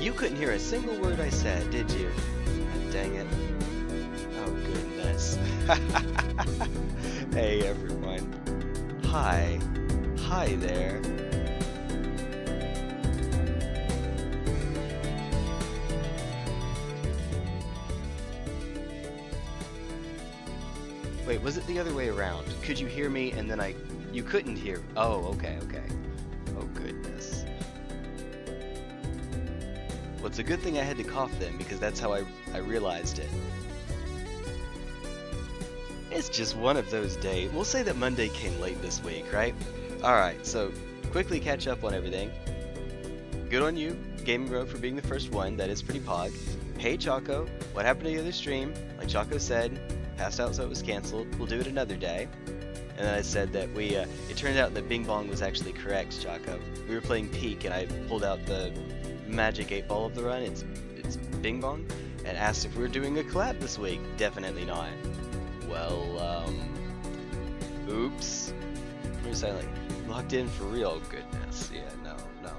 You couldn't hear a single word I said, did you? Dang it. Oh, goodness. Hey, everyone. Hi. Hi there. Wait, was it the other way around? Could you hear me and then you couldn't hear? Oh, okay. Oh, goodness. Well, it's a good thing I had to cough then, because that's how I realized it. It's just one of those days. We'll say that Monday came late this week, right? Alright, so quickly catch up on everything. Good on you, Gaming Road, for being the first one. That is pretty pog. Hey, Choco, what happened to the other stream? Like Choco said, passed out so it was canceled. We'll do it another day. And then I said that it turned out that Bing Bong was actually correct, Choco. We were playing Peak and I pulled out the magic 8-ball of the run. It's Bing Bong, and asked if we were doing a collab this week. Definitely not. Well, oops. What was I like? Locked in for real? Goodness. Yeah, no,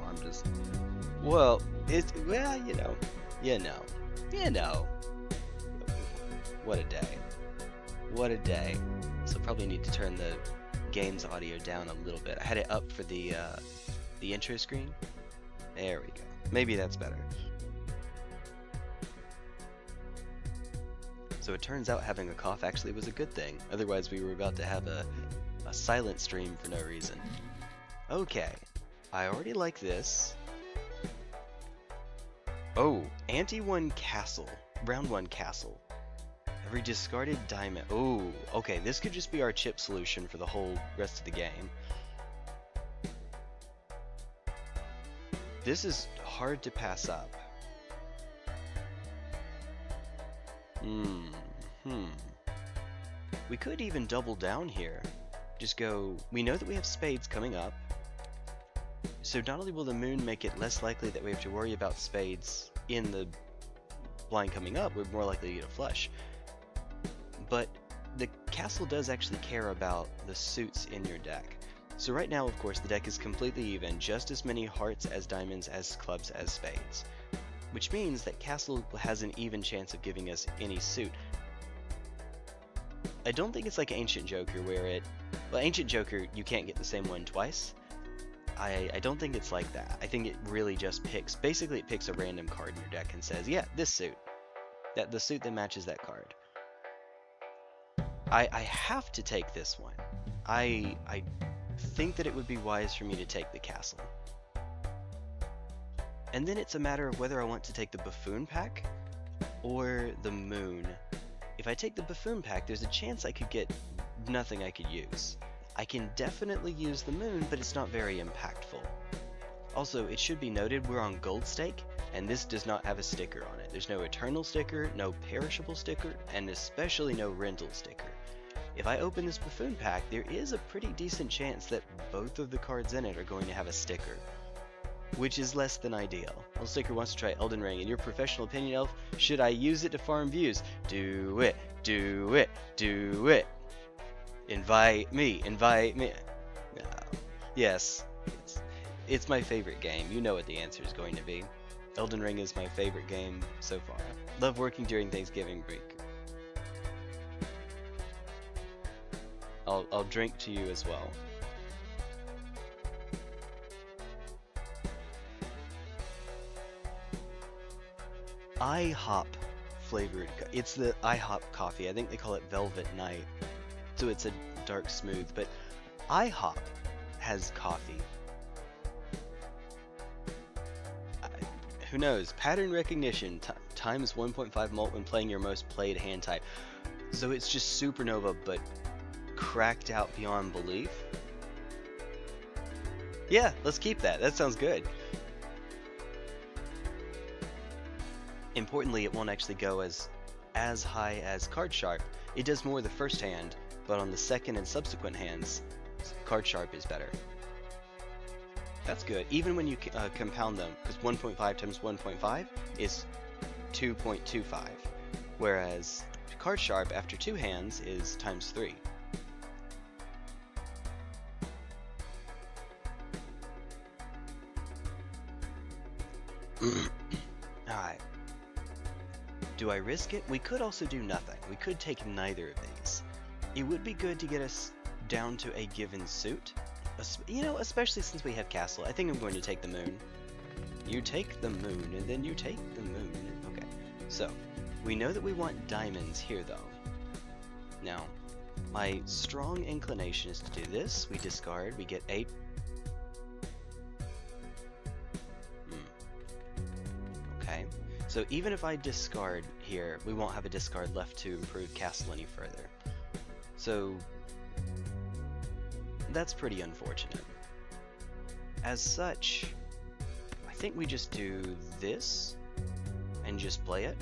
I'm just. Well, you know. What a day. What a day. So probably need to turn the game's audio down a little bit. I had it up for the intro screen. There we go. Maybe that's better. So it turns out having a cough actually was a good thing. Otherwise we were about to have a silent stream for no reason. Okay. I already like this. Oh, Ante-1 Castle. Round 1 Castle. Every discarded diamond. Oh, okay. This could just be our chip solution for the whole rest of the game. This is hard to pass up. We could even double down here. Just go, we know that we have spades coming up. So not only will the moon make it less likely that we have to worry about spades in the blind coming up, we're more likely to get a flush. But the castle does actually care about the suits in your deck. So right now, of course, the deck is completely even, just as many hearts as diamonds as clubs as spades. Which means that castle has an even chance of giving us any suit. I don't think it's like Ancient Joker where well, Ancient Joker, you can't get the same one twice. I don't think it's like that. I think it really just basically it picks a random card in your deck and says, yeah, this suit. The suit that matches that card. I have to take this one. I think that it would be wise for me to take the castle. And then it's a matter of whether I want to take the buffoon pack or the moon. If I take the buffoon pack, there's a chance I could get nothing I could use. I can definitely use the moon, but it's not very impactful. Also, it should be noted we're on gold stake, and this does not have a sticker on it. There's no eternal sticker, no perishable sticker, and especially no rental sticker. If I open this buffoon pack, there is a pretty decent chance that both of the cards in it are going to have a sticker, which is less than ideal. Well, Sticker wants to try Elden Ring. In your professional opinion, Elf, should I use it to farm views? Do it, do it, do it. Invite me, invite me. No. Yes, it's my favorite game. You know what the answer is going to be. Elden Ring is my favorite game so far. Love working during Thanksgiving break. I'll drink to you as well. IHOP flavored. It's the IHOP coffee. I think they call it Velvet Night. So it's a dark smooth, but IHOP has coffee. Who knows? Pattern recognition times 1.5 mult when playing your most played hand type. So it's just Supernova, but cracked out beyond belief. Yeah, let's keep that. That sounds good. Importantly, it won't actually go as high as Card Sharp. It does more the first hand, but on the second and subsequent hands, Card Sharp is better. That's good, even when you compound them, because 1.5 times 1.5 is 2.25, whereas Card Sharp after 2 hands is times 3. Alright. Do I risk it? We could also do nothing. We could take neither of these. It would be good to get us down to a given suit. You know, especially since we have castle. I think I'm going to take the moon. You take the moon, and then you take the moon. Okay, so we know that we want diamonds here, though. Now, my strong inclination is to do this. We discard, we get 8. Okay, so even if I discard here, we won't have a discard left to improve castle any further. So that's pretty unfortunate. As such, I think we just do this and just play it.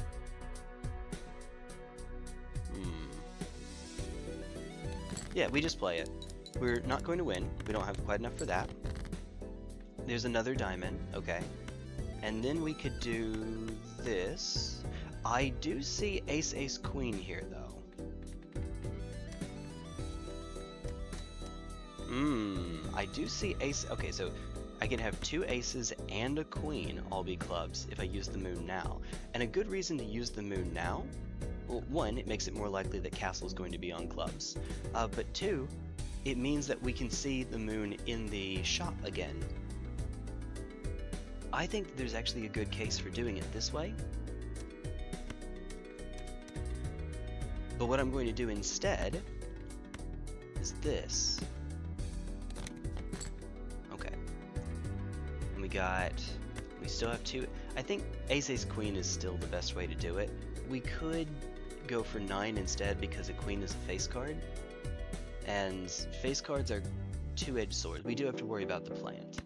Yeah, we just play it. We're not going to win. We don't have quite enough for that. There's another diamond, okay. And then we could do this. I do see ace, ace, queen here, though. I do see ace. Okay, so I can have 2 aces and a queen all be clubs if I use the moon now. And a good reason to use the moon now, well, 1, it makes it more likely that castle is going to be on clubs. But 2, it means that we can see the moon in the shop again. I think there's actually a good case for doing it this way. But what I'm going to do instead is this. Okay. And we still have 2. I think ace, ace, queen is still the best way to do it. We could go for 9 instead because a queen is a face card. And face cards are 2-edged swords. We do have to worry about the plant.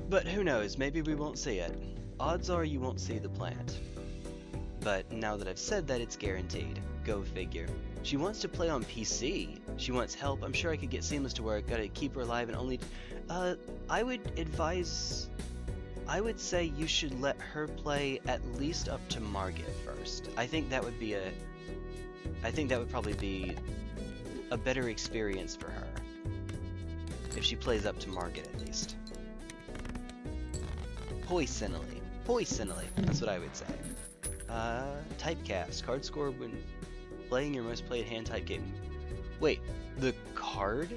But who knows, maybe we won't see it. Odds are you won't see the plant. But now that I've said that, it's guaranteed. Go figure. She wants to play on PC. She wants help. I'm sure I could get Seamless to work. Gotta keep her alive and only... I would say you should let her play at least up to Margit first. I think that would probably be a better experience for her. If she plays up to Margit at least. Poisonally. Poisonally. That's what I would say. Typecast. Card score when playing your most played hand type game. Wait, the card?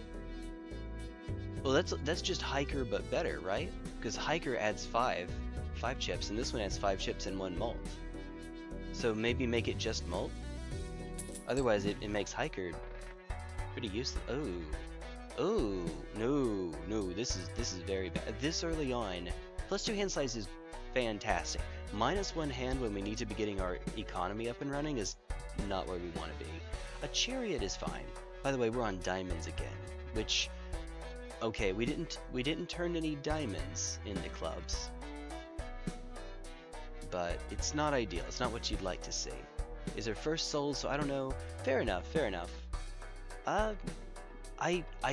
Well, that's just Hiker but better, right? Because Hiker adds 5 chips, and this one adds 5 chips and 1 molt. So maybe make it just molt? Otherwise, it makes Hiker pretty useless. Oh, no, this is very bad. This early on, +2 hand size is fantastic. -1 hand when we need to be getting our economy up and running is not where we want to be. A chariot is fine. By the way, we're on diamonds again, which, okay, we didn't turn any diamonds into clubs, but it's not ideal. It's not what you'd like to see. Is her first soul, so I don't know. Fair enough, fair enough. I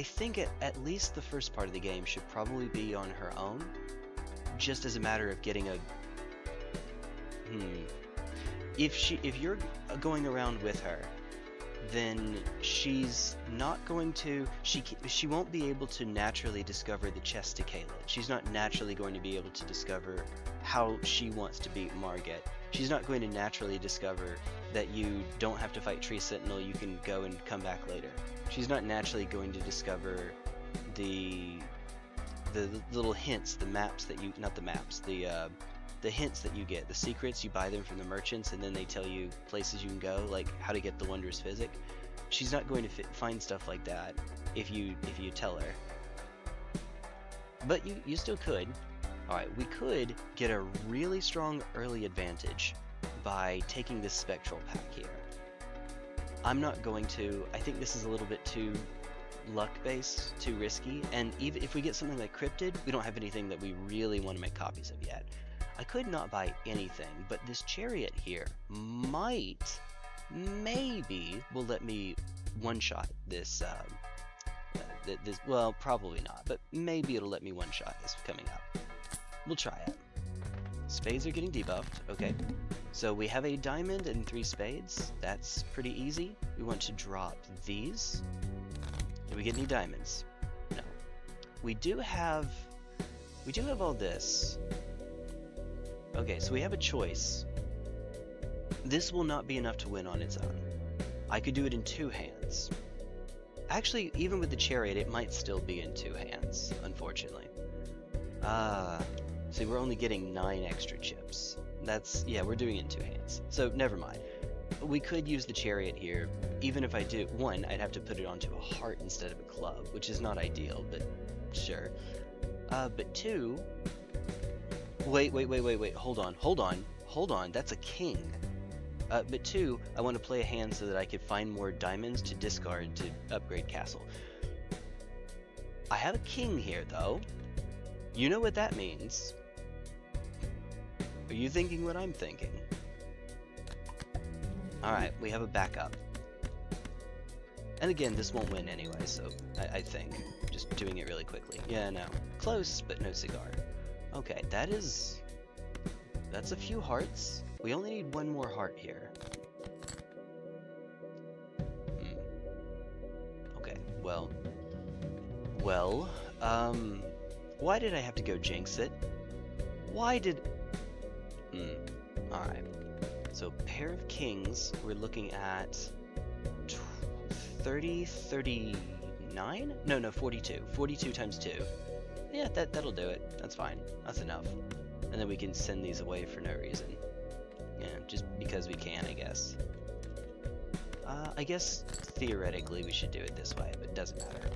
think at least the first part of the game should probably be on her own, just as a matter of getting a... If you're going around with her, then she's not going to... She won't be able to naturally discover the chest to Caleb. She's not naturally going to be able to discover how she wants to beat Margit. She's not going to naturally discover that you don't have to fight Tree Sentinel, you can go and come back later. She's not naturally going to discover the little hints, the maps that you... Not the maps, the hints that you get, the secrets. You buy them from the merchants and then they tell you places you can go, like how to get the Wondrous Physic. She's not going to find stuff like that if you tell her. But you still could. Alright, we could get a really strong early advantage by taking this Spectral pack here. I'm not going to. I think this is a little bit too luck-based, too risky, and even if we get something like Cryptid, we don't have anything that we really want to make copies of yet. I could not buy anything, but this chariot here maybe will let me one-shot this, well, probably not, but maybe it'll let me one-shot this coming up. We'll try it. Spades are getting debuffed, okay. So we have a diamond and 3 spades. That's pretty easy. We want to drop these. Do we get any diamonds? No. We do have all this. Okay, so we have a choice. This will not be enough to win on its own. I could do it in 2 hands. Actually, even with the chariot, it might still be in 2 hands, unfortunately. See, we're only getting 9 extra chips. Yeah, we're doing it in 2 hands. So, never mind. We could use the chariot here. Even if I do, 1, I'd have to put it onto a heart instead of a club, which is not ideal, but sure. But 2... Wait, hold on, that's a king. But 2, I want to play a hand so that I could find more diamonds to discard to upgrade castle. I have a king here, though. You know what that means. Are you thinking what I'm thinking? Alright, we have a backup. And again, this won't win anyway, so I think. Just doing it really quickly. Yeah, no. Close, but no cigar. Okay, that's a few hearts. We only need 1 more heart here. Okay, well, why did I have to go jinx it? Why did... Alright. So, pair of kings, we're looking at 30, 39? No, 42. 42 times 2. Yeah, that'll do it. That's fine. That's enough. And then we can send these away for no reason. Yeah, just because we can, I guess. I guess theoretically we should do it this way, but it doesn't matter.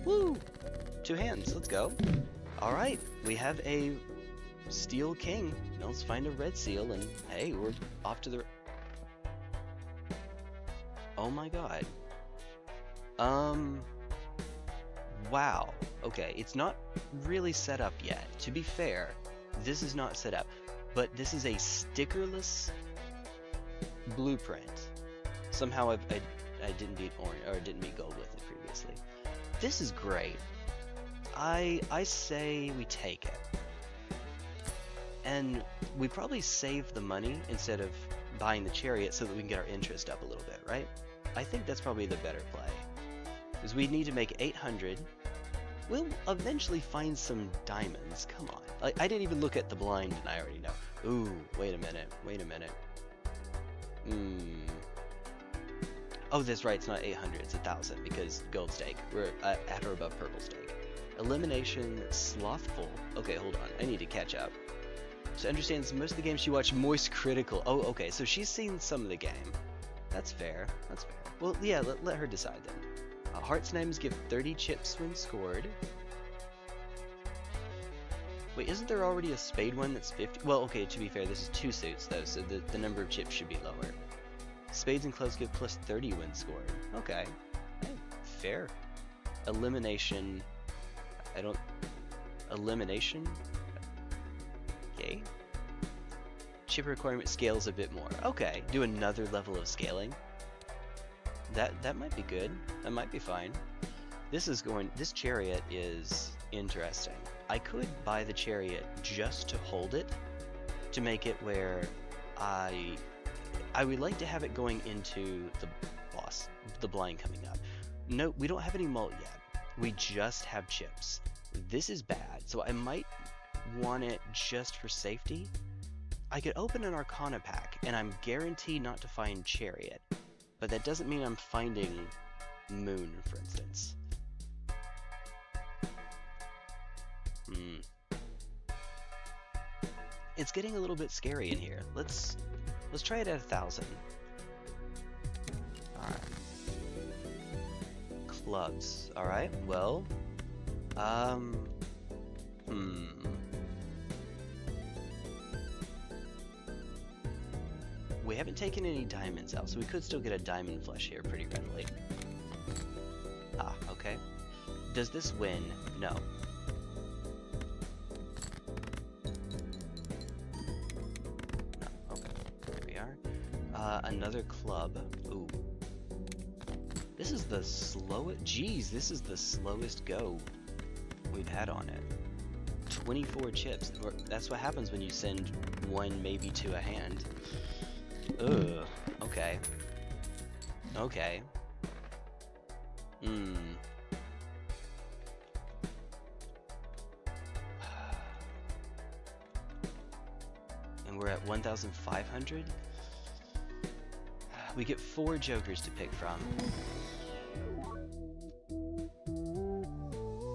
Woo! 2 hands, let's go. Alright, we have a steel king. Now let's find a red seal, and hey, we're off to the... Oh my god. Wow. Okay, it's not really set up yet. To be fair, this is not set up, but this is a stickerless blueprint. Somehow I didn't beat orange, or didn't beat gold with it previously. This is great. I say we take it. And we probably save the money instead of buying the chariot so that we can get our interest up a little bit, right? I think that's probably the better play. Because we need to make 800. We'll eventually find some diamonds. Come on. Like, I didn't even look at the blind and I already know. Ooh, wait a minute. Oh, that's right. It's not 800. It's 1,000 because gold stake. We're at or above purple stake. Elimination slothful. Okay, hold on. I need to catch up. So understands most of the games she watched Moist Critical. Oh, okay. So she's seen some of the game. That's fair. That's fair. Well, yeah, let her decide then. Hearts names give 30 chips when scored. Wait, isn't there already a spade one that's 50? Well, okay, to be fair, this is 2 suits though, so the number of chips should be lower. Spades and clubs give plus 30 when scored. Okay. Hey, fair. Elimination. Elimination? Okay. Chip requirement scales a bit more. Okay, do another level of scaling. That might be good. That might be fine. This chariot is interesting. I could buy the chariot just to hold it, to make it where I would like to have it going into the boss, the blind coming up. No, we don't have any malt yet. We just have chips. This is bad, so I might want it just for safety. I could open an Arcana pack, and I'm guaranteed not to find chariot. But that doesn't mean I'm finding moon, for instance. It's getting a little bit scary in here. Let's try it at 1,000. Alright. Clubs. Alright, well. We haven't taken any diamonds out, so we could still get a diamond flush here pretty readily. Ah, okay. Does this win? No. No, okay. There we are. Another club. Ooh. This is the slowest... Geez, this is the slowest go we've had on it. 24 chips. That's what happens when you send 1, maybe 2 a hand. Ugh. Okay. Okay. And And we're at 1,500. We get 4 jokers to pick from.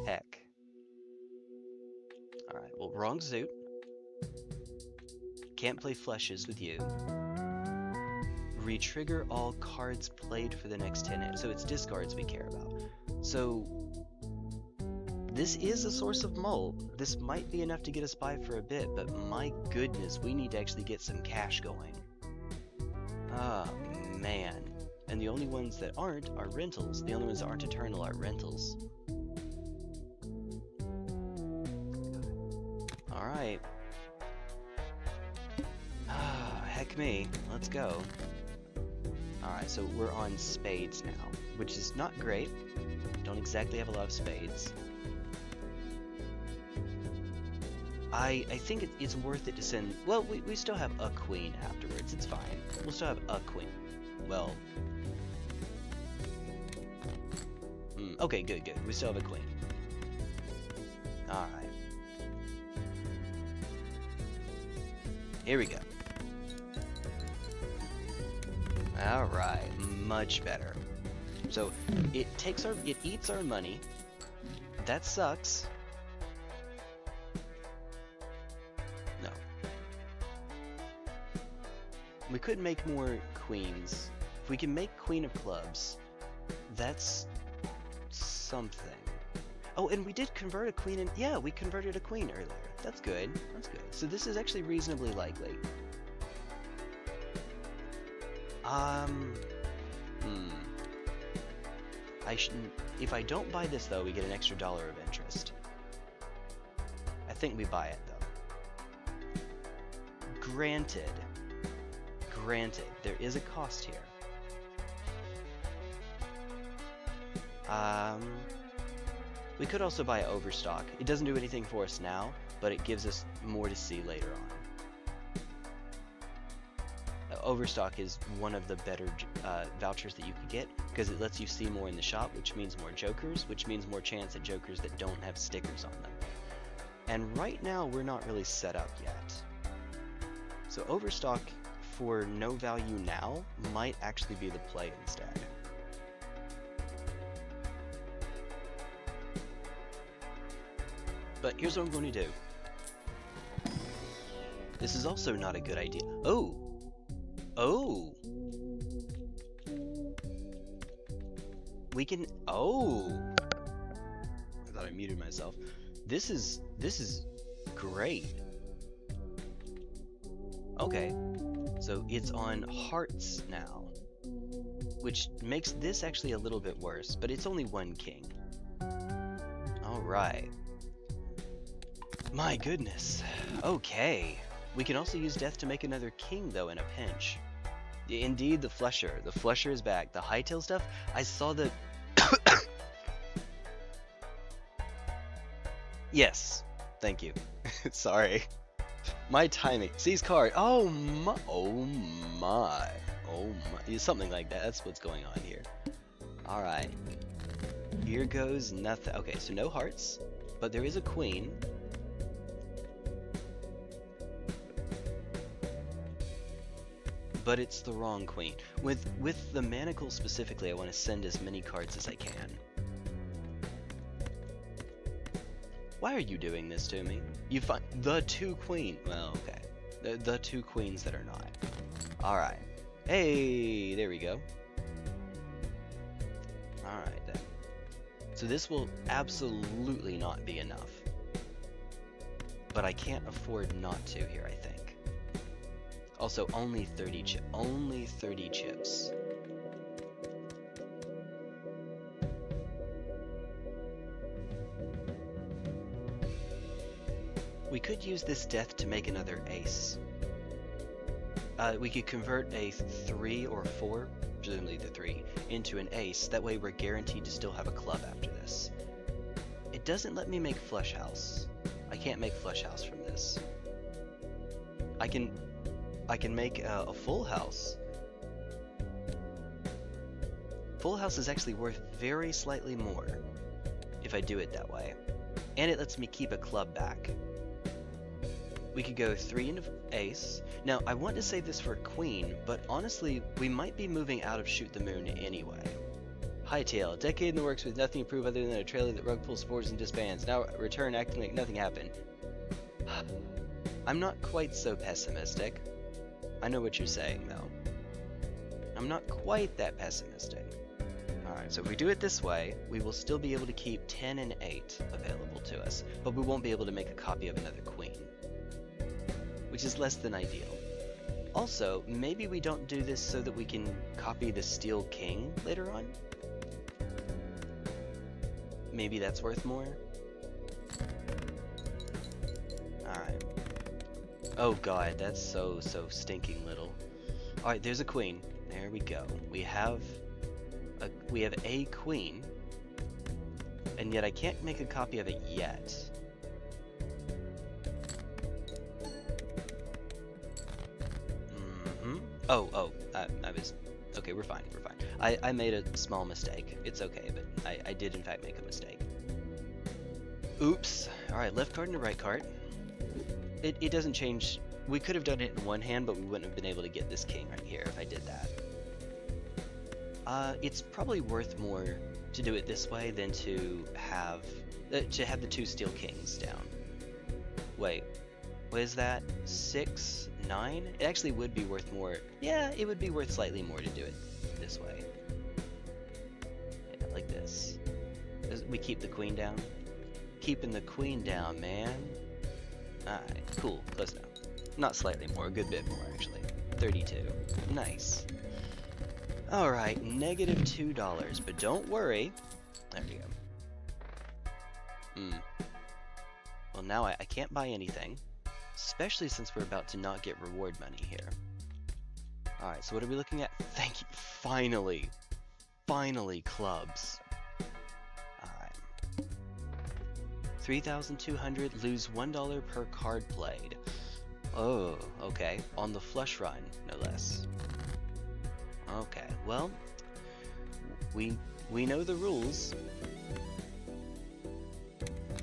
Heck. Alright, well, wrong suit. Can't play flushes with you. Retrigger all cards played for the next 10 hits. So it's discards we care about. So this is a source of mull. This might be enough to get us by for a bit, but my goodness, we need to actually get some cash going. Ah, man. And the only ones that aren't are rentals. The only ones that aren't eternal are rentals. Alright. Ah, heck me. Let's go. Alright, so we're on spades now, which is not great. Don't exactly have a lot of spades. I think it's worth it to send... Well, we still have a queen afterwards. It's fine. We'll still have a queen. Well... okay, good. We still have a queen. Alright. Here we go. Alright, much better. So, it eats our money. That sucks. No. We could make more queens. If we can make queen of clubs, that's something. Oh, and we did convert a queen in... Yeah, we converted a queen earlier. That's good. That's good. So this is actually reasonably likely. I shouldn't... If I don't buy this, though, we get an extra $1 of interest. I think we buy it, though. Granted, there is a cost here. We could also buy Overstock. It doesn't do anything for us now, but it gives us more to see later on. Overstock is one of the better vouchers that you could get, because it lets you see more in the shop, which means more jokers, which means more chance at jokers that don't have stickers on them. And right now, we're not really set up yet. So Overstock, for no value now, might actually be the play instead. But here's what I'm going to do. This is also not a good idea. Oh! We can... Oh! I thought I muted myself. This is great. Okay. So it's on hearts now. Which makes this actually a little bit worse, but it's only 1 king. Alright. My goodness. Okay. We can also use death to make another king, though, in a pinch. Indeed, the Flusher. The Flusher is back. The hightail stuff, I saw the... Yes. Thank you. Sorry. My timing. Seize card. Oh my. Something like that. That's what's going on here. Alright. Here goes nothing. Okay, so no hearts. But there is a queen. But it's the wrong queen. With the manacle specifically, I want to send as many cards as I can. Why are you doing this to me? You find the 2 queen. Well, okay. The 2 queens that are not. Alright. Hey, there we go. Alright then. So this will absolutely not be enough. But I can't afford not to here, I think. Also, only 30 chips. We could use this death to make another ace. We could convert a 3 or 4, presumably the 3, into an ace. That way we're guaranteed to still have a club after this. It doesn't let me make flush house. I can't make flush house from this. I can make a full house. Full house is actually worth very slightly more if I do it that way. And it lets me keep a club back. We could go 3 into ace. Now, I want to save this for queen, but honestly, we might be moving out of Shoot the Moon anyway. Hightail, decade in the works with nothing to prove other than a trailer that rug pulls spores and disbands. Now return acting like nothing happened. I'm not quite so pessimistic. I know what you're saying, though. I'm not quite that pessimistic. Alright, so if we do it this way, we will still be able to keep 10 and 8 available to us, but we won't be able to make a copy of another queen, which is less than ideal. Also, maybe we don't do this so that we can copy the Steel King later on? Maybe that's worth more? Alright. Oh god, that's so stinking little. Alright, there's a queen. There we go. We have a queen, and yet I can't make a copy of it yet. I was... Okay, we're fine, we're fine. I made a small mistake. It's okay, but I did in fact make a mistake. Oops. Alright, left card and a right card. It doesn't change. We could have done it in one hand, but we wouldn't have been able to get this king right here if I did that. It's probably worth more to do it this way than to have the 2 Steel Kings down. Wait, what is that? 6, 9? It actually would be worth more. Yeah, it would be worth slightly more to do it this way. Yeah, like this. We keep the queen down. Keeping the queen down, man. Alright, cool, close enough. Not slightly more, a good bit more actually. 32. Nice. Alright, negative $2, but don't worry. There we go. Well, now I can't buy anything, especially since we're about to not get reward money here. Alright, so what are we looking at? Thank you. Finally. Finally, clubs. Alright. 3,200, lose $1 per card played. Oh, okay. On the flush run, no less. Okay, well, we know the rules.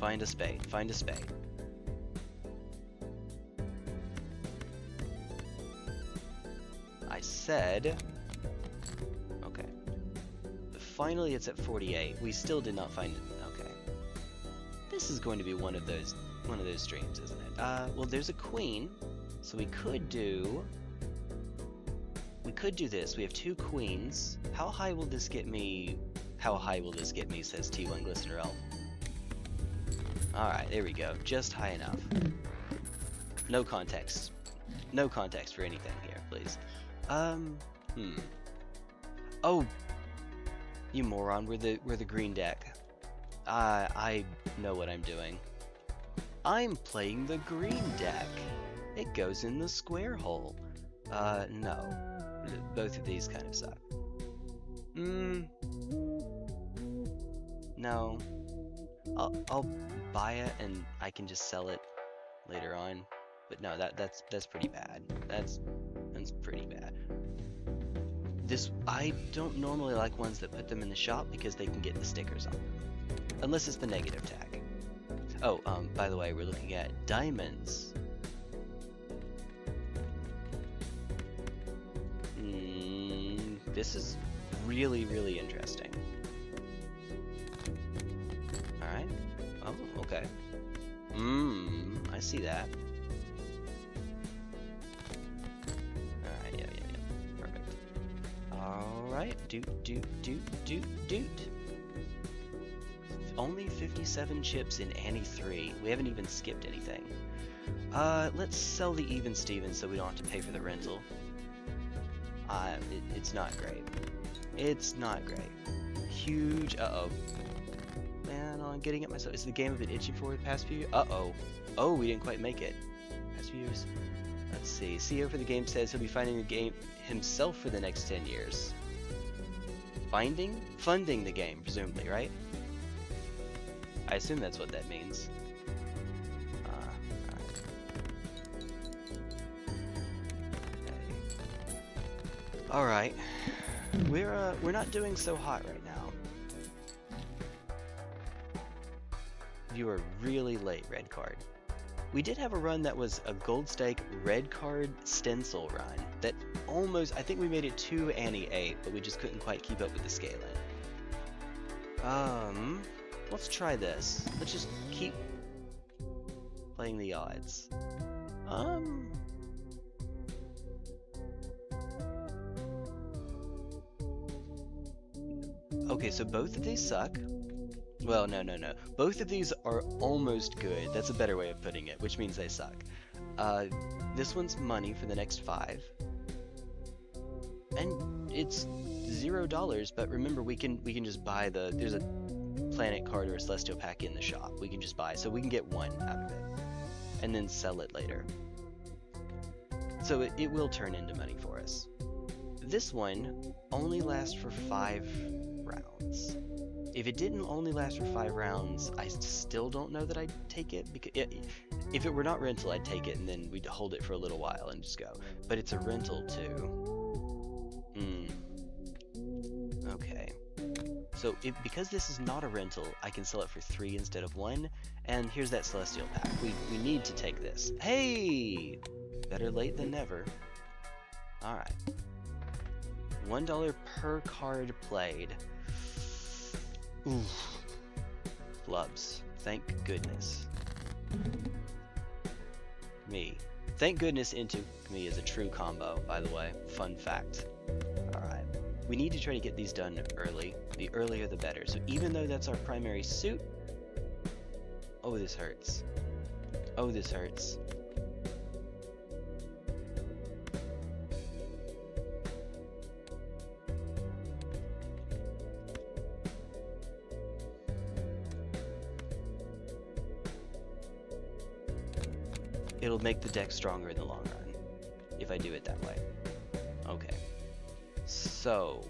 Find a spade, find a spade. I said, okay. Finally it's at 48. We still did not find it. Okay. This is going to be one of those streams, isn't it? Well, there's a queen, so we could do this. We have 2 queens. How high will this get me? How high will this get me, says T1GlistenerElf. Alright, there we go. Just high enough. No context. No context for anything here, please. Oh, you moron, we're the green deck. I know what I'm doing. I'm playing the green deck. It goes in the square hole. No. Both of these kind of suck. No. I'll buy it and I can just sell it later on. But no, that's pretty bad. That's pretty bad. I don't normally like ones that put them in the shop because they can get the stickers on them. Unless it's the negative tag. Oh, by the way, we're looking at diamonds. This is really, really interesting. Alright. Oh, okay. I see that. Alright, yeah. Perfect. Alright, doot. Only 57 chips in Annie 3. We haven't even skipped anything. Let's sell the Even Steven so we don't have to pay for the rental. It's not great. It's not great. Huge, Man, I'm getting it myself. Is the game a bit itchy for the past few years? Oh, we didn't quite make it. Past few years. Let's see. CEO for the game says he'll be finding the game himself for the next 10 years. Funding the game, presumably, right? I assume that's what that means. Alright. We're not doing so hot right now. You are really late, red card. We did have a run that was a gold stake red card stencil run that almost, I think we made it to Annie 8, but we just couldn't quite keep up with the scaling. Let's try this. Let's just keep playing the odds. Okay, so both of these suck. Well, no. Both of these are almost good. That's a better way of putting it, which means they suck. This one's money for the next 5. And it's $0, but remember we can just buy there's a planet card or a celestial pack in the shop. We can just buy, so we can get 1 out of it. And then sell it later. So it will turn into money for us. This one only lasts for 5 rounds. If it didn't only last for 5 rounds, I still don't know that I'd take it, because if it were not rental, I'd take it and then we'd hold it for a little while and just go. But it's a rental too. Okay. So because this is not a rental, I can sell it for 3 instead of 1. And here's that celestial pack. We need to take this. Hey! Better late than never. Alright. $1 per card played. Oof. Flubs. Thank goodness. Me. Thank goodness into me is a true combo, by the way. Fun fact. Alright. We need to try to get these done early. The earlier the better. So even though that's our primary suit... Oh, this hurts. Oh, this hurts. It'll make the deck stronger in the long run, if I do it that way. Okay. So,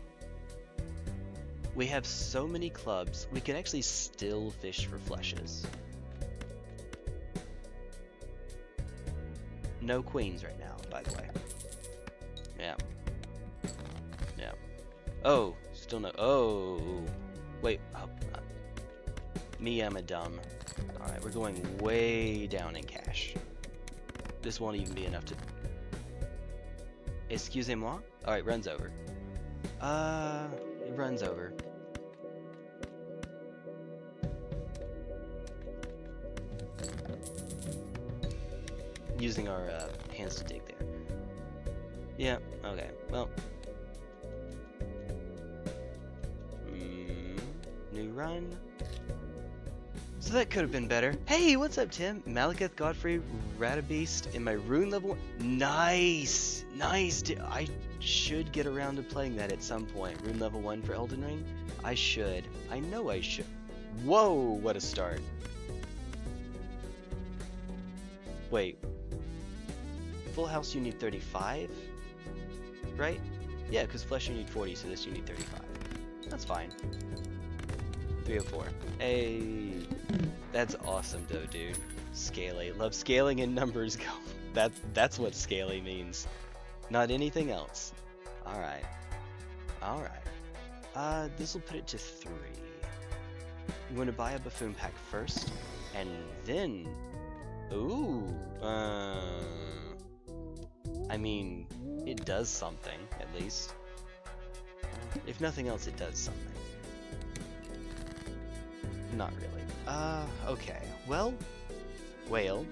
we have so many clubs, we can actually still fish for flushes. No queens right now, by the way. Yeah. Yeah. Oh, still no. Oh. Wait. Oh, me, I'm a dumb. Alright, we're going way down in cash. This won't even be enough to... Excusez-moi? Alright, runs over. It runs over. Using our hands to dig there. Yeah, okay, well. New run. So that could have been better. Hey, what's up, Tim? Malekith, Godfrey, Radabeast in my rune level. Nice! Nice! I should get around to playing that at some point. Rune level 1 for Elden Ring? I should. I know I should. Whoa, what a start. Wait. Full house you need 35? Right? Yeah, because flesh you need 40, so this you need 35. That's fine. 304. Hey, that's awesome though, dude. Scaly. Love scaling in numbers. That's what scaly means. Not anything else. Alright. Alright. This will put it to 3. You want to buy a buffoon pack first, and then... Ooh. I mean, it does something, at least. If nothing else, it does something. Not really. Okay. Well, whale.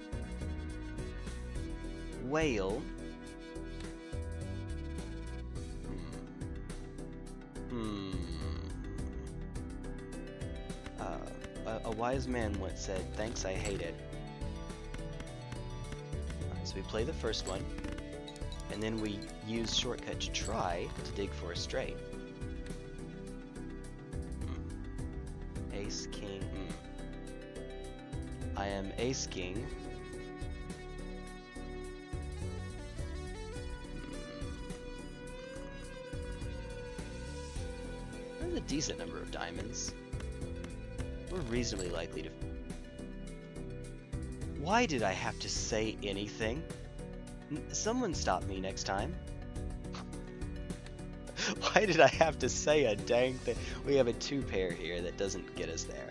A wise man once said, "Thanks, I hate it." Alright, so we play the first one, and then we use shortcut to try to dig for a straight. Ace, king. I am ace king. There's a decent number of diamonds. We're reasonably likely to... Why did I have to say anything? Someone stop me next time. Why did I have to say a dang thing? We have a 2 pair here that doesn't get us there.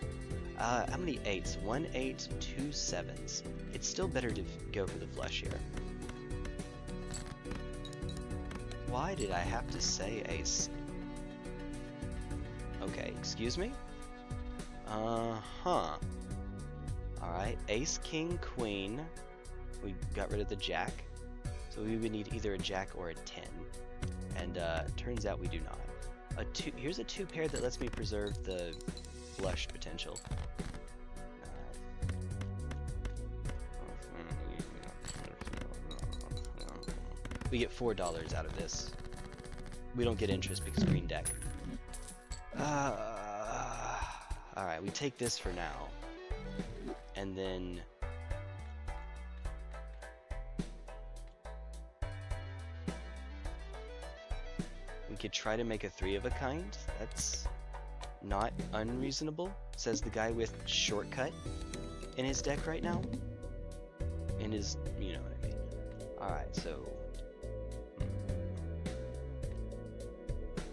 How many 8s? 1 8, 2 7s. It's still better to go for the flush here. Why did I have to say ace? Okay, excuse me? Uh-huh. Alright, ace, king, queen. We got rid of the jack. So we would need either a jack or a 10. And turns out we do not. Here's a 2 pair that lets me preserve the flush potential. We get $4 out of this. We don't get interest because green deck. Alright, we take this for now. And then... we could try to make a 3 of a kind. That's not unreasonable, says the guy with shortcut in his deck right now. In his, you know what I mean. Alright, so...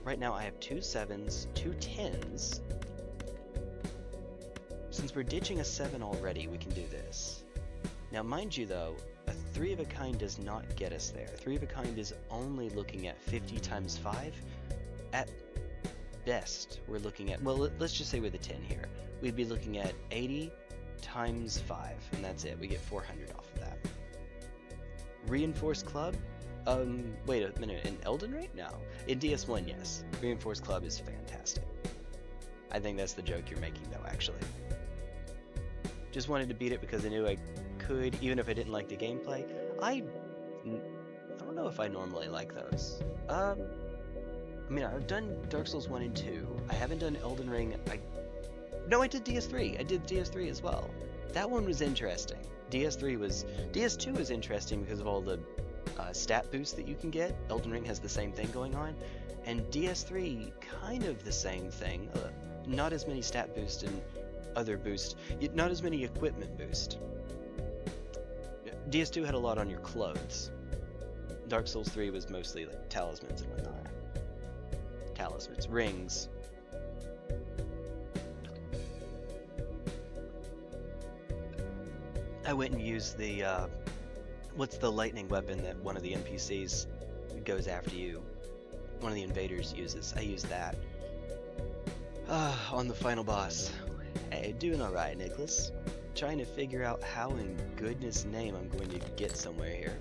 right now I have 2 7s, 2 10s. Since we're ditching a 7 already, we can do this. Now mind you though, a 3 of a kind does not get us there. 3 of a kind is only looking at 50 times 5. At best, we're looking at, well, let's just say with a 10 here, we'd be looking at 80 times 5, and that's it. We get 400 off of that. Reinforced club? Wait a minute, in Elden Ring? No. In DS1, yes. Reinforced club is fantastic. I think that's the joke you're making, though, actually. Just wanted to beat it because I knew I could, even if I didn't like the gameplay. I don't know if I normally like those. I mean, I've done Dark Souls 1 and 2. I haven't done Elden Ring. No, I did DS3. I did DS3 as well. That one was interesting. DS2 was interesting because of all the stat boosts that you can get. Elden Ring has the same thing going on. And DS3, kind of the same thing. Not as many stat boosts and other boosts. Not as many equipment boosts. DS2 had a lot on your clothes. Dark Souls 3 was mostly like talismans and whatnot. Talismans, rings. I went and used the, what's the lightning weapon that one of the NPCs goes after you? One of the invaders uses. I used that. On the final boss. Hey, doing alright, Nicholas. Trying to figure out how in goodness name I'm going to get somewhere here.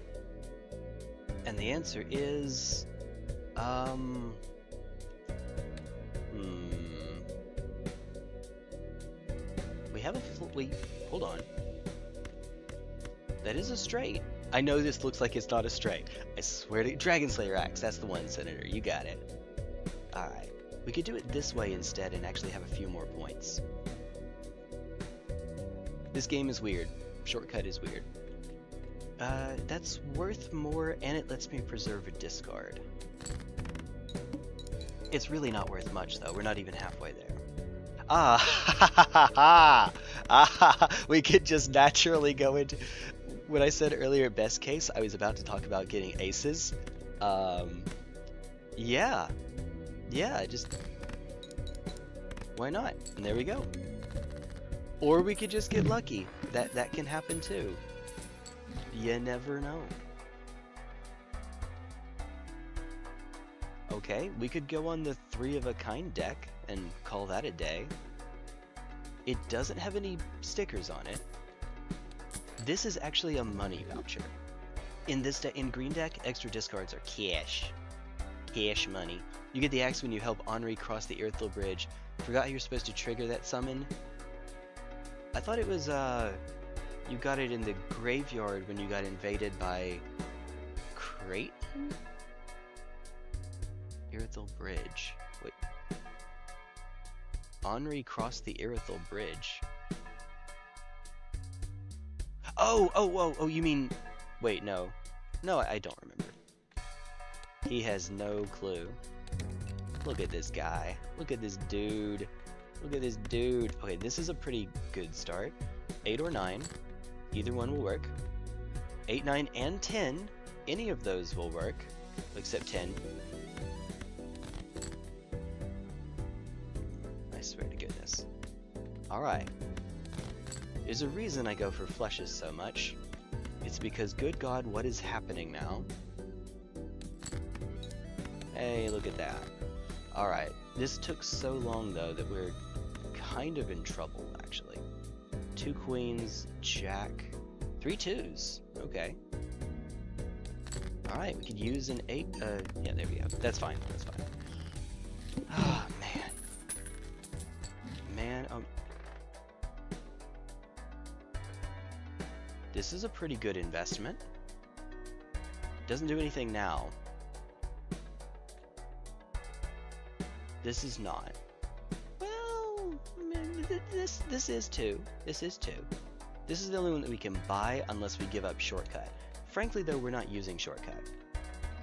And the answer is... We have a wait, hold on. That is a straight. I know this looks like it's not a straight. I swear to Dragon Slayer Axe, that's the one, Senator. You got it. Alright. We could do it this way instead and actually have a few more points. This game is weird. Shortcut is weird. That's worth more, and it lets me preserve a discard. It's really not worth much, though. We're not even halfway there. We could just naturally go into... When I said earlier best case, I was about to talk about getting aces. Yeah, just... why not? And there we go. Or we could just get lucky. That can happen too. You never know. Okay, we could go on the 3 of a kind deck and call that a day. It doesn't have any stickers on it. This is actually a money voucher. In this in green deck, extra discards are cash. Cash money. You get the axe when you help Henri cross the Irithyll Bridge. Forgot how you're supposed to trigger that summon? I thought it was, you got it in the graveyard when you got invaded by Creighton? Irithyll Bridge. Wait. Henri crossed the Irithyll Bridge. Oh, you mean... Wait, no. No, I don't remember. He has no clue. Look at this guy. Look at this dude. Look at this dude. Okay, this is a pretty good start. 8 or 9. Either one will work. 8, 9, and 10. Any of those will work. Except 10. I swear to goodness. Alright. There's a reason I go for flushes so much. It's because, good God, what is happening now? Hey, look at that. Alright, this took so long though that we're kind of in trouble, actually. 2 queens, jack, 3 2s. Okay. Alright, we could use an 8, yeah, there we go. That's fine, that's fine. Ah, man. Man, this is a pretty good investment. Doesn't do anything now. This is not. Well, this is 2. This is 2. This is the only one that we can buy unless we give up shortcut. Frankly, though, we're not using shortcut.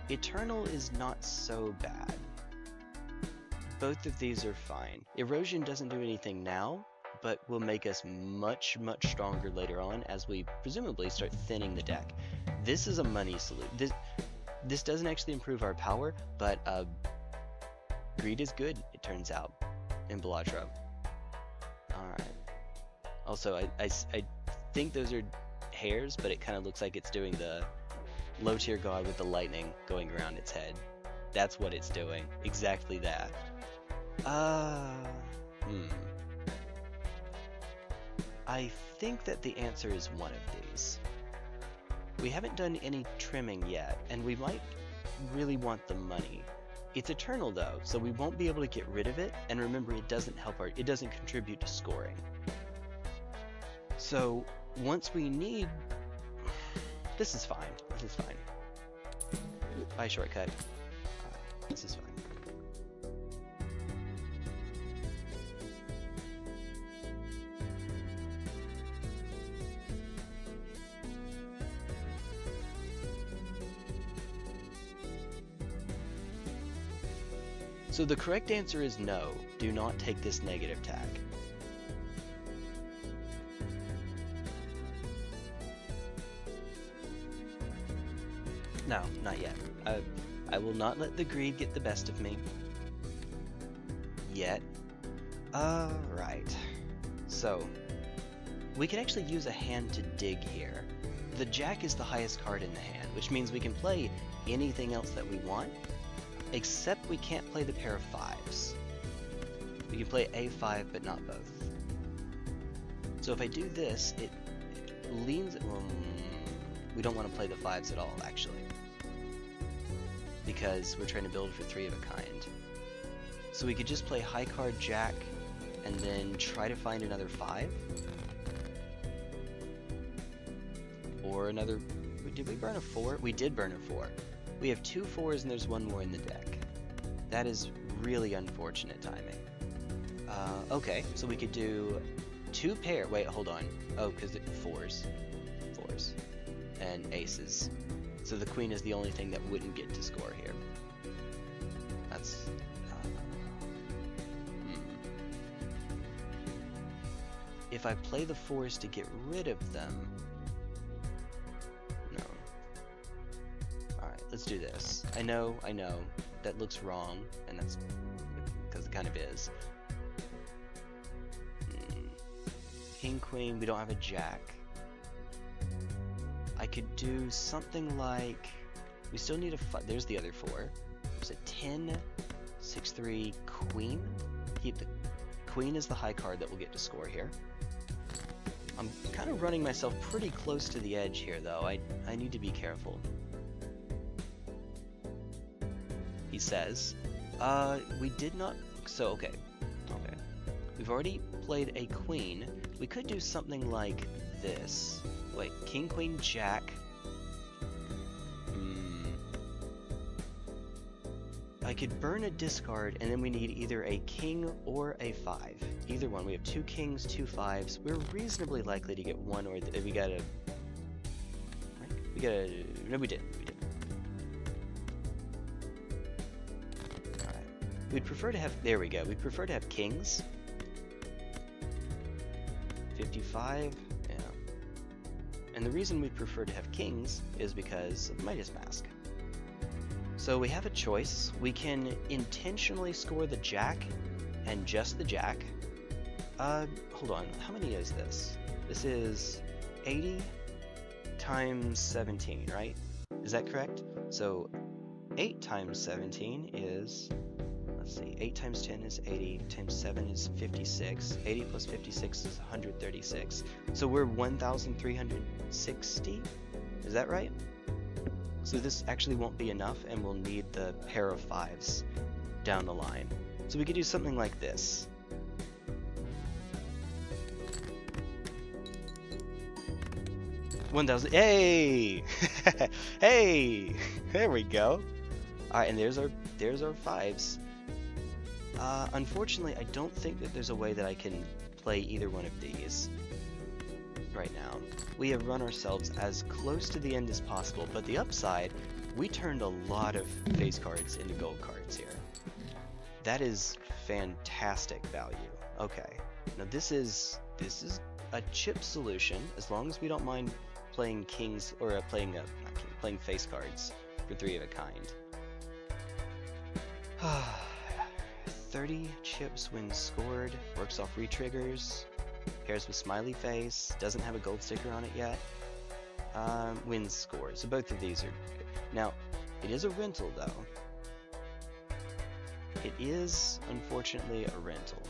Eternal is not so bad. Both of these are fine. Erosion doesn't do anything now, but will make us much, much stronger later on as we presumably start thinning the deck. This is a money solution. This doesn't actually improve our power, but greed is good, it turns out, in Balatro. Alright. Also, I think those are hairs, but it kind of looks like it's doing the low tier god with the lightning going around its head. That's what it's doing. Exactly that. I think that the answer is one of these. We haven't done any trimming yet, and we might really want the money. It's eternal though, so we won't be able to get rid of it, and remember, it doesn't it doesn't contribute to scoring. So once we need, this is fine. This is fine. Bye, shortcut. This is fine. So the correct answer is no, do not take this negative tag. No, not yet. I will not let the greed get the best of me. Yet. Alright. So, we can actually use a hand to dig here. The jack is the highest card in the hand, which means we can play anything else that we want, except we can't play the pair of 5s. We can play A5, but not both. So if I do this, it leans... we don't want to play the 5s at all, actually. Because we're trying to build for 3 of a kind. So we could just play high card jack, and then try to find another 5. Or another... Did we burn a 4? We did burn a 4. We have 2 4s and there's 1 more in the deck. That is really unfortunate timing. Okay, so we could do 2 pair. Wait, hold on. Oh, because it's 4s. 4s. And aces. So the queen is the only thing that wouldn't get to score here. That's... If I play the 4s to get rid of them... No. Alright, let's do this. I know, that looks wrong, and that's because it kind of is. King, queen, we don't have a jack. I could do something like... We still need a... There's the other 4. There's a 10, 6-3, queen. Keep the... Queen is the high card that will get to score here. I'm kind of running myself pretty close to the edge here, though. I need to be careful. He says. We did not... So, okay. Okay. We've already played a queen. We could do something like this. Wait, king, queen, jack. I could burn a discard, and then we need either a king or a 5. Either one. We have 2 kings, 2 5s. We're reasonably likely to get one, or we gotta... Right? We gotta... No, we did. We did. Alright. We'd prefer to have... There we go. We'd prefer to have kings. 55. Yeah. And the reason we prefer to have kings is because of Midas Mask. So we have a choice. We can intentionally score the jack, and just the jack. Hold on, how many is this? This is 80 times 17, right? Is that correct? So 8 times 17 is, let's see, 8 times 10 is 80, times 7 is 56, 80 plus 56 is 136. So we're 1,360? Is that right? So this actually won't be enough, and we'll need the pair of 5s down the line. So we could do something like this. Hey! Hey! There we go. Alright, and there's our 5s. Unfortunately, I don't think that there's a way that I can play either one of these right now. We have run ourselves as close to the end as possible, but the upside, we turned a lot of face cards into gold cards here. That is fantastic value. Okay, now this is a chip solution, as long as we don't mind playing kings, or playing face cards for 3 of a kind. 30 chips when scored, works off retriggers, pairs with smiley face, doesn't have a gold sticker on it yet, wins scores. So both of these are good. Now, it is a rental though. It is, unfortunately, a rental.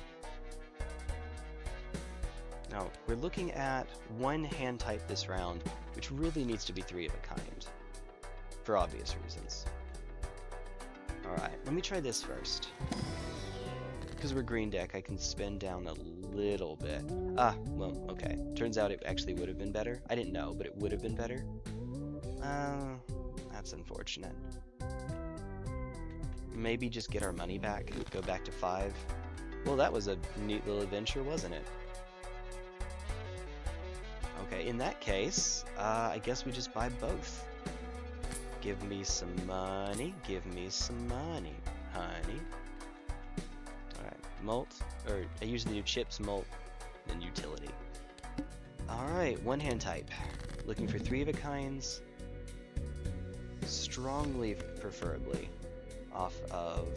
Now, we're looking at one hand type this round, which really needs to be 3 of a kind, for obvious reasons. Alright, let me try this first. Because we're green deck, I can spin down a little bit. Well, okay. Turns out it actually would have been better. I didn't know, but it would have been better. That's unfortunate. Maybe just get our money back, go back to 5. Well, that was a neat little adventure, wasn't it? Okay, in that case, I guess we just buy both. Give me some money, honey. Alright, mult, or I usually do chips, mult, then utility. Alright, one hand type. Looking for 3 of a kinds. Strongly, preferably, off of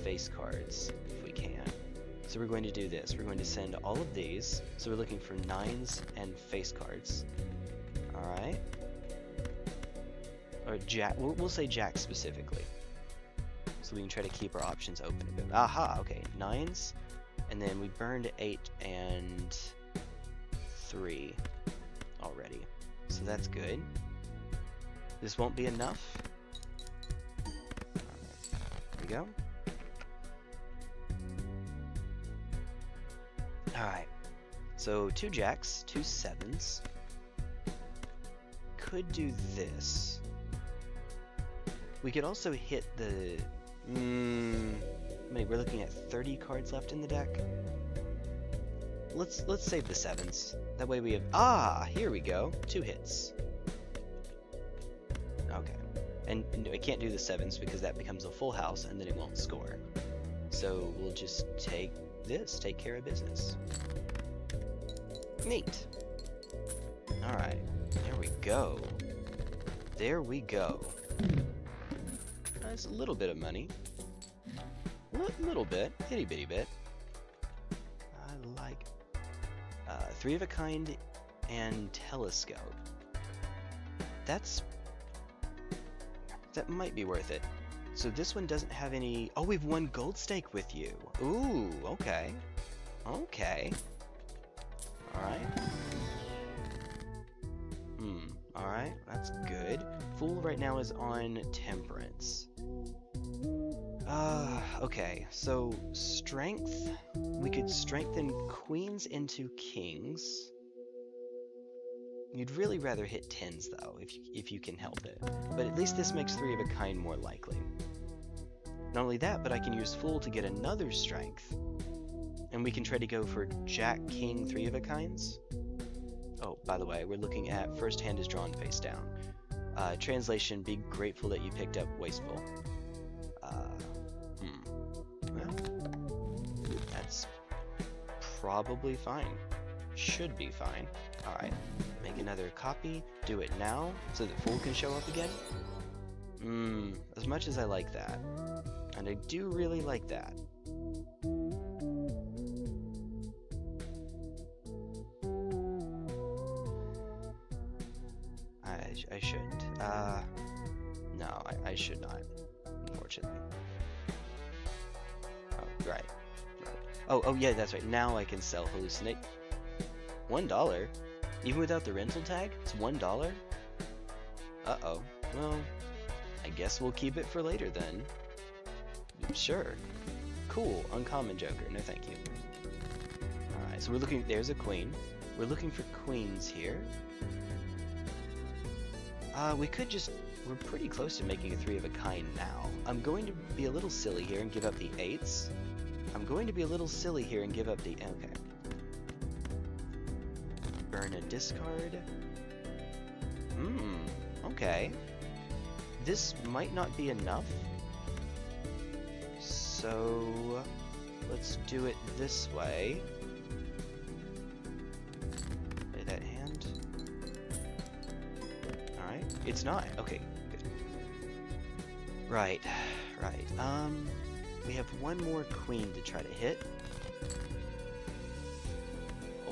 face cards, if we can. So we're going to do this. We're going to send all of these. So we're looking for 9s and face cards. Alright. Or jack. We'll say jack specifically. So we can try to keep our options open a bit. Aha, okay. 9s. And then we burned 8 and 3 already. So that's good. This won't be enough. There we go. Alright, so 2 jacks, 2 7s. Could do this. We could also hit the... we're looking at 30 cards left in the deck. Let's save the 7s. That way we have... here we go. 2 hits. Okay. And I can't do the 7s because that becomes a full house and then it won't score. So we'll just take care of business. Neat. Alright, there we go. There we go. That's a little bit of money. Little bit, itty bitty bit. I like 3 of a kind and telescope. That might be worth it. So this one doesn't have any... Oh, we've won gold stake with you. Ooh, okay. Okay. Alright. Alright, that's good. Fool right now is on temperance. Okay, so strength. We could strengthen queens into kings. You'd really rather hit 10s though, if you can help it. But at least this makes 3 of a kind more likely. Not only that, but I can use Fool to get another strength. And we can try to go for Jack, King, 3 of a kinds. Oh, by the way, we're looking at first hand is drawn face down. Translation, be grateful that you picked up wasteful. Well, that's probably fine. Should be fine. Alright, make another copy, do it now, so that Fool can show up again. As much as I like that, and I do really like that. No, I should not, unfortunately. Oh, right. Oh, yeah, that's right. Now I can sell hallucinate. $1? Even without the rental tag? It's $1? Uh-oh. Well, I guess we'll keep it for later then. Sure. Cool. Uncommon Joker. No thank you. Alright, so we're looking... There's a queen. We're looking for queens here. We could just... We're pretty close to making a 3 of a kind now. I'm going to be a little silly here and give up the 8s. I'm going to be a little silly here and give up the... Okay. Burn a discard. Okay. This might not be enough. So... Let's do it this way. Play that hand. Alright. It's not. Okay, good. Right. We have one more queen to try to hit.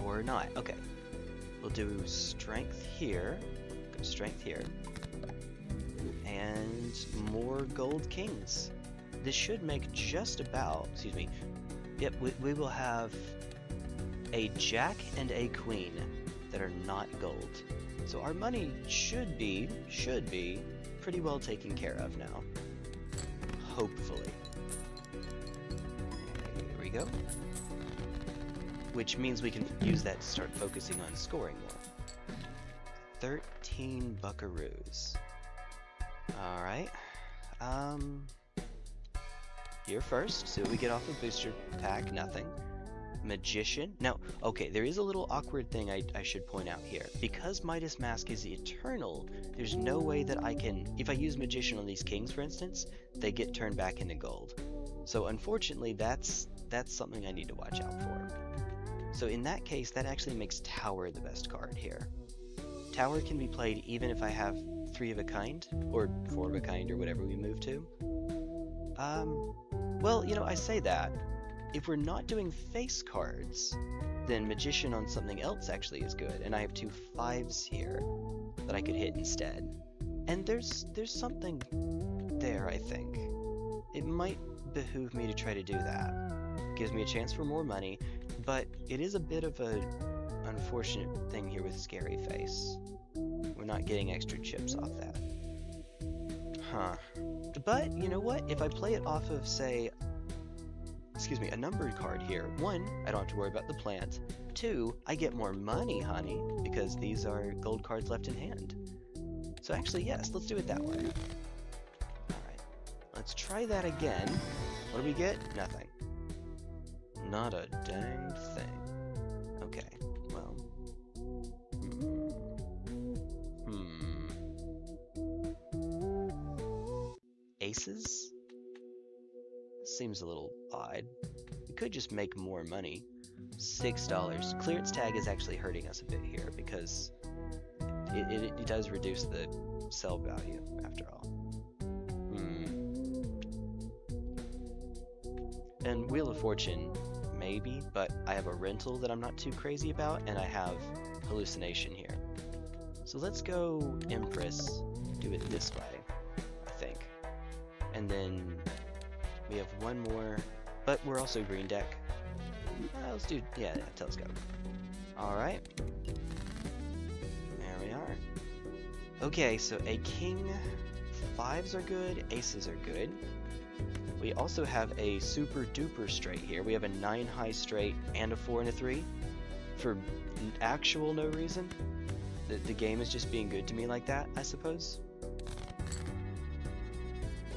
Or not. Okay. We'll do strength here. Go strength here. And more gold kings. This should make just about... Excuse me. Yep, we will have a jack and a queen that are not gold. So our money should be pretty well taken care of now. Hopefully. There we go. Which means we can use that to start focusing on scoring more. 13 buckaroos. Alright. Here first, so we get off a booster pack, nothing. Magician. Now, okay, there is a little awkward thing I should point out here. Because Midas Mask is eternal, there's no way that I can... If I use Magician on these kings, for instance, they get turned back into gold. So unfortunately, that's something I need to watch out for. So in that case, that actually makes Tower the best card here. Tower can be played even if I have 3 of a kind, or 4 of a kind, or whatever we move to. Well, you know, I say that. If we're not doing face cards, then Magician on something else actually is good, and I have 2 5s here that I could hit instead. And there's something there, I think. It might behoove me to try to do that. Gives me a chance for more money, but it is a bit of a unfortunate thing here with Scary Face. We're not getting extra chips off that. Huh. But, you know what? If I play it off of, say, a numbered card here, 1, I don't have to worry about the plant. 2, I get more money, honey, because these are gold cards left in hand. So actually, yes, let's do it that way. Alright. Let's try that again. What do we get? Nothing. Not a dang thing. Okay, well... Aces? Seems a little odd. We could just make more money. $6. Clearance tag is actually hurting us a bit here because it does reduce the sell value after all. And Wheel of Fortune, maybe, but I have a rental that I'm not too crazy about, and I have hallucination here. So let's go Empress, do it this way, I think. And then we have one more, but we're also green deck. Let's do, yeah, Telescope. Alright. There we are. Okay, so a king, 5s are good, aces are good. We also have a super duper straight here. We have a 9 high straight and a 4 and a 3 for actual no reason. The game is just being good to me like that, I suppose.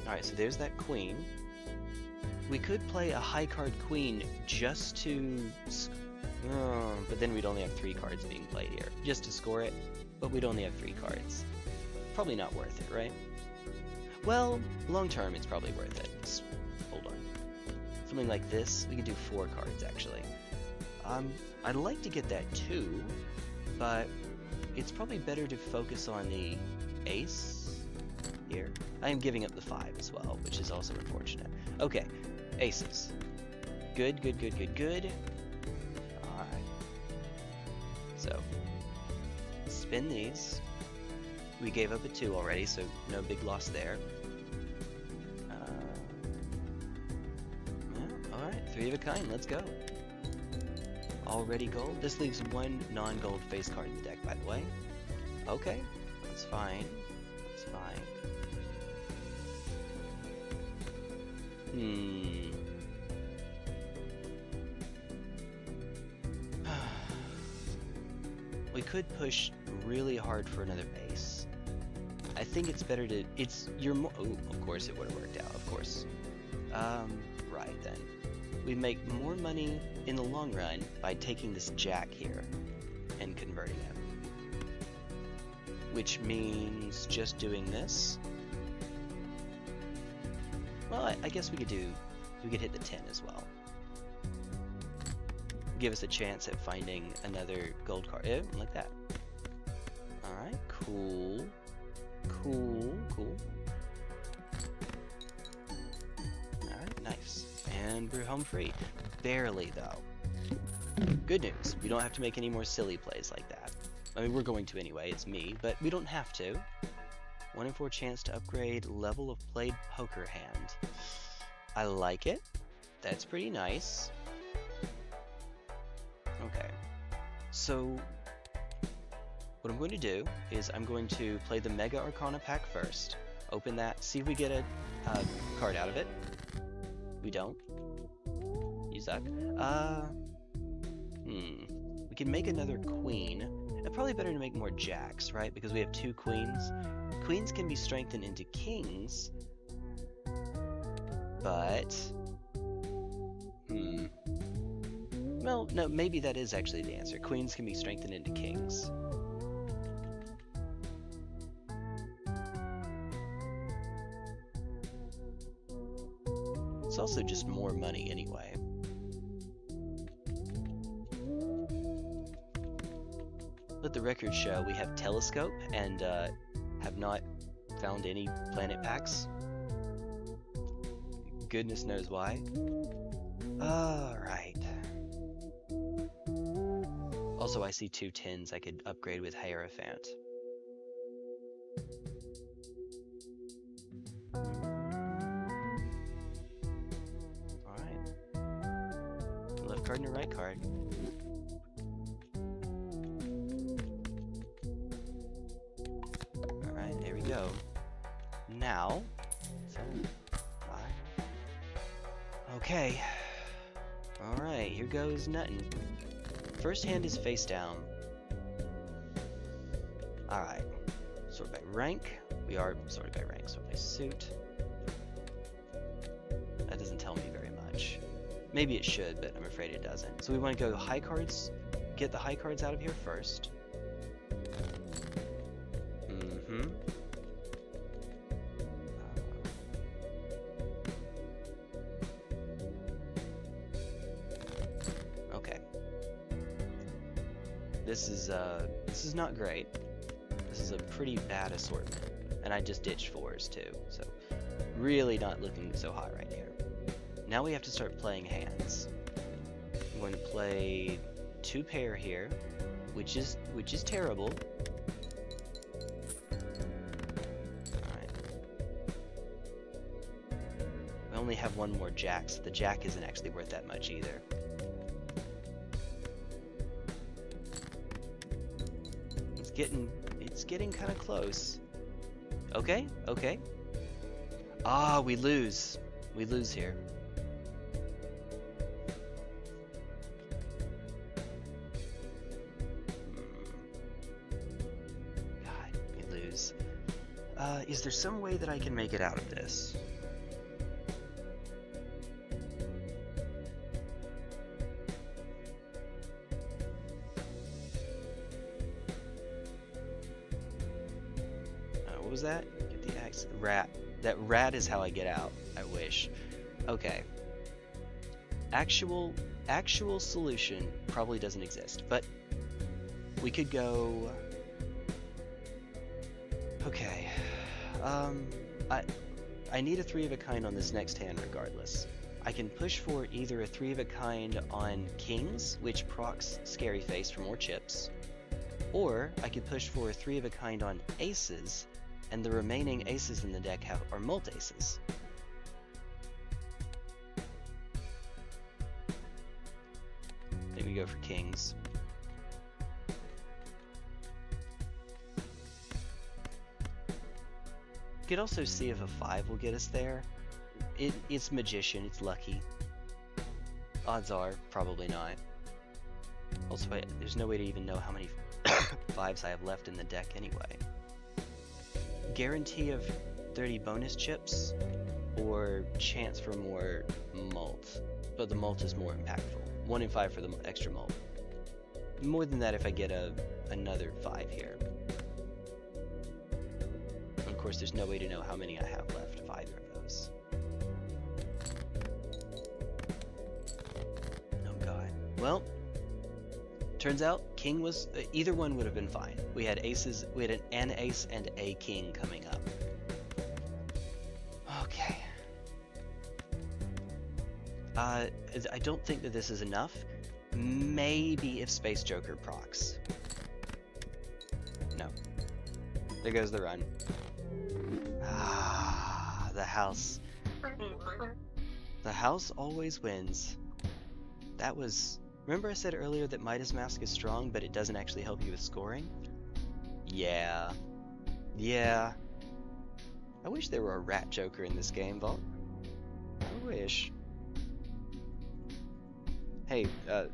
Alright, so there's that queen. We could play a high card queen just to... but then we'd only have 3 cards being played here. Just to score it, but we'd only have 3 cards. Probably not worth it, right? Well, long term it's probably worth it. Just hold on. Something like this, we could do 4 cards actually. I'd like to get that too, but it's probably better to focus on the ace here. I am giving up the 5 as well, which is also unfortunate. Okay, aces. Good, good, good, good, good. Alright. So, spin these. We gave up a 2 already, so no big loss there. Yeah, alright, 3 of a kind, let's go. Already gold? This leaves 1 non-gold face card in the deck, by the way. Okay, that's fine. That's fine. We could push really hard for another base. I think it's better to, you're more, oh, of course it would have worked out, of course. Right then. We make more money in the long run by taking this jack here and converting it. Which means just doing this. Well, I guess we could hit the 10 as well. Give us a chance at finding another gold card. Yeah, like that. Alright, cool. Cool. Alright, nice. And we're home free. Barely, though. Good news. We don't have to make any more silly plays like that. I mean, we're going to anyway, it's me, but we don't have to. 1 in 4 chance to upgrade level of played poker hand. I like it. That's pretty nice. Okay. So, what I'm going to do is I'm going to play the Mega Arcana pack first. Open that, see if we get a card out of it. We don't. You suck. We can make another queen. Probably better to make more jacks, right? Because we have 2 queens. Queens can be strengthened into kings. But... Well, no, maybe that is actually the answer. Queens can be strengthened into kings. It's also just more money anyway. Let the record show we have Telescope and have not found any planet packs. Goodness knows why. Alright. Also, I see 2 10s I could upgrade with Hierophant. Alright. Left card and a right card. Alright, here we go. Now, 7, 5. Okay. Alright, here goes nothing. First hand is face down. Alright. Sort by rank. We are sorted by rank, sort by suit. That doesn't tell me very much. Maybe it should, but I'm afraid it doesn't. So we want to go high cards, get the high cards out of here first. Okay. This is not great. This is a pretty bad assortment. And I just ditched 4s too, so really not looking so hot right here. Now we have to start playing hands. I'm going to play 2 pair here, which is terrible. Alright. We only have 1 more jack, so the jack isn't actually worth that much either. It's getting kind of close. Okay, okay. Ah, we lose. We lose here. God, we lose. Is there some way that I can make it out of this? What was that? Get the axe. Rat. That rat is how I get out. I wish. Okay. Actual solution probably doesn't exist, but we could go. Okay. I need a 3 of a kind on this next hand regardless. I can push for either a 3 of a kind on kings, which procs Scary Face for more chips, Or I could push for 3 of a kind on aces, and the remaining aces in the deck are mult-aces. I think we go for kings. You could also see if a 5 will get us there. It's magician, it's lucky. Odds are, probably not. Also, there's no way to even know how many 5s I have left in the deck anyway. Guarantee of 30 bonus chips, or chance for more mult. But the mult is more impactful. 1 in 5 for the extra mult. More than that if I get another 5 here. And of course, there's no way to know how many I have left of either of those. Oh god. Well, turns out king was either one would have been fine. We had aces, we had an ace and a king coming up. Okay. I don't think that this is enough. Maybe if Space Joker procs. No. There goes the run. Ah, the house. The house always wins. That was... Remember I said earlier that Midas Mask is strong, but it doesn't actually help you with scoring? Yeah. Yeah. I wish there were a rat joker in this game, Vault. I wish. Hey,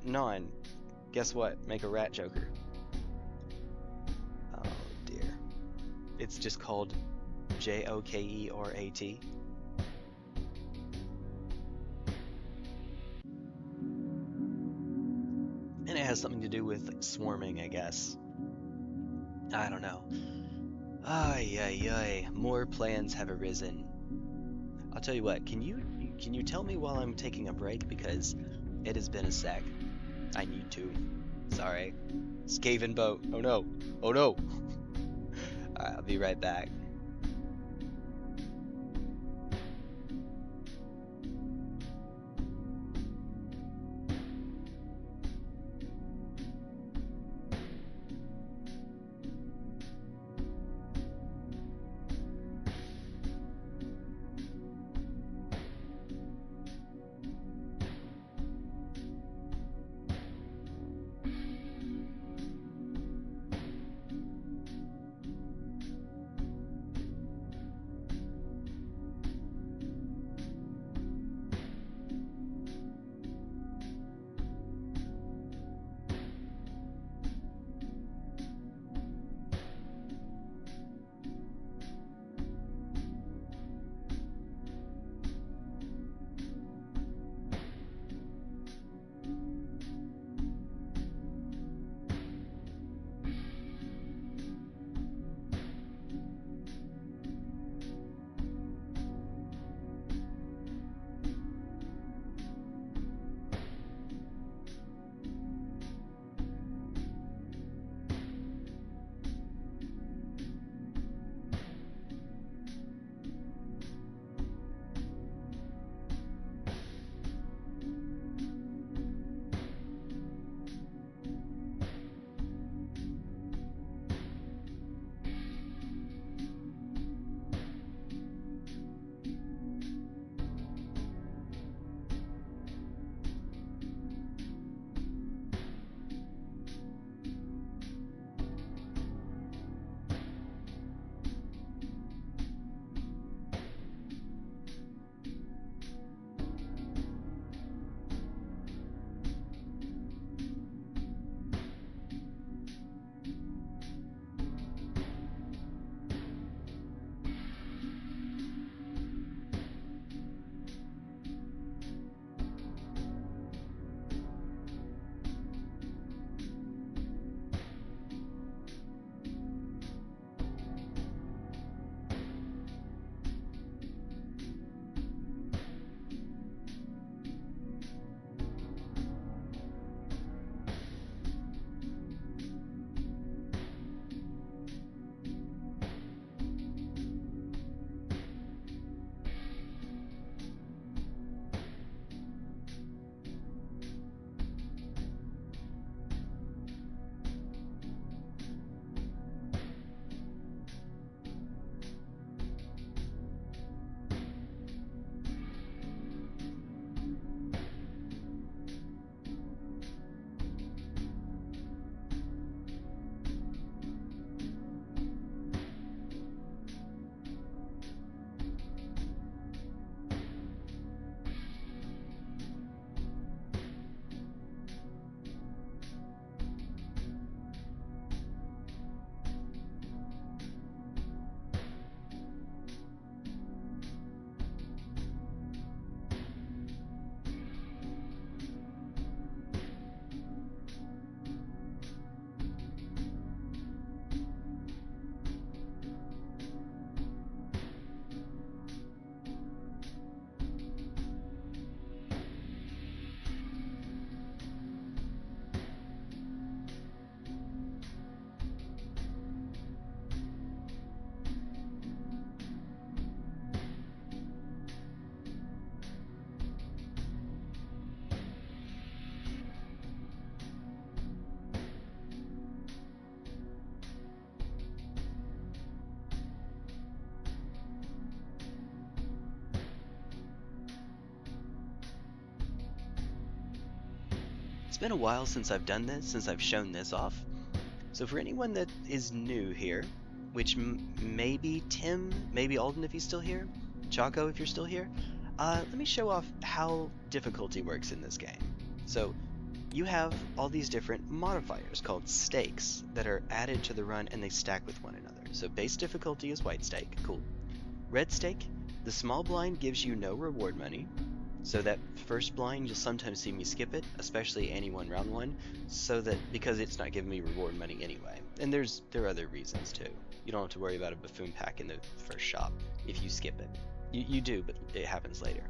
Non, guess what? Make a rat joker. Oh dear. It's just called Jokerat. And it has something to do with swarming, I guess. I don't know. Ay, ay, ay. More plans have arisen. I'll tell you what, can you tell me while I'm taking a break? Because it has been a sec. I need to. Sorry. Skaven boat. Oh no. Oh no. Alright, I'll be right back. It's been a while since I've done this, since I've shown this off. So for anyone that is new here, which maybe Tim, maybe Alden if he's still here, Chaco if you're still here, let me show off how difficulty works in this game. So you have all these different modifiers called stakes that are added to the run and they stack with one another. So base difficulty is white stake, cool. Red stake, the small blind gives you no reward money. So that first blind, you'll sometimes see me skip it, especially anyone round one, so that because it's not giving me reward money anyway. And there are other reasons too. You don't have to worry about a buffoon pack in the first shop if you skip it. You do, but it happens later.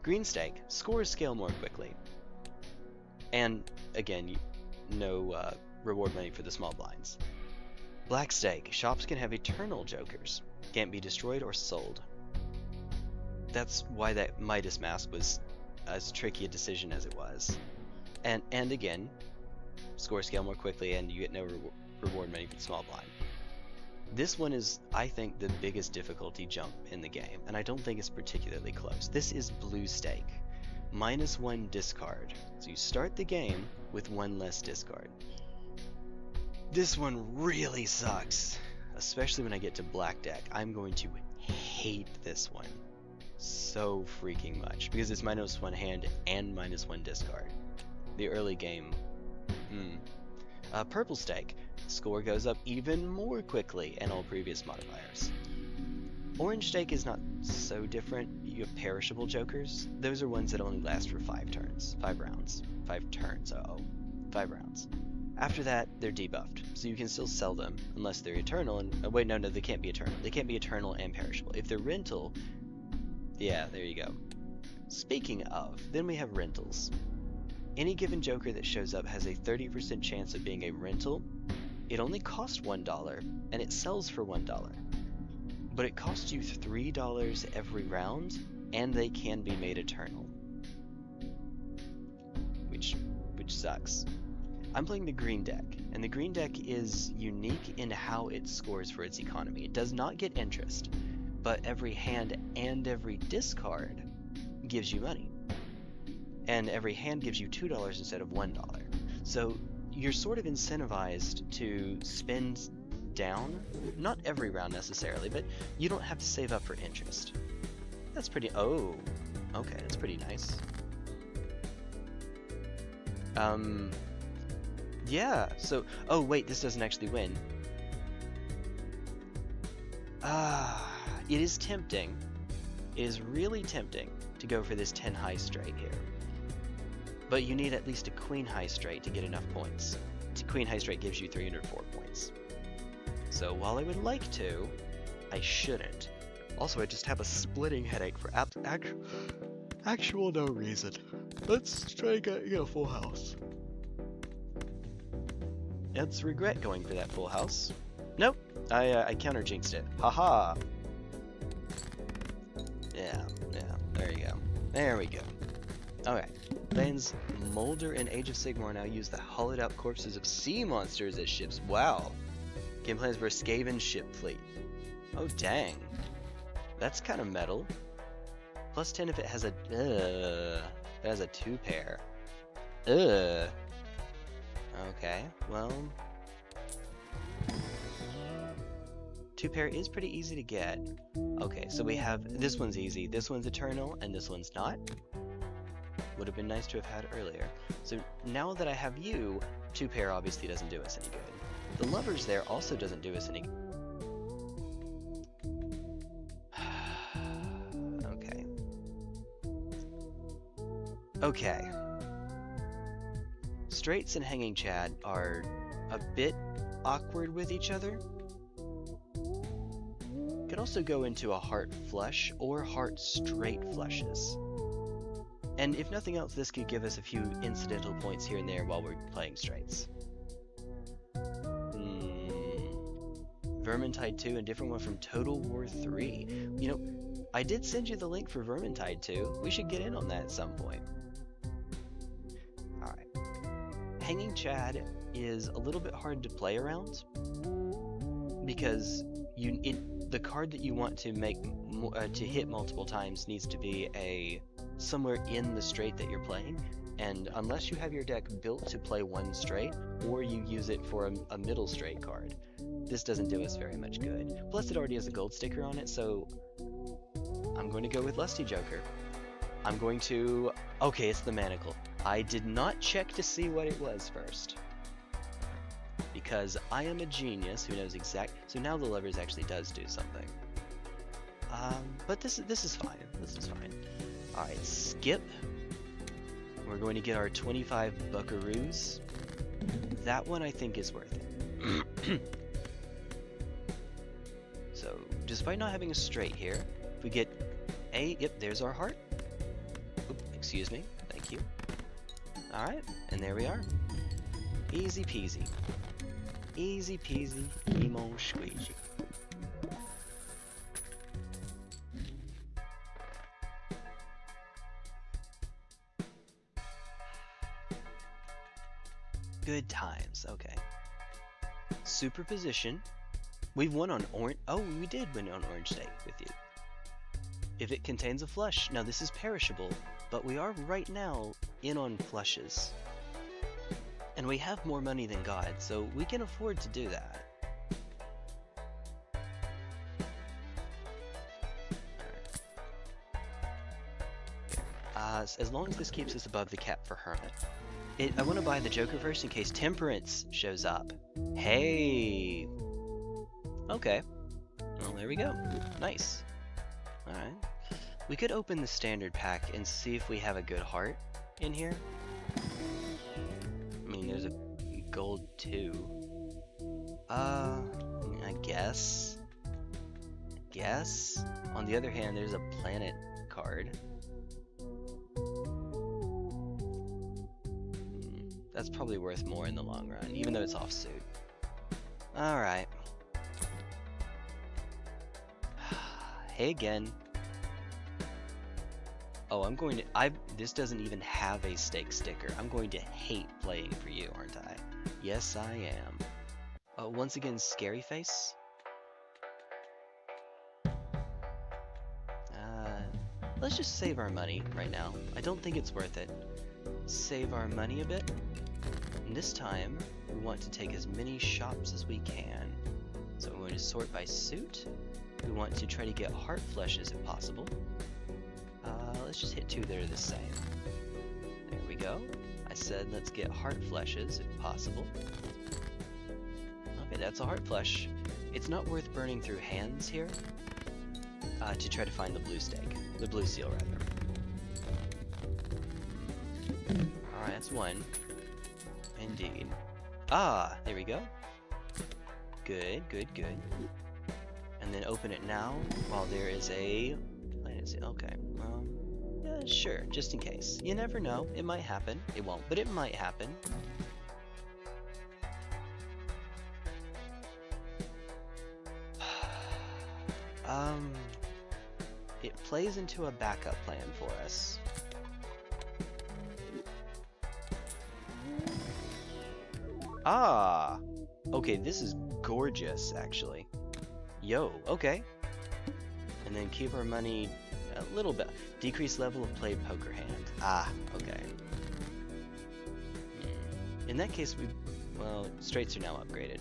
Green stake, scores scale more quickly. And again, no reward money for the small blinds. Black stake, shops can have eternal jokers, can't be destroyed or sold. That's why that Midas mask was as tricky a decision as it was. And again, score scale more quickly and you get no reward money for the small blind. This one is, I think, the biggest difficulty jump in the game, and I don't think it's particularly close. This is blue stake, -1 discard. So you start the game with 1 less discard. This one really sucks, especially when I get to black deck. I'm going to hate this one so freaking much because it's -1 hand and -1 discard. The early game. Purple stake, score goes up even more quickly and all previous modifiers. Orange stake is not so different. You have perishable jokers. Those are ones that only last for 5 turns, 5 rounds, 5 turns. 5 rounds. After that, they're debuffed, so you can still sell them unless they're eternal. And wait, no, they can't be eternal. They can't be eternal and perishable. If they're rental. Yeah, there you go. Speaking of, then we have rentals. Any given joker that shows up has a 30% chance of being a rental. It only costs $1, and it sells for $1. But it costs you $3 every round, and they can be made eternal. Which sucks. I'm playing the green deck, and the green deck is unique in how it scores for its economy. It does not get interest, but every hand and every discard gives you money. And every hand gives you $2 instead of $1. So you're sort of incentivized to spend down, not every round necessarily, but you don't have to save up for interest. That's pretty, okay, that's pretty nice. Yeah, so, oh wait, this doesn't actually win. It is tempting. It is really tempting to go for this 10 high straight here. But you need at least a queen high straight to get enough points. Queen high straight gives you 304 points. So while I would like to, I shouldn't. Also, I just have a splitting headache for actual no reason. Let's try and get a full house. Let's regret going for that full house. Nope, I counter jinxed it. Haha. Yeah, there you go. There we go. Okay. Lands Molder and Age of Sigmar now use the hollowed out corpses of sea monsters as ships. Wow. Game plans for a Skaven ship fleet. Oh dang. That's kind of metal. +10 if it has a it has a 2-pair. Okay, well, 2-pair is pretty easy to get. Okay, so we have this one's easy, this one's eternal, and this one's not. Would have been nice to have had earlier. So now that I have you, 2-pair obviously doesn't do us any good. The lovers there also doesn't do us any good. Okay. Straights and Hanging Chad are a bit awkward with each other. Could also go into a heart flush or heart straight flushes. And if nothing else, this could give us a few incidental points here and there while we're playing straights. Vermintide 2, a different one from Total War 3. You know, I did send you the link for Vermintide 2. We should get in on that at some point. Alright. Hanging Chad is a little bit hard to play around because the card that you want to make to hit multiple times needs to be somewhere in the straight that you're playing, and unless you have your deck built to play one straight, or you use it for a middle straight card, this doesn't do us very much good. Plus it already has a gold sticker on it, so I'm going to go with Lusty Joker. I'm going to... Okay, it's the Manacle. I did not check to see what it was first, because I am a genius who knows exact... So now the levers actually does do something. But this is fine. This is fine. Alright, skip. We're going to get our 25 buckaroos. That one I think is worth it. So, despite not having a straight here, if we get a... Yep, there's our heart. Oop, excuse me. Thank you. Alright, and there we are. Easy peasy. Easy peasy, lemon squeezy. Good times, okay. Superposition. We've won on orange. Oh, we did win on orange state with you. If it contains a flush. Now this is perishable, but we are right now in on flushes. And we have more money than God, so we can afford to do that. As long as this keeps us above the cap for Hermit. I want to buy the Joker first in case Temperance shows up. Hey! Okay. Well, there we go. Nice. Alright. We could open the standard pack and see if we have a good heart in here. I mean, there's a gold 2. I guess. On the other hand, there's a planet card. That's probably worth more in the long run, even though it's offsuit. Alright. Hey again. Oh, I'm going to... This doesn't even have a stake sticker. I'm going to hate playing for you, aren't I? Yes, I am. Once again, Scary Face. Let's just save our money right now. I don't think it's worth it. Save our money a bit. And this time, we want to take as many shops as we can. So we're going to sort by suit. We want to try to get heart flushes if possible. Let's just hit 2 that are the same. There we go. I said let's get heart flushes if possible. Okay, that's a heart flush. It's not worth burning through hands here to try to find the blue stake. The blue seal, rather. Alright, that's 1. Indeed. Ah, there we go. Good. And then open it now while there is a... Okay, yeah, sure, just in case. You never know, it might happen. It won't, but it might happen. It plays into a backup plan for us. Ah! Okay, this is gorgeous, actually. Yo, okay. And then keep our money a little bit. Decrease level of played poker hand. Ah, okay. In that case, well, straights are now upgraded.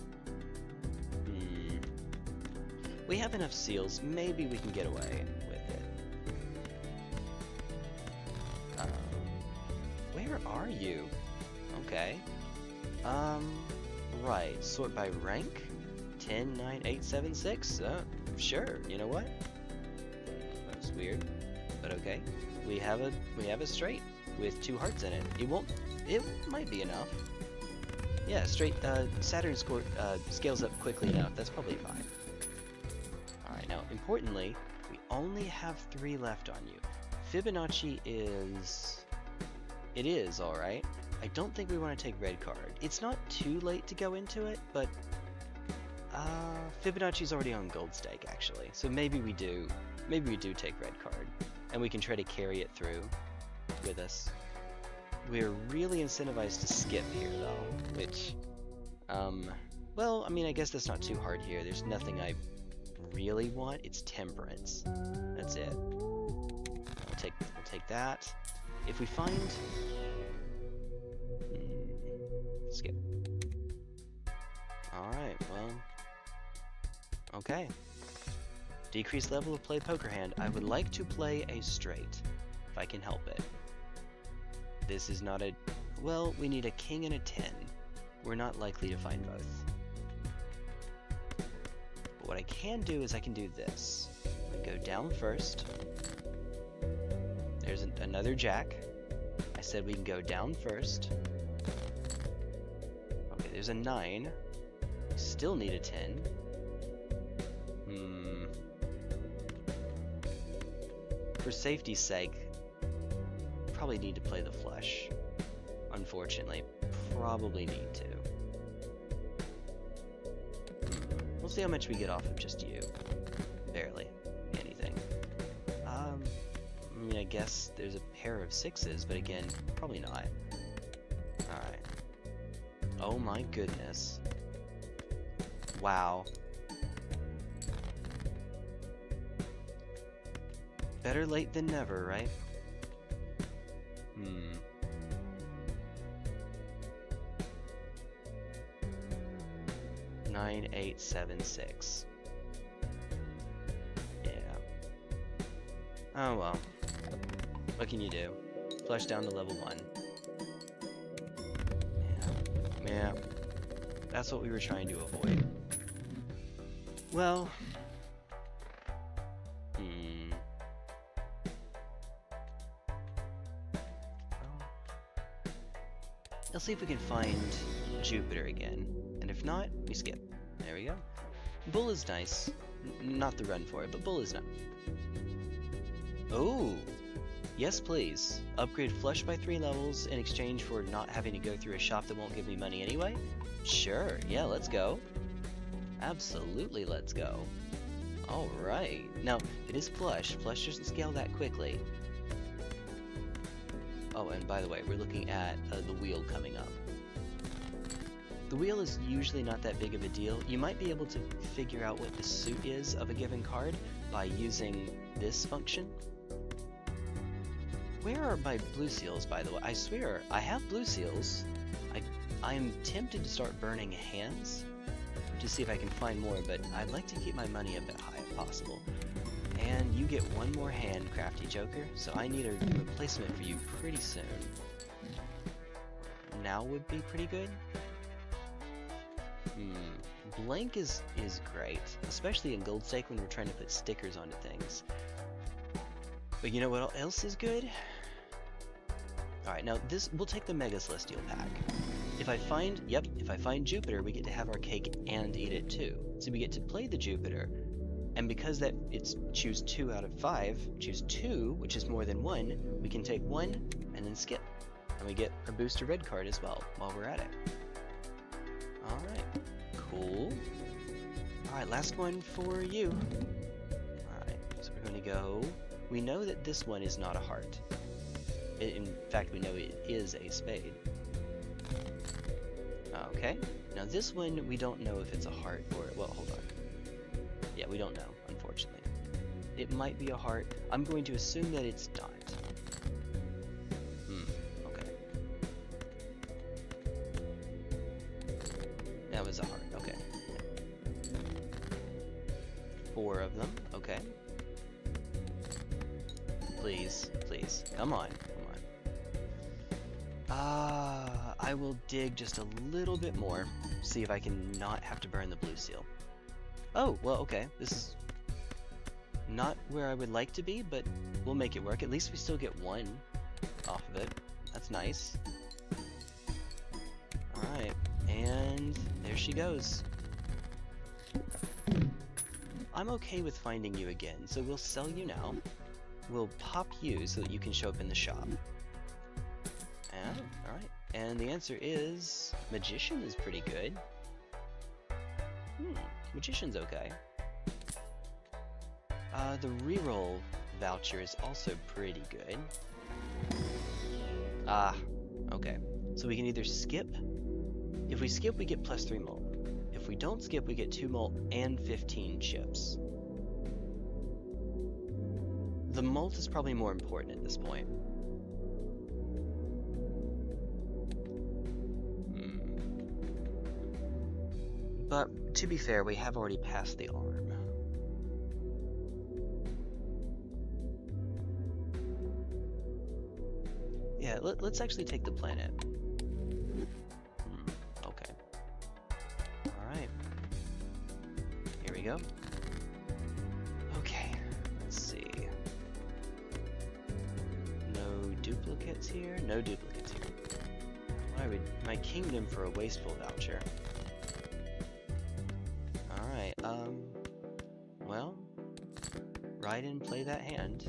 We have enough seals. Maybe we can get away with it. Where are you? Okay. Right. Sort by rank. 10, 9, 8, 7, 6. Sure. You know what? That's weird, but okay. We have a straight with 2 hearts in it. It might be enough. Yeah, straight. Saturn scales up quickly enough. That's probably fine. All right. Now, importantly, we only have 3 left on you. Fibonacci is. It is all right. I don't think we want to take red card. It's not too late to go into it, but Fibonacci's already on gold stake actually, so maybe we do take red card, and we can try to carry it through with us. We're really incentivized to skip here though, which, well, I mean, I guess that's not too hard here. There's nothing I really want. It's Temperance. That's it. We'll take that. If we find... skip. Alright, well... Okay. Decreased level of play poker hand. I would like to play a straight, if I can help it. This is not a... Well, we need a king and a 10. We're not likely to find both. But what I can do is I can do this. I go down first. There's another jack. I said we can go down first. Okay, there's a 9. We still need a 10. For safety's sake, probably need to play the flush. Unfortunately, probably need to. We'll see how much we get off of just you. Barely anything. I mean, I guess there's a pair of 6s, but again, probably not. Alright. Oh my goodness. Wow. Better late than never, right? 9, 8, 7, 6. Yeah. Oh well. What can you do? Flush down to level 1. Yeah. That's what we were trying to avoid. Well... Let's see if we can find Jupiter again. And if not, we skip. There we go. Bull is nice. Not the run for it, but bull is nice. Oh! Yes, please. Upgrade flush by 3 levels in exchange for not having to go through a shop that won't give me money anyway? Sure, yeah, let's go. Absolutely, let's go. Alright. Now, it is flush. Flush doesn't scale that quickly. Oh, and by the way, we're looking at the wheel coming up. The wheel is usually not that big of a deal. You might be able to figure out what the suit is of a given card by using this function. Where are my blue seals, by the way? I swear, I have blue seals. I'm tempted to start burning hands to see if I can find more, but I'd like to keep my money a bit high if possible. And you get one more hand, Crafty Joker, so I need a replacement for you pretty soon. Now would be pretty good. Blank is great, especially in Gold Stake when we're trying to put stickers onto things. But you know what else is good? Alright, now we'll take the Mega Celestial pack. If I find Jupiter, we get to have our cake and eat it too. So we get to play the Jupiter. And because that it's choose 2 out of 5, choose 2, which is more than 1, we can take 1 and then skip. And we get a booster red card as well while we're at it. Alright, cool. Alright, last one for you. Alright, so we're going to go... We know that this one is not a heart. In fact, we know it is a spade. Okay, now this one, we don't know if it's a heart or... Well, hold on. Yeah, we don't know, unfortunately. It might be a heart. I'm going to assume that it's not. Okay. That was a heart, okay. 4 of them, okay. Please, please, come on, come on. I will dig just a little bit more, see if I can not have to burn the blue seal. Oh, well, okay, this is not where I would like to be, but we'll make it work. At least we still get 1 off of it. That's nice. Alright, and there she goes. I'm okay with finding you again, so we'll sell you now. We'll pop you so that you can show up in the shop. And, alright, and the answer is... Magician is pretty good. Magician's okay. The reroll voucher is also pretty good. Okay. So we can either skip. If we skip, we get +3 molt. If we don't skip, we get 2 molt and 15 chips. The molt is probably more important at this point. But to be fair, we have already passed the arm. Yeah, let's actually take the planet. Okay. Alright. Here we go. Okay, let's see. No duplicates here? No duplicates here. Why would my kingdom for a wasteful voucher? Alright, well, ride and play that hand.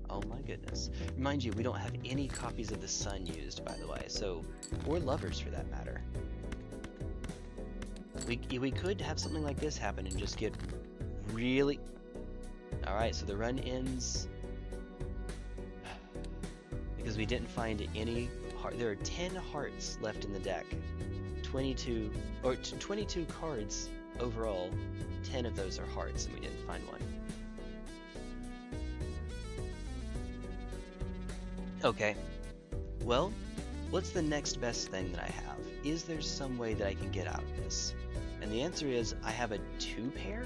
Oh my goodness. Mind you, we don't have any copies of the sun used, by the way, so, or lovers for that matter. We could have something like this happen and just get really... Alright, so the run ends because we didn't find any heart. There are 10 hearts left in the deck. 22 cards overall. 10 of those are hearts, and we didn't find one. Okay, well, what's the next best thing that I have? Is there some way that I can get out of this? And the answer is, I have a 2-pair?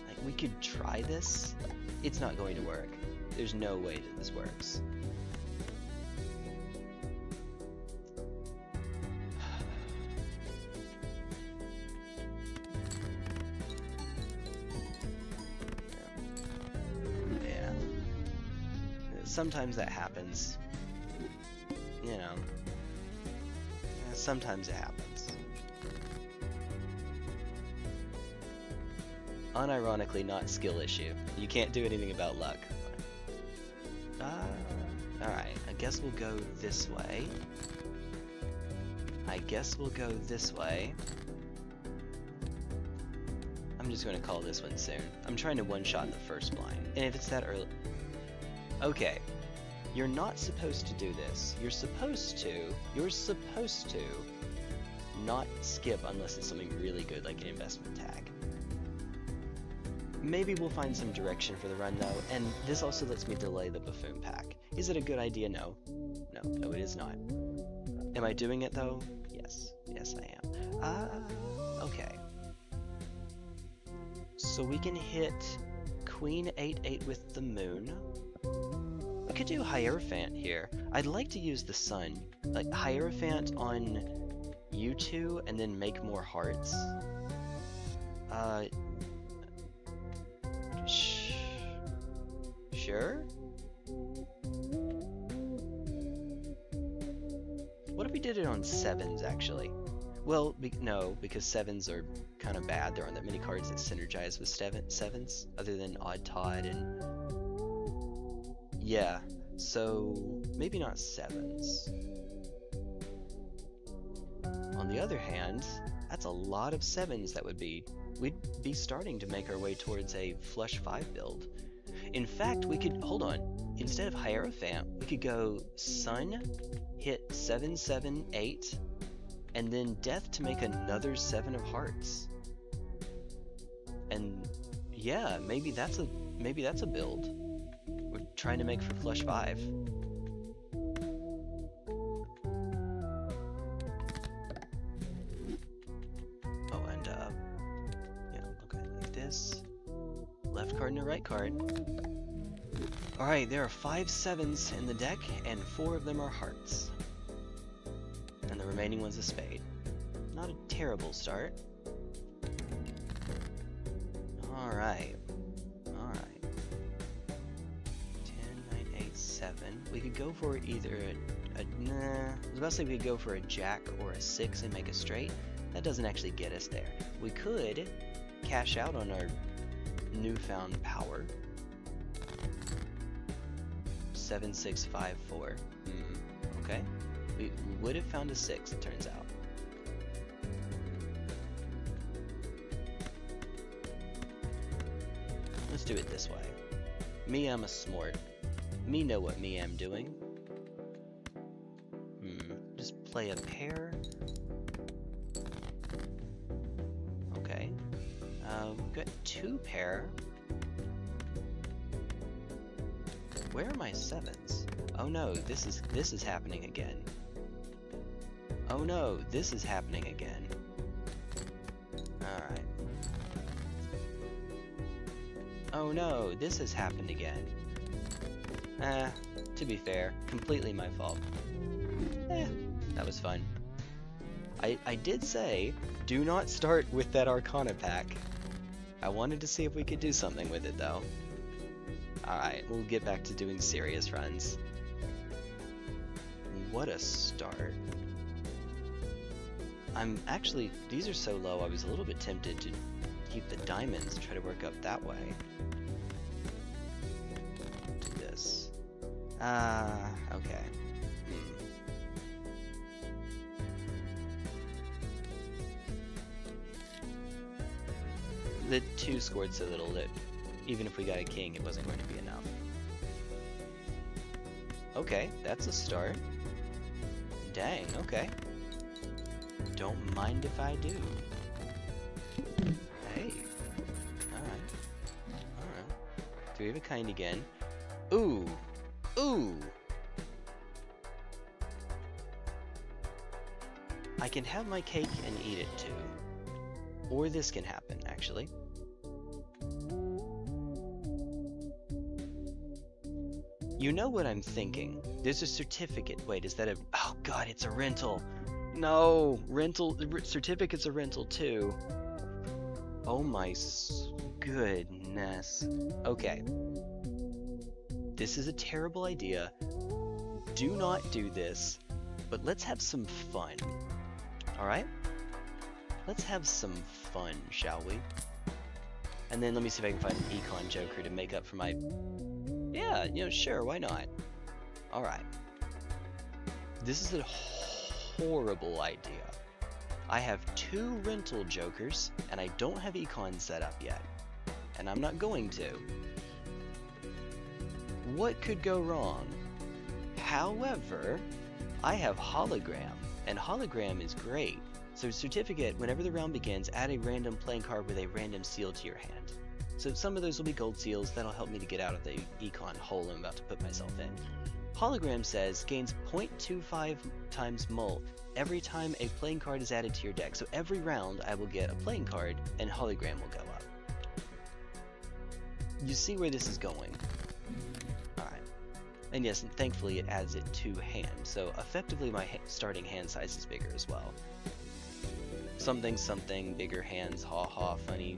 Like, we could try this? It's not going to work. There's no way that this works. Sometimes that happens, you know, sometimes it happens. Unironically, not skill issue. You can't do anything about luck. Alright, I guess we'll go this way. I'm just going to call this one soon. I'm trying to one-shot the first blind, and if it's that early... Okay, you're not supposed to do this. You're supposed to not skip unless it's something really good like an investment tag. Maybe we'll find some direction for the run though, and this also lets me delay the buffoon pack. Is it a good idea? No. No, it is not. Am I doing it though? Yes. Yes, I am. Okay. So we can hit Queen 8/8 with the moon. We could do Hierophant here. I'd like to use the sun. Like, Hierophant on you two, and then make more hearts. Sure? What if we did it on 7s, actually? Well, no, because 7s are kind of bad. There aren't that many cards that synergize with 7s, other than Odd Todd and... Yeah, so maybe not 7s. On the other hand, that's a lot of 7s that we'd be starting to make our way towards a flush 5 build. In fact, we could, hold on, instead of Hierophant, we could go Sun, hit 7, 7, 8, and then Death to make another 7 of hearts. And yeah, maybe that's a build. We're trying to make for flush 5. Oh, and yeah, okay, like this. Left card and a right card. Alright, there are 5 7s in the deck, and 4 of them are hearts. And the remaining one's a spade. Not a terrible start. Alright. Alright. 10, 9, 8, 7. We could go for either nah. I was about to say we could go for a jack or a 6 and make a straight. That doesn't actually get us there. We could cash out on our newfound power. 7, 6, 5, 4. Okay. We would have found a 6, it turns out. Let's do it this way. Me, I'm a smart. Me know what me am doing. Just play a pair. Okay. We've got 2 pair. Where are my 7s? Oh no, this is happening again. Oh no, this is happening again. Alright. Oh no, this has happened again. To be fair, completely my fault. That was fun. I did say, do not start with that Arcana pack. I wanted to see if we could do something with it though. Alright, we'll get back to doing serious runs. What a start. Actually, these are so low, I was a little bit tempted to keep the diamonds, try to work up that way. Do this. Okay. The 2 scored so little that even if we got a king, it wasn't going to be enough. Okay, that's a start. Dang, okay. Don't mind if I do. Hey. Alright. Alright. 3 of a kind again. Ooh. Ooh! I can have my cake and eat it too. Or this can happen, actually. You know what I'm thinking. There's a certificate. Wait, is that a... Oh god, it's a rental. No! Certificate's a rental too. Oh my goodness. Okay. This is a terrible idea. Do not do this. But let's have some fun. Alright? Let's have some fun, shall we? And then let me see if I can find an Econ Joker to make up for my... Yeah, you know, sure, why not? Alright. This is a horrible idea. I have 2 rental Jokers, and I don't have Econ set up yet. And I'm not going to. What could go wrong? However, I have Hologram, and Hologram is great. So certificate, whenever the round begins, add a random playing card with a random seal to your hand. So some of those will be gold seals, that'll help me to get out of the econ hole I'm about to put myself in. Hologram says, gains 0.25 times mul every time a playing card is added to your deck. So every round I will get a playing card, and Hologram will go up. You see where this is going. Alright. And yes, and thankfully it adds it to hand, so effectively my starting hand size is bigger as well. Something, bigger hands, ha ha, funny,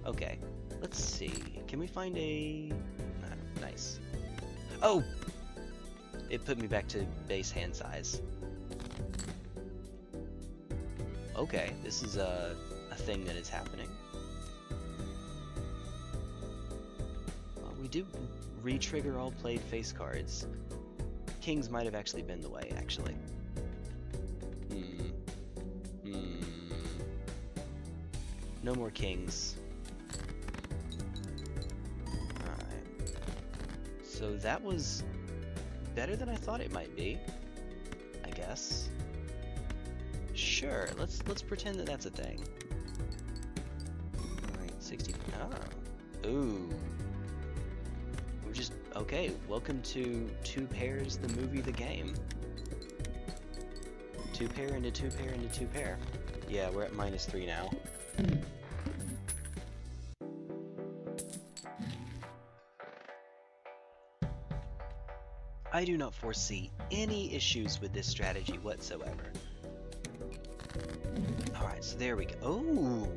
okay. Let's see, can we find a... nice. Oh! It put me back to base hand size. Okay, this is a thing that is happening. We do re-trigger all played face cards. Kings might have actually been the way, actually. No more kings. Alright. So that was better than I thought it might be, I guess. Sure, let's pretend that that's a thing. Alright, 60. Oh. Ooh. We're just okay, welcome to 2 pairs, the movie, the game. 2 pair into 2 pair into 2 pair. Yeah, we're at -3 now. I do not foresee any issues with this strategy whatsoever. Alright, so there we go. Oh!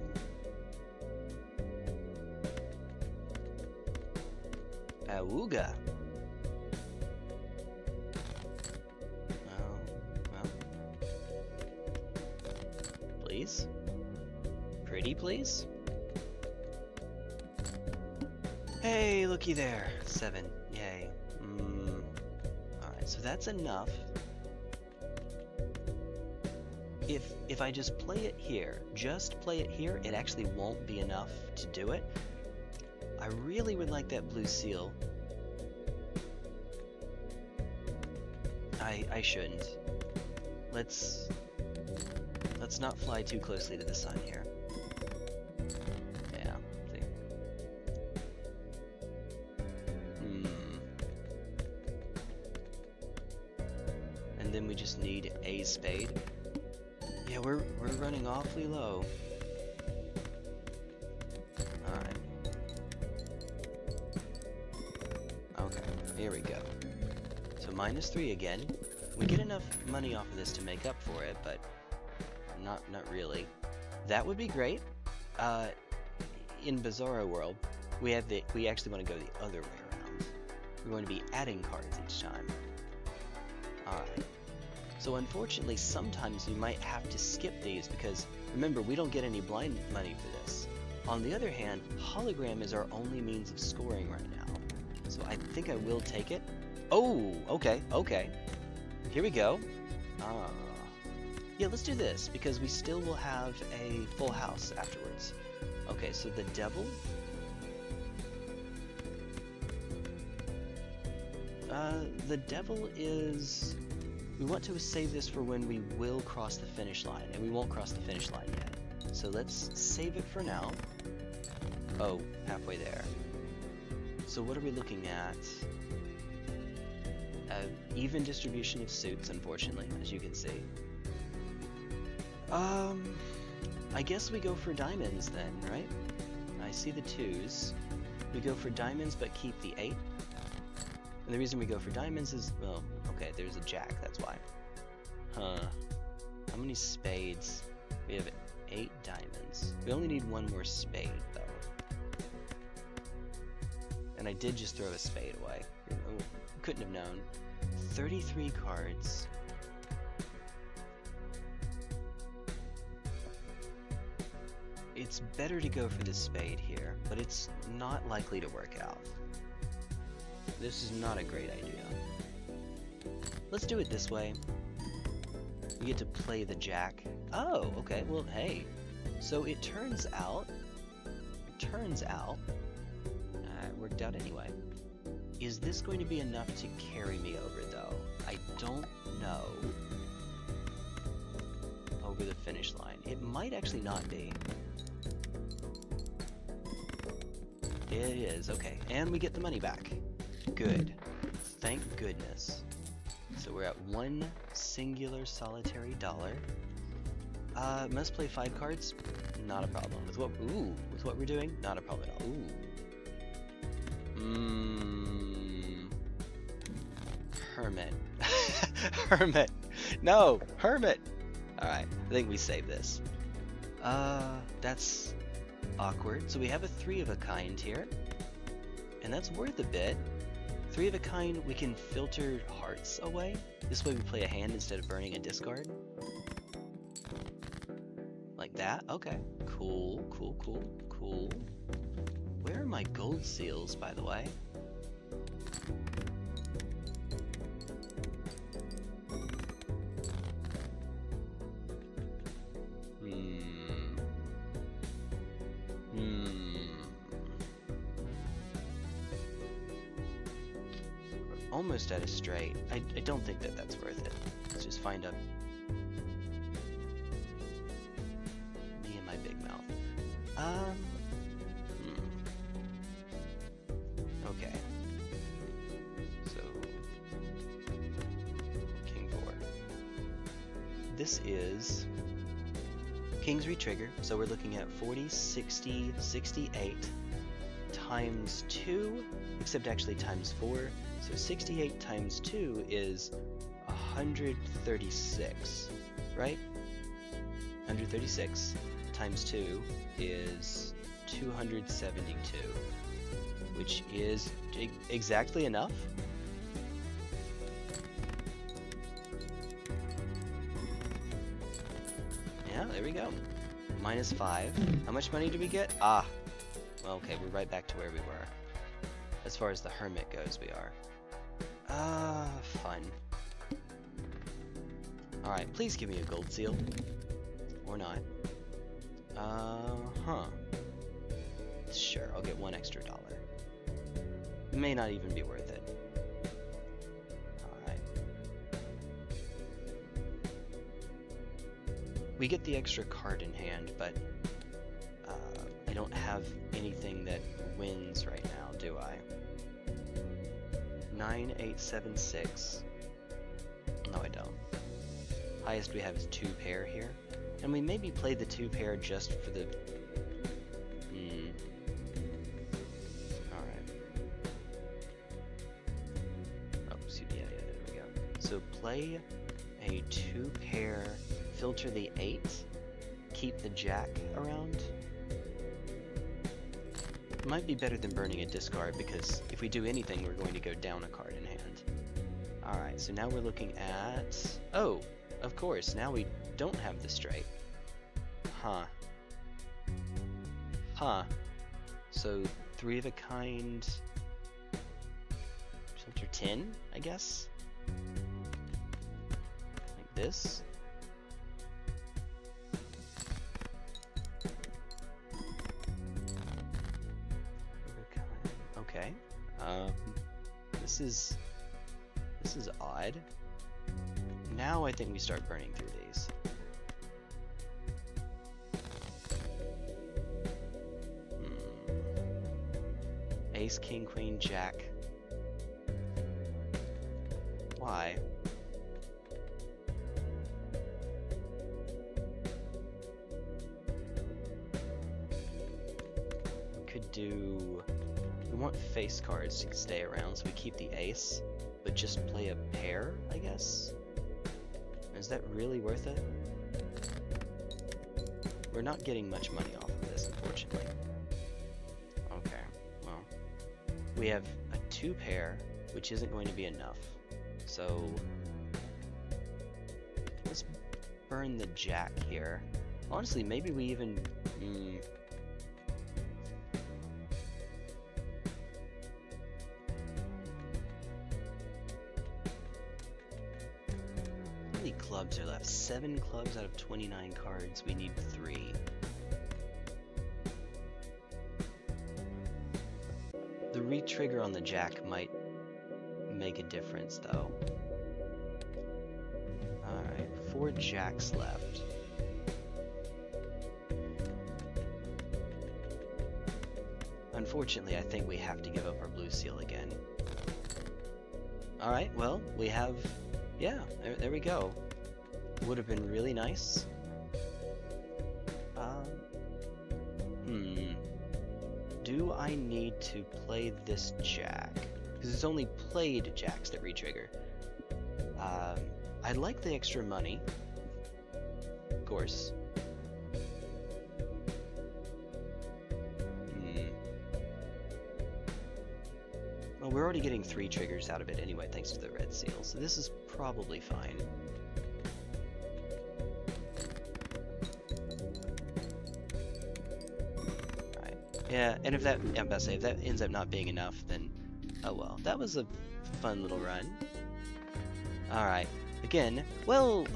Awooga! Well. Please? Pretty, please? Hey, looky there. 7. Yay. Alright, so that's enough. If I just play it here, it actually won't be enough to do it. I really would like that blue seal. I shouldn't. Let's not fly too closely to the sun here. Yeah, see. And then we just need a spade. we're running awfully low. Alright. Okay, here we go. So -3 again. We get enough money off of this to make up for it, but not really. That would be great. In Bizarro World, we actually want to go the other way around. We're going to be adding cards each time. Alright. So unfortunately, sometimes you might have to skip these because, remember, we don't get any blind money for this. On the other hand, hologram is our only means of scoring right now. So I think I will take it. Oh, okay. Here we go. Yeah, let's do this because we still will have a full house afterwards. Okay, so the devil. The devil is... We want to save this for when we will cross the finish line, and we won't cross the finish line yet. So let's save it for now. Oh, halfway there. So what are we looking at? Even distribution of suits, unfortunately, as you can see. I guess we go for diamonds then, right? I see the 2s. We go for diamonds but keep the 8. And the reason we go for diamonds is, well, okay, there's a jack, that's why. Huh. How many spades? We have 8 diamonds. We only need 1 more spade, though. And I did just throw a spade away. Couldn't have known. 33 cards. It's better to go for the spade here, but it's not likely to work out. This is not a great idea. Let's do it this way. We get to play the jack. Oh, okay, well, hey. So it turns out, it worked out anyway. Is this going to be enough to carry me over, though? I don't know. Over the finish line. It might actually not be. It is, okay. And we get the money back. Good. Thank goodness. So we're at 1 singular solitary dollar. Must play 5 cards? Not a problem. With what we're doing? Not a problem at all. Hermit. Hermit. No, hermit. Alright, I think we save this. That's awkward. So we have a 3 of a kind here. And that's worth a bit. 3 of a kind, we can filter hearts away. This way we play a hand instead of burning a discard. Like that? Okay. Cool. Where are my gold seals, by the way? Almost at a straight. I don't think that that's worth it. Let's just find a... Me and my big mouth. Okay. So... King 4. This is... King's Retrigger, so we're looking at 40, 60, 68 times 2, except actually times 4. So 68 times 2 is 136, right? 136 times 2 is 272, which is exactly enough. Yeah, there we go. -5. How much money do we get? Ah, well, okay, we're right back to where we were. As far as the hermit goes, we are. Fun. Alright, please give me a gold seal. Or not. Sure, I'll get 1 extra dollar. It may not even be worth it. Alright. We get the extra card in hand, but I don't have anything that wins right now, do I? 9876. No, I don't. Highest we have is 2 pair here, Can we maybe play the 2 pair just for the... Alright. Oh, yeah, there we go. So play a 2 pair, filter the 8, keep the jack around. Might be better than burning a discard, because if we do anything, we're going to go down a card in hand. Alright, so now we're looking at... Oh, of course, now we don't have the straight. Huh. Huh. So, 3 of a kind... Filter 10, I guess? Like this? Okay. This is odd. Now I think we start burning through these. Ace, king, queen, jack. Why? We could do... We want face cards to stay around, so we keep the ace, but just play a pair, I guess? Is that really worth it? We're not getting much money off of this, unfortunately. Okay, well, we have a 2 pair, which isn't going to be enough. So, let's burn the jack here. Honestly, maybe we even... How many clubs are left? 7 clubs out of 29 cards. We need 3. The re-trigger on the jack might make a difference, though. Alright, 4 jacks left. Unfortunately, I think we have to give up our blue seal again. Alright, well, we have... Yeah, there we go. Would have been really nice. Do I need to play this jack? Because it's only played jacks that re-trigger. I'd like the extra money. Of course. Well, we're already getting 3 triggers out of it anyway, thanks to the red seal, so this is probably fine. Alright. Yeah, and if that, I'm about to say, if that ends up not being enough, then, oh well. That was a fun little run. Alright. Again, well,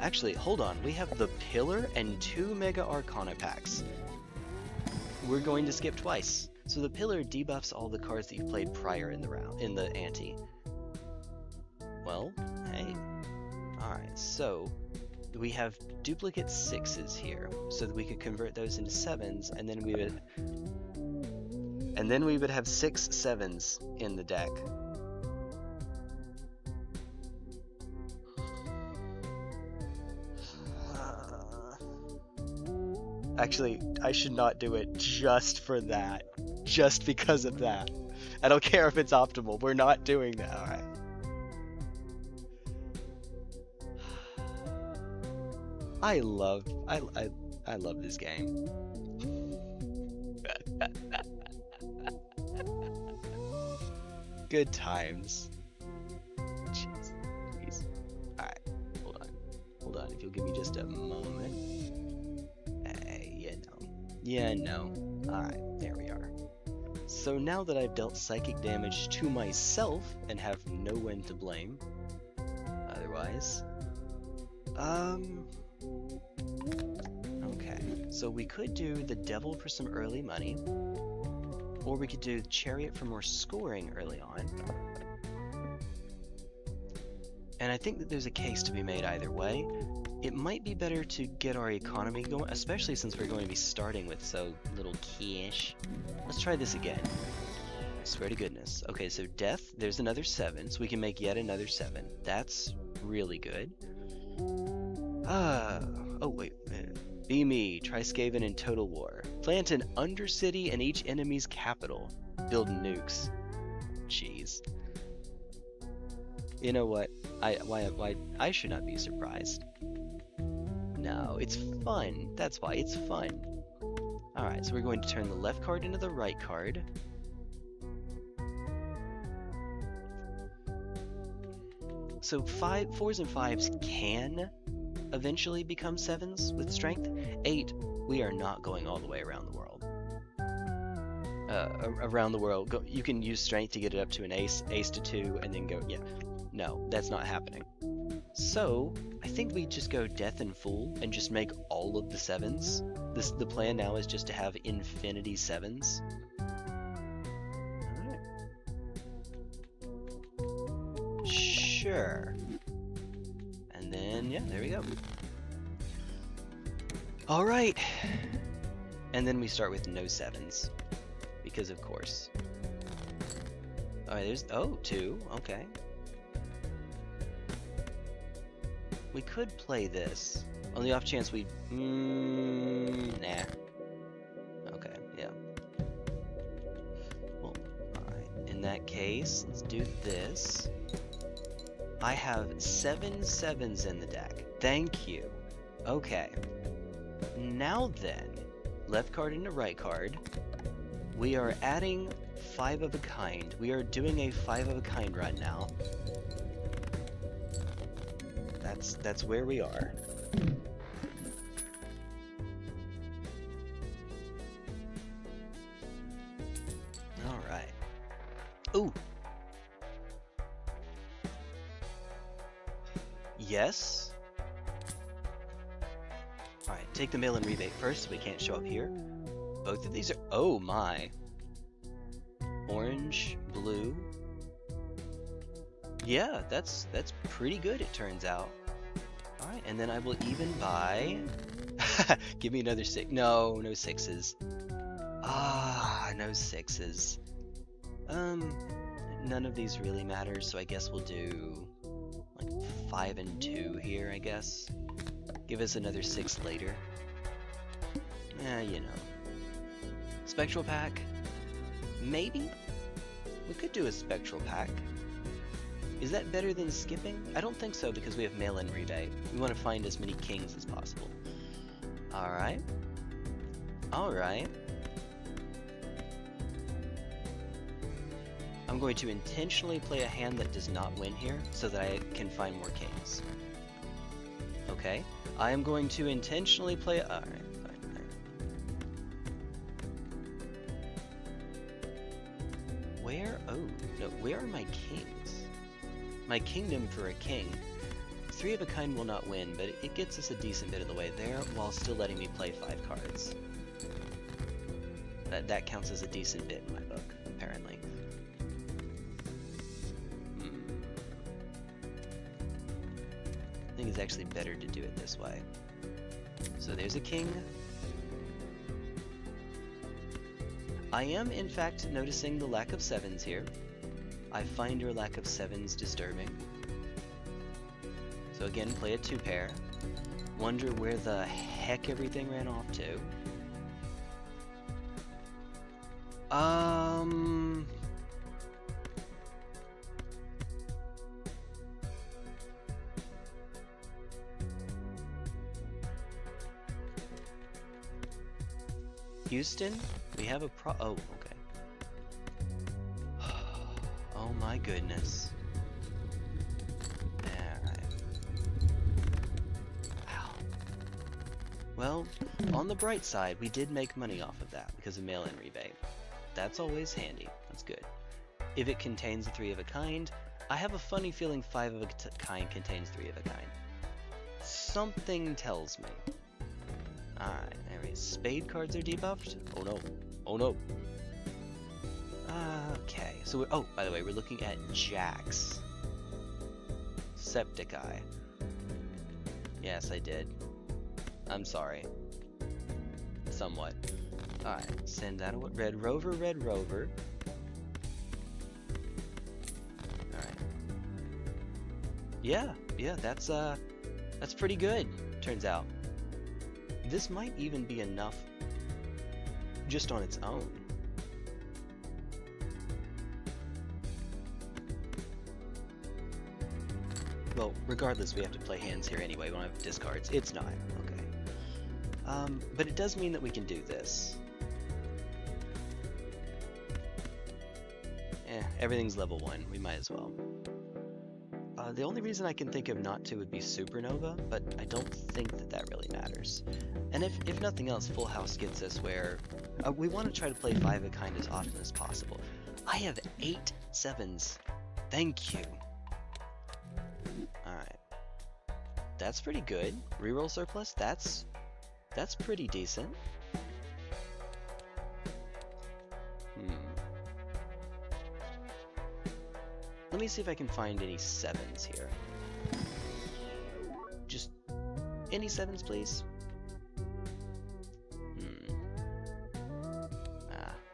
actually, hold on. We have the Pillar and 2 Mega Arcana packs. We're going to skip twice. So the Pillar debuffs all the cards that you've played prior in the round, in the ante. Well, hey. Alright, so we have duplicate 6s here, so that we could convert those into 7s, and then we would have 6 7s in the deck. Actually, I should not do it just for that. Just because of that. I don't care if it's optimal. We're not doing that. Alright. I love this game. Good times. Jeez. Alright. Hold on. If you'll give me just a moment. Yeah, no. Alright, there we are. So now that I've dealt psychic damage to myself and have no one to blame, otherwise, okay, so we could do the Devil for some early money, or we could do Chariot for more scoring early on. And I think that there's a case to be made either way. It might be better to get our economy going, especially since we're going to be starting with so little cash. Let's try this again. I swear to goodness. Okay, so Death, there's another 7, so we can make yet another 7. That's really good. Oh, wait. Be me, try Skaven in Total War. Plant an undercity in each enemy's capital. Build nukes. Jeez. You know what? I should not be surprised. No, it's fun. That's why it's fun. Alright, so we're going to turn the left card into the right card. So 4s and 5s can eventually become 7s with strength. 8, we are not going all the way around the world. Around the world, you can use strength to get it up to an ace to 2, and then go, yeah. No, that's not happening. So, I think we just go Death and Fool and just make all of the 7s. The plan now is just to have infinity 7s. Alright. Sure. And then, yeah, there we go. Alright. And then we start with no 7s. Because of course. Alright, there's, 2, okay. We could play this, on the off chance we, nah. Okay, yeah. Well, alright, in that case, let's do this. I have 7 7s in the deck, thank you. Okay, now then, left card into right card, we are adding 5 of a kind. We are doing a 5 of a kind right now. That's where we are. Alright. Ooh! Yes? Alright, take the mail-in rebate first so we can't show up here. Both of these are... Oh my! Orange, blue... Yeah, that's pretty good, it turns out. Alright, and then I will even buy... Give me another 6. No 6s. Ah, no 6s. None of these really matters, so I guess we'll do... like 5 and 2 here, I guess. Give us another 6 later. You know. Spectral pack? Maybe? We could do a spectral pack. Is that better than skipping? I don't think so because we have mail-in rebate. We want to find as many kings as possible. Alright. Alright. I'm going to intentionally play a hand that does not win here so that I can find more kings. Okay. I am going to intentionally play... Alright. Where? Oh, no. Where are my kings? My kingdom for a king. 3 of a kind will not win, but it gets us a decent bit of the way there while still letting me play 5 cards. That counts as a decent bit in my book, apparently. I think it's actually better to do it this way. So there's a king. I am, in fact, noticing the lack of 7s here. I find your lack of 7s disturbing. So again, play a 2-pair. Wonder where the heck everything ran off to. Houston, we have a oh, okay. Oh my goodness. Alright. Wow. Well, on the bright side, we did make money off of that because of mail-in rebate. That's always handy. That's good. If it contains a 3 of a kind, I have a funny feeling 5 of a kind contains 3 of a kind. Something tells me. Alright, anyway, spade cards are debuffed? Oh no. Oh no. Okay, so oh, by the way, we're looking at jacks. Septic Eye. Yes, I did. I'm sorry. Somewhat. Alright, send that away. Red Rover, Red Rover. Alright. Yeah, that's pretty good, turns out. this might even be enough just on its own. Well, regardless, we have to play hands here anyway. We don't have discards. It's not. Okay. But it does mean that we can do this. Everything's level 1. We might as well. The only reason I can think of not to would be Supernova, but I don't think that that really matters. And if nothing else, Full House gets us where we want to try to play 5 of a kind as often as possible. I have 8 sevens. Thank you. Alright. That's pretty good. Reroll surplus, that's pretty decent. Let me see if I can find any 7s here. Just any 7s, please.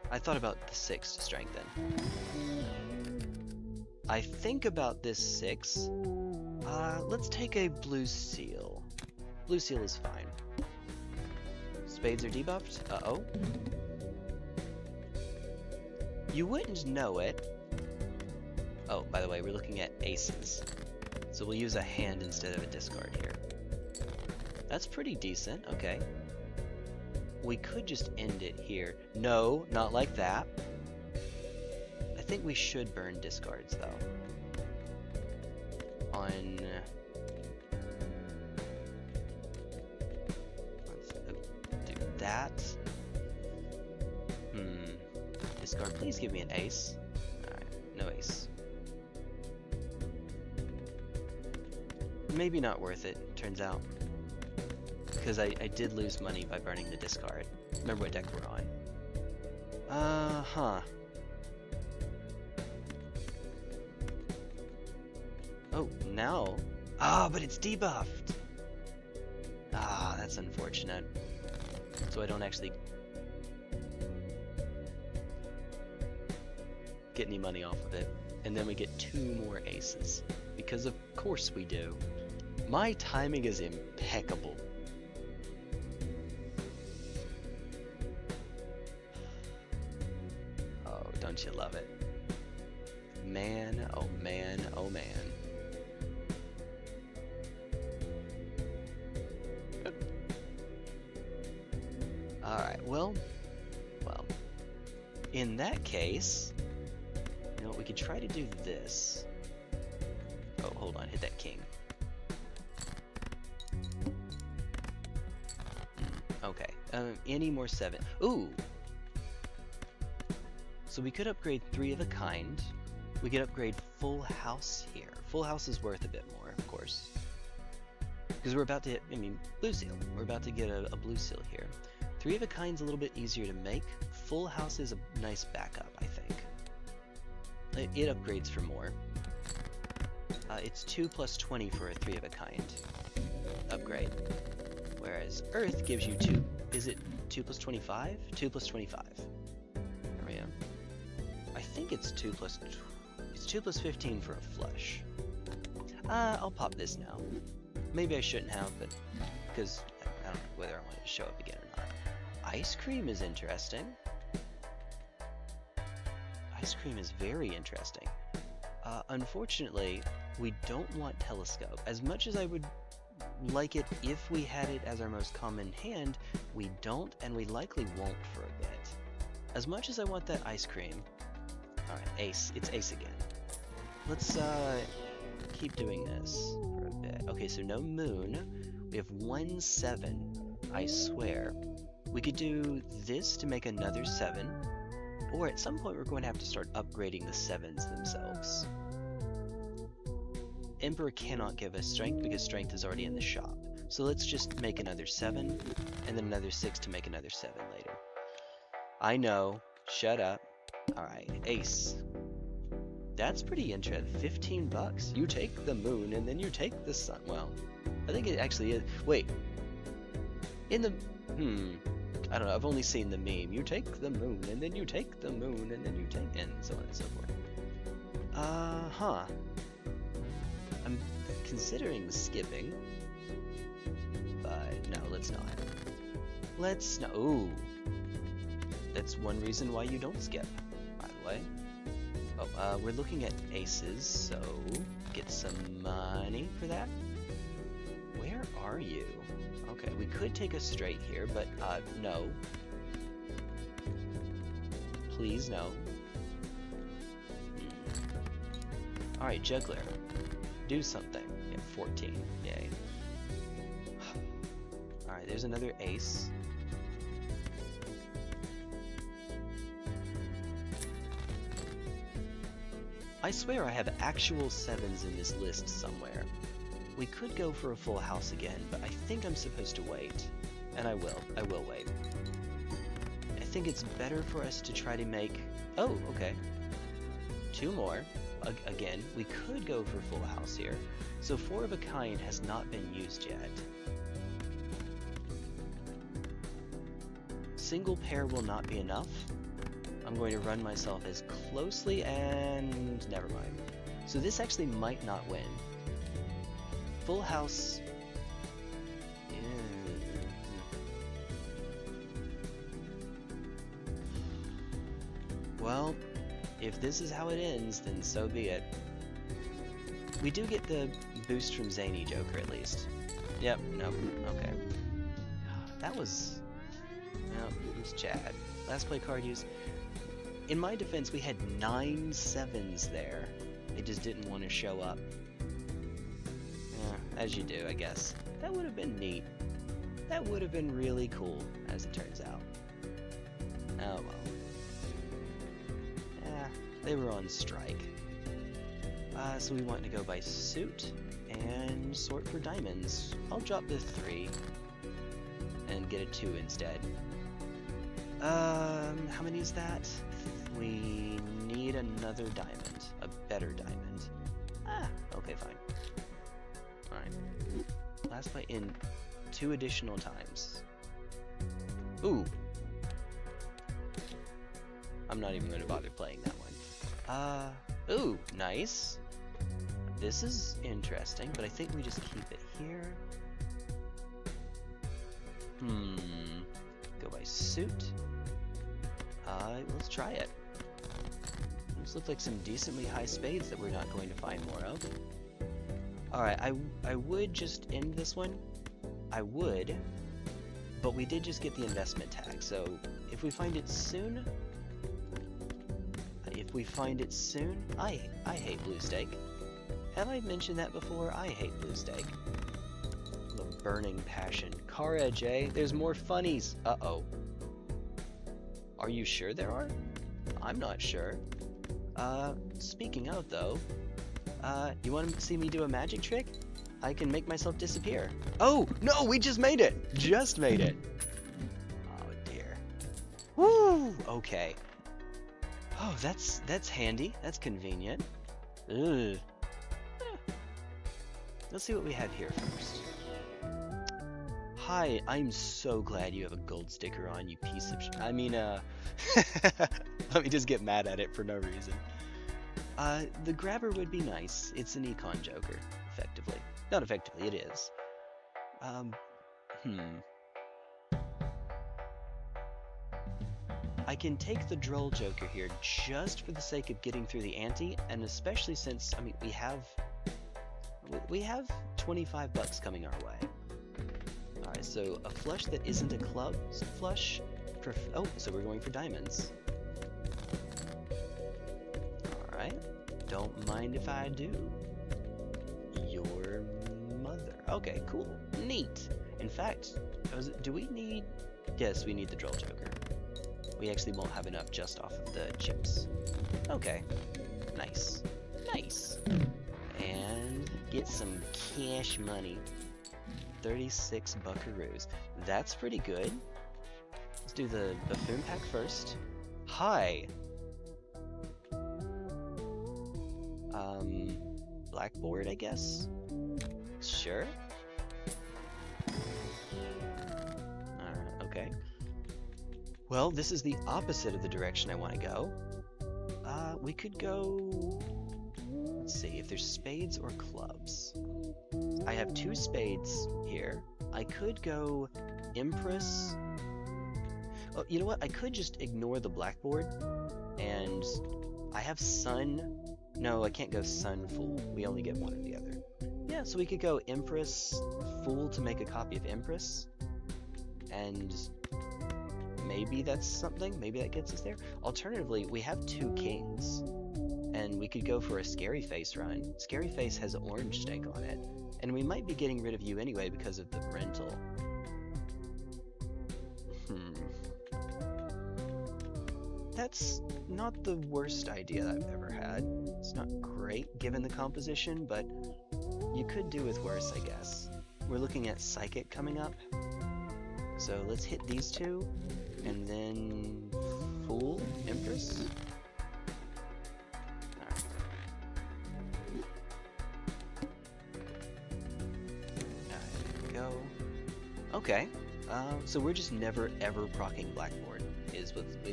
I thought about the 6 to strengthen. I think about this 6. Let's take a blue seal. Blue seal is fine. Spades are debuffed? Uh-oh. You wouldn't know it. Oh, by the way, we're looking at aces. So we'll use a hand instead of a discard here. That's pretty decent, okay. We could just end it here. No, not like that. I think we should burn discards, though. On... let's do that. Discard, please give me an ace. Alright, no ace. Maybe not worth it, turns out. Because I did lose money by burning the discard. Remember what deck we're on. Oh, now? Ah, but it's debuffed! Ah, that's unfortunate. So I don't actually get any money off of it. And then we get 2 more aces. Because of course we do. My timing is impeccable. Oh, don't you love it? Man, oh man, oh man. Alright, well, in that case, you know what, we could try to do this. Oh, hold on, hit that king. Okay, any more 7? Ooh! So we could upgrade 3 of a kind. We could upgrade Full House here. Full House is worth a bit more, of course. Because we're about to, Blue Seal. We're about to get a Blue Seal here. 3 of a kind's a little bit easier to make. Full House is a nice backup, I think. It upgrades for more. It's 2 plus 20 for a 3 of a kind upgrade. Whereas Earth gives you 2. Is it 2 plus 25? 2 plus 25. There we go. I think it's 2 plus 15 for a flush. I'll pop this now. Maybe I shouldn't have, but because I don't know whether I want it to show up again or not. Ice cream is interesting. Ice cream is very interesting. Unfortunately, we don't want telescope. As much as I would like it if we had it as our most common hand, we don't, and we likely won't for a bit. As much as I want that ice cream. Alright, ace. It's ace again. Let's keep doing this for a bit. Okay, so no moon. We have 1 7, I swear. We could do this to make another 7, or at some point we're going to have to start upgrading the 7s themselves. Emperor cannot give us strength because strength is already in the shop. So let's just make another 7, and then another 6 to make another 7 later. I know. Shut up. Alright, ace. That's pretty interesting. 15 bucks. You take the moon, and then you take the sun. Well, I think it actually is. Wait. In the... I don't know. I've only seen the meme. You take the moon, and then you take the moon, and then you take... and so on and so forth. I'm considering skipping, but no, let's not. Let's no. Ooh. That's one reason why you don't skip, by the way. Oh, we're looking at aces, so get some money for that. Where are you? Okay, we could take a straight here, but no. Please, no. Alright, juggler. Do something. Yeah, 14. Yay. Alright, there's another ace. I swear I have actual sevens in this list somewhere. We could go for a full house again, but I think I'm supposed to wait. And I will wait. I think it's better for us to try to make... Oh, okay. 2 more. Again, we could go for full house here. So 4 of a kind has not been used yet. Single pair will not be enough. I'm going to run myself as closely and never mind. So this actually might not win. Full house. Well, if this is how it ends, then so be it. We do get the boost from Zany Joker at least. Yep, nope, okay. That was... Nope, it was Chad. Last play card use. In my defense, we had 9 sevens there. It just didn't want to show up. As you do, I guess. That would have been neat. That would have been really cool, as it turns out. Oh well. They were on strike. So we want to go by suit and sort for diamonds. I'll drop the 3 and get a 2 instead. How many is that? We need another diamond. A better diamond. Okay, fine. Alright. Last play in 2 additional times. Ooh. I'm not even going to bother playing that one. Ooh, nice. This is interesting, but I think we just keep it here. Go by suit. Let's try it. These look like some decently high spades that we're not going to find more of. Alright, I would just end this one. I would. But we did just get the investment tag, so if we find it soon... I hate blue stake. Have I mentioned that before? I hate blue stake. The burning passion. Kara J, there's more funnies. Uh-oh. Are you sure there are? I'm not sure. Speaking of though, you want to see me do a magic trick? I can make myself disappear. Oh, no, we just made it! Just made it! Oh dear. Woo! Okay. Oh, that's handy. That's convenient. Ugh. Let's see what we have here first. Hi, I'm so glad you have a gold sticker on, you piece of I mean, let me just get mad at it for no reason. The grabber would be nice. It's an econ joker, effectively. Not effectively, it is. I can take the droll joker here just for the sake of getting through the ante, and especially since, I mean, we have 25 bucks coming our way. Alright, so a flush that isn't a club flush. Oh, so we're going for diamonds. Alright, don't mind if I do. Your mother. Okay, cool. Neat. In fact, do we need... Yes, we need the droll joker. We actually won't have enough just off of the chips. Okay. Nice. Nice. And get some cash money. 36 buckaroos. That's pretty good. Let's do the buffoon pack first. Hi. Blackboard, I guess? Sure. Alright, okay. Well, this is the opposite of the direction I want to go. We could go... Let's see, if there's spades or clubs. I have 2 spades here. I could go Empress Oh, you know what? I could just ignore the blackboard, and I have sun. No, I can't go sun fool. We only get one or the other. Yeah, so we could go Empress fool to make a copy of Empress, and maybe that's something. Maybe that gets us there. Alternatively, we have 2 kings, and we could go for a Scary Face run. Scary Face has orange stake on it, and we might be getting rid of you anyway because of the rental. That's not the worst idea I've ever had. It's not great given the composition, but you could do with worse, I guess. We're looking at Psychic coming up, so let's hit these 2, and then Fool, Empress. Alright. There we go. Okay, so we're just never ever proccing Blackboard.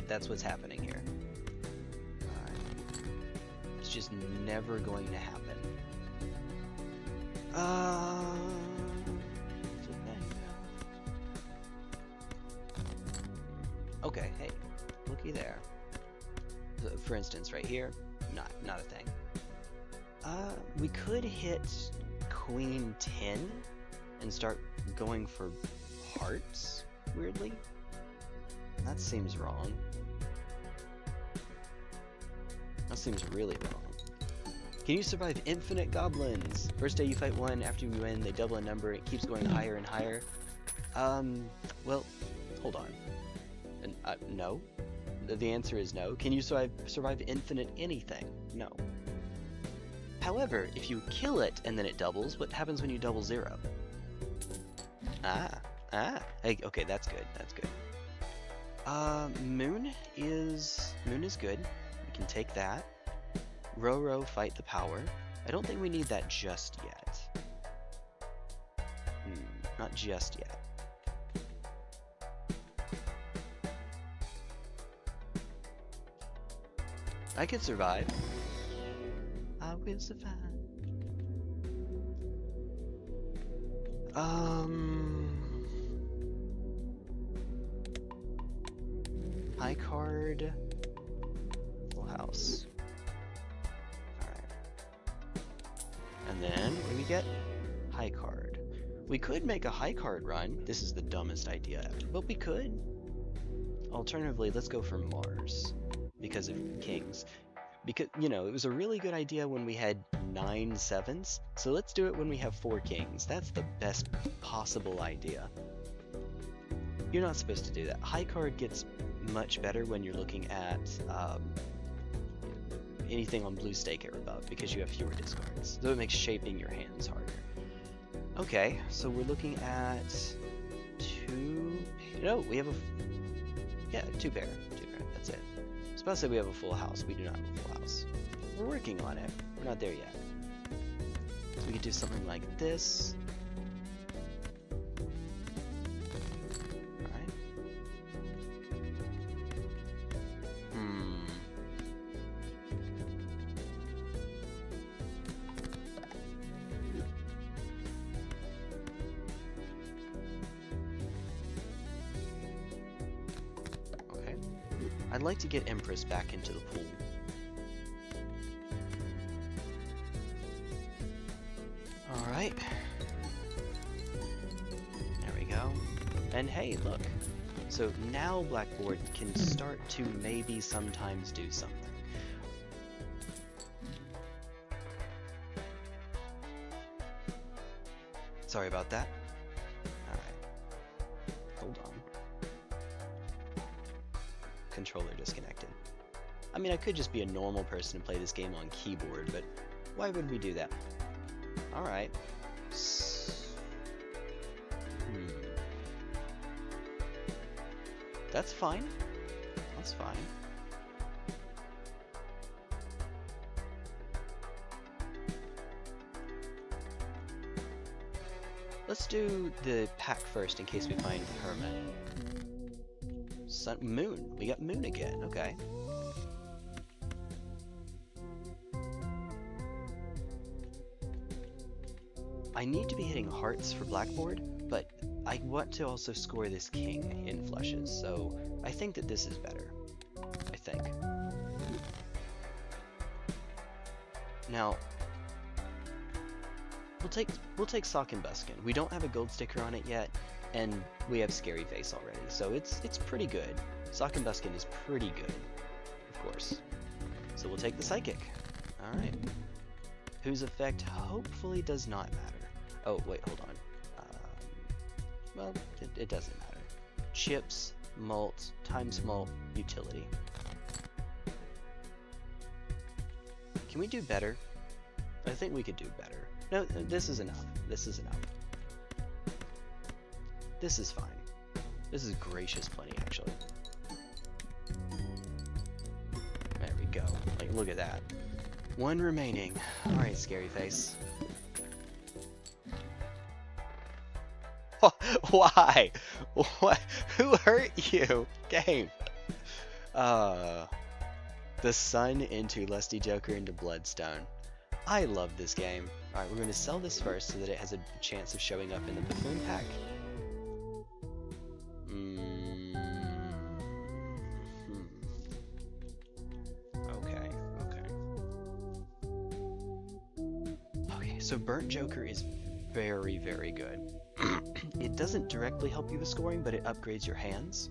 That's what's happening here. Alright. It's just never going to happen. Okay, hey, looky there. So, for instance, right here, not a thing. We could hit Queen 10 and start going for hearts, weirdly. That seems wrong. That seems really wrong. Can you survive infinite goblins? First day you fight one, after you win, they double in number, it keeps going higher and higher. Well, hold on. No. The answer is no. Can you survive infinite anything? No. However, if you kill it and then it doubles, what happens when you double 0? Hey, okay, that's good, that's good. Moon is good. We can take that. Row, fight the power. I don't think we need that just yet. Not just yet. I could survive. I will survive. High card. Full house. Alright. And then, what do we get? High card. We could make a high card run. This is the dumbest idea ever, but we could. Alternatively, let's go for Mars. Because of kings. Because, you know, it was a really good idea when we had 9 7s, so let's do it when we have 4 kings. That's the best possible idea. You're not supposed to do that. High card gets much better when you're looking at anything on blue stake or above, because you have fewer discards. So it makes shaping your hands harder. Okay, so we're looking at 2... No, we have a... Yeah, 2 pair. 2 pair, that's it. I was about to say we have a full house. We do not have a full house. We're working on it. We're not there yet. So we could do something like this. Alright. Okay. I'd like to get Empress back into the pool. Alright. There we go. And hey, look. So now Blackboard can start to maybe sometimes do something. Sorry about that. Alright. Hold on. Controller disconnected. I mean, I could just be a normal person and play this game on keyboard, but why would we do that? Alright. That's fine. That's fine. Let's do the pack first in case we find Hermit. Moon. We got Moon again. Okay. I need to be hitting hearts for Blackboard, but I want to also score this king in flushes, so I think that this is better. I think. Now, we'll take Sock and Buskin. We don't have a gold sticker on it yet, and we have Scary Face already, so it's pretty good. Sock and Buskin is pretty good, of course. So we'll take the Psychic. Alright. Whose effect hopefully does not matter. Oh, wait, hold on. Well, it doesn't matter. Chips, malt, times malt, utility. Can we do better? I think we could do better. No, this is enough. This is enough. This is fine. This is gracious plenty, actually. There we go. Like, look at that. One remaining. Alright, Scary Face. Why? What? Who hurt you? Game. The Sun into Lusty Joker into Bloodstone. I love this game. Alright, we're going to sell this first so that it has a chance of showing up in the Buffoon pack. Okay, so Burnt Joker is very, very good. It doesn't directly help you with scoring, but it upgrades your hands.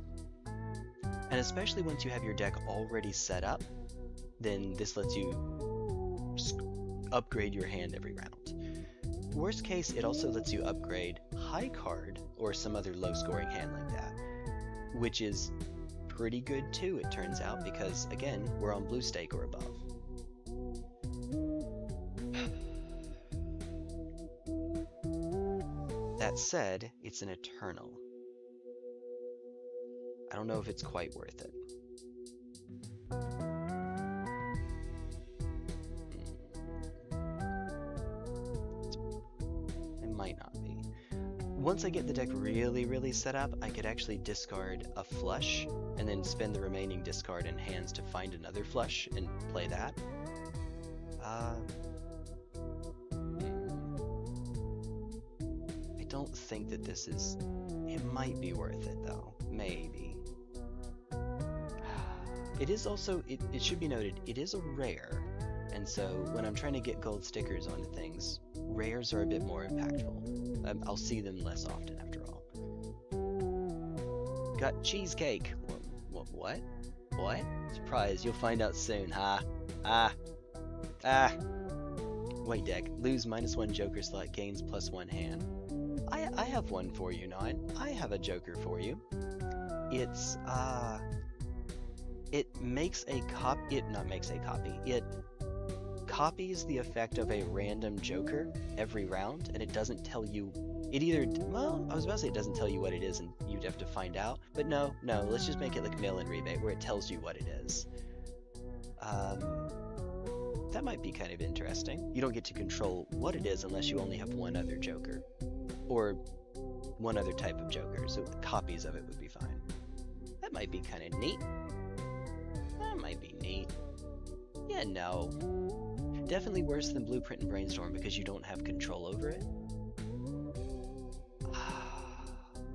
And especially once you have your deck already set up, then this lets you upgrade your hand every round. Worst case, it also lets you upgrade High Card or some other low scoring hand like that, which is pretty good too, it turns out, because again, we're on blue stake or above. That said, it's an Eternal. I don't know if it's quite worth it. It might not be. Once I get the deck really, really set up, I could actually discard a flush and then spend the remaining discard in hands to find another flush and play that. I don't think that this is... It might be worth it though. Maybe. It is also... It should be noted, it is a rare. And so when I'm trying to get gold stickers onto things, rares are a bit more impactful. I'll see them less often after all. Got cheesecake. What? What? Surprise, you'll find out soon, huh? White deck. Lose -1 Joker slot, gains +1 hand. I have one for you, Non. I have a Joker for you. It's, it makes a copy. It not makes a copy. It copies the effect of a random Joker every round, and it doesn't tell you. It either, well, I was about to say it doesn't tell you what it is, and you'd have to find out. But no, let's just make it like mail-in rebate, where it tells you what it is. That might be kind of interesting. You don't get to control what it is unless you only have one other Joker, or one other type of Joker. So copies of it would be fine. That might be kind of neat. That might be neat. Yeah, no. Definitely worse than Blueprint and Brainstorm because you don't have control over it.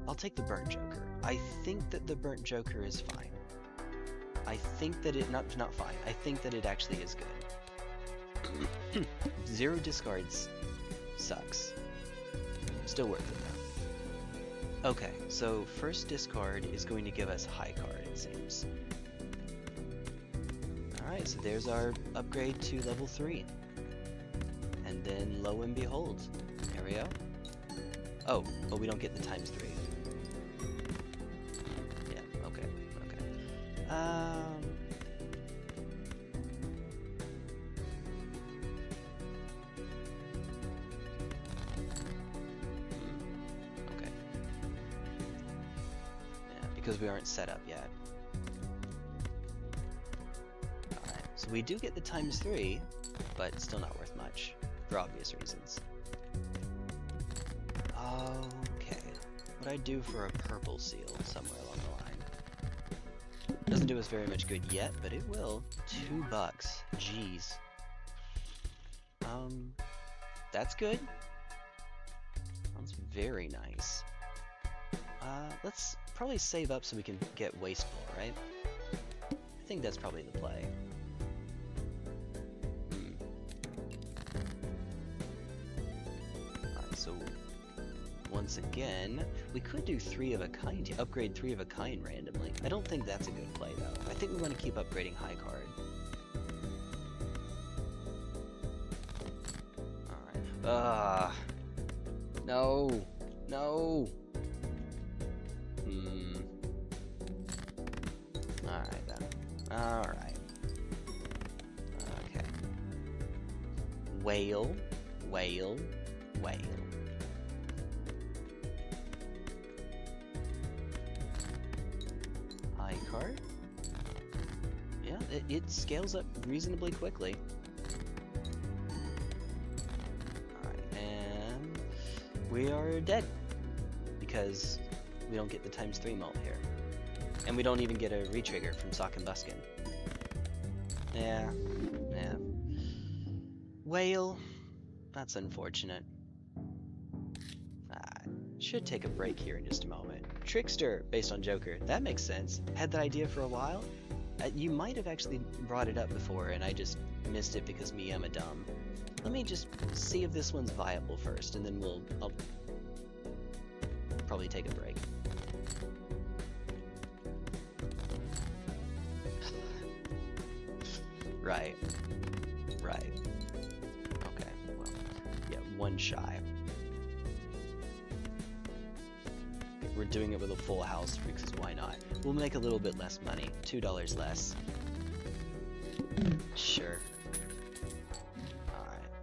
I'll take the Burnt Joker. I think that the Burnt Joker is fine. I think that it... Not fine. I think that it actually is good. 0 discards sucks. Still worth it though. Okay, so first discard is going to give us High Card, it seems. Alright, so there's our upgrade to level 3. And then lo and behold, there we go. Oh, we don't get the ×3. Yeah, okay. Okay. Yeah, because we aren't set up yet. Alright, so we do get the ×3, but it's still not worth much, for obvious reasons. Okay, what I do for a purple seal somewhere along the line. Doesn't do us very much good yet, but it will. $2. Jeez. That's good. Sounds very nice. Let's probably save up so we can get wasteful, right? I think that's probably the play. Alright, so once again, we could do 3 of a kind, upgrade 3 of a kind randomly. I don't think that's a good play though. I think we want to keep upgrading high card. Alright. No. No. Alright then. Alright. Okay. Whale. Whale. Whale. High card. Yeah, it scales up reasonably quickly. We are dead because we don't get the ×3 mult here, and we don't even get a retrigger from Sock and Buskin. Yeah. Whale, that's unfortunate. Should take a break here in just a moment. Trickster, based on Joker, that makes sense. Had that idea for a while. You might have actually brought it up before, and I just missed it because I'm a dumb. Let me just see if this one's viable first, and then I'll probably take a break. Right. Okay, well, yeah, 1 shy. We're doing it with a full house because why not? We'll make a little bit less money, $2 less. Sure.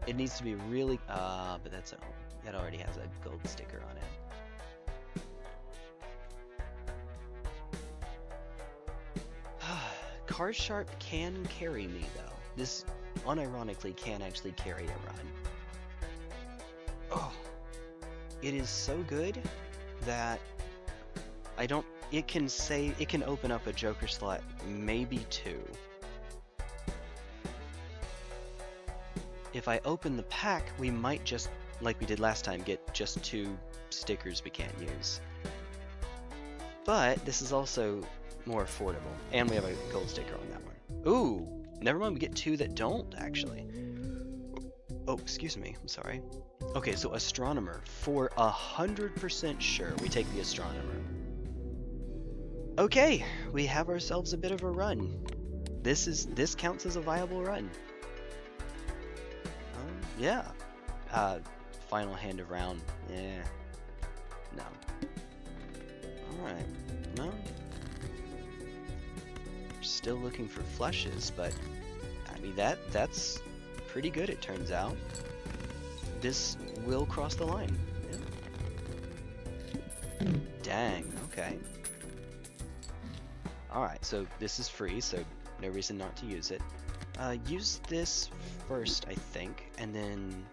It needs to be really, but that already has a gold sticker on it. Card Sharp can carry me though. This unironically can actually carry a run. Oh, it is so good that it can open up a Joker slot, maybe 2. If I open the pack, we might just, like we did last time, get just 2 stickers we can't use. But this is also more affordable, and we have a gold sticker on that one. Ooh, never mind, we get 2 that don't, actually. Oh, excuse me, I'm sorry. Okay, so Astronomer, for 100% sure, we take the Astronomer. Okay, we have ourselves a bit of a run. This counts as a viable run. Yeah. Final hand of round. Yeah. No. Alright. No. Still looking for flushes, but I mean that's pretty good, it turns out. This will cross the line. Yeah. Dang, okay. Alright, so this is free, so no reason not to use it. Use this first, I think, and then...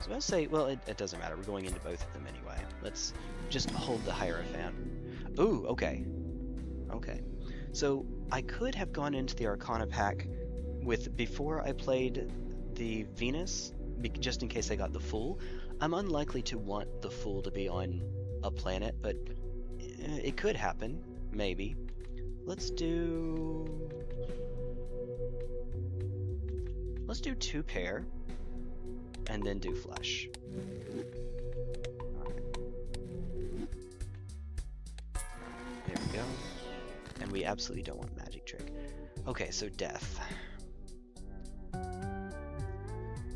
So I'll say, well, it doesn't matter. We're going into both of them anyway. Let's just hold the Hierophant. Ooh, okay. Okay. So I could have gone into the Arcana pack before I played the Venus, just in case I got the Fool. I'm unlikely to want the Fool to be on a planet, but it could happen, maybe. Let's do 2 pair, and then do flush. Alright. There we go. And we absolutely don't want magic trick. Okay, so death.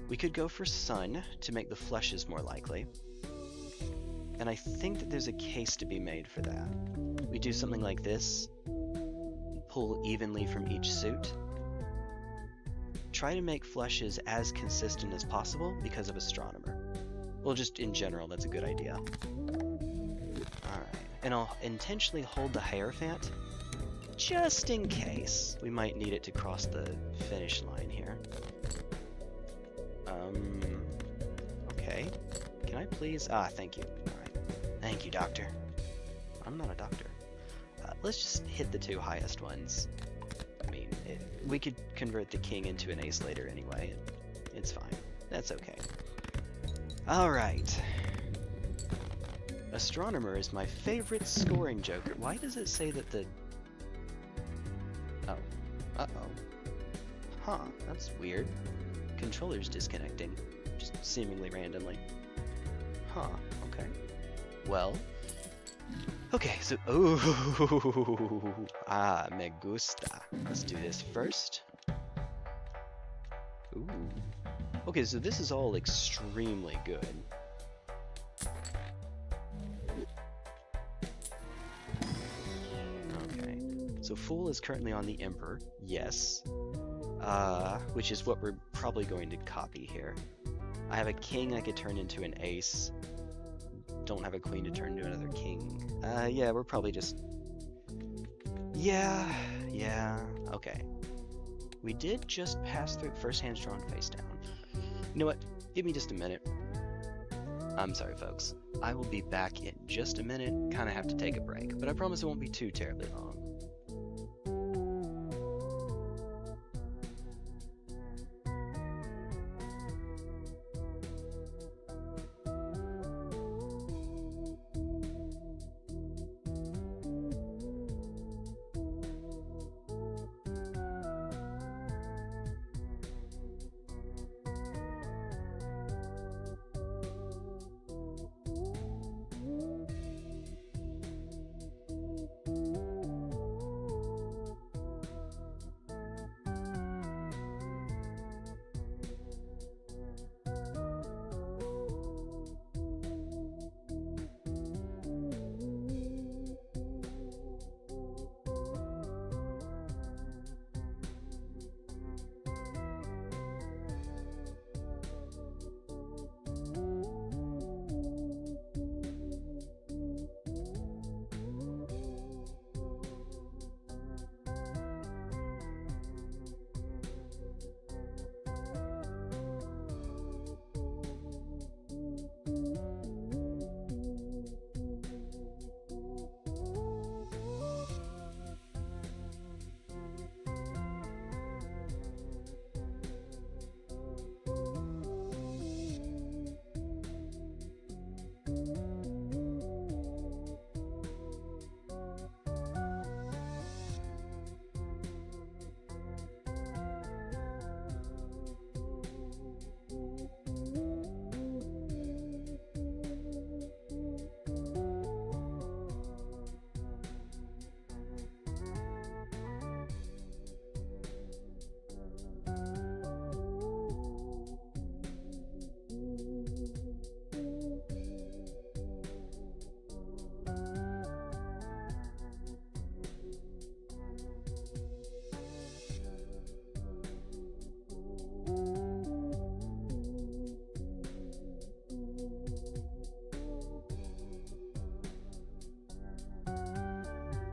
We could go for sun to make the flushes more likely. And I think that there's a case to be made for that. We do something like this. Pull evenly from each suit. Try to make flushes as consistent as possible because of Astronomer. Well, just in general, that's a good idea. Alright, and I'll intentionally hold the Hierophant just in case we might need it to cross the finish line here. Okay. Can I please? Thank you. Alright. Thank you, Doctor. I'm not a doctor. Let's just hit the 2 highest ones. I mean, we could convert the king into an ace later anyway. It's fine. That's okay. Alright. Astronomer is my favorite scoring joker. Why does it say that the... Oh. Uh-oh. Huh, that's weird. Controller's disconnecting. Just seemingly randomly. Huh, okay. Well... Okay, so... Ooh! Ah, me gusta. Let's do this first. Ooh. Okay, so this is all extremely good. Okay, so Fool is currently on the Emperor, yes. Which is what we're probably going to copy here. I have a king I could turn into an ace. Don't have a queen to turn into another king. Yeah, we're probably just... Yeah, okay. We did just pass through first hand drawn face down. You know what? Give me just a minute. I'm sorry, folks. I will be back in just a minute. Kind of have to take a break, but I promise it won't be too terribly long.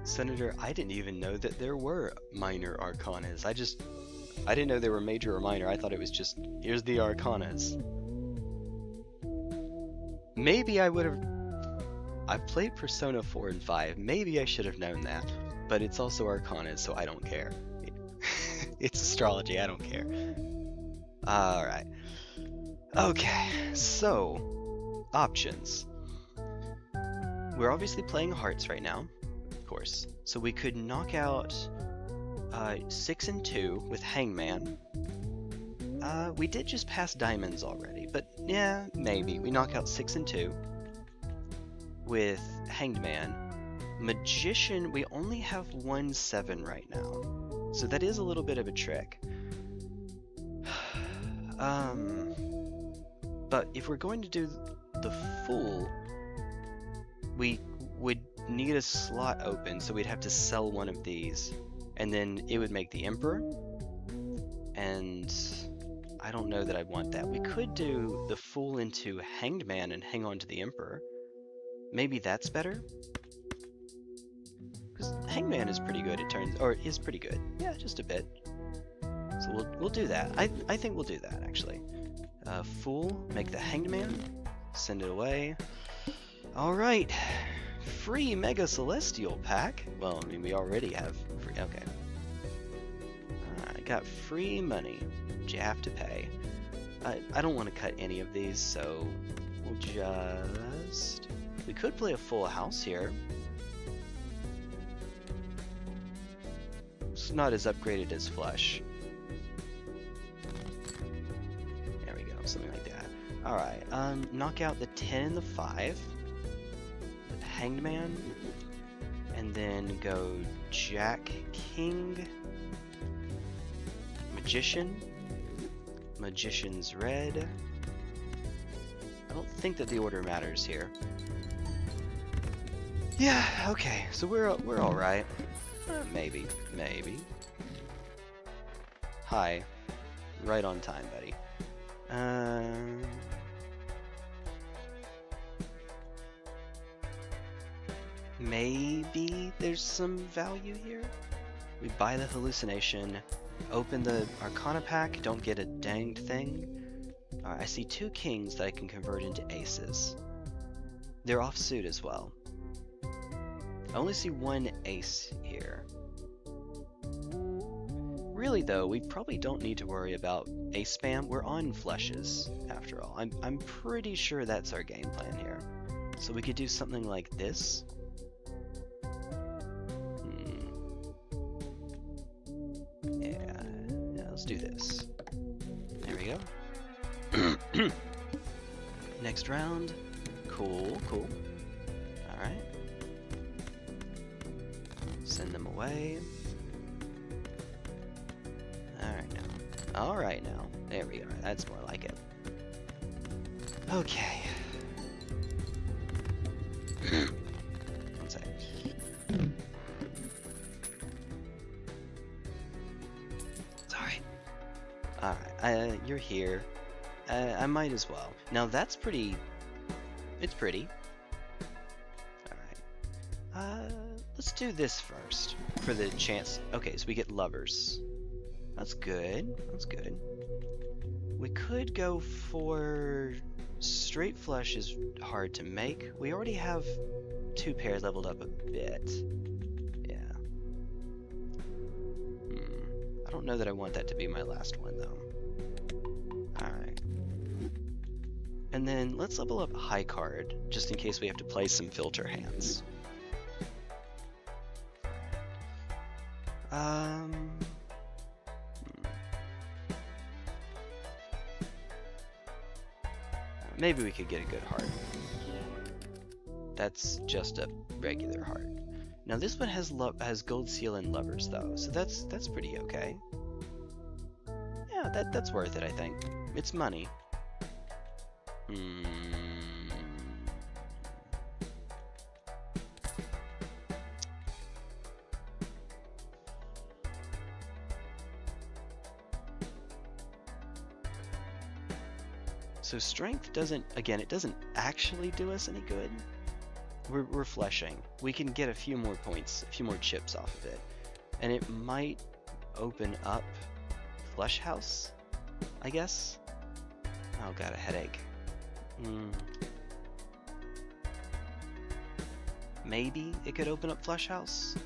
Senator, I didn't even know that there were minor arcanas. I didn't know they were major or minor. I thought it was just, here's the arcanas. Maybe I would have... I've played Persona 4 and 5. Maybe I should have known that. But it's also arcanas, so I don't care. It's astrology, I don't care. Alright. Okay, so... Options. We're obviously playing hearts right now. Course. So we could knock out 6 and 2 with Hangman. We did just pass diamonds already, but yeah, maybe. We knock out 6 and 2 with Hanged Man. Magician, we only have 1-7 right now, so that is a little bit of a trick. But if we're going to do the Fool, we would need a slot open, so we'd have to sell one of these, and then it would make the Emperor, and I don't know that I want that. We could do the Fool into Hanged Man and hang on to the Emperor. Maybe that's better? Because Hanged Man is pretty good, it turns, or is pretty good. Yeah, just a bit. So we'll do that. I think we'll do that, actually. Fool, make the Hanged Man, send it away. Alright. Free Mega Celestial pack. Well, I mean, we already have free. Okay. I got free money, which you have to pay. I don't want to cut any of these, so we'll just We could play a full house here. It's not as upgraded as flush. There we go, something like that. Alright, knock out the 10 and the 5. The Hanged Man. And then go Jack, King, Magician, Magician's Red. I don't think that the order matters here. Yeah, okay, so we're all right. Maybe. Hi, right on time, buddy. Maybe there's some value here. We buy the hallucination, open the Arcana pack, don't get a danged thing. I see 2 kings that I can convert into aces. They're offsuit as well. I only see 1 ace here. Really though, we probably don't need to worry about ace spam. We're on flushes, after all. I'm pretty sure that's our game plan here. So we could do something like this. Yeah, let's do this. There we go. Next round. Cool. Alright. Send them away. Alright now. There we are. That's more like it. Okay. One second. Sorry. Alright, you're here. I might as well. Now that's pretty... It's pretty. Alright. Let's do this first. For the chance... Okay, so we get lovers. That's good. We could go for... Straight flush is hard to make. We already have 2 pairs leveled up a bit. Yeah. I don't know that I want that to be my last one, though. Alright. And then let's level up high card, just in case we have to play some filter hands. Maybe we could get a good heart. That's just a regular heart. Now this one has gold seal and lovers though, so that's pretty okay. Yeah, that's worth it, I think. It's money. So strength doesn't, again, it doesn't actually do us any good. We're flushing. We can get a few more points, a few more chips off of it. And it might open up flush house, I guess. Oh god, a headache. Maybe it could open up flush house.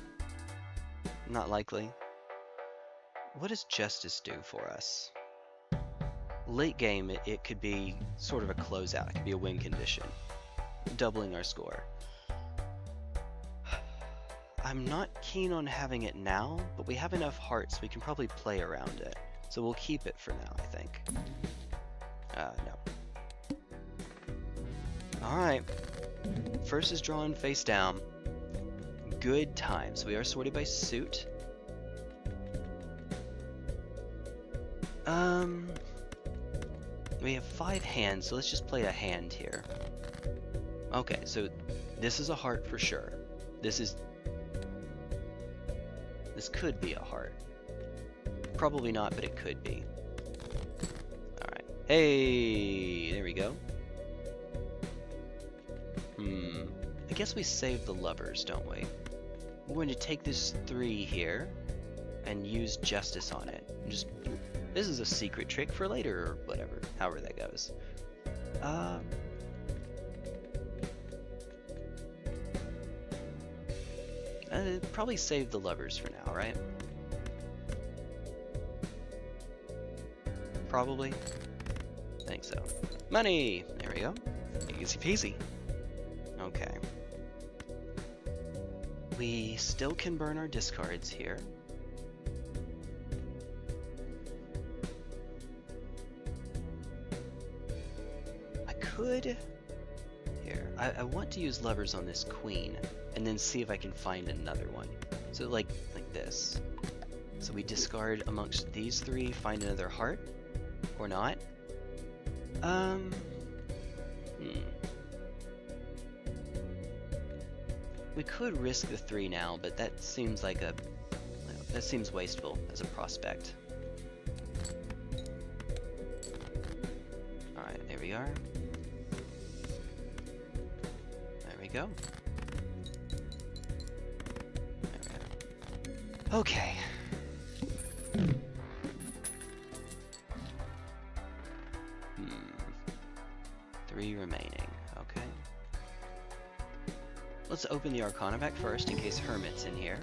Not likely. What does justice do for us? Late game, it could be sort of a closeout. It could be a win condition, doubling our score. I'm not keen on having it now, but we have enough hearts we can probably play around it. So we'll keep it for now, I think. No. Alright. First is drawn face down. Good times. We are sorted by suit. We have 5 hands, so let's just play a hand here. Okay, so this is a heart for sure. This could be a heart. Probably not, but it could be. Alright. Hey, there we go. I guess we save the lovers, don't we? We're going to take this 3 here and use justice on it. Just, this is a secret trick for later, or whatever, however that goes. Probably save the lovers for now, right? Probably. I think so. Money! There we go. Easy peasy. Oh Okay. We still can burn our discards here. I could... Here, I want to use levers on this queen, and then see if I can find another one. So like this. So we discard amongst these three, find another heart, or not. We could risk the 3 now, but that seems like that seems wasteful as a prospect. Alright, there we are. There we go. There we go. Okay. Three remaining. Okay. Let's open the Arcana pack first in case Hermit's in here.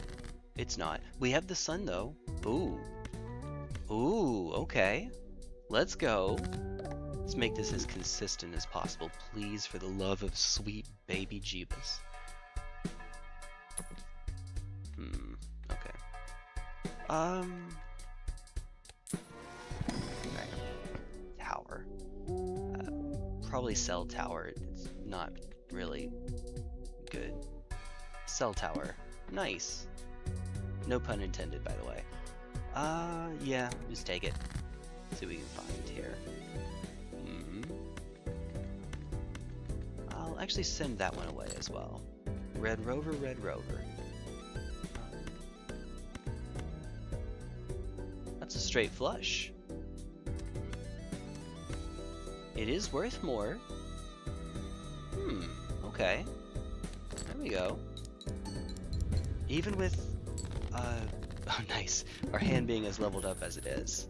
It's not. We have the sun though. Ooh. Ooh, okay. Let's go. Let's make this as consistent as possible, please, for the love of sweet baby Jeebus. Okay. Right. Tower. Probably cell tower. It's not really good. Cell tower. Nice. No pun intended, by the way. Yeah, just take it. See what we can find here. I'll actually send that one away as well. Red Rover, Red Rover. That's a straight flush. It is worth more. Okay. There we go. Even with, oh nice, our hand being as leveled up as it is.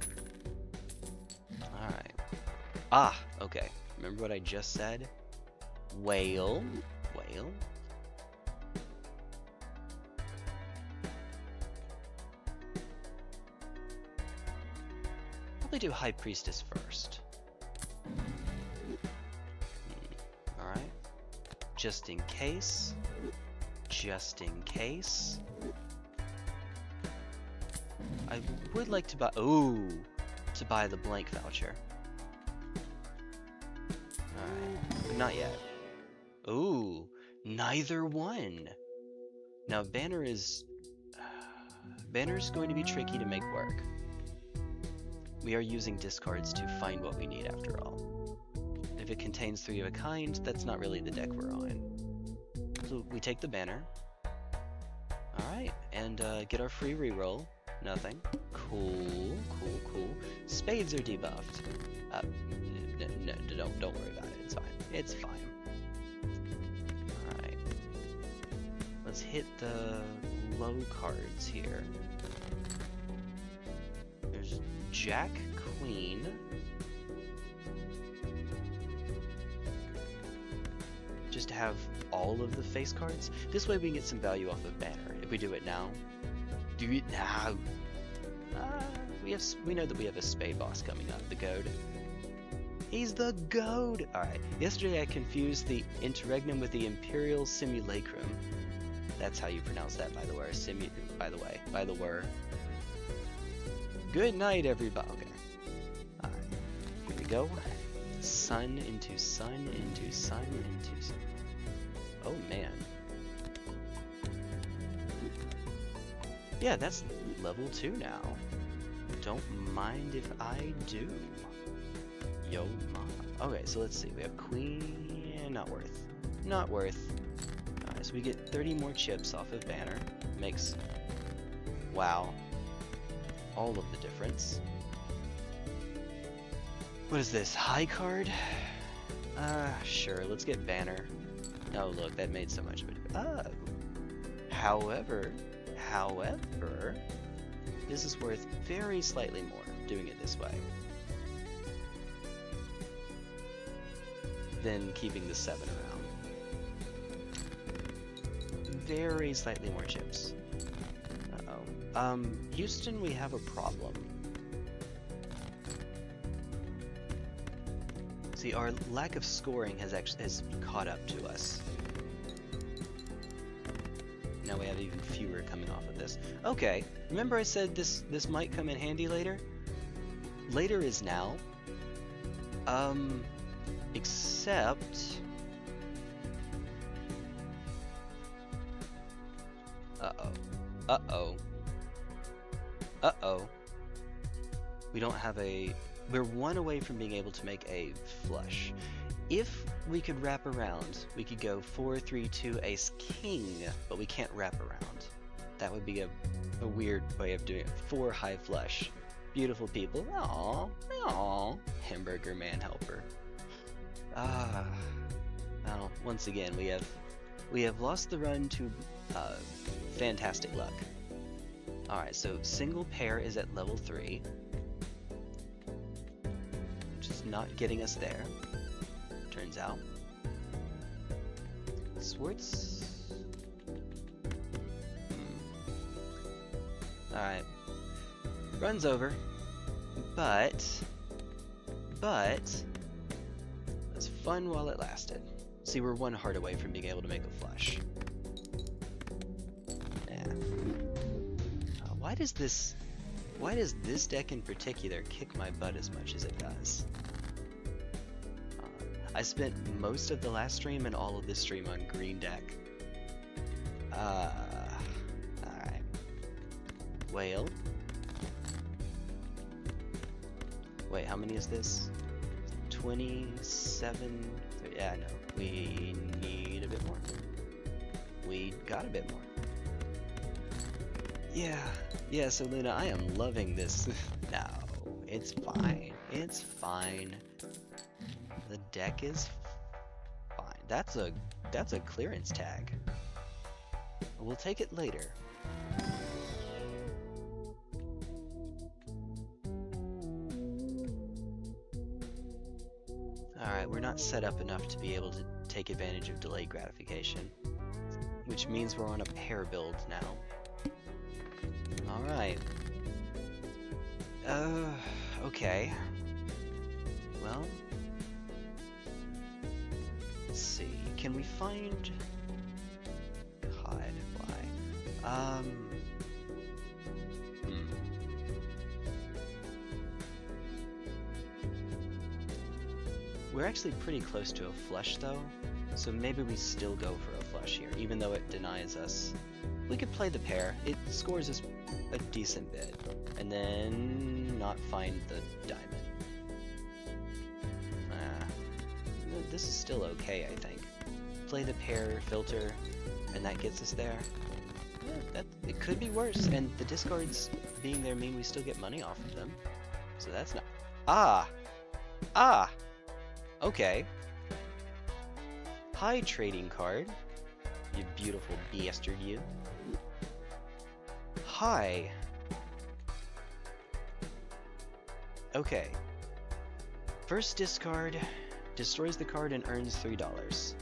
Alright. Ah, okay. Remember what I just said? Whale. Whale. Probably do High Priestess first. Alright. Just in case. Just in case. I would like to buy... Ooh! To buy the blank voucher. Alright. But not yet. Ooh! Neither one! Now Banner is... Banner's going to be tricky to make work. We are using discards to find what we need after all. If it contains 3 of a kind, that's not really the deck we're on. So we take the banner. Alright, and get our free reroll. Nothing. Cool, cool, cool. Spades are debuffed. No, don't worry about it, it's fine. It's fine. Alright. Let's hit the low cards here. There's Jack, Queen. Just to have all of the face cards. This way we can get some value off of Banner. If we do it now. Do it now! We know that we have a spade boss coming up, the Goad. He's the Goad! Alright, yesterday I confused the Interregnum with the Imperial Simulacrum. That's how you pronounce that, by the way. By the word. Good night, everybody. Okay. Alright, here we go. Sun into sun into sun into sun. Oh man. Yeah, that's level 2 now. Don't mind if I do. Yo ma. Okay, so let's see. We have Queen. Not worth. Not worth. Alright, so we get 30 more chips off of Banner. Makes... Wow. All of the difference. What is this? High card? Sure, let's get Banner. Oh, look, that made so much of it. Oh. However, this is worth very slightly more doing it this way than keeping the 7 around. Very slightly more chips. Uh-oh. Houston, we have a problem. See, our lack of scoring has caught up to us. have even fewer coming off of this. Okay, remember I said this might come in handy later? Later is now. Except... Uh-oh. Uh-oh. Uh-oh. We don't have a... We're one away from being able to make a flush. If we could wrap around, we could go 4, 3, 2, ace, king, but we can't wrap around. That would be a weird way of doing it. 4 high flush. Beautiful people. Aww. Aww. Hamburger man helper. Now, once again, we have lost the run to fantastic luck. Alright, so single pair is at level 3. Which is not getting us there. Turns out. Swartz. Alright. Run's over. But it was fun while it lasted. See, we're 1 heart away from being able to make a flush. Yeah. Why does this deck in particular kick my butt as much as it does? I spent most of the last stream and all of this stream on green deck. Alright. Whale. Wait, how many is this? 27? Yeah, no. We need a bit more. We got a bit more. Yeah, so Luna, I am loving this. No, it's fine. It's fine. The deck is fine. That's a clearance tag. We'll take it later. Alright, we're not set up enough to be able to take advantage of delayed gratification, which means we're on a pair build now. Alright. Okay. Well, let's see. Can we find... God, why? We're actually pretty close to a flush though, so maybe we still go for a flush here, even though it denies us. We could play the pair. It scores us a decent bit, and then not find the diamond. This is still okay, I think. Play the pair, filter, and that gets us there. Yeah, it could be worse, and the discards being there mean we still get money off of them. So that's not... Okay. Hi, trading card. You beautiful bastard, you. Hi. Okay. First discard destroys the card and earns $3.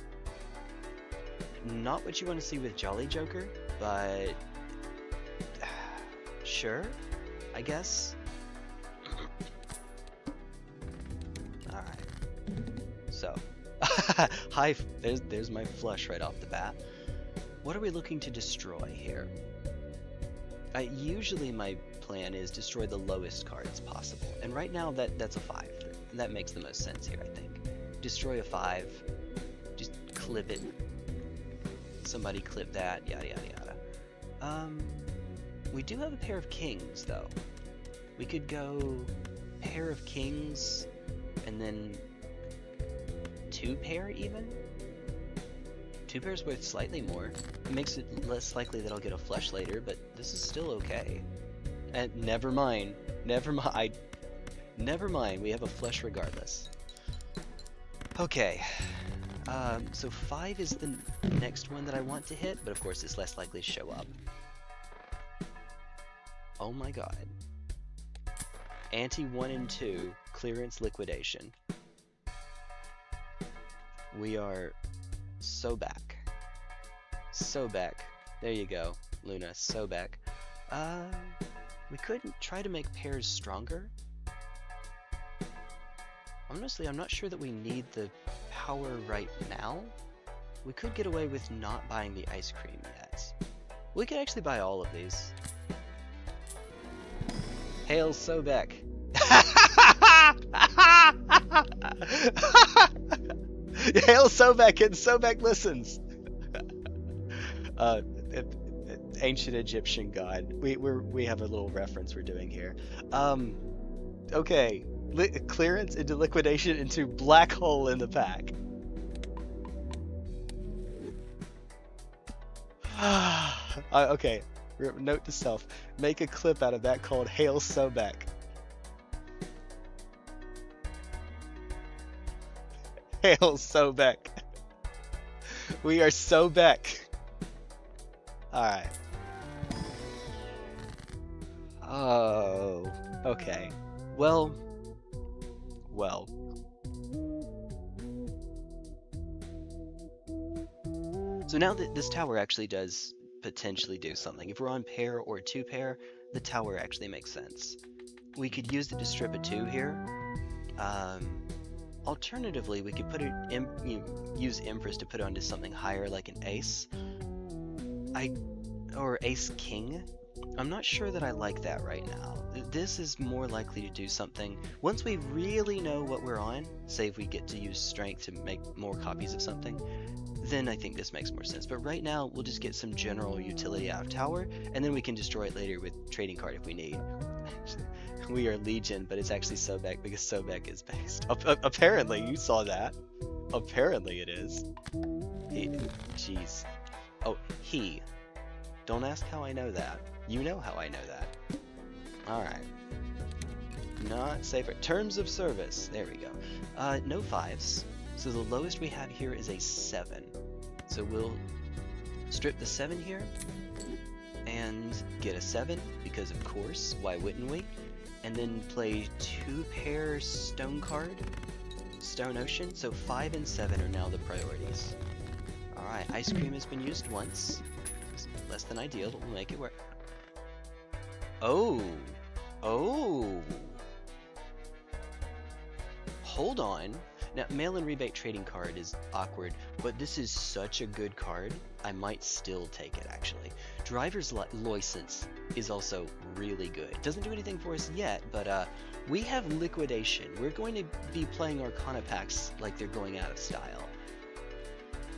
Not what you want to see with Jolly Joker, but sure, I guess. Alright. So, hi, there's my flush right off the bat. What are we looking to destroy here? Usually my plan is destroy the lowest cards possible, and right now that's a 5. That makes the most sense here, I think. Destroy a 5, just clip it. Somebody clip that, yada yada yada. We do have a pair of kings though. We could go pair of kings and then 2 pair even? 2 pairs worth slightly more. It makes it less likely that I'll get a flush later, but this is still okay. And never mind, we have a flush regardless. Okay, so 5 is the next one that I want to hit, but of course it's less likely to show up. Oh my god. Ante 1 and 2, clearance liquidation. We are so back. So back. There you go, Luna, so back. We could try to make pairs stronger. Honestly, I'm not sure that we need the power right now. We could get away with not buying the ice cream yet. We could actually buy all of these. Hail Sobek. Hail Sobek and Sobek listens. Ancient Egyptian god. We have a little reference we're doing here. Okay. Clearance into liquidation into black hole in the pack. Okay. Note to self. Make a clip out of that called Hail Sobek. Hail Sobek. We are Sobek. Alright. Oh. Okay. Well. So now that this tower actually does potentially do something. If we're on pair or 2 pair, the tower actually makes sense. We could use it to strip a 2 here. Alternatively, we could put it use Empress to put it onto something higher like an ace. Or ace king. I'm not sure that I like that right now. This is more likely to do something once we really know what we're on. Say if we get to use strength to make more copies of something, then I think this makes more sense. But right now, we'll just get some general utility out of tower, and then we can destroy it later with trading card if we need. We are Legion, but it's actually Sobek because Sobek is based. Apparently, you saw that. Apparently it is. Jeez. Oh, he. Don't ask how I know that. You know how I know that. Alright. Not safer. Terms of service. There we go. No 5s. So the lowest we have here is a 7. So we'll strip the 7 here and get a 7 because of course, why wouldn't we? And then play 2 pair stone card, Stone Ocean. So 5 and 7 are now the priorities. Alright, ice cream has been used once. It's less than ideal, but we'll make it work. Oh! Oh! Hold on. Now, mail-in rebate trading card is awkward, but this is such a good card, I might still take it, actually. Driver's License is also really good. It doesn't do anything for us yet, but we have Liquidation. We're going to be playing Arcana packs like they're going out of style.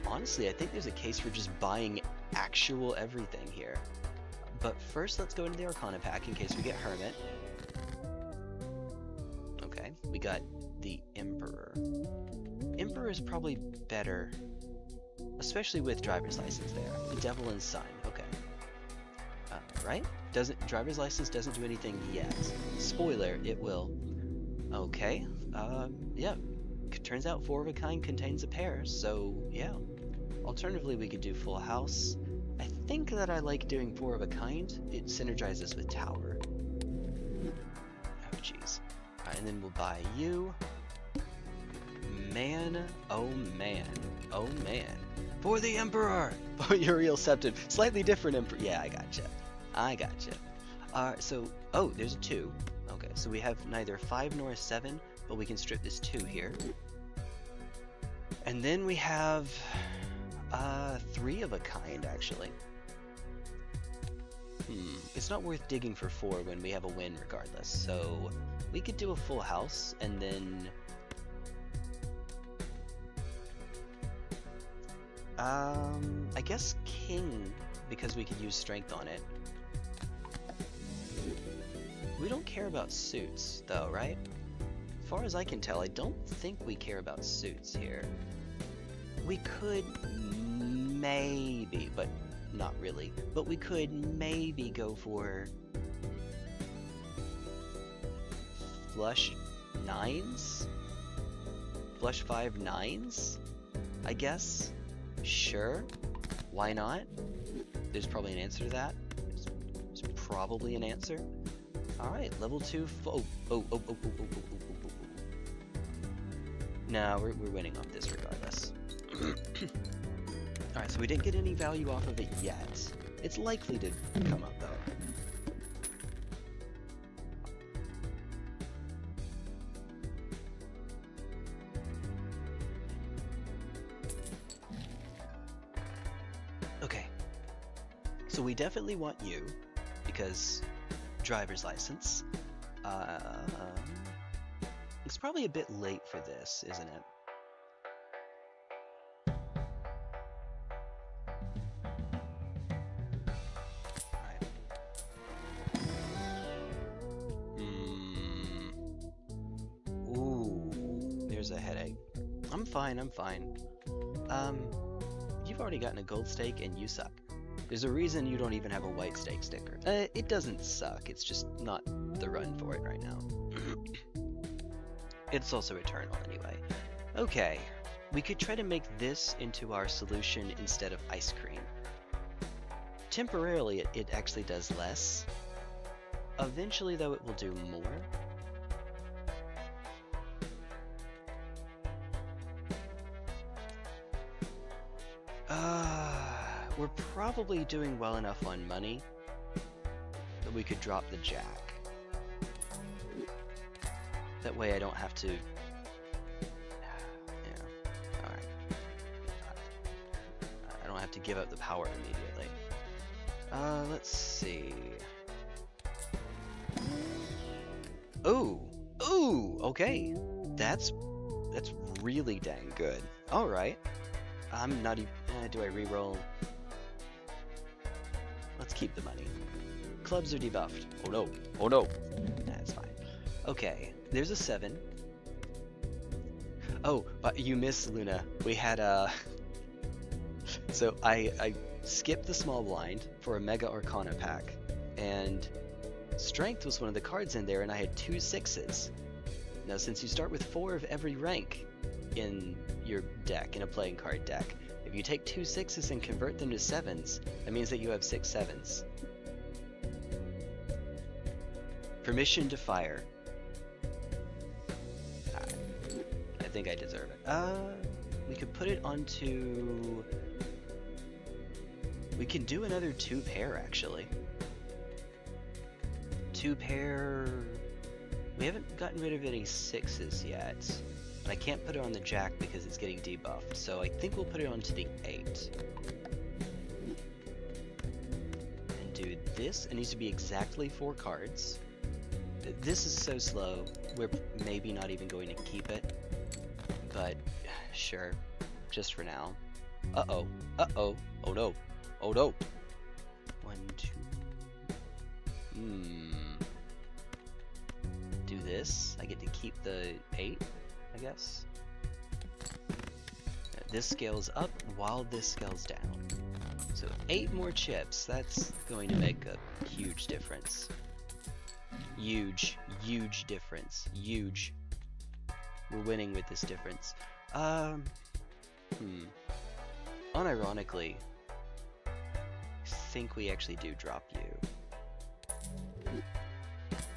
Honestly, I think there's a case for just buying actual everything here. But first, let's go into the Arcana pack in case we get Hermit. Okay, we got the Emperor. Emperor is probably better, especially with Driver's License there. The Devil and Sun, okay. Right? Driver's License doesn't do anything yet. Spoiler, it will. Okay, yeah. Turns out 4 of a kind contains a pair, so yeah. Alternatively, we could do Full House. I think that I like doing 4 of a kind. It synergizes with Tower. Oh, jeez. Alright, and then we'll buy you. Man, oh man, oh man. For the Emperor! Uriel Septim. Slightly different Emperor. Yeah, I gotcha. I gotcha. So, oh, there's a 2. Okay, so we have neither 5 nor a 7, but we can strip this 2 here. And then we have 3 of a kind, actually. It's not worth digging for 4 when we have a win regardless, so we could do a Full House, and then I guess King, because we could use Strength on it. We don't care about suits, though, right? As far as I can tell, I don't think we care about suits here. We could maybe, but not really, but we could maybe go for flush 9s? Flush 5 9s? I guess? Sure. Why not? There's probably an answer to that. There's probably an answer. Alright, level 2. Nah, we're winning off this regardless. Alright, so we didn't get any value off of it yet. It's likely to come up, though. So So we definitely want you, because driver's license. It's probably a bit late for this, isn't it? Alright. Ooh, there's a headache. I'm fine, I'm fine. You've already gotten a gold stake and you suck. There's a reason you don't even have a white stake sticker. It doesn't suck, it's just not the run for it right now. It's also eternal anyway. Okay, we could try to make this into our solution instead of ice cream. Temporarily, it actually does less. Eventually, though, it will do more. We're probably doing well enough on money that we could drop the jack. That way I don't have to... Yeah, alright. I don't have to give up the power immediately. Let's see... Ooh! Ooh! Okay! That's really dang good. Alright. I'm not even... do I reroll? Let's keep the money. Clubs are debuffed. Oh no. Oh no. That's fine. Okay. There's a 7. Oh, but you missed, Luna. We had a... So I skipped the small blind for a Mega Arcana pack, and Strength was one of the cards in there, and I had 2 6s. Now, since you start with 4 of every rank in your deck, in a playing card deck, if you take 2 6s and convert them to 7s, that means that you have 6 7s. Permission to fire. I think I deserve it. We could put it onto... We can do another 2 pair, actually. 2 pair... We haven't gotten rid of any 6s yet. But I can't put it on the jack because it's getting debuffed, so I think we'll put it onto the 8. And do this. It needs to be exactly 4 cards. This is so slow, we're maybe not even going to keep it. But, sure. Just for now. Uh-oh. Uh-oh. Oh no. Oh no. 1, 2... Do this. I get to keep the 8, I guess. This scales up while this scales down. So 8 more chips. That's going to make a huge difference. Huge. Huge difference. Huge. We're winning with this difference. Unironically, I think we actually do drop you.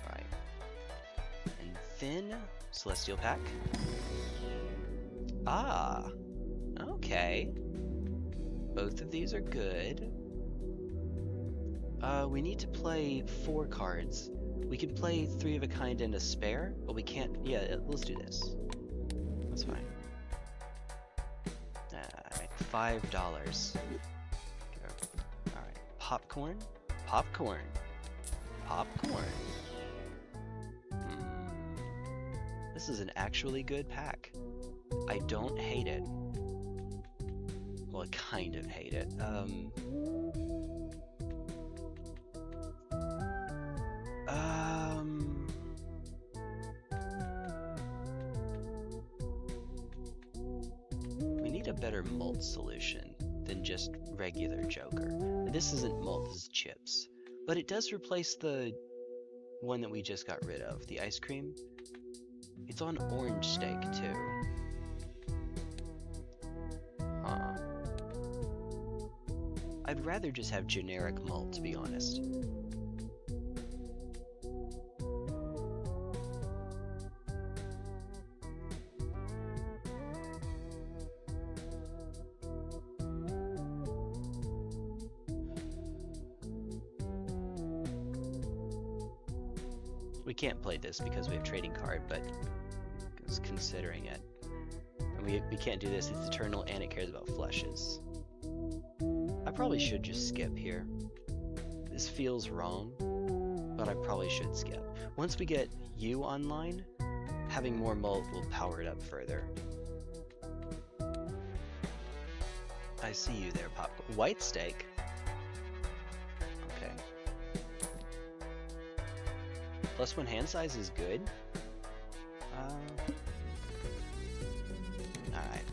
Alright. And then, Celestial Pack. Ah! Okay. Both of these are good. We need to play 4 cards. We can play 3 of a kind and a spare, but we can't... Yeah, let's do this. That's fine. Alright, $5. Alright, popcorn? Popcorn. Popcorn. This is an actually good pack. I don't hate it. Well, I kind of hate it. We need a better malt solution than just regular Joker. This isn't malt, this is chips. But it does replace the one that we just got rid of, the ice cream. It's on orange steak too. Huh. I'd rather just have generic malt, to be honest. We can't play this because we have trading card, but I was considering it. And we can't do this, it's eternal and it cares about flushes. I probably should just skip here. This feels wrong, but I probably should skip. Once we get you online, having more malt will power it up further. I see you there, Popcorn. White steak. Okay. +1 hand size is good. Alright.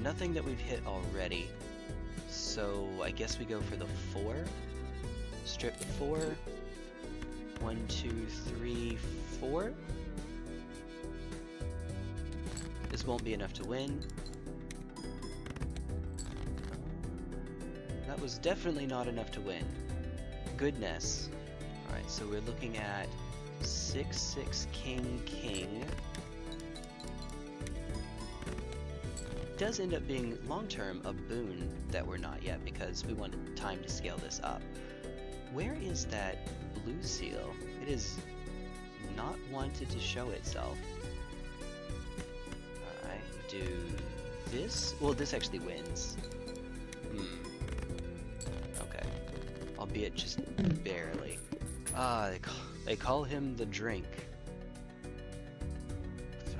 Nothing that we've hit already. So I guess we go for the 4. Strip 4. 1, 2, 3, 4. This won't be enough to win. That was definitely not enough to win. Goodness. Alright, so we're looking at 6, 6, king, king. Does end up being long-term a boon that we're not yet because we wanted time to scale this up. Where is that blue seal? It is not wanted to show itself. Alright, do this. Well, this actually wins. Okay. Albeit just barely. They call him the drink.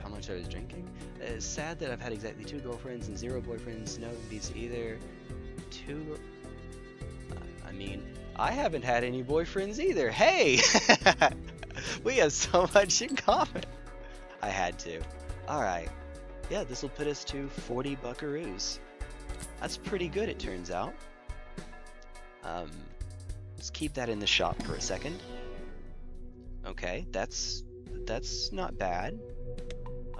How much I was drinking? It's sad that I've had exactly 2 girlfriends and 0 boyfriends. No beats either. 2. I mean, I haven't had any boyfriends either. Hey! We have so much in common. I had to. Alright. Yeah, this will put us to 40 buckaroos. That's pretty good, it turns out. Let's keep that in the shop for a second. Okay, that's not bad.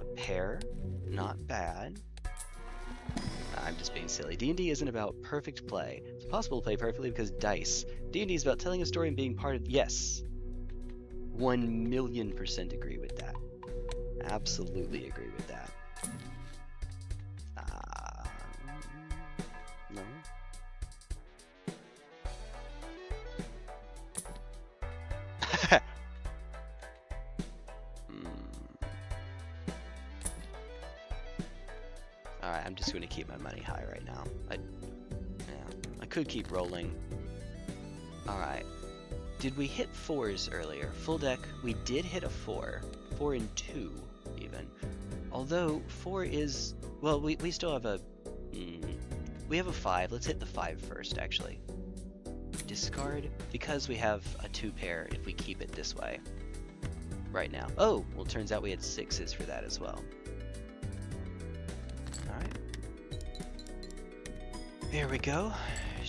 A pair, not bad. I'm just being silly. D&D isn't about perfect play. It's possible to play perfectly because dice. D&D is about telling a story and being part of... Yes. 1,000,000% agree with that. Absolutely agree with that. No. Alright, I'm just going to keep my money high right now. I could keep rolling. Alright. Did we hit 4s earlier? Full deck, we did hit a 4. 4 and 2, even. Although, 4 is... Well, we still have a... we have a 5. Let's hit the 5 first, actually. Discard, because we have a 2 pair if we keep it this way. Right now. Oh! Well, turns out we had 6s for that as well. Alright. There we go.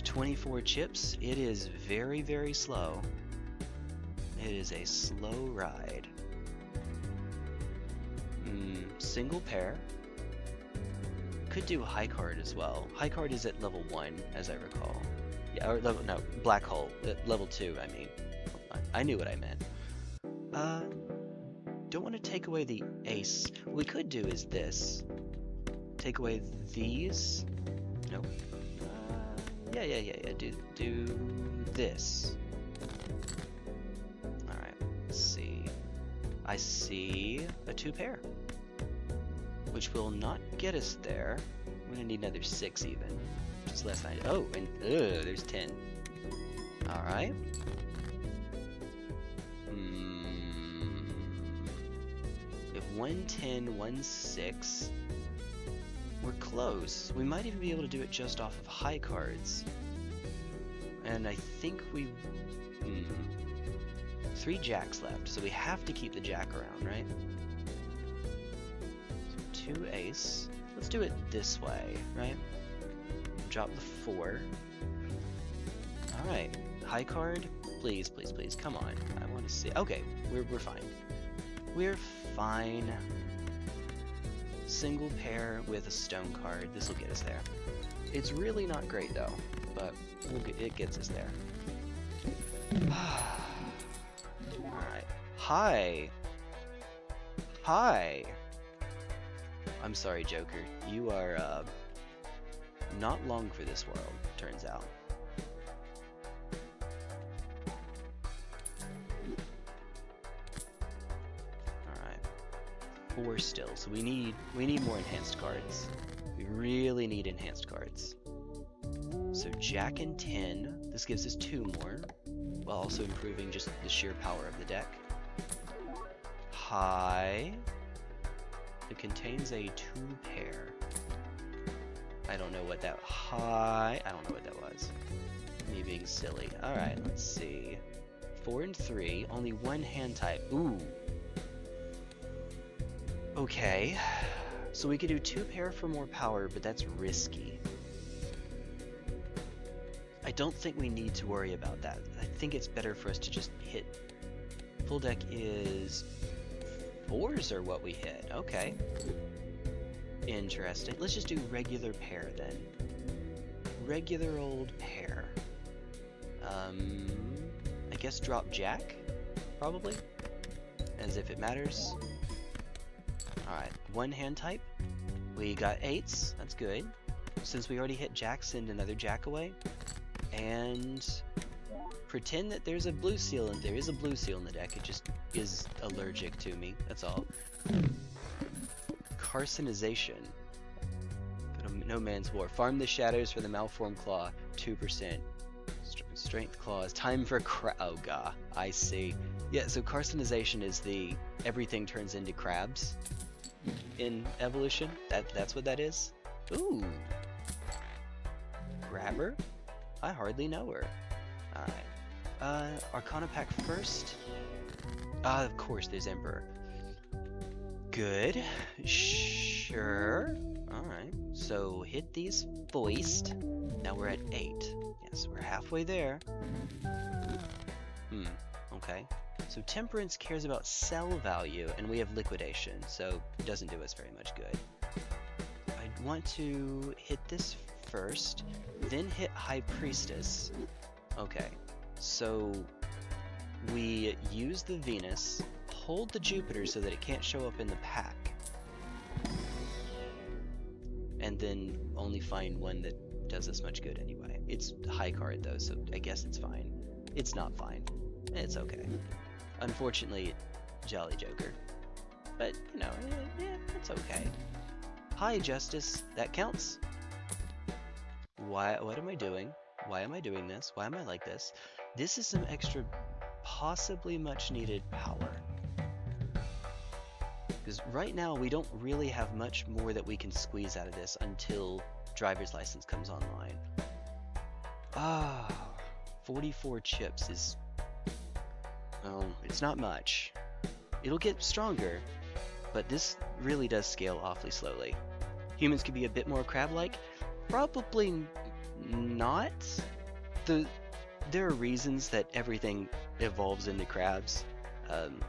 24 chips. It is very, very slow. It is a slow ride. Single pair. Could do high card as well. High card is at level 1, as I recall. Yeah, or level, no, black hole. Level 2, I mean. I knew what I meant. Don't want to take away the ace. What we could do is this. Take away these. Nope. Yeah. Do this. Alright, let's see. I see a 2 pair. Which will not get us there. We're gonna need another 6 even. Just less than... Oh, and there's 10. Alright. If 110, 16. We're close. We might even be able to do it just off of high cards. And I think we... 3 jacks left, so we have to keep the jack around, right? So 2 ace. Let's do it this way, right? Drop the 4. Alright. High card? Please, please, please. Come on. I want to see... Okay, we're fine. We're fine. Single pair with a stone card. This will get us there. It's really not great though, but it gets us there. Alright. Hi! Hi! I'm sorry, Joker. You are, not long for this world, turns out. Alright. 4 still, so we need more enhanced cards. We really need enhanced cards. So Jack and 10, this gives us 2 more, while also improving just the sheer power of the deck. High, it contains a 2 pair. I don't know what that, high, I don't know what that was. Me being silly. Alright, let's see. 4 and 3, only 1 hand type. Ooh. Okay, so we could do 2 pair for more power, but that's risky. I don't think we need to worry about that. I think it's better for us to just hit. Full deck is 4s are what we hit. Okay. Interesting. Let's just do regular pair then. Regular old pair. I guess drop Jack, probably, as if it matters. Alright, 1 hand type. We got 8s, that's good. Since we already hit Jack, send another Jack away. And pretend that there's a blue seal, and there is a blue seal in the deck, it just is allergic to me, that's all. Carcinization. No Man's War. Farm the shadows for the malformed claw, 2%. Strength claws. Time for oh god, I see. Yeah, so carcinization is the everything turns into crabs in evolution. That's what that is. Ooh. Grabber? I hardly know her. Alright. Arcana pack first. Of course, there's Emperor. Good. Sure. Alright. So hit these foist. Now we're at 8. Yes, we're halfway there. Okay. So Temperance cares about sell value, and we have Liquidation, so it doesn't do us very much good. I want to hit this first, then hit High Priestess. Okay, so we use the Venus, hold the Jupiter so that it can't show up in the pack, and then only find one that does us much good anyway. It's a high card though, so I guess it's fine. It's not fine. It's okay. Unfortunately, Jolly Joker. But, you know, yeah, it's okay. High Justice, that counts. What am I doing? Why am I doing this? Why am I like this? This is some extra, possibly much needed power. Because right now, we don't really have much more that we can squeeze out of this until driver's license comes online. 44 chips is, well, it's not much. It'll get stronger, but this really does scale awfully slowly. Humans could be a bit more crab-like. Probably not. There are reasons that everything evolves into crabs.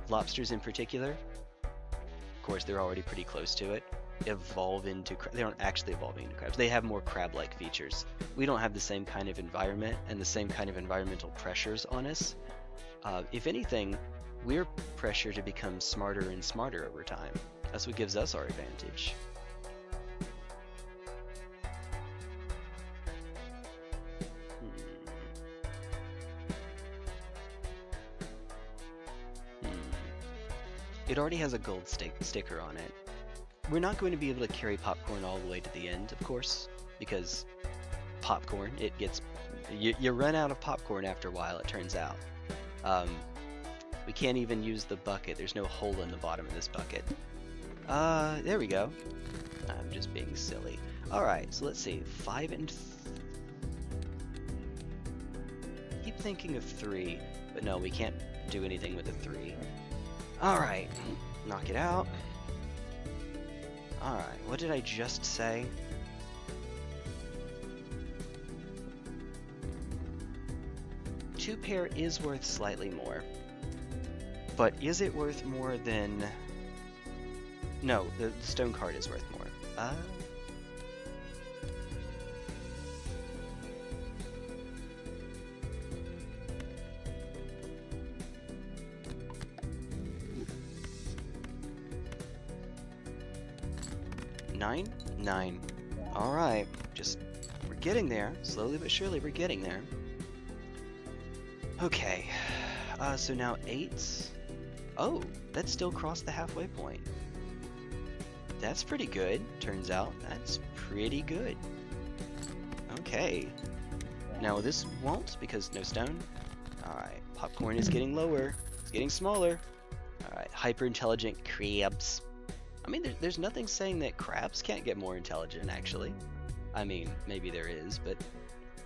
Lobsters in particular. Of course, they're already pretty close to it. Evolve into they aren't actually evolving into crabs. They have more crab-like features. We don't have the same kind of environment and the same kind of environmental pressures on us. If anything, we're pressured to become smarter and smarter over time. That's what gives us our advantage. It already has a gold sticker on it. We're not going to be able to carry popcorn all the way to the end, of course, because popcorn, it gets... You run out of popcorn after a while, it turns out. We can't even use the bucket. There's no hole in the bottom of this bucket. There we go. I'm just being silly. Alright, so let's see. 5 and... keep thinking of 3, but no, we can't do anything with a 3. Alright, knock it out. Alright, what did I just say? Two pair is worth slightly more. But is it worth more than... No, the stone card is worth more. Nine. Alright, we're getting there. Slowly but surely we're getting there. Okay, so now 8. Oh, that still crossed the halfway point. That's pretty good, turns out. That's pretty good. Okay. Now this won't, because no stone. Alright, popcorn is getting lower. It's getting smaller. Alright, hyper-intelligent crabs. I mean, there's nothing saying that crabs can't get more intelligent, actually. I mean, maybe there is, but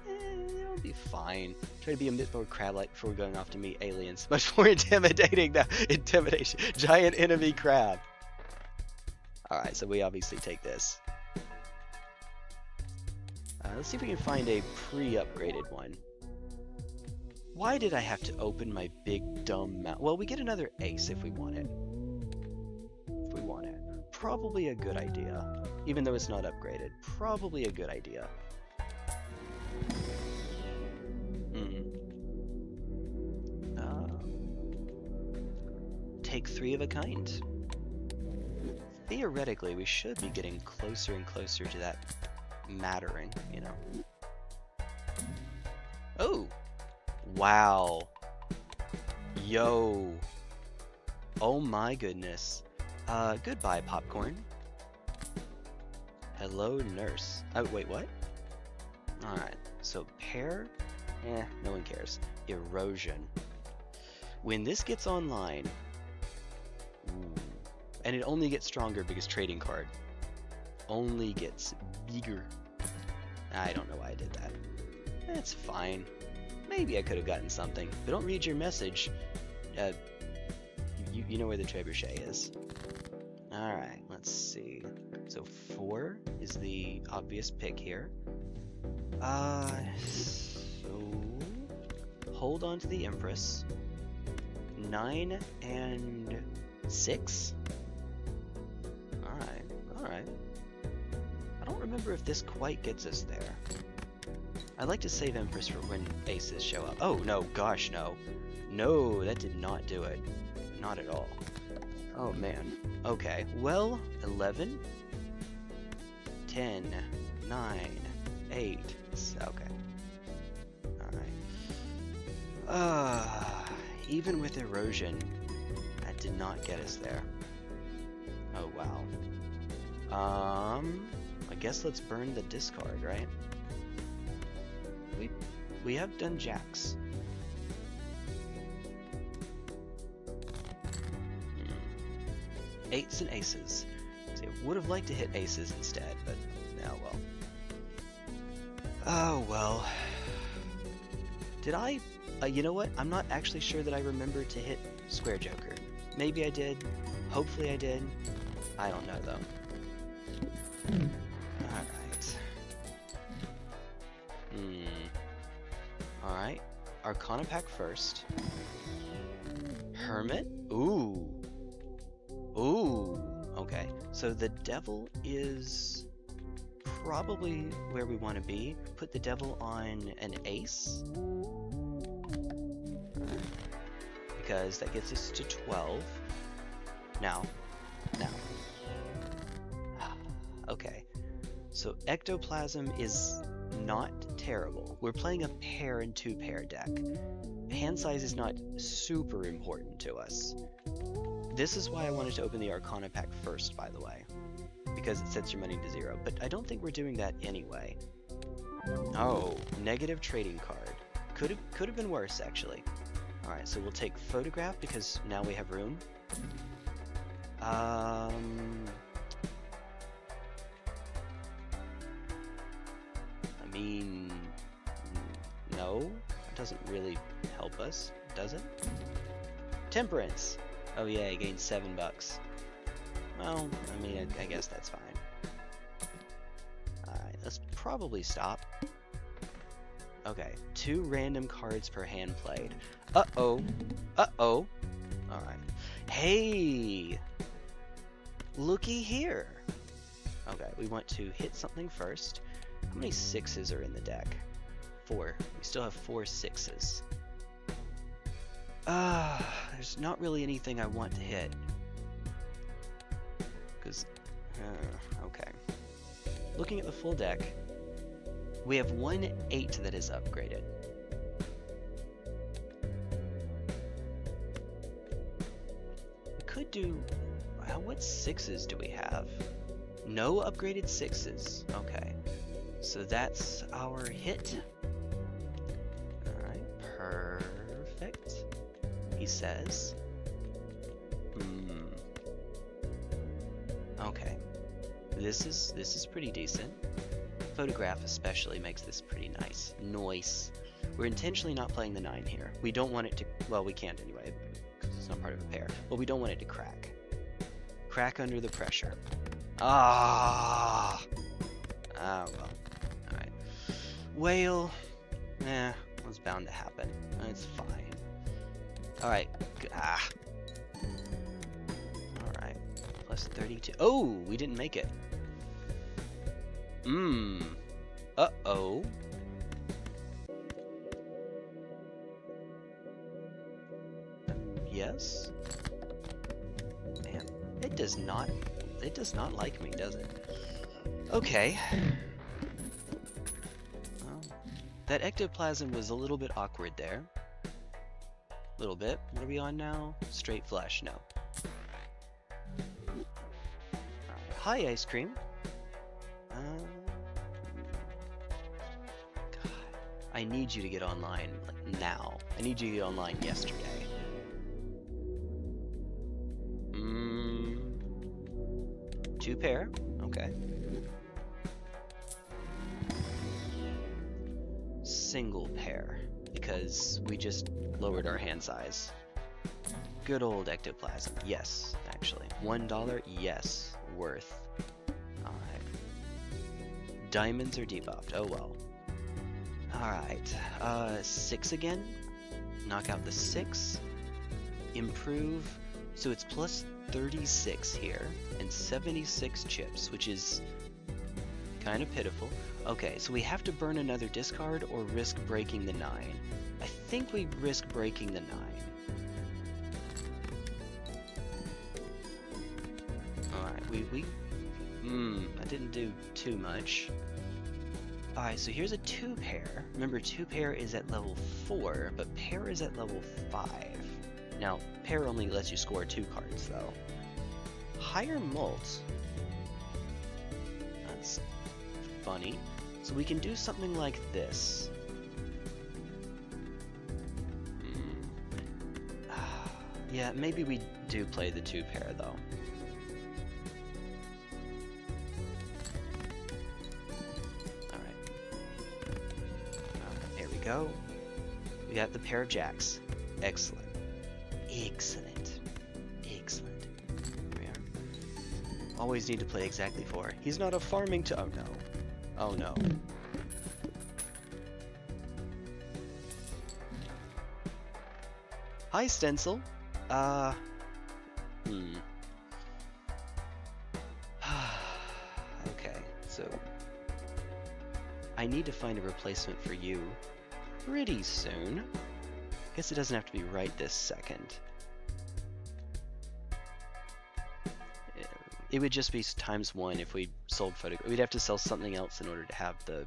it'll be fine. Try to be a bit more crab-like before going off to meet aliens. Much more intimidating now. Intimidation. Giant enemy crab. Alright, so we obviously take this. Let's see if we can find a pre-upgraded one. Why did I have to open my big dumb mouth? Well, we get another ace if we want it. If we want it. Probably a good idea. Even though it's not upgraded. Probably a good idea. Take 3 of a kind. Theoretically, we should be getting closer and closer to that mattering, you know. Oh! Wow. Yo. Oh my goodness. Goodbye, popcorn. Hello, nurse. Oh, wait, what? Alright, so pear? No one cares. Erosion. When this gets online... Ooh, and it only gets stronger because trading card only gets bigger. I don't know why I did that. That's fine. Maybe I could have gotten something. But don't read your message. You know where the trebuchet is. Alright, let's see. So 4 is the obvious pick here. So hold on to the Empress. 9 and 6? Alright. I don't remember if this quite gets us there. I'd like to save Empress for when aces show up. Oh, no, gosh, no. No, that did not do it. Not at all. Oh, man. Okay, well, 11, 10, 9, 8, okay. Alright. Even with erosion, that did not get us there. Oh, wow. I guess let's burn the discard, right? We have done jacks. Eights and aces. See, I would have liked to hit aces instead, but oh well. Oh well. Did I? You know what? I'm not actually sure that I remember to hit square joker. Maybe I did. Hopefully I did. I don't know though. Alright. Alright. Arcana pack first. Hermit? Ooh. Ooh. Okay. So the devil is probably where we want to be. Put the devil on an ace. Because that gets us to 12. Now. Okay. So ectoplasm is not terrible. We're playing a pair and 2 pair deck. Hand size is not super important to us. This is why I wanted to open the Arcana pack first, by the way. Because it sets your money to 0. But I don't think we're doing that anyway. Oh, negative trading card. Could have been worse, actually. Alright, so we'll take photograph because now we have room. I mean, no, it doesn't really help us, does it? Temperance! Oh yeah, I gained $7. Well, I mean, I guess that's fine. Alright, let's probably stop. Okay, 2 random cards per hand played. Uh-oh. Uh-oh. Alright. Hey! Looky here! Okay, we want to hit something first. How many 6s are in the deck? 4. We still have 4 6s. There's not really anything I want to hit. Because, okay. Looking at the full deck, we have 1 8 that is upgraded. We could do... what 6s do we have? No upgraded 6s. Okay. So that's our hit. Alright, perfect. He says. Okay. This is pretty decent. Photograph especially makes this pretty nice. Nice. We're intentionally not playing the 9 here. We don't want it to, well, we can't anyway, because it's not part of a pair. But we don't want it to crack. Crack under the pressure. Ah! Ah, well. Alright. Whale. Was bound to happen. It's fine. Alright. Ah. Alright. Plus 32. Oh! We didn't make it. Uh-oh. Yes? Man, it does not like me, does it? Okay. Well, that ectoplasm was a little bit awkward there. A little bit. What are we on now? Straight flush, no. Alright. Hi, ice cream. God, I need you to get online, like, now. I need you to get online yesterday. 2 pair, okay. Single pair, because we just lowered our hand size. Good old ectoplasm, yes, actually. $1, yes, worth. Alright. Diamonds are debuffed, oh well. Alright, 6 again. Knock out the 6. Improve, so it's plus 36 here, and 76 chips, which is kind of pitiful. Okay, so we have to burn another discard or risk breaking the 9. I think we risk breaking the 9. Alright, I didn't do too much. Alright, so here's a 2 pair. Remember, 2 pair is at level 4, but pair is at level 5. Now, pair only lets you score 2 cards, though. Higher mult. That's funny. So we can do something like this. Yeah, maybe we do play the 2 pair, though. Alright. There we go. We got the pair of jacks. Excellent. Excellent. Excellent. There we are. Always need to play exactly 4. He's not a farming to. Oh no. Oh no. Hi, Stencil. Okay, so I need to find a replacement for you pretty soon. Guess it doesn't have to be right this second. It would just be ×1 if we sold photograph. We'd have to sell something else in order to have the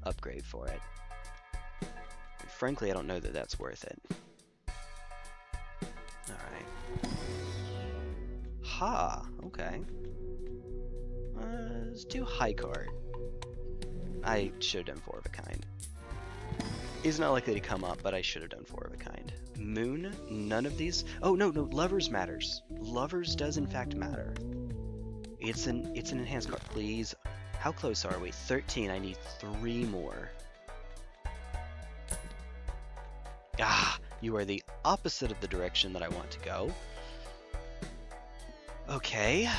upgrade for it. And frankly, I don't know that that's worth it. Alright. Ha! Okay. Let's do high card. I should have done 4 of a kind. He's not likely to come up, but I should have done 4 of a kind. Moon? None of these? Oh, no, Lovers matters. Lovers does in fact matter. It's an enhanced card. Please. How close are we? 13. I need 3 more. Ah! You are the opposite of the direction that I want to go. Okay.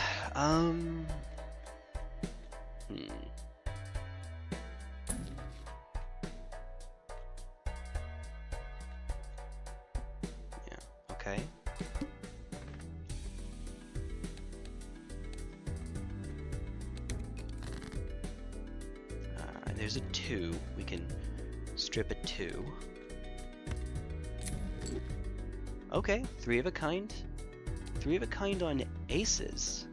Okay. There's a 2. We can strip a 2. Okay, 3 of a kind. 3 of a kind on aces.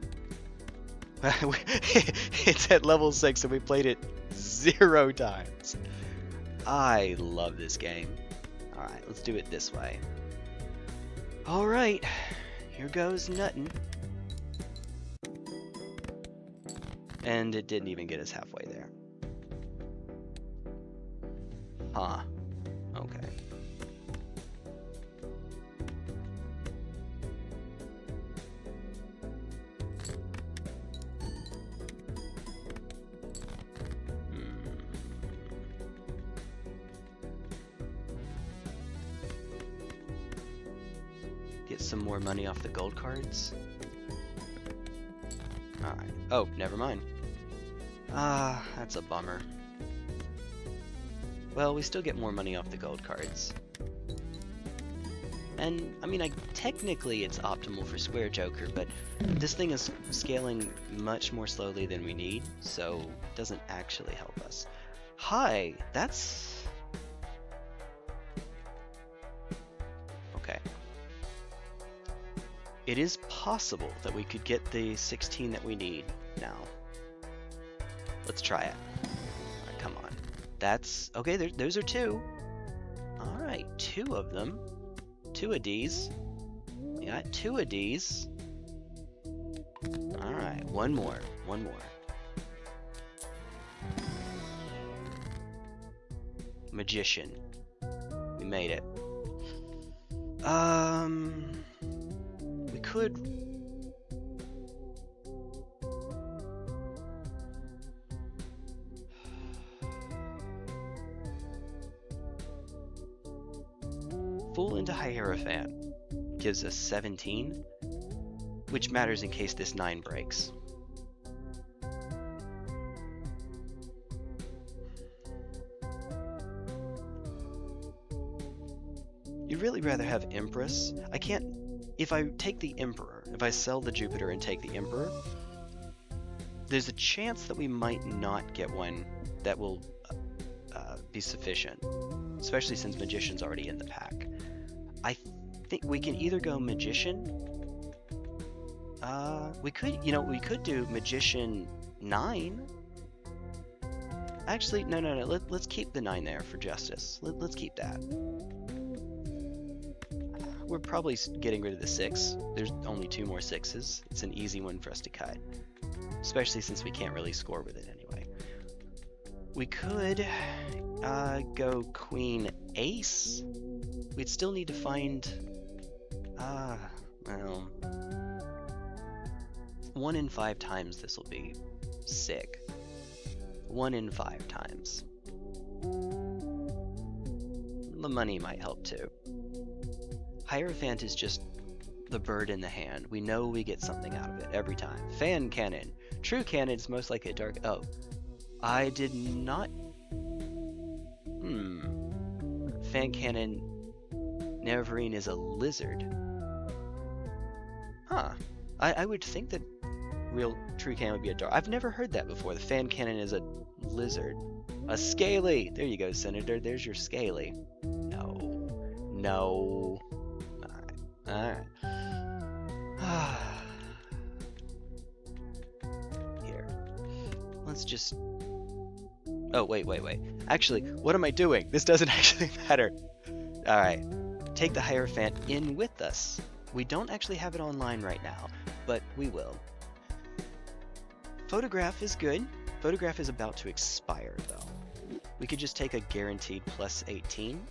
It's at level 6 and we played it 0 times. I love this game. Alright, let's do it this way. Alright, here goes nuttin'. And it didn't even get us halfway there. Huh. Okay. Get some more money off the gold cards. Alright. Oh, never mind. Ah, that's a bummer. Well, we still get more money off the gold cards. And, I mean, technically it's optimal for Square Joker, but this thing is scaling much more slowly than we need, so it doesn't actually help us. Hi, that's... Okay. It is possible that we could get the 16 that we need now. Let's try it. Right, come on. That's... Okay, those are 2. Alright, 2 of them. 2 of these. We got 2 of these. Alright, one more. One more. Magician. We made it. We could... Fool into Hierophant gives us 17, which matters in case this 9 breaks. You'd really rather have Empress. I can't... If I take the Emperor, if I sell the Jupiter and take the Emperor, there's a chance that we might not get one that will be sufficient, especially since Magician's already in the pack. I think we can either go Magician. We could, we could do Magician 9. Actually, no. Let's keep the 9 there for justice. Let's keep that. We're probably getting rid of the 6. There's only 2 more 6s. It's an easy one for us to cut, especially since we can't really score with it anyway. We could go Queen Ace. We'd still need to find, well, 1 in 5 times this will be sick. 1 in 5 times. The money might help too. Hierophant is just the bird in the hand. We know we get something out of it every time. Fan Cannon. True Cannon is most likely a dark... Oh. I did not... Fan Cannon... Neverine is a lizard. Huh. I would think that real True Cannon would be a dark... I've never heard that before. The Fan Cannon is a lizard. A scaly! There you go, Senator. There's your scaly. No. No. Alright. Here. Let's just... Oh, wait. Actually, what am I doing? This doesn't actually matter. Alright. Take the Hierophant in with us. We don't actually have it online right now, but we will. Photograph is good. Photograph is about to expire, though. We could just take a guaranteed plus 18.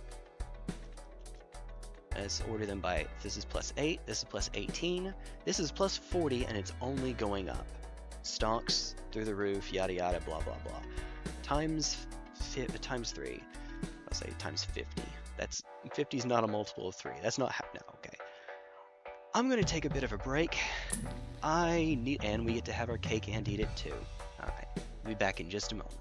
Let's order them by, this is plus 8, this is plus 18, this is plus 40, and it's only going up. Stonks through the roof, yada yada, blah blah blah. Times 3. I'll say times 50. That's 50 is not a multiple of 3. That's not no, okay. I'm gonna take a bit of a break. And we get to have our cake and eat it too. Alright, we'll be back in just a moment.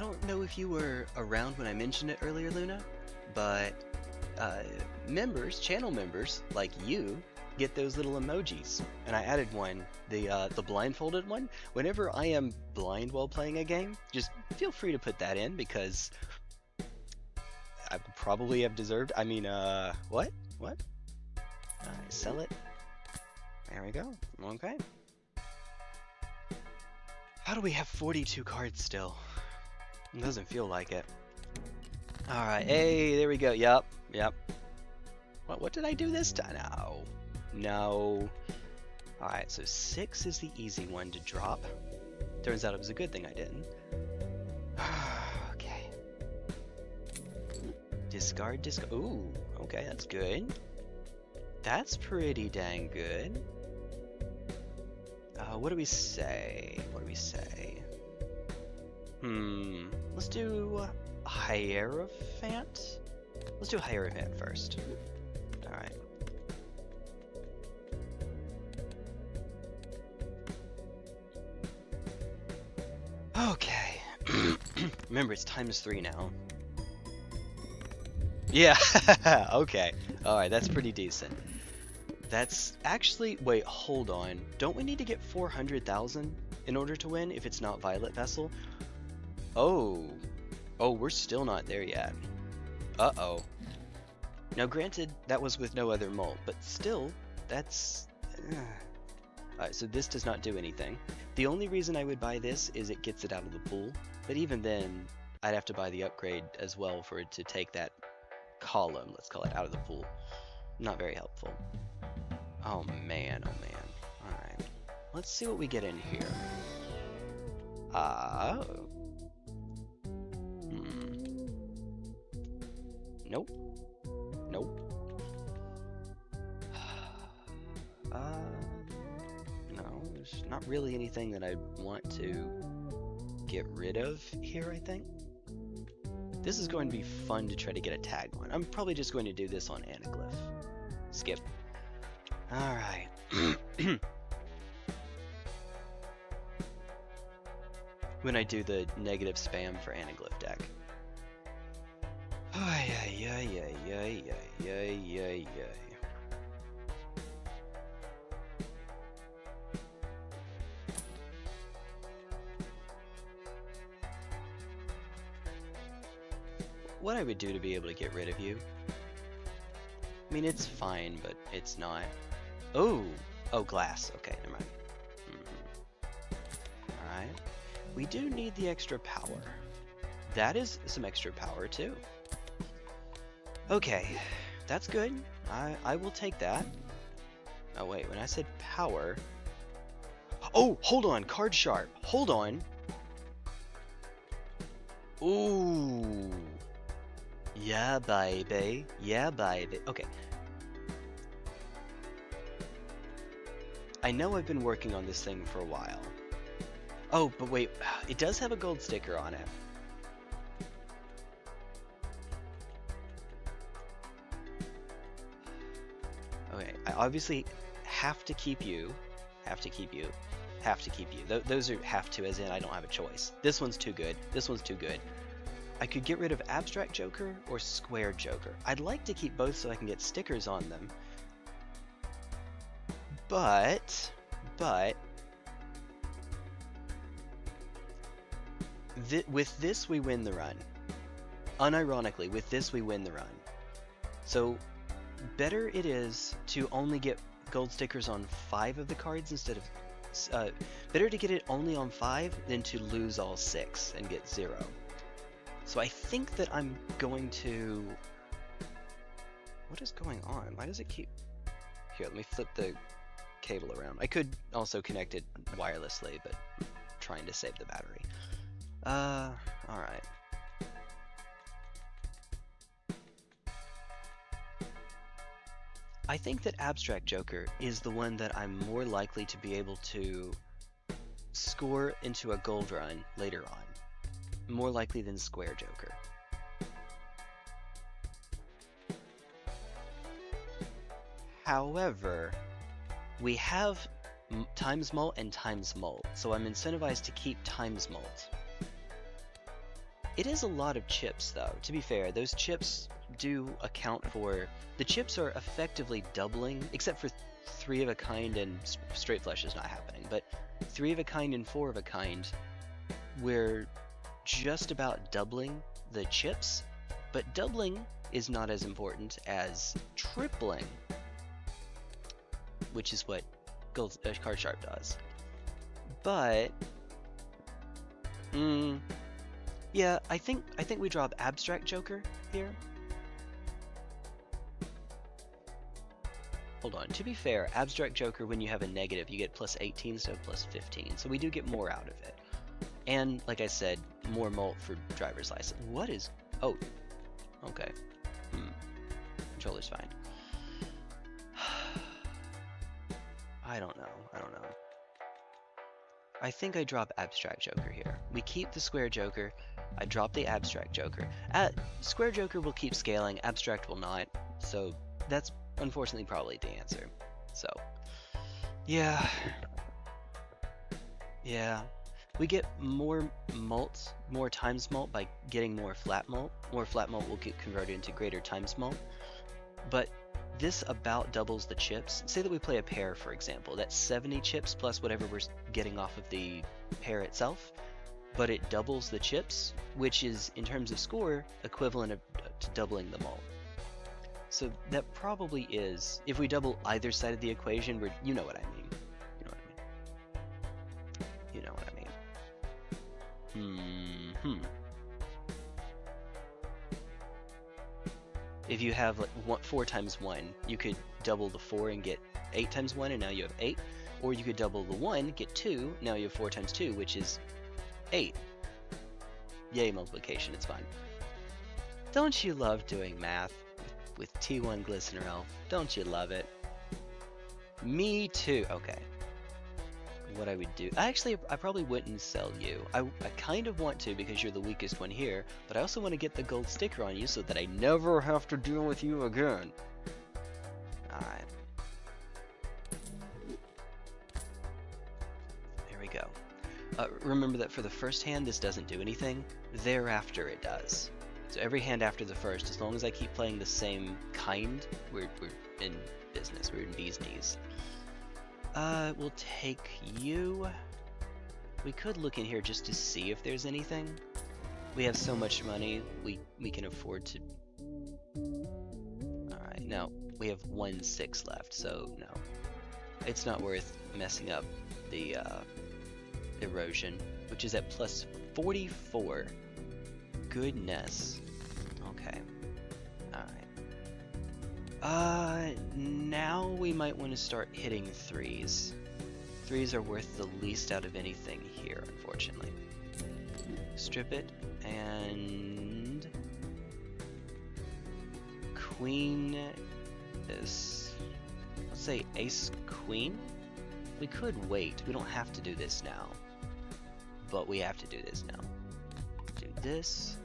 I don't know if you were around when I mentioned it earlier, Luna, but channel members like you, get those little emojis, and I added one, the blindfolded one. Whenever I am blind while playing a game, just feel free to put that in, because I probably have deserved. I mean, what? Sell it. There we go. Okay. How do we have 42 cards still? It doesn't feel like it. All right. Hey, there we go. Yep. What did I do this time? No. All right. So 6 is the easy one to drop. Turns out it was a good thing I didn't. Okay. Discard. Ooh. Okay, that's good. That's pretty dang good. What do we say? Let's do Hierophant? Let's do Hierophant first. Alright. Okay. Remember, it's ×3 now. Yeah, okay. Alright, that's pretty decent. That's actually... Wait, hold on. Don't we need to get 400,000 in order to win if it's not Violet Vessel? Oh, we're still not there yet. Uh-oh. Now granted, that was with no other molt, but still, that's... Alright, so this does not do anything. The only reason I would buy this is it gets it out of the pool, but even then, I'd have to buy the upgrade as well for it to take that column, let's call it, out of the pool. Not very helpful. Oh man. Alright. Let's see what we get in here. Nope. No, there's not really anything that I want to get rid of here, I think. This is going to be fun to try to get a tag on. I'm probably just going to do this on Anaglyph. Skip. Alright. When I do the negative spam for Anaglyph deck. Ay. What I would do to be able to get rid of you? I mean, it's fine, but it's not. Oh, glass. Okay, never mind. Alright. We do need the extra power. That is some extra power, too. Okay, that's good. I will take that. Oh, wait, when I said power... Oh, hold on, card sharp. Hold on. Ooh. Yeah, baby. Okay. I know I've been working on this thing for a while. Oh, but wait, it does have a gold sticker on it. Okay, I obviously have to keep you. Those are have to, as in I don't have a choice. This one's too good. I could get rid of Abstract Joker or Square Joker. I'd like to keep both so I can get stickers on them. But with this we win the run. Unironically, with this we win the run. So better it is to only get gold stickers on 5 of the cards instead of... better to get it only on 5 than to lose all 6 and get 0. So I think that I'm going to... What is going on? Why does it keep... Here, let me flip the cable around. I could also connect it wirelessly, but I'm trying to save the battery. Alright. I think that Abstract Joker is the one that I'm more likely to be able to score into a gold run later on. More likely than Square Joker. However, we have times molt and times molt, so I'm incentivized to keep times molt. It is a lot of chips, though. To be fair, those chips do account for... The chips are effectively doubling, except for 3 of a kind and straight flush is not happening, but 3 of a kind and 4 of a kind, we're just about doubling the chips, but doubling is not as important as tripling, which is what Card Sharp does. But yeah, I think we drop Abstract Joker here. Hold on, to be fair, Abstract Joker, when you have a negative, you get plus 18 instead of plus 15, so we do get more out of it. And, like I said, more mult for driver's license. What is... Oh, okay. Controller's fine. I don't know. I think I drop Abstract Joker here. We keep the Square Joker. I drop the Abstract Joker. Square Joker will keep scaling, Abstract will not. So that's unfortunately probably the answer. So, yeah. We get more mult, more times mult by getting more flat mult. More flat mult will get converted into greater times mult. But this about doubles the chips. Say that we play a pair, for example. That's 70 chips plus whatever we're getting off of the pair itself. But it doubles the chips, which is, in terms of score, equivalent to doubling the mult. So that probably is, if we double either side of the equation, you know what I mean. You know what I mean. If you have like 4 times 1, you could double the 4 and get 8 times 1, and now you have 8. Or you could double the 1, get 2, now you have 4 times 2, which is 8. Yay, multiplication, it's fun. Don't you love doing math with T1GlistenerElf? Don't you love it? Me too. Okay. What I would do... I probably wouldn't sell you. I kind of want to because you're the weakest one here, but I also want to get the gold sticker on you so that I never have to deal with you again. Alright. There we go. Remember that for the first hand, this doesn't do anything. Thereafter, it does. So every hand after the first, as long as I keep playing the same kind, we're in business. We're in bee's knees. We'll take you. We could look in here just to see if there's anything. We have so much money, we can afford to... Alright, no. We have 1/6 left, so no. It's not worth messing up the, erosion, which is at plus 44. Goodness. Okay. Alright. Now we might want to start hitting 3s. 3s are worth the least out of anything here, unfortunately. Strip it, and... Queen is... Let's say Ace Queen? We could wait. We don't have to do this now. But we have to do this now. Do this.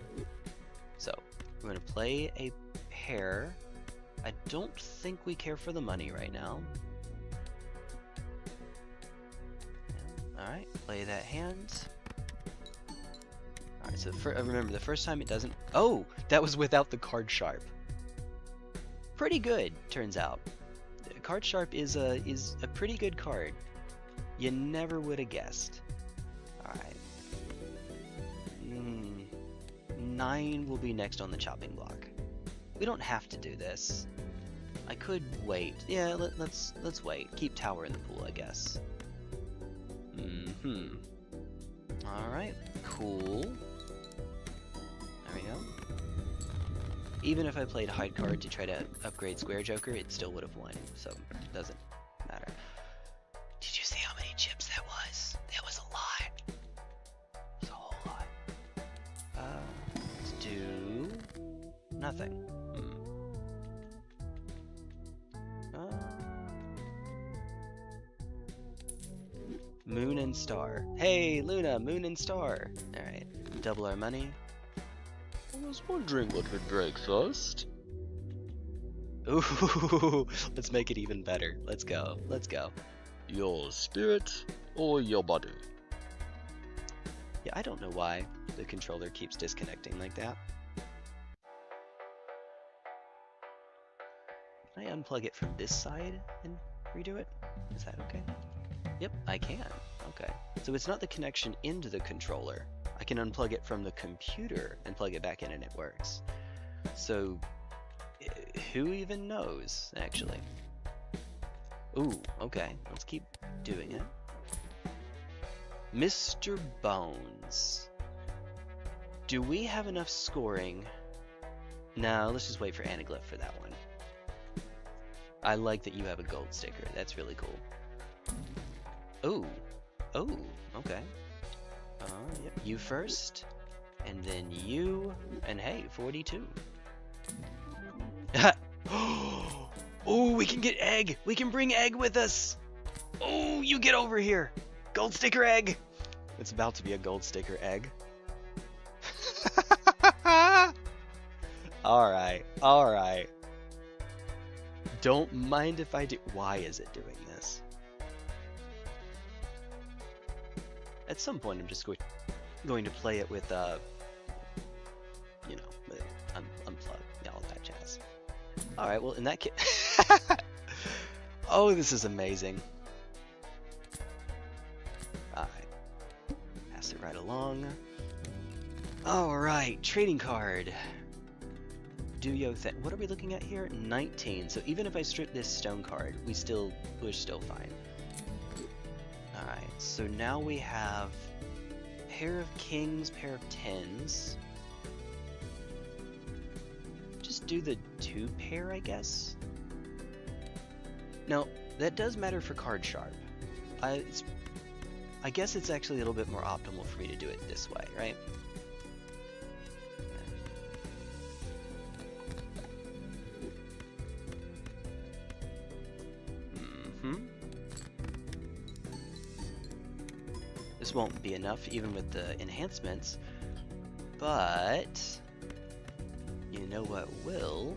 So, we're going to play a pair. I don't think we care for the money right now. Alright, play that hand. Alright, so remember, the first time it doesn't... Oh! That was without the Card Sharp. Pretty good, turns out. Card Sharp is a pretty good card. You never would have guessed. Alright. 9 will be next on the chopping block. We don't have to do this. I could wait. Yeah, let's wait. Keep tower in the pool, I guess. Alright, cool. There we go. Even if I played hide card to try to upgrade Square Joker, it still would have won, so it doesn't matter. Did you see how many chips that was? That was a lot. It was a whole lot. Let's do... nothing. Moon and Star. Hey, Luna, Moon and Star. Alright, double our money. I was wondering what would break first. Ooh, let's make it even better. Let's go, let's go. Your spirit or your body? Yeah, I don't know why the controller keeps disconnecting like that. Can I unplug it from this side and redo it? Is that okay? Yep, I can. Okay. So it's not the connection into the controller. I can unplug it from the computer and plug it back in and it works. So who even knows, actually? Ooh, okay. Let's keep doing it. Mr. Bones. Do we have enough scoring? No, let's just wait for Anaglyph for that one. I like that you have a gold sticker. That's really cool. Oh, oh, okay. Yep. You first, and then you, and hey, 42. Oh, we can get egg. We can bring egg with us. Oh, you get over here. Gold sticker egg. It's about to be a gold sticker egg. All right, all right. Don't mind if I do. Why is it doing this? At some point, I'm just going to play it with, you know, unplug, yeah, all that jazz. All right, well, in that case, oh, this is amazing. All right, pass it right along. All right, trading card. Do yo thing. What are we looking at here? 19. So even if I strip this stone card, we're still fine. All right. So now we have pair of kings, pair of tens. Just do the 2 pair, I guess. No, that does matter for card sharp. I guess it's actually a little bit more optimal for me to do it this way, right? This won't be enough even with the enhancements, but you know what will?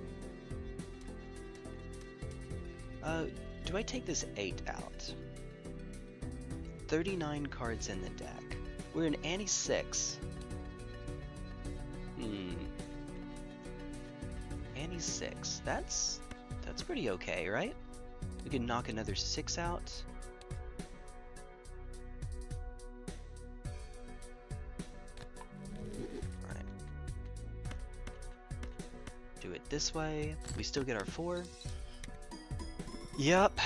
Do I take this 8 out? 39 cards in the deck. We're in Annie 6. Annie 6. That's pretty okay, right? We can knock another 6 out. Alright. Do it this way. We still get our 4. Yep.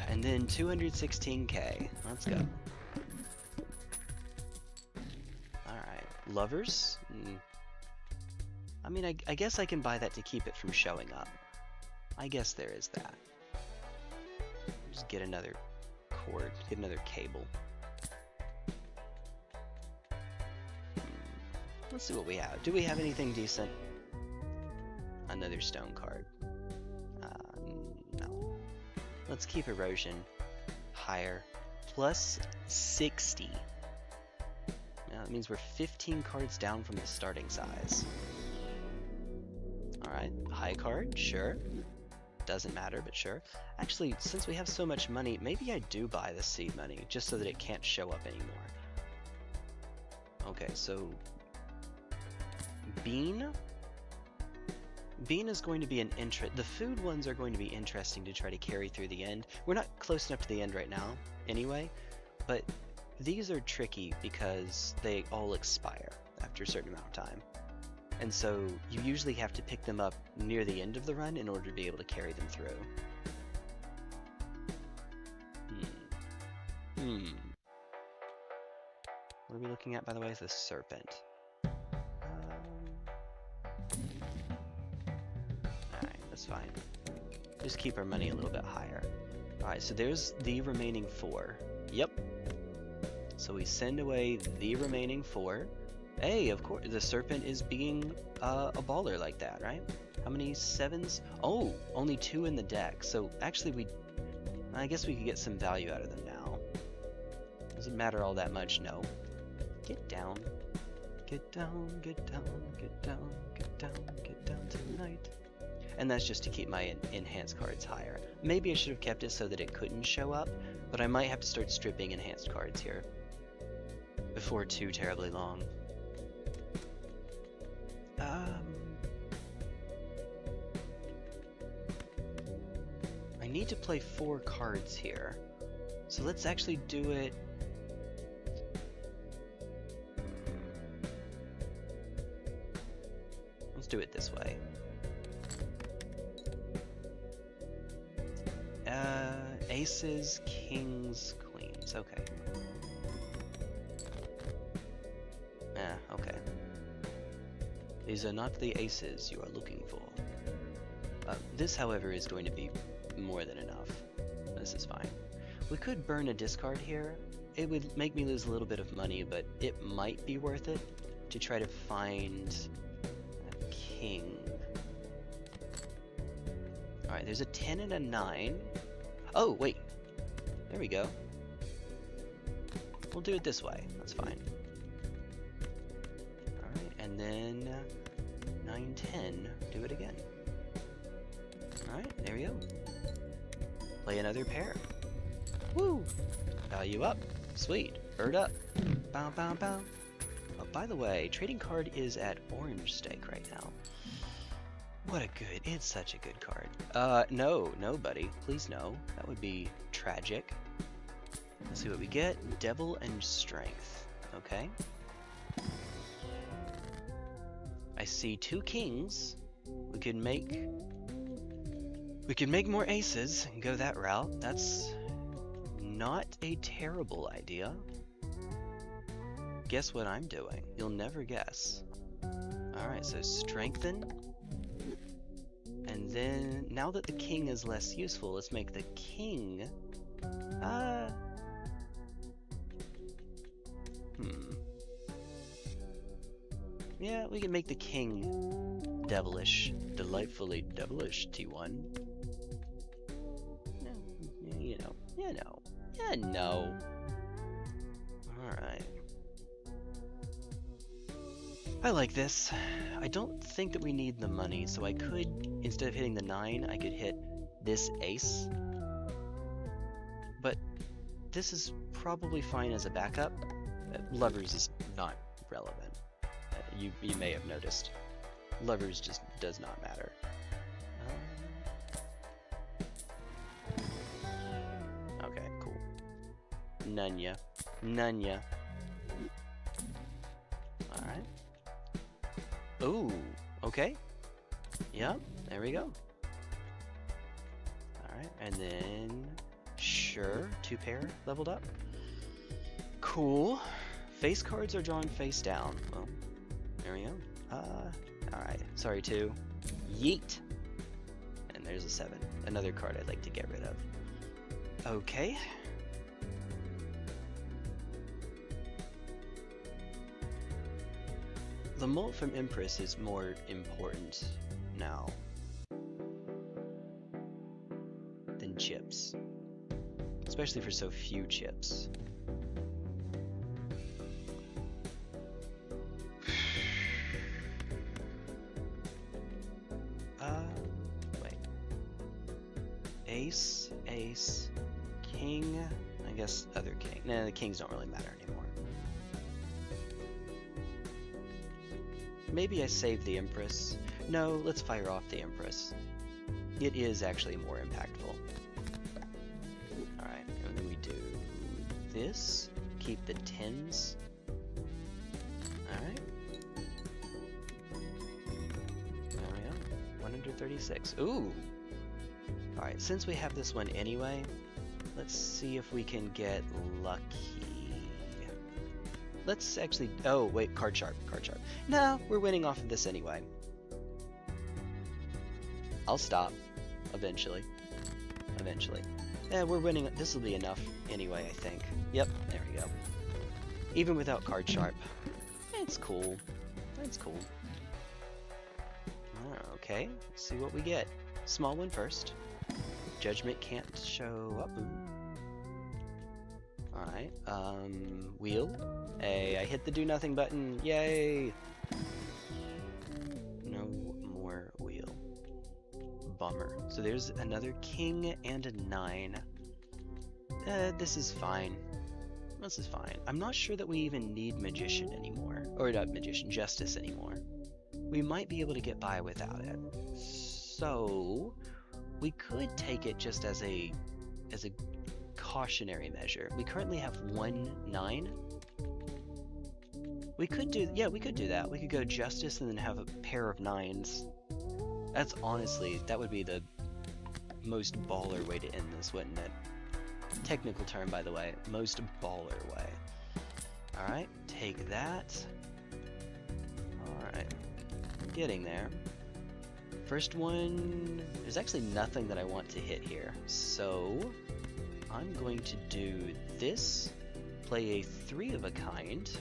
And then 216k. Let's go. Alright. Lovers? I mean, I guess I can buy that to keep it from showing up. I guess there is that. Just get another cord, get another cable. Let's see what we have. Do we have anything decent? Another stone card. No. Let's keep erosion higher. Plus 60. Now that means we're 15 cards down from the starting size. Alright, high card, sure. Doesn't matter, but sure. Actually, since we have so much money, maybe I do buy the seed money, just so that it can't show up anymore. Okay, so... Bean? Bean is going to be an the food ones are going to be interesting to try to carry through the end. We're not close enough to the end right now, anyway, but these are tricky because they all expire after a certain amount of time. And so you usually have to pick them up near the end of the run in order to be able to carry them through. What are we looking at, by the way, is the serpent. Alright, that's fine. Just keep our money a little bit higher. Alright, so there's the remaining 4. Yep. So we send away the remaining 4. Hey, of course, the serpent is being a baller like that, right? How many 7s? Oh, only 2 in the deck. So actually, I guess we could get some value out of them now. Does it matter all that much? No. Get down. Get down, get down, get down, get down, get down tonight. And that's just to keep my enhanced cards higher. Maybe I should have kept it so that it couldn't show up, but I might have to start stripping enhanced cards here. before too terribly long. I need to play 4 cards here. So let's actually do it. Let's do it this way. Aces, kings, queens. Okay. Okay. These are not the aces you are looking for. This, however, is going to be more than enough. This is fine. We could burn a discard here. It would make me lose a little bit of money, but it might be worth it to try to find a king. Alright, there's a 10 and a 9. Oh, wait. There we go. We'll do it this way. That's fine. Alright, and then 9, 10. Do it again. Alright, there we go. Play another pair. Woo! Value up. Sweet. Bird up. Bow, bow, bow. Oh, by the way, trading card is at orange stake right now. What a good, it's such a good card. No, buddy. Please no. That would be tragic. Let's see what we get. Devil and Strength. Okay. I see 2 kings. We could make more aces and go that route. That's not a terrible idea. Guess what I'm doing? You'll never guess. Alright, so strengthen. And then, now that the king is less useful, let's make the king... Yeah, we can make the king devilish. Delightfully devilish, T1. You know. Alright. I like this. I don't think that we need the money, so I could, instead of hitting the 9, I could hit this ace. But this is probably fine as a backup. Lovers is not relevant. You may have noticed. Lovers just does not matter. Okay, cool. Nunya. Alright. Ooh, okay. Yep, there we go. Alright, and then... Sure, 2 pair leveled up. Cool. Face cards are drawn face down. Well, there we go. Alright, sorry, 2. Yeet! And there's a 7. Another card I'd like to get rid of. Okay. The molt from Empress is more important now than chips. Especially for so few chips. Wait. Ace, king, I guess other king. Nah, the kings don't really matter anymore. Maybe I save the Empress. No, let's fire off the Empress. It is actually more impactful. Alright, and then we do this. Keep the 10s. Alright. There we go. 136. Ooh! Alright, since we have this one anyway, let's see if we can get lucky. Let's actually... Oh, wait, card sharp. No, we're winning off of this anyway. I'll stop. Eventually. We're winning. This will be enough anyway, I think. Yep, there we go. Even without card sharp. It's cool. Okay, let's see what we get. Small one first. Judgment can't show up. Alright, wheel. Hey, I hit the do nothing button. Yay! No more wheel. Bummer. So there's another king and a 9. This is fine. This is fine. I'm not sure that we even need Magician anymore. Or not Magician, Justice anymore. We might be able to get by without it. So we could take it just as a cautionary measure. We currently have 1-9. We could do, yeah, we could do that. We could go Justice and then have a pair of 9s. That's honestly, that would be the most baller way to end this, wouldn't it? Technical term, by the way. Most baller way. Alright, take that. Alright. Getting there. First one, there's actually nothing that I want to hit here. So, I'm going to do this, play a 3 of a kind.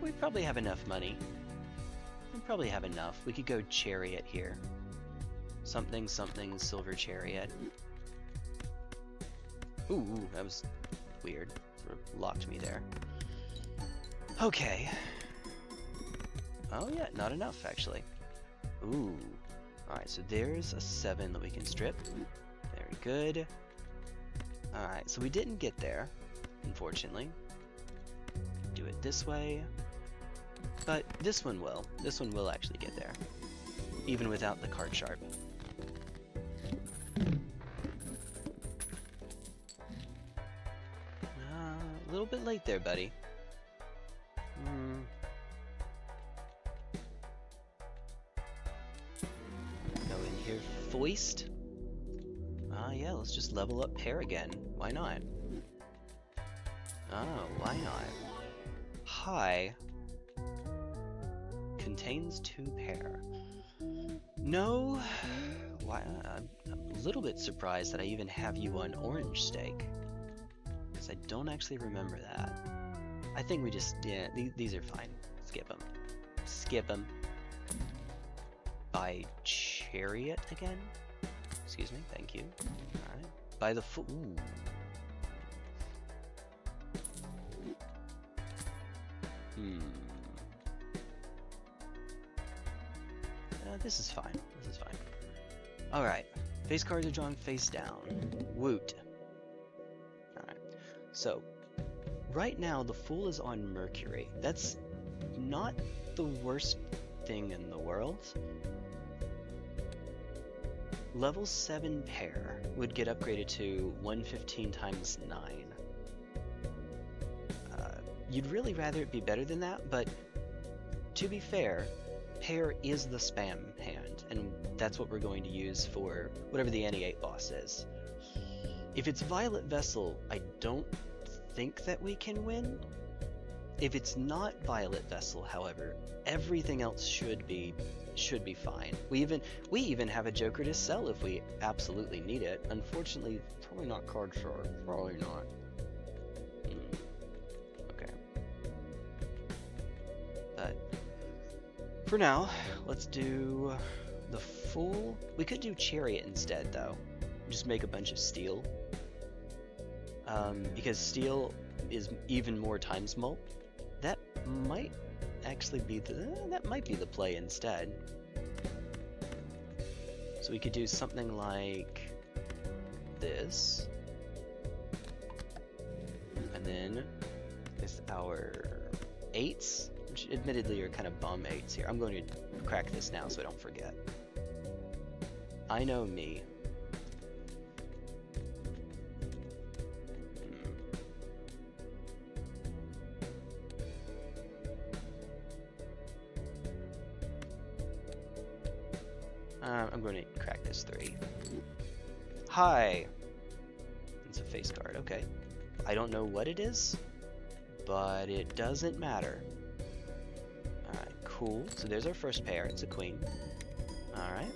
We probably have enough money. We probably have enough. We could go Chariot here. Something, something, Silver Chariot. Ooh, that was weird. Sort of locked me there. Okay. Oh yeah, not enough actually. Ooh. Alright, so there's a 7 that we can strip. Very good. Alright, so we didn't get there, unfortunately. Do it this way. But this one will. This one will actually get there. Even without the card sharp. A little bit late there, buddy. Go in here, foist. Yeah, let's just level up pair again. Why not? Oh, why not? High contains 2 pair. No, why? I'm a little bit surprised that I even have you on orange stake, because I don't actually remember that. I think we just, yeah, these are fine. Skip them. Skip them. By Chariot again? Excuse me, thank you. Alright. By the foot. Ooh. This is fine. This is fine. Alright. Face cards are drawn face down. Woot. Alright. So, right now the Fool is on Mercury. That's not the worst thing in the world. Level 7 pair would get upgraded to 115 times 9. You'd really rather it be better than that, but to be fair, pair is the spam hand, and that's what we're going to use for whatever the NE8 boss is. If it's Violet Vessel, I don't think that we can win. If it's not Violet Vessel, however, everything else should be fine. We even have a Joker to sell if we absolutely need it. Unfortunately, probably not card sharp. Probably not. Okay. But for now, let's do the Fool. We could do Chariot instead, though. Just make a bunch of steel. Because steel is even more times mult. That might actually be the play instead. So we could do something like this, and then with our 8s, which admittedly are kind of bum 8s here. I'm going to crack this now so I don't forget. I know me. I'm going to crack this 3. Hi! It's a face card, okay. I don't know what it is, but it doesn't matter. Alright, cool. So there's our first pair, it's a queen. Alright.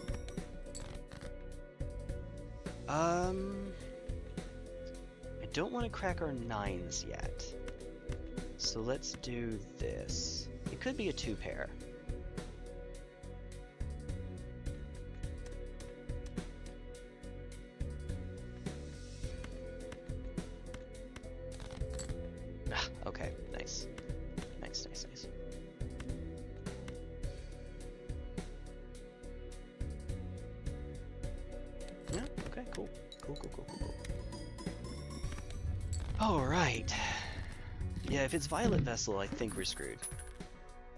I don't want to crack our 9s yet. So let's do this. It could be a 2 pair. Okay, nice. Nice, nice, nice. Yeah, okay, cool. Cool. Alright. Yeah, if it's Violet Vessel, I think we're screwed.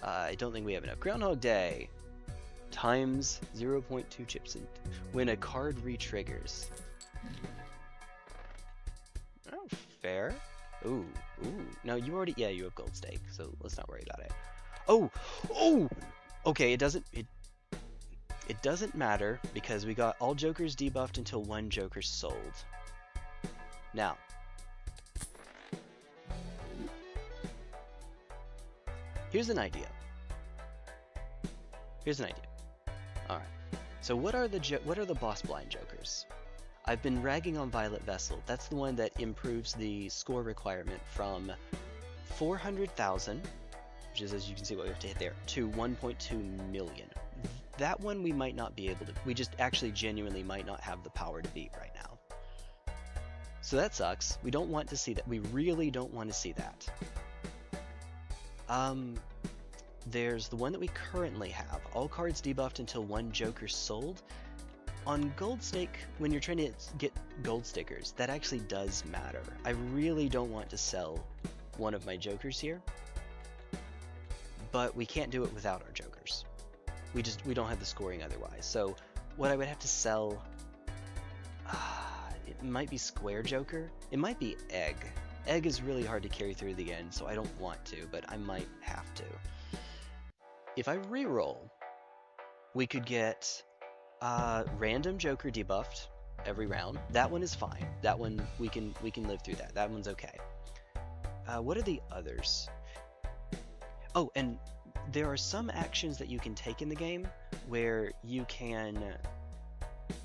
I don't think we have enough. Groundhog Day times 0.2 chips in when a card re-triggers. Oh, fair. Ooh. No, you already, yeah, you have gold stake, so let's not worry about it. Oh! Okay, it doesn't matter because we got all jokers debuffed until one joker sold. Now, here's an idea. All right. So what are the boss blind jokers? I've been ragging on Violet Vessel. That's the one that improves the score requirement from 400,000, which is, as you can see what we have to hit there, to 1.2 million. That one we might not be able to, we just actually genuinely might not have the power to beat right now. So that sucks. We don't want to see that. We really don't want to see that. There's the one that we currently have. All cards debuffed until one joker sold. On gold stake, when you're trying to get gold stickers, that actually does matter. I really don't want to sell one of my jokers here, but we can't do it without our jokers. We don't have the scoring otherwise. So what I would have to sell, it might be square joker. It might be egg. Egg is really hard to carry through the end, so I don't want to, but I might have to. If I reroll, we could get random joker debuffed every round. That one is fine. That one we can live through that. That one's okay. What are the others? Oh, and there are some actions that you can take in the game where you can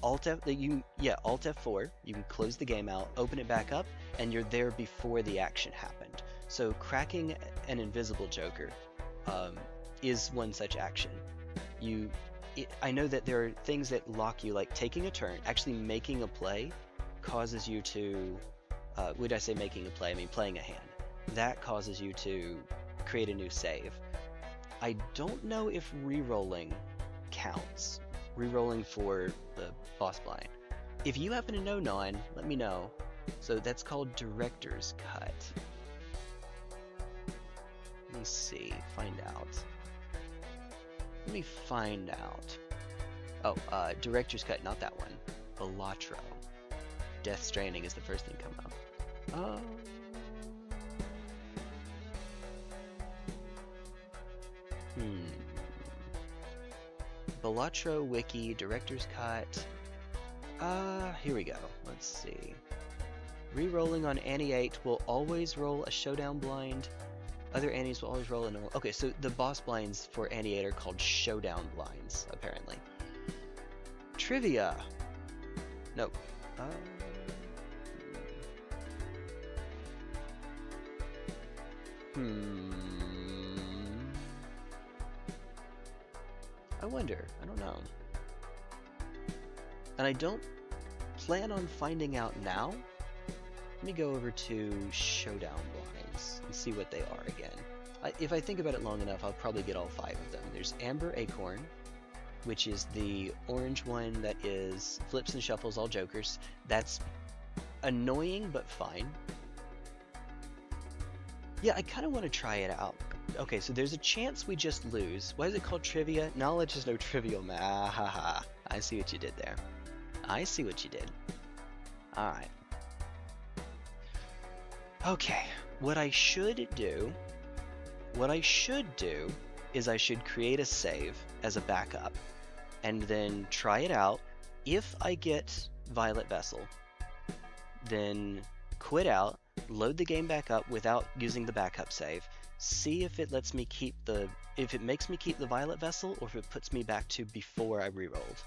Alt F4. You can close the game out, open it back up, and you're there before the action happened. So cracking an invisible joker is one such action. I know that there are things that lock you, like taking a turn, actually making a play causes you to, when I say making a play, I mean playing a hand. That causes you to create a new save. I don't know if re-rolling counts. Re-rolling for the boss blind. If you happen to know, Non, let me know. So that's called Director's Cut. Let me see, find out. Let me find out. Oh, Director's Cut, not that one. Balatro. Death Stranding is the first thing come up. Balatro Wiki, Director's Cut. Here we go. Let's see. Rerolling on Annie 8 will always roll a showdown blind. Other Annies will always roll a normal. Okay, so the boss blinds for Annie 8 are called showdown blinds, apparently. Trivia. No. I wonder. I don't know. And I don't plan on finding out now. Let me go over to showdown blinds and see what they are again. If I think about it long enough, I'll probably get all 5 of them. There's Amber Acorn, which is the orange one that is flips and shuffles all jokers. That's annoying, but fine. Yeah, I kind of want to try it out. Okay, so there's a chance we just lose. Why is it called trivia? Knowledge is no trivial matter. Ah, I see what you did there. I see what you did. Alright. Okay, what I should do is I should create a save as a backup and then try it out. If I get Violet Vessel, then quit out, load the game back up without using the backup save, see if it lets me keep if it makes me keep the Violet Vessel or if it puts me back to before I rerolled.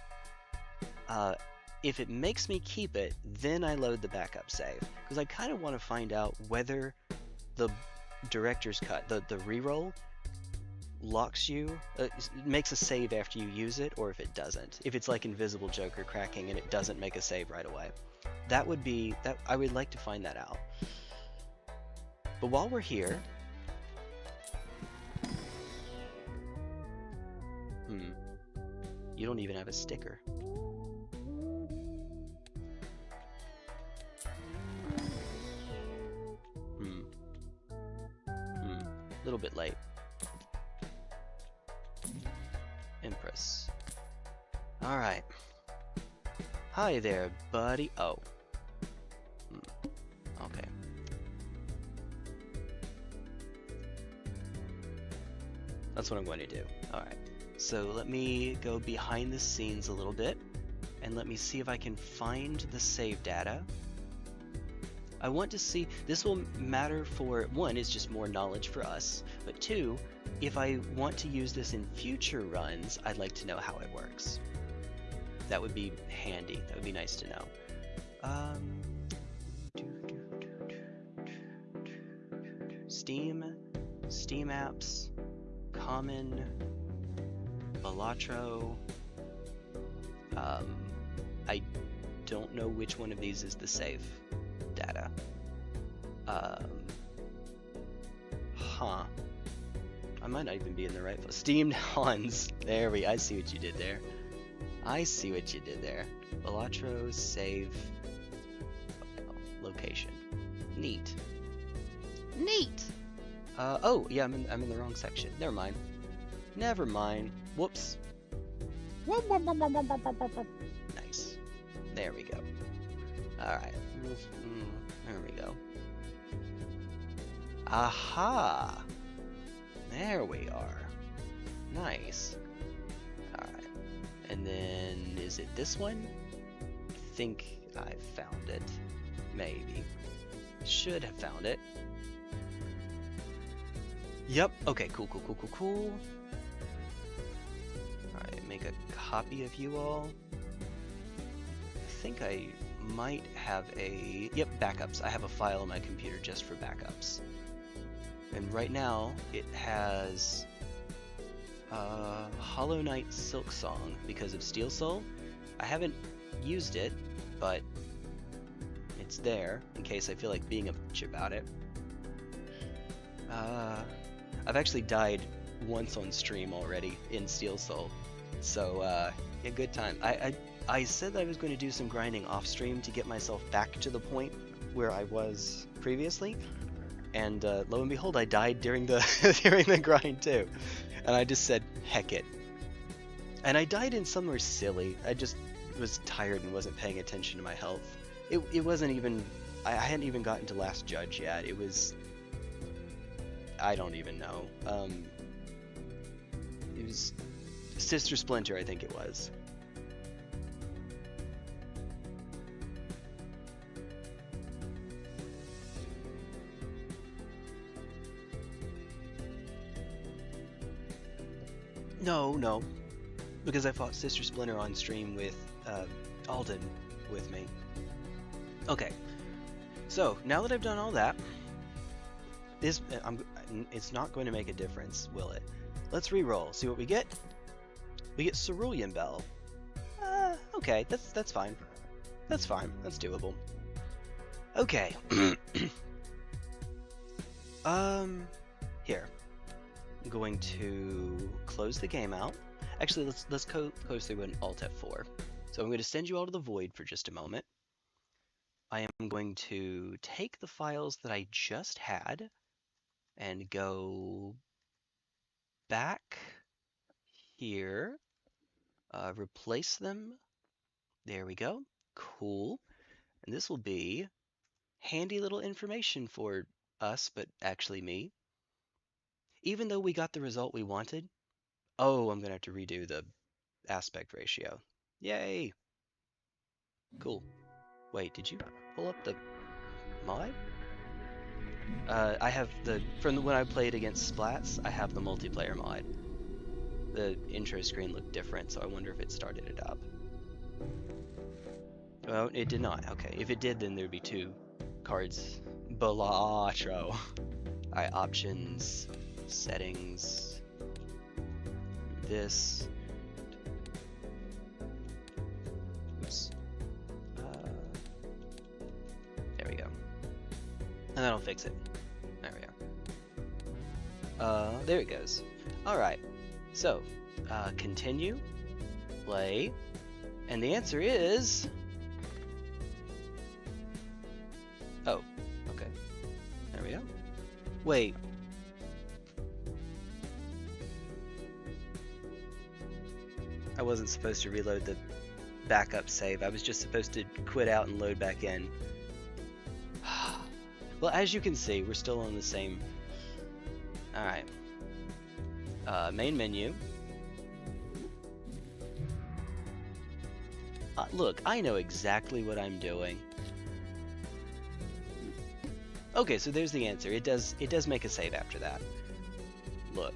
If it makes me keep it, then I load the backup save, because I kind of want to find out whether the Director's Cut, the reroll, locks you, makes a save after you use it, or if it doesn't. If it's like Invisible Joker cracking and it doesn't make a save right away. That would be, I would like to find that out. But while we're here, you don't even have a sticker. little bit late. Empress. Alright. Hi there, buddy. Oh. Okay. That's what I'm going to do. Alright. So let me go behind the scenes a little bit, and let me see if I can find the save data. I want to see, this will matter for, one, it's just more knowledge for us, but two, if I want to use this in future runs, I'd like to know how it works. That would be handy. That would be nice to know. Steam apps, common, Balatro. I don't know which one of these is the save data. I might not even be in the right place. Steamed Hans. There I see what you did there. I see what you did there. Balatro, save, location. Neat. Neat! Oh, yeah, I'm in the wrong section. Never mind. Never mind. Whoops. Nice. There we go. Alright. There we go. Aha! There we are. Nice. Alright. And then, is it this one? I think I found it. Maybe. Should have found it. Yep. Okay, cool. Alright, make a copy of you all. I think I might have a... Yep, backups. I have a file on my computer just for backups. And right now, it has Hollow Knight Silk Song because of Steel Soul. I haven't used it, but it's there in case I feel like being a bitch about it. I've actually died once on stream already in Steel Soul, so yeah, good time. I said that I was going to do some grinding off stream to get myself back to the point where I was previously, and lo and behold, I died during the during the grind too, and I just said heck it. And I died in somewhere silly. I just was tired and wasn't paying attention to my health. It wasn't even, I hadn't even gotten to Last Judge yet. It was, I don't even know. It was Sister Splinter, I think it was. No, because I fought Sister Splinter on stream with Alden with me. Okay, so now that I've done all that, it's not going to make a difference, will it? Let's re-roll. See what we get. We get Cerulean Bell. Okay, that's fine. That's fine. That's doable. Okay. Here. I'm going to close the game out. Actually, let's close through an Alt F4. So I'm going to send you all to the void for just a moment. I am going to take the files that I just had and go back here, replace them. There we go. Cool. And this will be handy little information for us, but actually me. Even though we got the result we wanted, oh, I'm going to have to redo the aspect ratio. Yay! Cool. Wait, did you pull up the mod? I have from when I played against Splats, I have the multiplayer mod. The intro screen looked different, so I wonder if it started it up. Well, it did not. Okay, if it did, then there'd be two cards. Balatro. Alright, options, settings, this. Oops. There we go. And that'll fix it. There we go. There it goes. Alright, so, continue, play, and the answer is... Oh, okay. There we go. Wait. wasn't supposed to reload the backup save. I was just supposed to quit out and load back in. Well, as you can see, we're still on the same... Alright. Main menu. Look, I know exactly what I'm doing. Okay, so there's the answer. It does make a save after that. Look,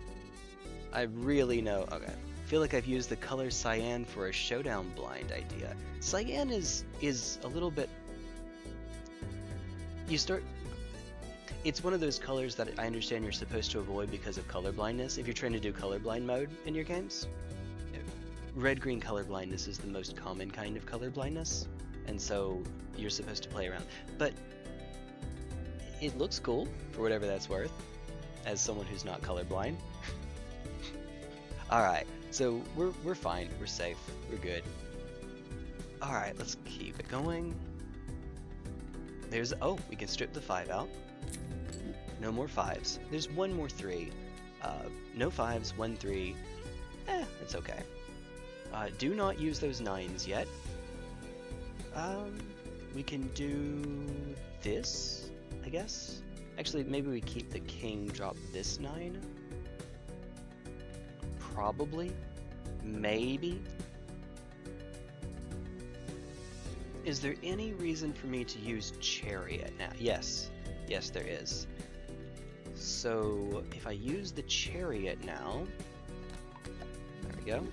I really know. Okay, I feel like I've used the color cyan for a showdown blind idea. Cyan is a little bit. It's one of those colors that I understand you're supposed to avoid because of color blindness. If you're trying to do colorblind mode in your games, red-green color blindness is the most common kind of color blindness, and so you're supposed to play around. But it looks cool for whatever that's worth, as someone who's not colorblind. All right, so we're fine. We're safe. We're good. All right, let's keep it going. We can strip the 5 out. No more 5s. There's one more 3. No 5s, 1 3. It's okay. Do not use those 9s yet. We can do this, I guess. Actually, maybe we keep the king, drop this 9. Probably. Maybe. Is there any reason for me to use chariot now? Yes. Yes, there is. So, if I use the chariot now... There we go.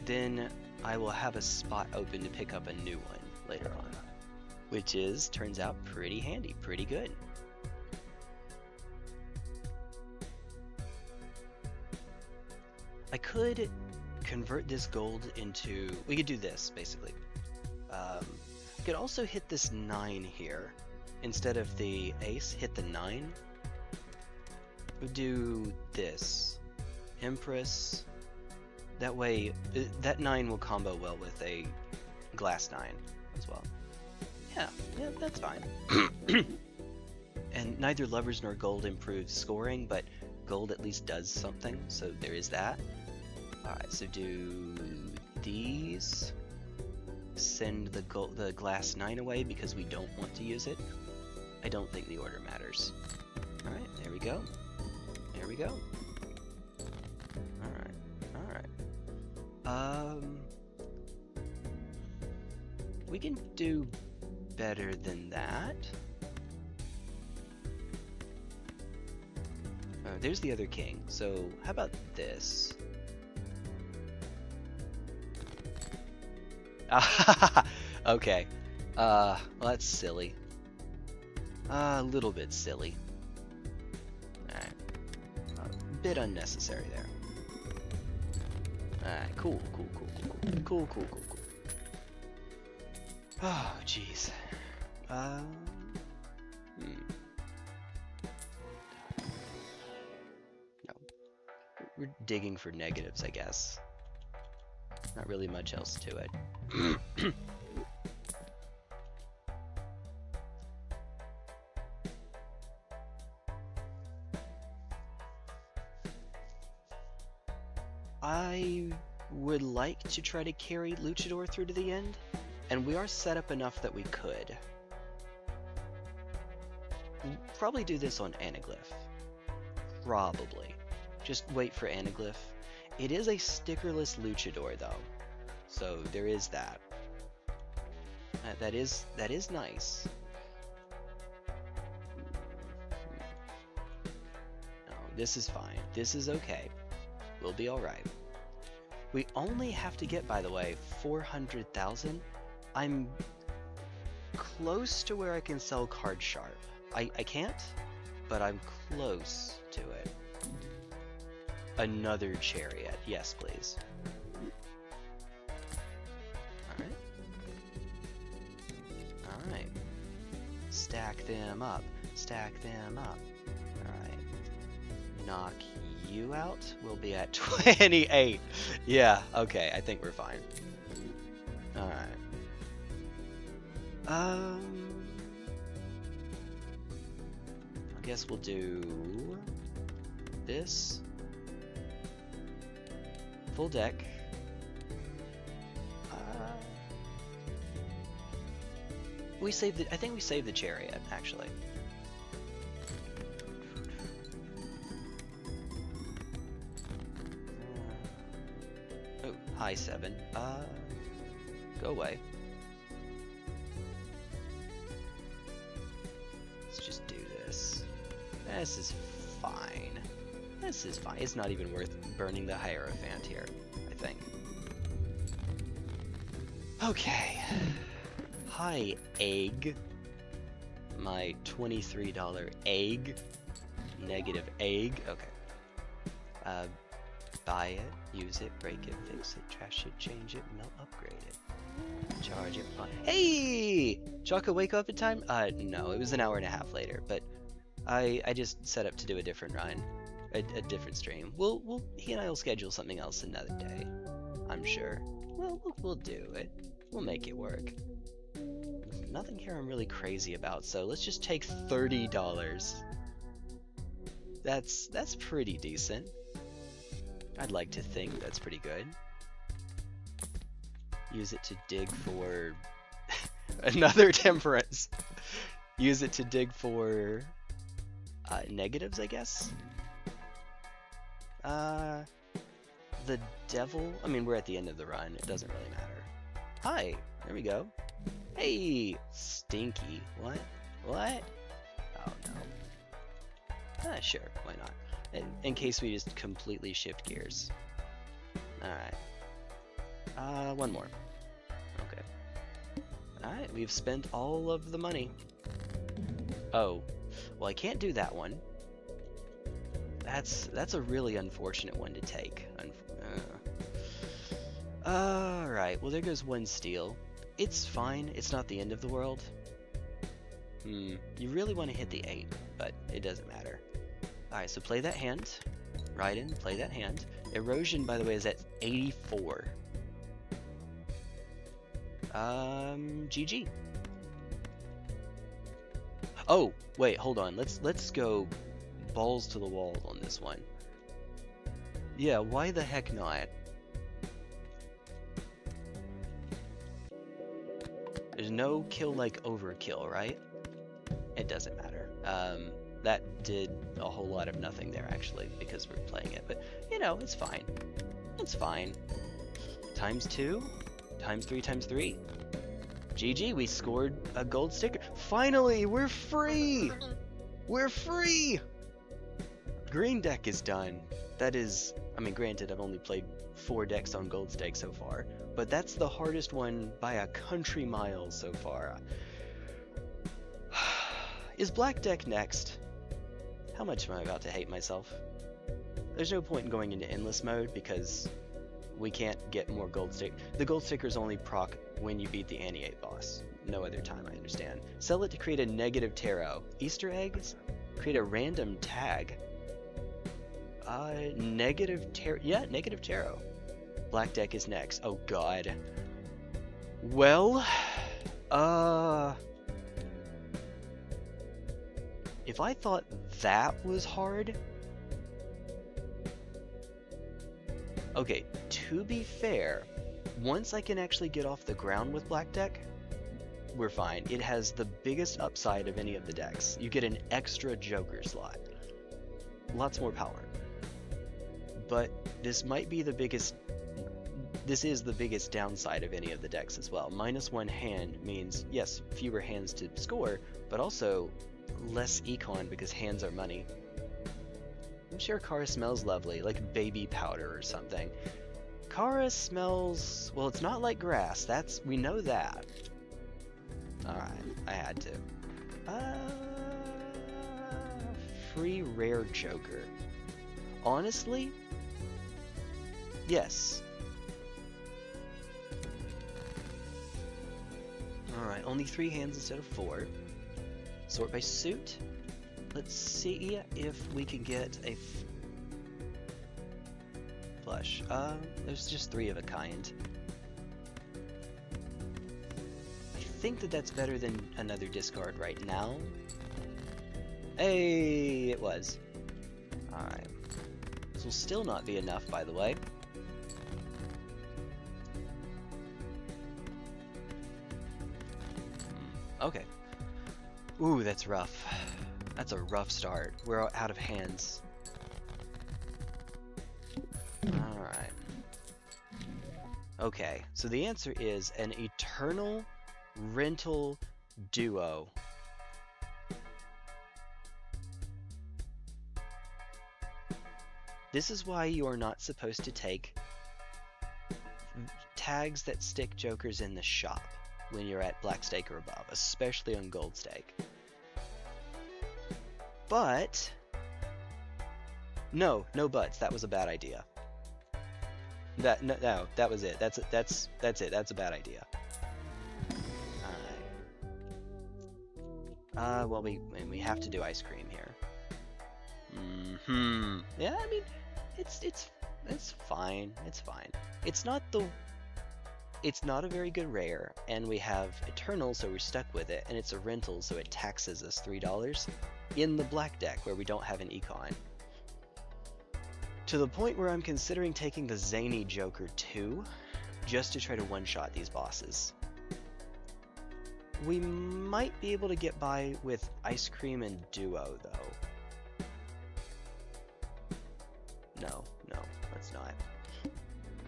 Then I will have a spot open to pick up a new one later on. Which turns out pretty handy, pretty good. I could convert this gold into... We could do this, basically. I could also hit this 9 here. Instead of the ace, hit the 9. We'll do this. Empress. That way, that 9 will combo well with a glass 9 as well. Yeah, that's fine. And neither lovers nor gold improves scoring, but gold at least does something, so there is that. Alright, so do these. Send the glass 9 away because we don't want to use it. I don't think the order matters. Alright, there we go. There we go. Alright. We can do better than that. Oh, there's the other king. So, how about this? Okay. Well, that's silly. A little bit silly. Alright. A bit unnecessary there. Alright, cool. Cool. Oh, jeez. No. We're digging for negatives, I guess. Not really much else to it. I would like to try to carry Luchador through to the end, and we are set up enough that we could. We'll probably do this on Anaglyph. Probably. Just wait for Anaglyph. It is a stickerless Luchador, though, so there is that. That is nice. No, this is fine. This is okay. We'll be alright. We only have to get, by the way, 400,000. I'm close to where I can sell Card Sharp. I can't, but I'm close to it. Another chariot. Yes, please. Alright. Alright. Stack them up. Stack them up. Alright. Knock you out. We'll be at 28. Yeah, okay. I think we're fine. Alright. I guess we'll do this. Full deck. We saved the. I think we saved the chariot actually. Oh, hi 7. Go away. Let's just do this. This is fine. This is fine. It's not even worth burning the Hierophant here, I think. Okay. Hi, egg. My $23 egg. Negative egg. Okay. Buy it, use it, break it, fix it, trash it, change it, melt, upgrade it. Charge it. Hey! Choco, wake up in time? No, it was an hour and a half later, but I just set up to do a different run. A different stream. He and I will schedule something else another day. I'm sure. We'll do it. We'll make it work. Nothing here I'm really crazy about, so let's just take $30. That's pretty decent. I'd like to think that's pretty good. Use it to dig for another temperance. Use it to dig for negatives, I guess. The devil. I mean, we're at the end of the run. It doesn't really matter. Hi. There we go. Hey, stinky. What? What? Oh no. Sure. Why not? In case we just completely shift gears. Alright. One more. Okay. Alright, we've spent all of the money. Oh. Well, I can't do that one. That's a really unfortunate one to take. Alright, well there goes one steel. It's fine, it's not the end of the world. You really want to hit the 8, but it doesn't matter. Alright, so play that hand. Right in, play that hand. Erosion, by the way, is at 84. GG. Oh, wait, hold on. Let's go balls to the wall on this one. Yeah, why the heck not? There's no kill like overkill, right? It doesn't matter. That did a whole lot of nothing there, actually, because we're playing it. But, you know, it's fine. It's fine. Times 2, times 3, times 3. GG, we scored a gold sticker. Finally, we're free! We're free! Green deck is done. That is, I mean, granted, I've only played 4 decks on gold stake so far, but that's the hardest one by a country mile so far. Is black deck next? How much am I about to hate myself? There's no point in going into endless mode because we can't get more gold stick. The gold stickers only proc when you beat the Annie-8 boss. No other time, I understand. Sell it to create a negative tarot. Easter eggs? Create a random tag. Negative tarot. Yeah, negative tarot. Black deck is next. Oh god. Well, if I thought that was hard... Okay, to be fair, once I can actually get off the ground with black deck, we're fine. It has the biggest upside of any of the decks. You get an extra Joker slot. Lots more power. But this might be the biggest... This is the biggest downside of any of the decks as well. -1 hand means, yes, fewer hands to score, but also less econ because hands are money. I'm sure Kara smells lovely, like baby powder or something. Kara smells... well, it's not like grass. We know that. Alright, I had to. Free rare Joker. Honestly? Yes. Alright, only 3 hands instead of 4. Sort by suit. Let's see if we can get a flush. There's just 3 of a kind. I think that's better than another discard right now. Hey, it was. Alright. This will still not be enough, by the way. Okay. Ooh, that's rough. That's a rough start. We're out of hands. Alright. Okay, so the answer is an eternal rental duo. This is why you are not supposed to take tags that stick jokers in the shop when you're at black stake or above, especially on gold stake. But no buts. That was a bad idea. No, that was it. That's it. That's a bad idea. Alright. Well, we have to do ice cream here. Yeah, I mean, it's fine. It's fine. It's not a very good rare, and we have Eternal, so we're stuck with it, and it's a rental, so it taxes us $3 in the black deck where we don't have an econ. To the point where I'm considering taking the Zany Joker too, just to try to one-shot these bosses. We might be able to get by with Ice Cream and Duo, though. No, let's not.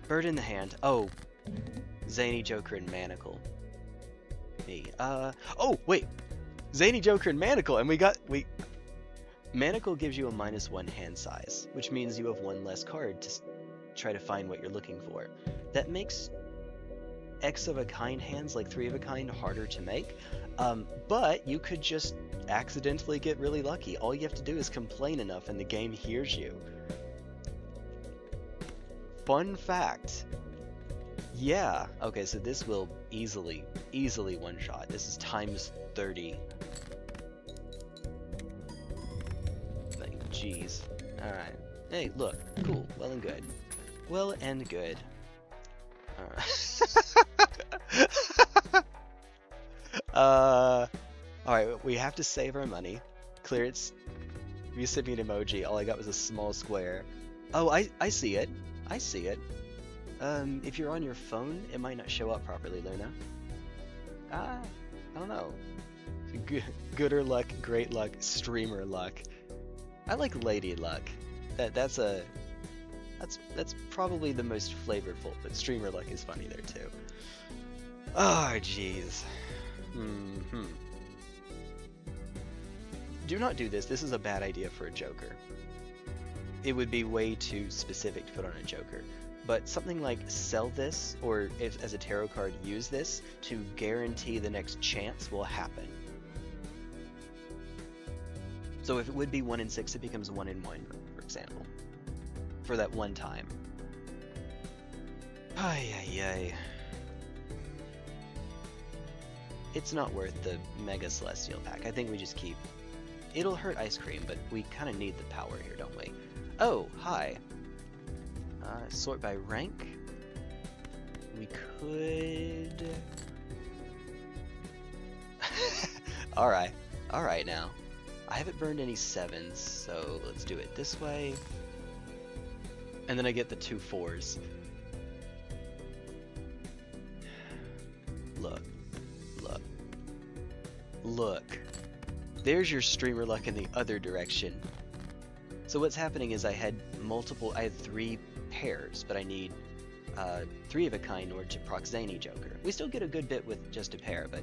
Bird in the hand. Oh, Zany Joker and Manacle. Me. Oh, wait! Zany Joker and Manacle, and Manacle gives you a -1 hand size, which means you have one less card to try to find what you're looking for. That makes X of a kind hands, like 3 of a kind, harder to make, but you could just accidentally get really lucky. All you have to do is complain enough and the game hears you. Fun fact. Yeah, okay, so this will easily one-shot. This is times 30. Like, jeez. Alright. Hey, look. Cool. Well and good. Well and good. Alright, we have to save our money. Clear its recipient emoji. All I got was a small square. Oh, I see it. I see it. If you're on your phone, it might not show up properly, Luna. I don't know. Gooder luck, great luck, streamer luck. I like lady luck. That's probably the most flavorful, but streamer luck is funny there too. Oh, jeez. Do not do this. This is a bad idea for a Joker. It would be way too specific to put on a Joker. But something like sell this, or if, as a tarot card, use this to guarantee the next chance will happen. So if it would be 1 in 6, it becomes 1 in 1, for example. For that one time. Ay. It's not worth the Mega Celestial pack. I think we just keep... It'll hurt Ice Cream, but we kind of need the power here, don't we? Oh, hi. Sort by rank. We could... Alright now. I haven't burned any 7s, so let's do it this way. And then I get the 2 4s. Look. There's your streamer luck in the other direction. So what's happening is I had 3 pairs, but I need 3 of a kind in order to proc Zany Joker. We still get a good bit with just a pair, but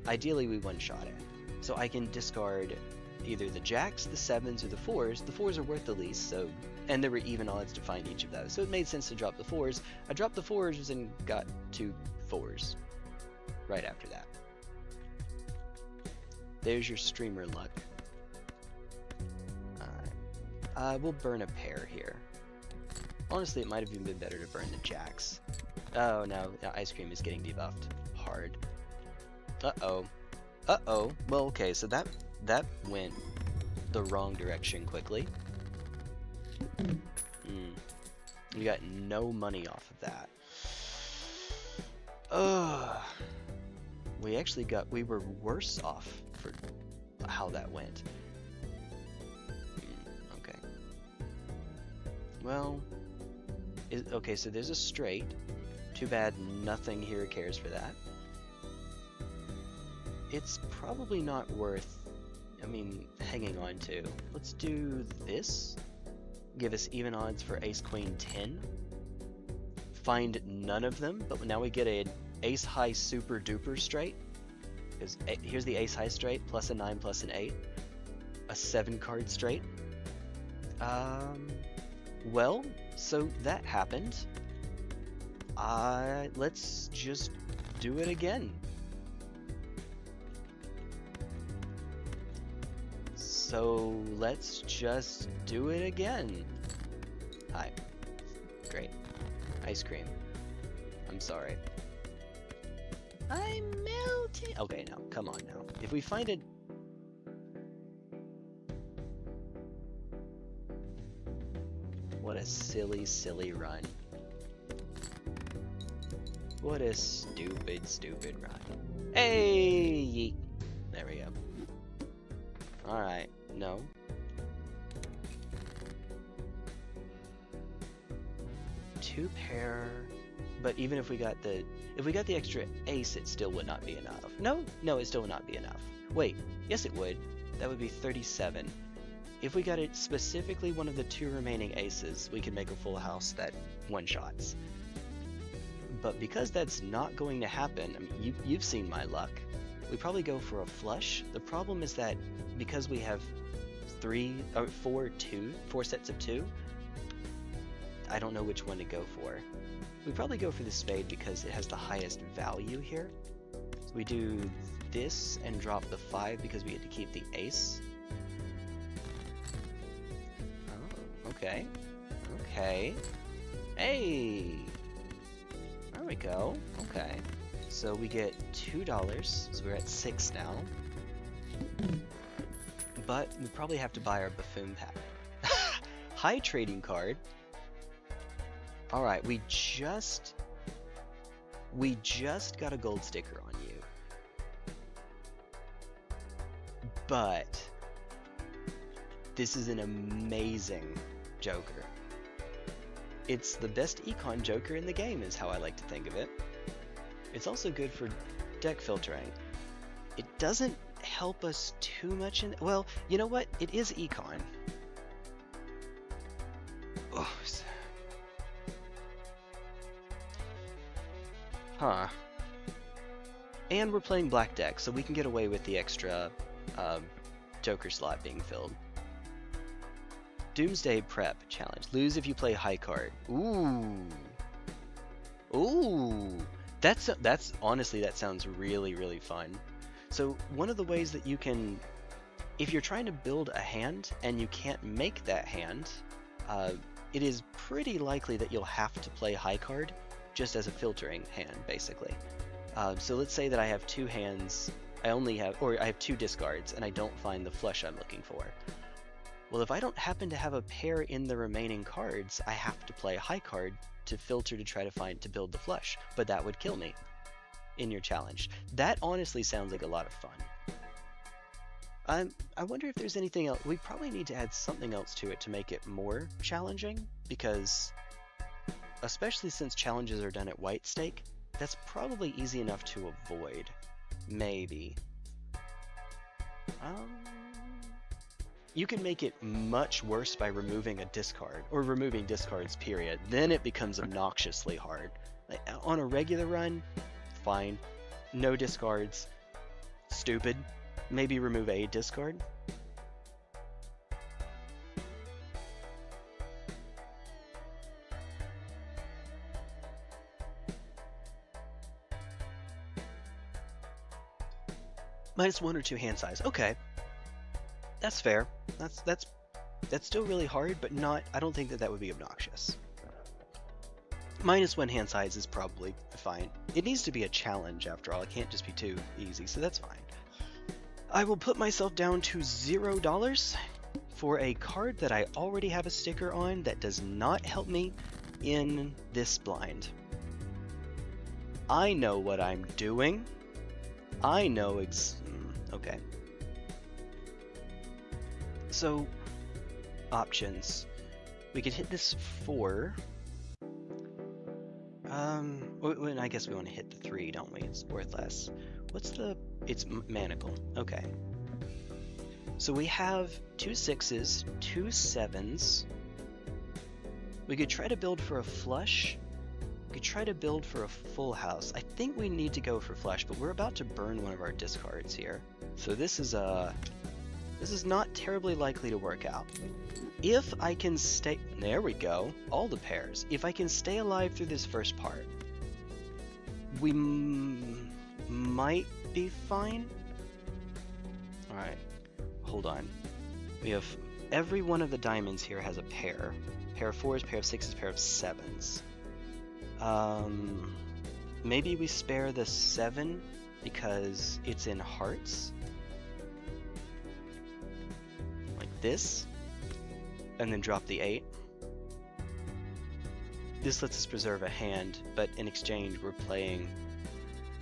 ideally we one-shot it. So I can discard either the jacks, the 7s, or the 4s. The 4s are worth the least, so, and there were even odds to find each of those, so it made sense to drop the 4s. I dropped the 4s and got 2 4s right after that. There's your streamer luck. Alright. We'll burn a pair here. Honestly, it might have even been better to burn the jacks. Oh no, Ice Cream is getting debuffed hard. Uh-oh. Well, okay, so that went the wrong direction quickly. We got no money off of that. We were worse off for how that went. Okay. Well, okay, so there's a straight. Too bad nothing here cares for that. it's probably not worth, I mean, hanging on to. Let's do this. Give us even odds for ace queen 10. Find none of them, but now we get an ace high super duper straight. Because here's the ace high straight, plus a 9 plus an 8. A 7 card straight. Well, so that happened. Let's just do it again. So let's just do it again. Hi. Great. Ice cream. I'm sorry. I'm melting. Okay, now, come on now. If we find it... What a silly, silly run. What a stupid, stupid run. Hey! There we go. Alright, no. Two pair, but even if we got the extra ace, it still would not be enough. No, it still would not be enough. Wait, yes it would. That would be 37. If we got it specifically one of the 2 remaining aces, we could make a full house that one-shots. But because that's not going to happen, I mean, you've seen my luck. We probably go for a flush. The problem is that because we have 4 sets of 2, I don't know which one to go for. We probably go for the spade because it has the highest value here. So we do this and drop the 5 because we get to keep the ace. Oh, okay. Okay. Hey! There we go. Okay. So we get $2, so we're at 6 now. But we probably have to buy our buffoon pack. High trading card. Alright, we just got a gold sticker on you. But this is an amazing Joker. It's the best econ Joker in the game is how I like to think of it. It's also good for deck filtering. It doesn't help us too much in... Well, you know what? It is econ. Oh, huh. And we're playing black deck, so we can get away with the extra Joker slot being filled. Doomsday Prep Challenge. Lose if you play high card. Ooh. Ooh. That's honestly, that sounds really, really fun. So one of the ways that you can, if you're trying to build a hand and you can't make that hand, it is pretty likely that you'll have to play high card just as a filtering hand, basically. So let's say that I have 2 hands, I have 2 discards, and I don't find the flush I'm looking for. Well, if I don't happen to have a pair in the remaining cards, I have to play a high card to filter to try to build the flush, but that would kill me in your challenge. That honestly sounds like a lot of fun. I wonder if there's anything else. We probably need to add something else to it to make it more challenging, because especially since challenges are done at white stake, that's probably easy enough to avoid. Maybe. You can make it much worse by removing a discard, or removing discards, period. Then it becomes obnoxiously hard. Like, on a regular run, fine. No discards. Stupid. Maybe remove a discard. -1 or 2 hand size. Okay. That's fair. That's still really hard, but not. I don't think that would be obnoxious. -1 hand size is probably fine. It needs to be a challenge after all. It can't just be too easy, so that's fine. I will put myself down to $0 for a card that I already have a sticker on that does not help me in this blind. I know what I'm doing. I know okay. So, options. We could hit this 4. I guess we want to hit the 3, don't we? It's worth less. What's the... It's manacle. Okay. So we have 2 6s, 2 7s. We could try to build for a flush. We could try to build for a full house. I think we need to go for flush, but we're about to burn one of our discards here. So this is not terribly likely to work out. If I can stay... There we go. All the pairs. If I can stay alive through this first part, we might be fine. Alright. Hold on. We have... Every one of the diamonds here has a pair. Pair of 4s, pair of 6s, pair of 7s. Maybe we spare the 7 because it's in hearts. Like this. And then drop the 8. This lets us preserve a hand, but in exchange we're playing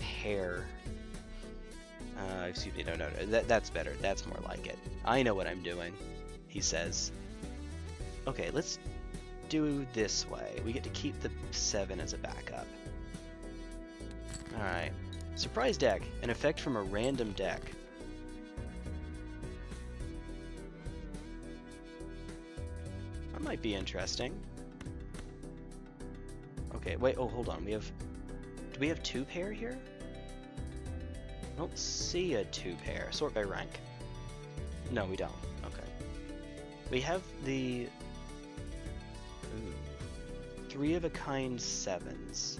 pair. Excuse me, no, that's better. That's more like it. I know what I'm doing, he says. Okay, let's do this way. We get to keep the 7 as a backup. Alright. Surprise deck. An effect from a random deck. That might be interesting. Okay, wait, oh, hold on. Do we have 2 pair here? I don't see a 2 pair. Sort by rank. No, we don't. Okay. We have the 3 of a kind 7s.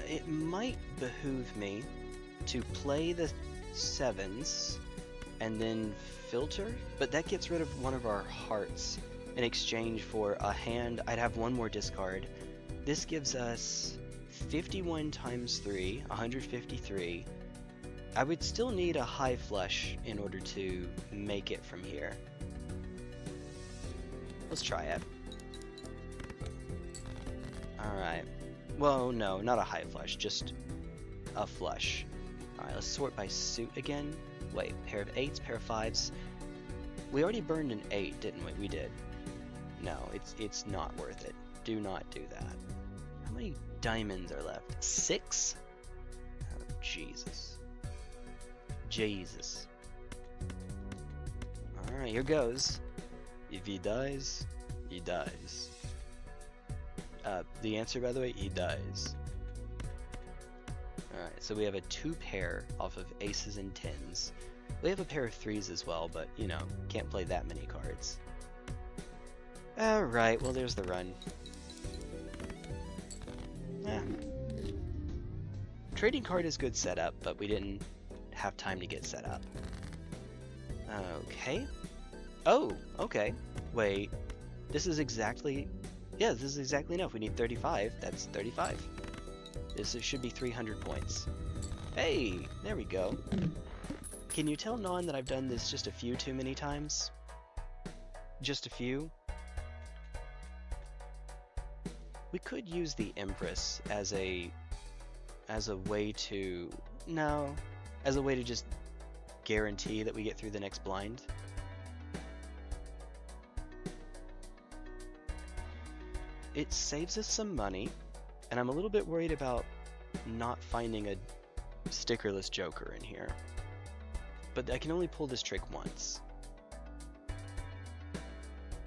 It might behoove me to play the 7s and then filter, but that gets rid of one of our hearts in exchange for a hand. I'd have one more discard. This gives us 51 times 3, 153. I would still need a high flush in order to make it from here. Let's try it. Alright. Well, no, not a high flush, just a flush. Alright, let's sort by suit again. Wait, pair of 8s, pair of 5s. We already burned an 8, didn't we? We did. No, it's not worth it. Do not do that. How many diamonds are left? 6? Oh, Jesus. Jesus. Alright, here goes. If he dies, he dies. The answer, by the way, he dies. Alright, so we have a 2 pair off of aces and 10s. We have a pair of 3s as well, but, you know, can't play that many cards. Alright, well, there's the run. Trading card is good setup, but we didn't have time to get set up. Okay. Oh, okay. Wait. This is exactly... Yeah, this is exactly enough. We need 35. That's 35. This should be 300 points. Hey, there we go. Can you tell Non that I've done this just a few too many times? Just a few? We could use the Empress as a way to... No. As a way to just guarantee that we get through the next blind. It saves us some money, and I'm a little bit worried about not finding a stickerless Joker in here. But I can only pull this trick once.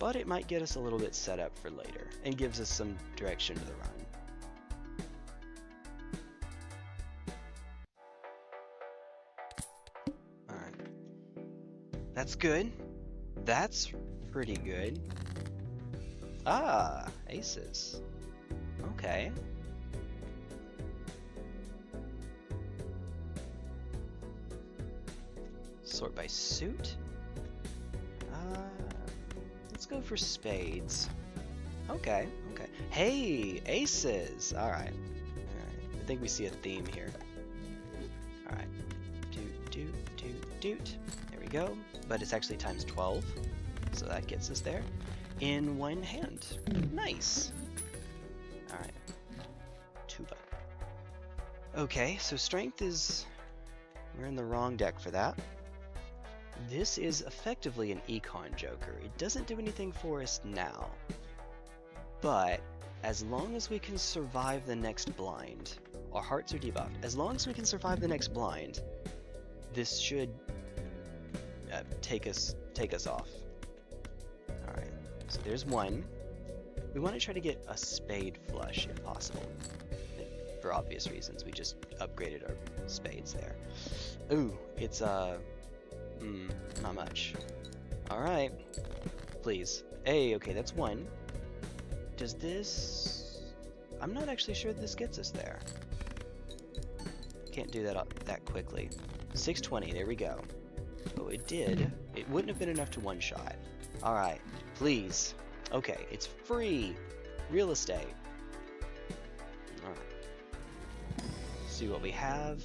But it might get us a little bit set up for later, and gives us some direction to the run. Alright. That's good. That's pretty good. Ah, aces. Okay. Sort by suit. Let's go for spades. Okay, okay. Hey, aces. All right. I think we see a theme here. All right. Doot. There we go. But it's actually times 12, so that gets us there. In one hand. Nice. Alright. Tuba. Okay, so strength is... We're in the wrong deck for that. This is effectively an econ joker. It doesn't do anything for us now, but as long as we can survive the next blind, our hearts are debuffed. As long as we can survive the next blind, this should take us off. All right, so there's one. We want to try to get a spade flush if possible. For obvious reasons, we just upgraded our spades there. Ooh, it's not much. All right, please. Hey, okay, that's one. Does this? I'm not actually sure this gets us there. Can't do that that quickly. 620, there we go. Oh, it did. It wouldn't have been enough to one-shot. All right, please. Okay, it's free. Real estate. All right. See what we have.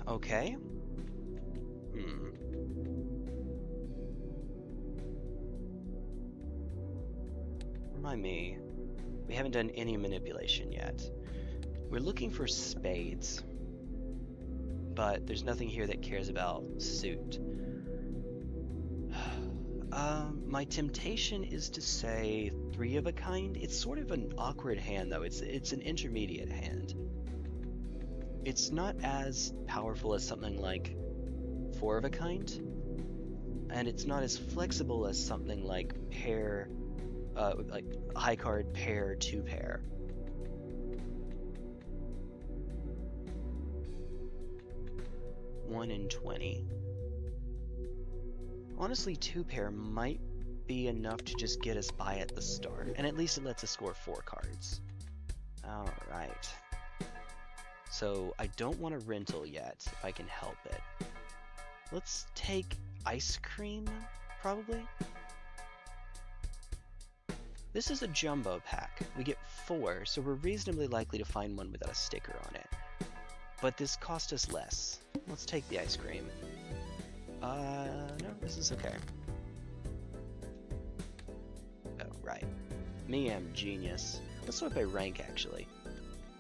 Okay. Remind me, we haven't done any manipulation yet. We're looking for spades, but there's nothing here that cares about suit. My temptation is to say 3 of a kind. It's sort of an awkward hand, though. It's an intermediate hand. It's not as powerful as something like 4 of a kind, and it's not as flexible as something like pair, like high card pair 2 pair. One in 20. Honestly, 2 pair might be enough to just get us by at the start, and at least it lets us score 4 cards. All right. So I don't want a rental yet, if I can help it. Let's take ice cream, probably. This is a jumbo pack. We get 4, so we're reasonably likely to find one without a sticker on it. But this cost us less. Let's take the ice cream. No, this is okay. Oh, right. Me, I'm genius. Let's sort by rank, actually.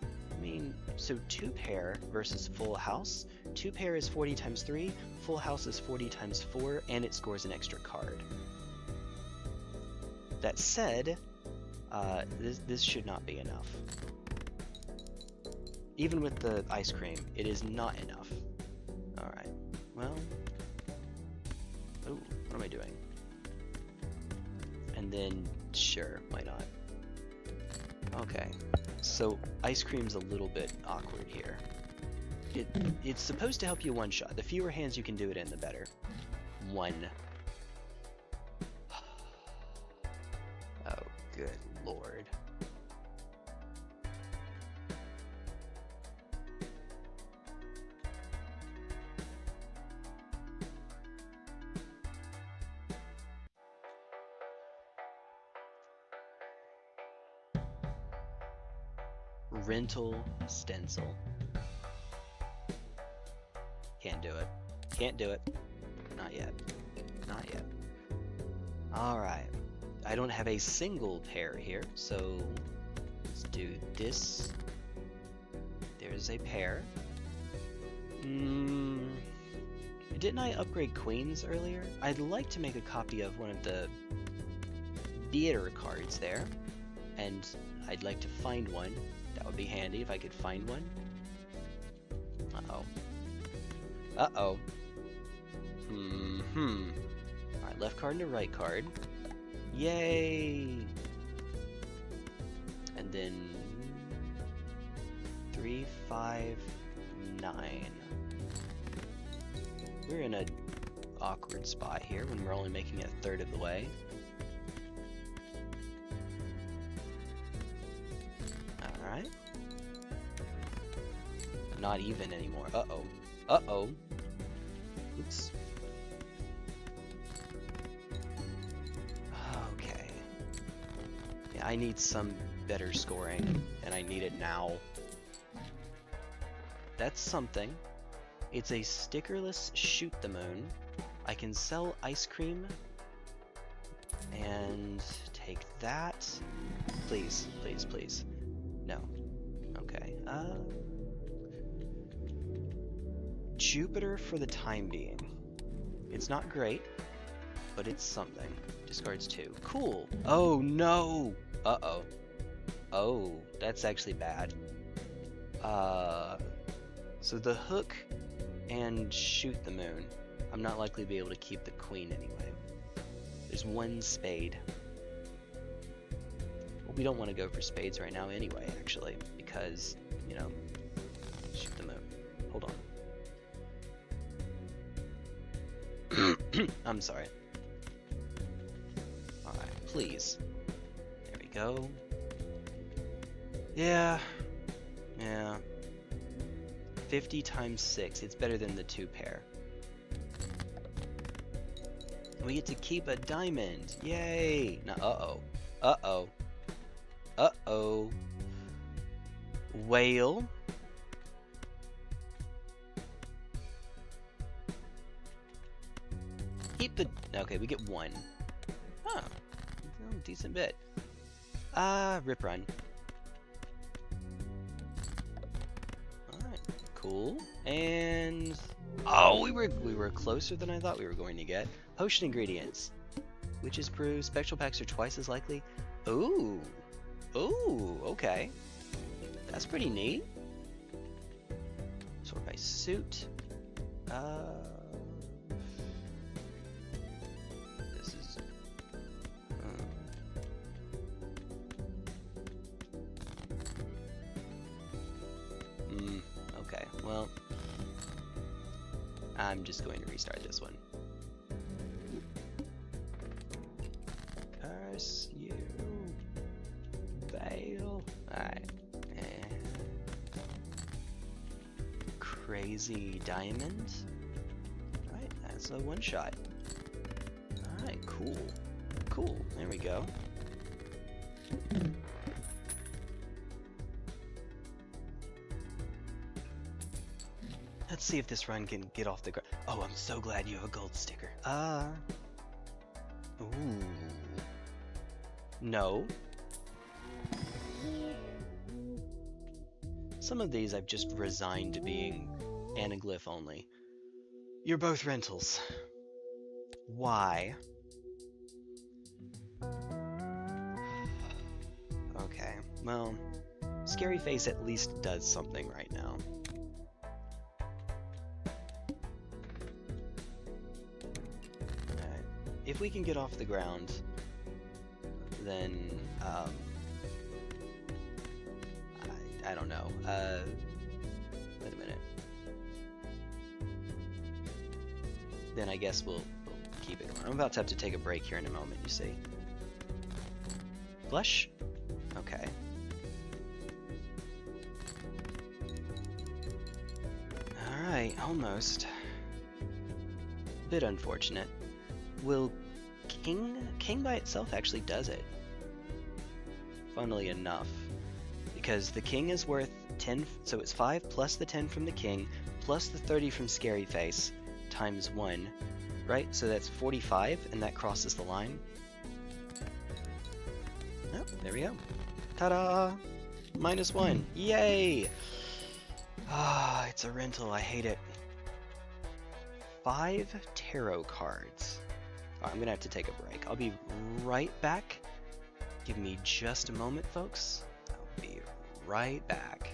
I mean, so 2 pair versus full house. 2 pair is 40 times 3, full house is 40 times 4, and it scores an extra card. That said, this should not be enough. Even with the ice cream, it is not enough. Alright, well... Ooh, what am I doing? And then, sure, why not? Okay, so ice cream's a little bit awkward here. It's supposed to help you one-shot. The fewer hands you can do it in, the better. 1. Oh, good lord. Rental stencil. Can't do it. Can't do it. Not yet. Not yet. Alright. I don't have a single pair here, so let's do this. There's a pair. Didn't I upgrade queens earlier? I'd like to make a copy of one of the theater cards there, and I'd like to find one. That would be handy if I could find one. Uh-oh. Uh-oh. Alright, left card and a right card. Yay! And then 3, 5, 9. We're in an awkward spot here when we're only making it a third of the way. Alright. Not even anymore. Uh-oh. Uh-oh. Oops. Okay. Yeah, I need some better scoring, and I need it now. That's something. It's a stickerless Shoot the Moon. I can sell ice cream and take that. Please, please, please. No. Okay. Jupiter for the time being. It's not great, but it's something. Discards 2. Cool. Oh no! Uh-oh. Oh, that's actually bad. So the hook and shoot the moon. I'm not likely to be able to keep the queen anyway. There's one spade. Well, we don't want to go for spades right now anyway, actually, because, you know, shoot the moon. Hold on. I'm sorry. Alright, please. There we go. Yeah. 50 times 6. It's better than the 2 pair. We get to keep a diamond. Yay! Now, uh-oh. Whale. Keep the... Okay, we get 1. Huh. Decent bit. Rip run. Alright, cool. And... Oh, we were closer than I thought we were going to get. Potion ingredients. Witch's brew. Spectral packs are twice as likely. Ooh. Ooh, okay. That's pretty neat. Sort by suit. This is... okay, well... I'm just going to restart this one. Curse you. Veil. Alright. Crazy diamond. Alright, that's a one shot. Alright, cool. Cool, there we go. Let's see if this run can get off the ground. Oh, I'm so glad you have a gold sticker. Ooh. No. Some of these I've just resigned to being anaglyph only. You're both rentals. Why? Okay, well, Scary Face at least does something right now. If we can get off the ground, then, I don't know, wait a minute. Then I guess we'll keep it going. I'm about to have to take a break here in a moment, you see. Flush? Okay. Alright, almost. Bit unfortunate. Will King by itself actually does it. Funnily enough. Because the King is worth 10, so it's 5 plus the 10 from the King, plus the 30 from Scary Face, times 1. Right? So that's 45, and that crosses the line. Oh, there we go. Ta-da! -1. Yay! Ah, it's a rental. I hate it. 5 tarot cards. I'm gonna have to take a break. I'll be right back. Give me just a moment, folks. I'll be right back.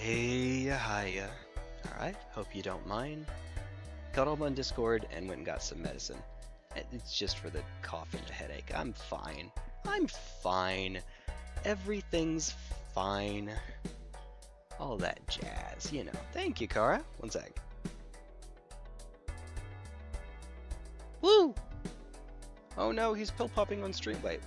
Hey, hiya. Alright, hope you don't mind. Got up on Discord and went and got some medicine. It's just for the cough and the headache. I'm fine. I'm fine. Everything's fine. All that jazz, you know. Thank you, Kara. One sec. Woo! Oh no, he's pill popping on stream. Wait.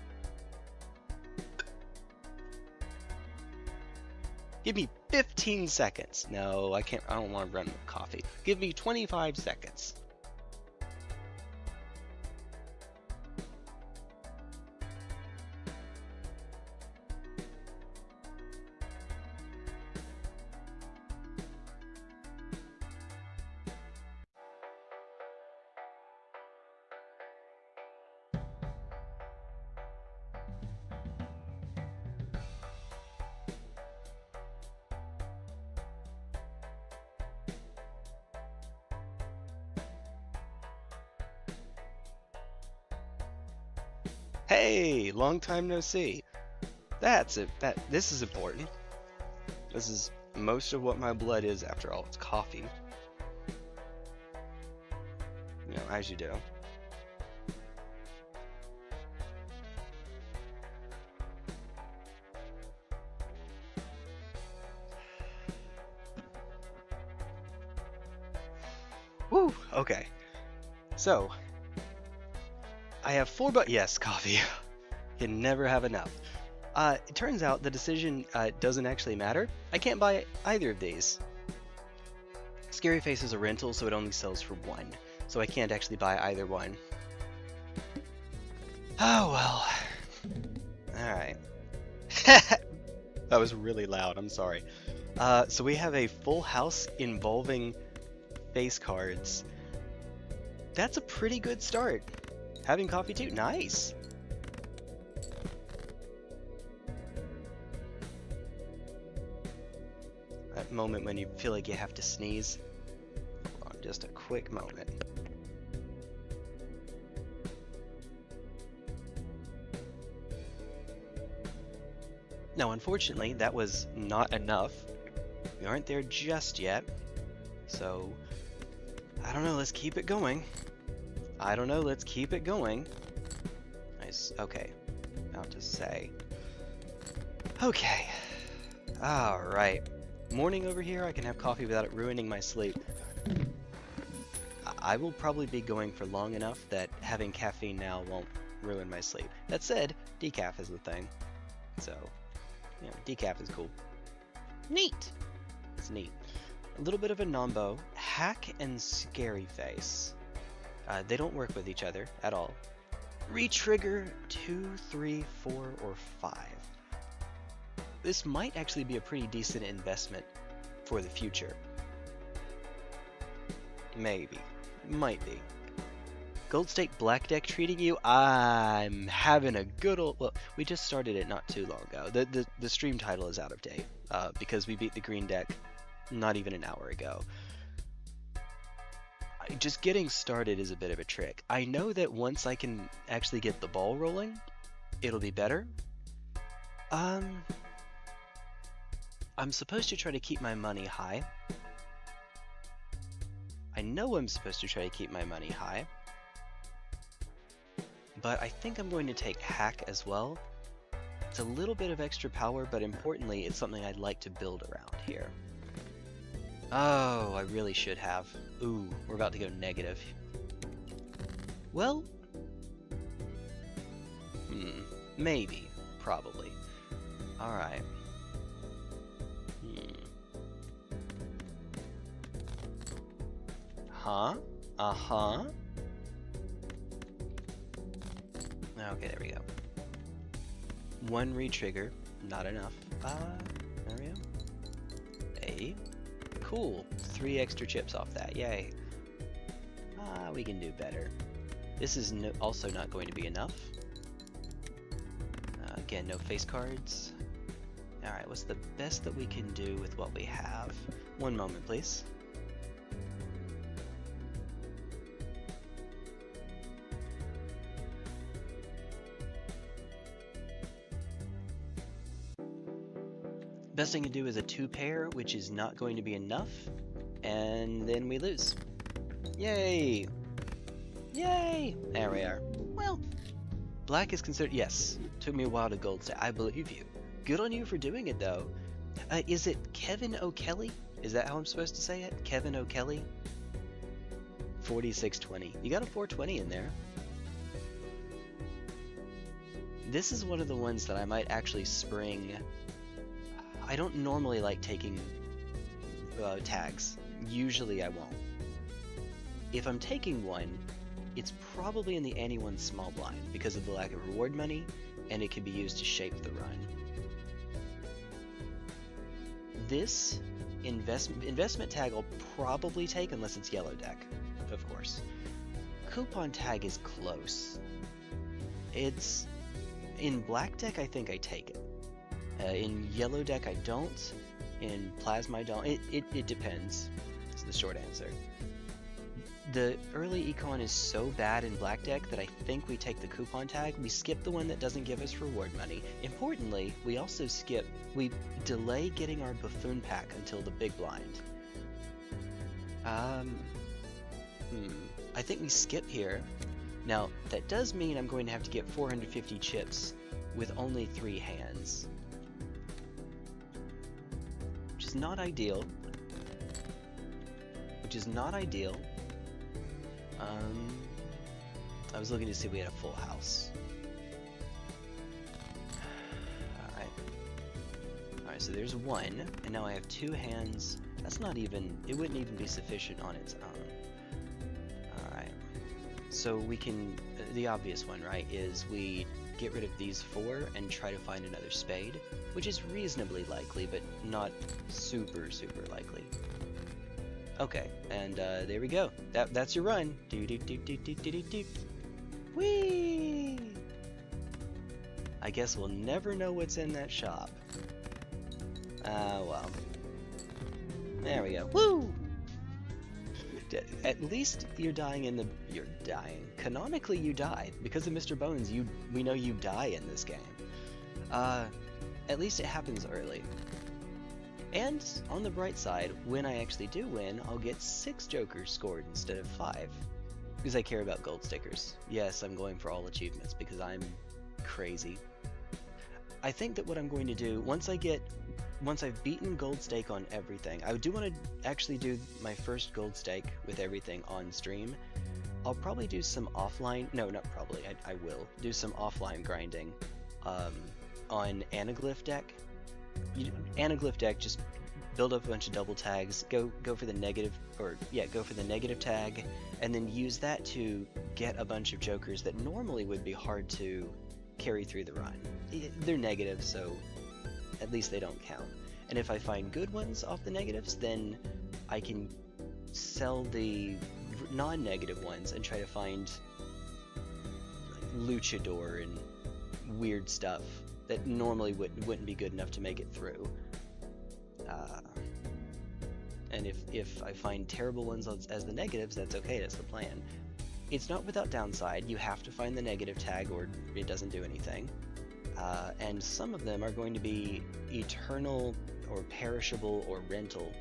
Give me 15 seconds. No, I can't. I don't want to run with coffee. Give me 25 seconds. Hey, long time no see. That's it. This is important. This is most of what my blood is after all. It's coffee. You know, as you do. Woo! Okay. So, I have 4 yes, coffee. Can never have enough. It turns out the decision doesn't actually matter. I can't buy either of these. Scary Face is a rental, so it only sells for 1. So I can't actually buy either one. Oh well. Alright. That was really loud, I'm sorry. So we have a full house involving face cards. That's a pretty good start. Having coffee too, nice. That moment when you feel like you have to sneeze. Hold on, just a quick moment. Now, unfortunately, that was not enough. We aren't there just yet. So, I don't know, let's keep it going. I don't know, let's keep it going. Nice, okay. I'll just say. Okay. Alright. Morning over here, I can have coffee without it ruining my sleep. I will probably be going for long enough that having caffeine now won't ruin my sleep. That said, decaf is the thing. So, yeah, decaf is cool. Neat! It's neat. A little bit of a nombo. Hack and Scary Face. They don't work with each other at all. Retrigger 2, 3, 4, or 5. This might actually be a pretty decent investment for the future. Maybe. Might be. Gold Stake Black Deck treating you? I'm having a good old... Well, we just started it not too long ago. The stream title is out of date because we beat the green deck not even an hour ago. Just getting started is a bit of a trick. I know that once I can actually get the ball rolling, it'll be better. I'm supposed to try to keep my money high. I know I'm supposed to try to keep my money high. But I think I'm going to take Hack as well. It's a little bit of extra power, but importantly, it's something I'd like to build around here. Oh, I really should have. Ooh, we're about to go negative. Well, maybe, probably. Alright. Huh? Uh-huh. Okay, there we go. 1 retrigger, not enough. There we go. A. Cool. 3 extra chips off that. Yay. We can do better. This is also not going to be enough. Again, no face cards. Alright, what's the best that we can do with what we have? One moment, please. Best I can do is a 2-pair, which is not going to be enough, and then we lose. Yay! Yay! There we are. Well, black is considered, yes, took me a while to gold stay. I believe you. Good on you for doing it, though. Is it Kevin O'Kelly? Is that how I'm supposed to say it? Kevin O'Kelly? 4620. You got a 420 in there. This is one of the ones that I might actually spring. I don't normally like taking tags. Usually I won't. If I'm taking one, it's probably in the anyone small blind because of the lack of reward money, and it can be used to shape the run. This investment tag I'll probably take unless it's yellow deck, of course. Coupon tag is close. It's in black deck I think I take it. In yellow deck I don't. In plasma I don't. It depends. Is the short answer. The early econ is so bad in black deck that I think we take the coupon tag. We skip the one that doesn't give us reward money. Importantly, we also we delay getting our buffoon pack until the big blind. I think we skip here. Now, that does mean I'm going to have to get 450 chips with only 3 hands. Which is not ideal. I was looking to see if we had a full house. Alright, so there's 1, and now I have 2 hands. That's not even, it wouldn't even be sufficient on its own. Alright, so we can, the obvious one, right, is we get rid of these 4 and try to find another spade, which is reasonably likely, but not super likely. Okay, and there we go. That's your run. Whee! I guess we'll never know what's in that shop. Well. There we go. Woo! At least you're dying in the... You're dying. Canonically, you die. Because of Mr. Bones, we know you die in this game. At least it happens early. And, on the bright side, when I actually do win, I'll get 6 jokers scored instead of 5. Because I care about gold stickers. Yes, I'm going for all achievements because I'm crazy. I think that what I'm going to do, once I've beaten gold stake on everything, I do want to actually do my first gold stake with everything on stream. I'll probably do some offline, no, not probably, I will, do some offline grinding on Anaglyph deck. Anaglyph deck, just build up a bunch of double tags, go for the negative, go for the negative tag, and then use that to get a bunch of jokers that normally would be hard to carry through the run. They're negative, so at least they don't count. And if I find good ones off the negatives, then I can sell the non-negative ones and try to find like luchador and weird stuff that normally wouldn't be good enough to make it through. And if I find terrible ones as the negatives, that's okay, that's the plan. It's not without downside. You have to find the negative tag or it doesn't do anything. And some of them are going to be eternal or perishable or rental.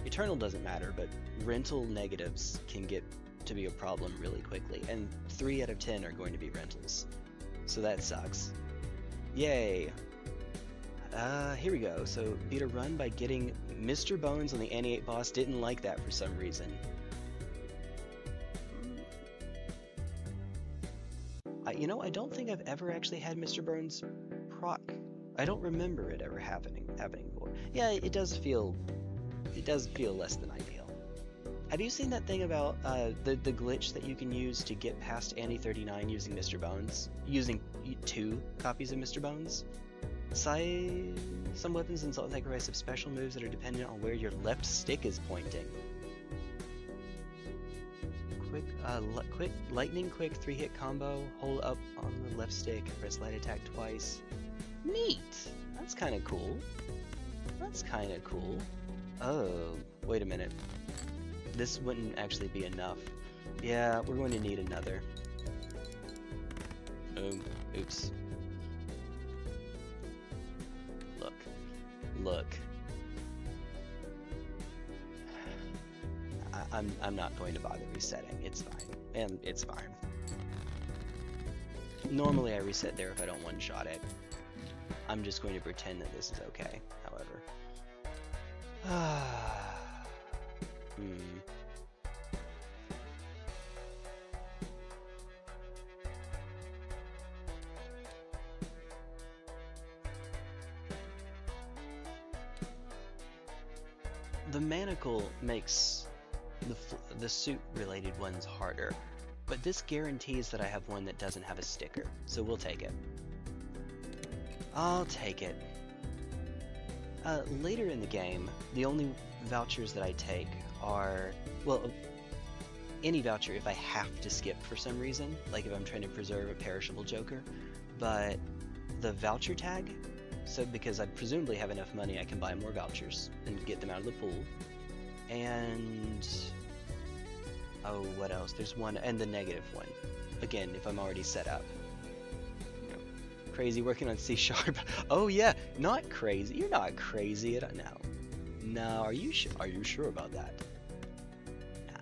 Eternal doesn't matter, but rental negatives can get to be a problem really quickly. And 3 out of 10 are going to be rentals. So that sucks. Yay! Here we go. So, beat a run by getting Mr. Bones on the N8 boss. Didn't like that for some reason. You know, I don't think I've ever actually had Mr. Bones proc. I don't remember it ever happening before. Yeah, it does feel less than ideal. Have you seen that thing about the glitch that you can use to get past Annie 39 using Mr. Bones? Using 2 copies of Mr. Bones? Some weapons in Salt Sacrifice have special moves that are dependent on where your left stick is pointing. Quick lightning quick 3-hit combo. Hold up on the left stick, press light attack twice. Neat. That's kind of cool. Oh, wait a minute. This wouldn't actually be enough. Yeah, we're going to need another. Oops. Look. I'm not going to bother resetting. It's fine. And it's fine. Normally I reset there if I don't one-shot it. I'm just going to pretend that this is okay, however. The manacle makes the suit-related ones harder, but this guarantees that I have one that doesn't have a sticker, so we'll take it. I'll take it. Later in the game, the only vouchers that I take are, well, any voucher if I have to skip for some reason, like if I'm trying to preserve a perishable joker, but the voucher tag, so because I presumably have enough money I can buy more vouchers and get them out of the pool, and oh, what else? There's one, and the negative one, again, if I'm already set up. Crazy working on C#. Oh yeah, not crazy. You're not crazy at all. No, are you sure about that?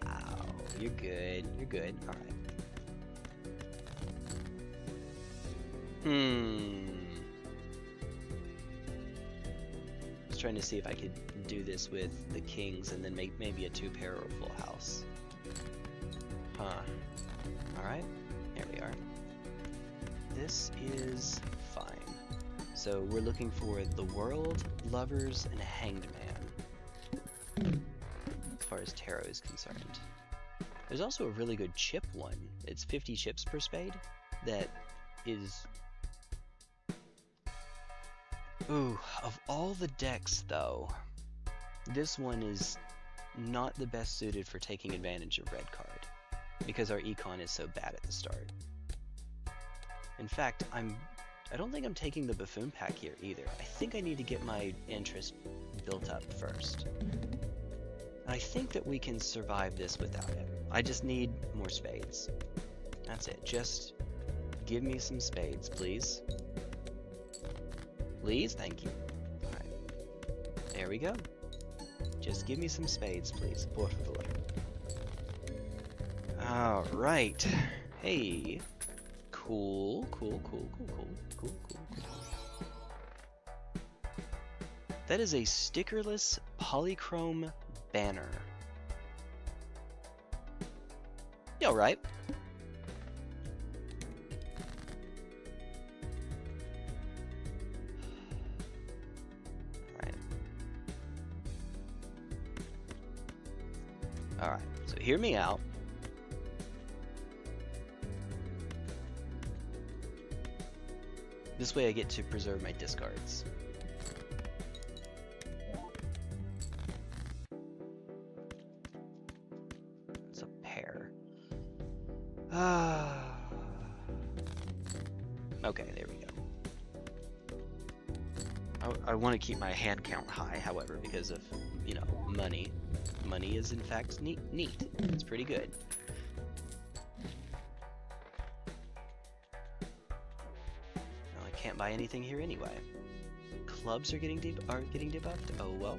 No, you're good. You're good. All right. I was trying to see if I could do this with the kings and then make maybe a 2-pair or a full house. Huh. All right. There we are. This is fine. So we're looking for the world, lovers, and a hanged man, as far as tarot is concerned. There's also a really good chip one. It's 50 chips per spade. That is... Ooh, of all the decks though, this one is not the best suited for taking advantage of red card, because our econ is so bad at the start. In fact, I don't think I'm taking the buffoon pack here either. I think I need to get my interest built up first. And I think that we can survive this without it. I just need more spades. That's it. Just give me some spades, please. Please? Thank you. Alright. There we go. Just give me some spades, please. Por favor. Alright. Hey. Cool. That is a stickerless polychrome banner. You alright? Alright, so hear me out. This way I get to preserve my discards. It's a pair. Okay, there we go. I want to keep my hand count high, however, because of, you know, money. Money is in fact neat. It's pretty good. Can't buy anything here anyway. Clubs are getting debuffed? Oh well.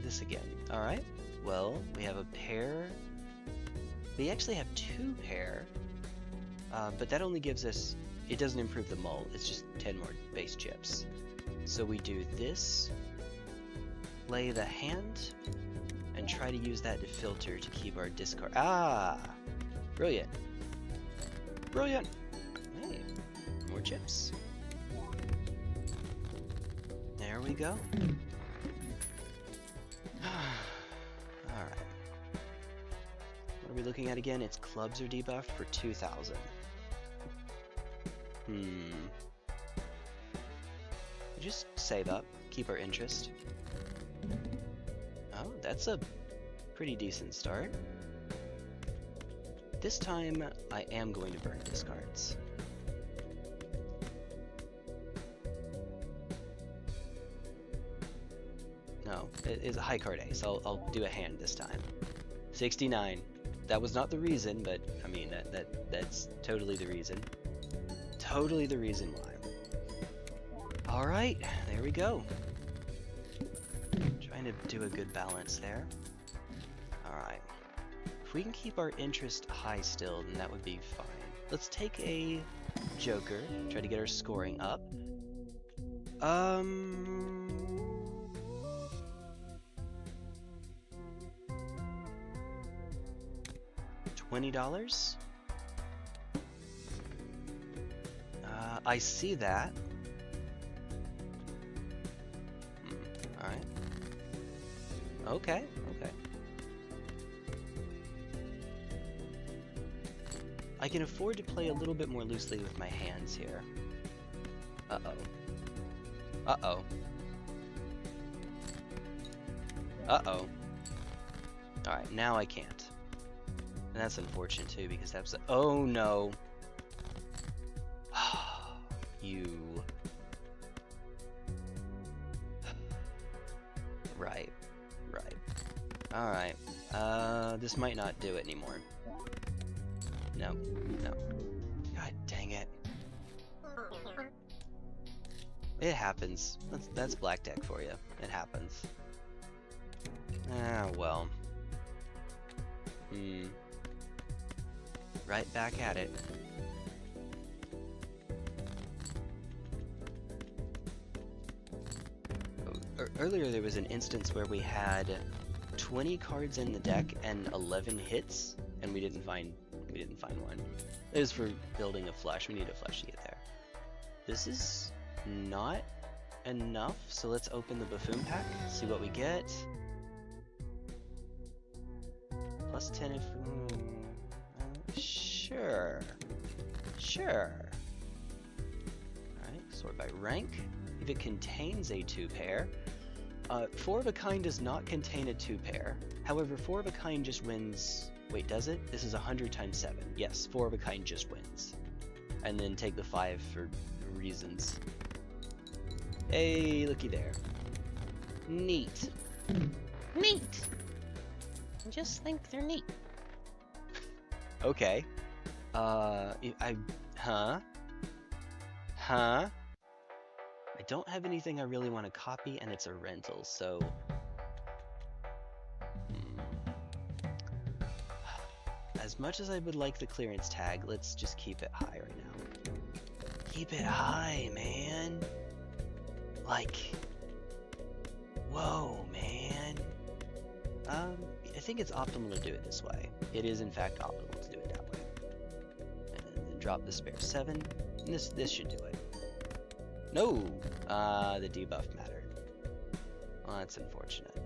This again. Alright. Well, we have a pair. We actually have 2 pair. But that only gives us... It doesn't improve the mull. It's just 10 more base chips. So we do this. Lay the hand. And try to use that to filter to keep our discard... Ah! Brilliant. Brilliant! More chips. There we go. Alright. What are we looking at again? Its clubs are debuffed for 2,000. Just save up. Keep our interest. Oh, that's a pretty decent start. This time, I am going to burn discards. No, it is a high card ace. I'll do a hand this time. 69. That was not the reason, but I mean that's totally the reason. Totally the reason why. All right, there we go. Trying to do a good balance there. Alright. If we can keep our interest high still, then that would be fine. Let's take a joker, try to get our scoring up. $20? I see that. Alright. Okay, okay. I can afford to play a little bit more loosely with my hands here. Uh-oh. Uh-oh. Uh-oh. Alright, now I can't. And that's unfortunate too, because that's a— oh no! You... Right. Right. Alright. This might not do it anymore. No. No. God dang it. It happens. That's black deck for you. It happens. Ah, well. Right back at it. Earlier there was an instance where we had 20 cards in the deck and 11 hits, and we didn't find one. It was for building a flush. We need a flush to get there. This is not enough, so let's open the buffoon pack, see what we get. Plus 10 if... sure. Sure. Alright, sort by rank. If it contains a 2-pair, 4 of a kind does not contain a 2-pair. However, 4 of a kind just wins... Wait, does it? This is 100 times 7. Yes, 4 of a kind just wins. And then take the 5 for reasons. Hey, looky there. Neat. Neat! I just think they're neat. Okay. Huh? I don't have anything I really want to copy, and it's a rental, so... As much as I would like the clearance tag, let's just keep it high right now. Keep it high, man! Like... Whoa, man! I think it's optimal to do it this way. It is, in fact, optimal to do it that way. And then drop the spare 7. And this should do it. No! The debuff mattered. Well, that's unfortunate.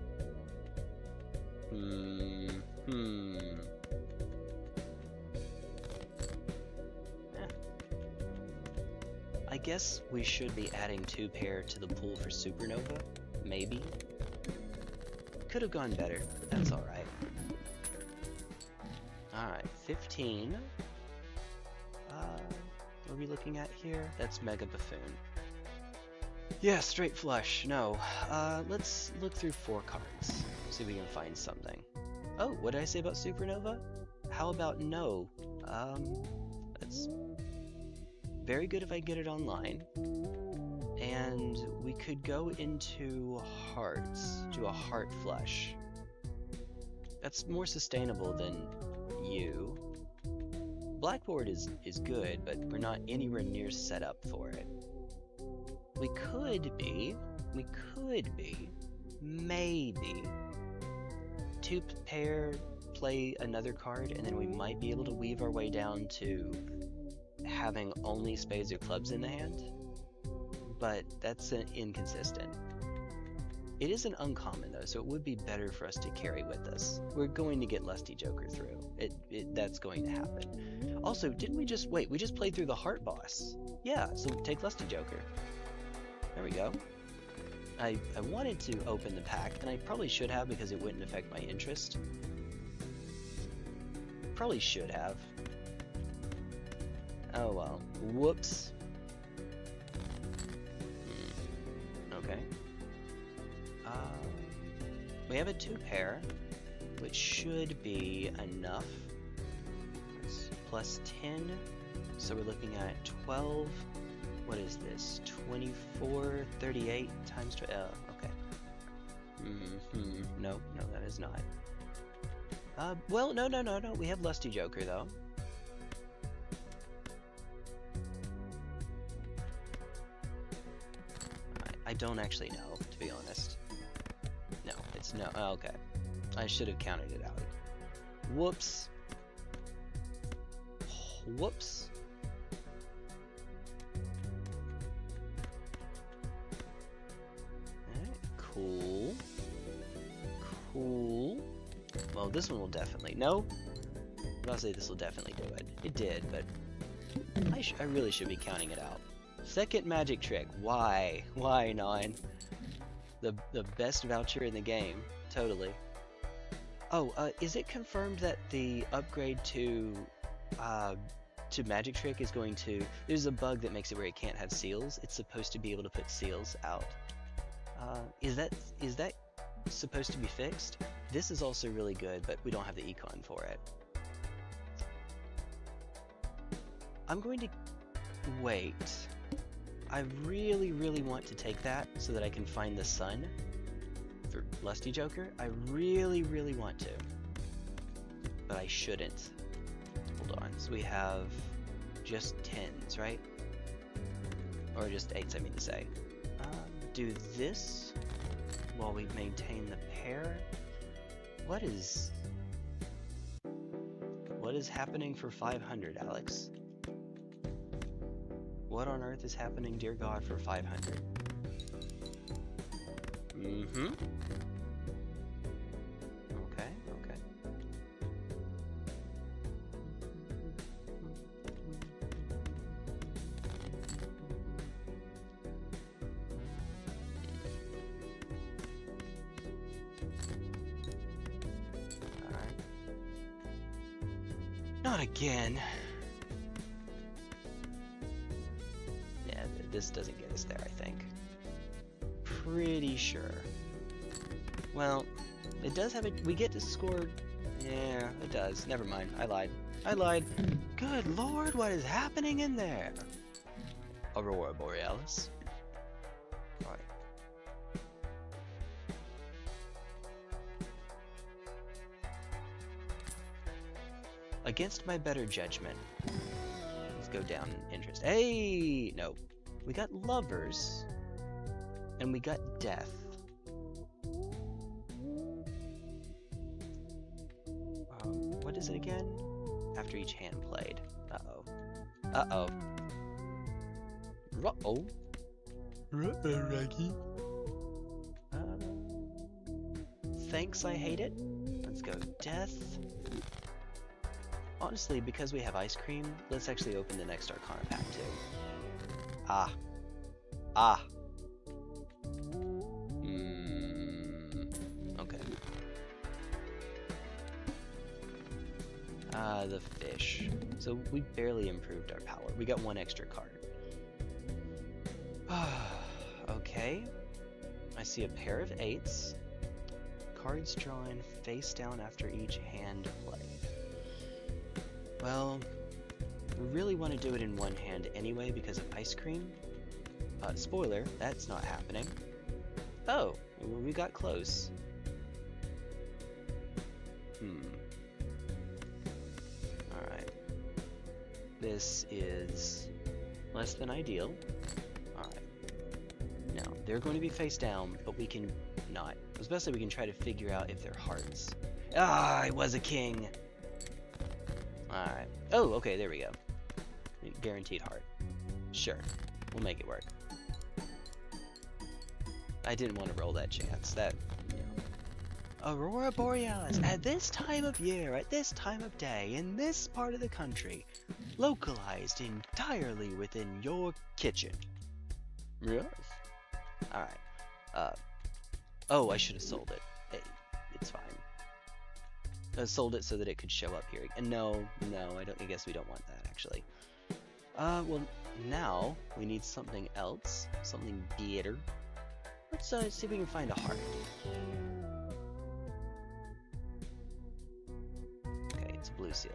I guess we should be adding 2-pair to the pool for Supernova. Maybe. Could have gone better, but that's alright. Alright, 15. What are we looking at here? That's Mega Buffoon. Yeah, straight flush. No. Let's look through 4 cards. See if we can find something. Oh, what did I say about Supernova? How about no? That's very good if I get it online. And we could go into hearts, do a heart flush. That's more sustainable than you. Blackboard is good, but we're not anywhere near set up for it. We could be, maybe, 2-pair, play another card, and then we might be able to weave our way down to having only spades or clubs in the hand. But that's inconsistent. It is an uncommon though, so it would be better for us to carry with us. We're going to get Lusty Joker through. That's going to happen. Also, didn't we just wait? We just played through the Heart boss. Yeah, so take Lusty Joker. There we go. I wanted to open the pack, and I probably should have because it wouldn't affect my interest. Probably should have. Oh well. Whoops. Okay. We have a 2-pair, which should be enough. It's plus 10, so we're looking at 12. What is this? 24, 38 times 12. Okay. No, that is not. Well, no. We have Lusty Joker, though. I don't actually know, to be honest. No, it's no. Oh, okay. I should have counted it out. Whoops. Whoops. Alright, cool. Cool. Well, this one will definitely... No? I'll say this will definitely do it. It did, but I really should be counting it out. Second magic trick. Why? Why, Non? The best voucher in the game. Totally. Oh, is it confirmed that the upgrade to magic trick is going to... There's a bug that makes it where it can't have seals. It's supposed to be able to put seals out. Is that supposed to be fixed? This is also really good, but we don't have the econ for it. I'm going to wait. I really want to take that so that I can find the sun for Lusty Joker. I really want to, but I shouldn't. Hold on. So we have just 10s, right? Or just 8s, I mean to say. Do this while we maintain the pair. What is happening for 500, Alex? What on earth is happening, dear God, for 500? Okay. Alright. Not again. Yeah, this doesn't get us there, I think. Pretty sure. Well, it does have it. We get to score. Yeah, it does. Never mind. I lied. Good Lord, what is happening in there? Aurora Borealis. All right. Against my better judgment. Let's go down in interest. Hey, no. We got lovers. And we got death. What is it again? After each hand played. Uh-oh. Uh-oh. Ruh-oh. Ruh-oh, Raggy. Thanks, I hate it. Let's go death. Honestly, because we have ice cream, let's actually open the next Arcana pack too. Ah. Okay. The fish. So we barely improved our power. We got one extra card. Okay. I see a pair of 8s. Cards drawn face down after each hand played. Well, we really want to do it in one hand anyway because of ice cream. Spoiler, that's not happening. Oh, we got close. Alright. This is less than ideal. Alright. Now, they're going to be face down, but we can not. Especially we can try to figure out if they're hearts. Ah, it was a king! Alright. Oh, okay, there we go. Guaranteed heart. Sure. We'll make it work. I didn't want to roll that chance. That, you know. Aurora Borealis, at this time of year, at this time of day, in this part of the country, localized entirely within your kitchen. Yes. Alright. Oh, I should have sold it. It's fine. I sold it so that it could show up here. And no, I guess we don't want that, actually. Well, now we need something else. Something better. Let's see if we can find a heart. Okay, it's a blue seal.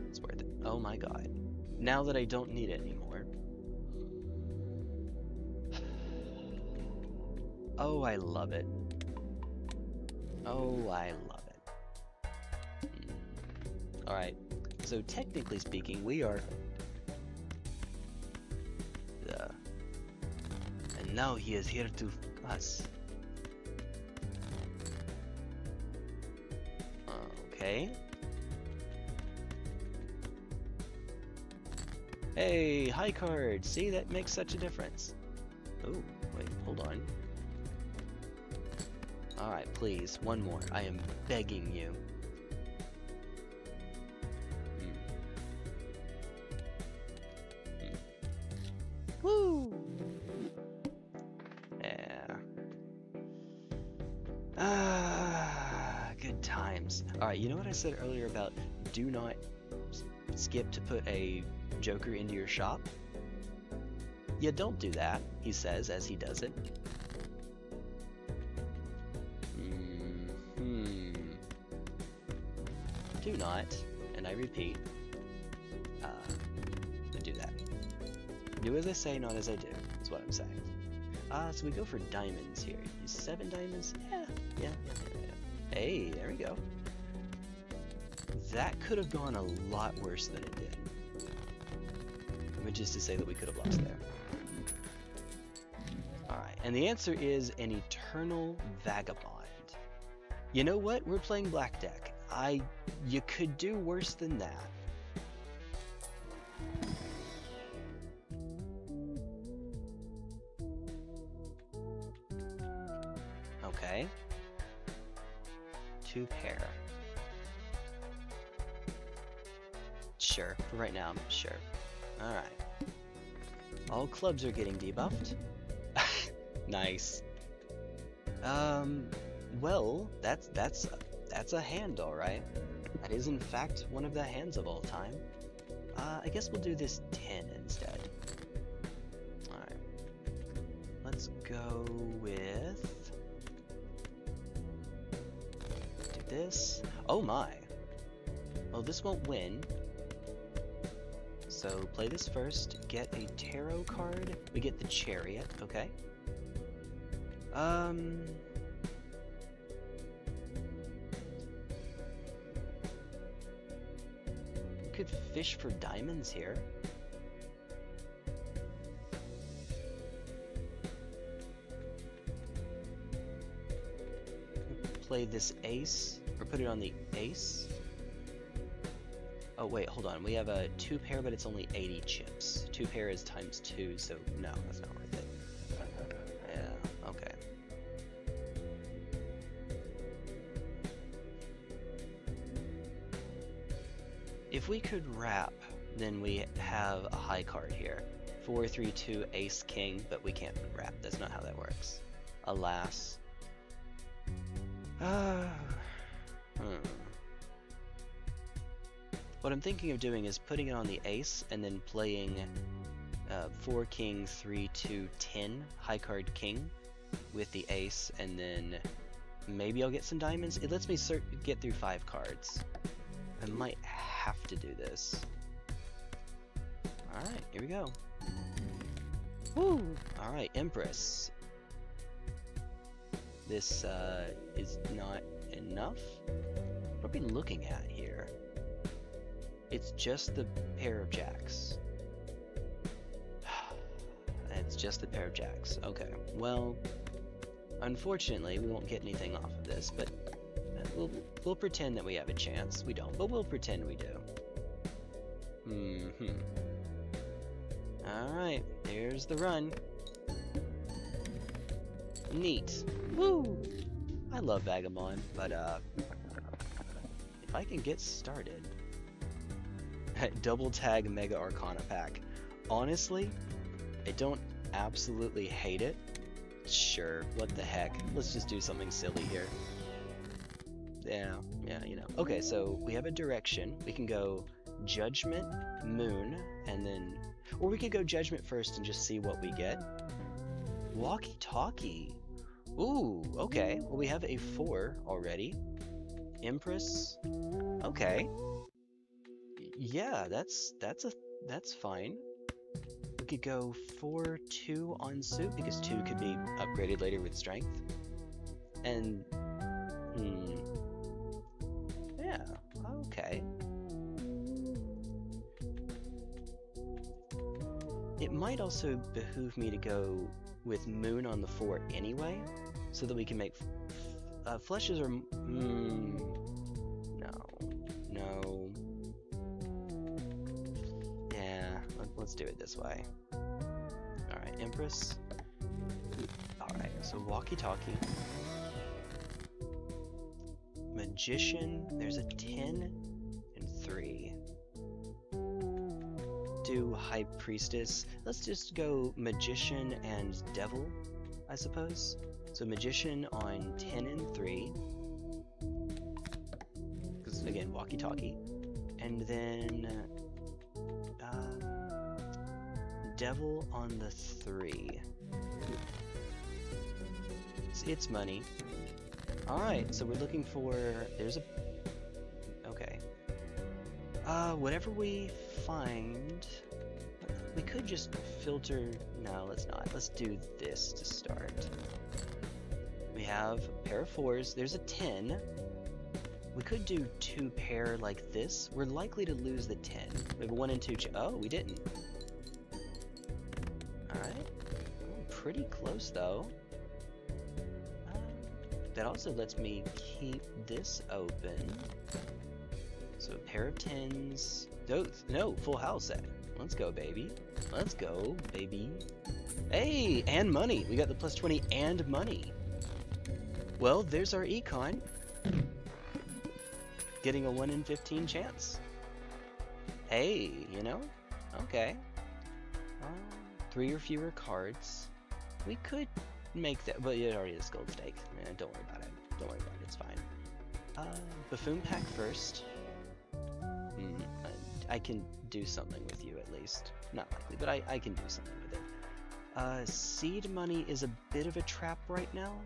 It's worth it. Oh my god. Now that I don't need it anymore. Oh, I love it. Oh, I love it. Alright, so technically speaking, we are... and now he is here to us. Okay. Hey, high card! See, that makes such a difference. Oh, wait, hold on. Alright, please, one more. I am begging you. Woo! Yeah. Good times. Alright, you know what I said earlier about do not skip to put a Joker into your shop? Yeah, don't do that, he says as he does it. Do not, and I repeat, do that. Do as I say, not as I do, is what I'm saying. So we go for diamonds here. 7 diamonds? Yeah. Hey, there we go. That could have gone a lot worse than it did. Which is to say that we could have lost there. Alright, and the answer is an eternal vagabond. You know what? We're playing black deck. You could do worse than that. Okay. 2 pair. Sure, for right now, sure. Alright. All clubs are getting debuffed. Nice. Well, that's a hand, alright. That is in fact one of the hands of all time. I guess we'll do this 10 instead. Alright. Let's go with... do this. Oh my. Well, this won't win. So play this first, get a tarot card. We get the chariot, okay. We could fish for diamonds here. Play this ace, or put it on the ace. Oh wait, hold on. We have a 2 pair, but it's only 80 chips. 2 pair is times 2, so no, that's not worth it. Yeah, okay. If we could wrap, then we have a high card here. 4, 3, 2, ace, king, but we can't wrap. That's not how that works. Alas. What I'm thinking of doing is putting it on the ace and then playing 4 king, 3, 2, 10 high card king with the ace, and then maybe I'll get some diamonds. It lets me get through 5 cards. I might have to do this. Alright, here we go. Woo! Alright, Empress. This is not enough. What are we looking at here? It's just the pair of jacks. It's just the pair of jacks. Okay, well, unfortunately, we won't get anything off of this, but we'll pretend that we have a chance. We don't, but we'll pretend we do. Alright, here's the run. Neat. Woo! I love Vagabond, but if I can get started... Double tag Mega Arcana pack. Honestly, I don't absolutely hate it. Sure, what the heck. Let's just do something silly here. Yeah, you know. Okay, so we have a direction. We can go Judgment, Moon, and then... or we could go Judgment first and just see what we get. Walkie-talkie. Ooh, okay. Well, we have a 4 already. Empress. Okay. Yeah, that's fine. could go 4-2 on suit, because 2 could be upgraded later with strength. And, yeah, okay. It might also behoove me to go with moon on the 4 anyway, so that we can make flushes are no. Yeah, let's do it this way. Alright, Empress. Alright, so walkie-talkie. Magician, there's a 10 and 3. Do High Priestess. Let's just go Magician and Devil, I suppose. So Magician on 10 and 3. Because again, walkie-talkie. And then Devil on the 3. It's money. Alright, so we're looking for... There's a... Okay. Whatever we find... We could just filter... No, let's not. Let's do this to start. We have a pair of 4s. There's a 10. We could do 2 pair like this. We're likely to lose the 10. We have a 1 and 2... Oh, we didn't. Alright. Oh, pretty close, though. That also lets me keep this open. So a pair of 10s. No, full house set. Let's go, baby. Let's go, baby. Hey, and money. We got the plus 20 and money. Well, there's our econ. Getting a 1 in 15 chance. Hey, you know? Okay. 3 or fewer cards. We could make that, but it already is gold stake. Don't worry about it. Don't worry about it. It's fine. Buffoon pack first. I can do something with you at least. Not likely, but I can do something with it. Seed money is a bit of a trap right now.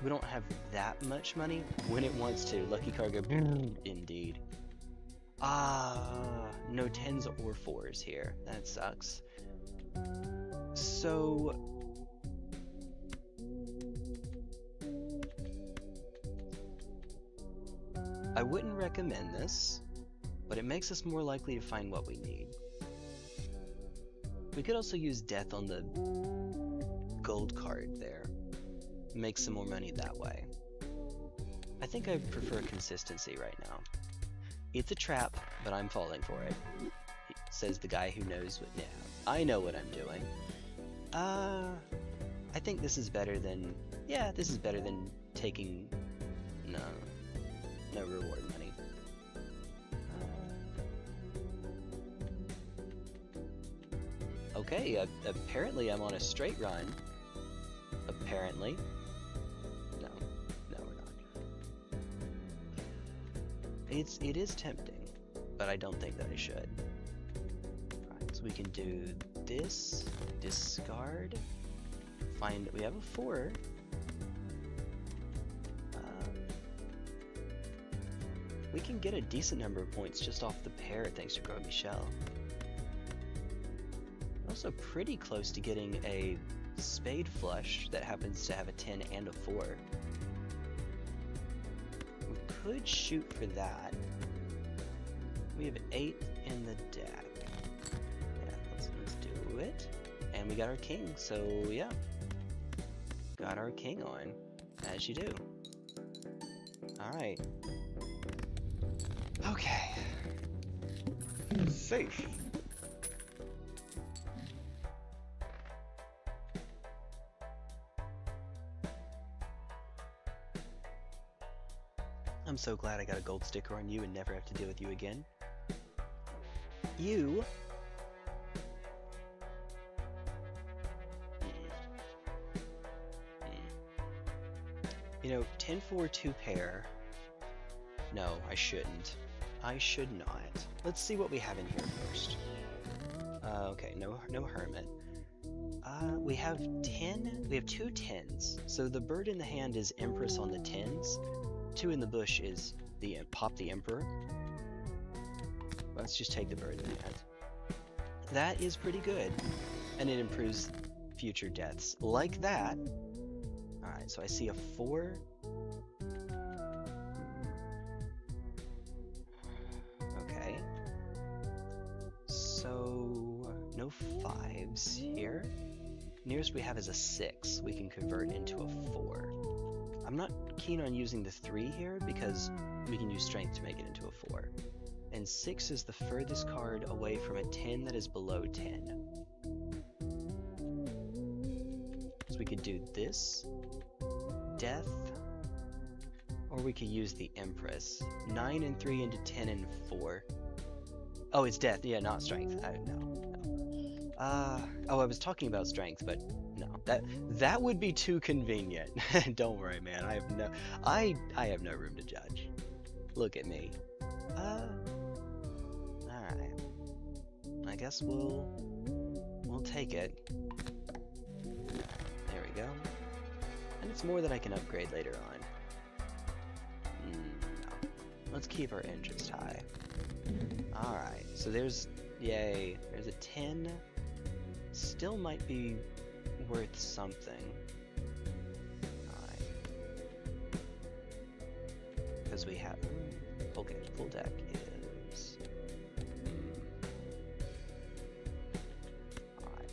We don't have that much money when it wants to. Lucky cargo, indeed. No 10s or 4s here. That sucks. So... I wouldn't recommend this, but it makes us more likely to find what we need. We could also use death on the gold card there. Make some more money that way. I think I prefer consistency right now. It's a trap, but I'm falling for it. Says the guy who knows what... Yeah, I know what I'm doing. I think this is better than... Yeah, this is better than taking... No reward money. Okay, apparently I'm on a straight run. Apparently. No, we're not. It is tempting, but I don't think that I should. Alright, so we can do this, discard, we have a 4. We can get a decent number of points just off the pair thanks to Gros Michel. Also pretty close to getting a spade flush that happens to have a 10 and a 4. We could shoot for that. We have 8 in the deck. Yeah, let's do it. And we got our king, so yeah. Got our king on, as you do. Alright. Okay. Safe. I'm so glad I got a gold sticker on you and never have to deal with you again. You... You know, 10-4 2 pair... No, I shouldn't. I should not. Let's see what we have in here first. Okay, no hermit. We have 10. We have 2 10s. So the bird in the hand is Empress on the 10s. 2 in the bush is the pop the Emperor. Let's just take the bird in the hand. That is pretty good. and it improves future deaths. Like that. Alright, so I see a 4. Okay. So, no 5s here. Nearest we have is a 6. We can convert into a 4. I'm not keen on using the 3 here because we can use strength to make it into a 4. And 6 is the furthest card away from a 10 that is below 10. So we could do this, death, or we could use the Empress. 9 and 3 into 10 and 4. Oh, it's death. Yeah, not strength. No. Oh, I was talking about strength, but no. That would be too convenient. Don't worry, man. I have no room to judge. Look at me. Alright. I guess we'll take it. There we go. And it's more that I can upgrade later on. No. Let's keep our interest high. Alright, so there's a 10. Still might be worth something. Alright. Because we have... Okay, full deck is... Alright.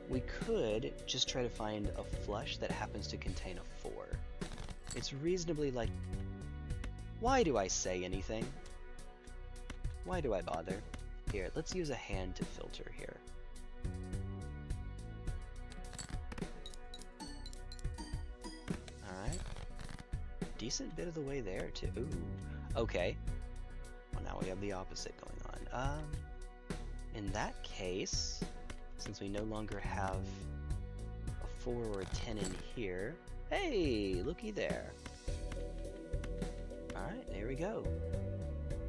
We could just try to find a flush that happens to contain a 4. It's reasonably like... Why do I say anything? Why do I bother? Here, let's use a hand to filter here. Alright. Decent bit of the way there, too. Ooh. Okay. Well, now we have the opposite going on. In that case, since we no longer have a 4 or a 10 in here... Hey, looky there. Alright, there we go.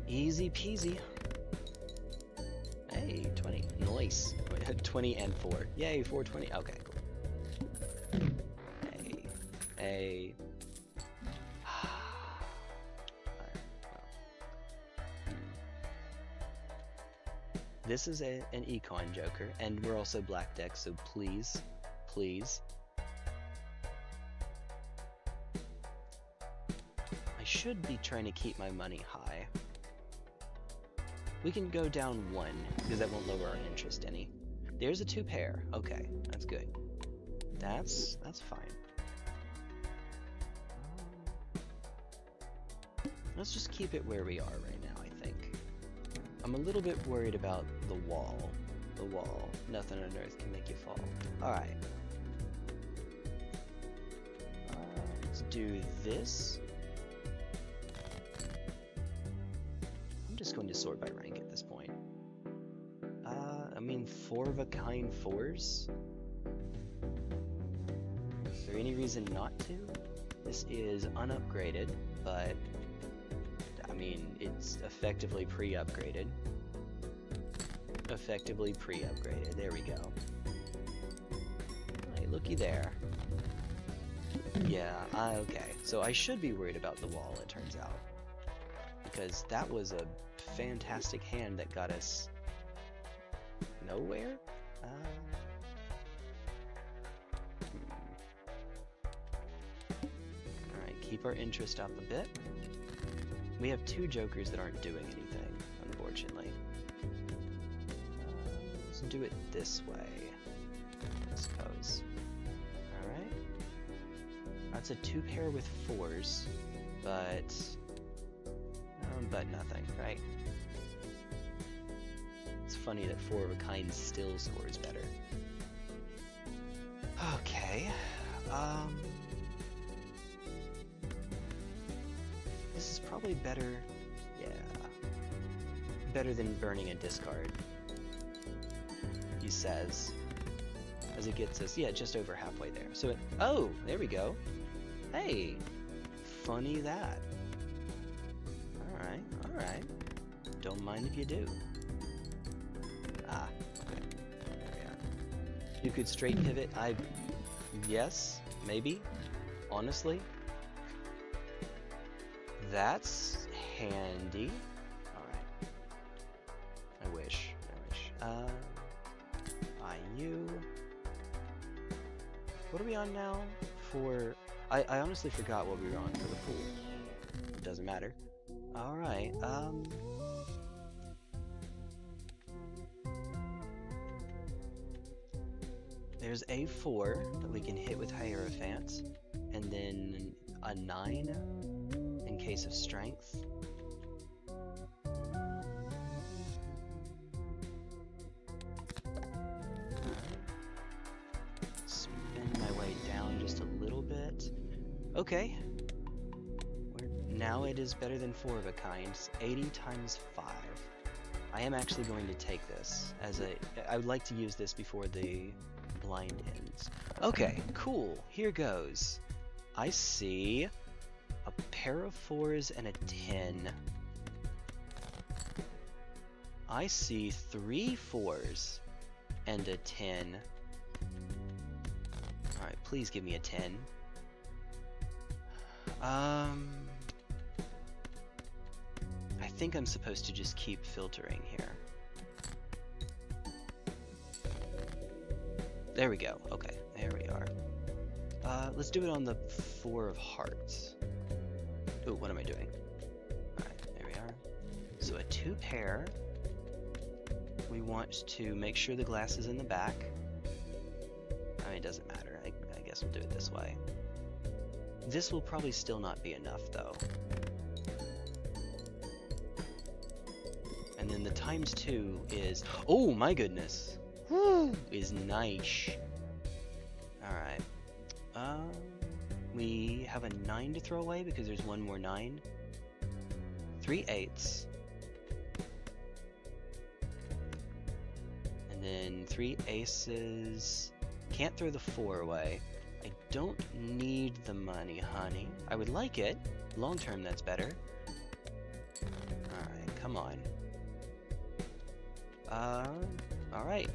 Easy peasy. Hey, 20. Nice. 20 and 4. Yay, 420. Okay, cool. Hey. Alright, well. This is an econ joker, and we're also black deck, so please. I should be trying to keep my money high. We can go down 1, because that won't lower our interest any. There's a 2 pair. Okay, that's good. That's fine. Let's just keep it where we are right now, I think. I'm a little bit worried about the wall. The wall. Nothing on earth can make you fall. Alright. Let's do this. I'm just going to sort by rank at this point. I mean, 4 of a kind 4s? Is there any reason not to? This is unupgraded, but I mean, it's effectively pre-upgraded. There we go. Hey, looky there. Yeah, okay. So I should be worried about the wall, it turns out. Because that was a fantastic hand that got us nowhere? Alright, keep our interest up a bit. We have 2 jokers that aren't doing anything, unfortunately. Let's do it this way, I suppose. Alright. That's a 2 pair with 4s, but nothing, right? It's funny that 4 of a kind still scores better. Okay. This is probably better. Yeah. Better than burning a discard. He says. As it gets us, yeah, just over halfway there. So, oh, there we go. Hey. Funny that. Alright. Don't mind if you do. Ah, okay. There we are. You could straight pivot. Yes, maybe. Honestly. That's handy. Alright. I wish. you. What are we on now? For... I honestly forgot what we were on for the pool. It doesn't matter. Alright, there's A4 that we can hit with Hierophant, and then a 9 in case of strength. Spin my way down just a little bit. Okay. Now it is better than 4 of a kind. 80 times 5. I am actually going to take this as I would like to use this before the blind ends. Okay, cool. Here goes. I see a pair of 4s and a 10. I see 3 4s and a 10. Alright, please give me a 10. I think I'm supposed to just keep filtering here. There we go. Okay, there we are. Let's do it on the 4 of hearts. Oh, what am I doing? Alright, there we are. So a 2 pair. We want to make sure the glass is in the back. I mean, it doesn't matter. I guess we'll do it this way. This will probably still not be enough, though. And then the times 2 is... Oh, my goodness! Woo! Is nice. Alright. We have a 9 to throw away because there's one more 9. 3 8s. And then 3 aces. Can't throw the 4 away. I don't need the money, honey. I would like it. Long term, that's better. Alright, come on. Alright.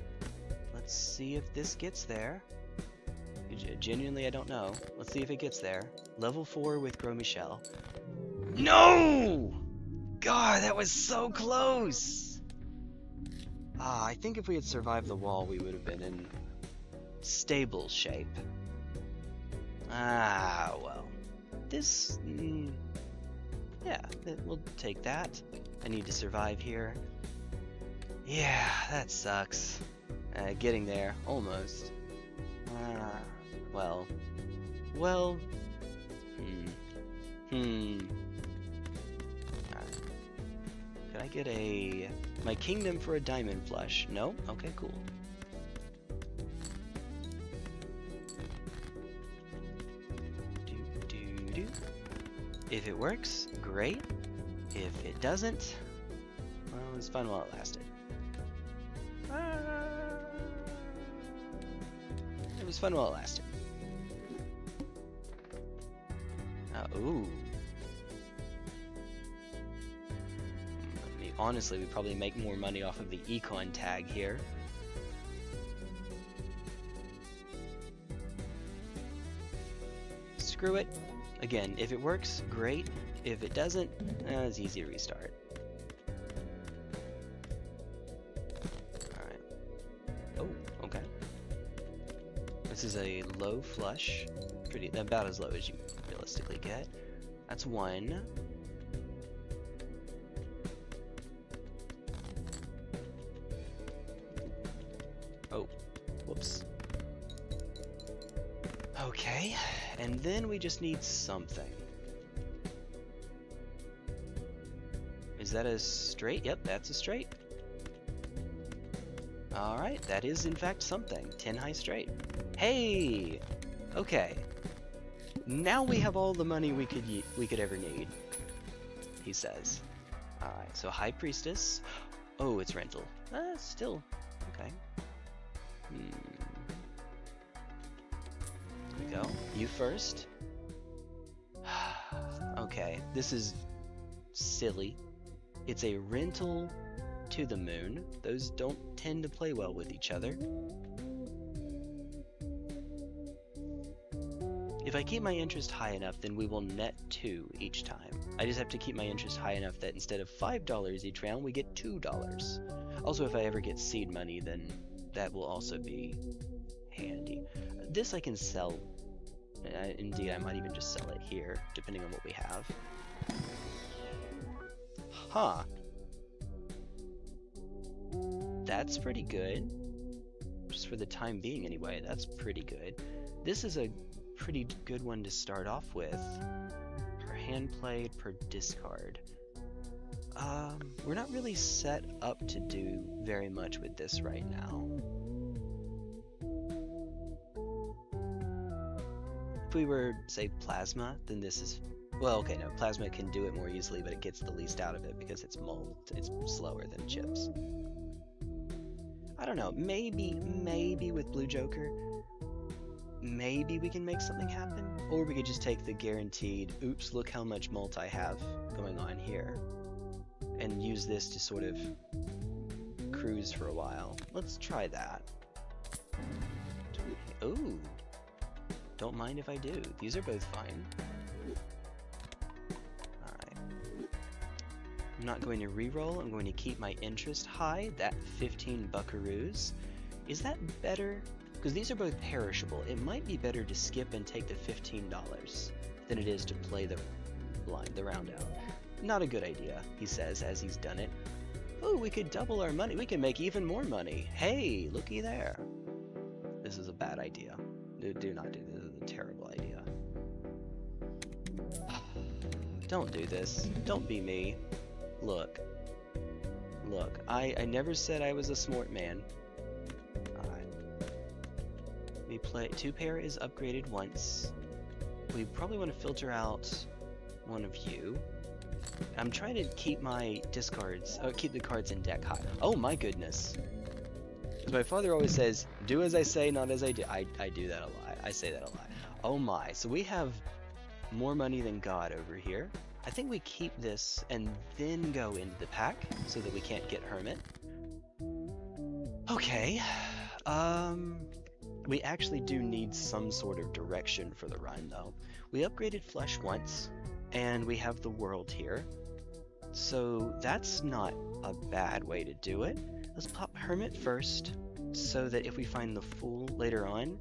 Let's see if this gets there. Genuinely, I don't know. Let's see if it gets there. Level 4 with Gros Michel. No! God, that was so close! Ah, I think if we had survived the wall, we would have been in stable shape. Ah, well. This... yeah, we'll take that. I need to survive here. Yeah, that sucks. Getting there, almost. Well. Alright. Could I get my kingdom for a diamond flush? No? Okay, cool. If it works, great. If it doesn't, well, it's fun while it lasted. It was fun while it lasted. Ooh. I mean, honestly, we probably make more money off of the econ tag here. Screw it. Again, if it works, great. If it doesn't, it's easy to restart. Alright. Oh, okay. This is a low flush. About as low as you realistically get. That's 1. Oh, whoops. Okay, and then we just need something. Is that a straight? Yep, that's a straight. Alright, that is in fact something. 10 high straight. Hey! Okay. Now we have all the money we could ever need, he says. Alright, so High Priestess. Oh, it's rental. Still. Okay. There we go. You first. Okay, this is silly. It's a rental to the moon. Those don't tend to play well with each other. If I keep my interest high enough, then we will net 2 each time. I just have to keep my interest high enough that instead of $5 each round, we get $2. Also, if I ever get seed money, then that will also be handy. This I can sell. Indeed, I might even just sell it here, depending on what we have. Huh. That's pretty good. Just for the time being anyway, that's pretty good. This is a pretty good one to start off with. Per hand played, per discard. We're not really set up to do very much with this right now. If we were, say, Plasma, then this is... Well, okay, no, Plasma can do it more easily, but it gets the least out of it because it's mold. It's slower than chips. I don't know, maybe with Blue Joker, maybe we can make something happen? Or we could just take the guaranteed, oops, look how much mult I have going on here, and use this to sort of cruise for a while. Let's try that. Ooh, don't mind if I do. These are both fine. Alright. I'm not going to reroll, I'm going to keep my interest high, that 15 buckaroos. Is that better? Because these are both perishable. It might be better to skip and take the $15 than it is to play the round out. Not a good idea, he says as he's done it. Oh, we could double our money. We can make even more money. Hey, looky there. This is a bad idea. Do not do this. This is a terrible idea. Don't do this. Don't be me. Look. Look. I never said I was a smart man. Alright. We play... 2-pair is upgraded once. We probably want to filter out one of you. I'm trying to keep my discards, keep the cards in deck high. Oh my goodness. Because my father always says, do as I say, not as I do. I do that a lot. I say that a lot. Oh my, so we have more money than God over here. I think we keep this and then go into the pack so that we can't get Hermit. Okay. We actually do need some sort of direction for the run though. We upgraded Flesh once. And we have the world here. So that's not a bad way to do it. Let's pop Hermit first, so that if we find the Fool later on,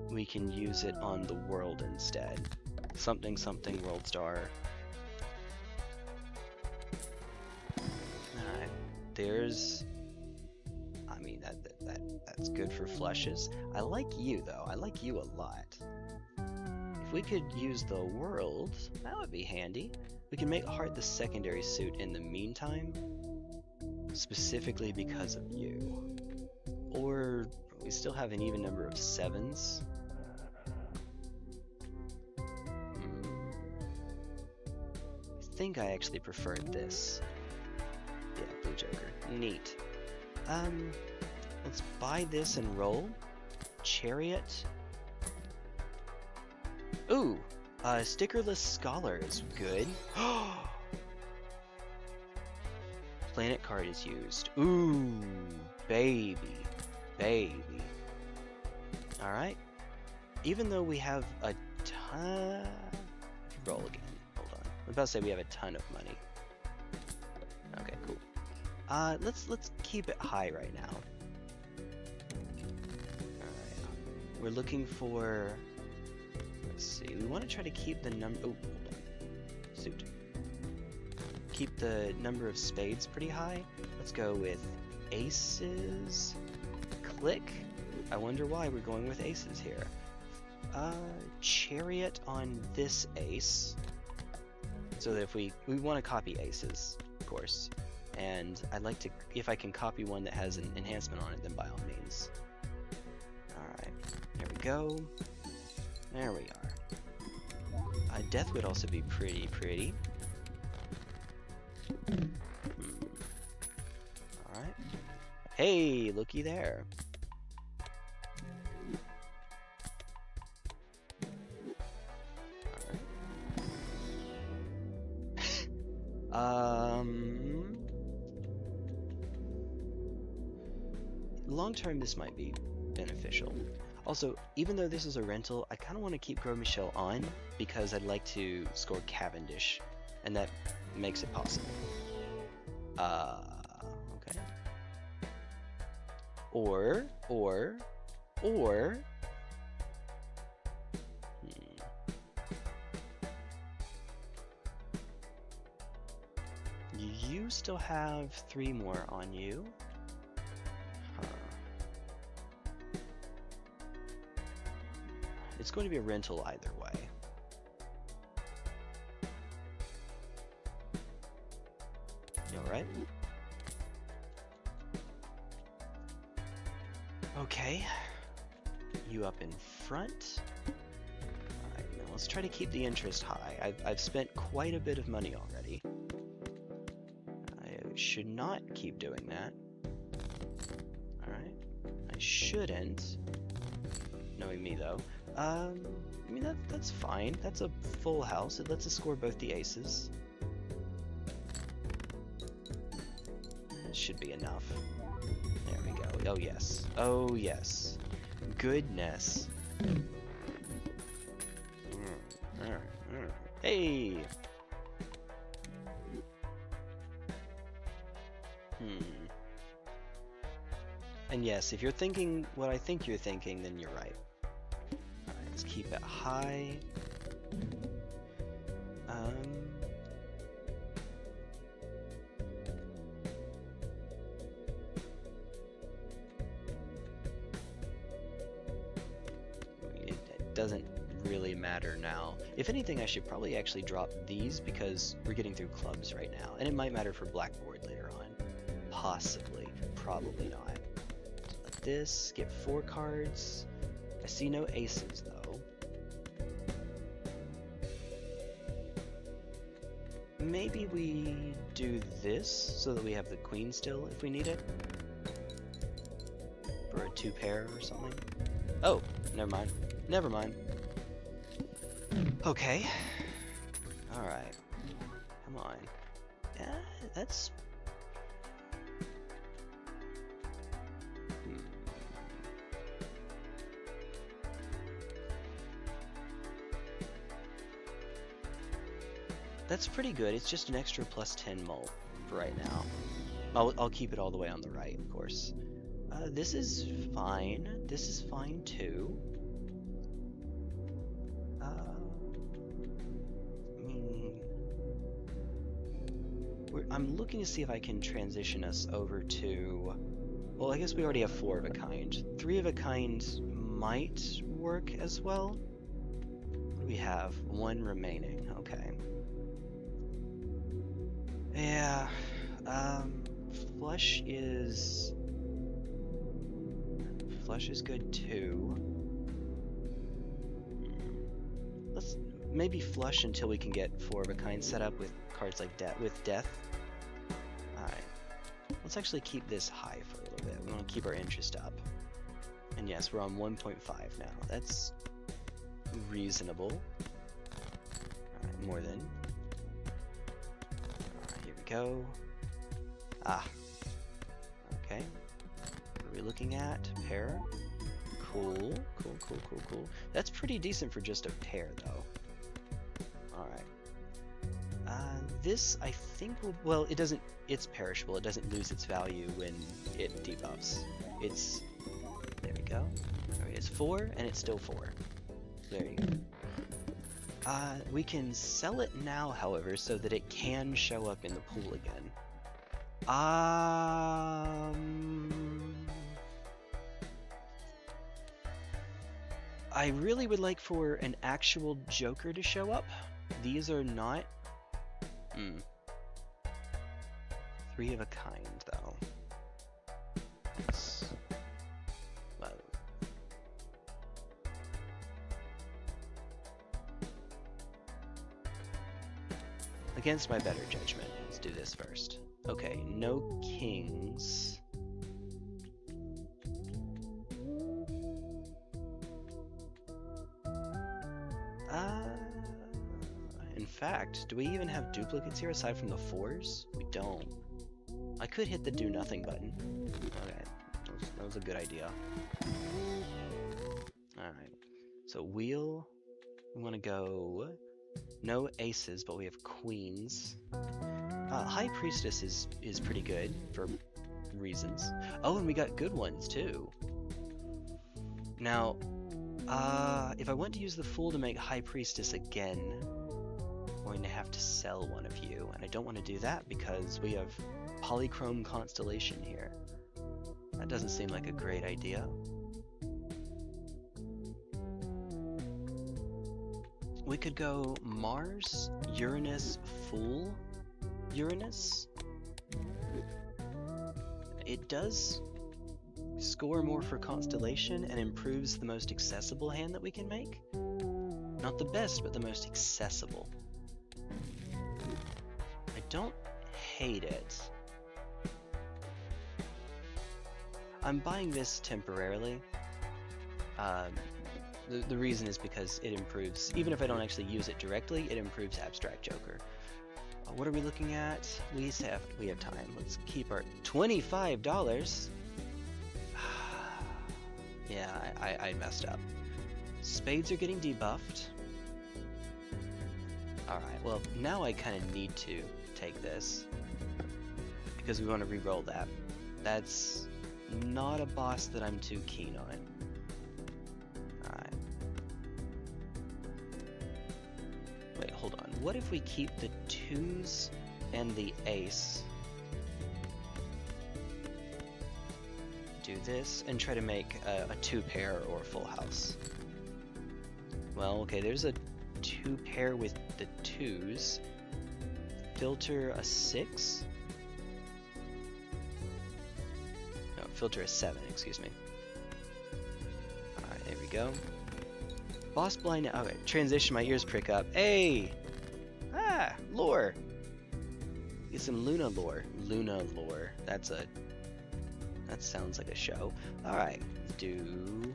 we can use it on the world instead. Something something world star. Alright, there's... I mean, that's good for flushes. I like you though, I like you a lot. If we could use the world, that would be handy. We can make Heart the secondary suit in the meantime, specifically because of you. Or we still have an even number of 7s. I think I actually prefer this. Yeah, Blue Joker. Neat. Let's buy this and roll. Chariot. Ooh, stickerless scholar is good. Planet card is used. Ooh, baby. Alright. Even though we have a ton... Roll again. Hold on. I was about to say we have a ton of money. Okay, cool. Let's keep it high right now. Alright. We're looking for... Let's see, we want to try to keep the number... Oh, hold on. Suit. Keep the number of spades pretty high. Let's go with aces. Click. I wonder why we're going with aces here. Chariot on this ace. So that if we want to copy aces, of course. And I'd like to, if I can copy one that has an enhancement on it, then by all means. Alright, there we go. There we are. Death would also be pretty. Alright. Hey, looky there. Alright. Long term, this might be beneficial. Also, even though this is a rental, I kind of want to keep Gros Michel on because I'd like to score Cavendish, and that makes it possible. Okay. Or, you still have 3 more on you. Huh. It's going to be a rental either way. You alright? Okay. You up in front. Alright, now let's try to keep the interest high. I've spent quite a bit of money already. I should not keep doing that. Alright. I shouldn't. Knowing me though. I mean that's fine. That's a full house. It lets us score both the aces. That should be enough. There we go. Oh yes. Oh yes. Goodness. Hey! And yes, if you're thinking what I think you're thinking, then you're right. Alright, let's keep it high. It doesn't really matter now. If anything, I should probably actually drop these because we're getting through clubs right now. And it might matter for blackboard later on. Possibly. Probably not. Like this, get 4 cards. I see no aces though. Maybe we do this so that we have the queen still if we need it. For a 2 pair or something. Oh, never mind. Never mind. Okay. Alright. Come on. Yeah, that's... That's pretty good. It's just an extra plus 10 mult for right now. I'll keep it all the way on the right, of course. This is fine. This is fine too. I'm looking to see if I can transition us over to... Well, I guess we already have 4 of a kind. 3 of a kind might work as well. What do we have? 1 remaining. Okay. Yeah. Flush is good too. Let's maybe flush until we can get 4 of a kind set up with cards like death. Alright. Let's actually keep this high for a little bit. We want to keep our interest up. And yes, we're on 1.5 now. That's reasonable. Alright, more than. Alright, here we go. Ah. Okay. What are we looking at? Pair. Cool. Cool. That's pretty decent for just a pair, though. Alright. This, I think, will... Well, it doesn't... It's perishable. It doesn't lose its value when it debuffs. It's... There we go. Alright, it's 4, and it's still 4. There you go. We can sell it now, however, so that it can show up in the pool again. I really would like for an actual Joker to show up. These are not... 3 of a kind, though. That's... Well... Against my better judgment, let's do this first. Okay, no kings. In fact, do we even have duplicates here aside from the 4s? We don't. I could hit the do nothing button. Okay, that was a good idea. Alright, so wheel, we want to go no aces, but we have queens. High Priestess is pretty good for reasons. Oh, and we got good ones too. Now, if I want to use the Fool to make High Priestess again, I'm going to have to sell one of you, and I don't want to do that because we have Polychrome Constellation here. That doesn't seem like a great idea. We could go Mars, Uranus, Fool, Uranus. It does score more for Constellation and improves the most accessible hand that we can make. Not the best, but the most accessible. I don't hate it. I'm buying this temporarily. The reason is because it improves, even if I don't actually use it directly, it improves Abstract Joker. What are we looking at? We have time. Let's keep our $25. Yeah, I messed up. Spades are getting debuffed. Alright, well, now I kind of need to take this because we want to re-roll that. That's not a boss that I'm too keen on. Alright. Wait, hold on. What if we keep the 2s and the ace? Do this and try to make a 2-pair or a full house. Well, okay, there's a 2-pair with the 2s. Filter a 6. No, filter a 7, excuse me. Alright, there we go. Boss blind. Okay, transition, my ears prick up. Hey! Ah, lore! Get some Luna lore. Luna lore. That sounds like a show. Alright, do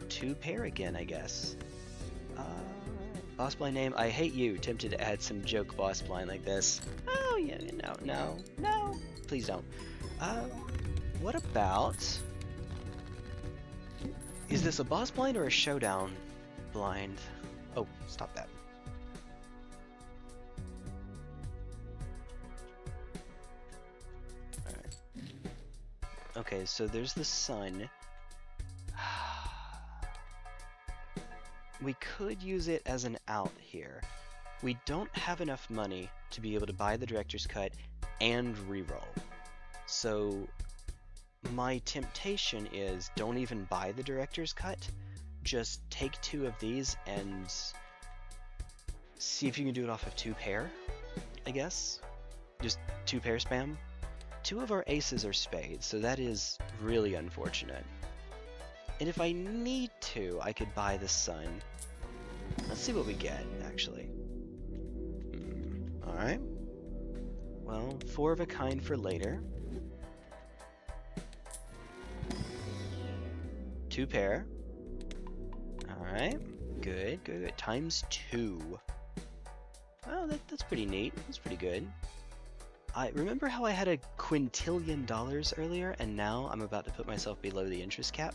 2-pair again, I guess. Boss blind name, I hate you. Tempted to add some joke boss blind like this. Oh, yeah, no. Please don't. What about... Is this a boss blind or a showdown blind? Oh, stop that. Alright. Okay, so there's the sun. We could use it as an out here. We don't have enough money to be able to buy the director's cut and reroll. So my temptation is don't even buy the director's cut. Just take 2 of these and see if you can do it off of 2-pair, I guess. Just 2-pair spam. 2 of our aces are spades, so that is really unfortunate. And if I need to, I could buy the sun. Let's see what we get, actually. Alright. Well, 4 of a kind for later. 2-pair. Alright. Good. Times 2. Oh, that's pretty neat. That's pretty good. I remember how I had a quintillion dollars earlier, and now I'm about to put myself below the interest cap?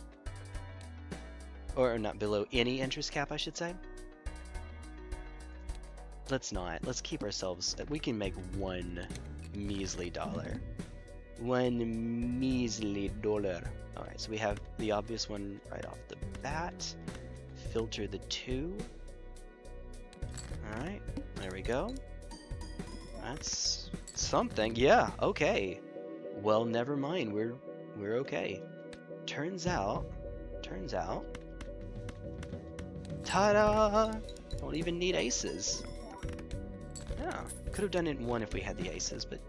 Or not below any interest cap, I should say. Let's not. Let's keep ourselves... We can make 1 measly dollar. 1 measly dollar. Alright, so we have the obvious one right off the bat. Filter the 2. Alright, there we go. That's something. Yeah, okay. Well, never mind. We're okay. Turns out... Ta-da! Don't even need aces. Yeah, could have done it in 1 if we had the aces, but...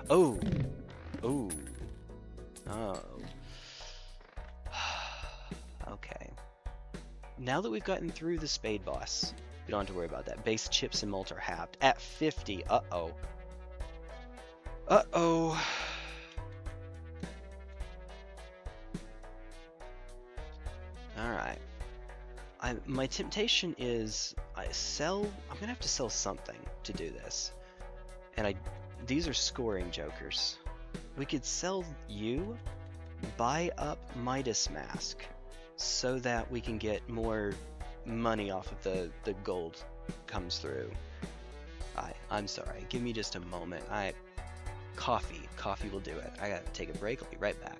Oh! Okay. Now that we've gotten through the spade boss, we don't have to worry about that. Base chips and malt are halved. At 50, uh-oh. Alright. My temptation is I'm gonna have to sell something to do this. And these are scoring jokers. We could sell you, buy up Midas Mask, so that we can get more money off of the gold comes through. I'm sorry, give me just a moment. Coffee will do it. I gotta take a break, I'll be right back.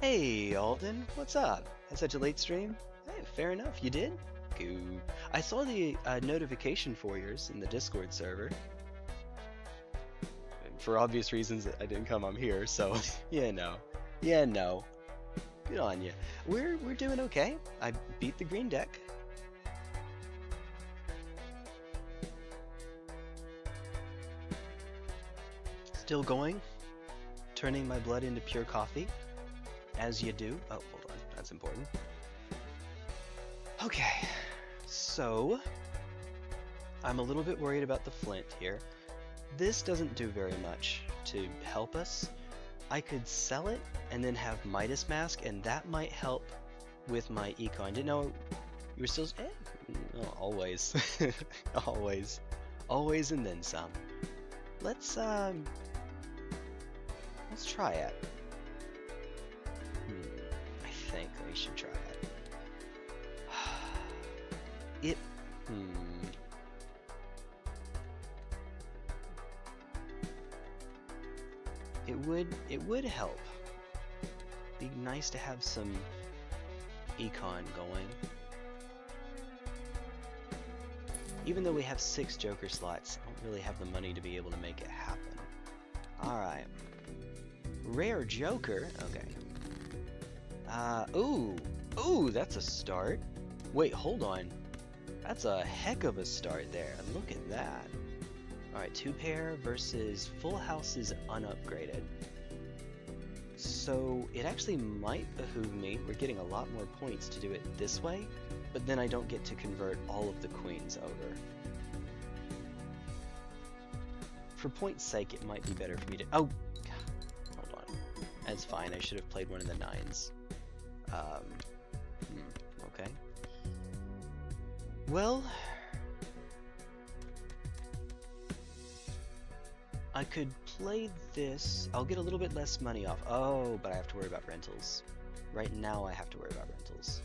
Hey, Alden, what's up? Had such a late stream? Hey, fair enough, you did? Cool. I saw the notification for yours in the Discord server. For obvious reasons, I didn't come on here, so yeah, no. Yeah, no. Good on you. We're doing okay. I beat the green deck. Still going. Turning my blood into pure coffee. As you do. Oh, hold on. That's important. Okay. So, I'm a little bit worried about the flint here. This doesn't do very much to help us. I could sell it and then have Midas Mask, and that might help with my econ. Didn't know you were still... No, always. Always. Always and then some. Let's try it. I think we should try it. It would help. Be nice to have some econ going. Even though we have 6 Joker slots, I don't really have the money to be able to make it happen. Alright. Rare Joker? Okay. Ooh, that's a start. Wait, hold on. That's a heck of a start there. Look at that. Alright, 2 pair versus full house is unupgraded. So it actually might behoove me. We're getting a lot more points to do it this way, but then I don't get to convert all of the queens over. For point's sake, it might be better for me to... Oh! Hold on. That's fine. I should have played one of the 9s. Okay. Well... I could play this. I'll get a little bit less money off. Oh, but I have to worry about rentals. Right now I have to worry about rentals.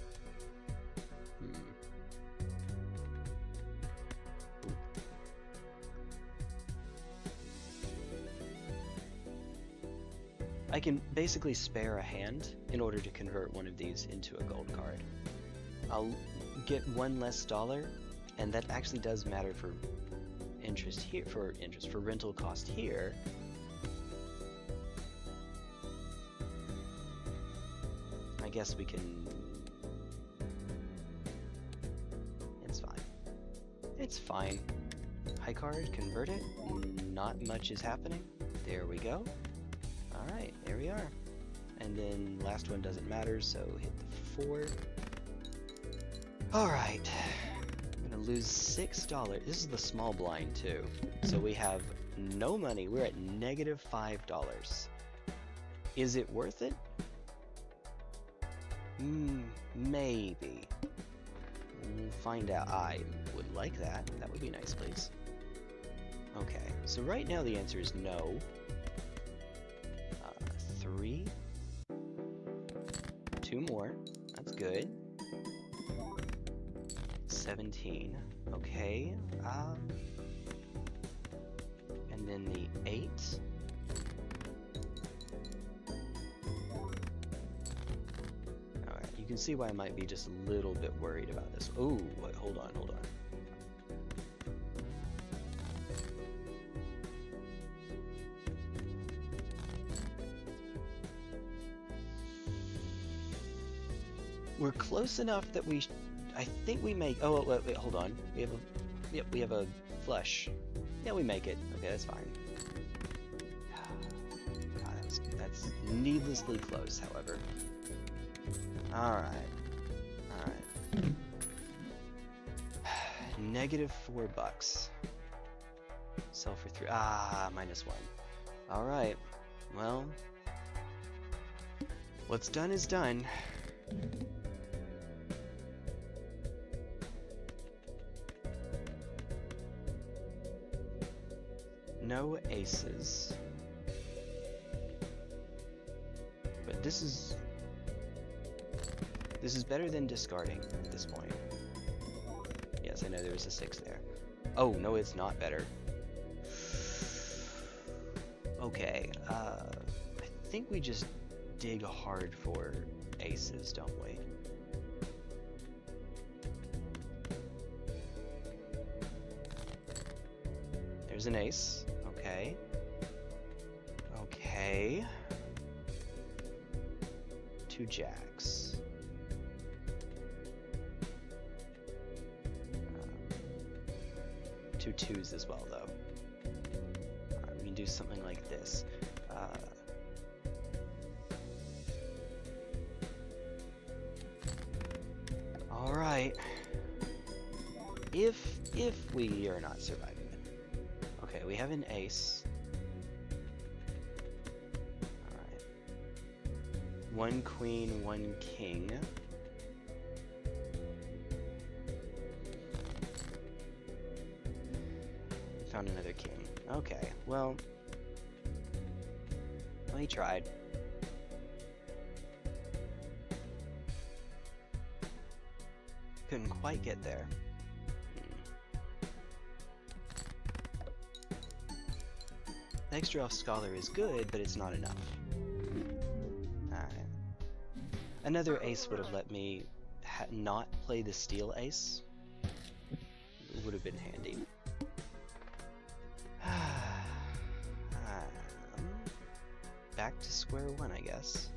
I can basically spare a hand in order to convert one of these into a gold card. I'll get $1 less, and that actually does matter for interest here, for rental cost here. I guess we can... It's fine. It's fine. High card, convert it. Not much is happening. There we go. Alright, there we are. And then last one doesn't matter, so hit the 4. Alright. I'm gonna lose $6. This is the small blind too. So we have no money. We're at negative $5. Is it worth it? Maybe. We'll find out. I would like that. That would be nice, please. Okay, so right now the answer is no. 3. 2 more. That's good. 17. Okay. And then the 8. Alright, you can see why I might be just a little bit worried about this. Ooh, wait, hold on. We're close enough that I think we make... Oh, wait, hold on. We have a flush. Yeah, we make it. Okay, that's fine. God, that's needlessly close, however. Alright. Negative $4. Sell for 3. Minus 1. Alright. Well, what's done is done. No aces. But this is better than discarding at this point. Yes, I know there was a 6 there. Oh, no, it's not better. Okay, I think we just dig hard for aces, don't we? There's an ace. Okay. Okay. 2 jacks. Two twos as well, though. Alright, we can do something like this. Alright. If we are not surviving it. Okay, we have an ace. Alright. 1 queen, 1 king. Found another king. Okay, well, he tried. Couldn't quite get there. The extra elf scholar is good, but it's not enough. Alright. Another ace would have let me not play the steel ace. It would have been handy. Back to square one, I guess.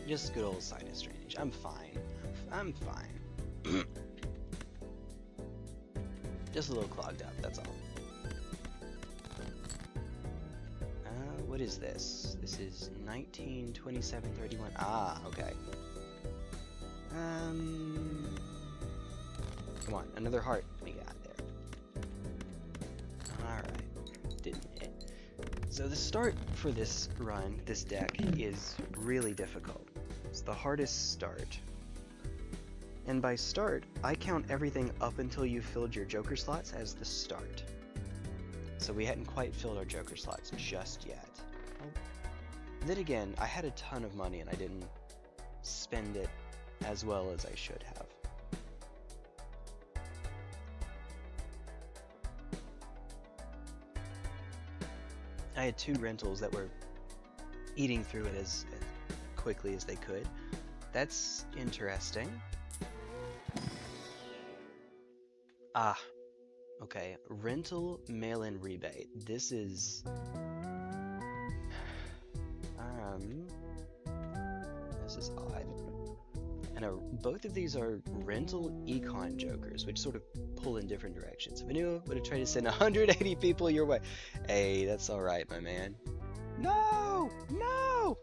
Just good old sinus drainage. I'm fine. I'm fine. Just a little clogged up, that's all. What is this? This is 19, 27, 31. Ah, okay. Come on, another heart we got there. Alright, didn't hit. So the start for this run, this deck, is really difficult. It's the hardest start. And by start, I count everything up until you've filled your joker slots as the start. So we hadn't quite filled our joker slots just yet. Then again, I had a ton of money and I didn't spend it as well as I should have. I had 2 rentals that were eating through it as quickly as they could. That's interesting. Ah, okay. Rental mail-in rebate. This is... this is odd. And both of these are rental econ jokers, which sort of pull in different directions. If I knew, I would have tried to send 180 people your way. Hey, that's alright, my man. No! No!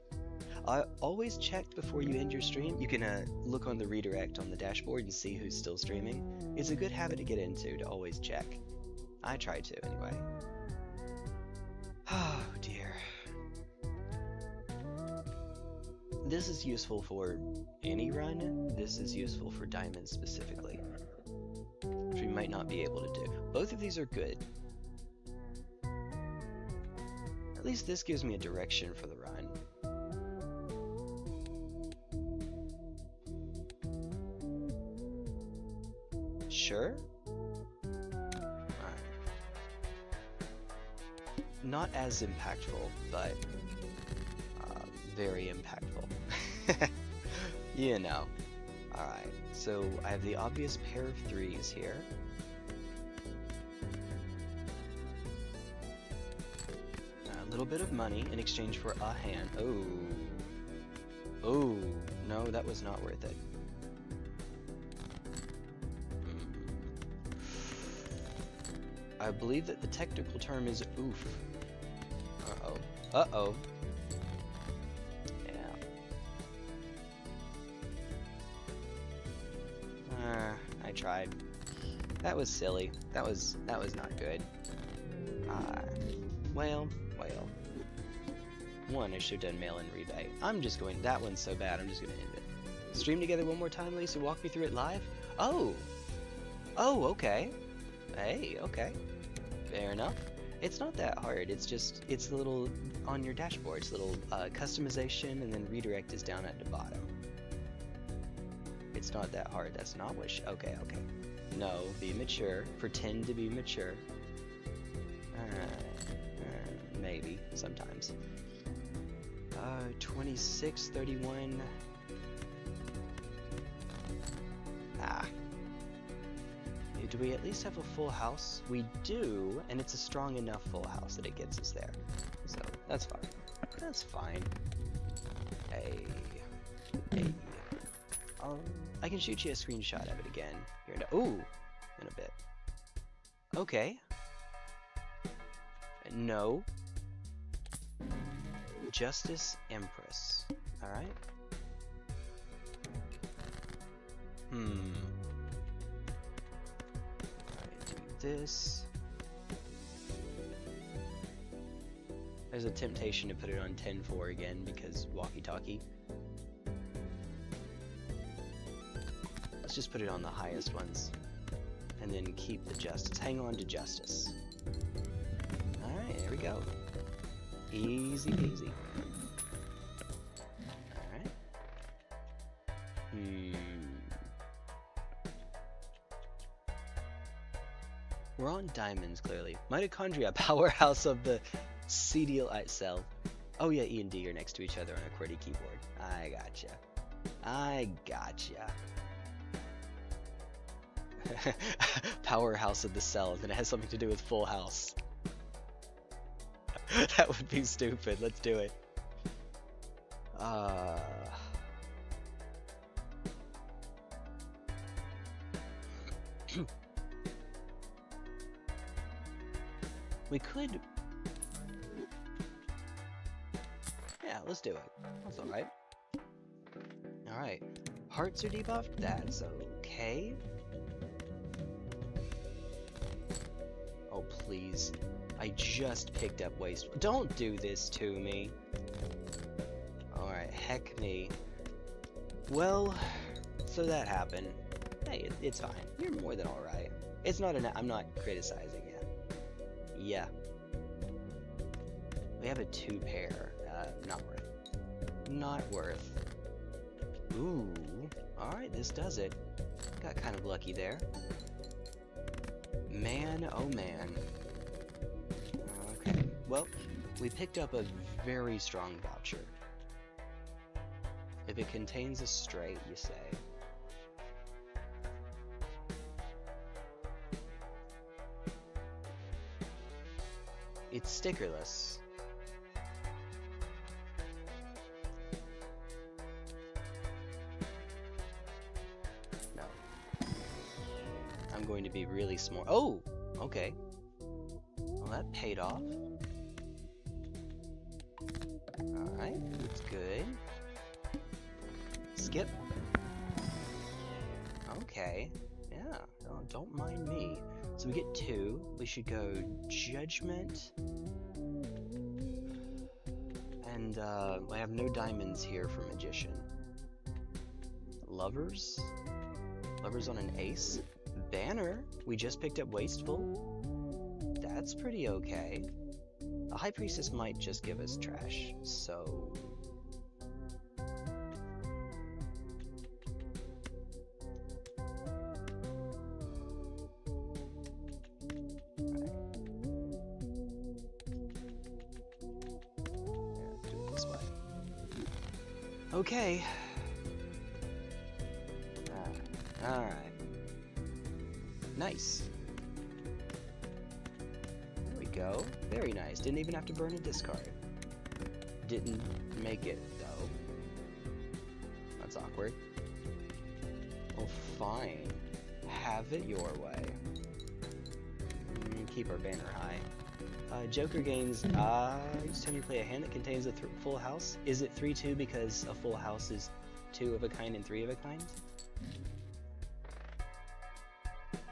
I always check before you end your stream. You can look on the redirect on the dashboard and see who's still streaming. It's a good habit to get into, to always check. I try to, anyway. Oh, dear. This is useful for any run. This is useful for diamonds specifically, which we might not be able to do. Both of these are good. At least this gives me a direction for the run. Sure? Alright. Not as impactful, but very impactful. You know. Alright, so I have the obvious pair of 3s here. A little bit of money in exchange for a hand. Oh. Oh, no, that was not worth it. I believe that the technical term is oof. Uh-oh. Uh-oh. I tried. That was silly. That was not good. Well. One, I should have done mail-in rebate. I'm just going, that one's so bad, I'm just gonna end it. Stream together one more time, Lisa, walk me through it live? Oh! Oh, okay. Hey, okay. Fair enough. It's not that hard, it's just, it's a little, on your dashboard, it's a little customization, and then redirect is down at the bottom. It's not that hard, that's not what okay. No, be mature. Pretend to be mature. Maybe, sometimes. 26, 31. Ah. Do we at least have a full house? We do, and it's a strong enough full house that it gets us there. So, that's fine. That's fine. Hey. Hey. I can shoot you a screenshot of it again. Here in a bit. Okay. No. Justice Empress. Alright. Alright, do this. There's a temptation to put it on 10-4 again because walkie-talkie. Let's just put it on the highest ones. And then keep the justice. Hang on to justice. Alright, there we go. Easy peasy. Alright. We're on diamonds, clearly. Mitochondria, powerhouse of the CDL cell. Oh yeah, E and D are next to each other on a QWERTY keyboard. I gotcha. I gotcha. Powerhouse of the cell, and it has something to do with full house. That would be stupid. Let's do it. We could... Yeah, let's do it. That's alright. Alright. Hearts are debuffed? That's okay. Oh, please. I just picked up waste. Don't do this to me. Alright, heck me. Well, so that happened. Hey, it's fine. You're more than alright. It's not I'm not criticizing you. Yeah. We have a 2-pair. Not worth. Not worth. Ooh. Alright, this does it. Got kind of lucky there. Man, oh man. Okay, well, we picked up a very strong voucher. If it contains a straight, you say. It's stickerless. No. I'm going to be really smart. Oh! Okay. Well, that paid off. Alright, that's good. Skip. Okay. Yeah, oh, don't mind me. So we get 2. We should go Judgment. And I have no diamonds here for Magician. Lovers? Lovers on an ace? Banner? We just picked up Wasteful. That's pretty okay. The High Priestess might just give us trash, so... Okay. Alright. Nice. There we go. Very nice. Didn't even have to burn a discard. Didn't make it, though. That's awkward. Well, fine. Have it your way. Keep our banner high. Joker gains, each time you play a hand that contains a full house. Is it 3-2 because a full house is 2 of a kind and 3 of a kind?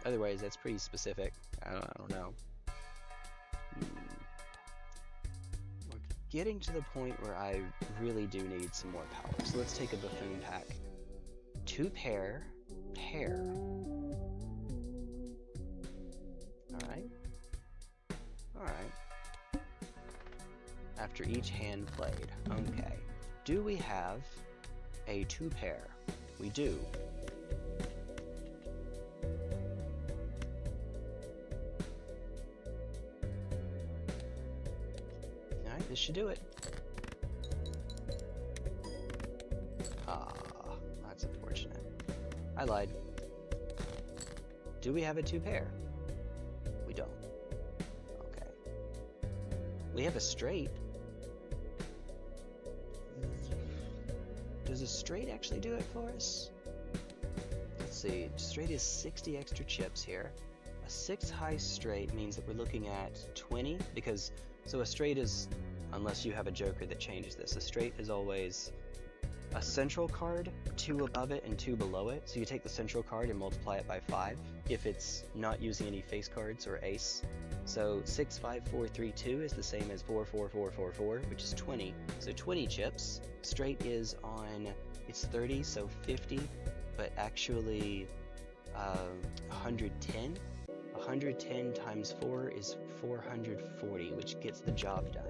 Otherwise, that's pretty specific. I don't know. We're getting to the point where I really do need some more power. So let's take a Buffoon pack. 2 pair. Alright. Alright. After each hand played. Okay. Do we have a 2 pair? We do. This should do it. Ah, that's unfortunate. I lied. Do we have a 2-pair? We don't. Okay. We have a straight. Does a straight actually do it for us? Let's see. Straight is 60 extra chips here. A 6 high straight means that we're looking at 20 because so a straight is, unless you have a joker that changes this, a straight is always a central card, 2 above it and 2 below it. So you take the central card and multiply it by 5 if it's not using any face cards or ace. So 6, 5, 4, 3, 2 is the same as 4, 4, 4, 4, 4, which is 20. So 20 chips. Straight is on, it's 30, so 50, but actually 110. 110 times 4 is 440, which gets the job done.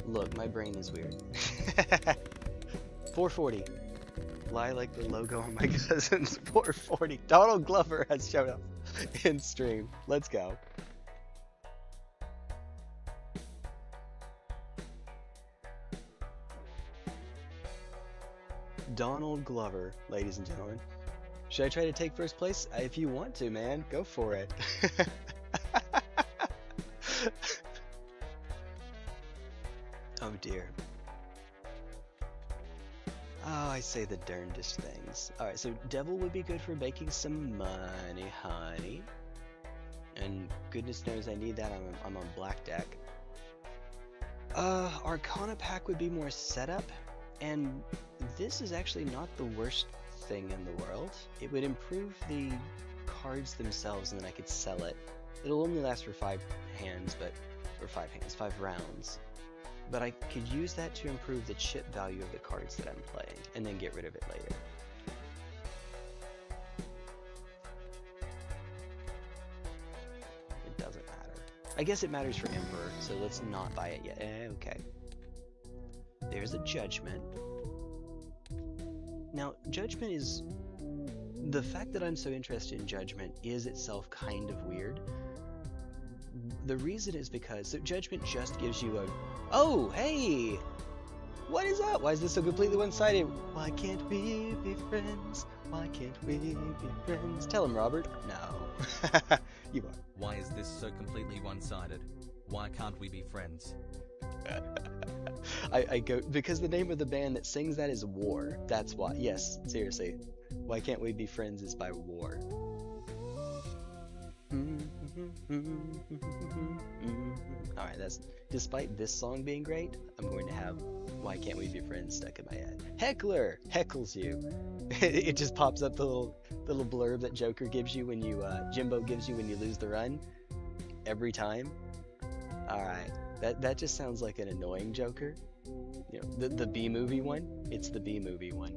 Look, my brain is weird. 440. Lie like the logo on my cousin's 440. Donald Glover has shown up in stream. Let's go. Donald Glover, ladies and gentlemen. Should I try to take first place? If you want to, man, go for it. Oh dear. Oh, I say the darndest things. Alright, so Devil would be good for making some money, honey. And goodness knows I need that, I'm on black deck. Arcana pack would be more setup, and this is actually not the worst thing in the world. It would improve the cards themselves, and then I could sell it. It'll only last for 5 hands, but or 5 rounds. But I could use that to improve the chip value of the cards that I'm playing, and then get rid of it later. It doesn't matter. I guess it matters for Emperor, so let's not buy it yet. Okay. There's a Judgment. Now, Judgment is... The fact that I'm so interested in Judgment is itself kind of weird. The reason is because so Judgment just gives you a... Oh, hey! What is up? Why is this so completely one-sided? Why can't we be friends? Why can't we be friends? Tell him, Robert. No. You are. Why is this so completely one-sided? Why can't we be friends? I go... Because the name of the band that sings that is War. That's why. Yes, seriously. Why can't we be friends is by War. Alright, that's... Despite this song being great, I'm going to have Why Can't We Be Friends stuck in my head. Heckler heckles you. It just pops up the little blurb that Joker gives you when you, Jimbo gives you when you lose the run. Every time. Alright, that just sounds like an annoying Joker. You know, the B-movie one? It's the B-movie one.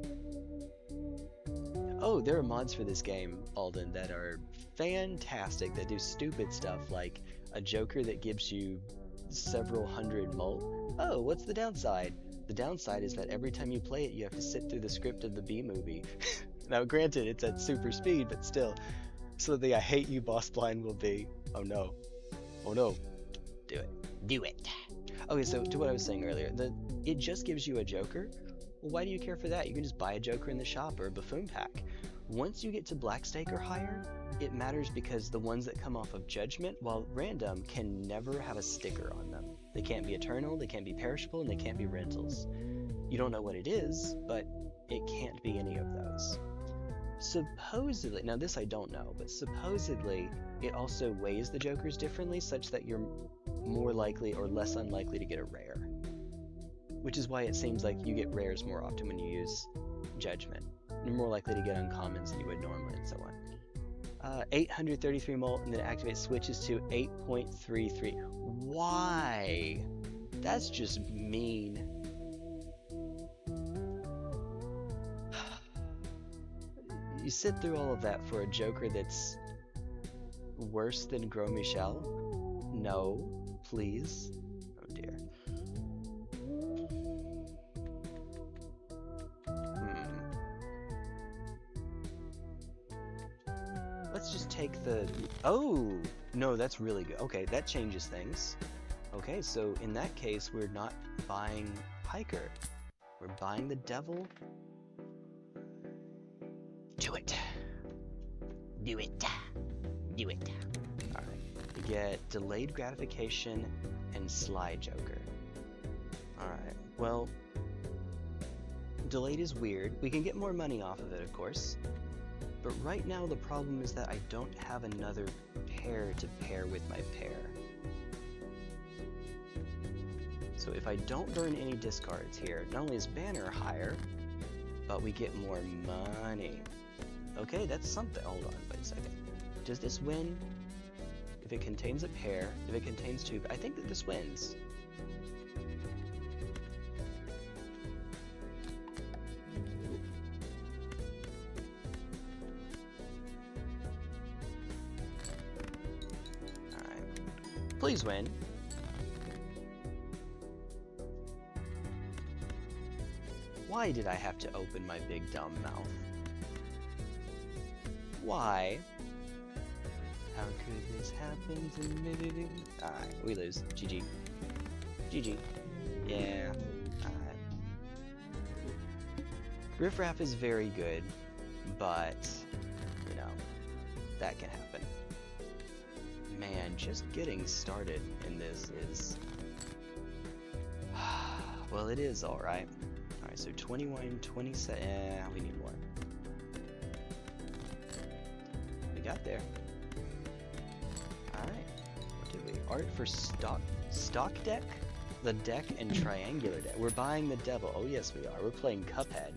Oh, there are mods for this game, Alden, that are fantastic, that do stupid stuff, like a Joker that gives you several hundred mult. Oh, what's the downside? The downside is that every time you play it, you have to sit through the script of the B-movie. Now, granted, it's at super speed, but still. So the I hate you boss line will be, oh no. Oh no. Do it. Do it. Okay, so to what I was saying earlier, it just gives you a Joker. Well, why do you care for that? You can just buy a Joker in the shop or a Buffoon pack. Once you get to Black Stake or higher, it matters because the ones that come off of Judgment, while random, can never have a sticker on them. They can't be eternal, they can't be perishable, and they can't be rentals. You don't know what it is, but it can't be any of those. Supposedly, now this I don't know, but supposedly it also weighs the Jokers differently such that you're more likely or less unlikely to get a rare. Which is why it seems like you get rares more often when you use Judgment. You're more likely to get uncommons than you would normally, and so on. 833 mult, and then activate switches to 8.33. Why? That's just mean. You sit through all of that for a Joker that's worse than Gros Michel? No, please. Oh dear. Let's just take the... Oh! No, that's really good. Okay, that changes things. Okay, so in that case, we're not buying Hiker. We're buying the Devil. Do it. Do it. Do it. Alright. We get Delayed Gratification and Sly Joker. Alright, well, Delayed is weird. We can get more money off of it, of course. But right now the problem is that I don't have another pair to pair with my pair. So if I don't burn any discards here, not only is Banner higher, but we get more money. Okay, that's something. Hold on, wait a second. Does this win? If it contains a pair, if it contains two, I think that this wins. Alright. Please win. Why did I have to open my big dumb mouth? Why? How could this happen to me? Alright, we lose. GG. GG. Yeah. Alright. Riff Raff is very good, but, you know, that can happen. Man, just getting started in this is... well, it is alright. Alright, so 21, 27, we need more. We got there. Alright, what did we? Art for stock deck? The deck and triangular deck. We're buying the Devil. Oh yes we are. We're playing Cuphead.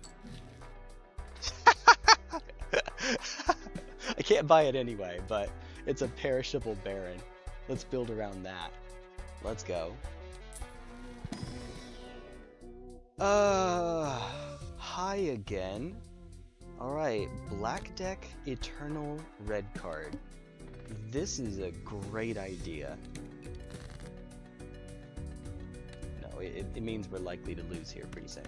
I can't buy it anyway, but it's a perishable Baron. Let's build around that. Let's go. Hi again. Alright, black deck, eternal red card. This is a great idea. No, it means we're likely to lose here pretty soon.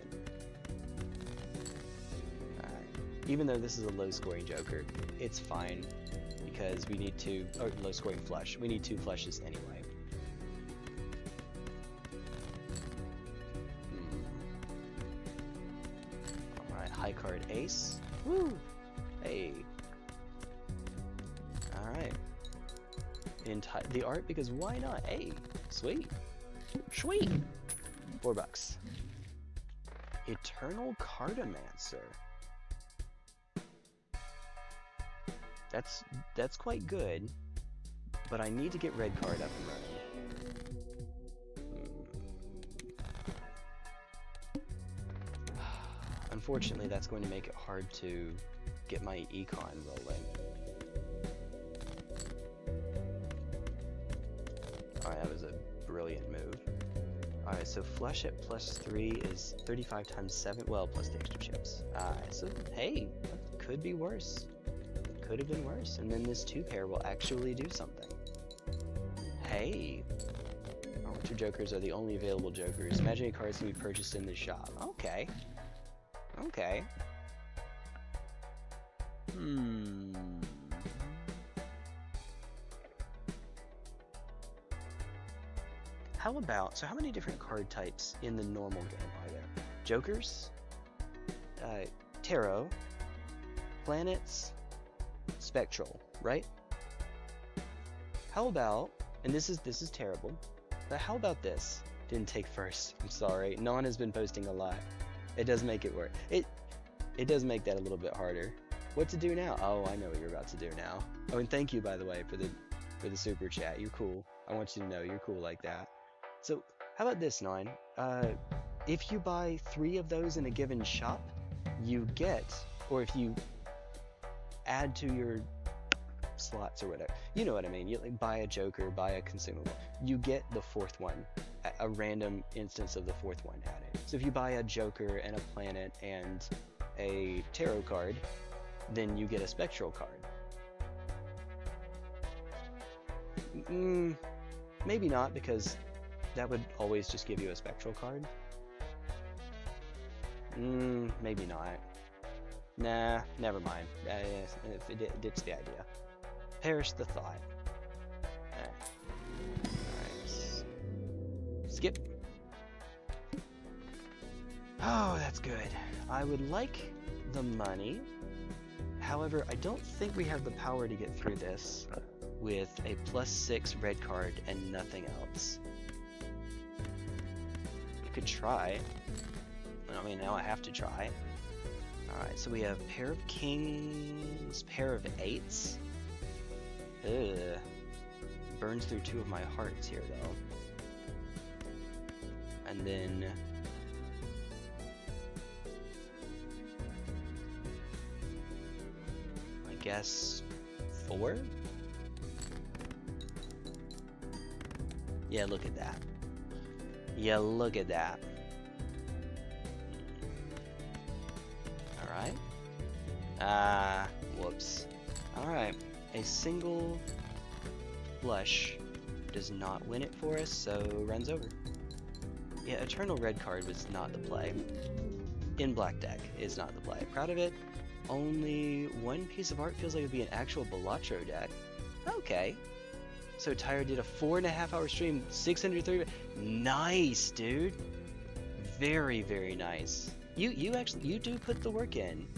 Alright, even though this is a low scoring Joker, it's fine, because we need to, or low scoring flush, we need 2 flushes anyway. High card ace. Woo! Hey. Alright. The art, because why not? Hey, sweet. Sweet! $4. Eternal Cartomancer. That's quite good, but I need to get red card up and running. Unfortunately, that's going to make it hard to get my econ rolling. Alright, that was a brilliant move. Alright, so flush at +3 is 35 times 7, well, plus the extra chips. Alright, so hey, that could be worse. Could have been worse, and then this 2 pair will actually do something. Hey! Winter Jokers are the only available Jokers. Imaginary cards can be purchased in the shop. Okay. Okay. How about, so how many different card types in the normal game are there? Jokers, Tarot, Planets, Spectral, right? How about, and this is terrible, but how about this? Didn't take first, I'm sorry. Non has been posting a lot. It does make it work. It does make that a little bit harder. What to do now? Oh, I know what you're about to do now. Oh, and thank you, by the way, for the super chat. You're cool. I want you to know you're cool like that. So, how about this, Nine? If you buy 3 of those in a given shop, you get, or if you add to your slots or whatever, you know what I mean. You like buy a Joker, buy a consumable. You get the 4th one, a random instance of the 4th one added. So if you buy a Joker and a Planet and a Tarot card, then you get a Spectral card. Maybe not, because that would always just give you a Spectral card. Maybe not. Nah, never mind. Ditch the idea. Perish the thought. Alright. Skip. Oh, that's good. I would like the money. However, I don't think we have the power to get through this with a +6 red card and nothing else. We could try. I mean, now I have to try. Alright, so we have pair of kings, pair of 8s. Ugh. Burns through 2 of my hearts here, though. And then... I guess... 4? Yeah, look at that. Yeah, look at that. Alright. Whoops. Alright. A single flush does not win it for us, so runs over. Yeah, Eternal Red card was not the play. In black deck is not the play. Proud of it. Only one piece of art feels like it would be an actual Balatro deck. Okay. So Tyre did a 4.5 hour stream, 630. Nice, dude. Very, very nice. You actually do put the work in,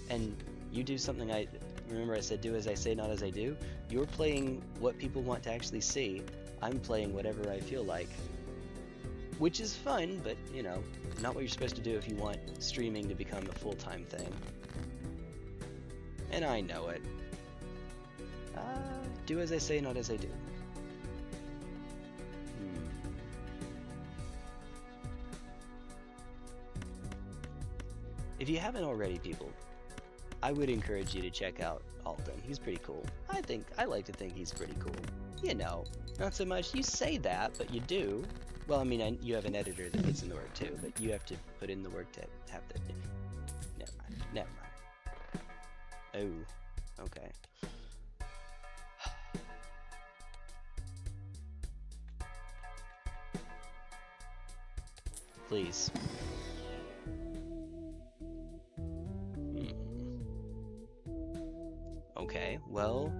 and you do something I remember I said do as I say, not as I do. You're playing what people want to actually see. I'm playing whatever I feel like, which is fun, but you know, not what you're supposed to do if you want streaming to become a full-time thing. And I know it. Do as I say, not as I do. If you haven't already, people, I would encourage you to check out Alden. He's pretty cool. I like to think he's pretty cool. You know, not so much. You say that, but you do. Well, I mean, you have an editor that puts in the work too, but you have to put in the work to have the... Never mind. Never mind. Oh, okay. Please. Okay, well,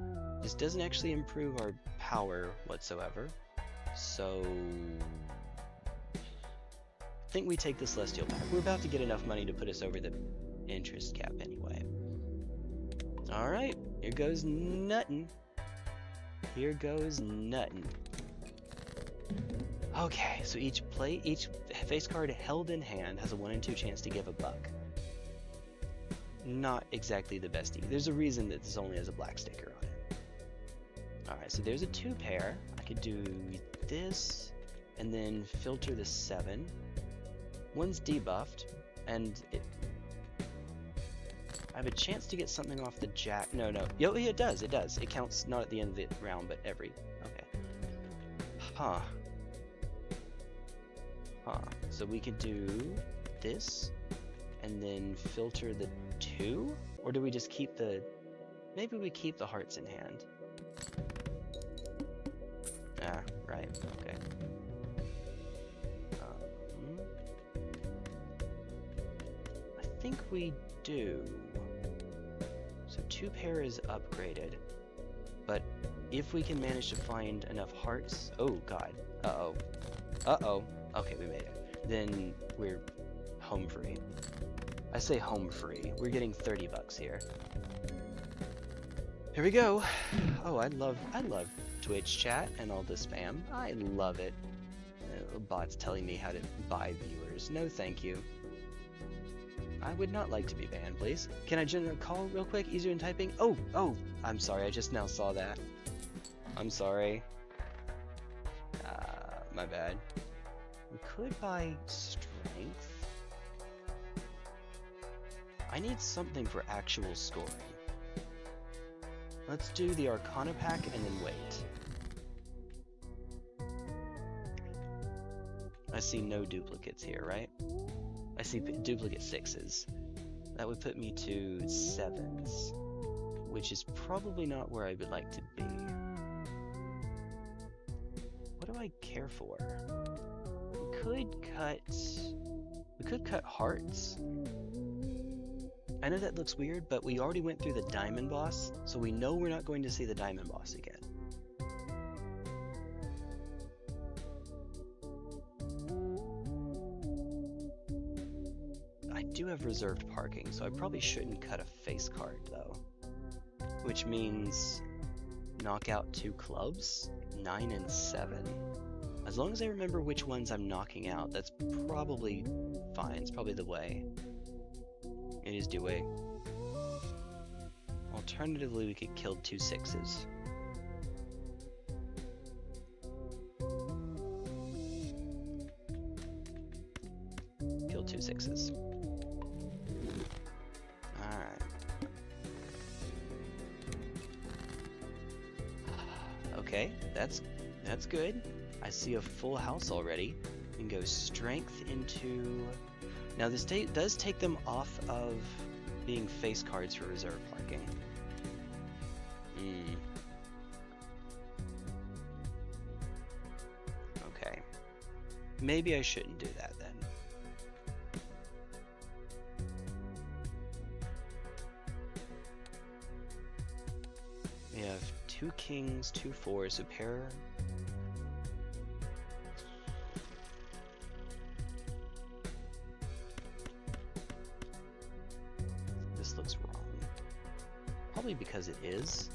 this doesn't actually improve our power whatsoever, so I think we take the Celestial back. We're about to get enough money to put us over the interest cap anyway. Alright, here goes nuttin'. Here goes nuttin'. Okay, so each face card held in hand has a 1 in 2 chance to give a buck. Not exactly the best. There's a reason that this only has a black sticker on it. Alright, so there's a 2 pair. I could do this, and then filter the 7. One's debuffed, and I have a chance to get something off the jack. No. Yo, it does. It counts not at the end of the round, but every. Okay. Huh. So we could do this, and then filter the 2? Or do we just keep the... Maybe we keep the hearts in hand. Right, okay. I think we do. So 2 pair is upgraded. But if we can manage to find enough hearts... Oh, God. Uh-oh. Okay, we made it. Then we're home free. I say home free. We're getting 30 bucks here. Here we go. Oh, I love Twitch chat and all the spam. I love it. Bots telling me how to buy viewers. No, thank you. I would not like to be banned, please. Can I generate a call real quick? Easier than typing? Oh, I'm sorry. I just now saw that. I'm sorry. My bad. We could buy strength. I need something for actual scoring. Let's do the Arcana pack and then wait. I see no duplicates here, right? I see duplicate 6s. That would put me to 7s, which is probably not where I would like to be. What do I care for? We could cut hearts. I know that looks weird, but we already went through the diamond boss, so we know we're not going to see the diamond boss again. do have reserved parking, so I probably shouldn't cut a face card though. Which means knock out 2 clubs, 9 and 7. As long as I remember which ones I'm knocking out, that's probably fine. It's probably the way. It is the way. Alternatively, we could kill 2 6s. Kill 2 6s. Alright. Okay, that's good. I see a full house already. And go strength into... Now this does take them off of being face cards for reserve parking. Okay. Maybe I shouldn't do that then. We have 2 kings, 2 4s, a pair. This looks wrong. Probably because it is.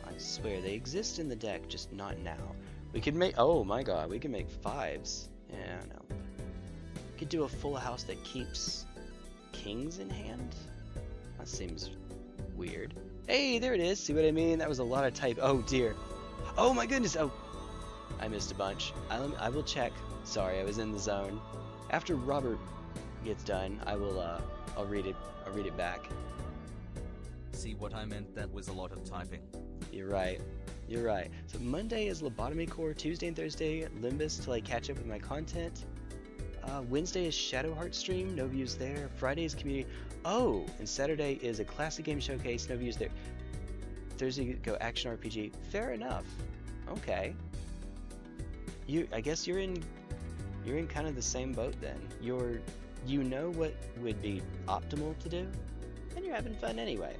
I swear, they exist in the deck, just not now. We could make, oh my god, we can make 5s. Yeah, no. We could do a full house that keeps kings in hand? That seems weird. Hey, there it is, see what I mean? That was a lot of type, oh dear. Oh my goodness, oh. I missed a bunch. I will check. Sorry, I was in the zone. After Robert gets done, I will, I'll read it back. See what I meant? That was a lot of typing. You're right. You're right. So Monday is Lobotomy Core, Tuesday and Thursday, Limbus till I catch up with my content. Wednesday is Shadowheart stream, no views there. Friday is community. Oh, and Saturday is a classic game showcase, no views there. Thursday go action RPG. Fair enough. Okay. I guess you're in kind of the same boat then. You know what would be optimal to do, and you're having fun anyway.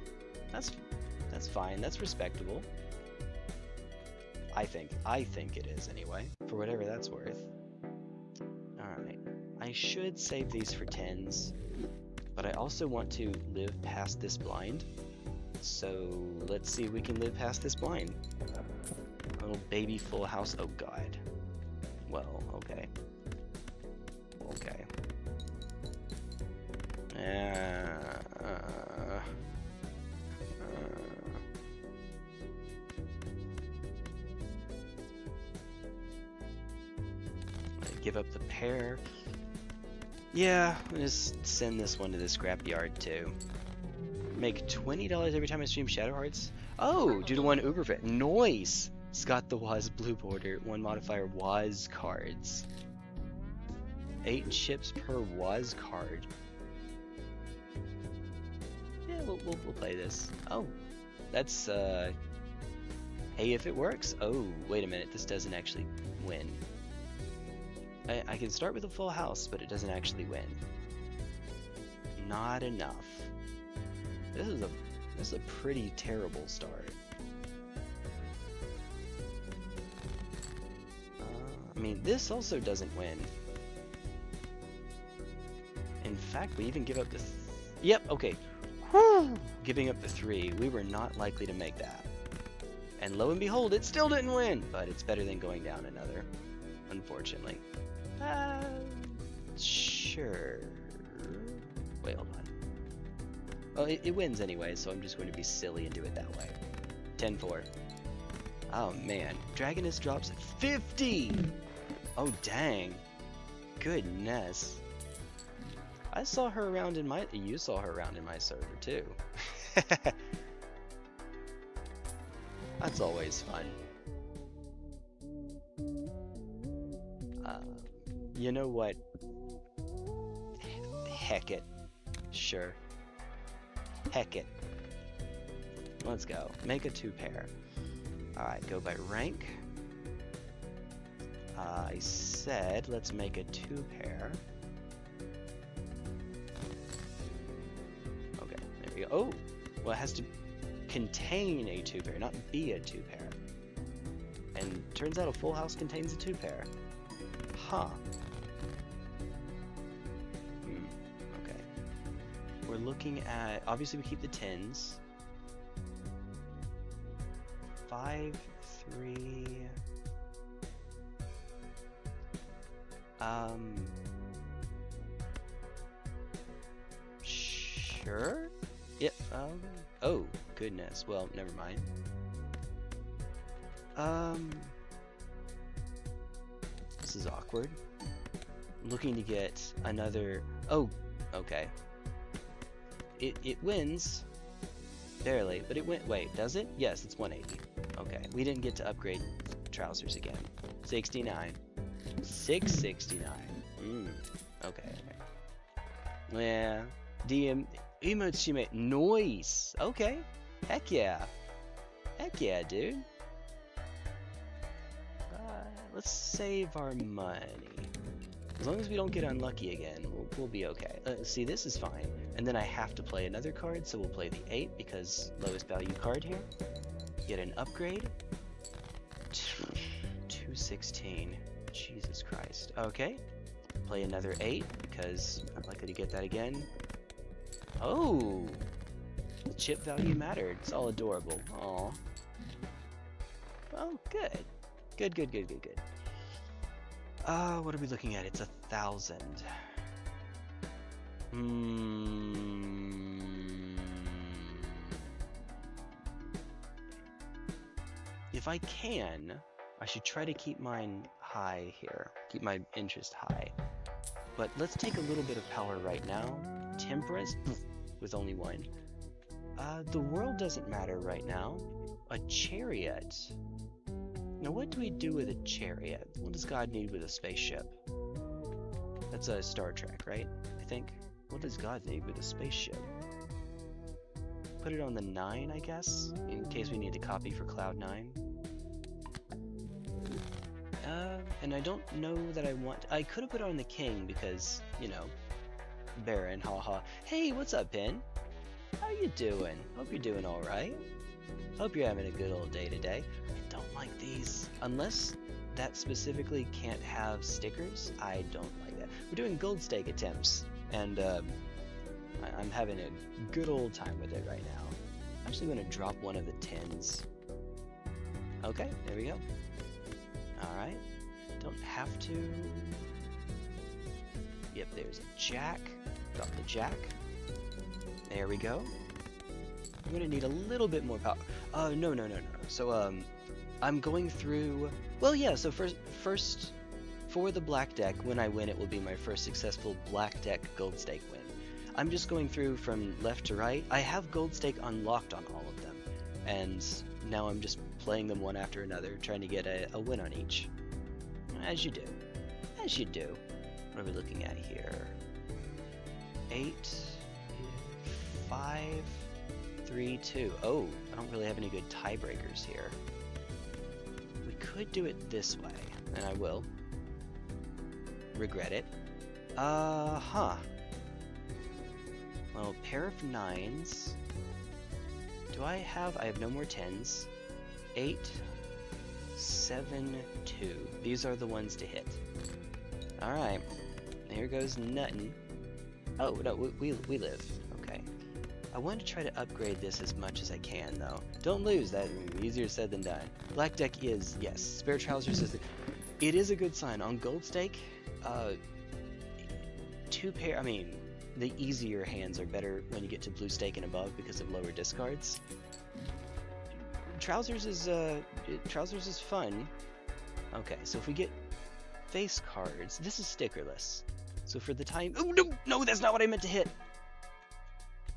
That's fine. That's respectable. I think it is anyway, for whatever that's worth. Alright. I should save these for 10s, but I also want to live past this blind. So let's see if we can live past this blind. A little baby full house. Oh god. Well, okay. Okay. Give up the pair. Yeah, I'll just send this one to the scrapyard too. Make $20 every time I stream Shadow Hearts. Oh, due to 1 Uber fit. Nice! Scott the Waz blue border. 1 modifier Waz cards. 8 chips per Waz card. Yeah, we'll play this. Oh, that's hey, if it works. Oh, wait a minute. This doesn't actually win. I can start with a full house, but it doesn't actually win. Not enough. This is a pretty terrible start. I mean, this also doesn't win. In fact, we even give up the... Yep, okay. Whew! Giving up the 3. We were not likely to make that. And lo and behold, it still didn't win! But it's better than going down another, unfortunately. Sure. Wait, hold on. Well, it wins anyway, so I'm just going to be silly and do it that way. 10-4. Oh man, Dragoness drops 50! Oh dang. Goodness. I saw her around in my... You saw her around in my server too. That's always fun. You know what? Heck it. Sure. Heck it. Let's go. Make a 2-pair. Alright, go by rank. I said let's make a 2-pair. Okay, there we go. Oh! Well, it has to contain a 2-pair, not be a 2-pair. And turns out a full house contains a 2-pair. Huh. we're looking at, obviously we keep the 10s. 5, 3. Sure? Yep, oh, goodness. Well, never mind. This is awkward. I'm looking to get another, oh, okay. It wins, barely, but it went, wait, does it? Yes, it's 180. Okay, we didn't get to upgrade trousers again. 69. 669. Okay. Yeah. DM emote noise. Okay. Heck yeah. Heck yeah, dude. Let's save our money. As long as we don't get unlucky again, we'll be okay. See, this is fine. And then I have to play another card, so we'll play the 8 because lowest value card here. Get an upgrade. 216. Jesus Christ. Okay. Play another 8 because I'm likely to get that again. Oh! The chip value mattered. It's all adorable. Aw. Oh, good. Good. What are we looking at? It's 1,000. If I can, I should try to keep mine high here. Keep my interest high. But let's take a little bit of power right now. Temperance with only 1. The world doesn't matter right now. A chariot. Now what do we do with a chariot? What does God need with a spaceship? That's a Star Trek, right? I think. What does God need with a spaceship? Put it on the 9, I guess, in case we need to copy for Cloud 9. And I don't know that I want... I could have put it on the King because, you know, Baron, haha. Hey, what's up, Pin? How you doing? Hope you're doing alright. Hope you're having a good old day today. I don't like these. Unless that specifically can't have stickers, I don't like that. We're doing gold stake attempts, and I'm having a good old time with it right now. I'm actually going to drop one of the 10s. Okay, there we go. Alright. Don't have to. Yep, there's a jack. Drop the jack. There we go. I'm gonna need a little bit more power. No. So, I'm going through... Well, yeah, so first, for the black deck, when I win, it will be my first successful black deck gold stake win. I'm just going through from left to right. I have gold stake unlocked on all of them, and now I'm just playing them one after another, trying to get a win on each. As you do. As you do. What are we looking at here? 8, 5, 3, 2. Oh, I don't really have any good tiebreakers here. We could do it this way, and I will. Regret it. Well, pair of 9s. Do I have... I have no more 10s. 8, 7, 2. These are the ones to hit. Alright. Here goes nuttin'. Oh, no, we live. Okay. I want to try to upgrade this as much as I can, though. Don't lose. That easier said than done. Black deck is, yes. Spare trousers is... It is a good sign. On gold stake, 2 pair... I mean, the easier hands are better when you get to blue stake and above because of lower discards. Trousers is fun. Okay, so if we get face cards, this is stickerless. So for the time... Oh, no, that's not what I meant to hit.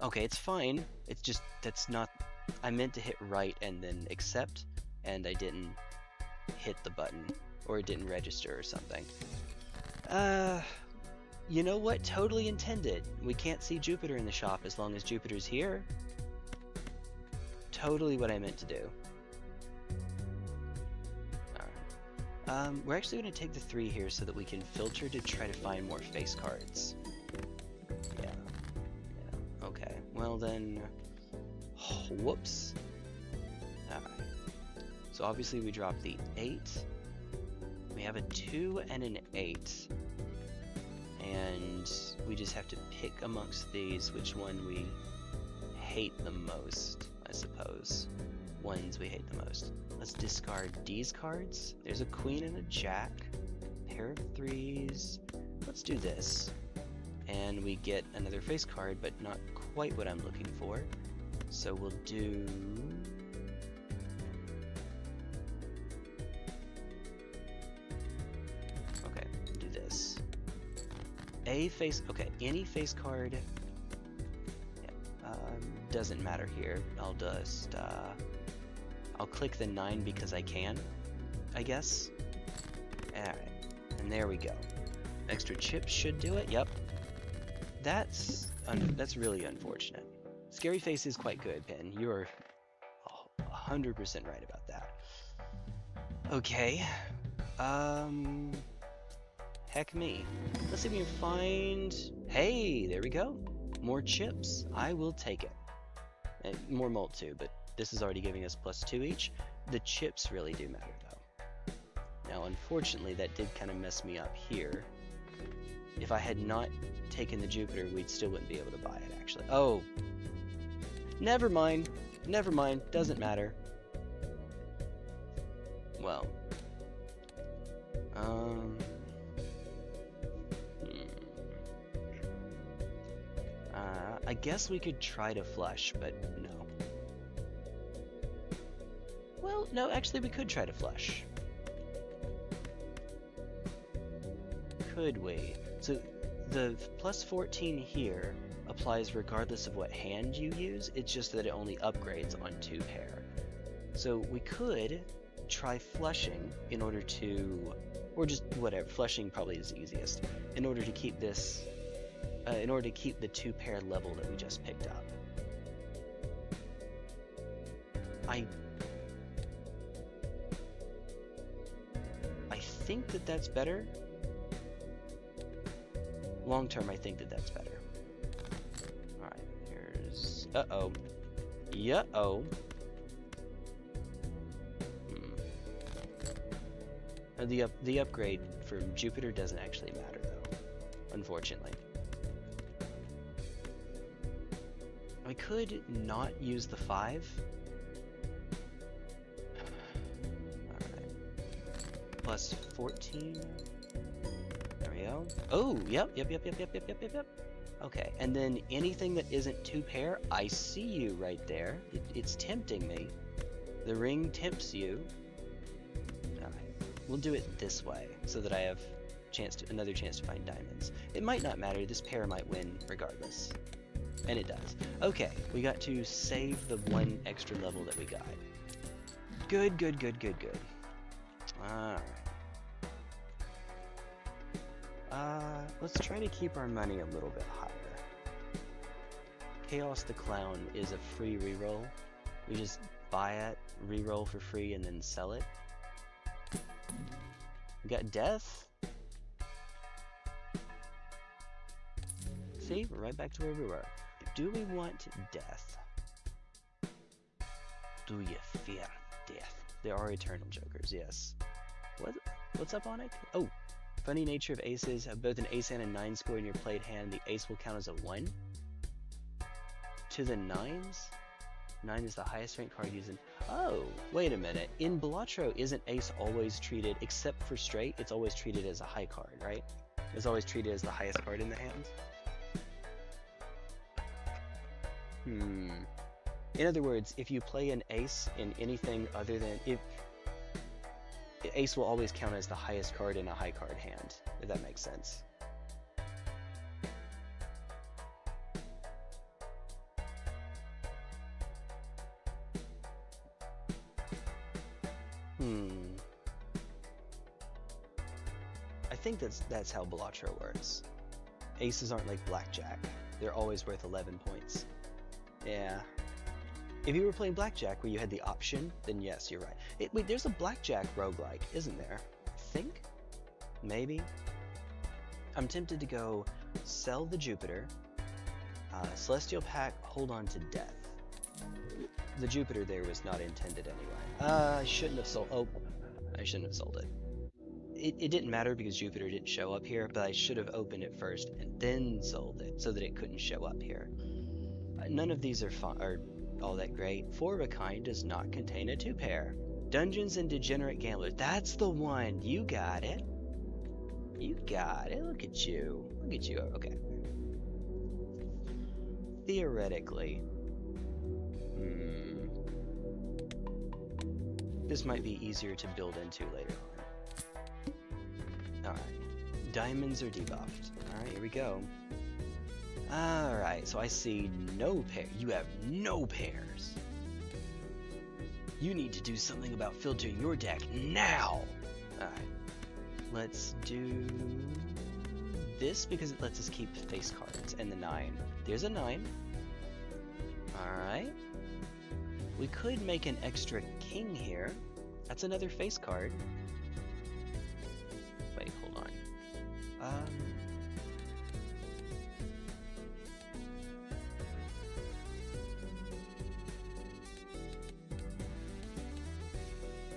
Okay, it's fine. It's just, that's not... I meant to hit right and then accept, and I didn't hit the button, or it didn't register or something. You know what? Totally intended. We can't see Jupiter in the shop as long as Jupiter's here. Totally what I meant to do. Alright. We're actually going to take the 3 here so that we can filter to try to find more face cards. Yeah. Okay. Well then... Whoops. Alright. So obviously we drop the 8. We have a 2 and an 8. and we just have to pick amongst these which one we hate the most, I suppose. Ones we hate the most. Let's discard these cards. There's a queen and a jack. Pair of threes. Let's do this. And we get another face card, but not quite what I'm looking for. So we'll do... Okay, do this. A face... Okay, any face card... doesn't matter here. I'll just... I'll click the 9 because I can, I guess. Alright, and there we go. Extra chips should do it, yep. That's really unfortunate. Scary Face is quite good, Pin. You're 100% right about that. Okay. Heck me. Let's see if we can find... Hey, there we go. More chips. I will take it. And more malt too, but this is already giving us +2 each. The chips really do matter, though. Now, unfortunately, that did kind of mess me up here. If I had not taken the Jupiter, we still wouldn't be able to buy it, actually. Oh! Never mind. Never mind. Doesn't matter. Well. I guess we could try to flush, but no. Well, no, actually we could try to flush. Could we? So the +14 here applies regardless of what hand you use, it's just that it only upgrades on 2 pair. So we could try flushing in order to, or just whatever, flushing probably is the easiest, in order to keep this, in order to keep the 2 pair level that we just picked up. I think that that's better. Long term, I think that that's better. Alright, here's... Uh-oh. Yeah-oh. The upgrade for Jupiter doesn't actually matter, though. Unfortunately. I could not use the 5. +14. There we go. Oh, yep. Okay, and then anything that isn't 2 pair, I see you right there. It's tempting me. The ring tempts you. Alright, we'll do it this way so that I have another chance to find diamonds. It might not matter, this pair might win regardless. And it does. Okay, we got to save the 1 extra level that we got. Good. Alright. Let's try to keep our money a little bit higher. Chaos the Clown is a free reroll. We just buy it, reroll for free, and then sell it. We got Death. See, we're right back to where we were. Do we want Death? Do you fear death? There are eternal jokers, yes. What's up, Onyx? Oh, funny nature of aces. Have both an ace and a 9 score in your played hand. The ace will count as a 1. To the 9s? 9 is the highest ranked card used in... Oh, wait a minute. In Balatro, isn't ace always treated, except for straight, it's always treated as a high card, right? It's always treated as the highest card in the hand? In other words, if you play an ace in anything other than... Ace will always count as the highest card in a high card hand, if that makes sense. I think that's how Balatro works. Aces aren't like blackjack. They're always worth 11 points. Yeah. If you were playing blackjack where you had the option, then yes, you're right. Wait, there's a blackjack roguelike, isn't there? I think? Maybe? I'm tempted to go sell the Jupiter, Celestial Pack, hold on to Death. The Jupiter there was not intended anyway. I shouldn't have sold... Oh, I shouldn't have sold it. it didn't matter because Jupiter didn't show up here, but I should have opened it first and then sold it so that it couldn't show up here. None of these are all that great. 4 of a kind does not contain a 2-pair. Dungeons and Degenerate Gamblers. That's the one. You got it. You got it. Look at you. Look at you. Okay. Theoretically, this might be easier to build into later on. Alright. Diamonds are debuffed. Alright, here we go. Alright, so I see no pair. You have no pairs. You need to do something about filtering your deck now! Alright. Let's do this because it lets us keep face cards and the 9. There's a 9. Alright. We could make an extra king here. That's another face card. Wait, hold on.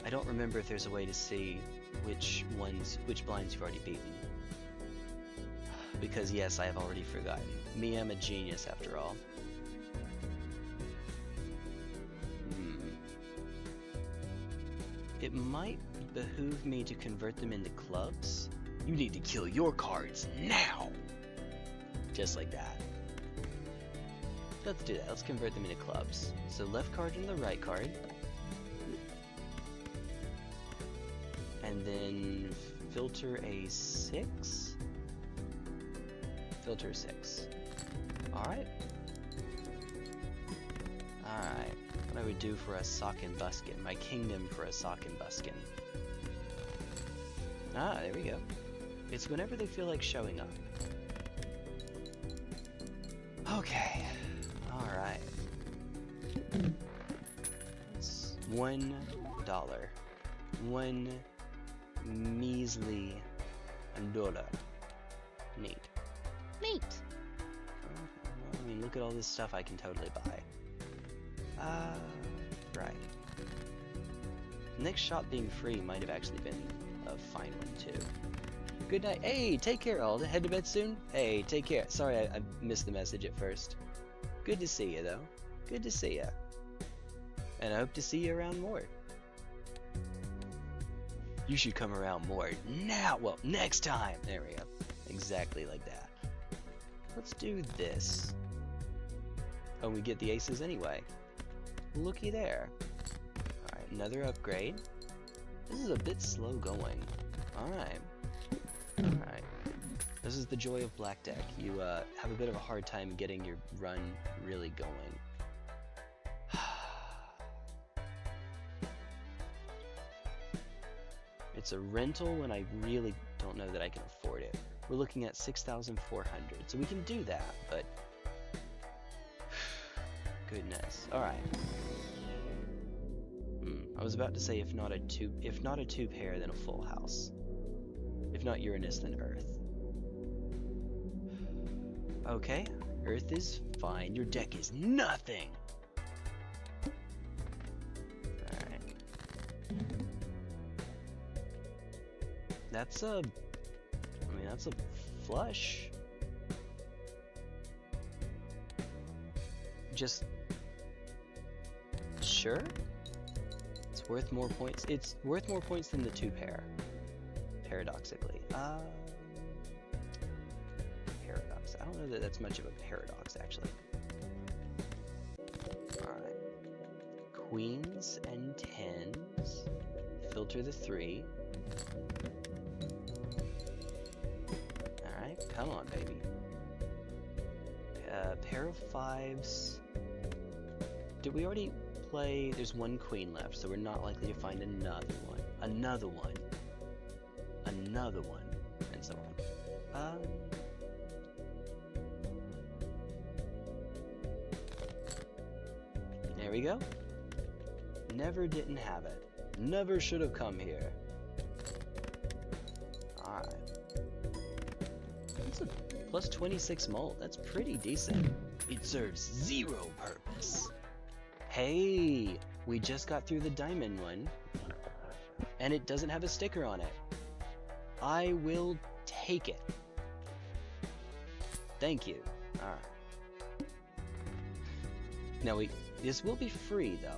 I don't remember if there's a way to see which blinds you've already beaten. Because yes, I have already forgotten. Me, I'm a genius after all. It might behoove me to convert them into clubs. You need to kill your cards now! Just like that. Let's do that. Let's convert them into clubs. So left card and the right card. And then filter a 6. Filter 6. Alright. Alright. What I would do for a sock and buskin. My kingdom for a sock and buskin. Ah, there we go. It's whenever they feel like showing up. Okay. Alright. It's $1. One measly dollar. Neat. Neat! I mean, look at all this stuff I can totally buy. Right. Next shop being free might have actually been a fine one too. Good night. Hey, take care, Alda. Head to bed soon? Hey, take care. Sorry, I missed the message at first. Good to see you, though. Good to see you. And I hope to see you around more. You should come around more now. Well, next time. There we go. Exactly like that. Let's do this. Oh, we get the aces anyway. Looky there. Alright, another upgrade. This is a bit slow going. Alright. Alright. This is the joy of Black Deck. You have a bit of a hard time getting your run really going. It's a rental when I really don't know that I can afford it. We're looking at 6,400, so we can do that, but goodness. Alright. I was about to say if not a two pair, then a full house. If not Uranus, then Earth. Okay, Earth is fine. Your deck is nothing. Alright. That's a flush. Just sure. It's worth more points. It's worth more points than the 2-pair. Paradoxically. Paradox. I don't know that that's much of a paradox, actually. Alright. Queens and 10s. Filter the 3. Alright, come on, baby. Pair of 5s. Did we already play? There's one queen left, so we're not likely to find another one. Another one. Another one. And so on. There we go. Never didn't have it. Never should have come here. Alright. That's a plus 26 mult. That's pretty decent. It serves 0 purpose. Hey, we just got through the diamond one, and it doesn't have a sticker on it. I will take it. Thank you. Alright. Now this will be free though.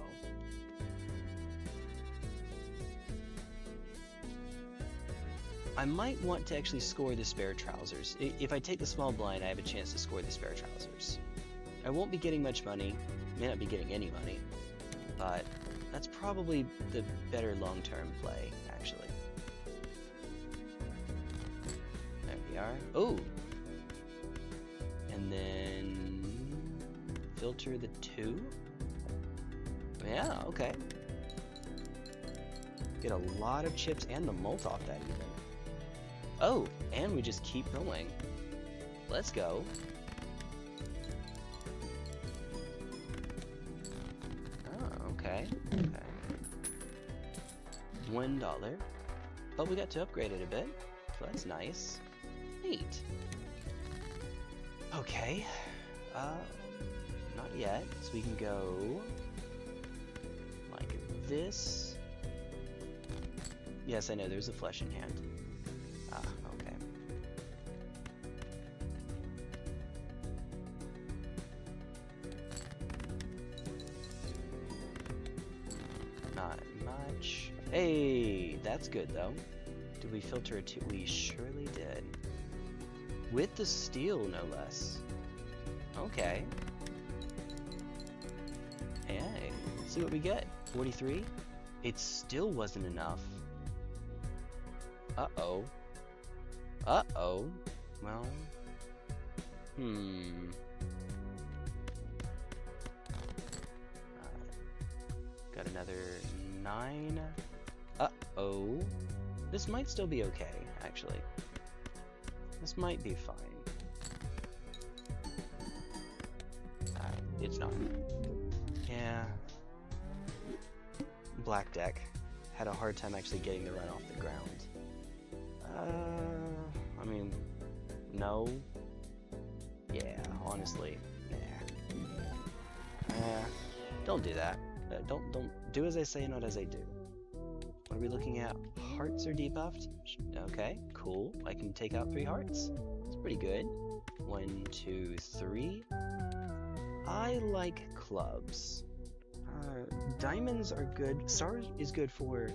I might want to actually score the spare trousers. If I take the small blind, I have a chance to score the spare trousers. I won't be getting much money, may not be getting any money, but that's probably the better long-term play, actually. There we are. Oh! And then filter the 2. Yeah, okay. Get a lot of chips and the malt off that even. Oh, and we just keep going. Let's go. Oh, okay. Okay. $1. But we got to upgrade it a bit, so that's nice. Neat. Okay. Not yet. So we can go like this. Yes, I know there's a flesh in hand. Ah, okay. Not much. Hey, that's good though. Did we filter it too? We surely did. With the steel, no less. Okay. Hey, let's see what we get. 43? It still wasn't enough. Uh-oh. Uh-oh. Well... Got another 9. Uh-oh. This might still be okay, actually. This might be fine. It's not. Yeah. Black deck. Had a hard time actually getting the run off the ground. I mean, no. Yeah, honestly, nah. Don't do that. Don't do as I say, not as I do. What are we looking at? Hearts are debuffed? Okay, cool. I can take out 3 hearts. It's pretty good. 1, 2, 3. I like clubs. Diamonds are good. Stars is good for...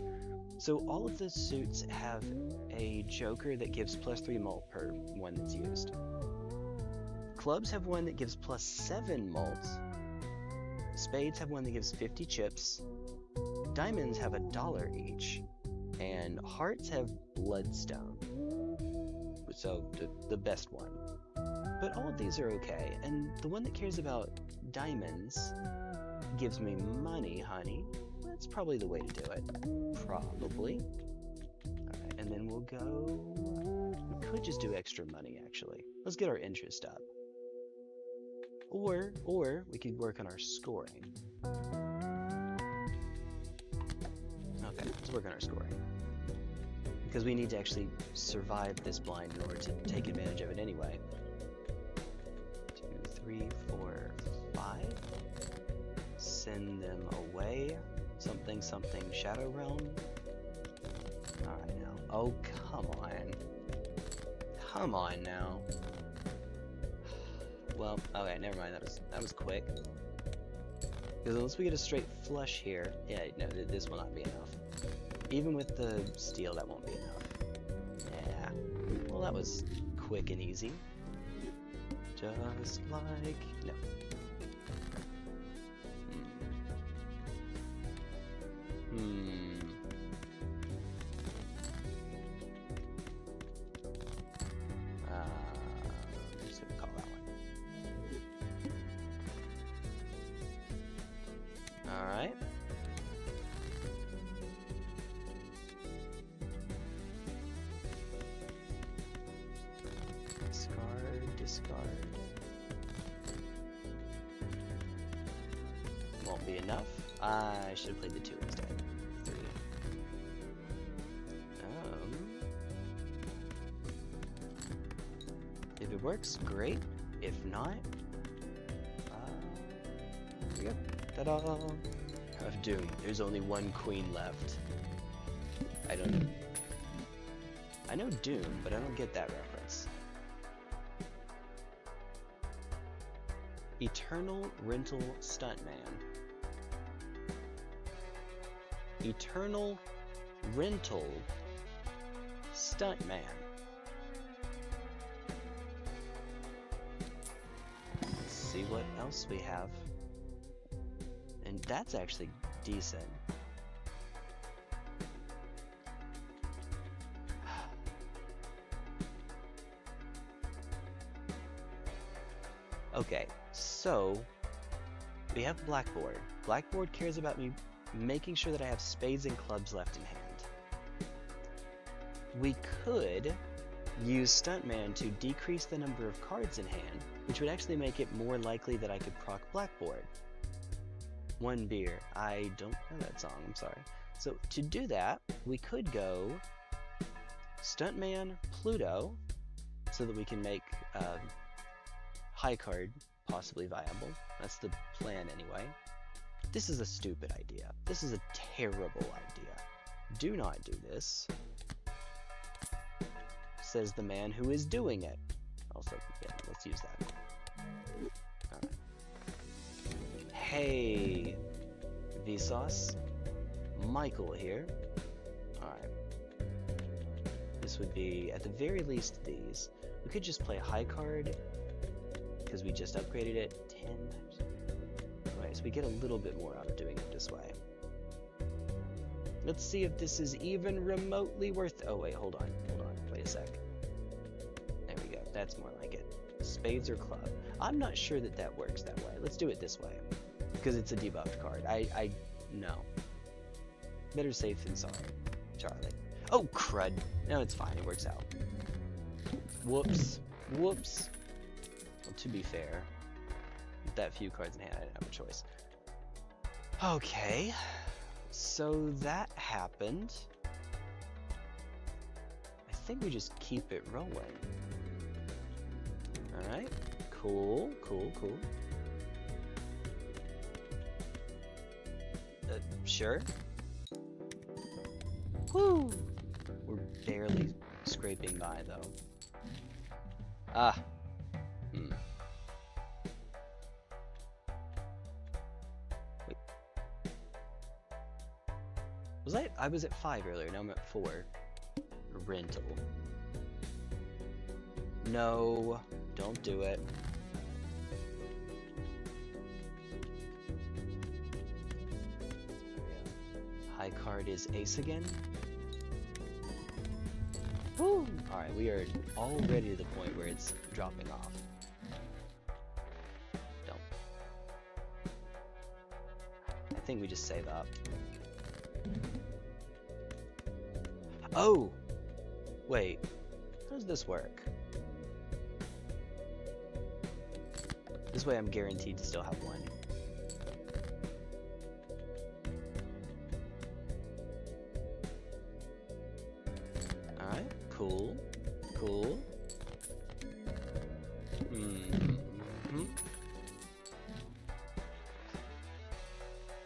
So all of the suits have a joker that gives +3 mult per one that's used. Clubs have one that gives +7 mult. Spades have one that gives 50 chips. Diamonds have $1 each. And hearts have bloodstone. So the best one. But all of these are okay. And the one that cares about diamonds gives me money, honey. That's probably the way to do it. Probably. Alright, and then we'll go... We could just do extra money, actually. Let's get our interest up. Or we could work on our scoring. Okay, let's work on our scoring. Because we need to actually survive this blind in order to take advantage of it anyway. 2, 3, 4, 5. Send them away. Something, Shadow Realm. Alright now. Oh, come on. Come on now. Well, okay, never mind. That was quick. Because unless we get a straight flush here, yeah, no, this will not be enough. Even with the steel, that won't be enough. Yeah. Well, that was quick and easy. Just like... No. I'm just gonna call that one. Alright. Discard. Won't be enough. I should have played the 2 instead. 3. If it works, great. If not, here we go. Ta-da! Of Doom. There's only one queen left. I don't know. I know Doom, but I don't get that reference. Eternal Rental Stuntman. Eternal Rental Stuntman. Let's see what else we have. And that's actually decent. Okay, so we have Blackboard. Blackboard cares about me making sure that I have spades and clubs left in hand. We could use Stuntman to decrease the number of cards in hand, which would actually make it more likely that I could proc Blackboard. One beer. I don't know that song, I'm sorry. So to do that, we could go Stuntman Pluto, so that we can make high card possibly viable. That's the plan anyway. This is a stupid idea. This is a terrible idea. Do not do this. Says the man who is doing it. Also, yeah, let's use that. Alright. Hey, Vsauce. Michael here. Alright. This would be, at the very least, these. We could just play high card, because we just upgraded it 10 times. Alright, so we get a little bit more out of doing it this way. Let's see if this is even remotely worth... Oh, wait, hold on. Wait a sec. There we go. That's more like it. Spades or club. I'm not sure that that works that way. Let's do it this way. Because it's a debuffed card. No. Better safe than sorry. Charlie. Oh, crud. No, it's fine. It works out. Whoops. Whoops. Well, to be fair, with that few cards in hand, I didn't have a choice. Okay. So that happened. I think we just keep it rolling. Alright. Cool. Sure. Woo! We're barely scraping by, though. Ah. Wait. I was at 5 earlier, now I'm at 4. Rental. No, don't do it. High card is ace again. Woo! Alright, we are already to the point where it's dropping off. Don't. I think we just save up. Oh! Wait. How does this work? This way I'm guaranteed to still have one. Alright, cool.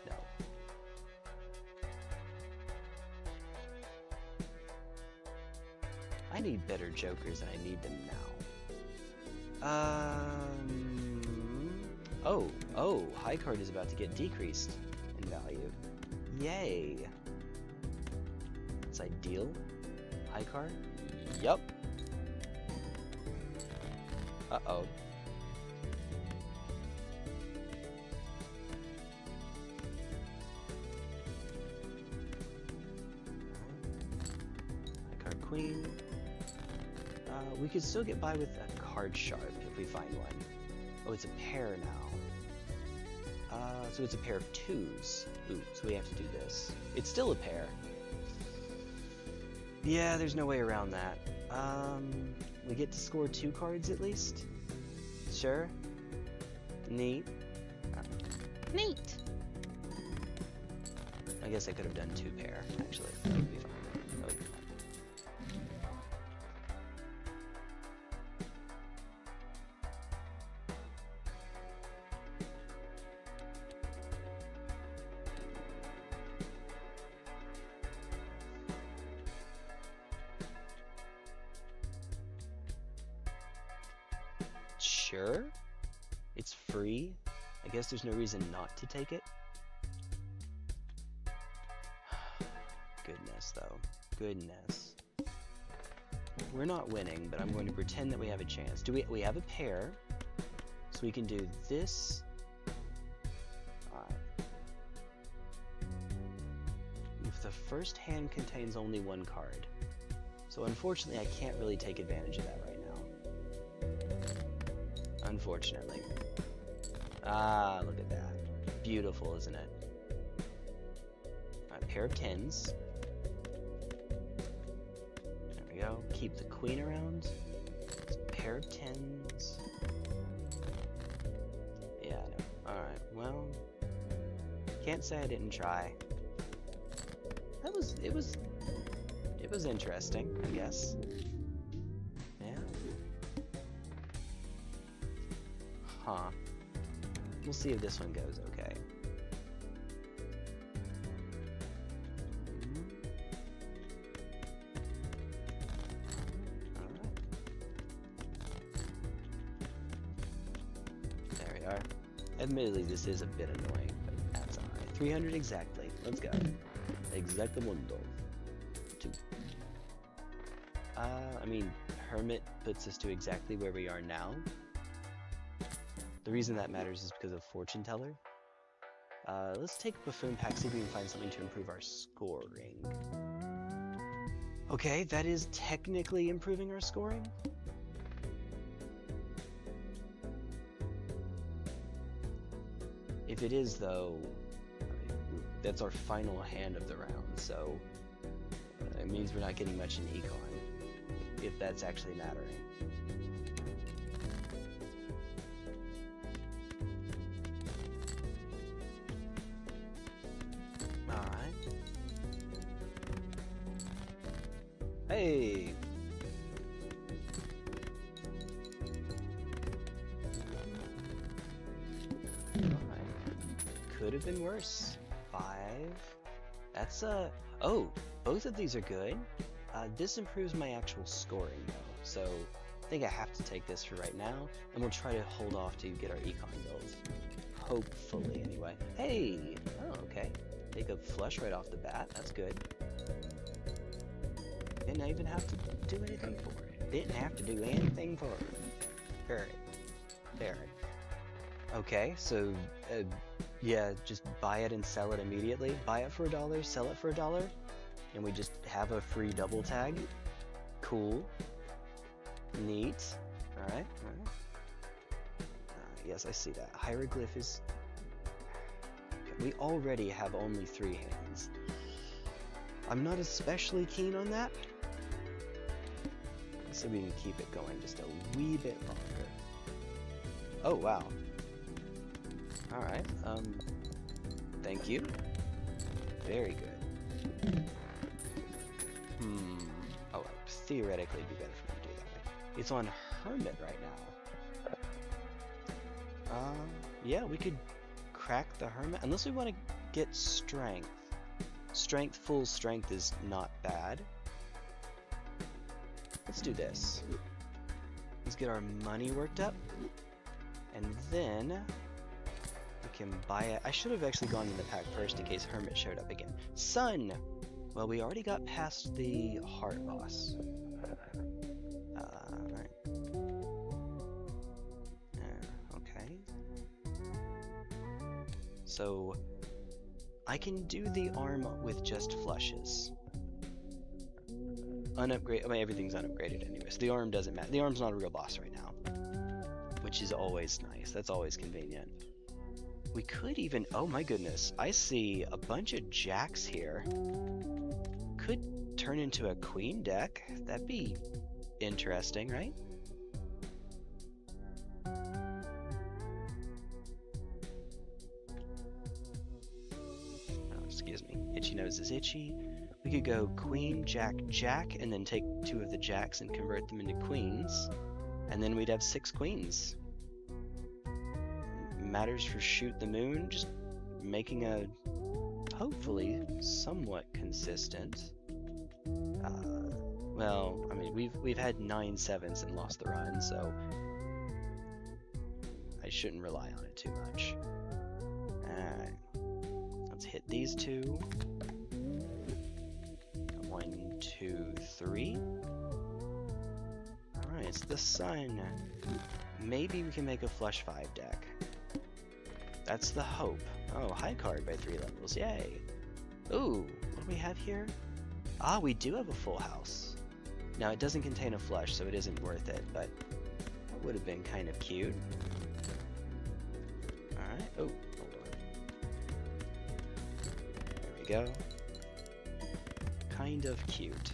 No. I need better jokers and I need them now. Oh, high card is about to get decreased in value. Yay. It's ideal. High card? Yup. Uh-oh. High card queen. We could still get by with a card sharp if we find one. Oh, it's a pair now. So it's a pair of 2s. Ooh, so we have to do this. It's still a pair. Yeah, there's no way around that. We get to score 2 cards at least? Sure. Neat. Neat! I guess I could have done 2 pair, actually. That would be fine. That would be fine. Sure. It's free. I guess there's no reason not to take it. Goodness, though. Goodness. We're not winning, but I'm going to pretend that we have a chance. We have a pair, so we can do this. Alright. If the first hand contains only one card. So unfortunately, I can't really take advantage of that right now. Unfortunately. Ah, look at that. Beautiful, isn't it? Alright, pair of 10s. There we go. Keep the queen around. Pair of 10s. Yeah, I know. Alright, well... Can't say I didn't try. It was interesting, I guess. Yeah. Huh. We'll see if this one goes okay. Alright. There we are. Admittedly, this is a bit annoying, but that's alright. 300 exactly. Let's go. Exactamundo. 2. I mean, Hermit puts us to exactly where we are now. The reason that matters is because of Fortune Teller. Let's take Buffoon Pack, see if we can find something to improve our scoring. Okay, that is technically improving our scoring. If it is, though, that's our final hand of the round, so it means we're not getting much in Econ, if that's actually mattering. Alright. Hey! Alright. Could have been worse. 5. That's oh, both of these are good. This improves my actual scoring though, so I think I have to take this for right now, and we'll try to hold off to get our econ builds. Hopefully, anyway. Hey! Oh, okay. Take a flush right off the bat, that's good. Didn't even have to do anything for it. Didn't have to do anything for it. Alright. There. Okay, so, yeah, just buy it and sell it immediately. Buy it for $1, sell it for $1, and we just have a free double tag. Cool. Neat. Alright, alright. Yes, I see that. Hieroglyph is... Okay, we already have only 3 hands. I'm not especially keen on that. So we can keep it going just a wee bit longer. Oh, wow. Alright, thank you. Very good. Oh, theoretically it'd be better for me to do that way. It's on Hermit right now. Yeah, we could crack the Hermit, unless we want to get Strength. Strength, full Strength is not bad. Let's do this. Let's get our money worked up, and then we can buy it. I should have actually gone in the pack first in case Hermit showed up again. Sun! Well, we already got past the Heart Boss. Right. Okay. So, I can do the arm with just flushes. Unupgrade. I mean, everything's unupgraded anyway, so the arm doesn't matter. The arm's not a real boss right now, which is always nice. That's always convenient. We could even... Oh my goodness. I see a bunch of jacks here. Could turn into a queen deck. That'd be interesting, right? Oh, excuse me. Itchy nose is itchy. We could go queen, jack, jack, and then take 2 of the jacks and convert them into queens. And then we'd have 6 queens. Matters for Shoot the Moon, just making a, hopefully, somewhat consistent. Well, I mean, we've had 9 7s and lost the run, so shouldn't rely on it too much. Alright. Let's hit these two. 1, 2, 3. Alright, it's the sun. Maybe we can make a flush 5 deck. That's the hope. Oh, high card by 3 levels. Yay. Ooh, what do we have here? Ah, we do have a full house. Now, it doesn't contain a flush, so it isn't worth it, but that would have been kind of cute. Alright. Oh, hold on. There we go. Kind of cute.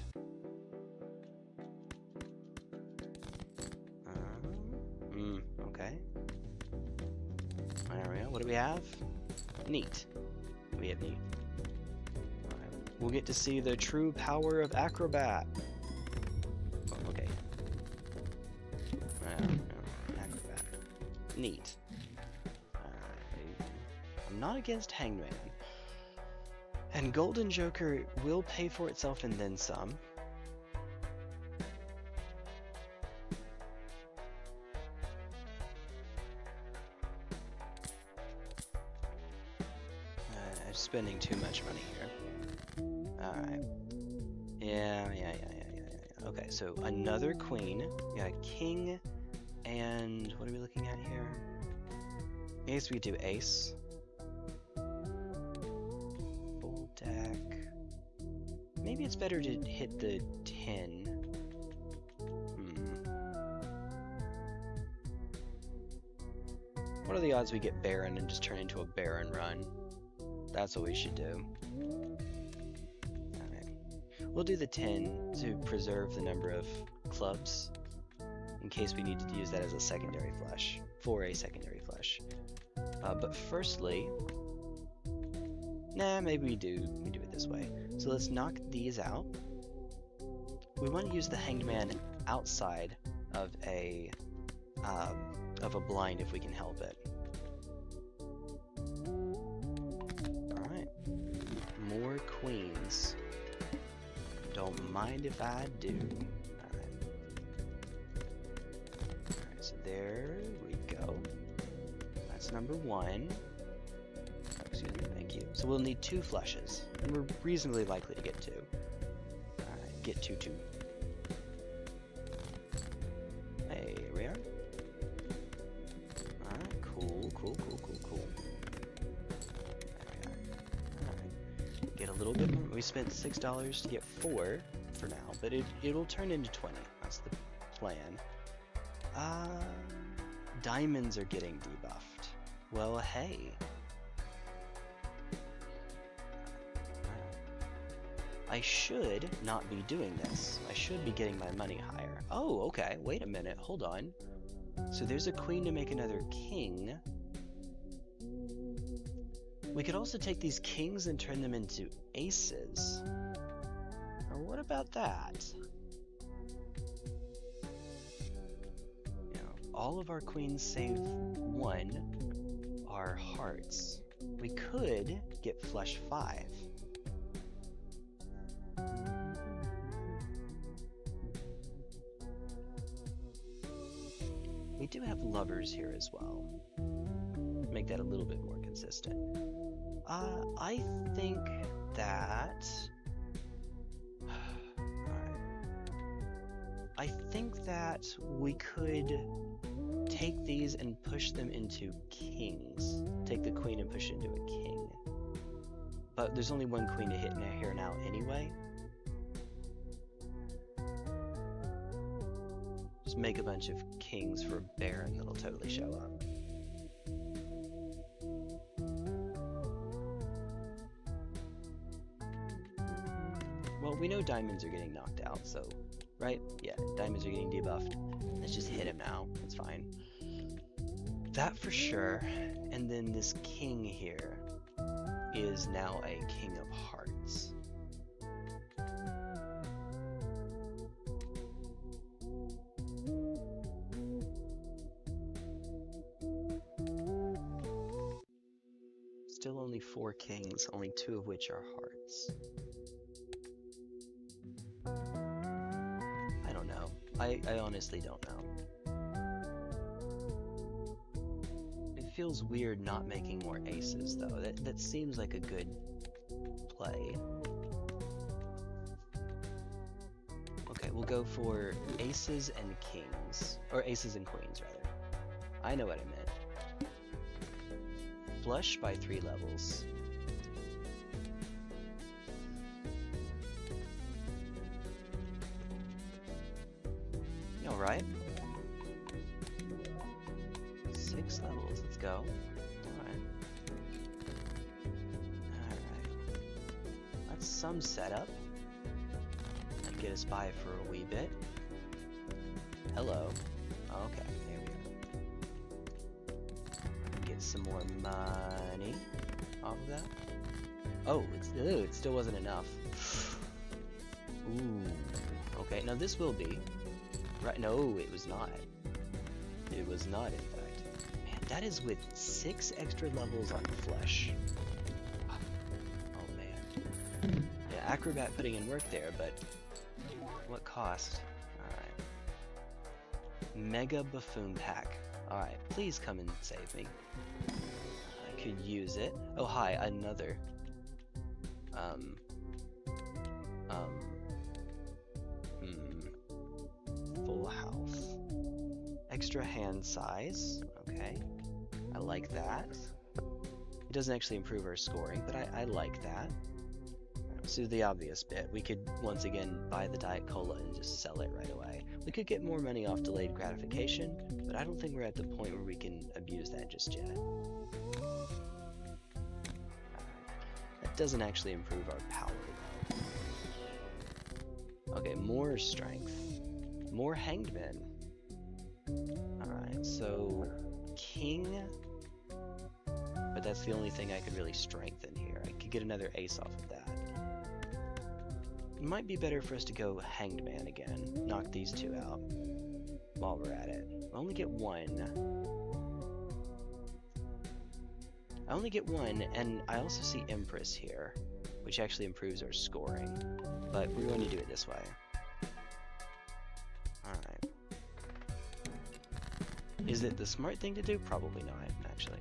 Okay. There we go. What do we have? Neat. We have neat. Alright. We'll get to see the true power of Acrobat. Oh, okay. Acrobat. Neat. I'm not against Hangman. And Golden Joker will pay for itself and then some. I'm spending too much money here. Alright. Yeah. Okay, so another queen. We got a king. And what are we looking at here? I guess we do ace. Full deck. Maybe it's better to hit the 10. What are the odds we get Baron and just turn into a Baron run? That's what we should do. Alright. We'll do the 10 to preserve the number of clubs in case we need to use that as a secondary flush, for a secondary flush. But firstly, maybe we do it this way. So let's knock these out. We want to use the Hanged Man outside of a blind if we can help it. Alright. More queens. Don't mind if I do. Alright, so there we go. That's number 1. Oh, excuse me, thank you. So we'll need 2 flushes, and we're reasonably likely to get 2. Alright, get 2. Hey, here we are. Alright, cool. Alright, get a little bit more. We spent $6 to get 4 for now, but it'll turn into 20. That's the plan. Diamonds are getting debuffed. Well, hey. I should not be doing this. I should be getting my money higher. Oh, okay. Wait a minute. Hold on. So there's a queen to make another king. We could also take these kings and turn them into aces. Or what about that? All of our queens save 1 are hearts. We could get flush 5. We do have lovers here as well. Make that a little bit more consistent. I think that... I think that we could take these and push them into kings. Take the queen and push it into a king. But there's only 1 queen to hit here now anyway. Just make a bunch of kings for a Baron that'll totally show up. Well, we know diamonds are getting knocked out, so... Right? Yeah, diamonds are getting debuffed. Let's just hit him now. It's fine. That for sure. And then this king here is now a king of hearts. Still only 4 kings, only 2 of which are hearts. I honestly don't know. feels weird not making more aces, though. That seems like a good play. Okay, we'll go for aces and kings. Or aces and queens, rather. I know what I meant. Flush by 3 levels. Alright. 6 levels, let's go. Alright. Alright. That's some setup. Might get us by for a wee bit. Hello. Okay, there we go. Get some more money off of that. Oh, it still wasn't enough. Ooh. Okay, now this will be. Right, no, it was not. It was not, in fact. Man, that is with 6 extra levels on flesh. Oh, man. Yeah, Acrobat putting in work there, but what cost? Alright. Mega Buffoon Pack. Alright, please come and save me. I could use it. Oh, hi, another. Full house. Extra hand size. Okay. I like that. It doesn't actually improve our scoring, but I like that. Let's do the obvious bit. We could, once again, buy the Diet Cola and just sell it right away. We could get more money off delayed gratification, but I don't think we're at the point where we can abuse that just yet. That doesn't actually improve our power, though. Okay, more strength. More hanged men. Alright, so king, but that's the only thing I could really strengthen here. I could get another ace off of that. It might be better for us to go hanged man again. Knock these 2 out while we're at it. I only get 1. I only get 1, and I also see Empress here, which actually improves our scoring. But we're going to do it this way. Alright. Is it the smart thing to do? Probably not, actually.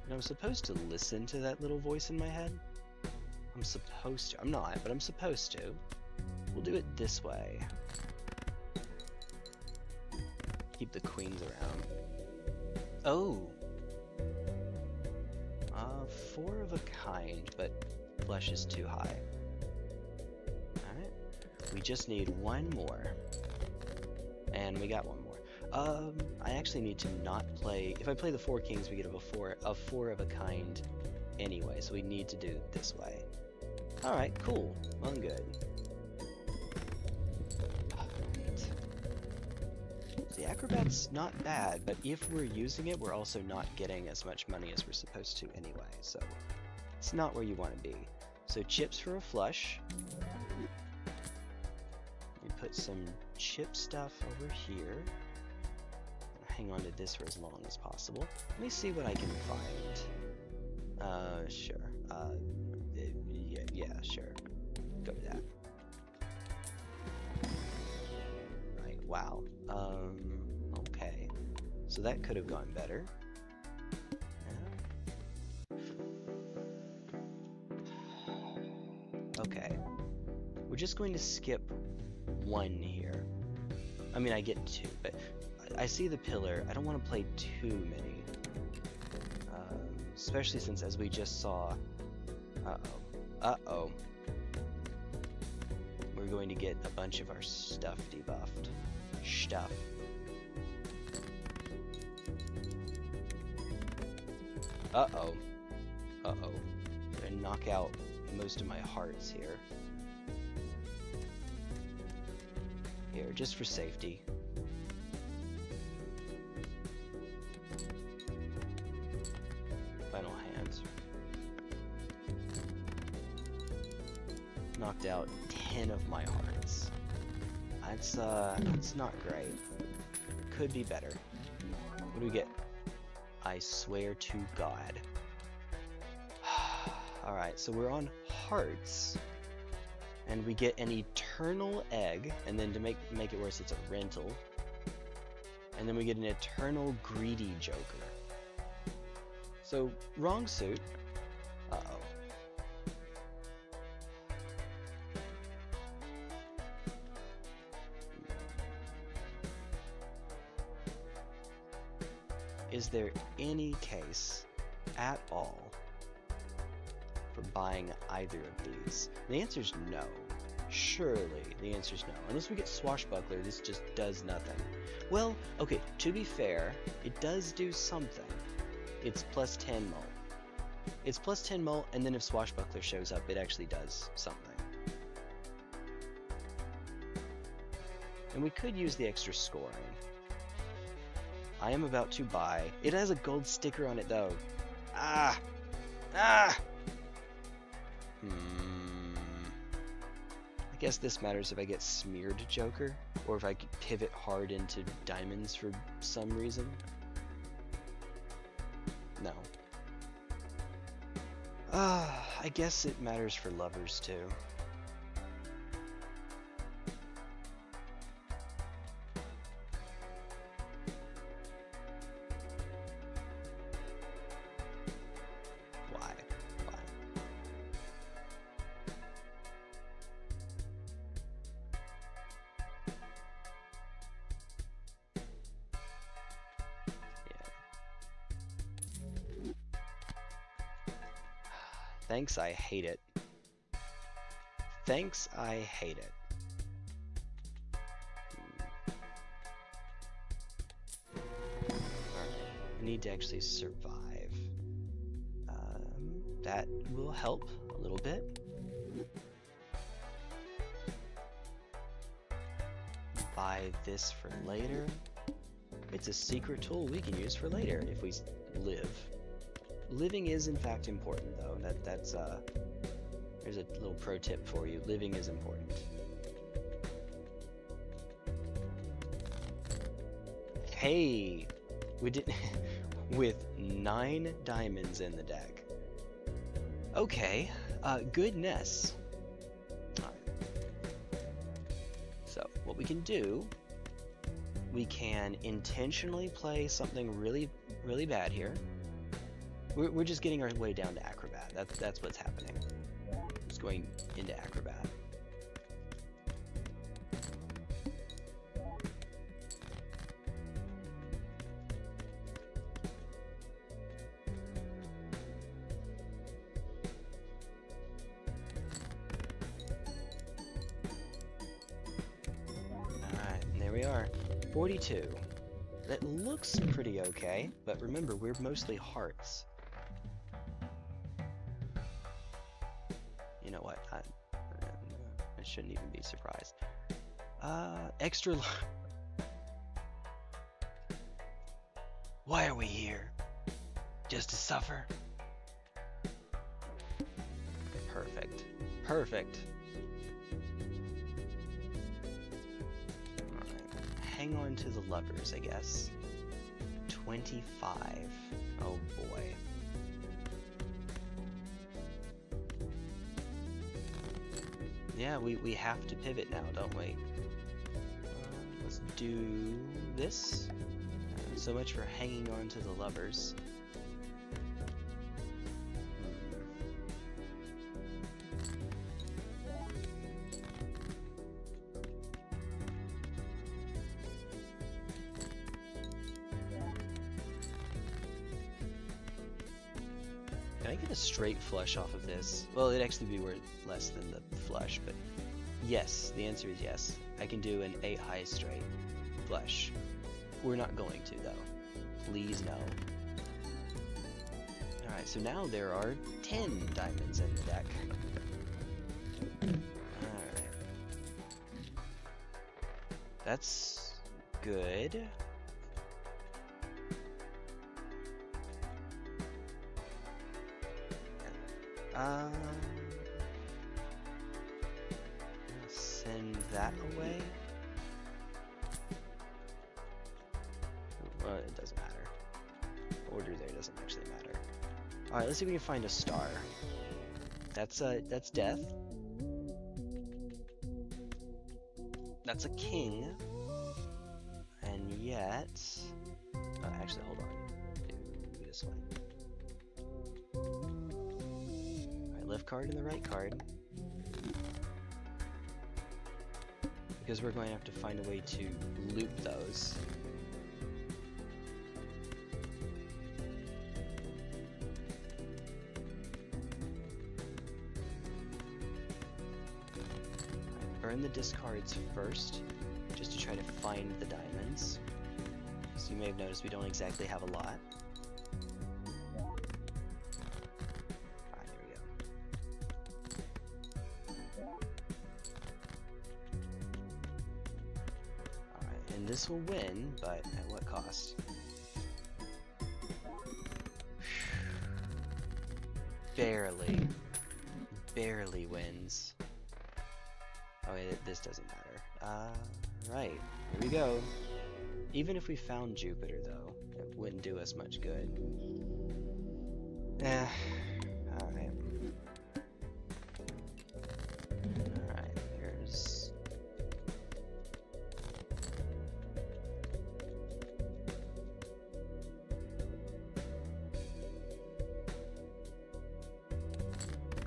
And I'm supposed to listen to that little voice in my head. I'm supposed to. I'm not, but I'm supposed to. We'll do it this way. Keep the queens around. Oh! 4 of a kind, but flesh is too high. Alright. We just need 1 more. And we got 1 more. I actually need to not play... If I play the 4 kings, we get a 4 of a kind anyway, so we need to do it this way. Alright, cool. Well, good. Alright. The Acrobat's not bad, but if we're using it, we're also not getting as much money as we're supposed to anyway, so it's not where you want to be. So chips for a flush. We put some chip stuff over here. Hang on to this for as long as possible. Let me see what I can find. Sure. Yeah, sure. Go with that. Right, wow. Okay. So that could have gone better. Okay. We're just going to skip 1 here. I mean, I get 2, but I see the pillar. I don't want to play too many. Especially since, as we just saw... Uh-oh. We're going to get a bunch of our stuff debuffed. Stuff. Uh-oh. Uh-oh. Gonna knock out most of my hearts here. Here, just for safety. Final hand. Knocked out 10 of my hearts. That's not great. Could be better. What do we get? I swear to God. Alright, so we're on hearts. And we get an eternal egg, and then to make it worse, it's a rental. And then we get an eternal greedy joker. So, wrong suit. Uh-oh. Is there any case at all for buying either of these? The answer is no. Surely the answer is no. Unless we get Swashbuckler, this just does nothing. Well, okay, to be fair, it does do something. It's plus 10 mult. It's plus 10 mult, and then if Swashbuckler shows up, it actually does something. And we could use the extra scoring. I am about to buy. It has a gold sticker on it, though. Ah! Ah! I guess this matters if I get smeared Joker, or if I could pivot hard into diamonds for some reason. No. I guess it matters for lovers, too. Thanks, I hate it. Thanks, I hate it. Alright, I need to actually survive. That will help a little bit. Buy this for later. It's a secret tool we can use for later if we live. Living is in fact important, though. That's there's a little pro tip for you. Living is important. Hey, we did with 9 diamonds in the deck. Okay, goodness. Alright. So what we can do, we can intentionally play something really, really bad here. We're just getting our way down to Acrobat. That's what's happening. Just going into Acrobat. Alright, and there we are. 42. That looks pretty okay, but remember, we're mostly hearts. You know what? I shouldn't even be surprised. Extra. Why are we here? Just to suffer? Perfect. Perfect. Alright. Hang on to the lovers, I guess. 25. Oh boy. Yeah, we have to pivot now, don't we? Let's do this. So much for hanging on to the lovers. Can I get a straight flush off of this? Well, it'd actually be worth less than the flush, but yes, the answer is yes. I can do an 8 high straight flush. We're not going to, though. Please no. Alright, so now there are 10 diamonds in the deck. Alright. That's good. Send that away. Well, it doesn't matter. Order there doesn't actually matter. Alright, let's see if we can find a star. That's death. That's a king. And yet... actually, hold on. Do this one. Alright, left card and the right card. Because we're going to have to find a way to loop those. Burn the discards first, just to try to find the diamonds. So you may have noticed we don't exactly have a lot. Alright, there we go. Alright, and this will win, but at what cost? Barely. Barely wins. Oh, this doesn't matter. Right. Here we go. Even if we found Jupiter, though, it wouldn't do us much good. Alright. Alright, here's...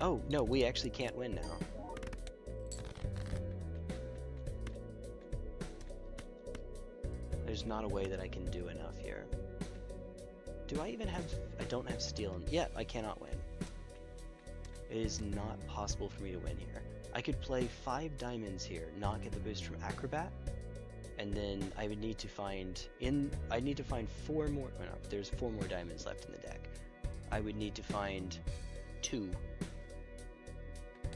Oh, no, we actually can't win now. There's not a way that I can do enough here. Do I even have... I don't have steel. Yeah, I cannot win. It is not possible for me to win here. I could play 5 diamonds here, not get the boost from Acrobat, and then I would need to find... I need to find 4 more... Oh no, there's 4 more diamonds left in the deck. I would need to find 2.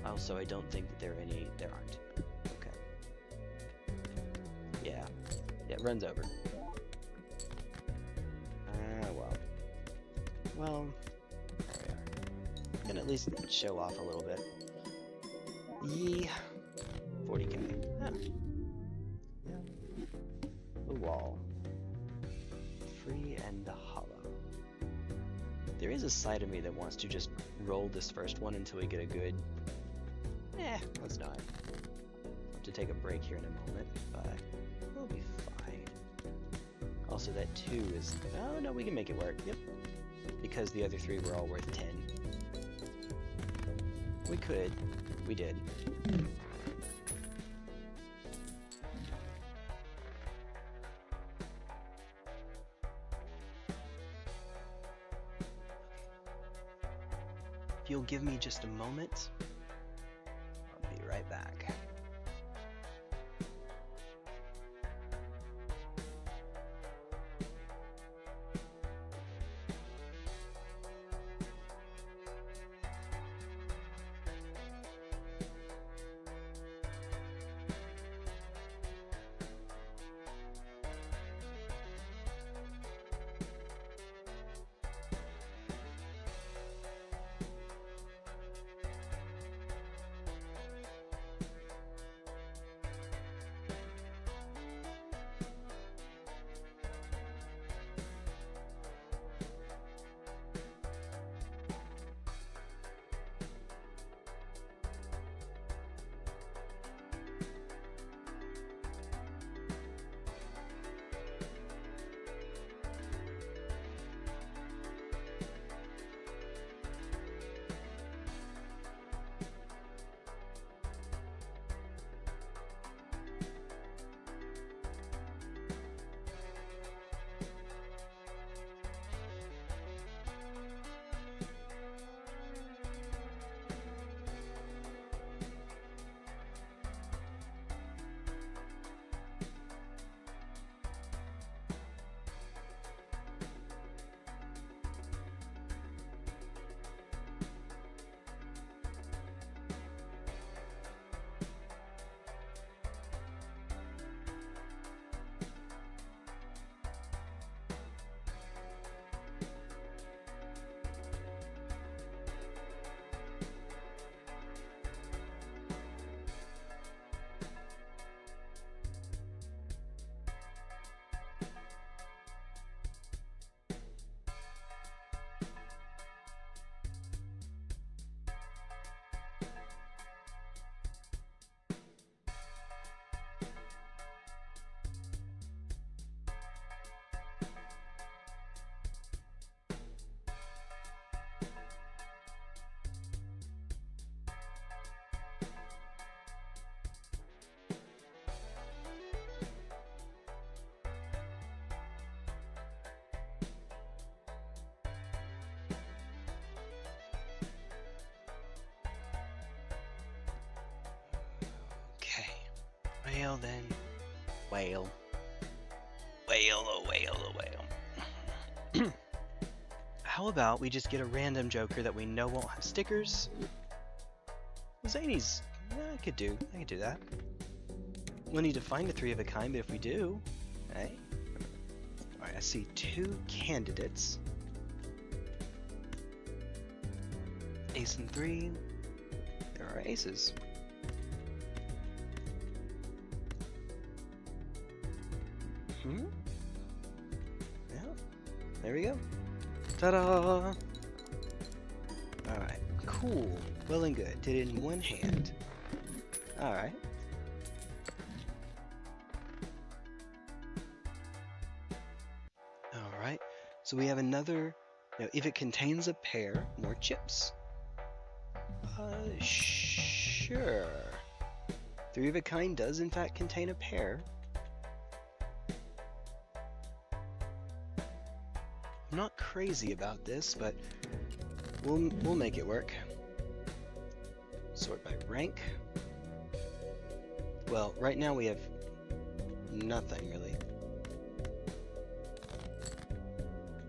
Also, I don't think that there are any... There aren't. Okay. Yeah. Yeah, it runs over. Well. Well, there we are. Can at least show off a little bit. Yee. 40k. Huh. Yeah. The wall. Free and hollow. There is a side of me that wants to just roll this first one until we get a good... let's not. I'll have to take a break here in a moment, but we'll be fine. Also, that 2 is... Oh, no, we can make it work. Yep. Because the other 3 were all worth 10. We could. We did. If you'll give me just a moment, I'll be right back. Well then. Whale. Whale, oh whale, oh whale. How about we just get a random Joker that we know won't have stickers? Zany's, I could do that. We'll need to find a 3 of a kind, but if we do, hey. Alright, I see 2 candidates. Ace and 3. There are aces. Yeah, there we go. Ta-da! Alright, cool. Well and good. Did it in one hand. Alright. Alright, so we have another, if it contains a pair, more chips. Sure. 3 of a kind does in fact contain a pair. I'm not crazy about this, but we'll make it work. Sort by rank. Well, right now we have nothing really.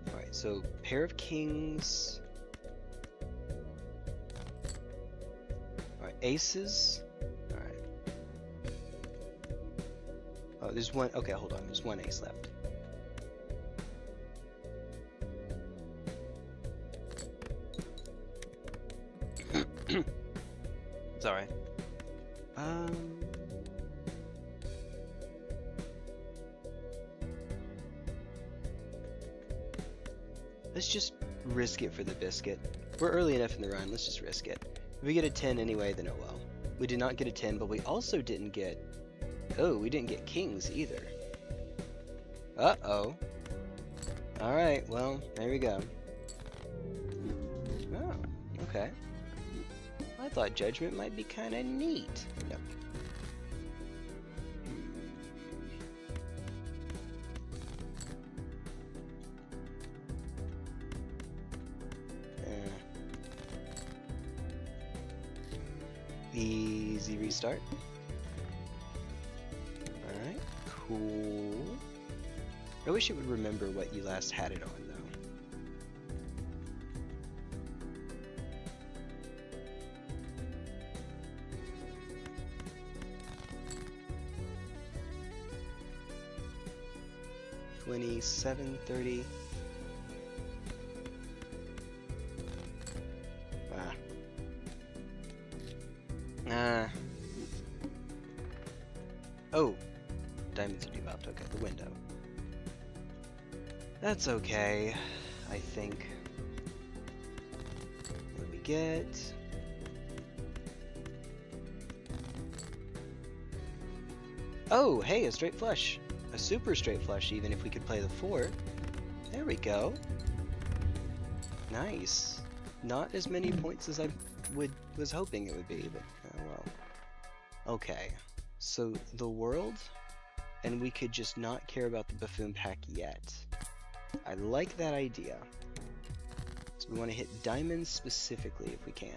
Alright, so pair of kings. Alright, aces. Alright. Oh, there's one. Okay, hold on. There's one ace left. It's alright. Let's just risk it for the biscuit. We're early enough in the run, let's just risk it. If we get a 10 anyway, then oh well. We did not get a 10, but we also didn't get... Oh, we didn't get kings either. Uh-oh. Alright, well, there we go. Oh, okay. I thought judgment might be kind of neat. No. Easy restart. Alright, cool. I wish it would remember what you last had it on, though. $27.30. Oh, diamonds are debuffed. Okay, the window. That's okay, I think. What do we get? Oh, hey, a straight flush. A super straight flush, even if we could play the 4. There we go. Nice. Not as many points as I was hoping it would be, but oh well. Okay, so the world, and we could just not care about the buffoon pack yet. I like that idea. So we want to hit diamonds specifically if we can.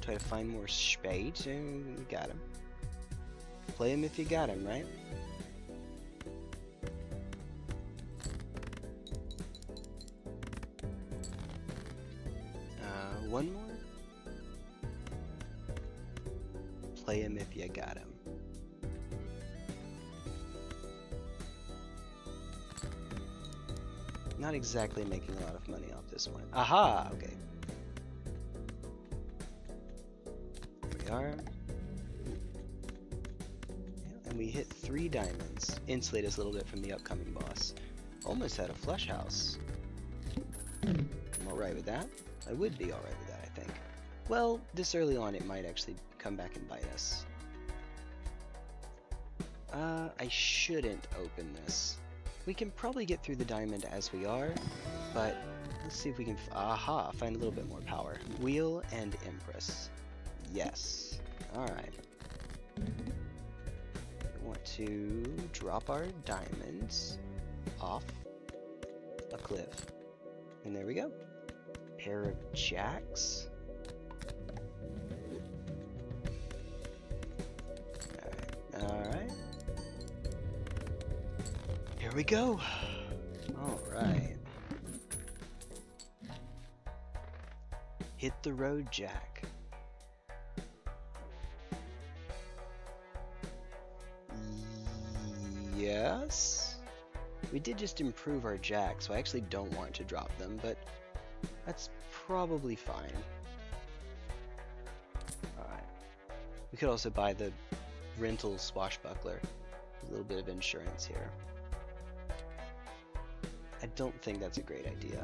Try to find more spades. You got him. Play him if you got him, right? One more. Play him if you got him. Not exactly making a lot of money off this one. Aha! Okay. We are. And we hit 3 diamonds. Insulate us a little bit from the upcoming boss. Almost had a flush house. I'm alright with that. I would be alright with that, I think. Well, this early on it might actually come back and bite us. I shouldn't open this. We can probably get through the diamond as we are, but let's see if we can find a little bit more power. Wheel and Empress. Yes. Alright. We want to drop our diamonds off a cliff. And there we go. Pair of jacks. Alright. Here we go. Alright. Hit the road, Jack. Yes? We did just improve our jack, so I actually don't want to drop them, but that's probably fine. Alright. We could also buy the rental swashbuckler. A little bit of insurance here. I don't think that's a great idea.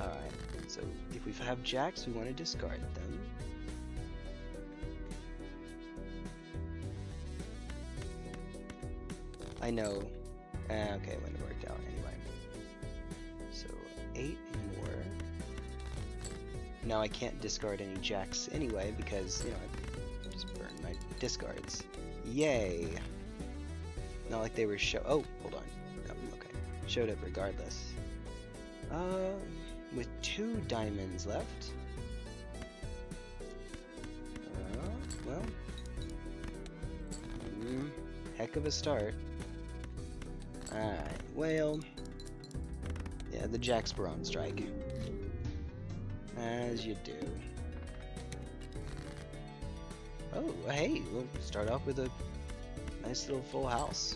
Alright, so if we have jacks, we want to discard them. I know. Okay, it wouldn't have worked out anyway. So 8 more. Now I can't discard any jacks anyway because, you know, I just burned my discards. Yay! Not like they were oh, hold on. Oh, okay. Showed up regardless. With 2 diamonds left. Well. Heck of a start. Alright, well. Yeah, the jacks were on strike. As you do. Oh, hey, we'll start off with a nice little full house.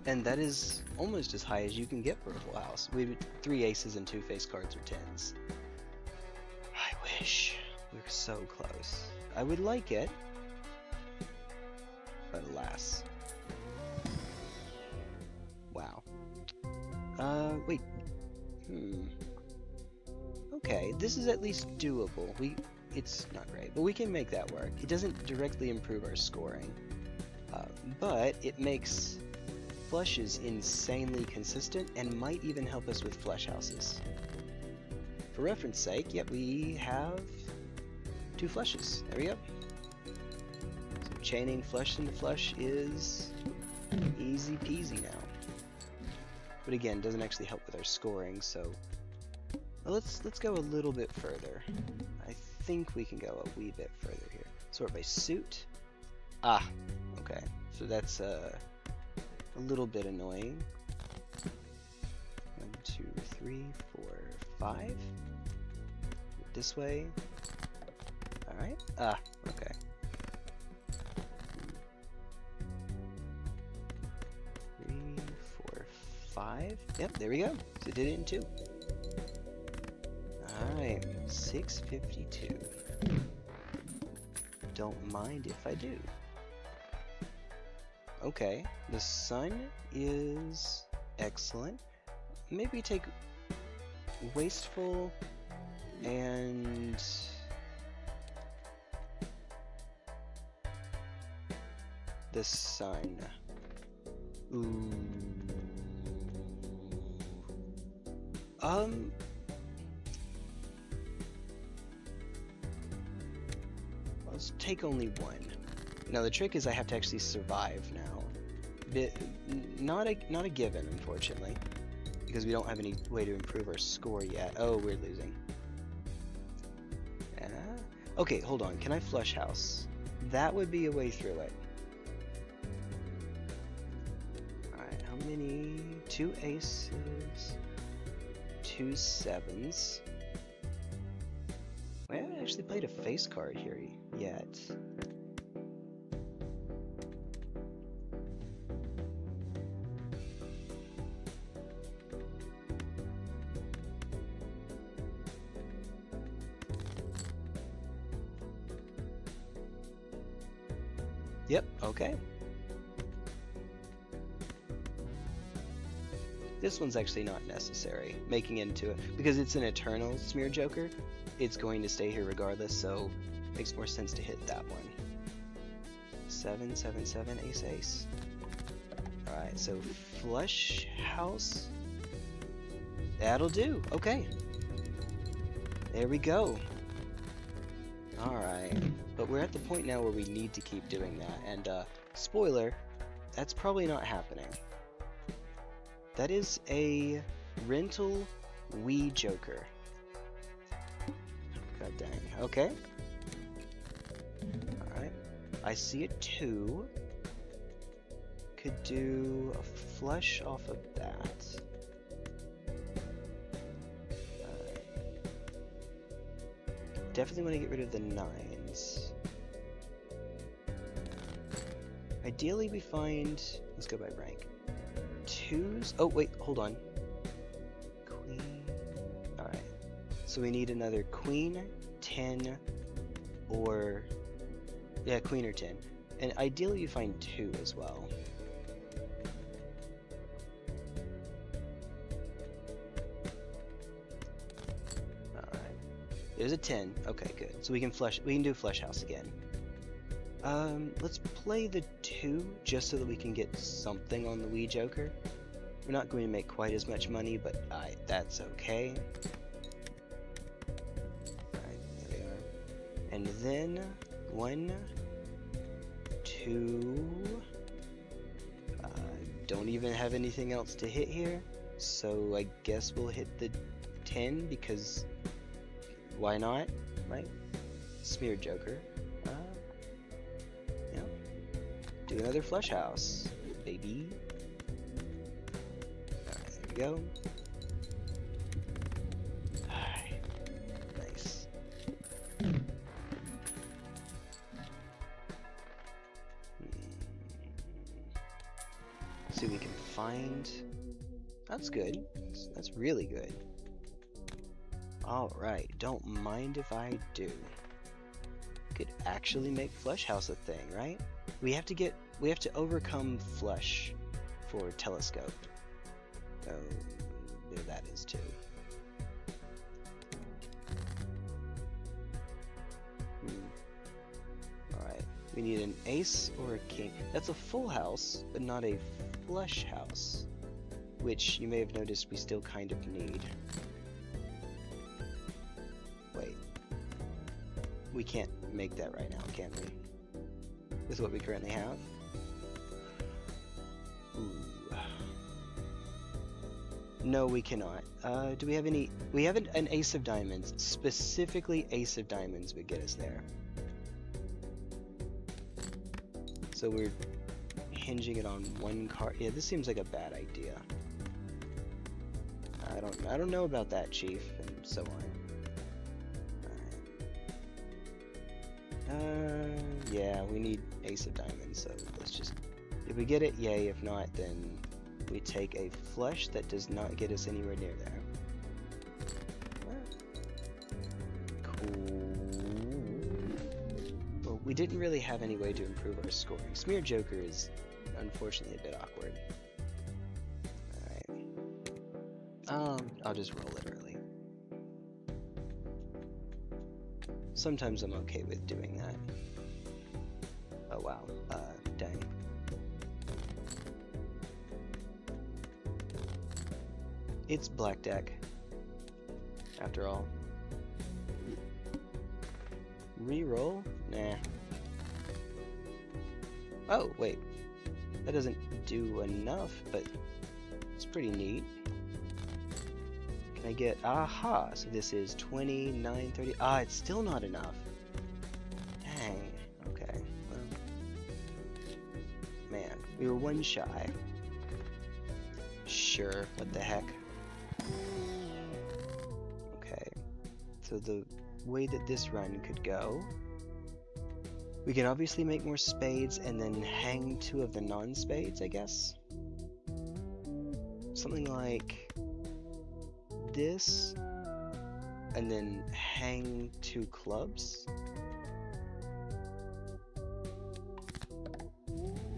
And that is almost as high as you can get for a full house. We had 3 aces and 2 face cards or 10s. I wish. We're so close. I would like it. But alas. Wow. Wait. Okay, this is at least doable. It's not great, but we can make that work. It doesn't directly improve our scoring, but it makes flushes insanely consistent and might even help us with flush houses. For reference sake, yep, we have 2 flushes. There we go. So chaining flush into flush is easy peasy now. But again, doesn't actually help with our scoring, so well, let's go a little bit further. I think we can go a wee bit further here. Sort by suit. Ah, okay. So that's a little bit annoying. 1, 2, 3, 4, 5. This way. Alright. Ah, okay. 3, 4, 5. Yep, there we go. So it did it in 2. Alright, 652. Don't mind if I do. Okay, the sun is excellent. Maybe take wasteful and the sun. Ooh. Let's take only 1. Now the trick is I have to actually survive now. Not a given, unfortunately, because we don't have any way to improve our score yet. Oh, we're losing. Okay, hold on. Can I flush house? That would be a way through it. Alright, how many? 2 aces, 2 sevens. I haven't actually played a face card here yet. Yep, okay. This one's actually not necessary, making it into it, because it's an eternal smear joker. It's going to stay here regardless, so it makes more sense to hit that one. 7, 7, 7, ace, ace. Alright, so flush house. That'll do, okay. There we go. Alright, but we're at the point now where we need to keep doing that, and spoiler, that's probably not happening. That is a rental Wii Joker. God dang. Okay. Alright. I see a 2. Could do a flush off of that. Definitely want to get rid of the 9s. Ideally we find, let's go by rank. 2s, oh wait, hold on. Queen, alright. So we need another queen, 10, or, yeah, queen or 10. And ideally you find 2 as well. There's a 10. Okay, good. So we can do flush house again. Let's play the 2 just so that we can get something on the Wii Joker. We're not going to make quite as much money, but that's okay. Alright, there we are. And then 1, 2. Don't even have anything else to hit here, so I guess we'll hit the 10 because why not, right? Smeared Joker. Yeah. Do another flush house, baby. Alright, there we go. Alright. Nice. See what we can find. That's good. That's really good. Alright, don't mind if I do. Could actually make flush house a thing, right? We have to overcome flush for telescope. Oh, there that is too. Alright, we need an ace or a king. That's a full house, but not a flush house, which you may have noticed we still kind of need. Wait, we can't make that right now, can we? With what we currently have? Ooh. No, we cannot. Do we have any? We have an ace of diamonds. Specifically, ace of diamonds would get us there. So we're hinging it on one card. Yeah, this seems like a bad idea. I don't know about that, Chief, and so on. Yeah, we need ace of diamonds, so let's just, if we get it, yay. If not, then we take a flush that does not get us anywhere near there. Cool. Well, we didn't really have any way to improve our scoring. Smear Joker is unfortunately a bit awkward. Alright. I'll just roll it early. Sometimes I'm okay with doing that. Oh wow, dang. It's black deck, after all. Reroll? Nah. Oh, wait. That doesn't do enough, but it's pretty neat. Can I get, aha, so this is 29, 30, it's still not enough. Dang, okay, well, man, we were one shy. Sure, what the heck. Okay, so the way that this run could go, we can obviously make more spades and then hang 2 of the non-spades, I guess. Something like this, and then hang 2 clubs.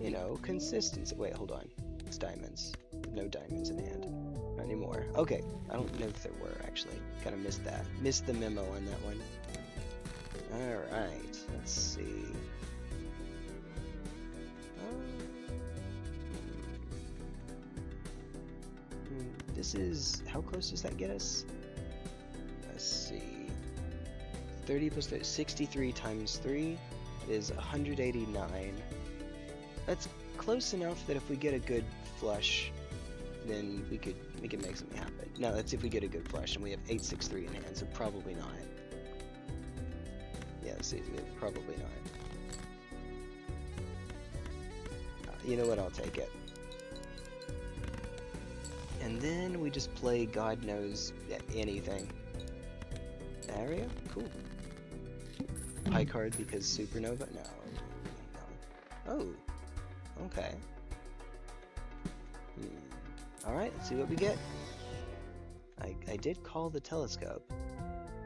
You know, consistency. Wait, hold on. It's diamonds. No diamonds in hand. Not anymore. Okay, I don't know if there were, actually. Kinda missed that. Missed the memo on that one. Alright, let's see. This is, how close does that get us? Let's see. 30 plus 30, 63 times 3 is 189. That's close enough that if we get a good flush then we could make something happen. Now that's if we get a good flush, and we have 8-6-3 in hand, so probably not. Yeah, see, probably not. You know what? I'll take it. And then we just play God knows anything. Area? Cool. High card because Supernova? No. Oh. Okay. Alright, let's see what we get. I did call the telescope.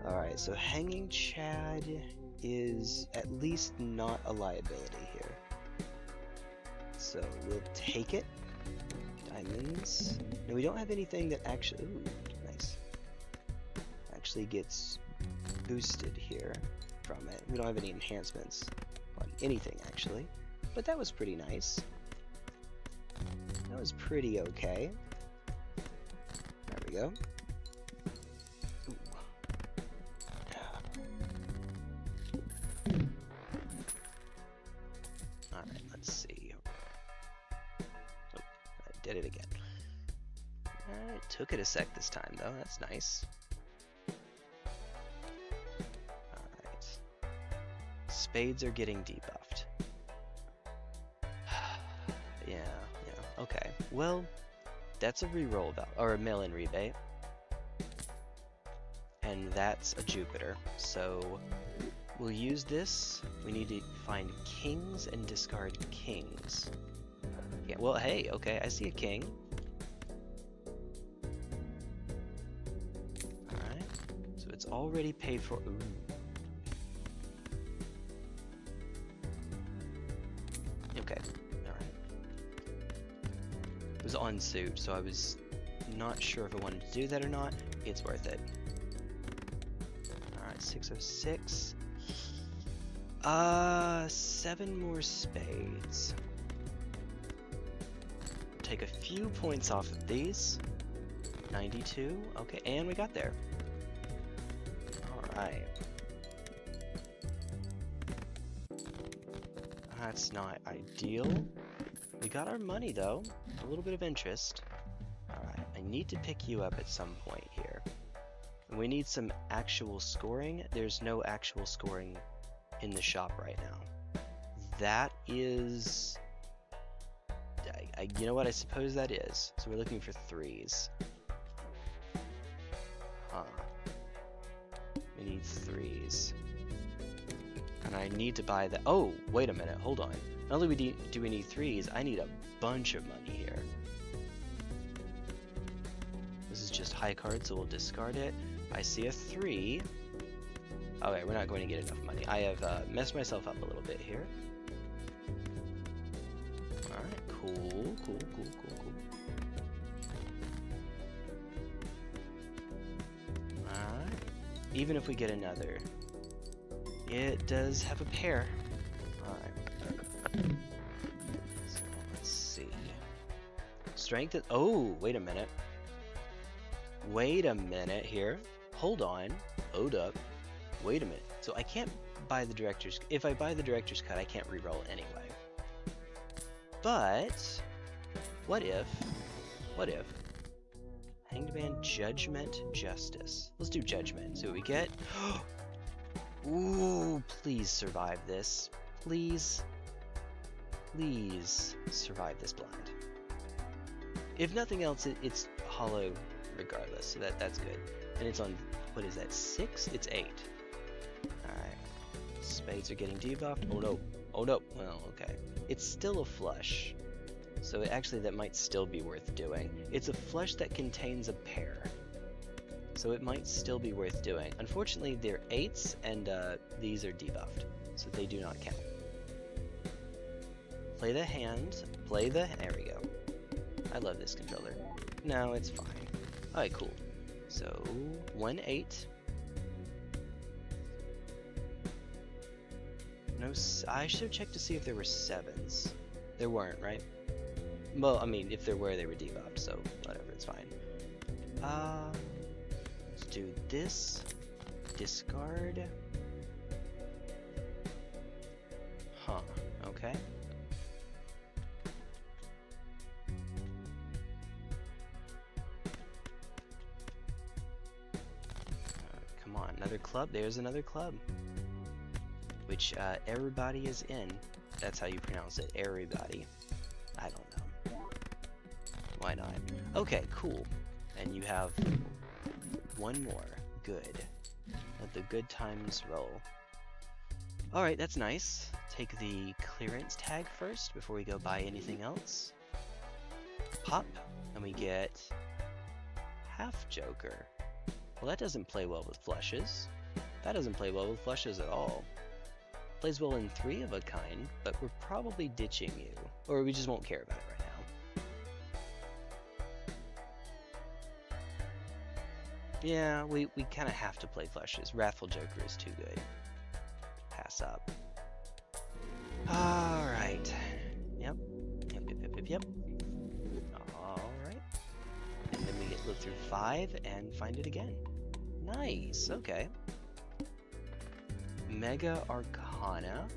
Alright, so Hanging Chad is at least not a liability here. So we'll take it. Diamonds. No, we don't have anything that actually... Ooh, nice. Actually gets boosted here from it. We don't have any enhancements on anything, actually. But that was pretty nice. That was pretty okay. There we go. Alright, let's see. Oh, I did it again. It took it a sec this time, though. That's nice. Alright. Spades are getting debuffed. Yeah, okay. Well, that's a reroll or a mail-in rebate. And that's a Jupiter. So we'll use this. We need to find kings and discard kings. Yeah, well, hey, okay, I see a king. Alright, so it's already paid for. Ooh. Okay, alright. It was on suit, so I was not sure if I wanted to do that or not. It's worth it. Alright, 606. 7 more spades. Take a few points off of these. 92. Okay, and we got there. Alright. That's not ideal. We got our money though. A little bit of interest. Alright, I need to pick you up at some point here. And we need some actual scoring. There's no actual scoring in the shop right now. That is... you know what? I suppose that is. So we're looking for 3s. Huh. We need 3s. And I need to buy the... Oh, wait a minute. Hold on. Not only do we need 3s, I need a bunch of money here. This is just high card, so we'll discard it. I see a 3. Okay, we're not going to get enough money. I have messed myself up a little bit here. Alright, cool. Alright. Even if we get another, it does have a pair. Alright. So let's see. Strength is... Oh, wait a minute. Wait a minute here. Hold on. Hold up. Wait a minute. So I can't buy the director's... If I buy the director's cut, I can't reroll anyway. But... What if... Hanged Man, Judgment, Justice. Let's do Judgment. See what we get. Ooh, please survive this. Please. Please survive this blind. If nothing else, it's hollow regardless, so that's good. And it's on... What is that? 6? It's 8. Alright. Spades are getting debuffed. Oh no. Oh no. Well, okay. It's still a flush. So actually that might still be worth doing. It's a flush that contains a pair. So it might still be worth doing. Unfortunately, they're 8s and these are debuffed. So they do not count. Play the hand. Play the... There we go. I love this controller. No, it's fine. Alright, cool. So, 1-8. No, I should have checked to see if there were 7s. There weren't, right? Well, I mean, if there were, they were debuffed, so whatever, it's fine. Let's do this. Discard. Huh, okay. another club. There's another club. Which everybody is in. That's how you pronounce it. Everybody. I don't know. Why not? Okay, cool. And you have one more. Good. Let the good times roll. Alright, that's nice. Take the clearance tag first before we go buy anything else. Pop, and we get half Joker. Well, that doesn't play well with flushes. That doesn't play well with flushes at all. Plays well in 3 of a kind, but we're probably ditching you. Or we just won't care about it right now. Yeah, we kind of have to play flushes. Wrathful Joker is too good. Pass up. Alright. Yep. Yep. Alright. And then we look through 5 and find it again. Nice, okay. Mega Arcana.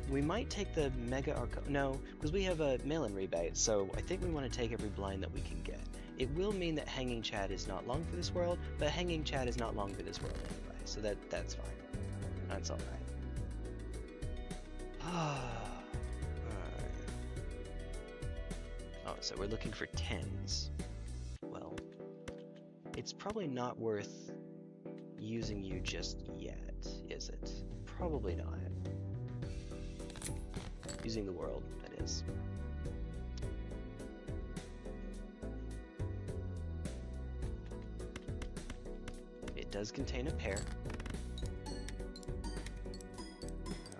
We might take the Mega Arcana. No, because we have a mail-in rebate, so I think we want to take every blind that we can get. It will mean that Hanging Chad is not long for this world, but Hanging Chad is not long for this world anyway, so that's fine. That's alright. Alright. Oh, so we're looking for 10s. Well, it's probably not worth using you just yet, is it? Probably not. Using the world, that is. It does contain a pair.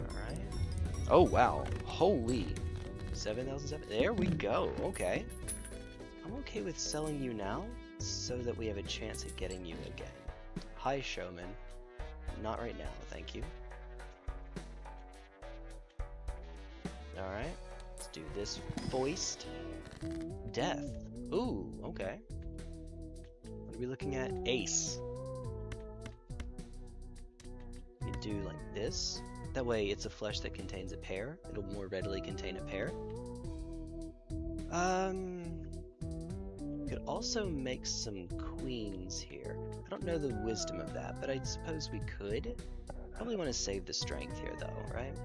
Alright. Oh, wow. Holy. 7,007. There we go. Okay. I'm okay with selling you now, so that we have a chance at getting you again. Hi, Showman. Not right now, thank you. Alright, let's do this. Foist. Death. Ooh, okay. What are we looking at? Ace. You do like this. That way it's a flesh that contains a pair. It'll more readily contain a pair. Could also make some queens here. I don't know the wisdom of that, but I suppose we could. Probably want to save the strength here though, right?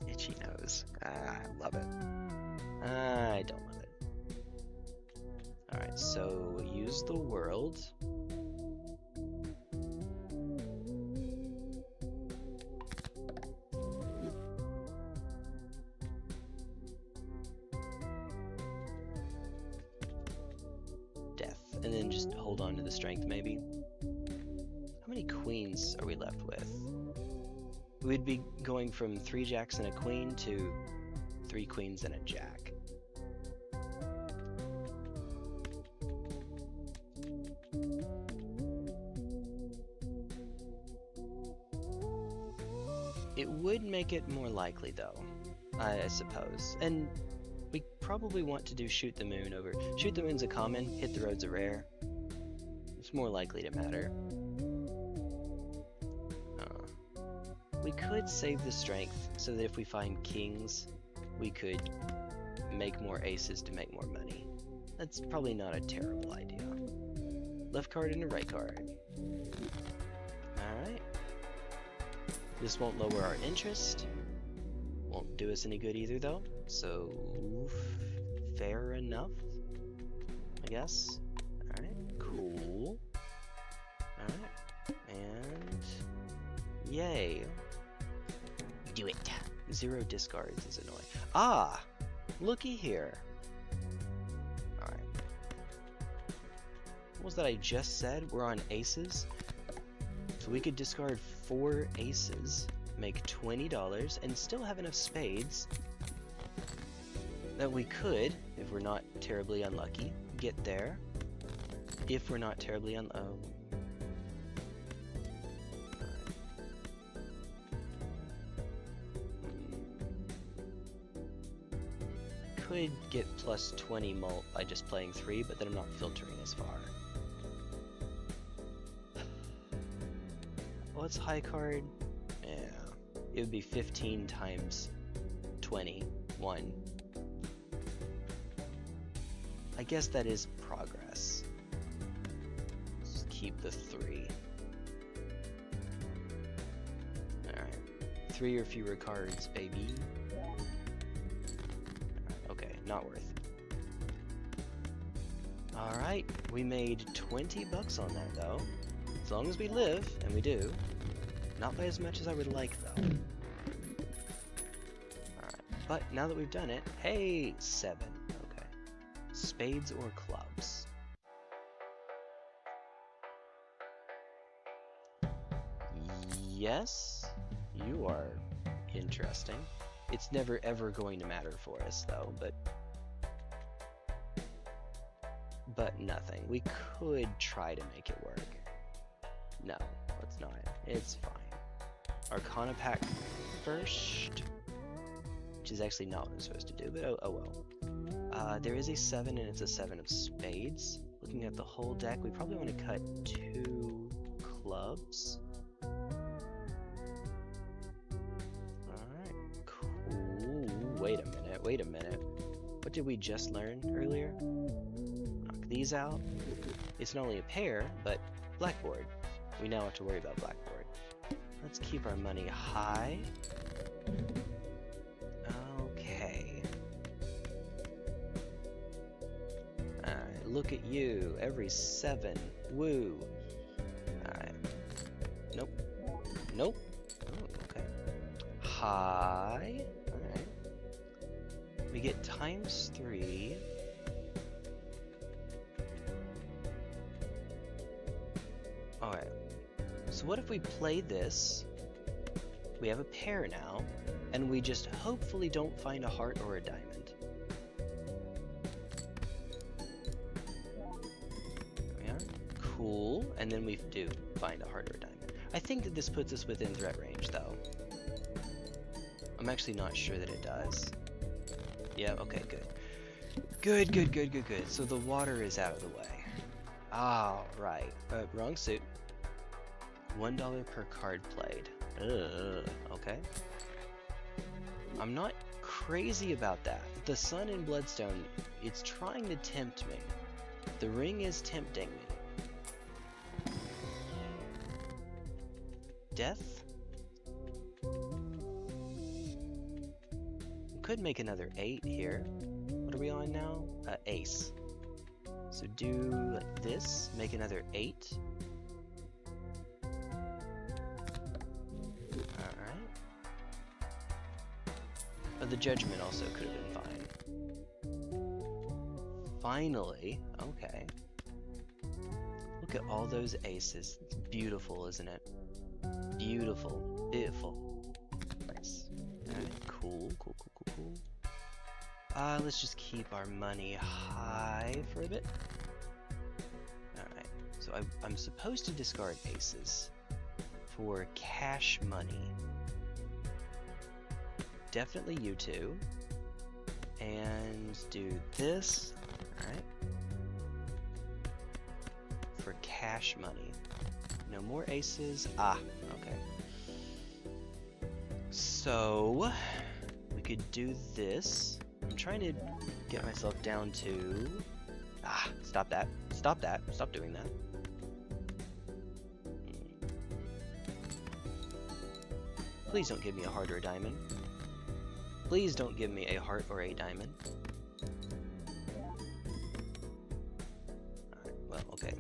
Itchy nose. I love it. I don't love it. Alright, so use the world. And then just hold on to the strength, maybe. How many queens are we left with? We'd be going from 3 jacks and a queen to 3 queens and a jack. It would make it more likely, though, I suppose. And we probably want to do Shoot the Moon over. Shoot the Moon's a common, Hit the Road's a rare. It's more likely to matter. We could save the strength so that if we find kings, we could make more aces to make more money. That's probably not a terrible idea. Left card and a right card. Alright. This won't lower our interest. Won't do us any good either, though. So, fair enough, I guess. Alright, cool. Alright, and yay. Do it. 0 discards is annoying. Ah! Looky here. Alright. What was that I just said? We're on aces. So we could discard 4 aces, make $20, and still have enough spades that we could, if we're not terribly unlucky, get there. If we're not terribly could get plus 20 mult by just playing 3, but then I'm not filtering as far. What's high card? Yeah, it would be 15 times 21. I guess that is progress. Just keep the 3. Alright. 3 or fewer cards, baby. Okay, not worth it. Alright, we made 20 bucks on that though. As long as we live, and we do. Not by as much as I would like though. Alright, but now that we've done it, hey, 7. Okay. Spades or clubs? Yes, you are interesting. It's never ever going to matter for us though, but nothing. We could try to make it work. No, let's not. It's fine. Arcana pack first, which is actually not what I'm supposed to do, but oh well. There is a 7 and it's a 7 of spades. Looking at the whole deck, we probably want to cut 2 clubs. Alright, cool. Wait a minute. What did we just learn earlier? Knock these out. It's not only a pair, but blackboard. We now have to worry about blackboard. Let's keep our money high. Okay. Alright, look at you. Every 7. Woo. Alright. Nope. Nope. Oh, okay. High. Alright. We get ×3. Alright. So what if we play this, we have a pair now, and we just hopefully don't find a heart or a diamond. Yeah, cool, and then we do find a heart or a diamond. I think that this puts us within threat range though. I'm actually not sure that it does. Yeah, okay, good. Good. So the water is out of the way. Alright, wrong suit. $1 per card played. Okay. I'm not crazy about that. The sun in Bloodstone, it's trying to tempt me. The ring is tempting me. Death? Could make another 8 here. What are we on now? Ace. So do this, make another 8. The judgment also could have been fine. Finally, okay. Look at all those aces. It's beautiful, isn't it? Beautiful. Nice. Alright, cool. Let's just keep our money high for a bit. Alright, so I'm supposed to discard aces for cash money. Definitely you two. And do this. Alright. For cash money. No more aces. Okay. So we could do this. I'm trying to get myself down to... stop that. Stop doing that. Please don't give me a heart or a diamond. Please don't give me a heart or a diamond. Alright, well, okay.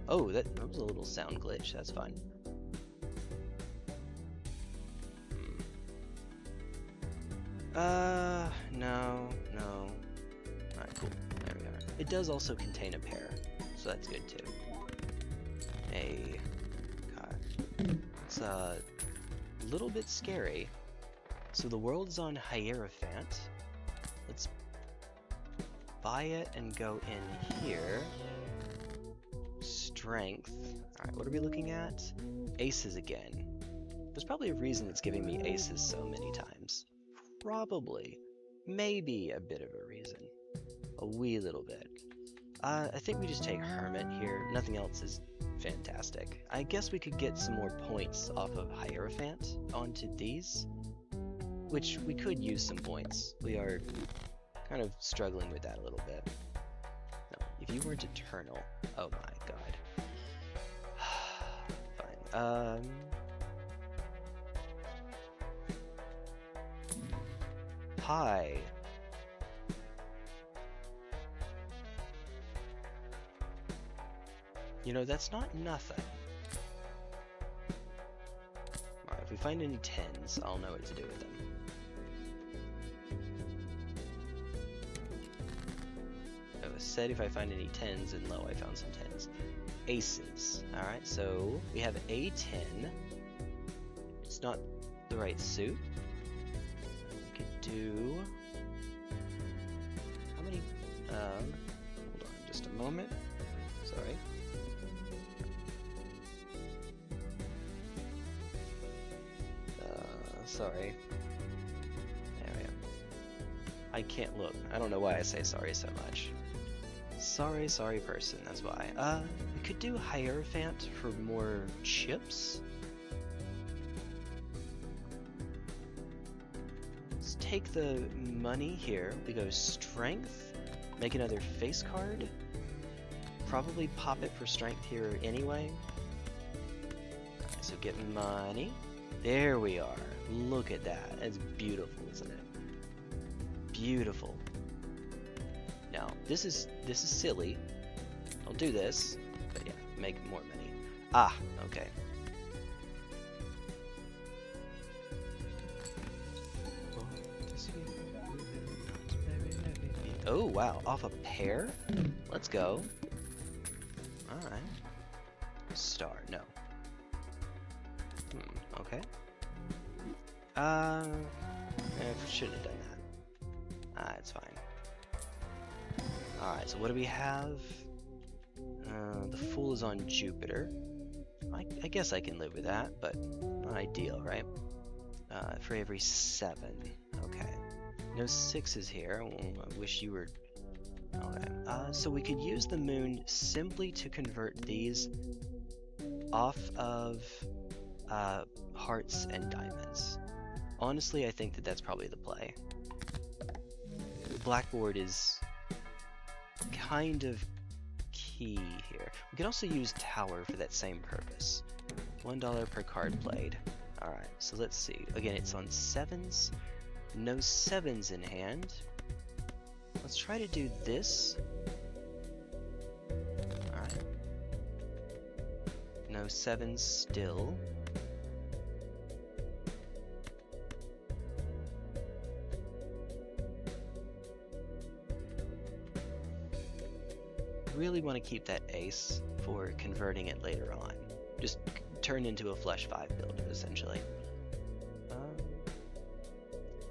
Oh, that was a little sound glitch. That's fine. No. Alright, cool. There we are. It does also contain a pair, so that's good too. God. It's a little bit scary. So the world is on Hierophant. Let's buy it and go in here. Strength. Alright, what are we looking at? Aces again. There's probably a reason it's giving me aces so many times. Probably. Maybe a bit of a reason. A wee little bit. I think we just take Hermit here. Nothing else is fantastic. I guess we could get some more points off of Hierophant onto these. which we could use some points. We are kind of struggling with that a little bit. No, if you weren't eternal, oh my god. Fine. Hi. You know, that's not nothing. Alright, if we find any 10s, I'll know what to do with them. It was said if I find any 10s, and lo, I found some 10s. Aces. Alright, so we have a 10. It's not the right suit. We could do... How many... hold on just a moment. Sorry. Sorry. There we go. I can't look. I don't know why I say sorry so much. Sorry person, that's why. We could do Hierophant for more chips. Let's take the money here. We go Strength, make another face card. Probably pop it for Strength here anyway. So get money. There we are. Look at that. That's beautiful, isn't it? Beautiful. Now, this is silly. I'll do this, but yeah, make more money. Ah, okay. Oh wow, off a pair? Let's go. Alright. Star, no. Okay. I shouldn't have done that. It's fine. Alright, so what do we have? The Fool is on Jupiter. I guess I can live with that, but not ideal, right? For every 7. Okay. No 6s here. I wish you were... Okay. So we could use the moon simply to convert these off of hearts and diamonds. Honestly, I think that that's probably the play. Blackboard is kind of key here. We can also use Tower for that same purpose. $1 per card played. Alright, so let's see. Again, it's on 7s. No 7s in hand. Let's try to do this. Alright. No 7s still. Really want to keep that ace for converting it later on. Just turn into a flush 5 build, essentially.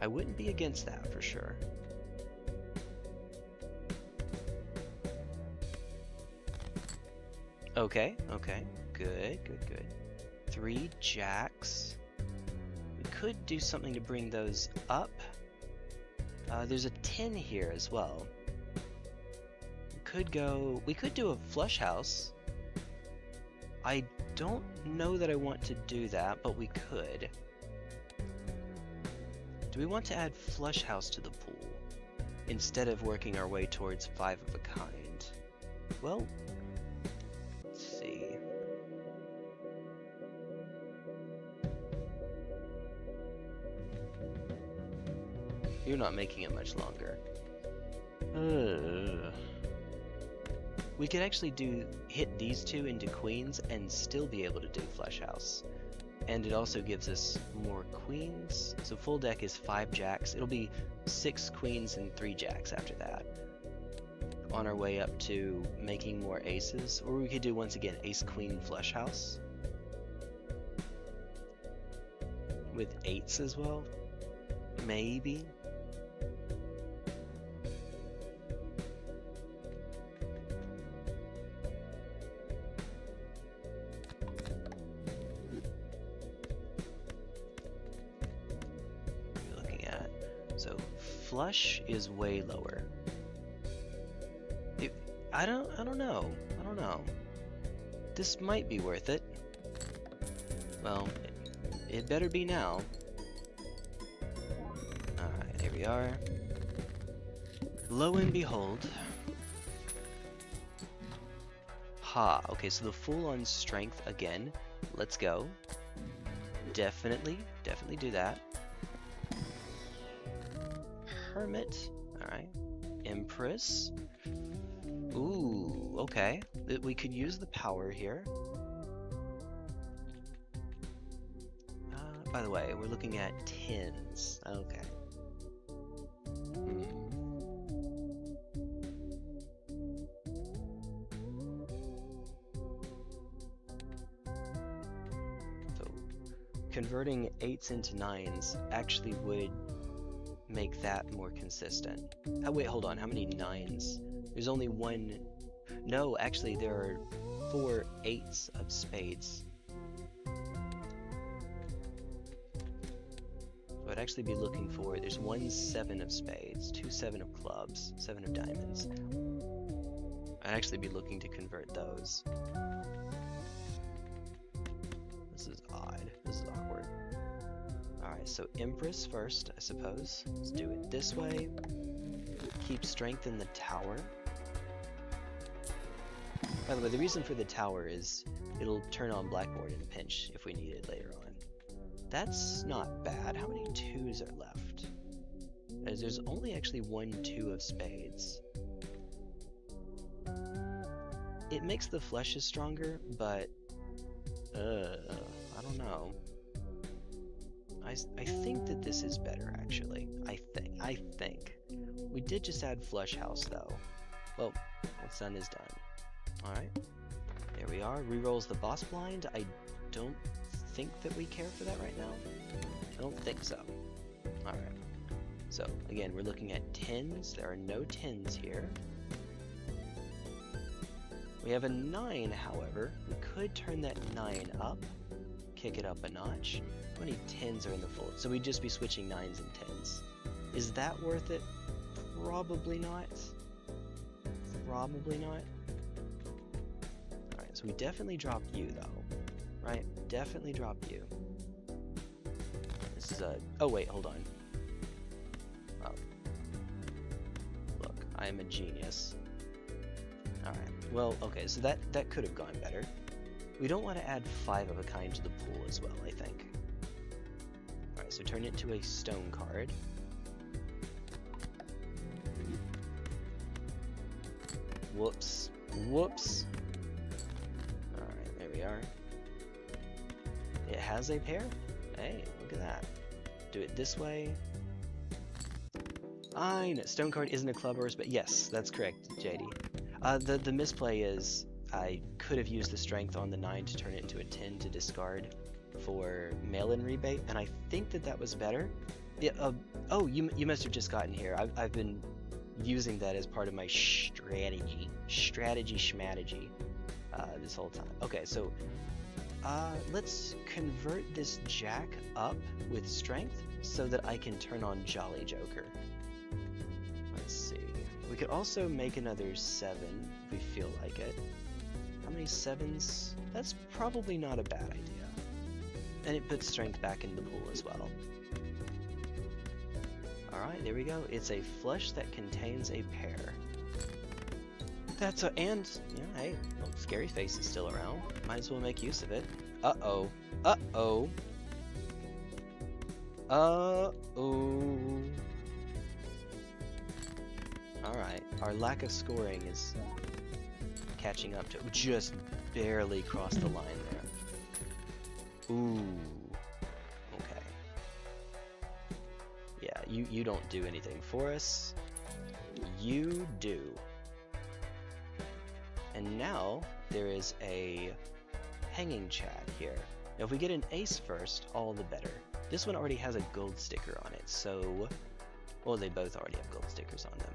I wouldn't be against that for sure. Okay, good. 3 jacks. We could do something to bring those up. There's a 10 here as well. We could do a flush house. I don't know that I want to do that, but we could. Do we want to add flush house to the pool instead of working our way towards 5 of a kind? Well, let's see. You're not making it much longer. We could actually hit these 2 into queens and still be able to do flush house. And it also gives us more queens. So full deck is 5 jacks. It'll be 6 queens and 3 jacks after that. On our way up to making more aces. Or we could do once again ace queen flush house. With 8s as well. Maybe. Flush is way lower. I don't know. This might be worth it. Well, it better be now. There we are. Lo and behold. Ha, okay, so the full-on strength again. Let's go. Definitely do that. Hermit, alright. Empress. Ooh, okay. We could use the power here. By the way, we're looking at 10s. Okay. So, converting 8s into 9s actually would make that more consistent. Oh, wait, hold on. How many 9s? There's only one. No, actually, there are 4 8s of spades. I'd actually be looking for, there's 1 7 of spades, 2 7 of clubs, 7 of diamonds. I'd actually be looking to convert those. This is odd. This is awkward. Alright, so Empress first, I suppose. Let's do it this way. Keep strength in the tower. By the way, the reason for the tower is it'll turn on blackboard in a pinch if we need it later on. That's not bad. How many 2s are left? There's only actually 1 2 of spades. It makes the fleshes stronger, but I don't know. I think that this is better, actually. I think. We did just add flush house, though. Well, what's done is done. Alright. There we are. Rerolls the boss blind. I don't think that we care for that right now. I don't think so. Alright. So, again, we're looking at 10s. There are no 10s here. We have a 9, however. We could turn that 9 up. Kick it up a notch. How many 10s are in the fold? So we'd just be switching 9s and 10s. Is that worth it? Probably not. Probably not. Alright, so we definitely dropped you, though. Right? Definitely drop you. This is a... Oh, wait, hold on. Oh. Look, I am a genius. Alright, well, okay, so that could have gone better. We don't want to add 5 of a kind to the pool as well, I think. Alright, so turn it into a stone card. Whoops. Whoops. Alright, there we are. It has a pair? Hey, look at that. Do it this way. I know, stone card isn't a club horse, but yes, that's correct, JD. The misplay is I could have used the strength on the 9 to turn it into a 10 to discard for mail-in rebate, and I think that was better. Yeah, oh, you must have just gotten here. I've been using that as part of my strategy this whole time. Okay, so let's convert this jack up with strength so that I can turn on Jolly Joker. Let's see. We could also make another 7 if we feel like it. How many 7s? That's probably not a bad idea. And it puts strength back in the pool as well. Alright, there we go. It's a flush that contains a pair. That's and, you know, hey, well, Scary Face is still around. Might as well make use of it. Uh-oh. Uh-oh. Uh-oh. Alright, our lack of scoring is catching up to... Just barely crossed the line there. Ooh. Okay. Yeah, you don't do anything for us. You do. And now there is a hanging chat here. Now if we get an ace first, all the better. This one already has a gold sticker on it, so... Well, they both already have gold stickers on them.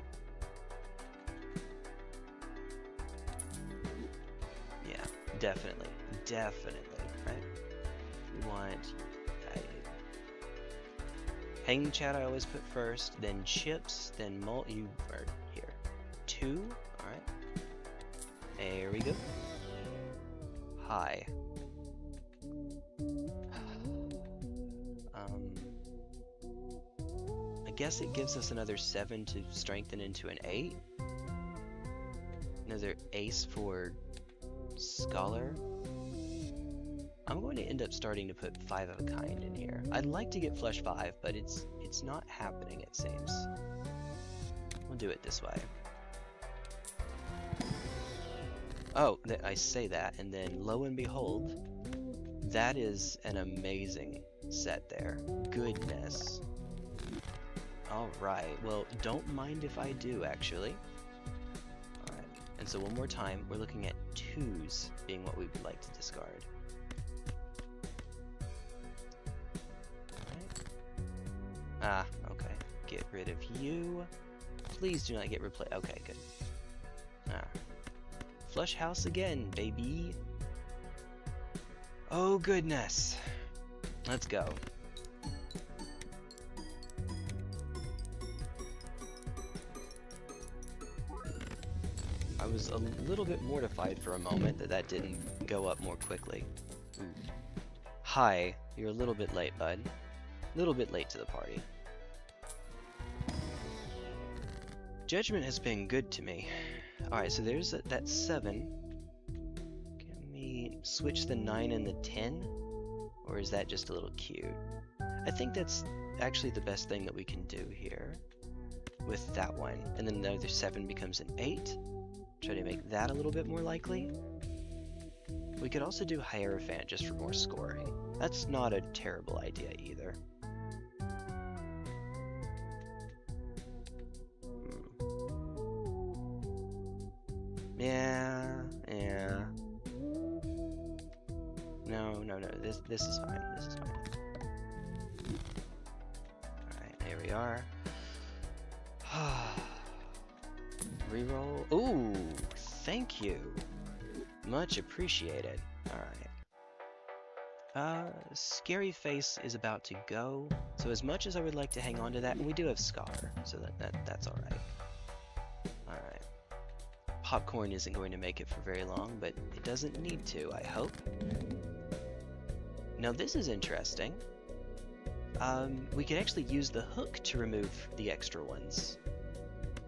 Yeah, definitely. Definitely, right? We want... hanging chat I always put first, then chips, then you are here. 2, alright. There we go. Hi. I guess it gives us another 7 to strengthen into an 8. Another ace for scholar. I'm going to end up starting to put 5 of a kind in here. I'd like to get flush 5, but it's not happening, it seems. We'll do it this way. Oh, I say that, and then lo and behold, that is an amazing set there. Goodness. Alright, well, don't mind if I do, actually. Alright, and so one more time, we're looking at 2s being what we would like to discard. Alright. Ah, okay. Get rid of you. Please do not get replaced. Okay, good. Ah. Flush house again, baby. Oh, goodness. Let's go. I was a little bit mortified for a moment that didn't go up more quickly. Ooh. Hi, you're a little bit late, bud. A little bit late to the party. Judgment has been good to me. Alright, so there's that 7. Can we switch the 9 and the 10? Or is that just a little cute? I think that's actually the best thing that we can do here with that one. And then the other 7 becomes an 8. Try to make that a little bit more likely. We could also do Hierophant just for more scoring. That's not a terrible idea either. Yeah. No. This is fine. This is fine. Alright, there we are. Reroll. Ooh, thank you. Much appreciated. Alright. Scary Face is about to go. So as much as I would like to hang on to that, and we do have Scar, so that's alright. Alright. Popcorn isn't going to make it for very long, but it doesn't need to, I hope. Now this is interesting. We could actually use the hook to remove the extra ones,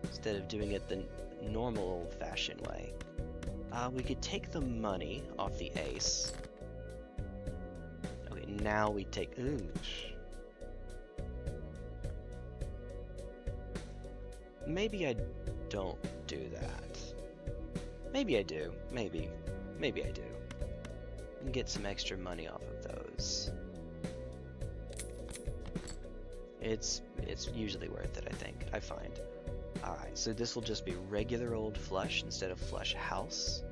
instead of doing it the normal old-fashioned way. We could take the money off the ace. Okay, now we take... Ooh. Maybe I don't do that. Maybe I do. Maybe I do. And get some extra money off of those. It's usually worth it, I think. I find. Alright, so this will just be regular old flush instead of flush house.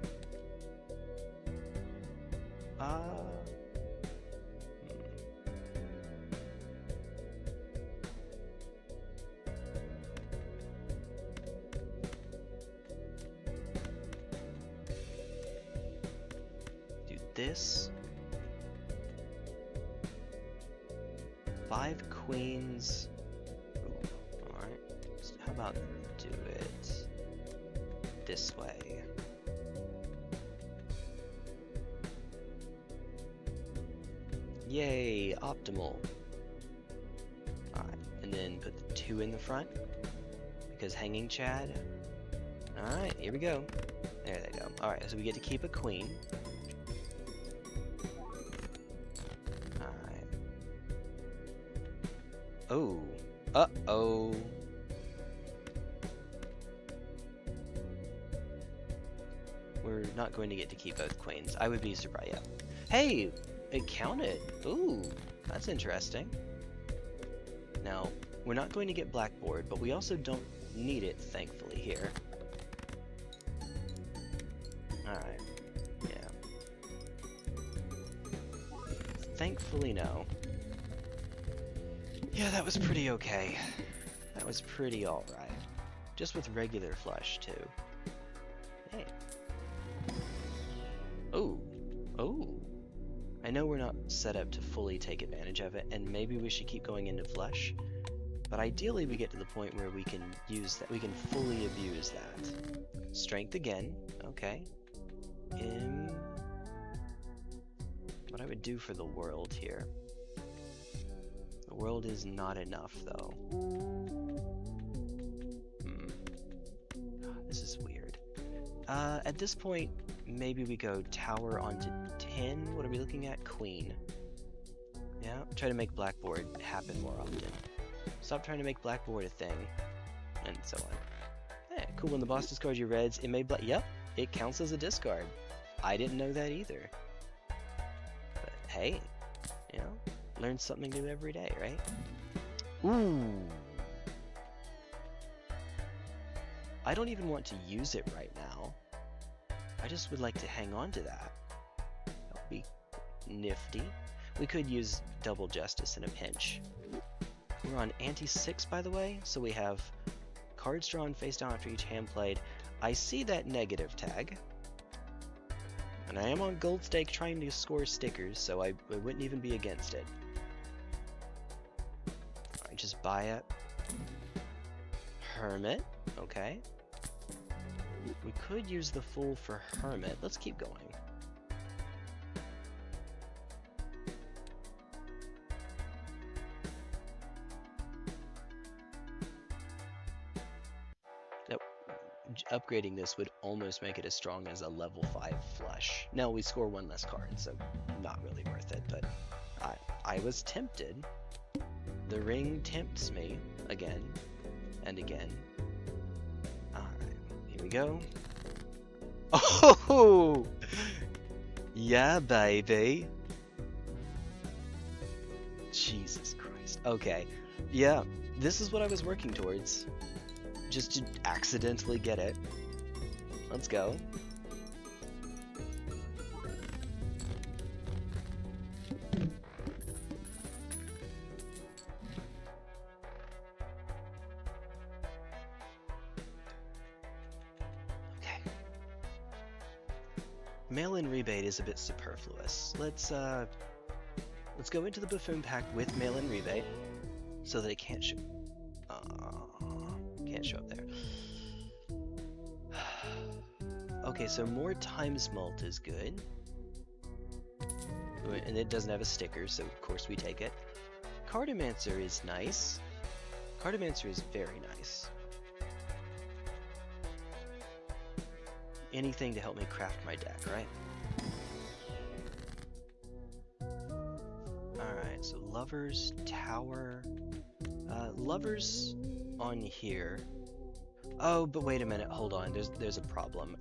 Do this. 5 queens. Alright. How about do it this way? Yay, optimal. Alright, and then put the 2 in the front, because hanging Chad. Alright, here we go. There they go. Alright, so we get to keep a queen. Alright. Oh. Uh-oh. We're not going to get to keep both queens. I would be surprised. Yeah. Hey! It counted. Ooh, that's interesting. Now, we're not going to get blackboard, but we also don't need it, thankfully, here. Alright. Yeah. Thankfully, no. Yeah, that was pretty okay. That was pretty alright. Just with regular flush, too. Hey. Ooh. Ooh. I know we're not set up to fully take advantage of it, and maybe we should keep going into flush, but ideally we get to the point where we can use that, we can fully abuse that. Strength again, okay. What I would do for the world here. The world is not enough, though. At this point, maybe we go tower onto 10. What are we looking at? Queen. Yeah, try to make blackboard happen more often. Stop trying to make blackboard a thing, and so on. Yeah, cool. When the boss discards your reds, it may yep, it counts as a discard. I didn't know that either. But hey, you know, learn something new every day, right? Ooh. I don't even want to use it right now. I just would like to hang on to that. That would be nifty. We could use double justice in a pinch. We're on ante 6, by the way, so we have cards drawn face down after each hand played. I see that negative tag. And I am on gold stake trying to score stickers, so I wouldn't even be against it. Alright, just buy it. Hermit, okay. We could use the Fool for Hermit. Let's keep going. Nope. Upgrading this would almost make it as strong as a level 5 flush. Now we score one less card, so not really worth it, but I was tempted. The ring tempts me again and again. Here we go. Oh! Yeah, baby. Jesus Christ. Okay. Yeah, this is what I was working towards. Just to accidentally get it. Let's go. Mail-in rebate is a bit superfluous. Let's go into the buffoon pack with mail-in rebate, so that it can't show. Can't show up there. Okay, so more times mult is good, and it doesn't have a sticker, so of course we take it. Cartomancer is nice. Cartomancer is very nice. Anything to help me craft my deck, right? Alright, so Lovers, Tower. Lovers on here. Oh, but wait a minute, hold on, there's a problem.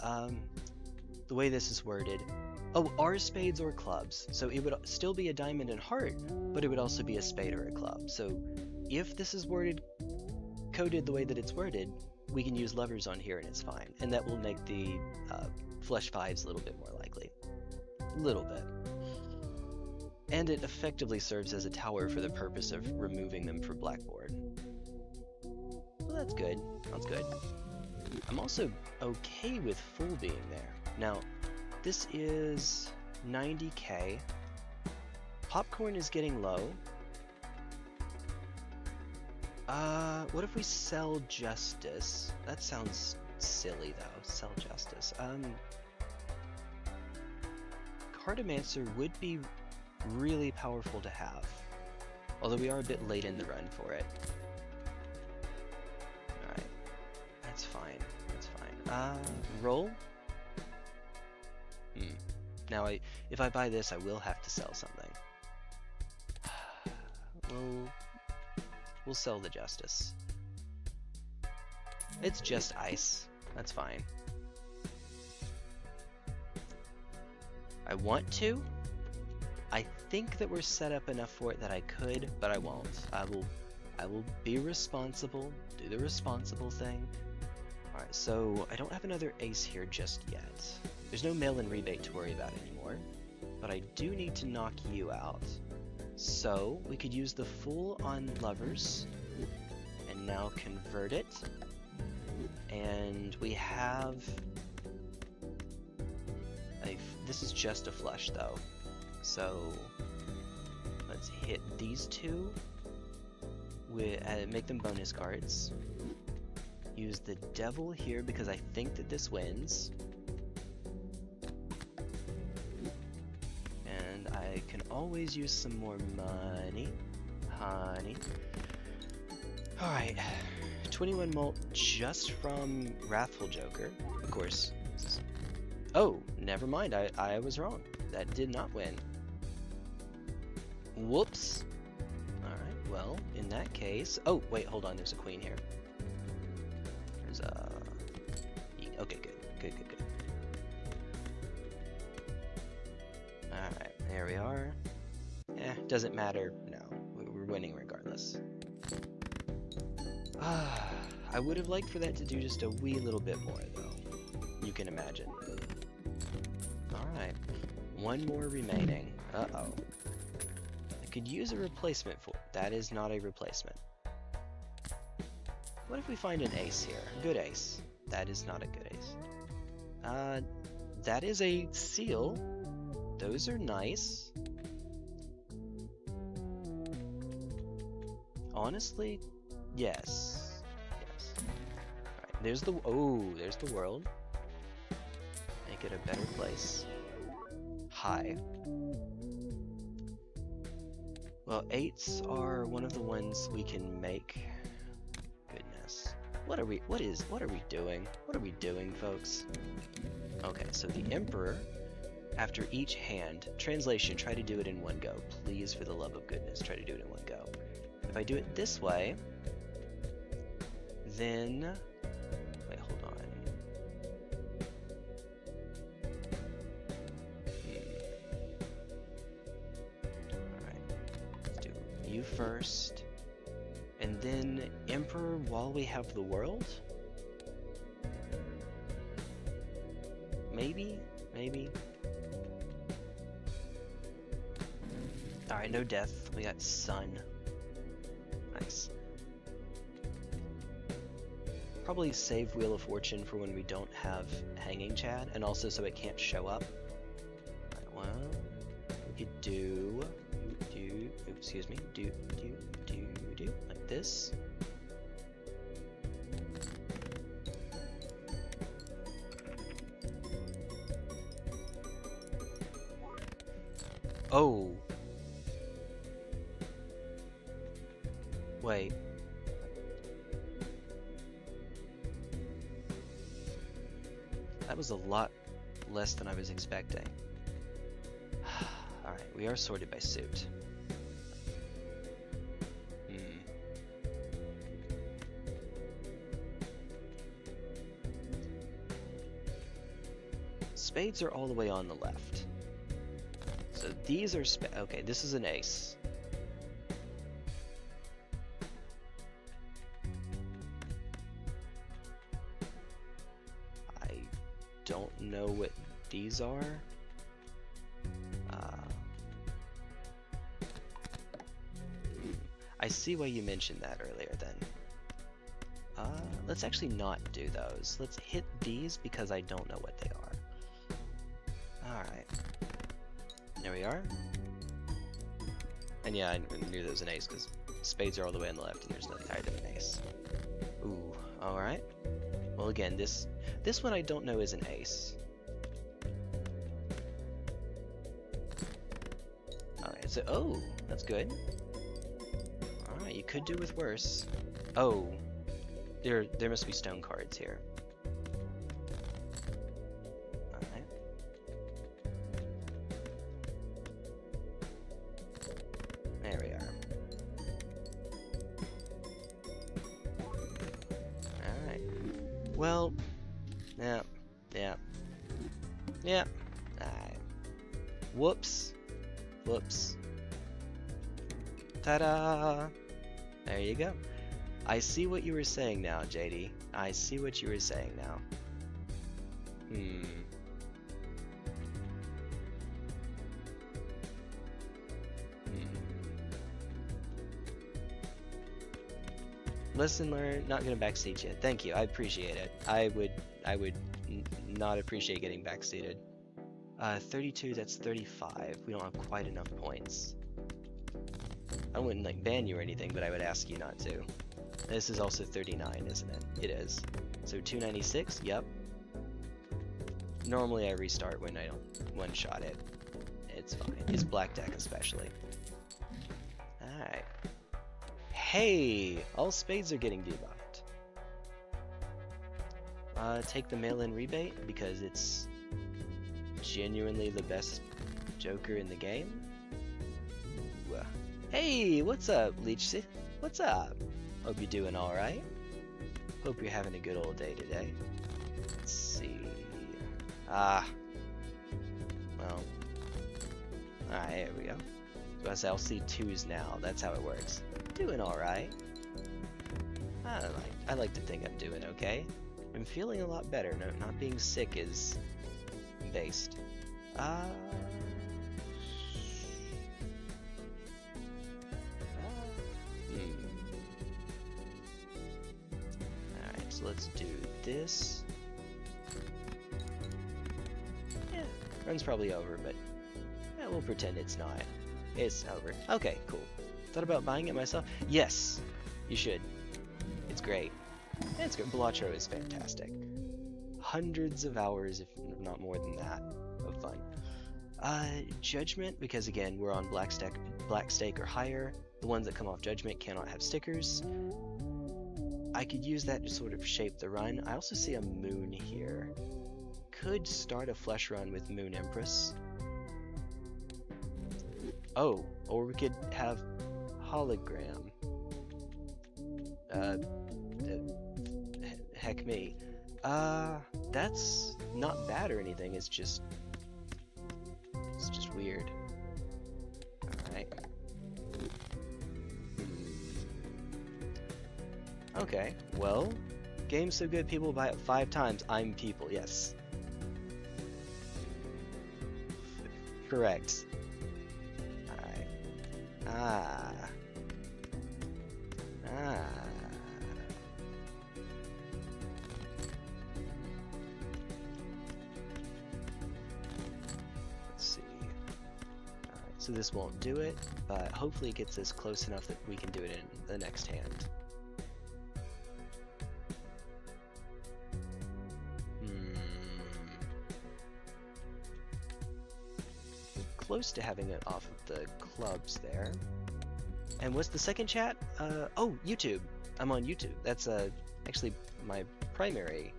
The way this is worded. Oh, are spades or clubs. So it would still be a diamond and heart, but it would also be a spade or a club. So if this is coded the way that it's worded, we can use lovers on here and it's fine. And that will make the flush 5s a little bit more likely. A little bit. And it effectively serves as a tower for the purpose of removing them from blackboard. Well, that's good. Sounds good. I'm also okay with full being there. Now, this is 90k. Popcorn is getting low. What if we sell Justice? That sounds silly, though. Sell Justice. Cartomancer would be really powerful to have. Although we are a bit late in the run for it. Alright. That's fine. That's fine. Roll? Now, if I buy this, I will have to sell something. We'll sell the Justice. It's just ice. That's fine. I want to. I think that we're set up enough for it that I could, but I won't. I will be responsible, do the responsible thing. Alright, so I don't have another ace here just yet. There's no mail-in rebate to worry about anymore, but I do need to knock you out. So we could use the Fool on Lovers, and now convert it. And we have this is just a flush though. So let's hit these two, make them bonus cards. Use the Devil here because I think that this wins. And I can always use some more money. Honey. Alright. 21 mult just from Wrathful Joker. Of course, this is Oh, never mind. I was wrong. That did not win. Whoops. Alright, well, in that case... Oh, wait, hold on. There's a queen here. There's a... Okay, good. Good. Alright, there we are. Doesn't matter. No, we're winning regardless. I would have liked for that to do just a wee little bit more, though. You can imagine. Alright, one more remaining. Uh-oh. I could use a replacement for it. That is not a replacement. What if we find an ace here? Good ace. That is not a good ace. That is a seal. Those are nice. Honestly, yes. Alright, there's the... Oh, there's the world. Make it a better place. Hi. Well, 8s are one of the ones we can make. Goodness. What are we doing? What are we doing, folks? Okay, so the Emperor, after each hand, translation, try to do it in one go. Please, for the love of goodness, try to do it in one go. If I do it this way, then... Wait, hold on. Alright, let's do you first. And then Emperor while we have the world? Maybe? Alright, no death. We got sun. Nice. Probably save Wheel of Fortune for when we don't have Hanging Chad, and also so it can't show up. Right, well, we could do like this. Oh. Wait. That was a lot less than I was expecting. Alright, we are sorted by suit. Spades are all the way on the left. So these are okay, this is an ace. I don't know what these are. I see why you mentioned that earlier then. Let's actually not do those. Let's hit these because I don't know what they are. Alright. There we are. And yeah, I knew there was an ace because spades are all the way on the left and there's nothing higher than an ace. Ooh, alright. Well again, this one I don't know is an ace. Alright, so oh, that's good. Alright, you could do with worse. Oh. There must be stone cards here. Alright. There we are. Alright. Well, yeah. Alright. Whoops. Ta-da! There you go. I see what you were saying now, JD. I see what you were saying now. Lesson learned, not gonna backseat you. Thank you, I appreciate it. I would not appreciate getting backseated. 32, that's 35. We don't have quite enough points. I wouldn't like ban you or anything, but I would ask you not to. This is also 39, isn't it? It is. So 296, yep. Normally I restart when I don't one-shot it. It's fine. It's black deck especially. Alright. Hey! All spades are getting debuffed. Take the mail-in rebate because it's genuinely the best Joker in the game? Ooh. Hey, what's up, Leech? What's up? Hope you're doing alright. Hope you're having a good old day today. Let's see. Well. Alright, here we go. So I'll see 2s now. That's how it works. Doing alright. I like to think I'm doing okay. I'm feeling a lot better. No, not being sick is based. Alright, so let's do this. Yeah, run's probably over, but yeah, we'll pretend it's not. It's over. Okay, cool. Thought about buying it myself? Yes, you should. It's great. It's great. Balatro is fantastic. Hundreds of hours, if not more than that, of fun. Judgment, because again, we're on black stake or higher. The ones that come off Judgment cannot have stickers. I could use that to sort of shape the run. I also see a Moon here. Could start a flesh run with Moon Empress. Oh, or we could have Hologram. Heck me. That's not bad or anything, it's just weird. Alright. Okay, well, game's so good people buy it 5 times. I'm people, yes. Correct. Alright. Let's see. Alright, so this won't do it, but hopefully it gets us close enough that we can do it in the next hand. Close to having it off of the clubs there. And what's the second chat? Oh, YouTube. I'm on YouTube. That's actually my primary.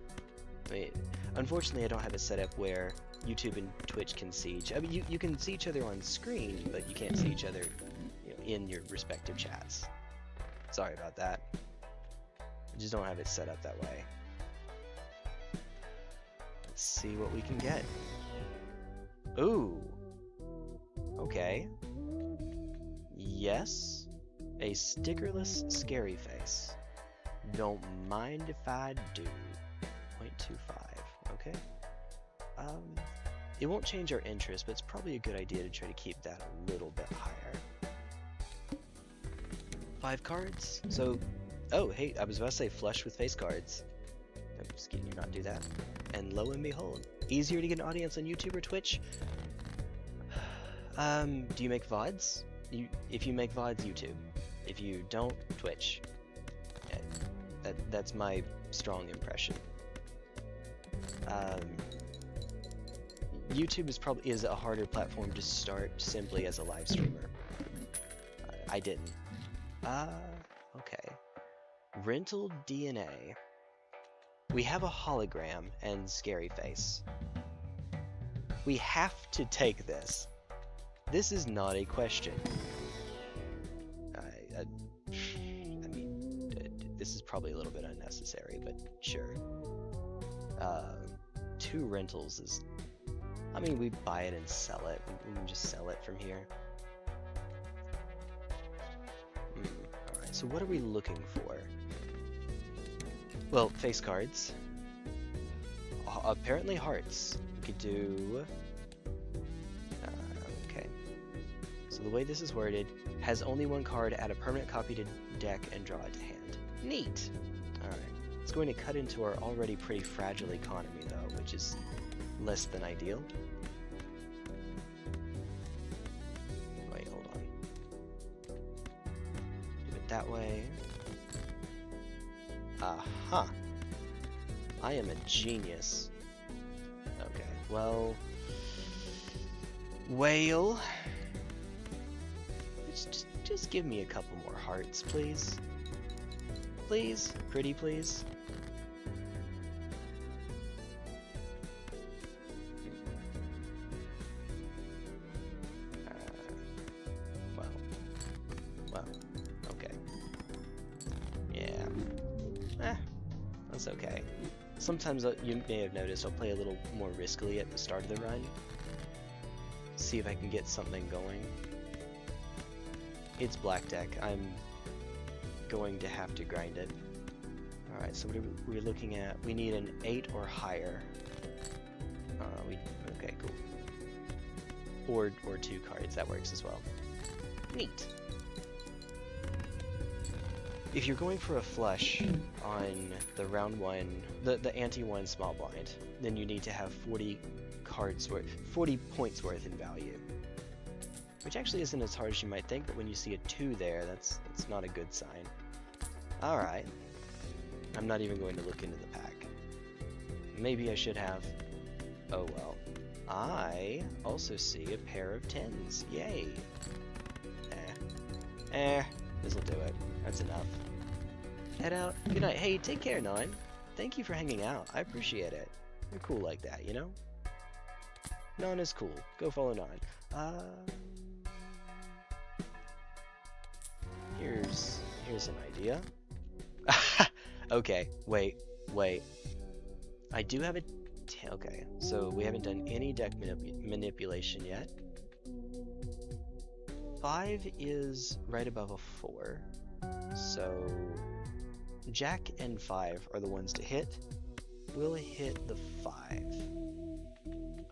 I mean, unfortunately, I don't have it set up where YouTube and Twitch can see each. I mean, you can see each other on screen, but you can't see each other, you know, in your respective chats. Sorry about that. I just don't have it set up that way. Let's see what we can get. Ooh. Okay. Yes. A stickerless scary face. Don't mind if I do. 0.25. Okay. It won't change our interest, but it's probably a good idea to try to keep that a little bit higher. 5 cards. So, oh, hey, I was about to say flush with face cards. I'm just kidding, you not do that. And lo and behold, easier to get an audience on YouTube or Twitch. Do you make VODs? If you make VODs, YouTube. If you don't, Twitch. Yeah, that's my strong impression. YouTube is a harder platform to start simply as a live streamer. I didn't. Okay. Rental DNA. We have a hologram and scary face. We have to take this. This is not a question. I mean, this is probably a little bit unnecessary, but sure. 2 rentals is... I mean, we buy it and sell it. We can just sell it from here. Alright, so what are we looking for? Well, face cards. Apparently hearts. We could do... So the way this is worded, has only 1 card, add a permanent copy to deck and draw it to hand. Neat! Alright, it's going to cut into our already pretty fragile economy though, which is less than ideal. Wait, hold on. Do it that way. Aha! I am a genius. Okay, well... Whale... Just give me a couple more hearts, please. Please? Pretty please? That's okay. Sometimes you may have noticed I'll play a little more riskily at the start of the run. See if I can get something going. It's black deck. I'm going to have to grind it. Alright, so what are we looking at? We need an 8 or higher. Okay, cool. Or 2 cards, that works as well. Neat. If you're going for a flush on the round 1, the ante-1 small blind, then you need to have 40 points worth in value. Which actually isn't as hard as you might think, but when you see a 2 there, that's not a good sign. Alright. I'm not even going to look into the pack. Maybe I should have. Oh well. I also see a pair of 10s. Yay! This'll do it. That's enough. Head out. Good night. Hey, take care, Non. Thank you for hanging out. I appreciate it. You're cool like that, you know? Non is cool. Go follow Non. Here's an idea. Okay, wait. I do have a... Okay, so we haven't done any deck manipulation yet. 5 is right above a 4. So Jack and 5 are the ones to hit. We'll hit the 5.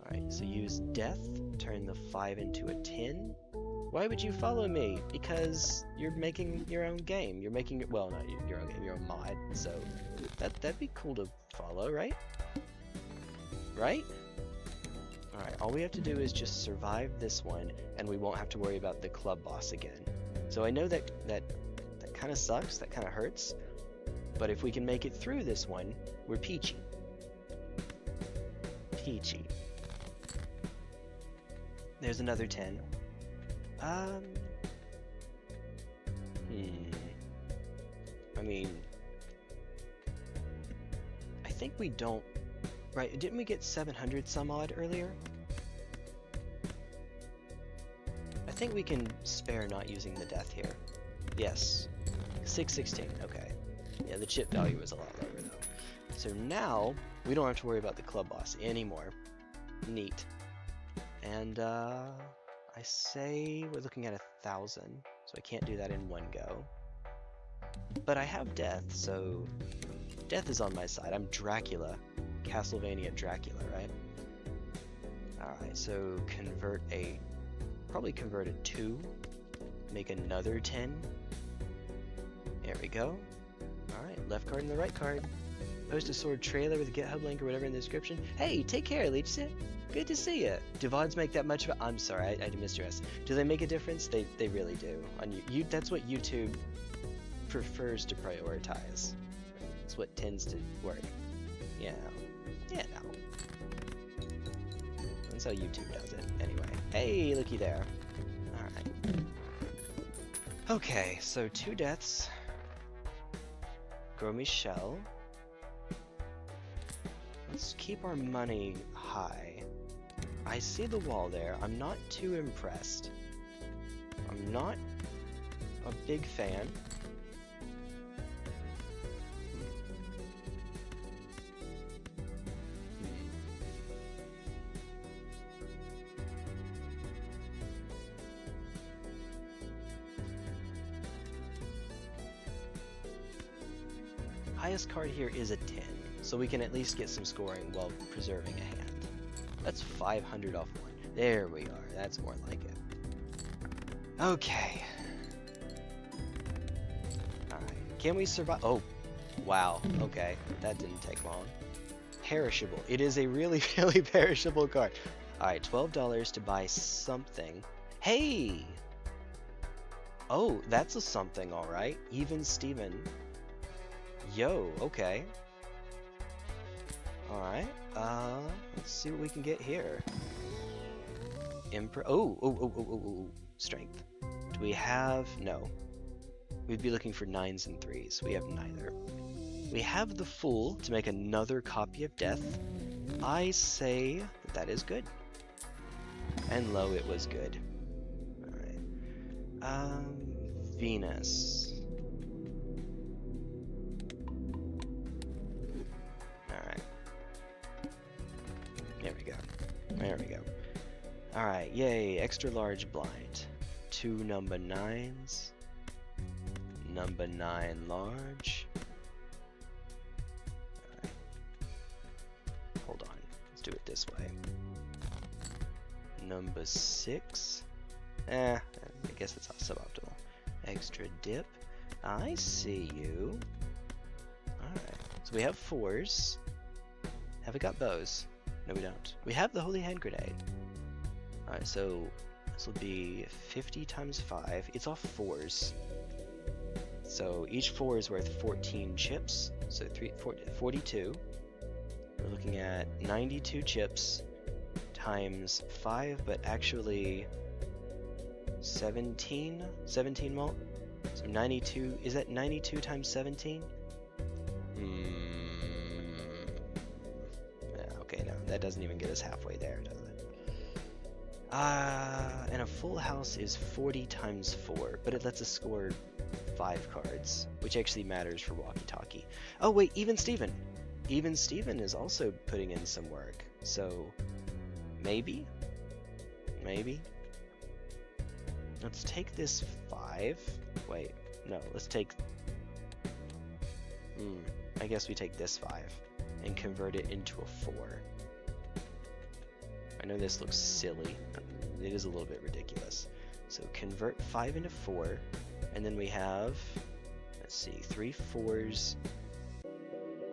Alright, so use Death, turn the 5 into a 10. Why would you follow me? Because you're making your own game. You're making, well, not your own game, your own mod. So that'd be cool to follow, right? Right? Alright, all we have to do is just survive this one, and we won't have to worry about the club boss again. So I know that kind of sucks, that kind of hurts, but if we can make it through this one, we're peachy. Peachy. There's another 10. I mean, I think we don't... Right, didn't we get 700 some odd earlier? I think we can spare not using the death here. Yes. 616, okay. Yeah, the chip value is a lot lower though. So now, we don't have to worry about the club boss anymore. Neat. And, I say we're looking at 1,000, so I can't do that in one go. But I have death, so death is on my side. I'm Dracula. Castlevania Dracula, right? Alright, so probably convert a 2, make another 10. There we go. Alright, left card and the right card. Post a sword trailer with a GitHub link or whatever in the description. Hey, take care, Leech. Good to see you. Do VODs make that much of a... I'm sorry, I missed your S. Do they make a difference? They really do. On you, that's what YouTube prefers to prioritize. It's what tends to work. Yeah. Yeah, no. That's how YouTube does it. Anyway. Hey, looky there. Alright. Okay, so 2 deaths. Grow Michelle. Let's keep our money high. I see the wall there. I'm not too impressed. I'm not a big fan. Highest card here is a 10, so we can at least get some scoring while preserving a hand. That's 500 off 1. There we are. That's more like it. Okay. Alright. Can we survive? Oh, wow. Okay. That didn't take long. Perishable. It is a really, really perishable card. Alright, $12 to buy something. Hey! Oh, that's a something, alright. Even Steven. Yo, okay. Alright, let's see what we can get here. Strength. Do we have... No. We'd be looking for 9s and 3s. We have neither. We have the Fool to make another copy of Death. I say that is good. And low, it was good. Alright. Venus. There we go. Alright, yay, extra large blind. 2 number 9s. Number 9 large. Alright. Hold on, let's do it this way. Number 6. I guess it's suboptimal. Extra dip. I see you. Alright, so we have 4s. Have we got those? No, we don't. We have the Holy Hand Grenade. Alright, so this will be 50 times 5. It's all 4s. So each 4 is worth 14 chips. So 42. We're looking at 92 chips times 5, but actually 17 mult. So 92. Is that 92 times 17? Okay, no, that doesn't even get us halfway there, does it? And a full house is 40 times 4, but it lets us score 5 cards, which actually matters for walkie-talkie. Oh wait, Even Steven! Even Steven is also putting in some work, so maybe? Maybe? Let's take this 5. Wait, no, let's take... I guess we take this 5 and convert it into a 4. I know this looks silly. It is a little bit ridiculous. So convert 5 into 4, and then we have, let's see, 3 4s.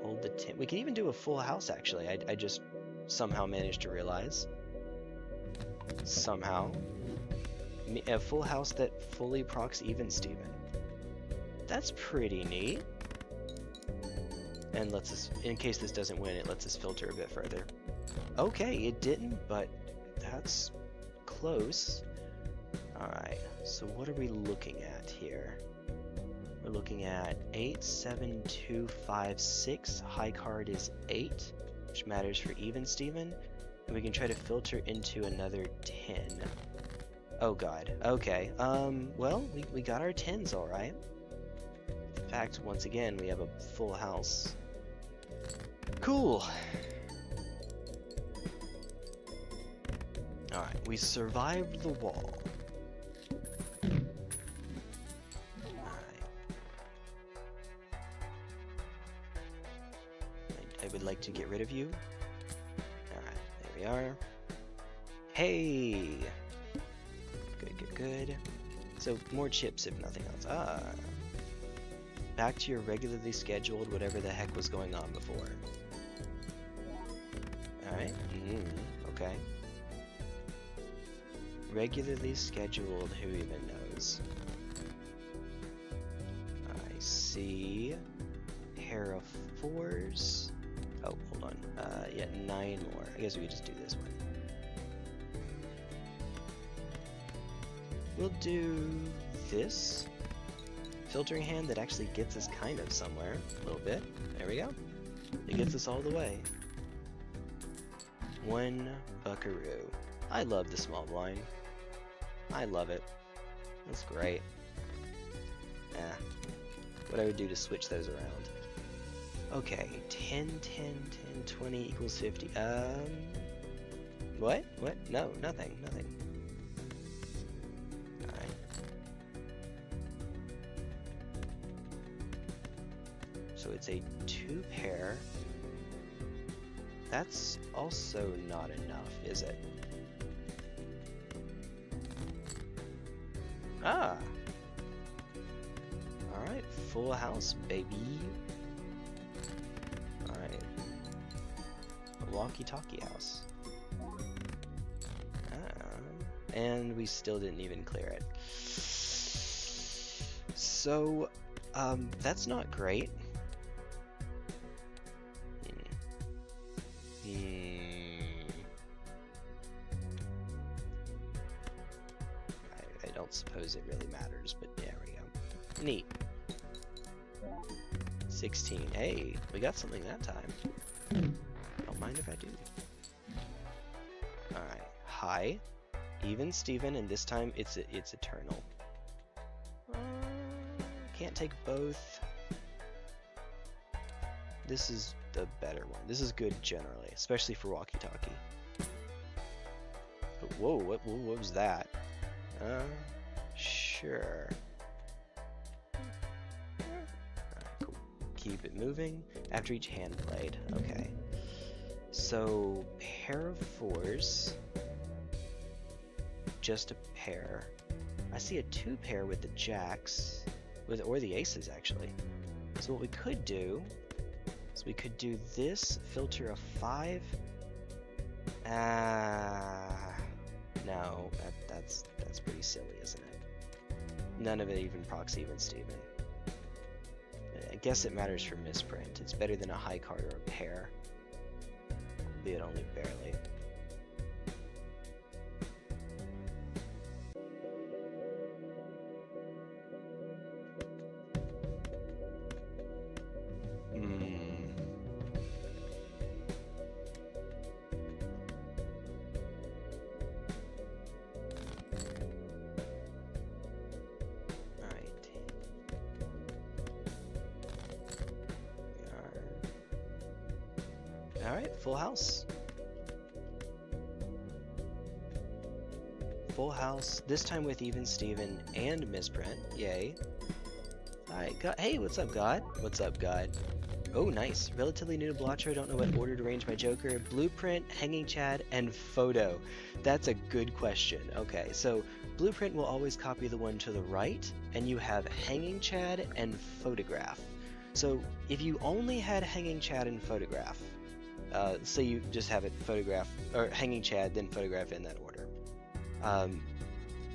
Hold the 10. We can even do a full house, actually. I just somehow managed to realize. Somehow. A full house that fully procs Even Steven. That's pretty neat. And lets us, in case this doesn't win, it lets us filter a bit further. Okay, it didn't, but that's close. Alright, so what are we looking at here? We're looking at 8, 7, 2, 5, 6. High card is 8, which matters for Even Steven. And we can try to filter into another 10. Oh god, okay. Well, we got our 10s alright. In fact, once again, we have a full house. Cool. Alright, we survived the wall. Alright. I would like to get rid of you. Alright, there we are. Hey! Good. So, more chips if nothing else. Back to your regularly scheduled whatever the heck was going on before. Alright, okay. Regularly scheduled, who even knows? I see pair of 4s. Oh, hold on. Yeah, 9 more. I guess we could just do this one. We'll do this filtering hand that actually gets us kind of somewhere. A little bit. There we go. It gets us all the way. 1 buckaroo. I love the small blind. I love it. That's great. What I would do to switch those around. Okay, 10, 10, 10, 20 equals 50. What? What? No, nothing. Alright. So it's a 2 pair. That's also not enough, is it? Ah! Alright, full house, baby. Alright. A walkie-talkie house. And we still didn't even clear it. So, that's not great. I don't suppose it really matters, but there we go. Neat. 16. Hey, we got something that time. Don't mind if I do. Alright, high. Even Steven, and this time it's eternal. Can't take both. This is the better one. This is good generally, especially for walkie-talkie. Whoa, what was that? Sure. Alright, cool. Keep it moving. After each hand played. Okay. So, pair of fours. Just a pair. I see a two pair with the jacks. Or the aces, actually. So what we could do is we could do this, filter a 5. No, that's pretty silly, isn't it? None of it even procs even Steven. I guess it matters for misprint. It's better than a high card or a pair. Albeit only barely. Alright, full house. Full house, this time with even Steven and misprint. Yay. Alright, hey, what's up, God? What's up, God? Oh, nice. Relatively new to Balatro, don't know what order to arrange my Joker. Blueprint, Hanging Chad, and Photo. That's a good question. Okay, so Blueprint will always copy the one to the right, and you have Hanging Chad and Photograph. So if you only had Hanging Chad and Photograph, say you just have it Photograph, or Hanging Chad, then Photograph in that order.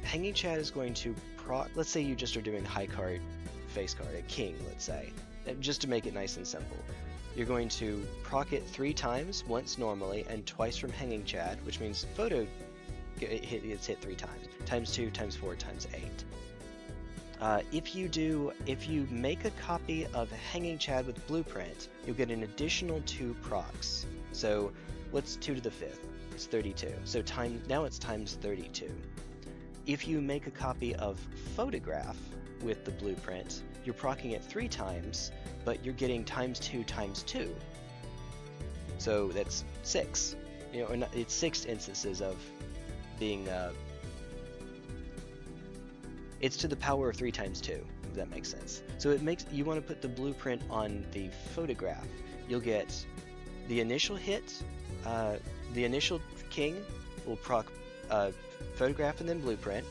Hanging Chad is going to proc, let's say you just are doing high card, face card, a king, let's say, just to make it nice and simple. You're going to proc it 3 times, once normally, and twice from Hanging Chad, which means Photo it's hit 3 times, times 2, times 4, times 8. If you make a copy of Hanging Chad with Blueprint, you'll get an additional 2 procs. So what's 2 to the 5th? It's 32. So now it's times 32. If you make a copy of Photograph with the Blueprint, you're procking it 3 times, but you're getting times 2 times 2. So that's 6. You know, it's 6 instances of being it's to the power of 3 times 2, if that makes sense. So it makes, you want to put the Blueprint on the Photograph. You'll get the initial hit, the initial king will proc Photograph and then Blueprint,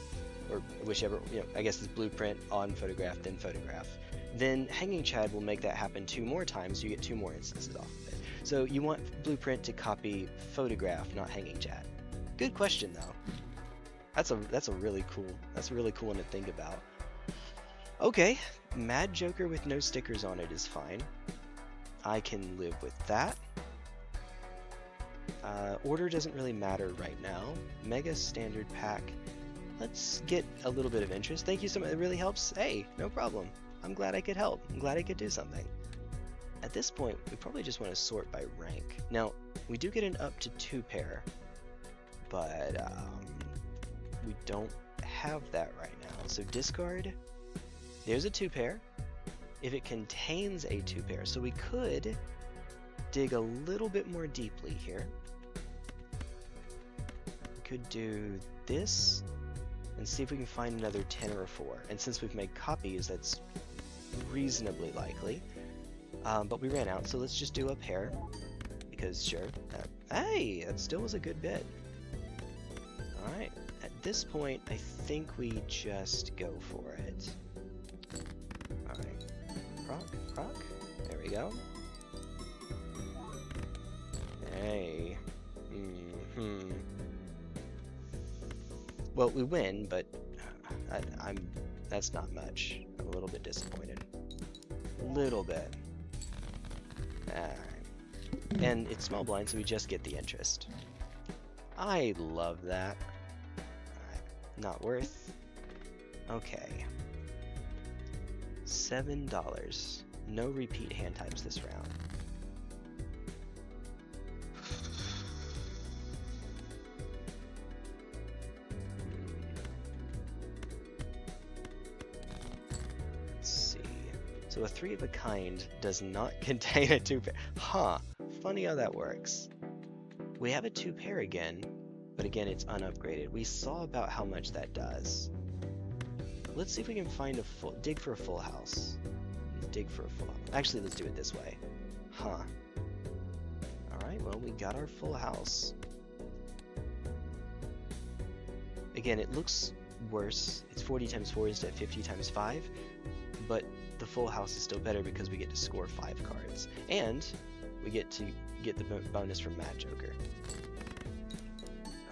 or whichever, you know, I guess it's Blueprint on Photograph, then Photograph. Then Hanging Chad will make that happen 2 more times, so you get 2 more instances off of it. So you want Blueprint to copy Photograph, not Hanging Chad. Good question, though. That's a really cool one to think about. Okay, Mad Joker with no stickers on it is fine. I can live with that. Order doesn't really matter right now. Mega Standard Pack. Let's get a little bit of interest. Thank you so much. It really helps. Hey, no problem. I'm glad I could help. I'm glad I could do something. At this point, we probably just want to sort by rank. Now, we do get an up to 2 pair, but we don't have that right now. So discard. There's a 2 pair. If it contains a 2 pair, so we could dig a little bit more deeply here. We could do this and see if we can find another 10 or a 4. And since we've made copies, that's reasonably likely. But we ran out, so let's just do a pair. Because sure. Hey, that still was a good bit. Alright. At this point, I think we just go for it. Alright. Proc. There we go. Hey. Well, we win, but that's not much. I'm a little bit disappointed. A little bit. Alright. And it's small blind, so we just get the interest. I love that. Alright. Not worth. Okay. $7. No repeat hand types this round. So a 3 of a kind does not contain a 2 pair. Huh. Funny how that works. We have a 2 pair again, But again, it's unupgraded. We saw about how much that does. Let's see if we can find a dig for a full house. Dig for a full house. Actually, let's do it this way. Huh. Alright, well, we got our full house. Again, it looks worse. It's 40 times 4 instead of 50 times 5. But the full house is still better because we get to score 5 cards. And we get to get the bonus from Mad Joker.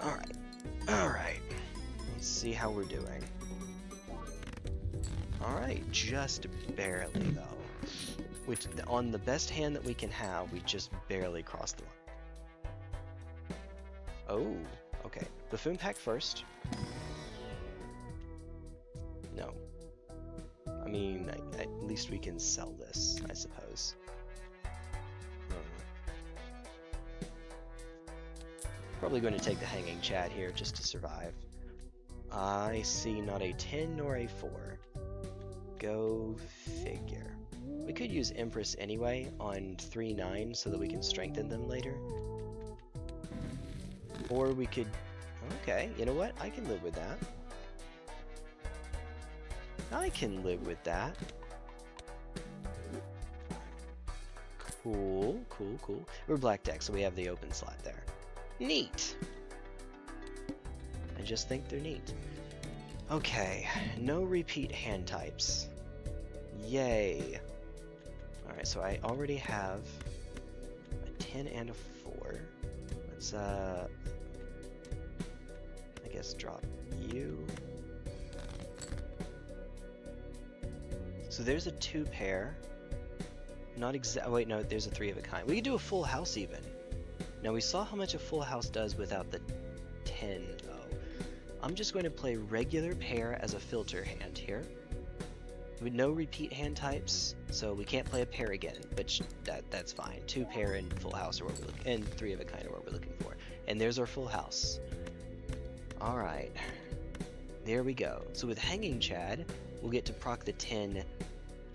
Alright. Alright. Let's see how we're doing. Alright, just barely though. Which, on the best hand that we can have, we just barely crossed the line. Oh, okay. Buffoon pack first. No. I mean, at least we can sell this, I suppose. Probably going to take the hanging Chad here just to survive. I see not a 10 nor a 4. Go figure. We could use Empress anyway on 3-9 so that we can strengthen them later. Or we could... Okay, you know what? I can live with that. I can live with that. Cool, cool, cool. We're black deck, so we have the open slot there. Neat! I just think they're neat. Okay, no repeat hand types. Yay! Alright, so I already have a 10 and a 4. Let's, I guess drop you. So there's a 2 pair. Not exact. Wait, no, there's a 3 of a kind. We could do a full house even. Now we saw how much a full house does without the 10 though. I'm just going to play regular pair as a filter hand here. With no repeat hand types, so we can't play a pair again, but that's fine. 2 pair and full house are what we're looking, and 3 of a kind are what we're looking for. And there's our full house. All right, there we go. So with Hanging Chad, we'll get to proc the 10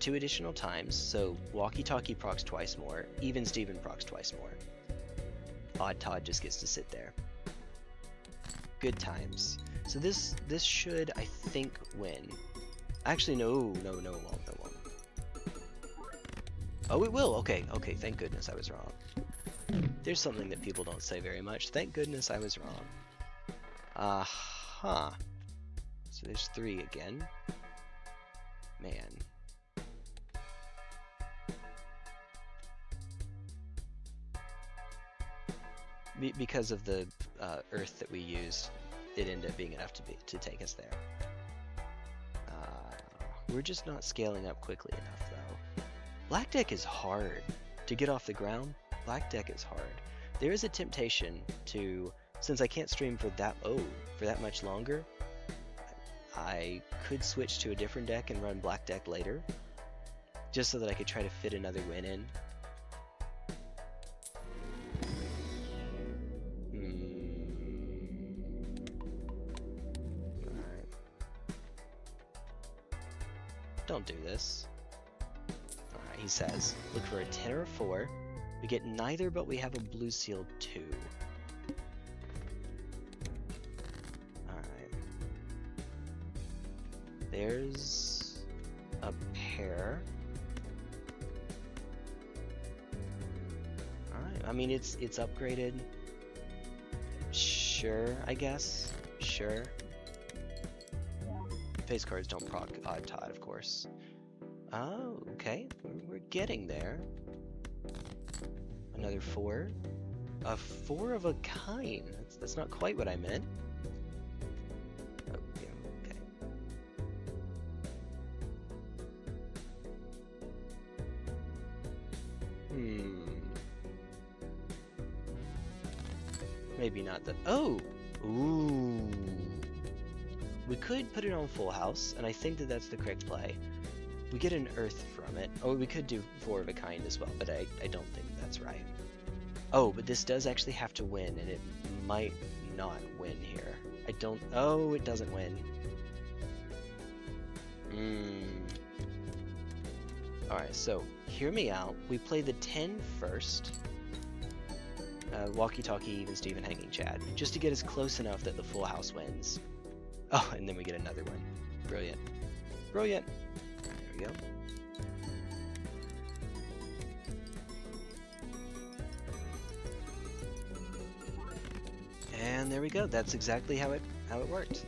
2 additional times. So Walkie Talkie procs twice more. Even Steven procs twice more. Odd Todd just gets to sit there. Good times. So this should, I think, win. Actually, no, it won't. Oh, it will. Okay, thank goodness I was wrong. There's something that people don't say very much. Thank goodness I was wrong. Aha. So there's 3 again. Man. Because of the earth that we used, it ended up being enough to take us there. We're just not scaling up quickly enough, though. Black deck is hard to get off the ground. Black deck is hard. There is a temptation to, since I can't stream for that much longer, I could switch to a different deck and run black deck later, just so that I could try to fit another win in. Don't do this. Alright, he says, look for a 10 or a 4. We get neither, but we have a blue seal 2. Alright. There's a pair. Alright, I mean, it's upgraded. Sure, I guess. Sure. Face cards don't proc Odd Todd, of course. Oh, okay. We're getting there. Another 4. A 4 of a kind. That's not quite what I meant. Oh, yeah, okay. Maybe not the... Oh! Ooh! We could put it on full house, and I think that that's the correct play. We get an earth from it. Oh, we could do 4 of a kind as well, but I don't think that's right. Oh, but this does actually have to win, and it might not win here. I don't... Oh, it doesn't win. Alright, so, hear me out. We play the 10 first. Walkie-talkie, even Steven, hanging Chad, just to get us close enough that the full house wins. Oh, and then we get another one. Brilliant. Brilliant. There we go. And there we go. That's exactly how it worked.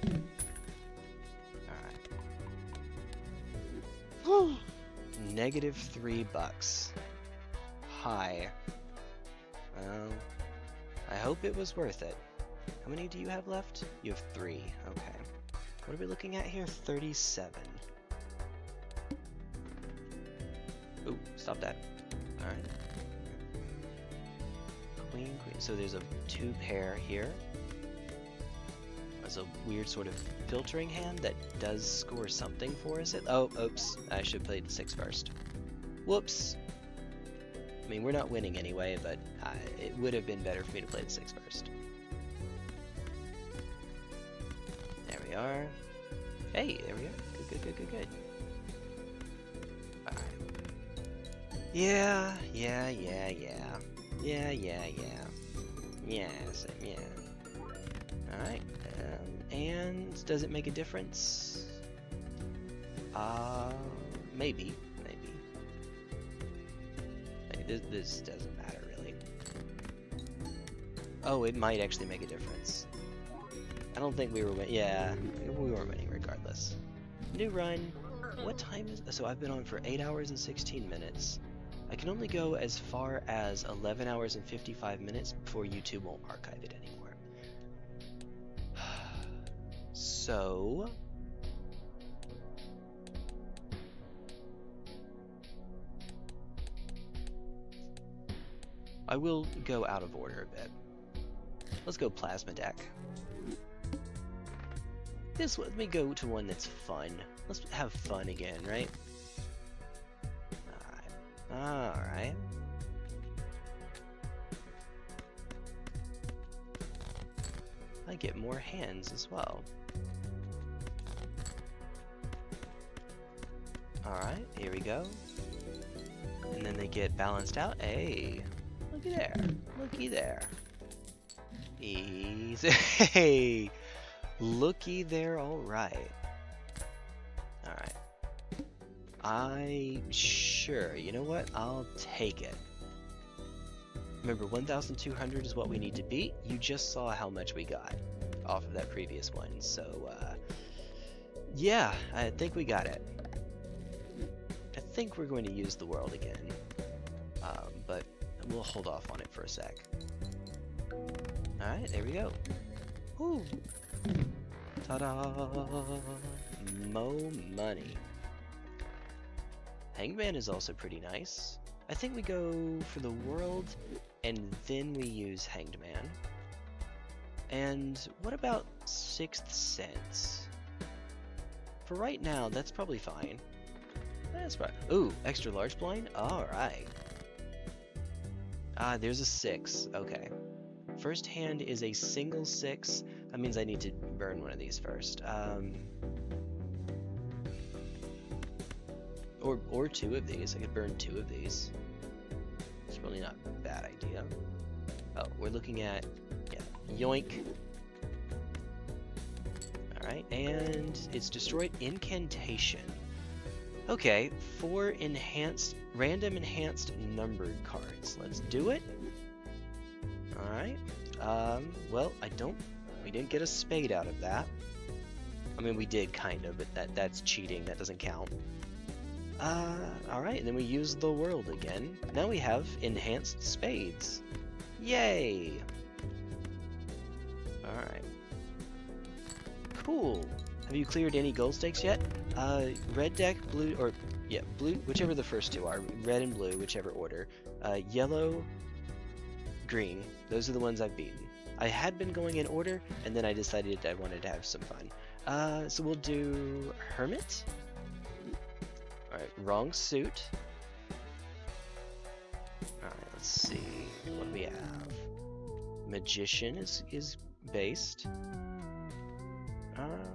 All right. Negative $3. Hi. I hope it was worth it. How many do you have left? You have 3. Okay. What are we looking at here? 37. Ooh, stop that. Alright. Queen, queen. So there's a 2 pair here. There's a weird sort of filtering hand that does score something for us. Oh, oops. I should have played the 6 first. Whoops. I mean, we're not winning anyway, but it would have been better for me to play the 6 first. There we are. Hey, there we go. Good. Alright. Yeah. Alright. And does it make a difference? Maybe. This doesn't matter really. Oh, it might actually make a difference. I don't think we were winning. Yeah, we were winning regardless. New run. What time is? So I've been on for 8 hours and 16 minutes. I can only go as far as 11 hours and 55 minutes before YouTube won't archive it anymore. So I will go out of order a bit. Let's go plasma deck. Let me go to one that's fun. Let's have fun again, right? Alright. I get more hands as well. Alright, here we go. And then they get balanced out. Hey, looky there. Looky there. Easy. Hey, looky there, alright. Alright. Sure, you know what? I'll take it. Remember, 1,200 is what we need to beat. You just saw how much we got off of that previous one. So, yeah, I think we got it. I think we're going to use the world again. But we'll hold off on it for a sec. Alright, there we go. Woo! Ta-da! Mo money. Hangman is also pretty nice. I think we go for the world, and then we use Hanged Man. And what about 6th Sense? For right now, that's probably fine. That's right. Ooh, extra large blind? Alright. There's a 6. Okay. First hand is a single 6. That means I need to burn one of these first. Or 2 of these. I could burn 2 of these. It's really not a bad idea. Oh, we're looking at, yeah, yoink. Alright, and it's destroyed incantation. Okay, 4 enhanced, random enhanced numbered cards. Let's do it. Alright. Well, we didn't get a spade out of that. I mean, we did kind of, but that's cheating. That doesn't count. Alright, and then we use the world again. Now we have enhanced spades. Yay! Alright. Cool. Have you cleared any gold stakes yet? Red deck, blue, or, yeah, blue, whichever the first 2 are. Red and blue, whichever order. Yellow, green. Those are the ones I've beaten. I had been going in order, and then I decided I wanted to have some fun. So we'll do Hermit. Alright, wrong suit. Alright, let's see. What do we have? Magician is based.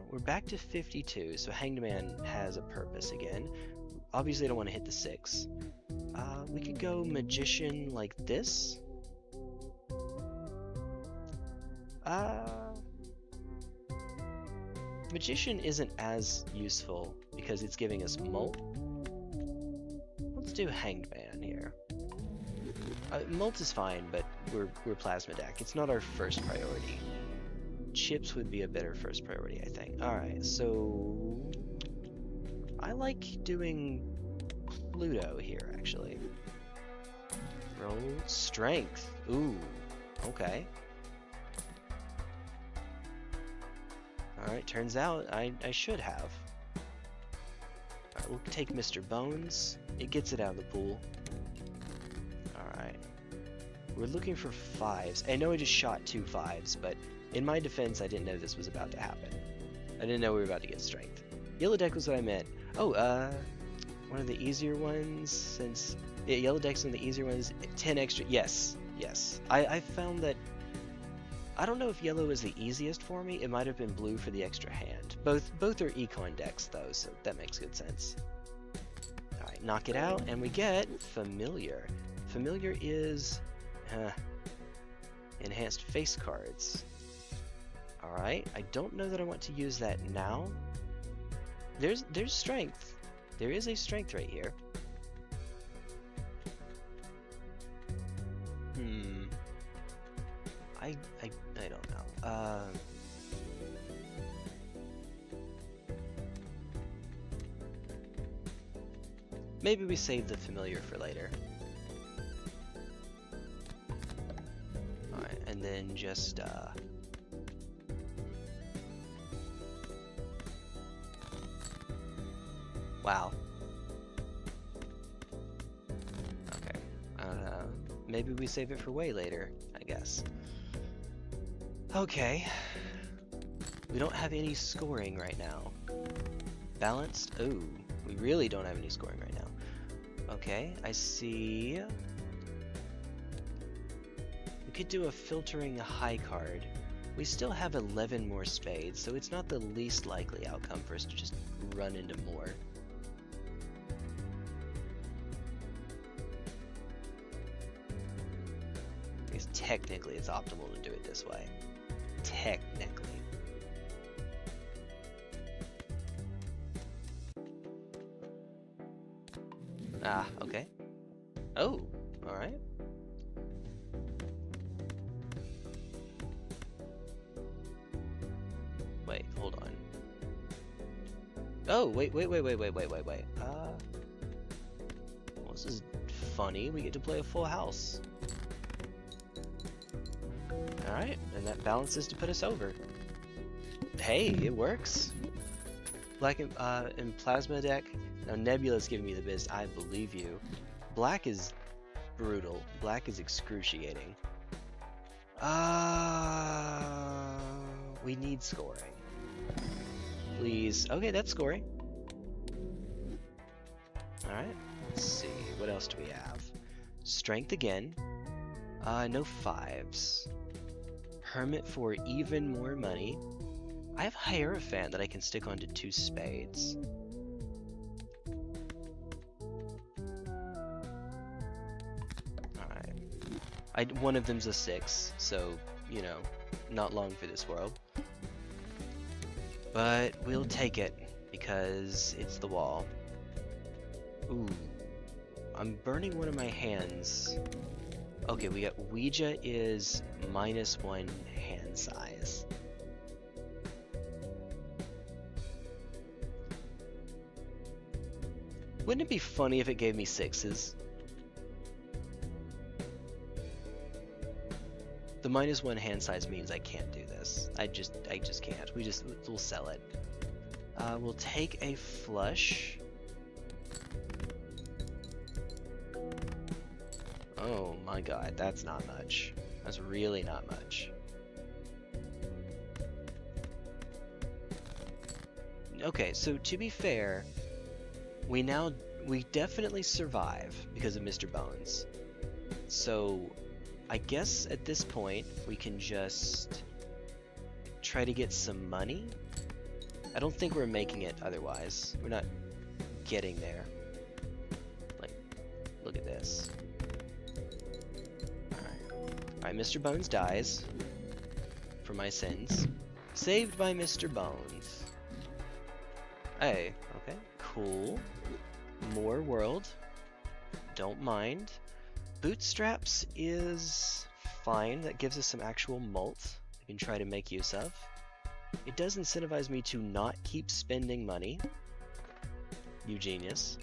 We're back to 52, so Hanged Man has a purpose again. Obviously, I don't want to hit the 6. We could go Magician like this. Magician isn't as useful because it's giving us molt. Let's do Hanged Man here. Molt is fine, but we're Plasma Deck. It's not our first priority. Chips would be a better first priority, I think. Alright, so I like doing Pluto here, actually. Roll Strength. Ooh, okay. Alright, turns out I should have. Alright, we'll take Mr. Bones. It gets it out of the pool. Alright. We're looking for 5s. I know I just shot 2 5s, but in my defense, I didn't know this was about to happen. I didn't know we were about to get strength. Yellow deck was what I meant. Oh, one of the easier ones, since... Yeah, yellow deck's one of the easier ones. 10 extra... Yes, yes. I found that... I don't know if yellow is the easiest for me. It might have been blue for the extra hand. Both are econ decks, though, so that makes good sense. Alright, knock it out, and we get Familiar. Familiar is... enhanced face cards. Alright, I don't know that I want to use that now. There's strength. There is a strength right here. I don't know. Maybe we save the Familiar for later. Alright, and then just wow. Okay. Maybe we save it for way later, I guess. Okay. We don't have any scoring right now. Balanced? Oh, we really don't have any scoring right now. Okay, I see. We could do a filtering high card. We still have 11 more spades, so it's not the least likely outcome for us to just run into more. Because technically it's optimal to do it this way. Technically. Ah, okay. Oh, alright. Wait, hold on. Oh, wait. Well, this is funny. We get to play a full house. Alright, and that balances to put us over. Hey, it works. Black in Plasma deck. Now Nebula's giving me the biz. I believe you. Black is brutal. Black is excruciating. We need scoring. Please. Okay, that's scoring. Alright, let's see. What else do we have? Strength again. No 5s. Hermit for even more money. I have Hierophant that I can stick onto 2 spades. Alright. One of them's a 6, so, you know, not long for this world. But we'll take it, because it's the wall. Ooh. I'm burning one of my hands. Okay, we got Ouija is -1 hand size. Wouldn't it be funny if it gave me 6s? The -1 hand size means I can't do this. I just can't. We'll sell it. We'll take a flush. Oh my god, that's not much. That's really not much. Okay, so to be fair, we definitely survive because of Mr. Bones. So I guess at this point we can just try to get some money. I don't think we're making it otherwise. We're not getting there. Like, look at this. Alright, Mr. Bones dies. for my sins. Saved by Mr. Bones. Hey, okay, cool. More world. Don't mind. Bootstraps is fine. That gives us some actual malt we can try to make use of. It does incentivize me to not keep spending money. You genius.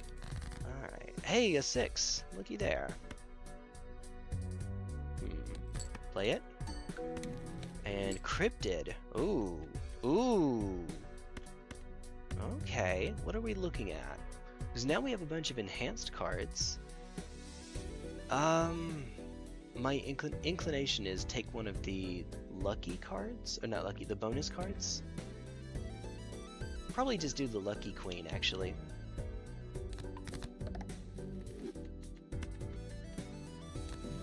Alright. Hey, a 6. Looky there. Play it. And cryptid. Ooh. Ooh. Okay. What are we looking at? Because now we have a bunch of enhanced cards. My inclination is take one of the lucky cards. Or not lucky, the bonus cards. Probably just do the lucky queen, actually.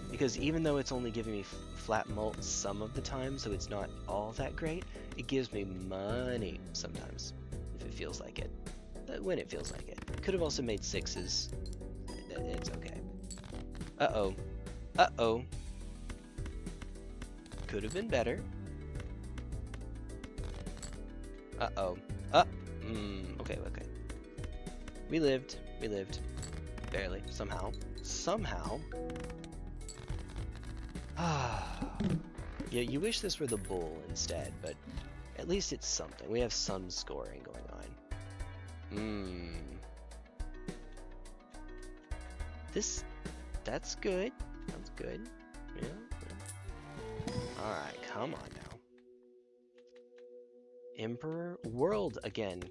Because even though it's only giving me flat malt some of the time, so it's not all that great, it gives me money sometimes, if it feels like it. When it feels like it. Could have also made 6s. It's okay. Uh-oh. Uh-oh. Could have been better. Uh-oh. Okay, okay. We lived. We lived. Barely. Somehow. Somehow. Yeah, you wish this were the bull instead, but at least it's something. We have some scoring going on. That's good. That's good. Yeah. Alright, come on now. Emperor World again.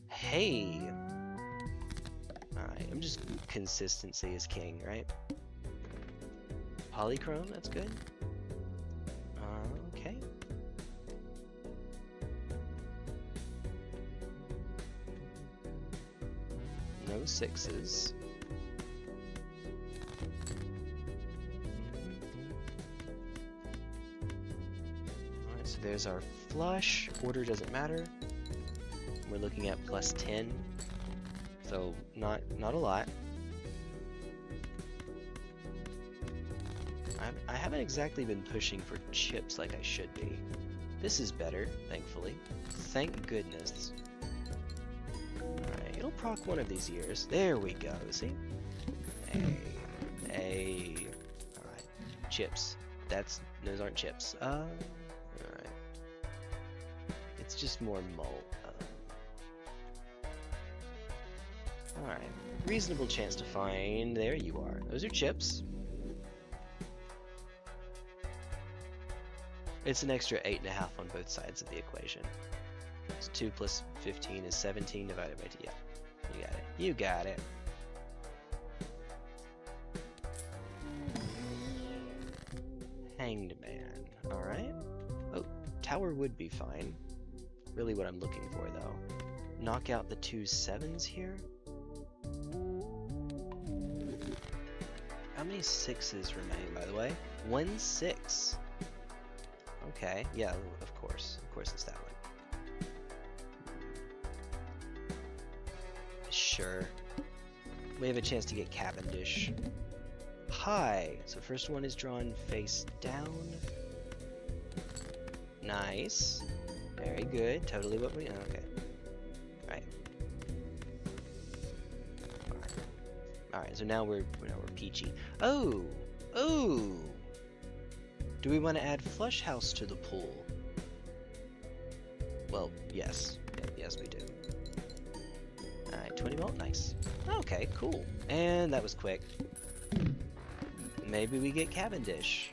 Hey! Alright, I'm just consistency is king, right? Polychrome, that's good. Okay. No 6s. Alright, so there's our flush. Order doesn't matter. We're looking at plus 10. So not a lot. I haven't exactly been pushing for chips like I should be. This is better, thankfully. Thank goodness. Alright, it'll proc one of these years. There we go, see? Hey. Hey. Alright. Chips. Those aren't chips. Alright. It's just more malt. Alright. Reasonable chance to find. There you are. Those are chips. It's an extra 8.5 on both sides of the equation. So 2 plus 15 is 17 divided by 2. Yeah, you got it. You got it. Hanged Man. Alright. Oh, tower would be fine. Really what I'm looking for, though. Knock out the 2 7s here. How many 6s remain, by the way? 1 6. Okay, yeah, of course it's that one. Sure. We have a chance to get Cavendish. Hi! So first one is drawn face down. Nice. Very good. Totally what we... Okay. Right. Alright, so now we're peachy. Oh! Oh! Do we want to add Flush House to the pool? Well, yes. Yeah, yes, we do. Alright, 20 malt, nice. Okay, cool. And that was quick. Maybe we get Cavendish.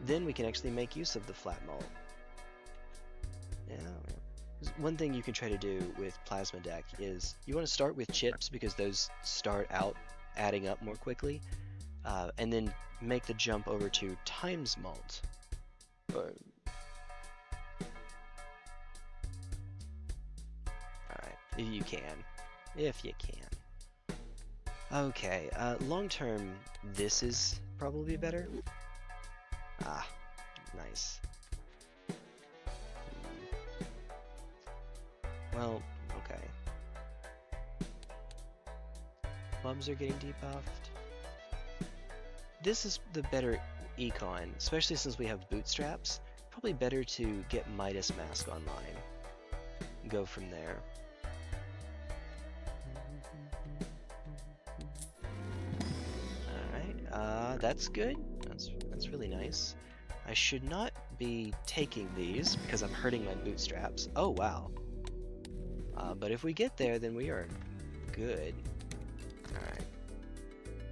Then we can actually make use of the flat malt. Yeah. One thing you can try to do with Plasma Deck is you want to start with chips because those start out adding up more quickly. And then make the jump over to times malt. Alright, if you can. If you can. Okay, long term, this is probably better. Ah, nice. Well, okay. Clubs are getting debuffed. This is the better... econ, especially since we have bootstraps. Probably better to get Midas Mask online. Go from there. Alright, that's good. That's really nice. I should not be taking these because I'm hurting my bootstraps. Oh, wow. But if we get there, then we are good. Alright.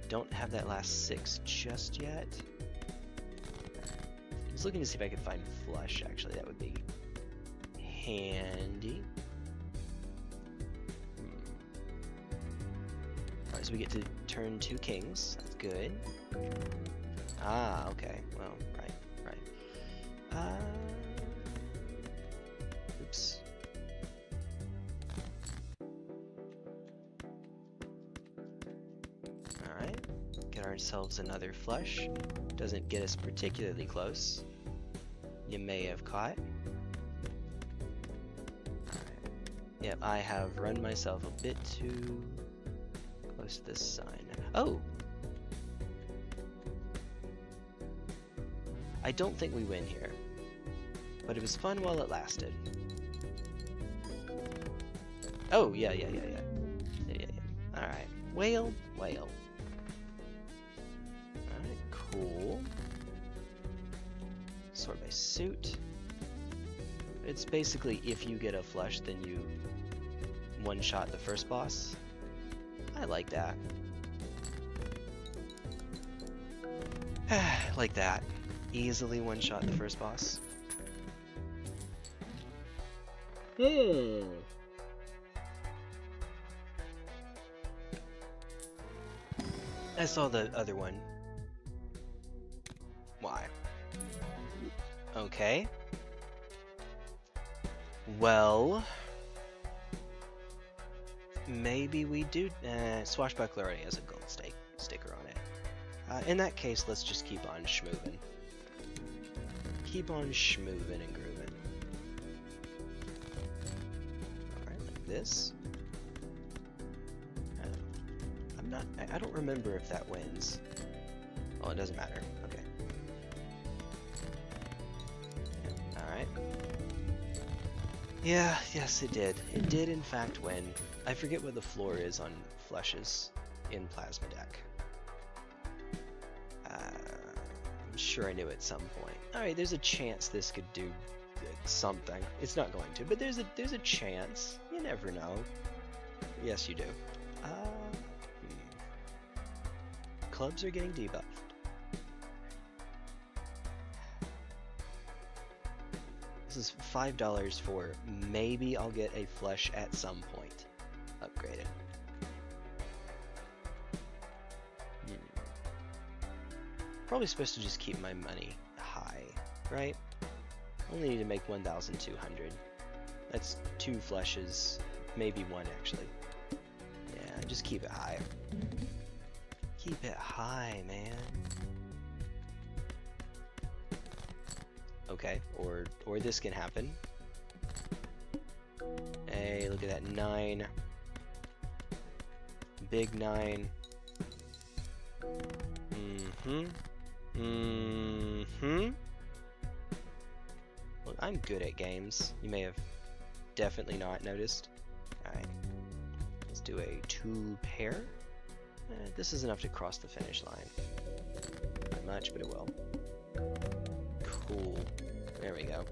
Don't have that last 6 just yet. I was looking to see if I could find flush, actually. That would be handy. Alright, so we get to turn 2 kings. That's good. Ah, okay. Well, right. Oops. Alright. Get ourselves another flush. Doesn't get us particularly close. You may have caught. Alright. Yep, I have run myself a bit too close to this sign. Oh! I don't think we win here, but it was fun while it lasted. Oh, yeah. Alright, whale. Alright, cool. Sort by suit. It's basically if you get a flush, then you one-shot the first boss. I like that. Like that. Easily one-shot the first boss. I saw the other one. Why? Okay. Well, maybe we do. Swashbuckler already has a gold sticker on it. In that case, let's just keep on schmoovin'. Keep on schmoovin' and groovin'. Alright, like this. I don't remember if that wins. Oh, it doesn't matter. Okay. Yeah, alright. Yeah, yes it did. It did in fact win. I forget what the floor is on flushes in Plasma Deck. I'm sure I knew at some point. Alright, there's a chance this could do something. It's not going to, but there's a chance. You never know. Yes, you do. Clubs are getting debuffed. This is $5 for maybe I'll get a flush at some point. Upgraded. Probably supposed to just keep my money high, right? Only need to make 1,200. That's 2 flushes, maybe 1 actually. Yeah, just keep it high. Keep it high, man. Okay, or this can happen. Hey, look at that 9. Big 9. Look, I'm good at games. You may have definitely not noticed. Alright. Let's do a 2 pair. This is enough to cross the finish line. Not much, but it will. Cool. There we go.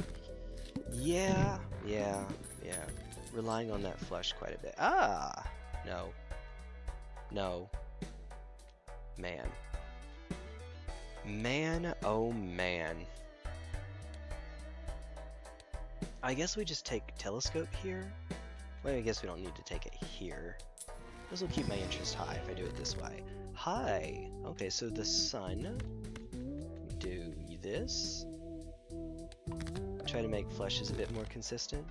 Yeah. Relying on that flush quite a bit. Ah! No. No. Man. Man, oh man. I guess we just take telescope here. Well, I guess we don't need to take it here. This will keep my interest high if I do it this way. High! Okay, so the sun. Do this. Try to make flushes a bit more consistent.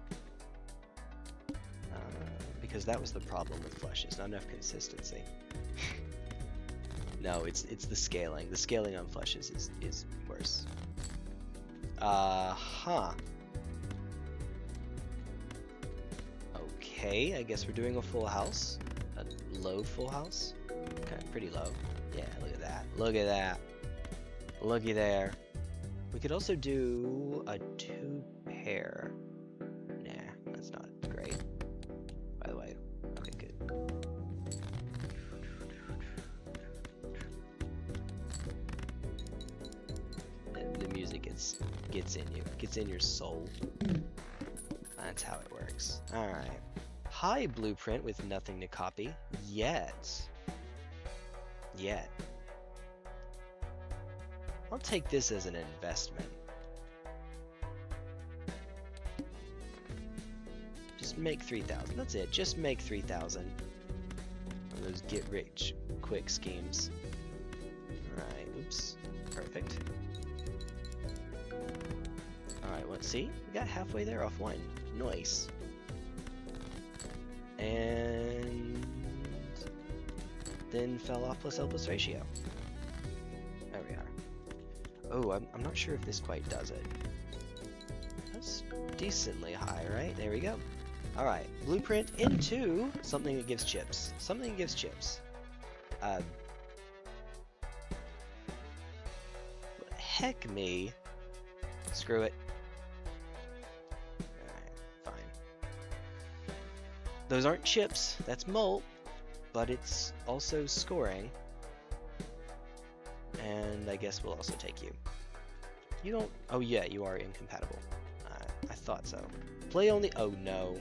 Because that was the problem with flushes, not enough consistency. No, it's the scaling. The scaling on flushes is worse. Okay, I guess we're doing a full house. A low full house. Kind of pretty low. Yeah, look at that. Look at that. Looky there. We could also do a 2-pair. Nah, that's not great. By the way. Okay, good. The music gets in you. Gets in your soul. That's how it works. Alright. High blueprint with nothing to copy. Yet. I'll take this as an investment. Just make 3,000. That's it. Just make 3,000. One of those get-rich-quick schemes. Alright, oops. Perfect. Alright, let's see. We got halfway there off one. Nice. And then fell off plus L plus ratio. There we are. Oh, I'm not sure if this quite does it. That's decently high, right? There we go. Alright, blueprint into something that gives chips. Something that gives chips. Heck me. Screw it. Alright, fine. Those aren't chips, that's malt, but it's also scoring. And I guess we'll also take you. You don't... Oh yeah, you are incompatible. I thought so. Play only... Oh no.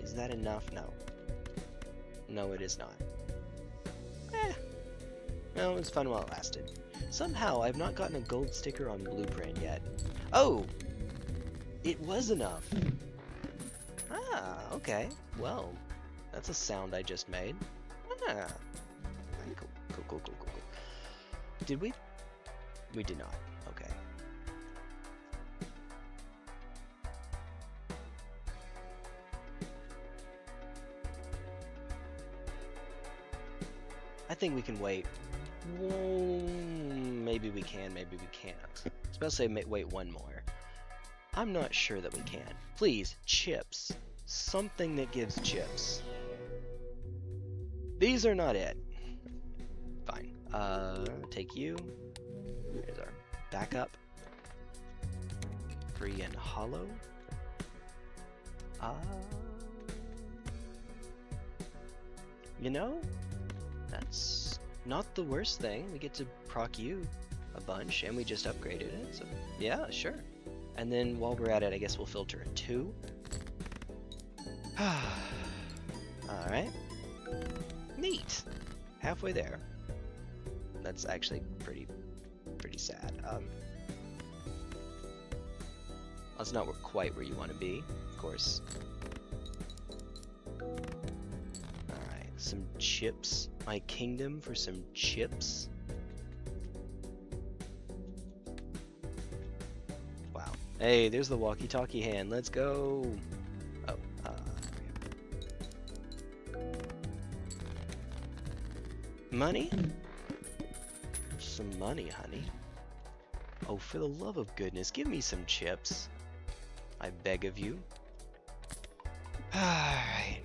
Is that enough? No. No, it is not. No, it's fun while it lasted. Somehow, I've not gotten a gold sticker on Blueprint yet. Oh! It was enough! Ah, okay. Well, that's a sound I just made. Ah. Cool. Did we? We did not. Okay. I think we can wait. Well, maybe we can, maybe we can't. I was about to say wait one more. I'm not sure that we can. Please, chips. Something that gives chips. These are not it. Fine. Take you. Here's our backup. Free and hollow. You know, that's not the worst thing. We get to proc you a bunch, and we just upgraded it, so yeah, sure. And then while we're at it, I guess we'll filter a 2. Alright. Neat! Halfway there. That's actually pretty sad. That's not quite where you want to be, of course. Alright, some chips. My kingdom for some chips. Wow. Hey, there's the walkie-talkie hand. Let's go! Oh, money? Some money, honey. Oh, for the love of goodness, give me some chips. I beg of you. Right.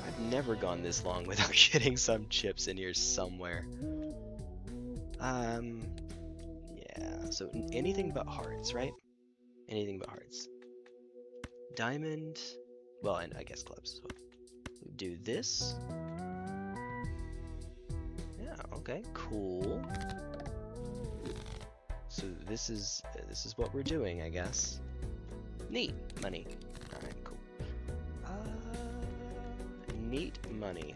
I've never gone this long without getting some chips in here somewhere. Yeah, so anything but hearts, right? Anything but hearts. Diamond, well, and I guess clubs. So we do this. Yeah, okay, cool. So this is what we're doing, I guess. Neat money. All right, cool. Neat money.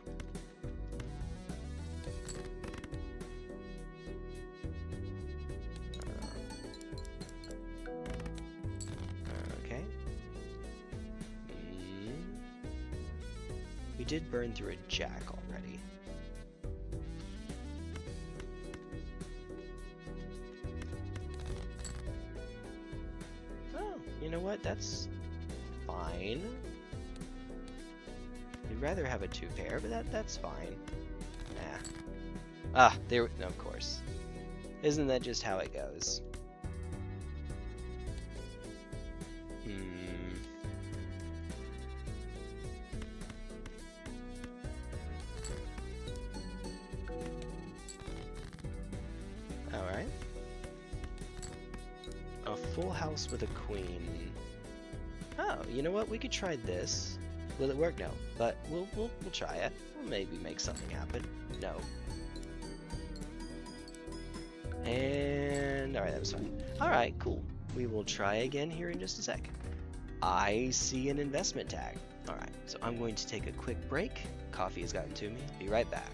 Okay. We did burn through a jack already. You know what? That's fine. would rather have a 2 pair, but that's fine. Nah. Ah, there. No, of course. Isn't that just how it goes? Alright. A full house with a queen. Oh, you know what? We could try this. Will it work? No. But we'll try it. We'll maybe make something happen. No. And alright, that was fun. Alright, cool. We will try again here in just a sec. I see an investment tag. Alright, so I'm going to take a quick break. Coffee has gotten to me. Be right back.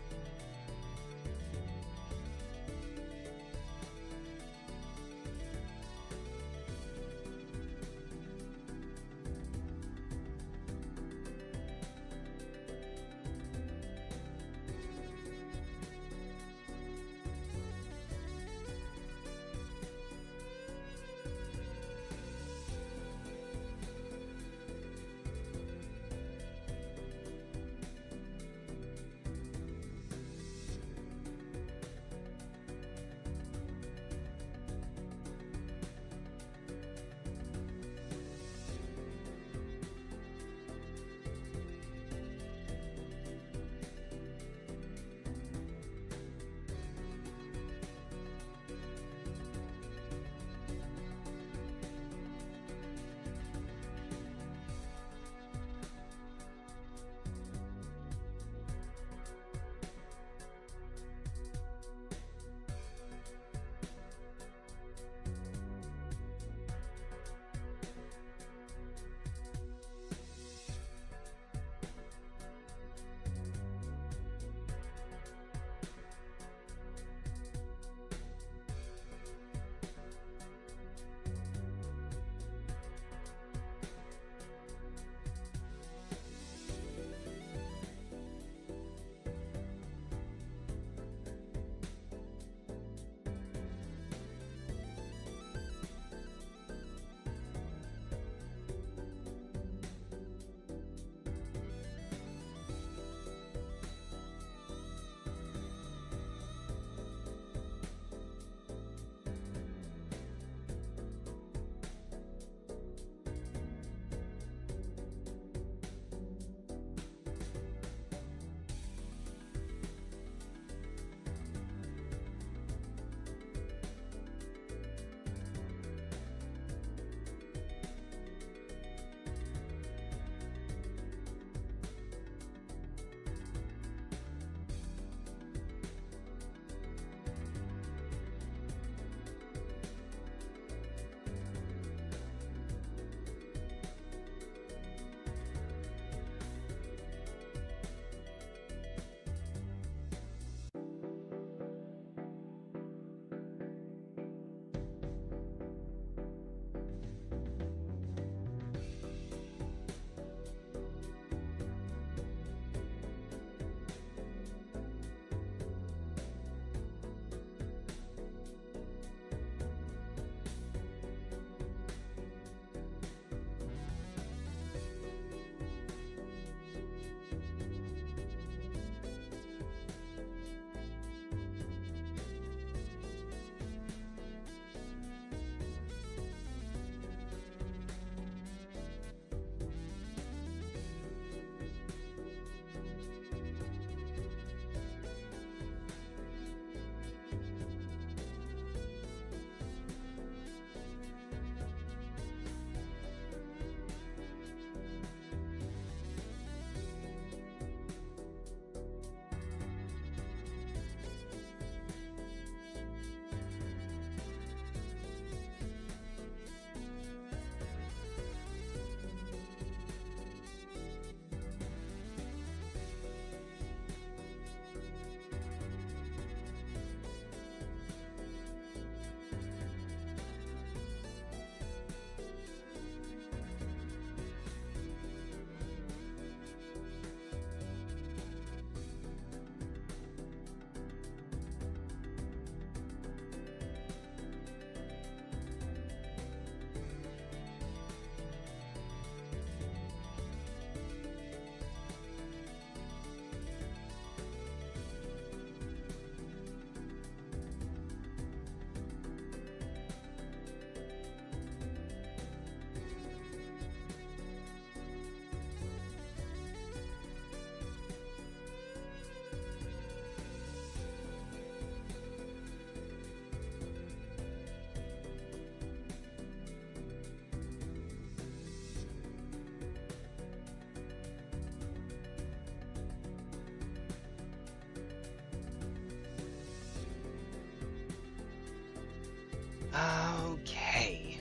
Okay.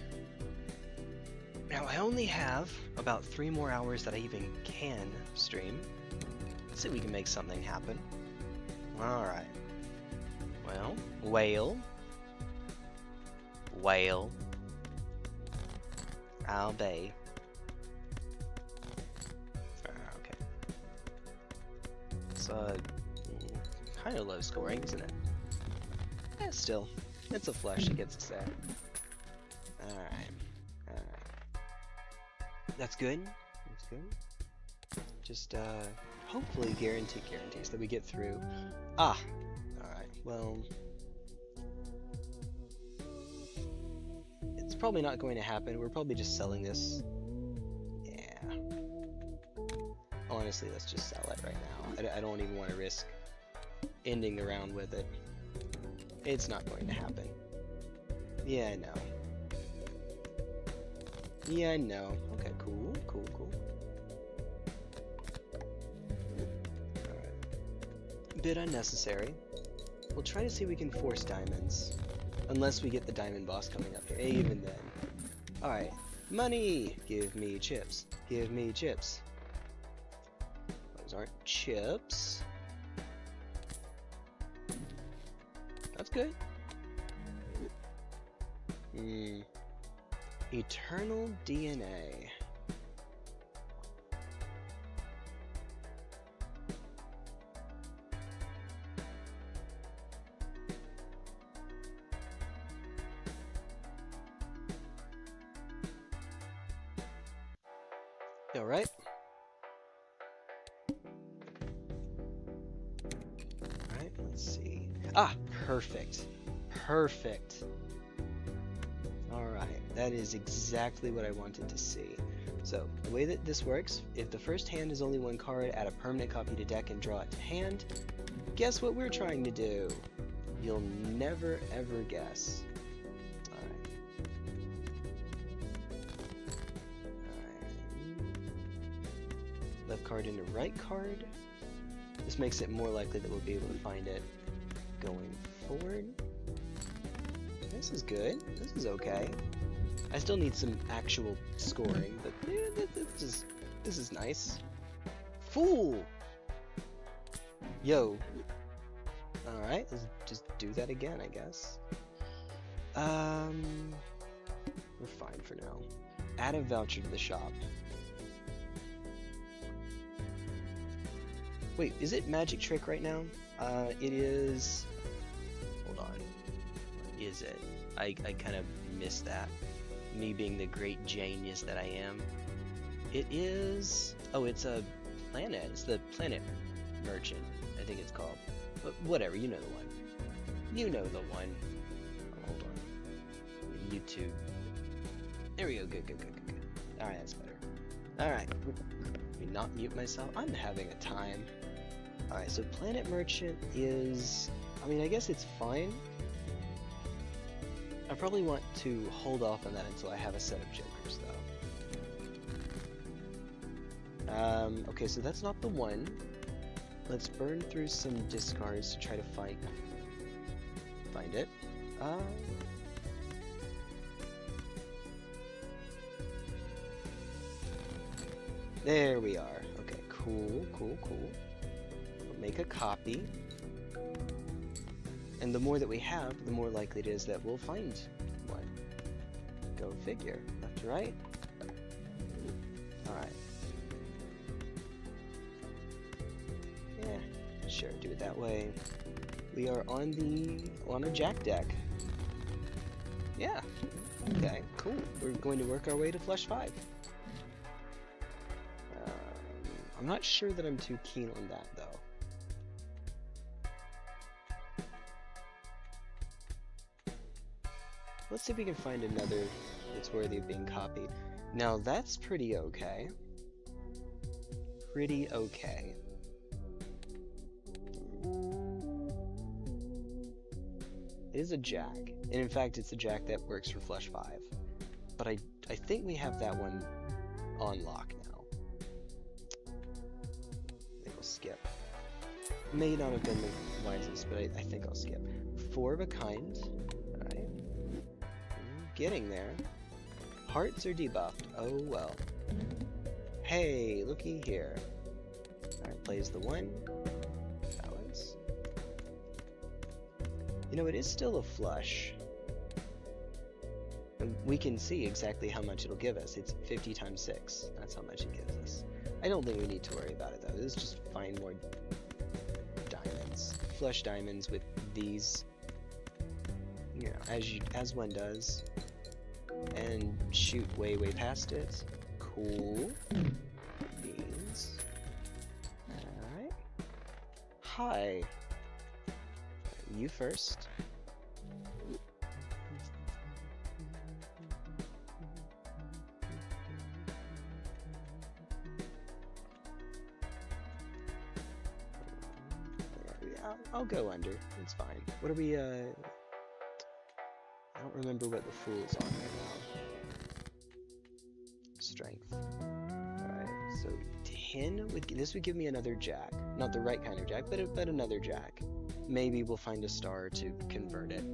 Now I only have about 3 more hours that I even can stream. Let's see if we can make something happen. Alright. Well, whale. Whale. I'll bay. Okay. It's kind of low scoring, isn't it? Eh, still. It's a flush that gets us there. Alright. That's good. That's good. Just, hopefully guarantees that we get through. Ah! Alright, well... It's probably not going to happen. We're probably just selling this. Yeah. Honestly, let's just sell it right now. I don't even want to risk ending the round with it. It's not going to happen. Yeah, I know. Yeah, I know. Okay, cool. Alright. Bit unnecessary. We'll try to see if we can force diamonds. Unless we get the diamond boss coming up here. Even then. Alright. Money! Give me chips. Give me chips. Those aren't chips. That's good. Eternal DNA. Alright. Alright, let's see. Ah, perfect. Perfect. Alright, that is exactly what I wanted to see. So, the way that this works, if the first hand is only 1 card, add a permanent copy to deck and draw it to hand. Guess what we're trying to do? You'll never ever guess. Alright. Left card into right card. This makes it more likely that we'll be able to find it going forward. This is good. This is okay. I still need some actual scoring, but yeah, this is nice. Fool! Yo. Alright, let's just do that again, I guess. We're fine for now. Add a voucher to the shop. Wait, is it magic trick right now? It is... Hold on. What is it? I kind of missed that. Me being the great genius that I am. It is... Oh, it's a planet. It's the Planet Merchant, I think it's called. But whatever, you know the one. You know the one. Oh, hold on. YouTube. There we go. Good. Alright, that's better. Alright. Let me not mute myself. I'm having a time. Alright, so Planet Merchant is... I mean, I guess it's fine. I probably want to hold off on that until I have a set of jokers, though. Okay, so that's not the one. Let's burn through some discards to try to find it. There we are. Okay, cool. We'll make a copy. And the more that we have, the more likely it is that we'll find one. Go figure. Left to right. Alright. Yeah, sure, do it that way. We are on a jack deck. Yeah. Okay, cool. We're going to work our way to flush 5. I'm not sure that I'm too keen on that, though. Let's see if we can find another that's worthy of being copied. Now, that's pretty okay. Pretty okay. It is a jack. And in fact, it's a jack that works for flush 5. But I think we have that one on lock now. I think I'll skip. May not have been the wisest, but I think I'll skip. 4 of a kind. Alright. getting there. Hearts are debuffed. Oh well. Hey, looky here. Alright, plays the 1. Balance. You know, it is still a flush. And we can see exactly how much it'll give us. It's 50 times 6. That's how much it gives us. I don't think we need to worry about it, though. Let's just find more diamonds. Flush diamonds with these, you know, as one does. And shoot way past it. Cool. Beans. Alright. Hi. You first. I'll go under. It's fine. What are we, I don't remember what the fool's on right now. Strength. Alright, so 10 this would give me another jack. Not the right kind of jack, but another jack. Maybe we'll find a star to convert it.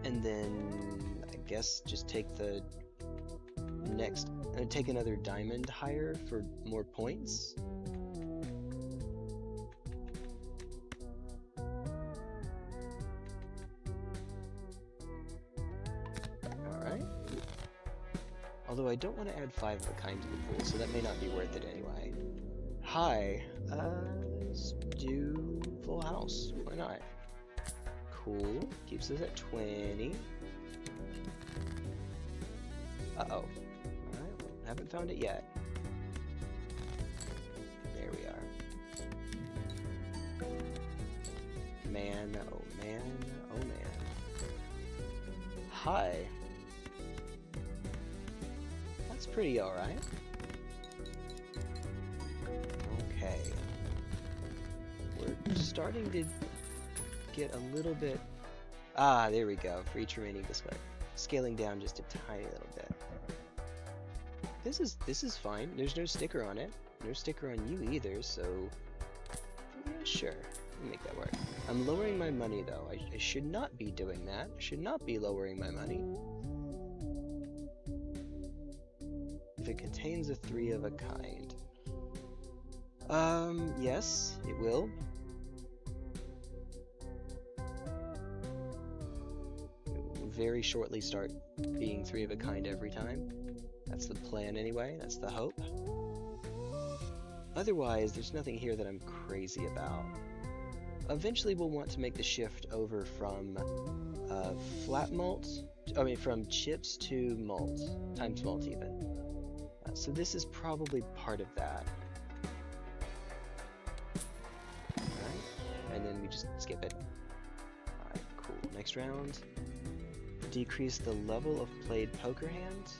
And then I guess just take the next, take another diamond higher for more points. Alright. Although I don't want to add 5 of a kind to the pool, so that may not be worth it anyway. Hi. Let's do full house. Why not? Cool. Keeps us at 20. Uh-oh. Alright, haven't found it yet. There we are. Man, oh man, oh man. Hi. That's pretty alright. Okay. We're starting to get a little bit... Ah, there we go. For each remaining display. Scaling down just a tiny little bit. This is fine. There's no sticker on it. No sticker on you either, so... Yeah, sure. We'll make that work. I'm lowering my money, though. I should not be doing that. I should not be lowering my money. If it contains a 3 of a kind. Yes, it will. It will very shortly start being 3 of a kind every time. That's the plan anyway, that's the hope. Otherwise, there's nothing here that I'm crazy about. Eventually we'll want to make the shift over from flat malt, from chips to malt, times malt even. So this is probably part of that. Alright, and then we just skip it. Alright, cool. Next round. Decrease the level of played poker hand.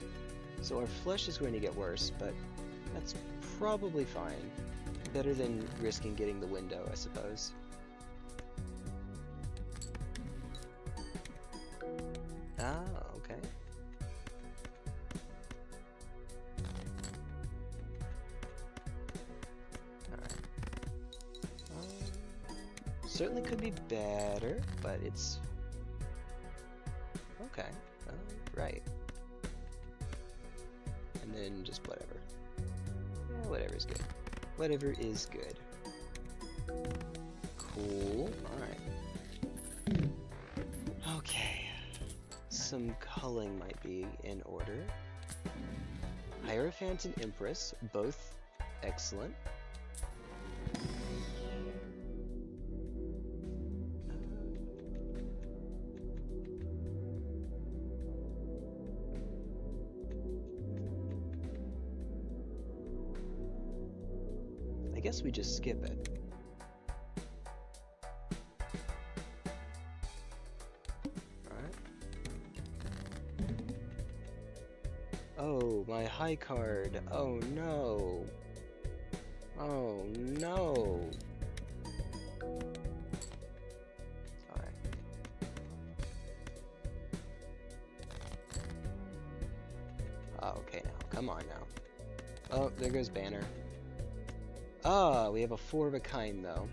So our flush is going to get worse, but that's probably fine. Better than risking getting the window, I suppose. Ah, okay. Alright. Certainly could be better, but it's... Okay. Right. And then just whatever. Yeah, whatever's good. Whatever is good. Cool. Alright. Okay. Some culling might be in order. Hierophant and Empress, both excellent. I guess we just skip it. Alright. Oh, my high card. Oh no. Oh no. Alright. Oh, okay now. Come on now. Oh, there goes Banner. Ah, we have a 4 of a kind though.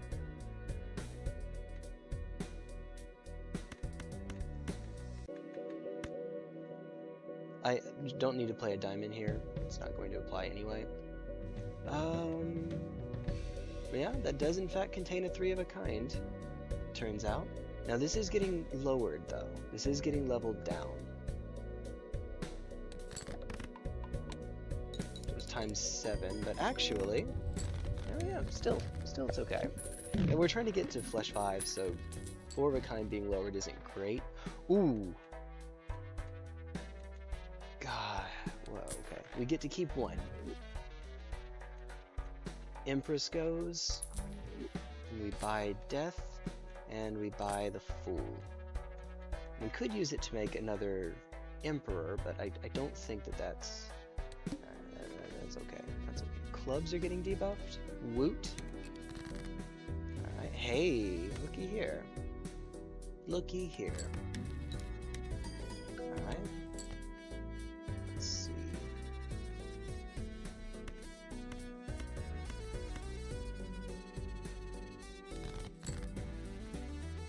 I don't need to play a diamond here. It's not going to apply anyway. Yeah, that does in fact contain a 3 of a kind, turns out. Now this is getting lowered though. This is getting leveled down. It was times 7, but actually, oh yeah, still it's okay. And we're trying to get to flesh 5, so 4 of a kind being lowered isn't great. Ooh. God, whoa, okay. We get to keep 1. Empress goes, and we buy Death, and we buy the Fool. We could use it to make another Emperor, but I don't think that's okay. That's okay. Clubs are getting debuffed. Woot. Alright, hey, looky here. Looky here. Alright. Let's see.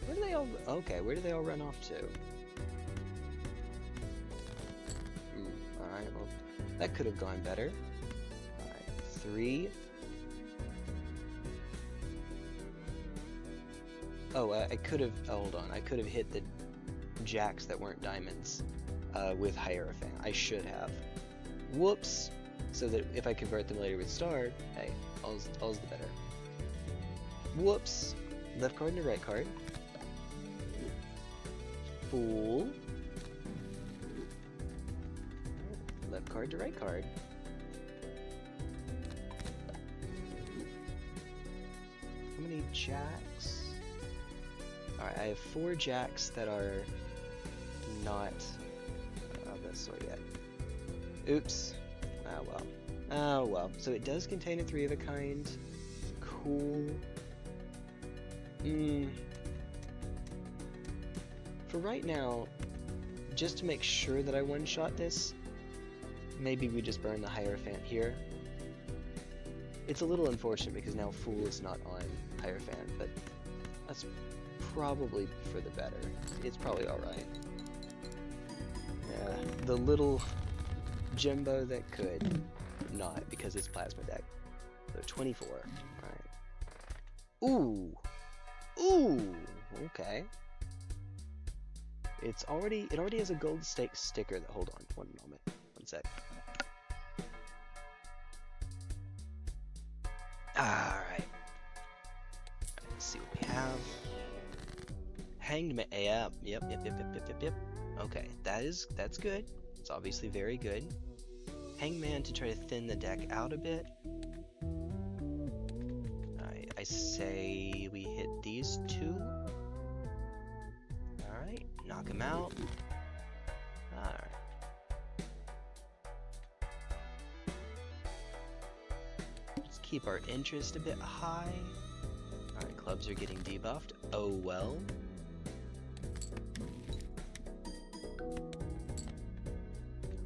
Where do they all... Okay, where do they all run off to? Alright, well, that could have gone better. Alright, 3. Oh, I could have... hold on. I could have hit the jacks that weren't diamonds with Hierophant. I should have. Whoops! So that if I convert them later with star, hey, all's the better. Whoops! Left card and a right card. Fool. Left card to right card. How many jacks? Alright, I have 4 jacks that are not of that sort yet. Oops. Ah well. Oh well. So it does contain a 3 of a kind. Cool. For right now, just to make sure that I one-shot this, maybe we just burn the Hierophant here. It's a little unfortunate because now Fool is not on Hierophant, but that's probably for the better. It's probably alright. Yeah, the little Jimbo that could not because it's Plasma deck. So 24. Alright. Ooh! Ooh! Okay. It already has a gold stake sticker that, hold on, one moment, one sec. Alright. Let's see what we have. Hanged Man, yeah, yep. Okay, that's good. It's obviously very good. Hanged Man to try to thin the deck out a bit. Alright, I say we hit these 2. Alright, knock him out. Alright. Let's keep our interest a bit high. Alright, clubs are getting debuffed. Oh well.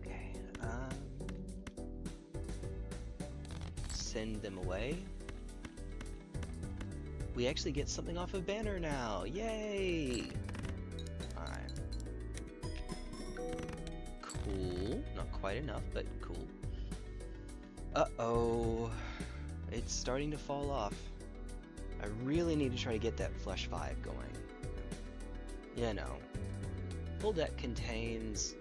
Okay, send them away. We actually get something off of banner now. Yay! Alright. Cool. Not quite enough, but cool. Uh-oh. It's starting to fall off. I really need to try to get that flush 5 going. Yeah, no. Full deck contains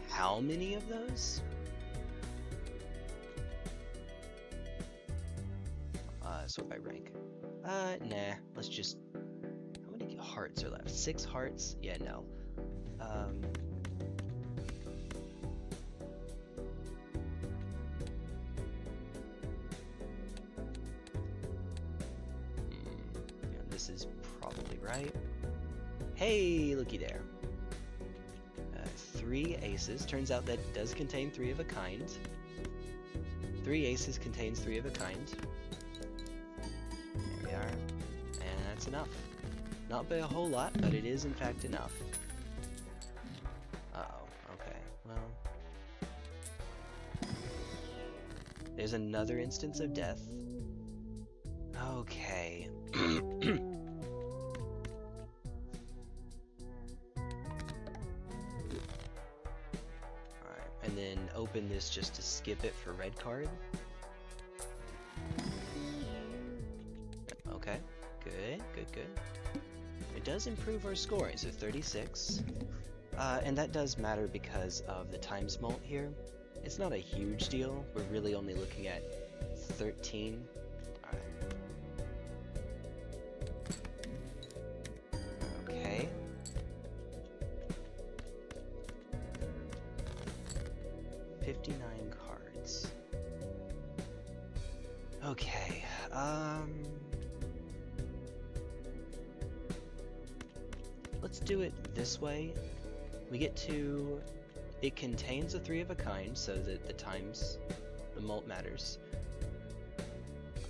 how many of those? Sort by rank. Nah. Let's just... How many hearts are left? 6 hearts? Yeah, no. Yeah, this is probably right. Hey, looky there. 3 aces. Turns out that does contain 3 of a kind. 3 aces contains 3 of a kind. There we are. And that's enough. Not by a whole lot, but it is in fact enough. Uh-oh. Okay. Well. There's another instance of death. Okay. open this just to skip it for red card. Okay, good, good, good. It does improve our scoring, so 36. And that does matter because of the times mult here. It's not a huge deal. We're really only looking at 13. Alright. Okay. $59 cards. Okay. Let's do it this way. We get to... It contains a 3 of a kind, so that the times, the mult matters.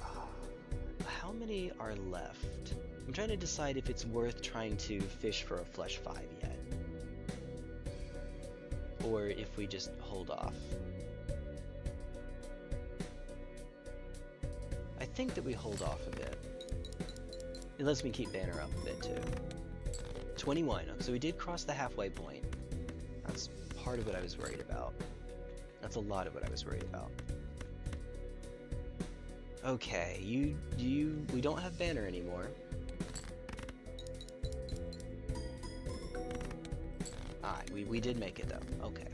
How many are left? I'm trying to decide if it's worth trying to fish for a flush 5 yet. Or if we just hold off. I think that we hold off a bit. It lets me keep banner up a bit too. 21, so we did cross the halfway point. That's part of what I was worried about. That's a lot of what I was worried about. Okay, we don't have banner anymore. Alright, we did make it though. Okay.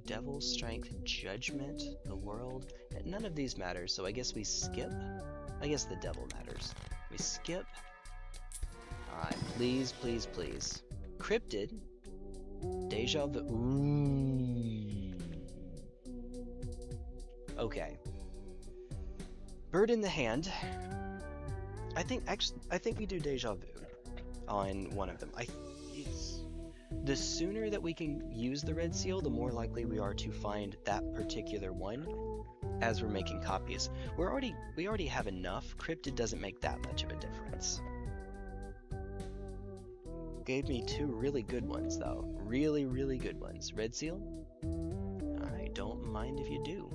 Devil, Strength, Judgment, the World. None of these matter, so I guess we skip. I guess the Devil matters. We skip. Alright, please, please, please. Cryptid. Deja Vu. Ooh. Okay. Bird in the Hand. I think we do Deja Vu on one of them. The sooner that we can use the red seal, the more likely we are to find that particular one as we're making copies. We already have enough. Cryptid doesn't make that much of a difference. Gave me 2 really good ones though. Really, really good ones. Red seal? I don't mind if you do.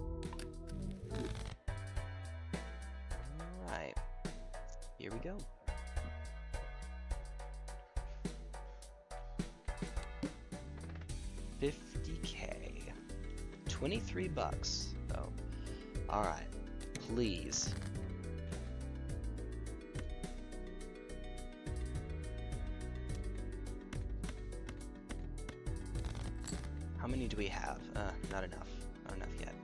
Alright. Here we go. $50K. 23 bucks. Oh. Alright. Please. How many do we have? Not enough. Not enough yet.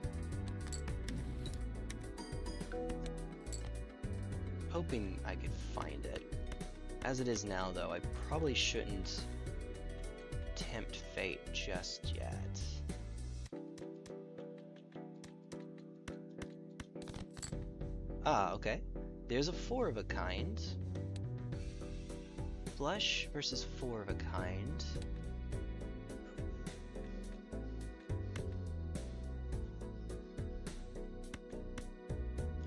Hoping I could find it. As it is now, though, I probably shouldn't tempt fate just yet. Ah, okay. There's a 4 of a kind. Flush versus 4 of a kind.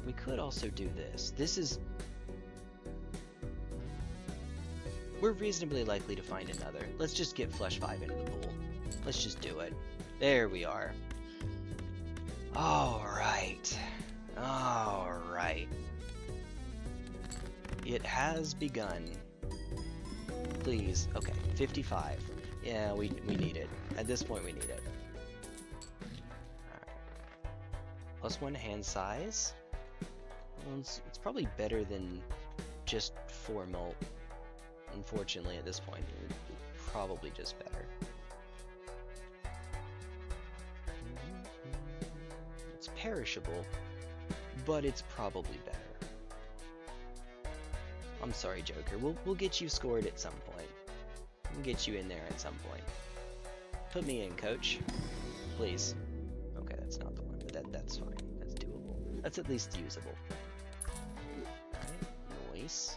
We could also do this. This is... We're reasonably likely to find another. Let's just get flush 5 into the pool. Let's just do it. There we are. Alright. Alright. It has begun. Please. Okay, 55. Yeah, we need it. At this point, we need it. Alright. +1 hand size. Well, it's probably better than just 4 mult. Unfortunately, at this point, it's probably just better. It's perishable, but it's probably better. I'm sorry, Joker. We'll get you scored at some point. We'll get you in there at some point. Put me in, coach. Please. Okay, that's not the one, but that's fine. That's doable. That's at least usable. Alright, nice.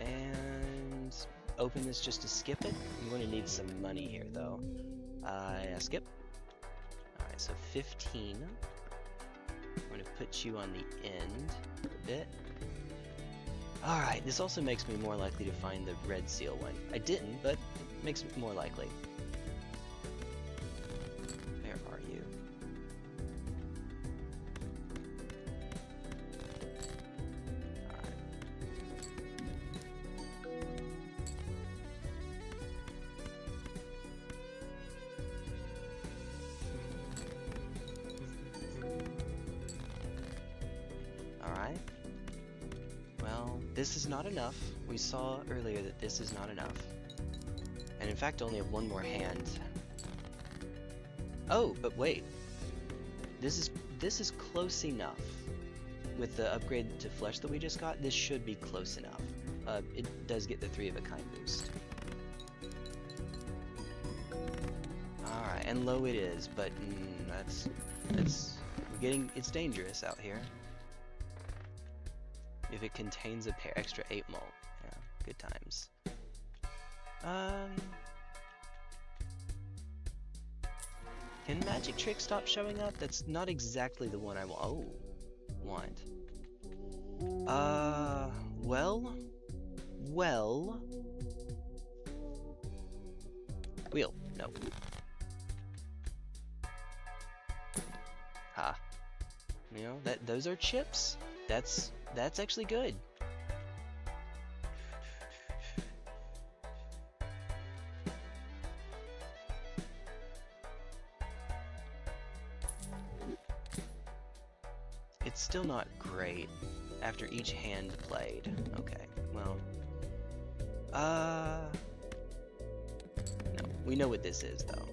And open this just to skip it. I'm going to need some money here, though. Yeah, skip. Alright, so 15. I'm going to put you on the end a bit. Alright, this also makes me more likely to find the red seal one. I didn't, but it makes me more likely. Where are you? This is not enough. We saw earlier that this is not enough. And in fact, only have one more hand. Oh, but wait. This is close enough. With the upgrade to flesh that we just got, this should be close enough. It does get the 3 of a kind boost. Alright, and low it is, but it's dangerous out here. If it contains a pair extra 8 mult. Yeah, good times. Can magic trick stop showing up? That's not exactly the one I want. Well. Wheel, no. Ha. You know, those are chips. That's actually good. It's still not great after each hand played. Okay, well. No, we know what this is though.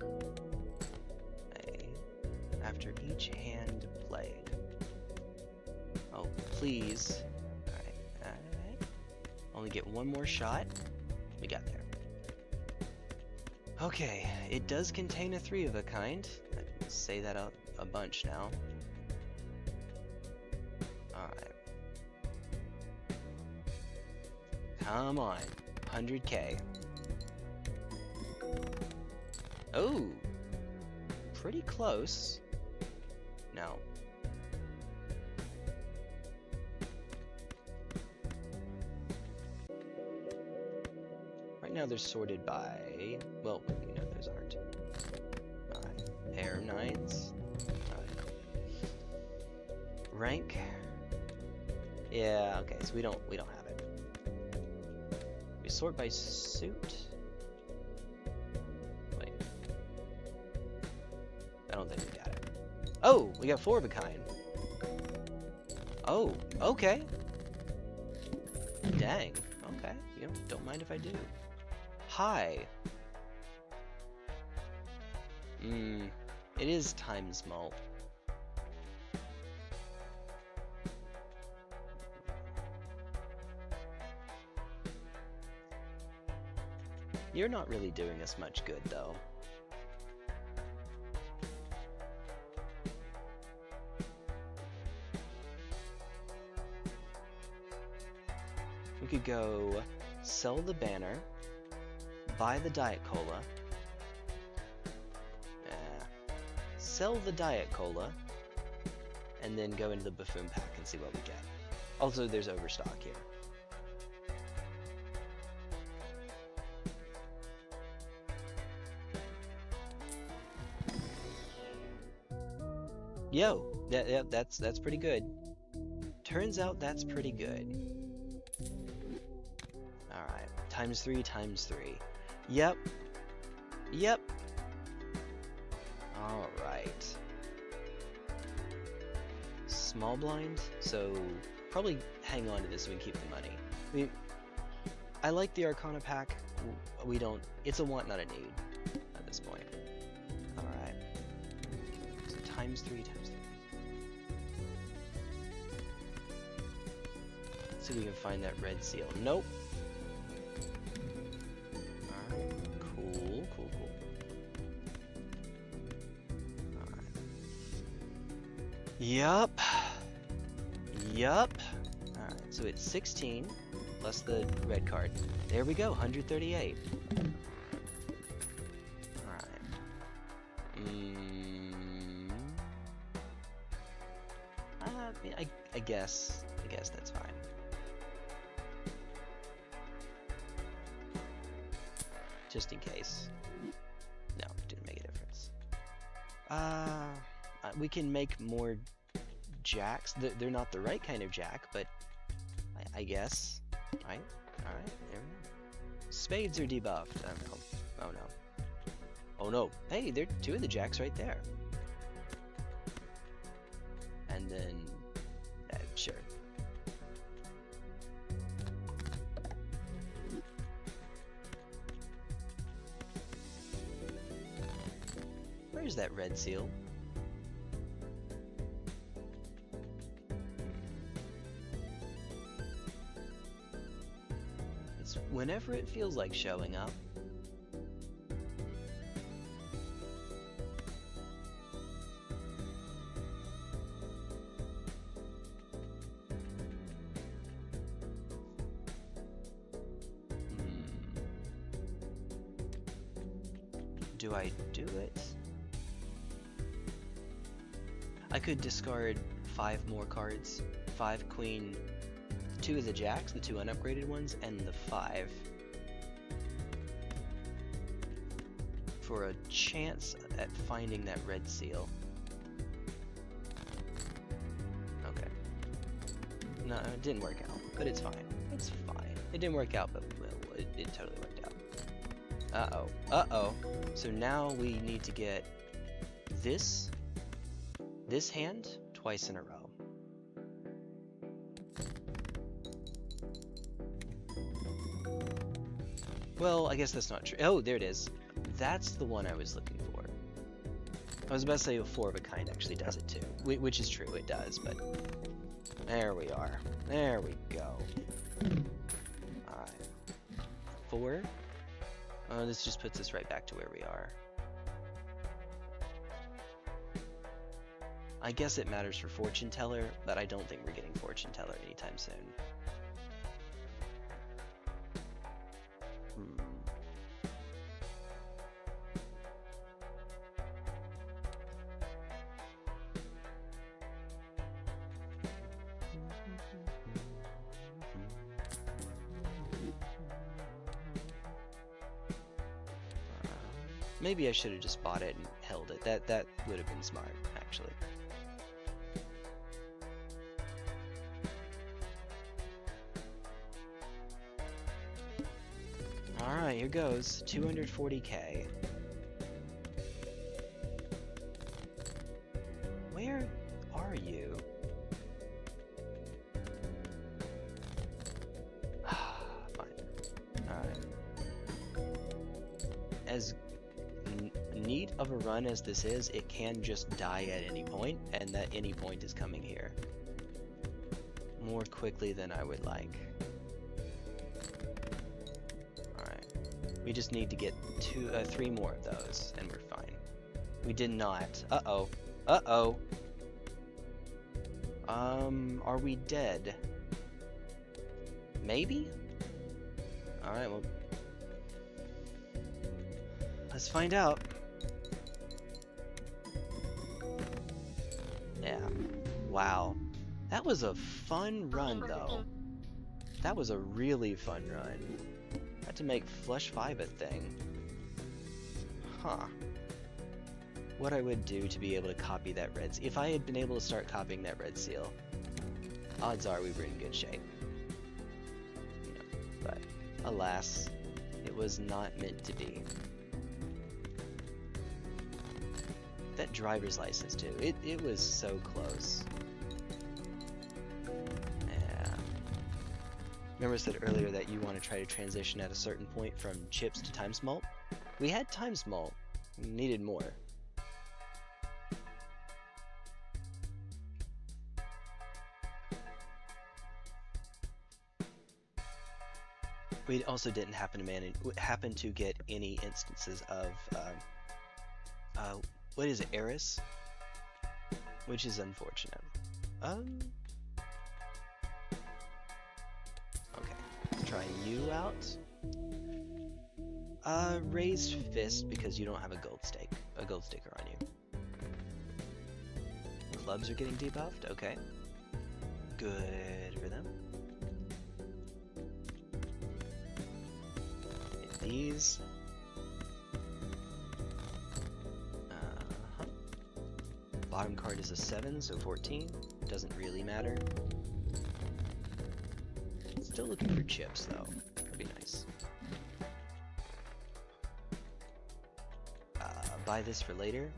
After each hand played. Oh, please. Alright. Only get one more shot. We got there. Okay, it does contain a 3 of a kind. I can say that a bunch now. Alright. Come on. 100k. Oh! Pretty close. No. Right now they're sorted by... well, you know, those aren't. Alright. Pair of 9s. Alright. Rank. Yeah, okay, so we don't have it. We sort by suit? Wait. I don't think we got it. Oh, we got 4 of a kind. Oh, okay. Dang. Okay. You know, don't mind if I do. Hi. It is times mult. You're not really doing us much good, though. We could go sell the banner, buy the Diet Cola, sell the Diet Cola, and then go into the Buffoon Pack and see what we get. Also, there's overstock here. Yo, that's pretty good. Turns out that's pretty good. Alright, times 3 times 3. Yep. Alright. Small blind, so probably hang on to this so we can keep the money. I like the Arcana pack. We don't, it's a want, not a need at this point. Alright. So times 3 times 3. Let's see if we can find that red seal. Nope. Alright. Cool. Alright. Yup. Alright, so it's 16 plus the red card. There we go, 138. Alright. I guess that's fine. Just in case. No, didn't make a difference. We can make more jacks. They're not the right kind of jack, but I guess. Right? Alright, there we go. Spades are debuffed. Oh no. Oh no. Hey, there are 2 of the jacks right there. And then... sure. there's that red seal. It's whenever it feels like showing up. Do I do it? I could discard 5 more cards. 5 queen, 2 of the jacks, the 2 unupgraded ones, and the 5. For a chance at finding that red seal. Okay. No, it didn't work out, but it's fine. It's fine. It didn't work out, but well, it totally worked out. Uh-oh. Uh-oh. So now we need to get this hand twice in a row. Well, I guess that's not true. Oh, there it is. That's the one I was looking for. I was about to say a 4 of a kind actually does it too, which is true, it does, but there we are. There we go. Alright. 4. Oh, this just puts us right back to where we are. I guess it matters for Fortune Teller, but I don't think we're getting Fortune Teller anytime soon. Maybe I should have just bought it and held it. That would have been smart, actually. Alright, here goes. 240k. Where are you? Fine. Alright. As neat of a run as this is, it can just die at any point, and that any point is coming here. More quickly than I would like. Alright. We just need to get 3 more of those, and we're fine. We did not. Uh-oh. Uh-oh. Are we dead? Maybe? Alright, well... let's find out. Yeah. Wow. That was a fun run, though. That was a really fun run. Had to make Flush 5 a thing. Huh. What I would do to be able to copy that red seal. If I had been able to start copying that red seal, odds are we were in good shape. You know, but alas, it was not meant to be. That driver's license too. It was so close. Yeah. Remember I said earlier that you want to try to transition at a certain point from chips to times mult? We had times mult. We needed more. We also didn't happen to get any instances of what is it, Eris? Which is unfortunate. Okay, trying you out. Raised fist because you don't have a gold sticker on you. Clubs are getting debuffed. Okay, good for them. Get these. Bottom card is a 7, so 14. Doesn't really matter. Still looking for chips, though. That'd be nice. Buy this for later.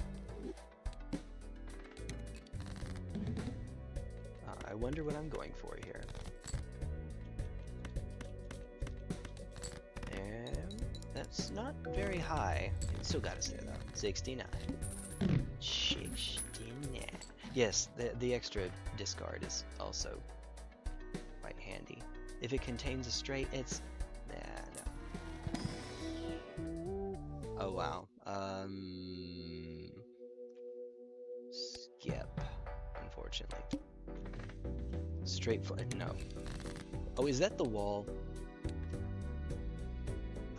I wonder what I'm going for here. And that's not very high. It still got us there, though. 69. Yes, the extra discard is also quite handy. If it contains a straight, it's no. Oh wow. Skip. Unfortunately. Straight no. Oh, is that the wall?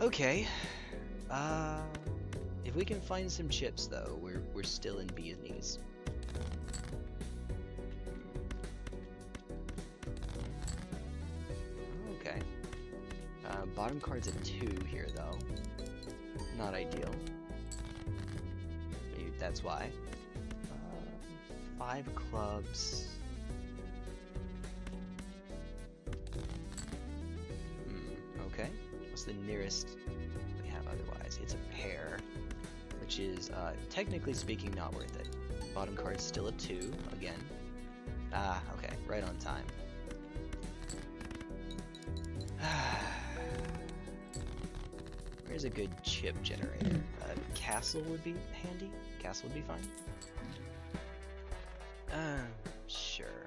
Okay. If we can find some chips though, we're still in bee's knees. Okay. Bottom card's a 2 here though. Not ideal. Maybe that's why. 5 clubs. Okay. What's the nearest we have otherwise? It's a pair, which is technically speaking not worth it. Bottom card's still a 2 again. Ah, okay, right on time. Where's a good chip generator? Castle would be handy. Castle would be fine. Sure.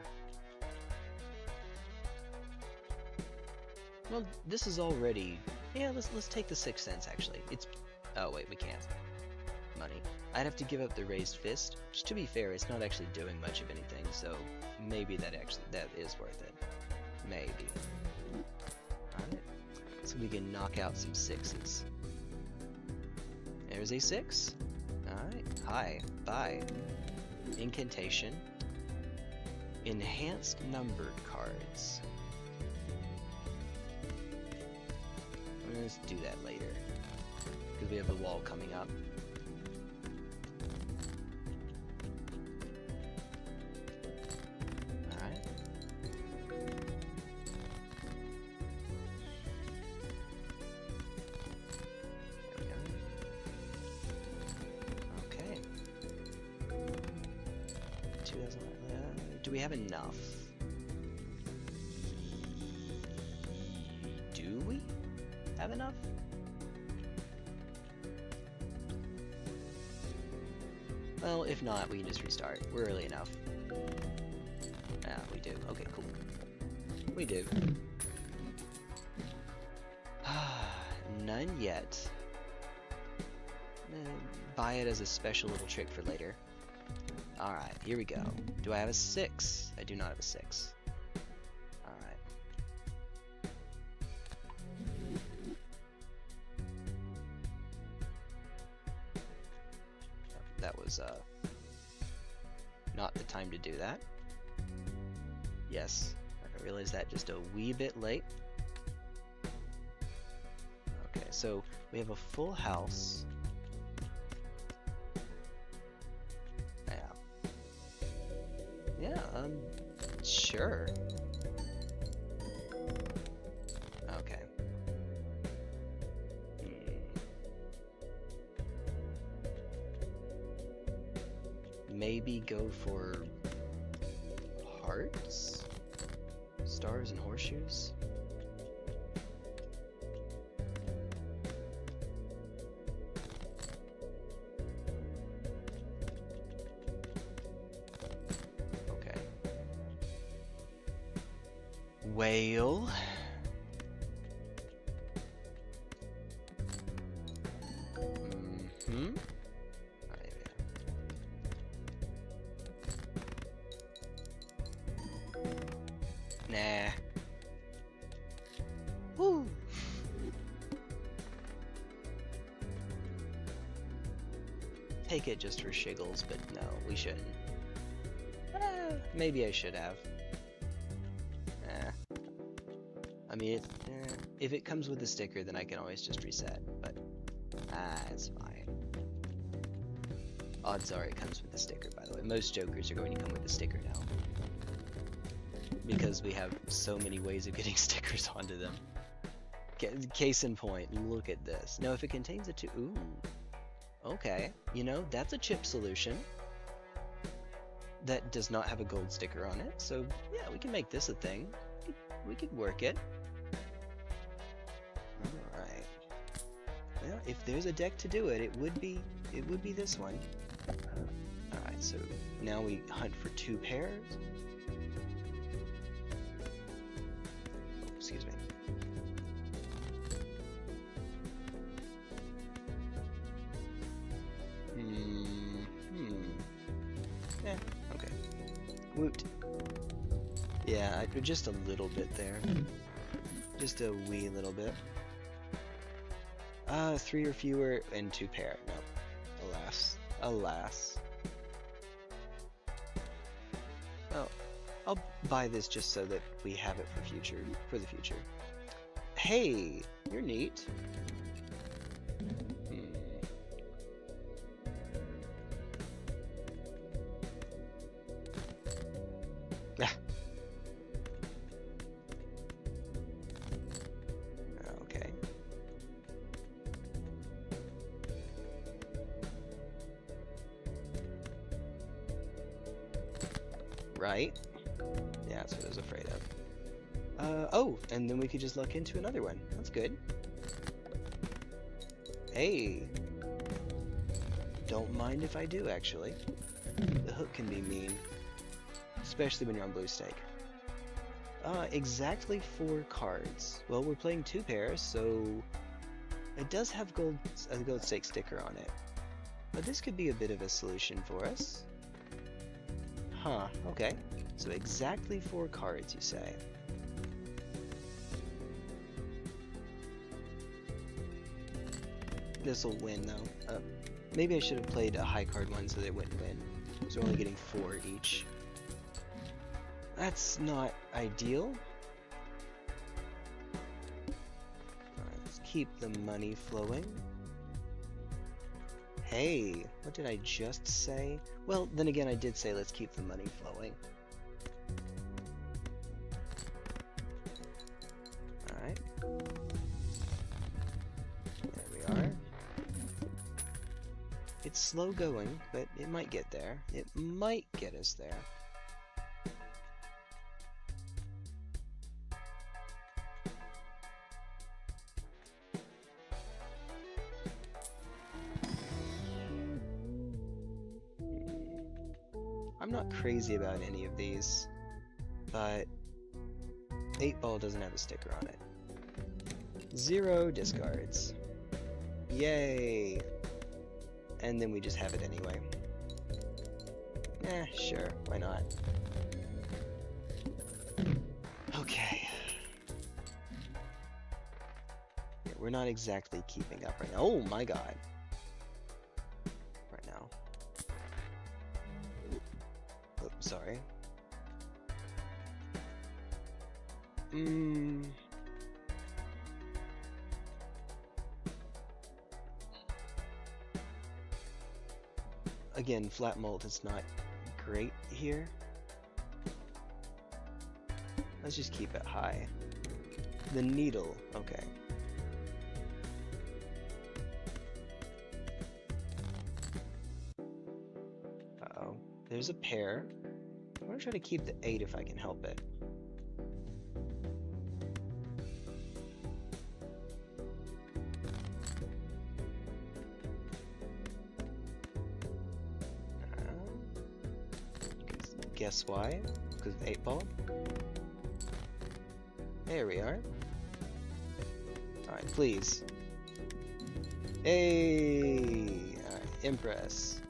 Well, this is already. Yeah, let's take the 6 cents actually. It's. Oh wait, we can't. Money. I'd have to give up the raised fist. Which, to be fair, it's not actually doing much of anything, so maybe that is worth it. Maybe. Alright. So we can knock out some 6s. There's a 6. Alright. Hi. Bye. Incantation. Enhanced numbered cards. Let's do that later. Because we have the wall coming up. Alright. There we go. Okay. 2000. Do we have enough? Do we have enough? Well, if not, we can just restart. We're early enough. Yeah, we do. Okay, cool. We do. None yet. Buy it as a special little trick for later. Alright, here we go. Do I have a 6? I do not have a 6. Alright. That was, not the time to do that. Yes, I realized that just a wee bit late. Okay, so we have a full house. Yeah, sure. Okay. Maybe go for hearts? Stars and horseshoes? Whale. Mm-hmm. Nah. Woo. Take it just for shiggles, but no, we shouldn't. Maybe I should have. I mean, if it comes with a sticker, then I can always just reset, but it's fine. Odds are it comes with a sticker, by the way. Most Jokers are going to come with a sticker now. Because we have so many ways of getting stickers onto them. Case in point, look at this. Now, if it contains a 2... Ooh. Okay. You know, that's a chip solution. That does not have a gold sticker on it, so yeah, we can make this a thing. We could work it. Alright. Well, if there's a deck to do it, it would be this one. Alright, so now we hunt for 2 pairs. Oh, excuse me. Okay. Woot. Yeah, just a little bit there. Just a wee little bit. 3 or fewer and 2 pair. No. Alas. Alas. Oh, I'll buy this just so that we have it for the future. Hey, you're neat. Okay. Right? Yeah, that's what I was afraid of. Oh, and then we could just look into another one. That's good. Hey. Don't mind if I do, actually. The hook can be mean. Especially when you're on blue stake. Exactly 4 cards. Well, we're playing 2 pairs, so it does have a gold stake sticker on it. But this could be a bit of a solution for us. Huh, okay. So exactly 4 cards, you say. This'll win, though. Maybe I should have played a high card one so they wouldn't win. So we're only getting 4 each. That's not ideal. Alright, let's keep the money flowing. Hey, what did I just say? Well, then again, I did say let's keep the money flowing. Alright. There we are. It's slow going, but it might get there. It might get us there. I'm not crazy about any of these, but 8-ball doesn't have a sticker on it. 0 discards. Yay! And then we just have it anyway. Sure, why not? Okay. Yeah, we're not exactly keeping up right now. Oh my god. Right now. Oh, sorry. Again, flat mult is not great here. Let's just keep it high. The needle, okay. Uh-oh. There's a pair. I'm gonna try to keep the 8 if I can help it. Guess why? Because of 8-ball? There we are. Alright, please. Hey! Alright, Impress.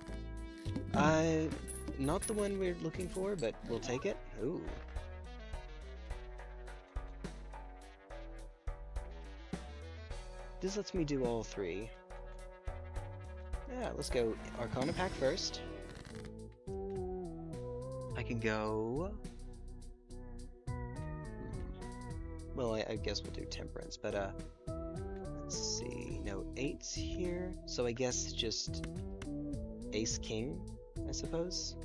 Not the one we're looking for, but we'll take it. Ooh. This lets me do all 3. Yeah, let's go Arcana pack first. I can go... Well, I guess we'll do Temperance, but let's see. No, 8's here, so I guess just Ace King, I suppose.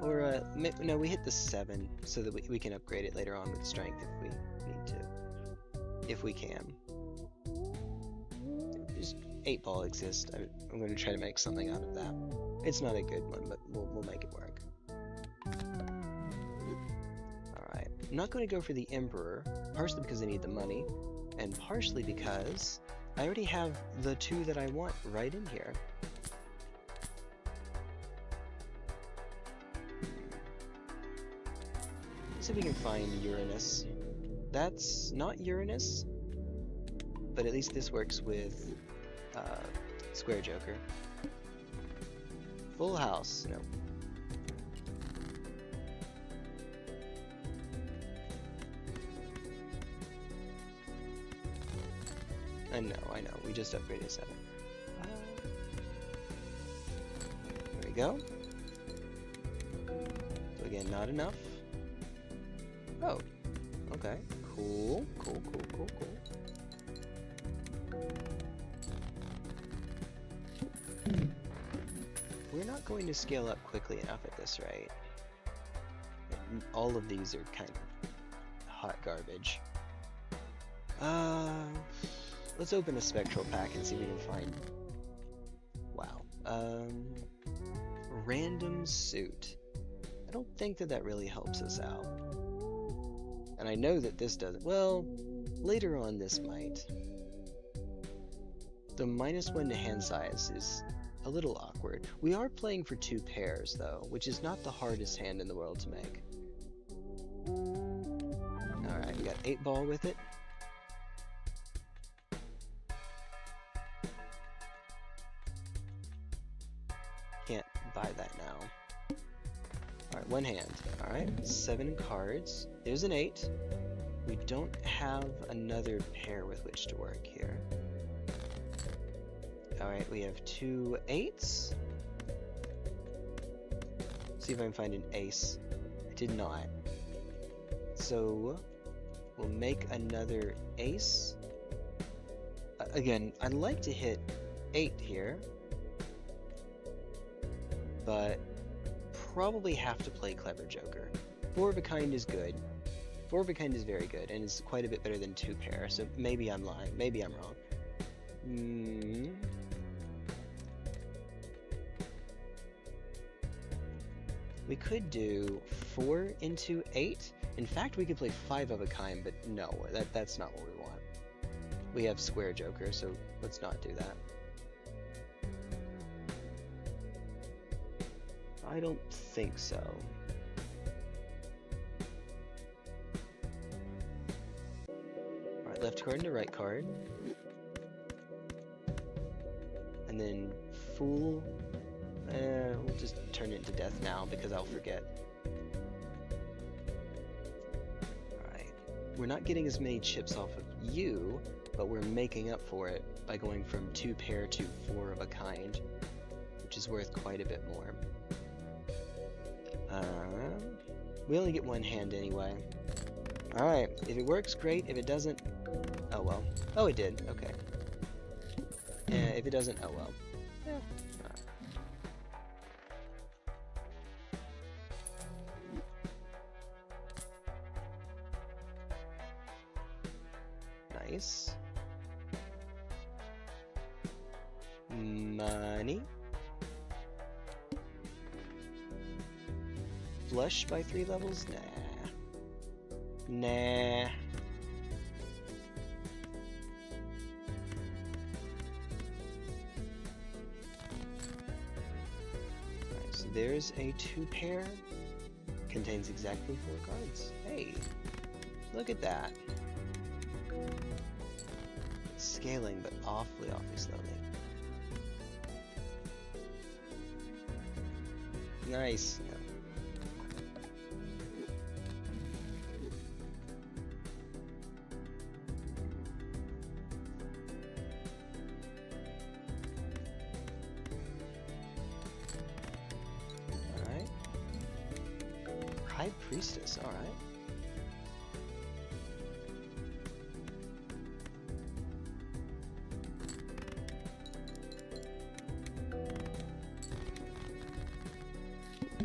Or no, we hit the 7 so that we can upgrade it later on with Strength if we need to, if we can. Just 8-ball exists. I'm going to try to make something out of that. It's not a good one, but we'll make it work. Alright, I'm not going to go for the Emperor, partially because I need the money, and partially because I already have the 2 that I want right in here. see if we can find Uranus. That's not Uranus, but at least this works with Square Joker. Full house, no. I know, we just upgraded 7. There we go. So again, not enough. Oh, okay. Cool. We're not going to scale up quickly enough at this rate. All of these are kind of hot garbage. Let's open a spectral pack and see if we can find... Wow. Random suit. I don't think that really helps us out. And I know that this doesn't. Well, later on this might. The -1 to hand size is a little awkward. We are playing for 2 pairs though, which is not the hardest hand in the world to make. Alright, we got 8 ball with it. Can't buy that now. Alright, 1 hand. Alright, 7 cards. There's an 8. We don't have another pair with which to work here. Alright, we have 2 8s. See if I can find an ace. I did not. So, we'll make another ace. Again, I'd like to hit 8 here, but probably have to play Clever Joker. 4 of a kind is good. 4 of a kind is very good, and it's quite a bit better than 2 pair, so maybe I'm lying, maybe I'm wrong. We could do 4 into 8. In fact, we could play 5 of a kind, but no, that's not what we want. We have Square Joker, so let's not do that. I don't think so. Alright, left card into right card. And then Fool. We'll just turn it into death now because I'll forget. Alright. We're not getting as many chips off of you, but we're making up for it by going from 2 pair to 4 of a kind, which is worth quite a bit more. We only get 1 hand anyway. Alright, if it works, great. If it doesn't, oh well. Oh, it did. Okay. If it doesn't, oh well. Yeah. Nice. Money. Flush by 3 levels? Nah. Alright, so there's a 2 pair. Contains exactly 4 cards. Hey, look at that. It's scaling, but awfully slowly. Nice. Yeah. High Priestess, alright.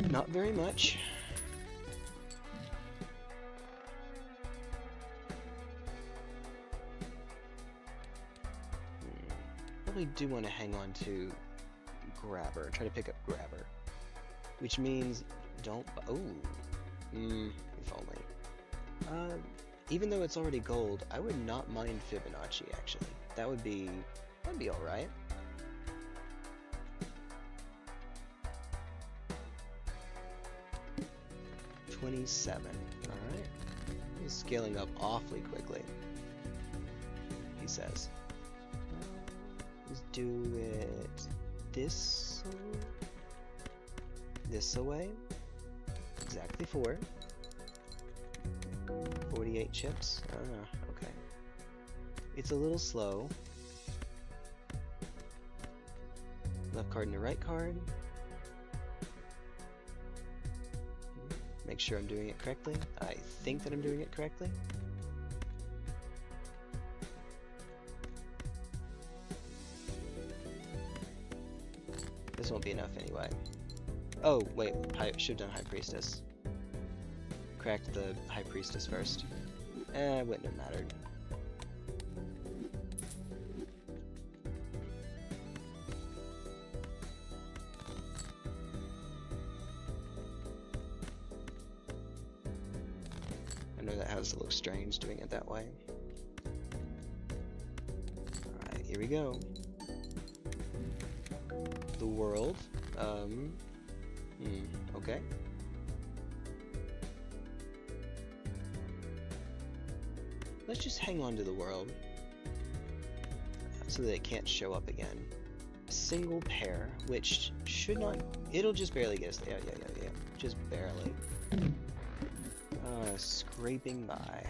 Not very much. Probably do want to hang on to Grabber, try to pick up Grabber. Which means don't... Oh! If only. Even though it's already gold, I would not mind Fibonacci, actually. That'd be alright. $27. Alright. is scaling up awfully quickly, he says. Let's do it this away. Exactly 4. 48 chips. Okay. It's a little slow. Left card and the right card. Make sure I'm doing it correctly. I think that I'm doing it correctly. This won't be enough anyway. Oh, wait, I should have done High Priestess. Cracked the High Priestess first. Wouldn't have mattered. I know that has to look strange doing it that way. Alright, here we go. The world. Okay. Let's just hang on to the world so that it can't show up again. Single pair, which should not... It'll just barely get us there. Yeah. Just barely. Scraping by.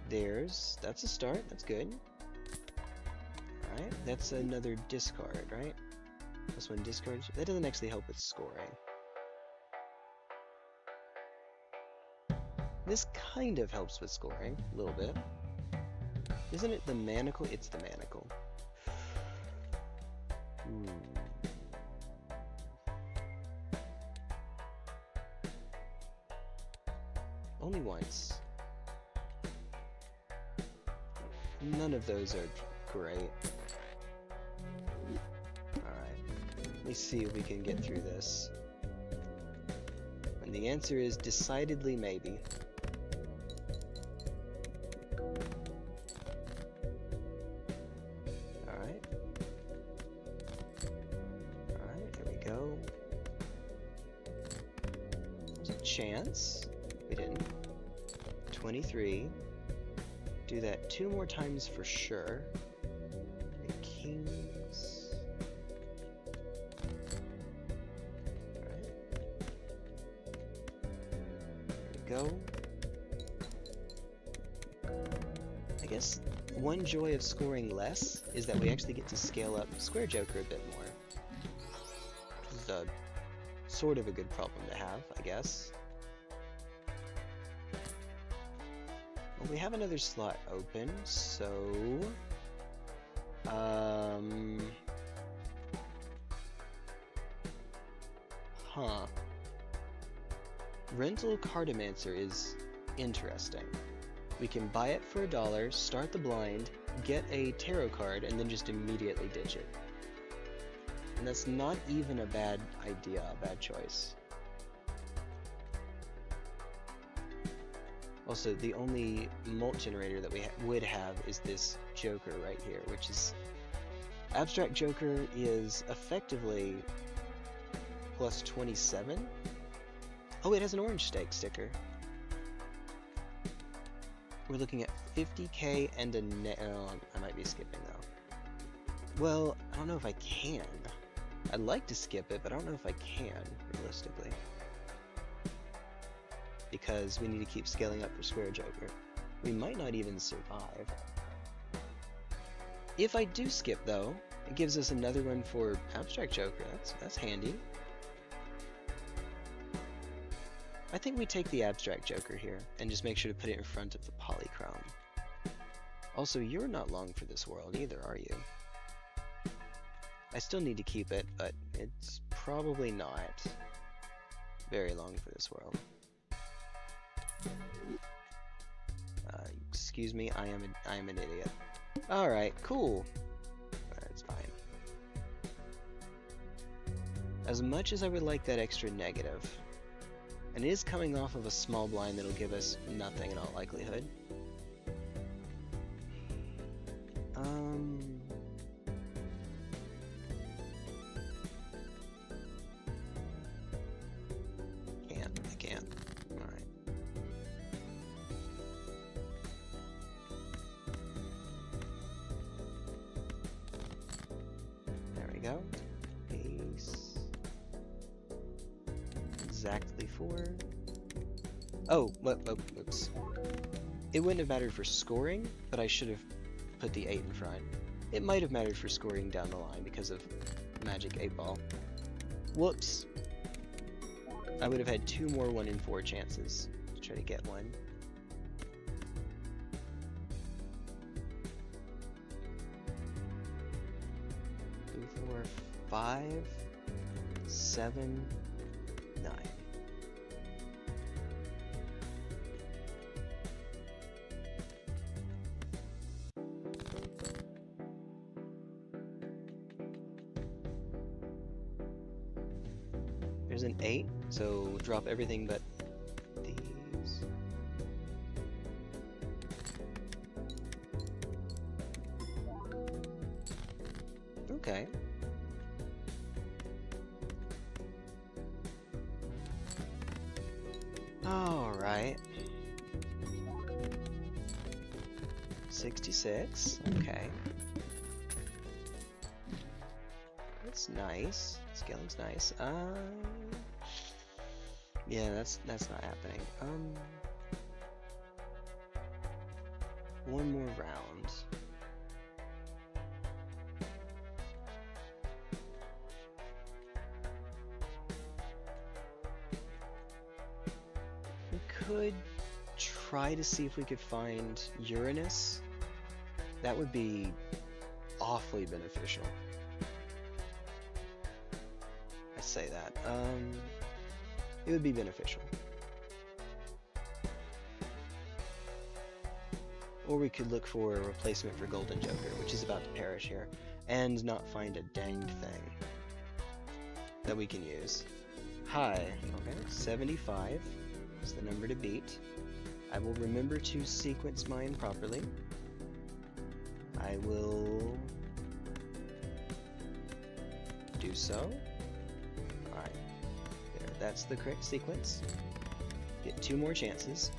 That's a start. That's good. Alright, that's another discard, right? This one discards. That doesn't actually help with scoring. This kind of helps with scoring, a little bit. Isn't it the manacle? It's the manacle. Only once. None of those are great. Alright, let me see if we can get through this. And the answer is decidedly maybe. Alright, here we go. There's a chance. We didn't. 23. Do that 2 more times for sure. The kings. Alright. There we go. I guess one joy of scoring less is that we actually get to scale up Square Joker a bit more. Which is a sort of a good problem to have, I guess. Well, we have another slot open, so... Rental Cartomancer is interesting. We can buy it for $1, start the blind, get a tarot card, and then just immediately ditch it. And that's not even a bad idea, a bad choice. Also, the only mult generator that we would have is this Joker right here, which is... Abstract Joker is effectively plus 27. Oh, it has an orange stake sticker. We're looking at 50k and a net... Oh, I might be skipping though. Well, I don't know if I can. I'd like to skip it, but I don't know if I can, realistically. Because we need to keep scaling up for Square Joker. We might not even survive. If I do skip though, it gives us another one for Abstract Joker. That's handy. I think we take the Abstract Joker here, and just make sure to put it in front of the Polychrome. Also, you're not long for this world either, are you? I still need to keep it, but it's probably not very long for this world. Excuse me, I am an idiot. Alright, cool. That's fine. As much as I would like that extra negative, and it is coming off of a small blind that'll give us nothing in all likelihood. I can't. Alright. exactly for? Oh, whoops. It wouldn't have mattered for scoring, but I should have put the 8 in front. It might have mattered for scoring down the line because of Magic 8 Ball. Whoops. I would have had 2 more 1 in 4 chances to try to get one. 3, 4, 5, 7, 9. There's an 8, so drop everything but these. Okay. Alright. 66. Okay. That's nice. Scaling's nice. Yeah, that's not happening. One more round. We could try to see if we could find Uranus. That would be awfully beneficial. I say that. It would be beneficial. Or we could look for a replacement for Golden Joker, which is about to perish here, and not find a danged thing that we can use. Hi. Okay, 75 is the number to beat. I will remember to sequence mine properly. I will do so. Alright. There, that's the correct sequence. Get 2 more chances.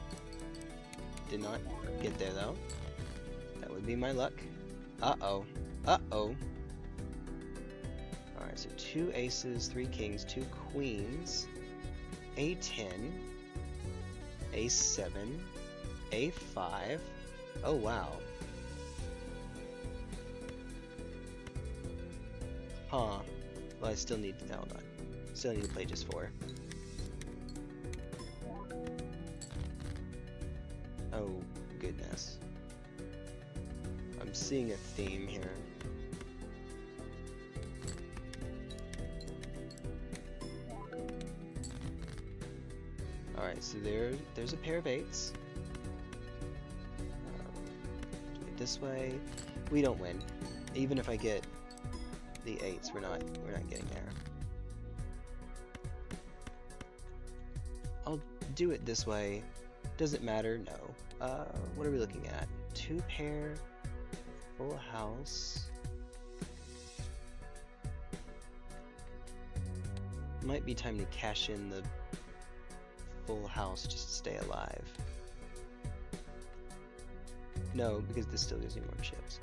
Did not get there though. That would be my luck. Uh-oh. Uh-oh. Alright, so 2 aces, 3 kings, 2 queens, A10, A7, A5. Oh wow. Huh. Well, I still need to, hold on. Still need to play just 4. Oh, goodness. I'm seeing a theme here. Alright, so there's a pair of 8s. Do it this way. We don't win. Even if I get the 8s, we're not getting there. I'll do it this way. Does it matter? No. What are we looking at? 2 pair, full house. Might be time to cash in the full house just to stay alive. No, because this still gives me more chips.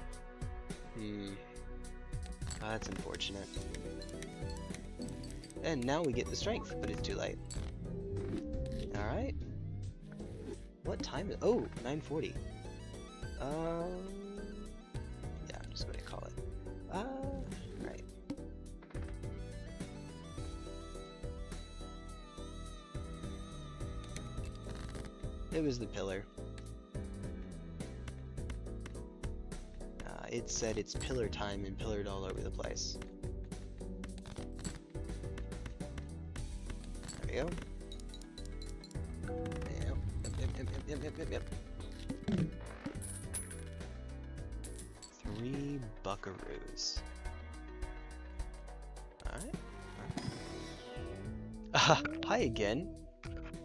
That's unfortunate. And now we get the strength, but it's too late. Alright. What time is it? Oh, 9:40. Yeah, I'm just going to call it. Right. It was the pillar. It said it's pillar time and pillared all over the place. There we go. Yep. 3 buckaroos. Alright. Hi again.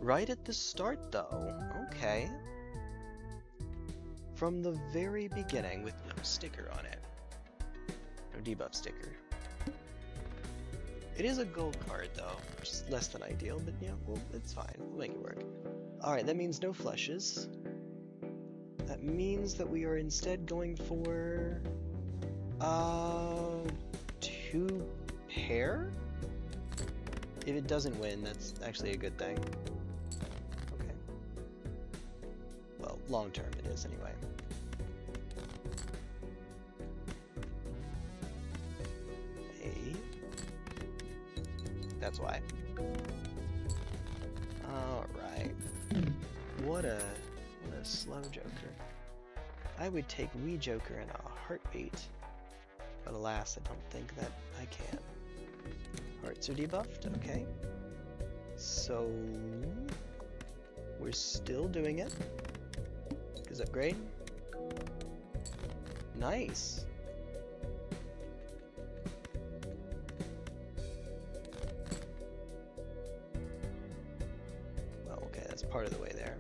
Right at the start, though. Okay. From the very beginning, with no sticker on it. No debuff sticker. It is a gold card, though, which is less than ideal, but yeah, well, it's fine. We'll make it work. Alright, that means no flushes. That means that we are instead going for 2 pair? If it doesn't win, that's actually a good thing. Okay. Well, long term it is anyway. Hey. That's why. Alright. What a slow Joker. I would take Wee Joker in a heartbeat. But alas, I don't think that I can. Hearts are debuffed, okay. So we're still doing it. Is upgrade? Nice. Well, okay, that's part of the way there.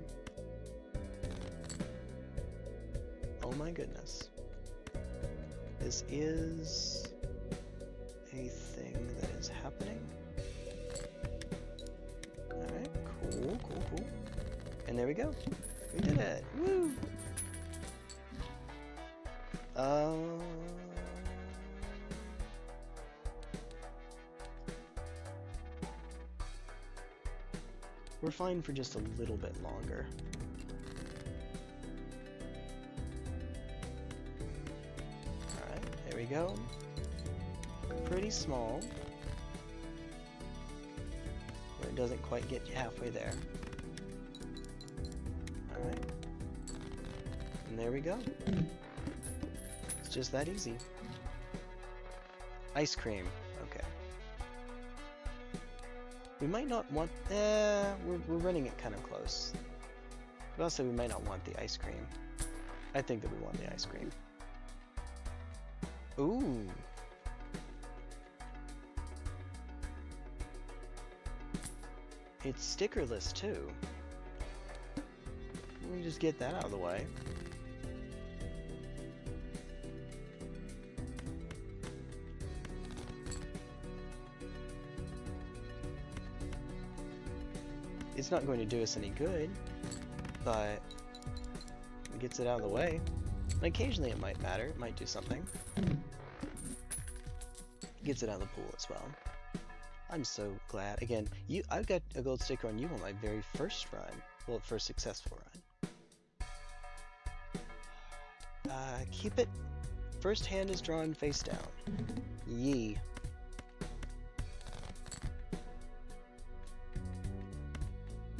Oh my goodness. This is a thing that is happening. Alright, cool. And there we go. We did it! Woo! We're fine for just a little bit longer. Alright, there we go. Pretty small. Where it doesn't quite get you halfway there. Alright. And there we go. It's just that easy. Ice cream. Okay. We might not want... we're running it kind of close. But also we might not want the ice cream. I think that we want the ice cream. Ooh. It's stickerless too. Let me just get that out of the way. It's not going to do us any good, but it gets it out of the way. And occasionally it might matter, it might do something. Gets it out of the pool as well. I'm so glad. Again, I got a gold sticker on you on my very first run. Well, first successful run. Keep it. First hand is drawn face down. Yee.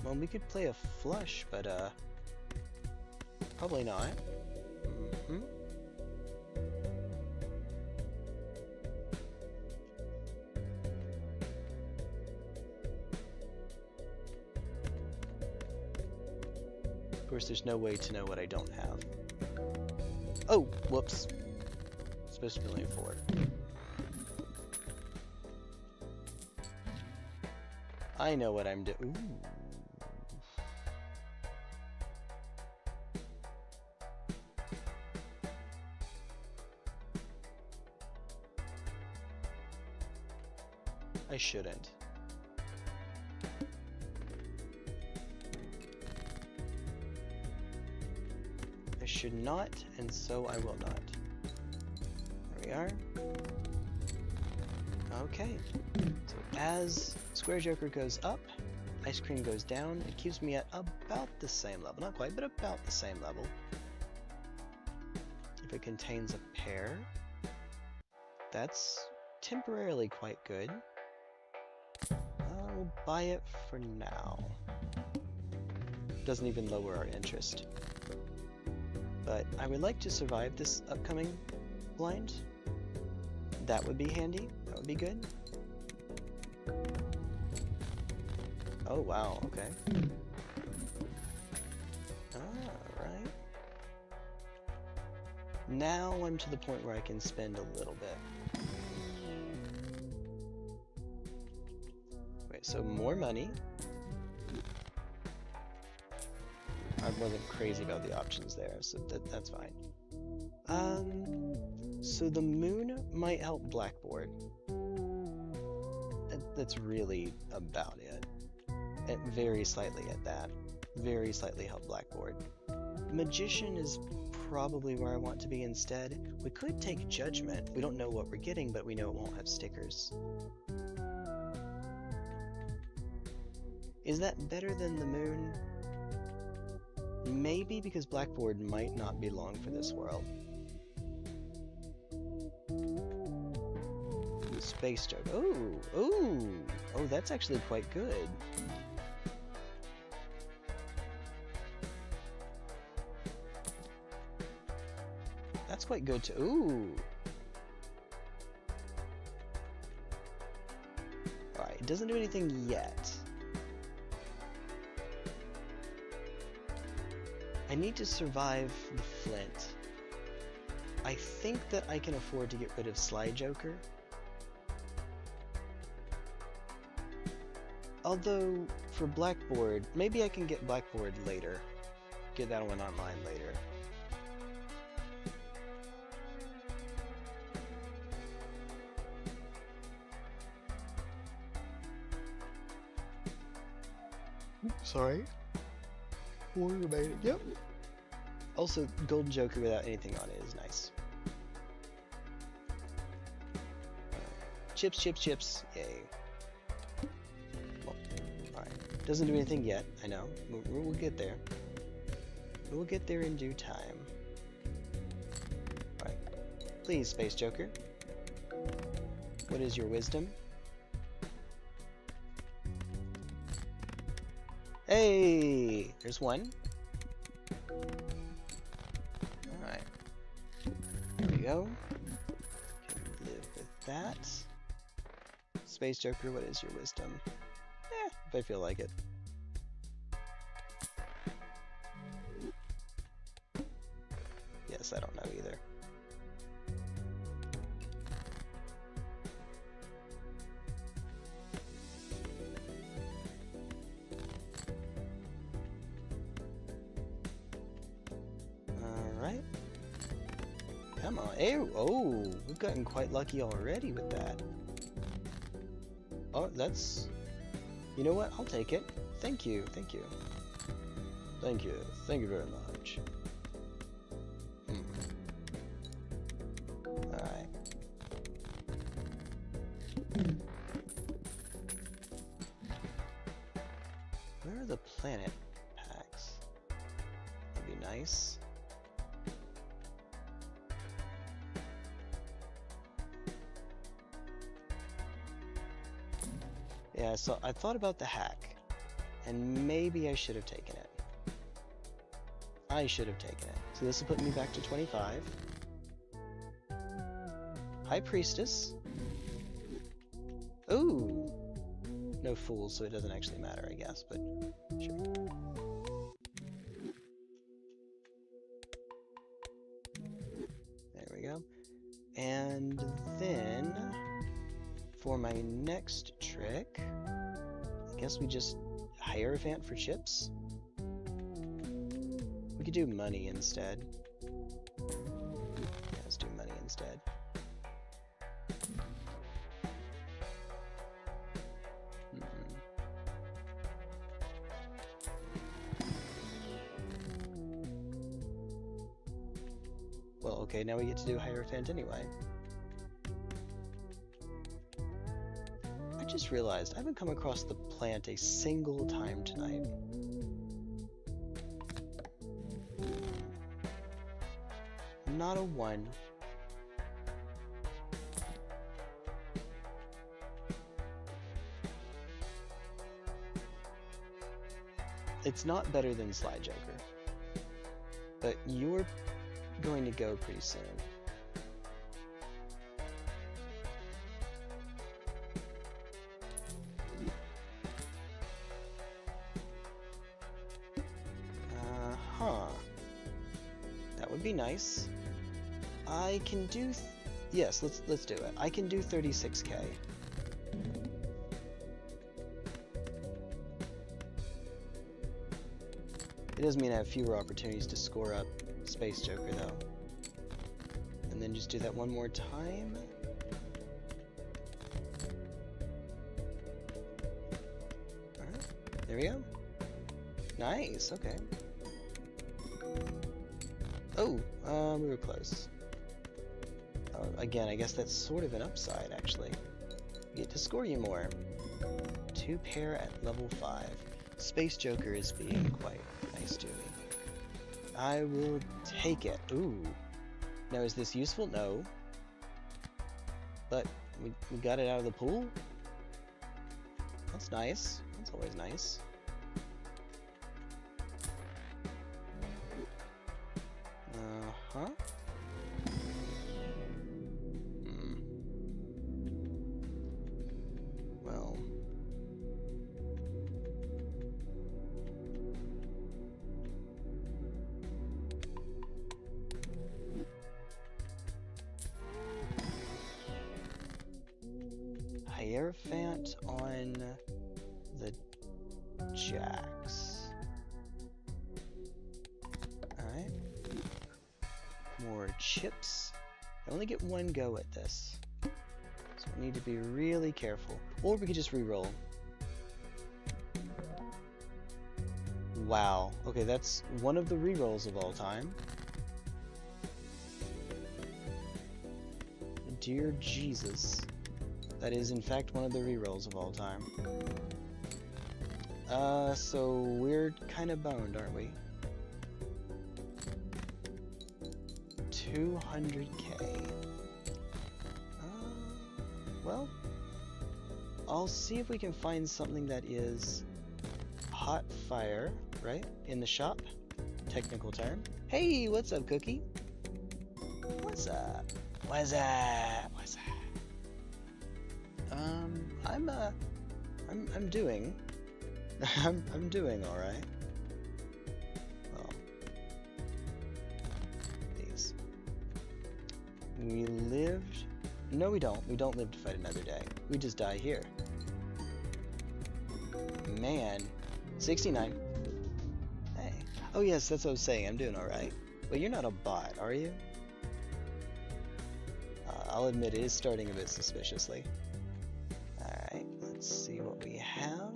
Well, we could play a flush, but probably not. Mm-hmm. Of course, there's no way to know what I don't have. Oh, whoops. Supposed to be only a 4. I know what I'm doing. Ooh. I shouldn't. I should not, and so I will not. There we are. Okay. So as Square Joker goes up, Ice Cream goes down. It keeps me at about the same level. Not quite, but about the same level. If it contains a pair, that's temporarily quite good. I'll buy it for now. Doesn't even lower our interest. But I would like to survive this upcoming blind. That would be handy. That would be good. Oh wow, okay. Alright. Now I'm to the point where I can spend a little bit. Wait, so more money. I wasn't crazy about the options there, so that's fine. So the moon might help Blackboard. That's really about it. Very slightly at that. Very slightly help Blackboard. Magician is probably where I want to be instead. We could take Judgment. We don't know what we're getting, but we know it won't have stickers. Is that better than the moon? Maybe, because Blackboard might not be long for this world. Ooh, space joke. Oh, that's actually quite good. That's quite good too. Ooh. Alright, it doesn't do anything yet. I need to survive the flint. I think that I can afford to get rid of Sly Joker. Although, for Blackboard, maybe I can get Blackboard later. Get that one online later. Sorry. Warrior remaining. Yep. Also, Golden Joker without anything on it is nice. Chips, chips, chips. Yay. Well, alright. Doesn't do anything yet, I know. We'll get there. We'll get there in due time. Alright. Please, Space Joker. What is your wisdom? Hey! There's one. Alright. There we go. Can live with that. Space Joker, what is your wisdom? If I feel like it. Yes, I don't know either. Alright. Come on. Ew. Oh, we've gotten quite lucky already with that. Oh, that's... You know what? I'll take it. Thank you. Thank you. Thank you. Thank you very much. Alright. Where are the planet packs? That'd be nice. Yeah, so I thought about the hack, and maybe I should have taken it. I should have taken it. So this will put me back to 25. High Priestess. Ooh! No fools, so it doesn't actually matter, I guess, but sure. There we go. And then... for my next trick, I guess we just Hierophant for chips. We could do money instead. Yeah, let's do money instead. Well, okay, now we get to do Hierophant anyway. I just realized I haven't come across the plant a single time tonight. Not a one. It's not better than Sly Joker, but you're going to go pretty soon. That would be nice. I can do... yes, let's do it. I can do 36k. It does mean I have fewer opportunities to score up Space Joker, though. And then just do that one more time. Alright, there we go. Nice, okay. Oh, we were close. Again, I guess that's sort of an upside, actually. You get to score you more. 2 pair at level 5. Space Joker is being quite nice to me. I will take it. Ooh. Now, is this useful? No. But we got it out of the pool? That's nice. That's always nice. Uh-huh. Well. Hierophant on the jacks. Alright. More chips. I only get one go at this. So I need to be really careful. Or we could just re-roll. Wow. Okay, that's one of the re-rolls of all time. Dear Jesus. That is, in fact, one of the re-rolls of all time. So we're kind of boned, aren't we? 200k. Well, I'll see if we can find something that is hot fire, right? In the shop. Technical term. Hey, what's up, Cookie? What's up? What's up? What's up? I'm doing. I'm doing all right. Well, these. We lived. No, we don't. We don't live to fight another day. We just die here. Man, 69. Hey. Oh yes, that's what I was saying. I'm doing all right. But you're not a bot, are you? I'll admit it is starting a bit suspiciously. Alright, let's see what we have.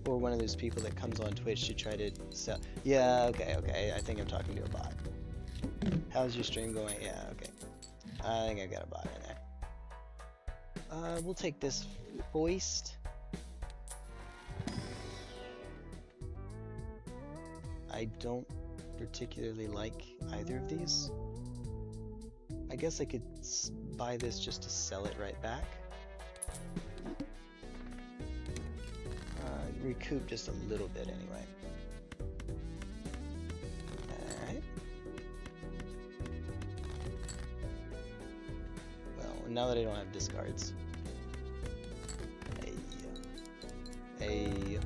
Or one of those people that comes on Twitch to try to sell. Yeah, okay. I think I'm talking to a bot. How's your stream going? Yeah, okay. I think I've got a bot in there. We'll take this foist. I don't particularly like either of these. I guess I could buy this just to sell it right back. Recoup just a little bit anyway. Alright. Well, now that I don't have discards. Hey.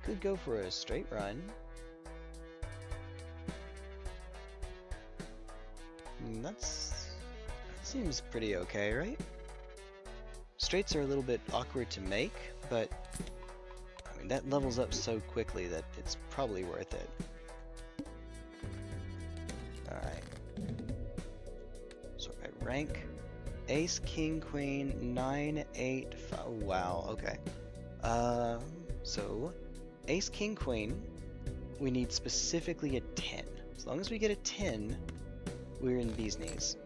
Could go for a straight run. That seems pretty okay, right? Straights are a little bit awkward to make, but I mean that levels up so quickly that it's probably worth it. Alright. Sort by rank. Ace, King, Queen, 9, 8, 5. Oh, wow, okay. So Ace, King, Queen, we need specifically a 10. As long as we get a 10, we're in bee's knees.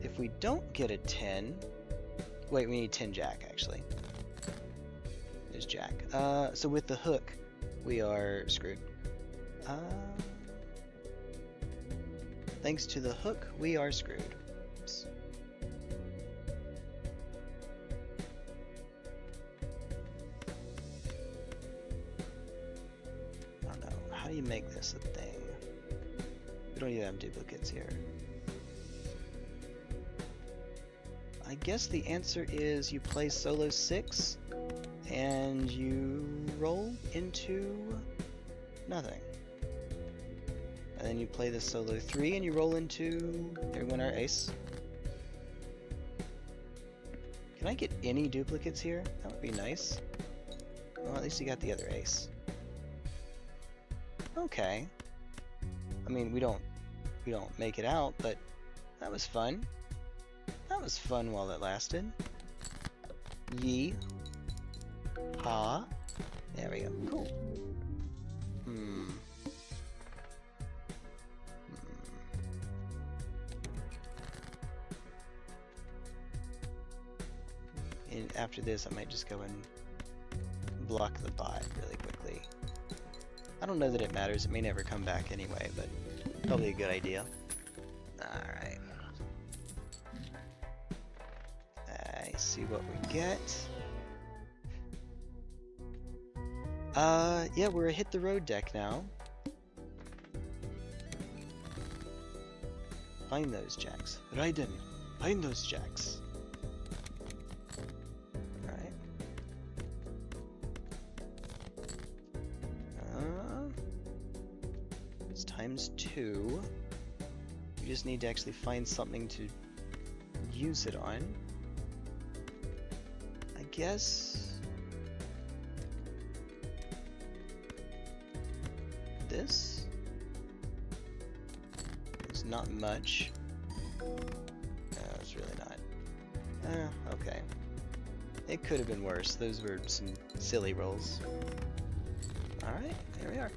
If we don't get a 10... Wait, we need 10 jack, actually. There's jack. So with the hook, we are screwed. Thanks to the hook, we are screwed. Oops. I don't know. How do you make this a thing? We don't even have duplicates here. I guess the answer is you play solo 6 and you roll into nothing. And then you play the solo 3 and you roll into your winner ace. Can I get any duplicates here? That would be nice. Well, at least you got the other ace. Okay. I mean, we don't make it out, but that was fun. That was fun while it lasted. Yee. Ha. There we go. Cool. after this, I might just go and block the bot really quickly. I don't know that it matters. It may never come back anyway, but probably a good idea. Alright. I see what we get. Yeah, we're a hit the road deck now. Find those jacks. Raiden, find those jacks. Alright. It's ×2. We just need to actually find something to use it on. I guess... this? It's not much. No, it's really not. Okay. It could have been worse. Those were some silly rolls. Alright, here we are.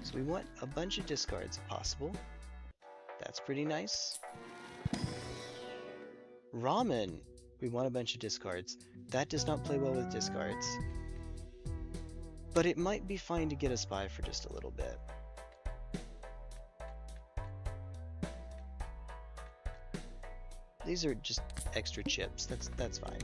So we want a bunch of discards if possible. That's pretty nice. Ramen! We want a bunch of discards. That does not play well with discards. But it might be fine to get a spy for just a little bit. These are just extra chips. That's fine.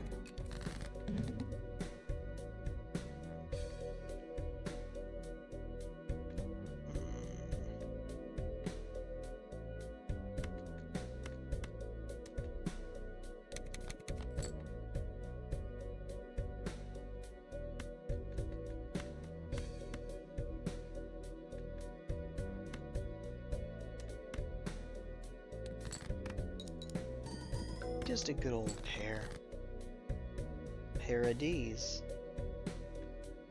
Just a good old pair. Pair of D's.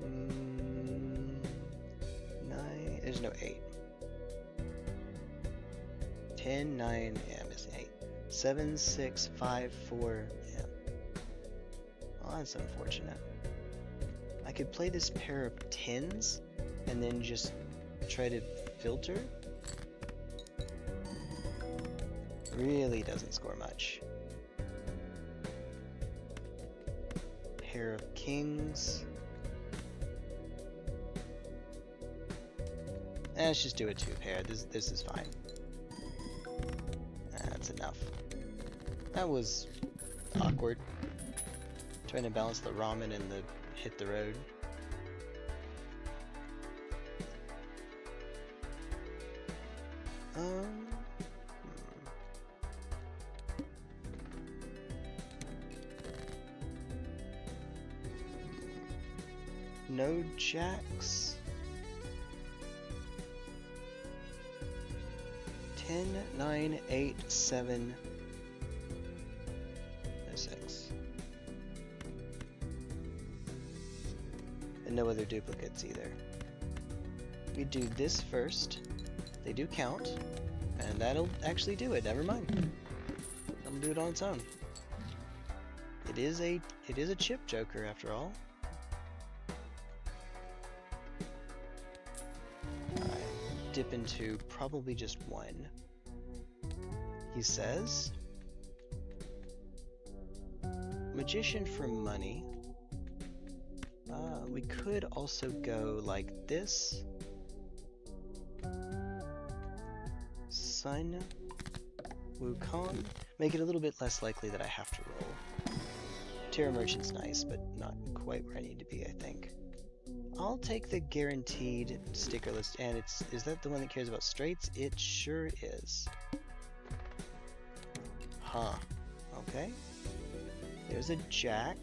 9. There's no 8. 10, 9, yeah, I'm missing 8. 7, 6, 5, 4, yeah. Well, that's unfortunate. I could play this pair of 10s and then just try to filter. Really doesn't score much. Pair of kings. Let's just do a 2-pair. This is fine. That's enough. That was awkward. Trying to balance the ramen and the hit the road. No jacks. 10, 9, 8, 7, no 6. And no other duplicates either. We do this first. They do count. And that'll actually do it. Never mind. I'll do it on its own. It is a chip joker after all. Dip into probably just one. He says, Magician for money. We could also go like this. Sun, Wukong. Make it a little bit less likely that I have to roll. Terra Merchant's nice, but not quite where I need to be, I think. I'll take the guaranteed sticker list, and is that the one that cares about straights? It sure is. Huh. Okay. There's a jack.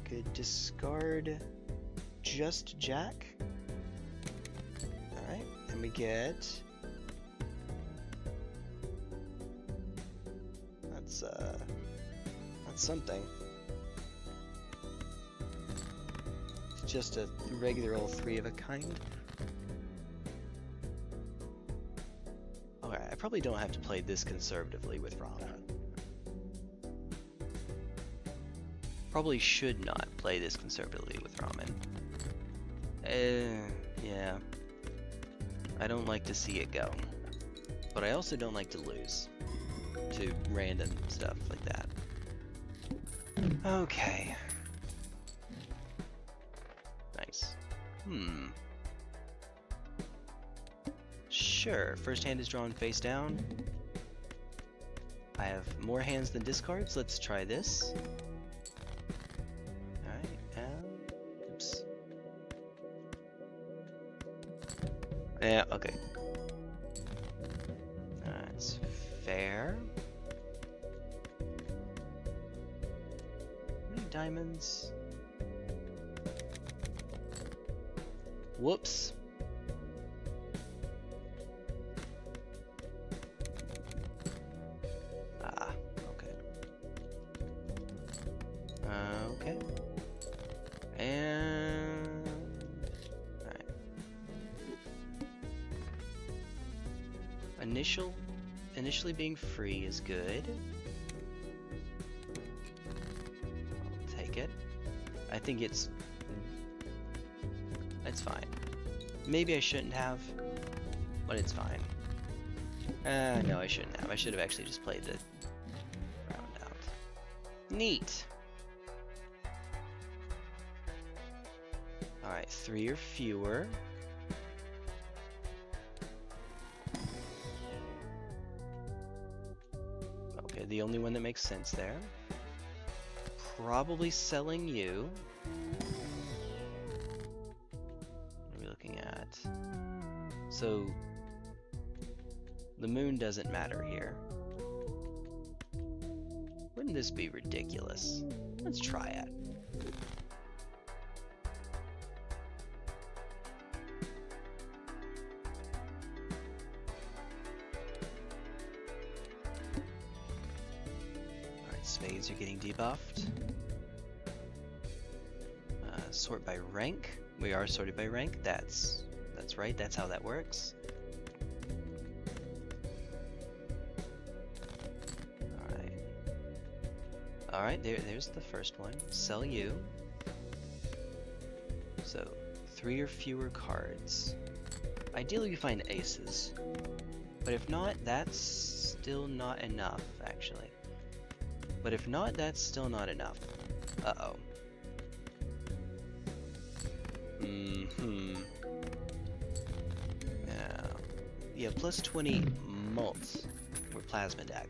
Could discard just jack. Alright, and we get... That's something. Just a regular old 3 of a kind. Okay, I probably don't have to play this conservatively with ramen. Probably should not play this conservatively with ramen. Yeah. I don't like to see it go. But I also don't like to lose. to random stuff like that. Okay. Nice. Sure, first hand is drawn face down. I have more hands than discards. Let's try this. Alright, oops. Yeah, okay. That's fair. How many diamonds? Whoops. Okay. And alright. Initially being free is good. I'll take it. I think it's fine. Maybe I shouldn't have, but it's fine. No, I shouldn't have. I should have actually just played the round out. Neat. Alright, 3 or fewer. Okay, the only one that makes sense there. Probably selling you. What are we looking at? So, the moon doesn't matter here. Wouldn't this be ridiculous? Let's try it. Spades are getting debuffed. Sort by rank. We are sorted by rank. That's right. That's how that works. All right. There's the first one. Sell you. So 3 or fewer cards. Ideally, we find aces. But if not, that's still not enough. Actually. But if not, that's still not enough. Uh-oh. Yeah, plus 20 mult. Or plasma deck.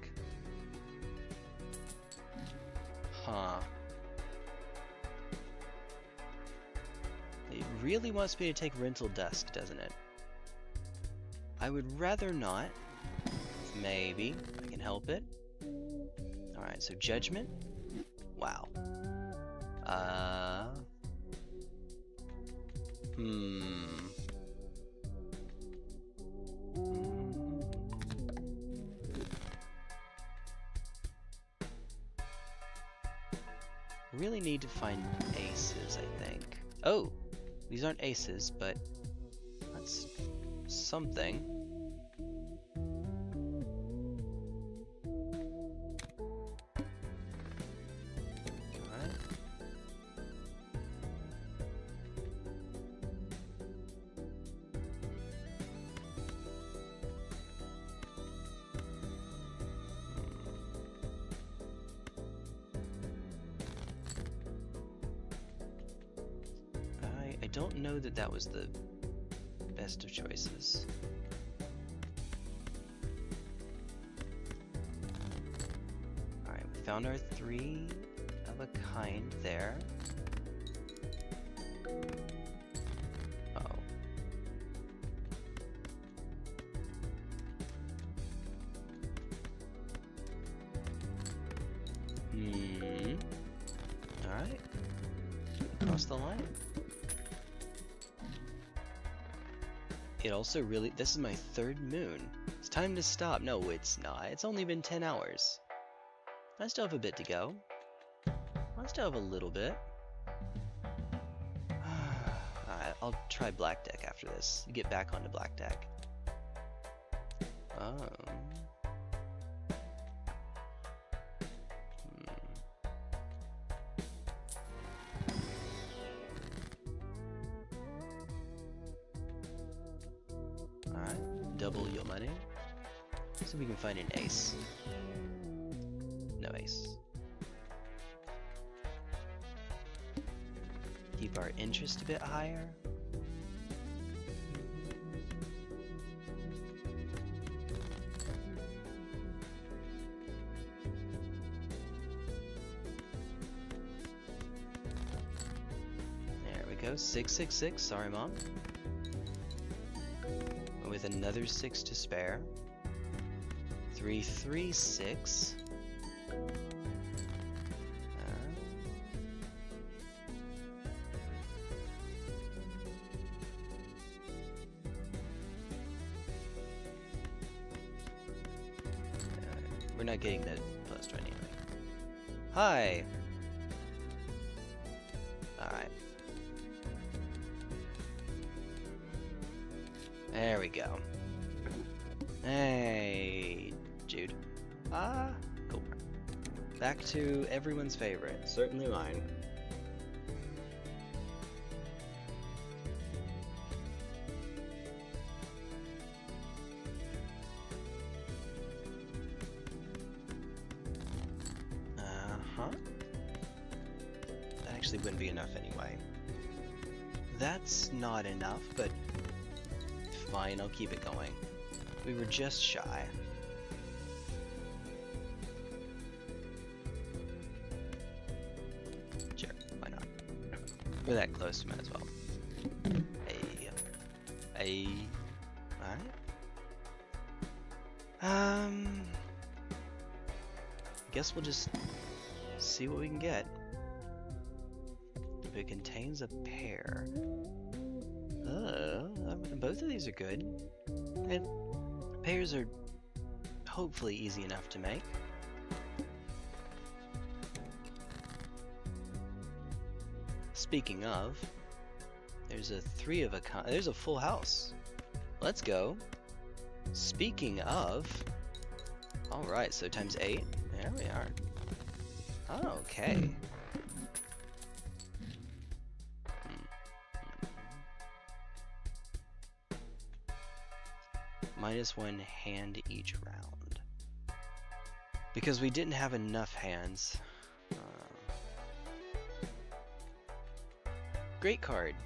Huh. It really wants me to take Rental Dusk, doesn't it? I would rather not. Maybe. I can help it. Alright, so Judgment? Wow. Really need to find aces, I think. Oh! These aren't aces, but that's something. I don't know that that was the best of choices. Alright, we found our 3 of a kind there. Uh-oh. Alright. Cross the line. It also really, this is my 3rd moon. It's time to stop. No, it's not. It's only been 10 hours. I still have a bit to go. I still have a little bit. Alright, I'll try black deck after this. Get back onto black deck. Double your money. So we can find an ace. No ace. Keep our interest a bit higher. There we go, 666, sorry mom. With another 6 to spare. 336. We're not getting the plus 20 anyway. Hi! Alright. There we go. Hey, Jude. Cool. Back to everyone's favorite. Certainly mine. That actually wouldn't be enough anyway. That's not enough, but fine, I'll keep it going. We were just shy. Sure, why not? We're that close, might as well. Hey. Alright. Guess we'll just see what we can get. If it contains a pair. Both of these are good. And pairs are hopefully easy enough to make. Speaking of, there's a 3 of a kind. There's a full house. Let's go. Speaking of, alright, so times 8. There we are. Okay. -1 hand each round. Because we didn't have enough hands. Great card.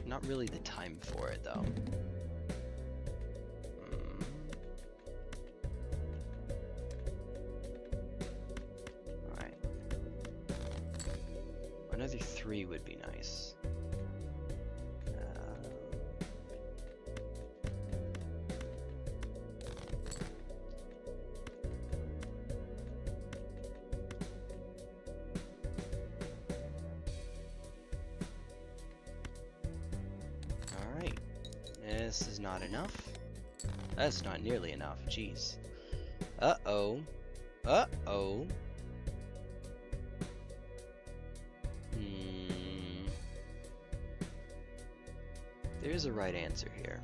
Not really the time for it though. Alright. Another 3 would be nice. This is not enough. That's not nearly enough, jeez. Uh-oh. Uh-oh. There's a right answer here.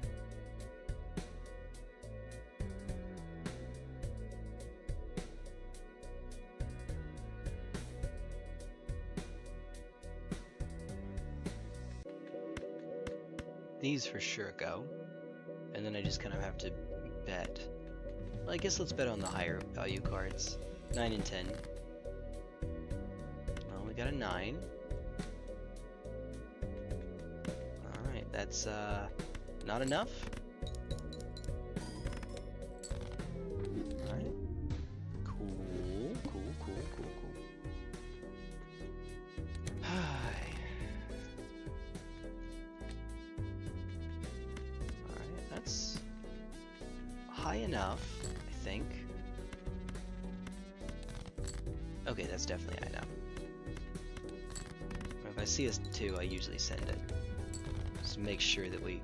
These for sure go. And then I just kind of have to bet. Well, I guess let's bet on the higher value cards. 9 and 10. Well, we got a 9. Alright, that's not enough. Alright. Cool, cool, cool, cool, cool. That's high enough, I think. Okay, that's definitely high enough. If I see a 2, I usually send it. Just to make sure that we...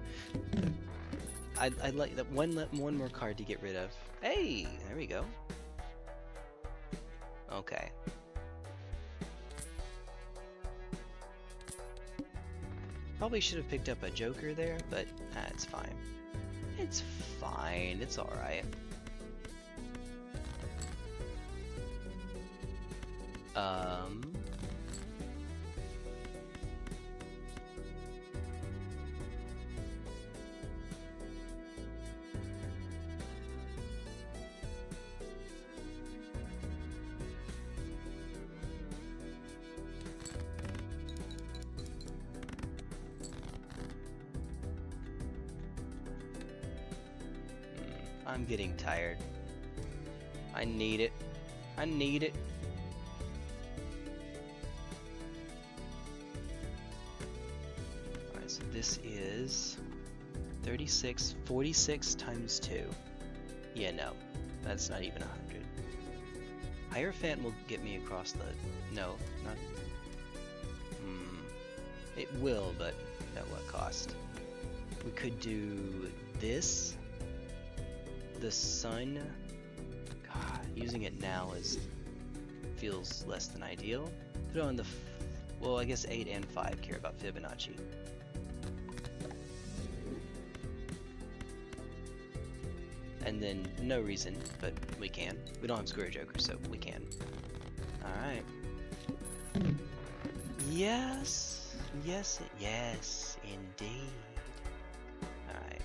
I'd like that one more card to get rid of. Hey! There we go. Okay. Probably should have picked up a Joker there, but it's fine. It's fine, it's alright. I'm getting tired. I need it. I need it. Alright, so this is 36, 46 times 2. Yeah, no. That's not even 100. Hierophant will get me across the... No, not... It will, but at what cost? We could do this. The sun. God, using it now feels less than ideal. Put on the... well, I guess 8 and 5 care about Fibonacci. And then no reason, but we can. We don't have Square Joker, so we can. Alright. Yes! Yes, yes, indeed. Alright.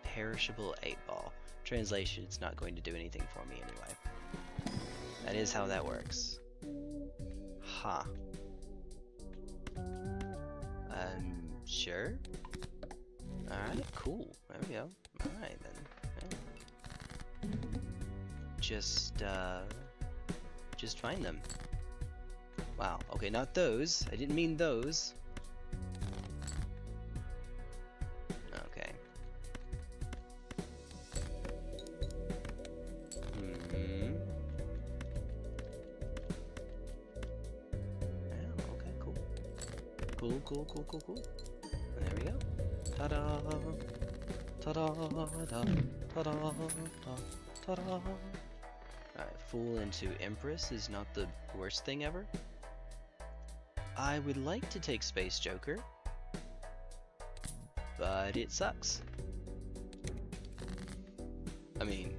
Perishable 8-ball. Translation, it's not going to do anything for me anyway. That is how that works. Ha. Sure. Alright, cool. There we go. Alright then. Yeah. Just find them. Wow, okay, not those. I didn't mean those. Okay. Yeah, okay, cool. Cool. There we go. Ta-da! Ta-da! Ta-da! Ta-da! Alright, Fool into Empress is not the worst thing ever. I would like to take Space Joker, but it sucks. I mean,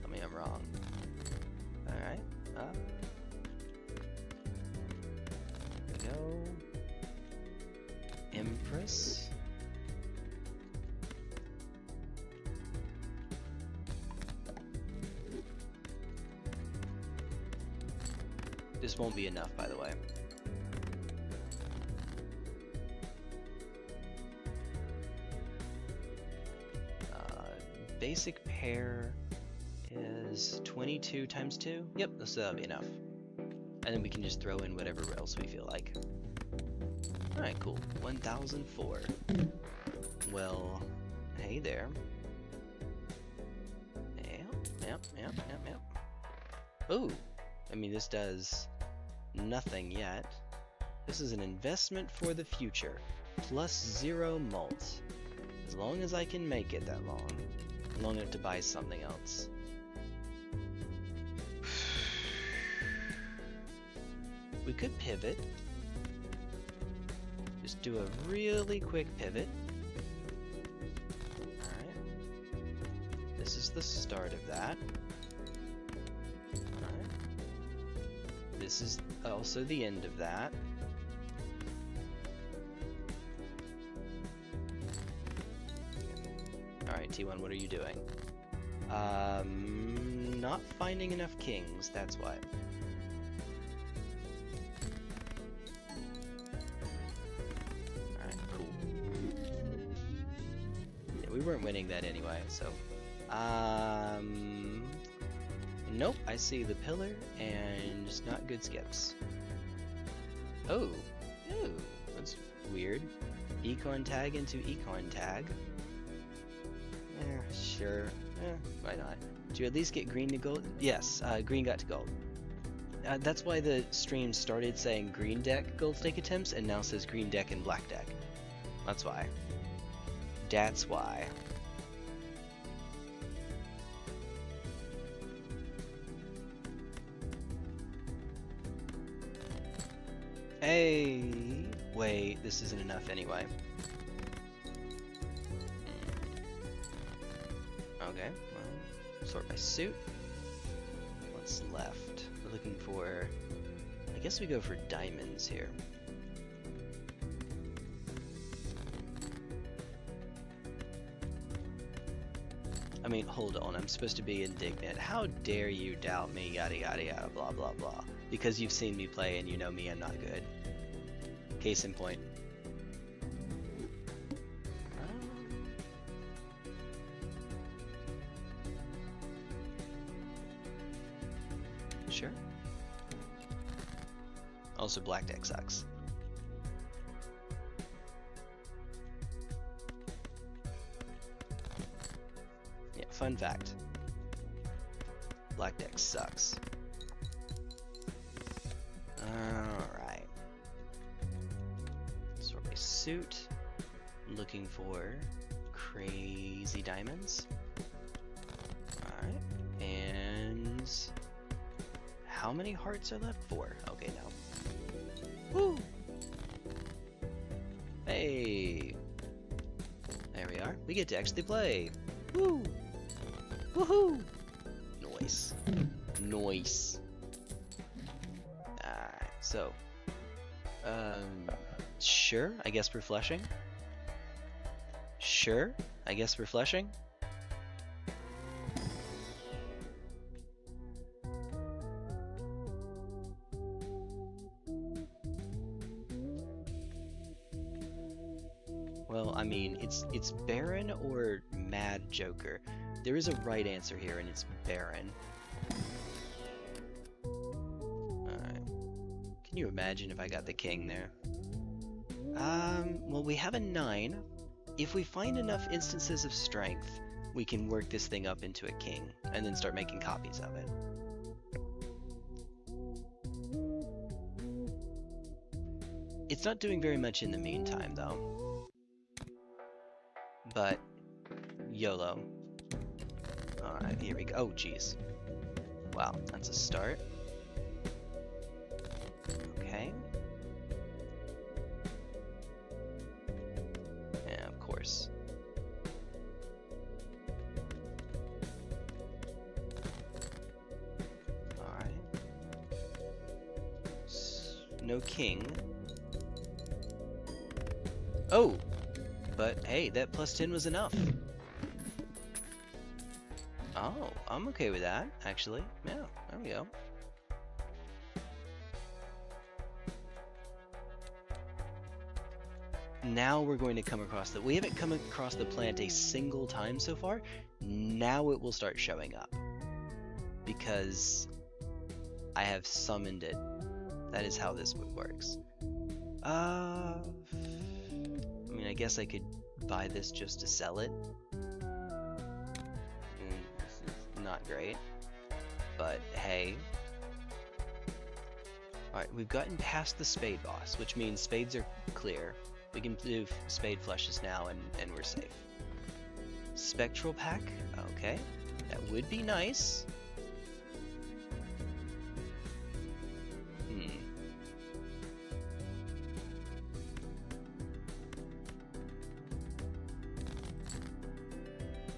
I'm wrong. Alright, there we go. Empress. This won't be enough, by the way. Basic pair is 22 times 2. Yep, so that'll be enough. And then we can just throw in whatever else we feel like. Alright, cool. 1004. Well, hey there. Yep. Ooh! I mean, this does nothing yet. This is an investment for the future. Plus 0 mult. As long as I can make it that long. Long enough to buy something else. We could pivot. Just do a really quick pivot. Alright. This is the start of that. This is also the end of that. Alright, T1, what are you doing? Not finding enough kings, that's why. Alright, cool. Yeah, we weren't winning that anyway, so... Nope, I see the pillar, and just not good skips. Oh, that's weird. Econ tag into econ tag. Sure, why not? Do you at least get green to gold? Yes, green got to gold. That's why the stream started saying green deck gold stake attempts, and now says green deck and black deck. That's why. That's why. Hey, wait, this isn't enough anyway. Okay, well, sort by suit. What's left? We're looking for... I guess we go for diamonds here. I mean, hold on, I'm supposed to be indignant. How dare you doubt me, yada yada yada, blah blah blah. Because you've seen me play and you know me, I'm not good. Case in point. Sure. Also, black deck sucks. Yeah, fun fact. Black deck sucks. Alright. Sort of a suit. Looking for crazy diamonds. Alright. And how many hearts are left for? Okay, now. Woo! Hey! There we are. We get to actually play. Woo! Woohoo! Nice. Nice. Alright, so. Sure, I guess we're fleshing. Sure, I guess we're fleshing. Well, I mean, it's Baron or Mad Joker. There is a right answer here, and it's Baron. Alright. Can you imagine if I got the king there? Well, we have a 9. If we find enough instances of strength, we can work this thing up into a king, and then start making copies of it. It's not doing very much in the meantime, though. But, YOLO. Alright, here we go. Oh, jeez. Wow, that's a start. Okay. Yeah, of course. Alright. No king. Oh! But hey, that plus 10 was enough. Oh, I'm okay with that, actually. Yeah, there we go. Now we're going to come across we haven't come across the plant a single time so far. Now it will start showing up. Because I have summoned it. That is how this works. I mean, I guess I could buy this just to sell it. Not great, but hey. Alright, we've gotten past the spade boss, which means spades are clear. We can do spade flushes now and we're safe. Spectral pack, okay. That would be nice.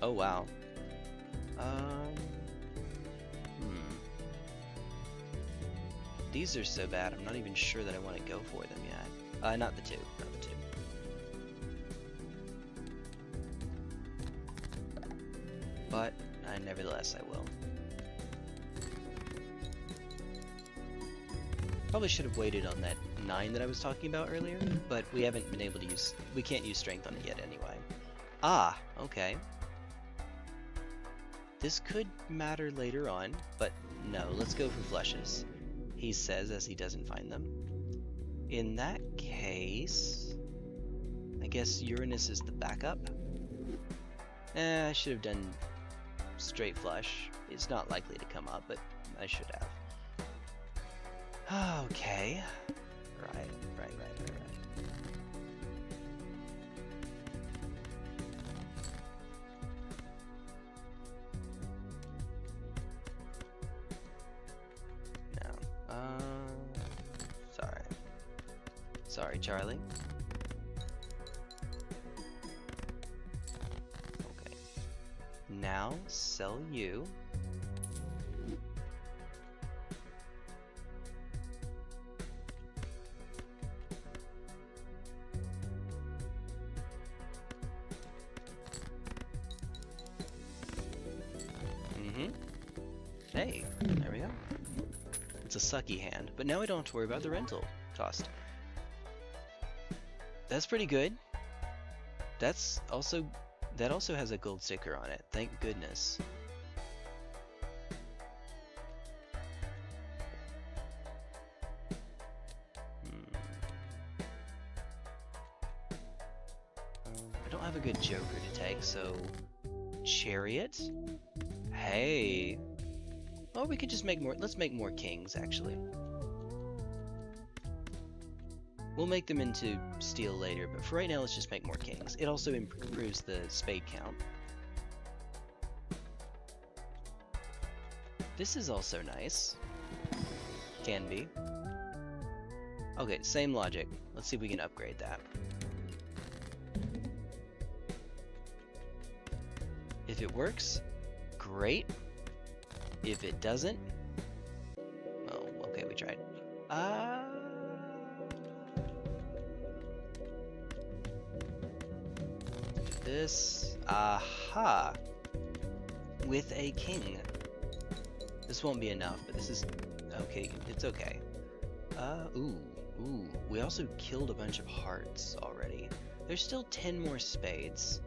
Oh wow. These are so bad, I'm not even sure that I want to go for them yet. Not the two. Not the two. But, nevertheless, I will. Probably should have waited on that 9 that I was talking about earlier, but we haven't been able to use... We can't use strength on it yet anyway. Ah, okay. This could matter later on, but no, let's go for flushes. He says as he doesn't find them. In that case, I guess Uranus is the backup. I should have done straight flush. It's not likely to come up, but I should have. Okay. Right. Sorry, Charlie. Okay. Now, sell you. Hey, there we go. It's a sucky hand, but now I don't have to worry about the rental cost. That's pretty good. That also has a gold sticker on it. Thank goodness. have a good joker to take, so chariot. Hey. Oh, we could just make more. Let's make more kings, actually. We'll make them into steel later, but for right now, let's just make more kings. It also improves the spade count. This is also nice. Can be. Okay, same logic. Let's see if we can upgrade that. If it works, great. If it doesn't, well, okay, we tried. This, aha, with a king. This won't be enough, but this is okay. It's okay. Ooh, we also killed a bunch of hearts already. There's still 10 more spades,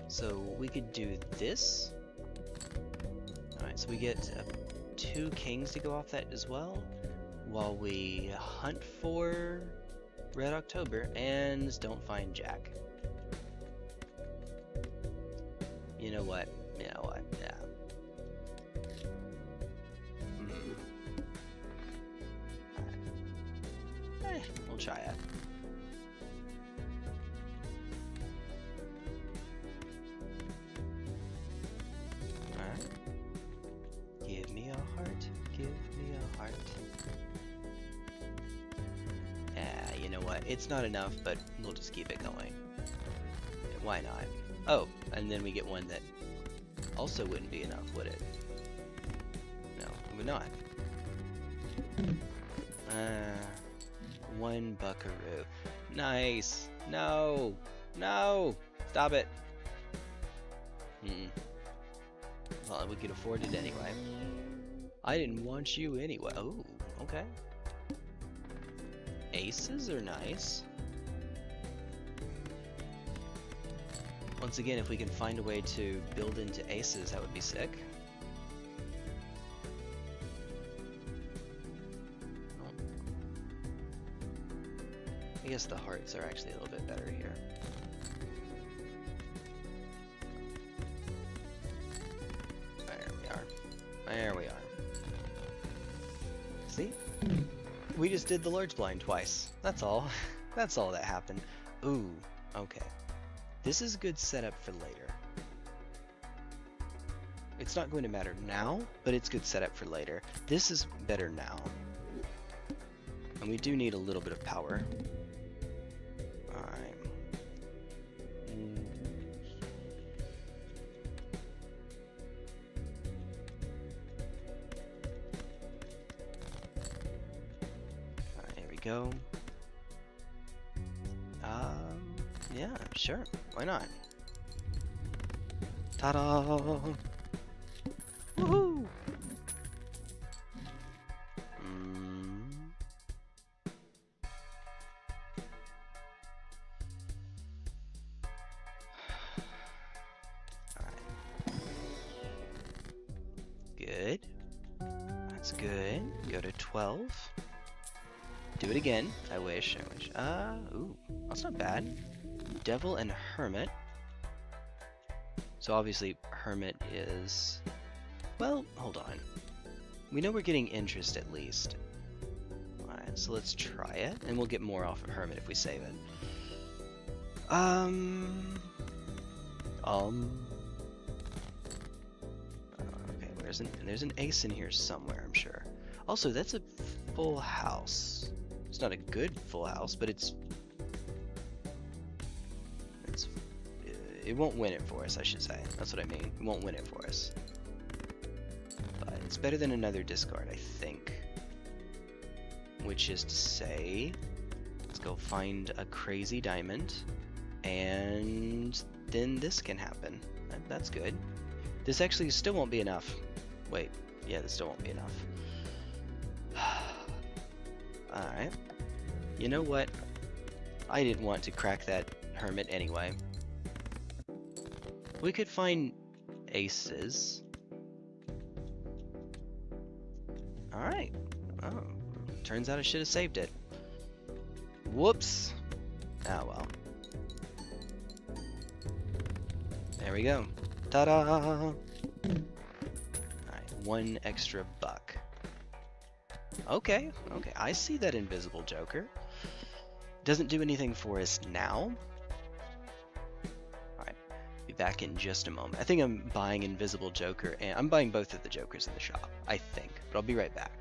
so we could do this. Alright, so we get 2 kings to go off that as well, while we hunt for Red October and don't find Jack. You know what? Yeah. We'll try it. Alright. Give me a heart. Give me a heart. You know what? It's not enough, but we'll just keep it going. Why not? Oh, and then we get one that also wouldn't be enough, would it? No, it would not. 1 buckaroo. Nice. No. Stop it. Well, we could afford it anyway. I didn't want you anyway. Oh, okay. Aces are nice. Once again, if we can find a way to build into aces, that would be sick. I guess the hearts are actually a little bit better here. There we are. See? We just did the large blind twice. That's all. That's all that happened. Ooh, okay. This is a good setup for later. It's not going to matter now, but it's good setup for later. This is better now. And we do need a little bit of power. Alright. Alright, here we go. Yeah, sure. Why not? Ta-da! Woohoo! Alright. Good. That's good. Go to 12. Do it again. I wish. Ooh. That's not bad. Devil and Hermit. So obviously Hermit is... Well, hold on. We know we're getting interest at least. Alright, so let's try it. And we'll get more off of Hermit if we save it. Okay, there's an ace in here somewhere, I'm sure. Also, that's a full house. It's not a good full house, but it won't win it for us, I should say. That's what I mean. It won't win it for us. But it's better than another discard, I think. Which is to say, let's go find a crazy diamond, and then this can happen. That's good. This actually still won't be enough. Wait, yeah, this still won't be enough. Alright. You know what? I didn't want to crack that Hermit anyway. We could find aces. Alright. Oh, turns out I should have saved it. Whoops. Ah, well. There we go. Ta-da! Alright, 1 extra buck. Okay, I see that invisible joker. Doesn't do anything for us now. Alright, be back in just a moment. I think I'm buying invisible joker, and I'm buying both of the jokers in the shop, I think. But I'll be right back.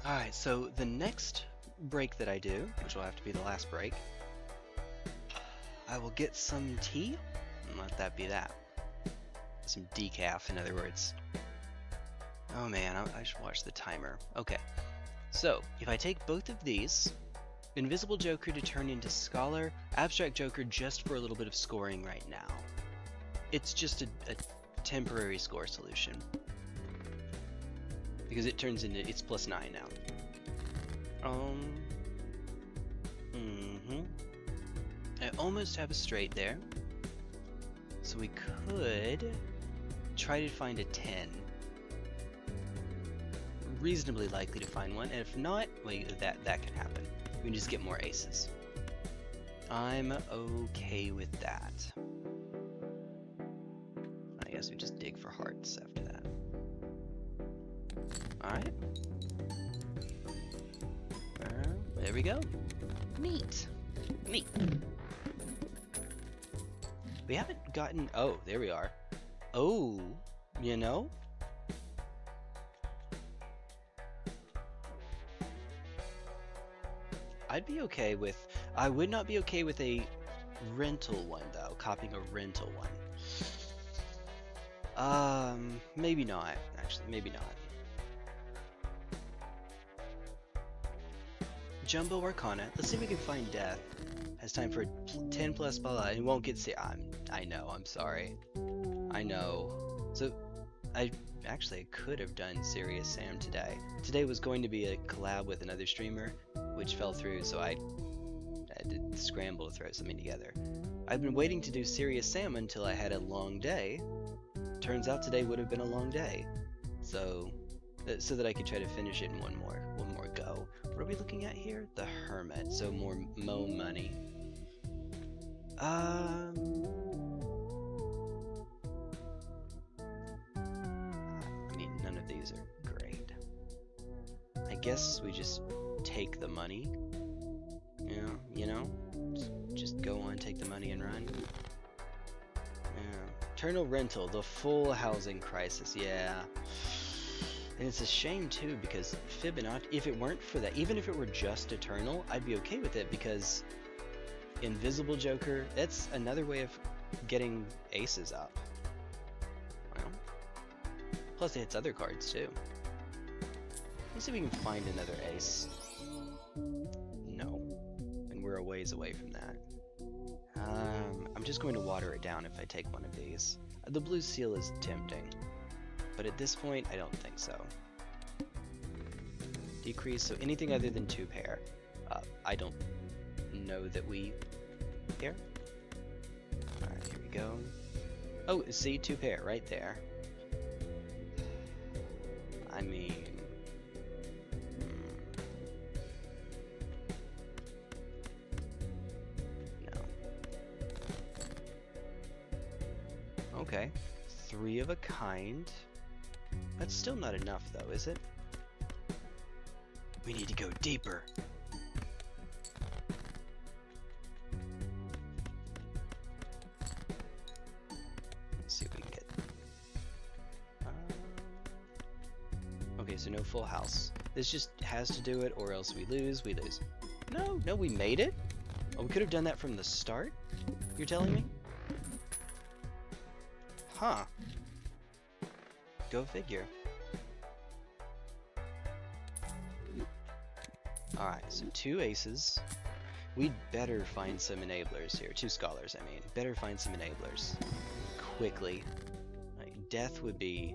Alright, so the next break that I do, which will have to be the last break, I will get some tea, and let that be that. Some decaf, in other words. Oh man, I should watch the timer. Okay, so if I take both of these, Invisible Joker to turn into Scholar, Abstract Joker just for a little bit of scoring right now. It's just a temporary score solution. Because it turns into, it's +9 now. I almost have a straight there. So we could try to find a 10. Reasonably likely to find one, and if not, well, that can happen. We can just get more aces. I'm okay with that. I guess we just dig for hearts after that. Alright. There we go. Neat. Neat. We haven't gotten... Oh, there we are. Oh, you know? I'd be okay with... I would not be okay with a rental one, though. Copying a rental one. Maybe not. Actually, maybe not. Jumbo Arcana. Let's see if we can find Death. Has time for 10 plus Baawa. It won't get I know, I'm sorry. I know. So, I could have done Serious Sam today. Today was going to be a collab with another streamer, which fell through, so I had to scramble to throw something together. I've been waiting to do Serious Sam until I had a long day. Turns out today would have been a long day. So, so that I could try to finish it in one more go. What are we looking at here? The Hermit, so more Mo money. I mean, none of these are great. I guess we just take the money. You know, just go on, take the money and run. Yeah. Eternal rental, the full housing crisis. Yeah. And it's a shame too, because Fibonacci, if it weren't for that, even if it were just Eternal, I'd be okay with it, because Invisible Joker, that's another way of getting aces up. Well, plus it hits other cards too. Let's see if we can find another ace. No. And we're a ways away from that. I'm just going to water it down if I take one of these. The blue seal is tempting, but at this point, I don't think so. Decrease, so anything other than 2 pair. I don't know that we care. Alright, here we go. Oh, see, 2 pair right there. I mean... Okay, 3 of a kind. That's still not enough though, is it? We need to go deeper. Let's see if we can get... Okay, so no full house. This just has to do it, or else we lose, No, we made it? Oh, we could have done that from the start? You're telling me? Huh. Go figure. Alright, so 2 aces. We'd better find some enablers here. 2 scholars, I mean. Better find some enablers. Quickly. Like, death would be...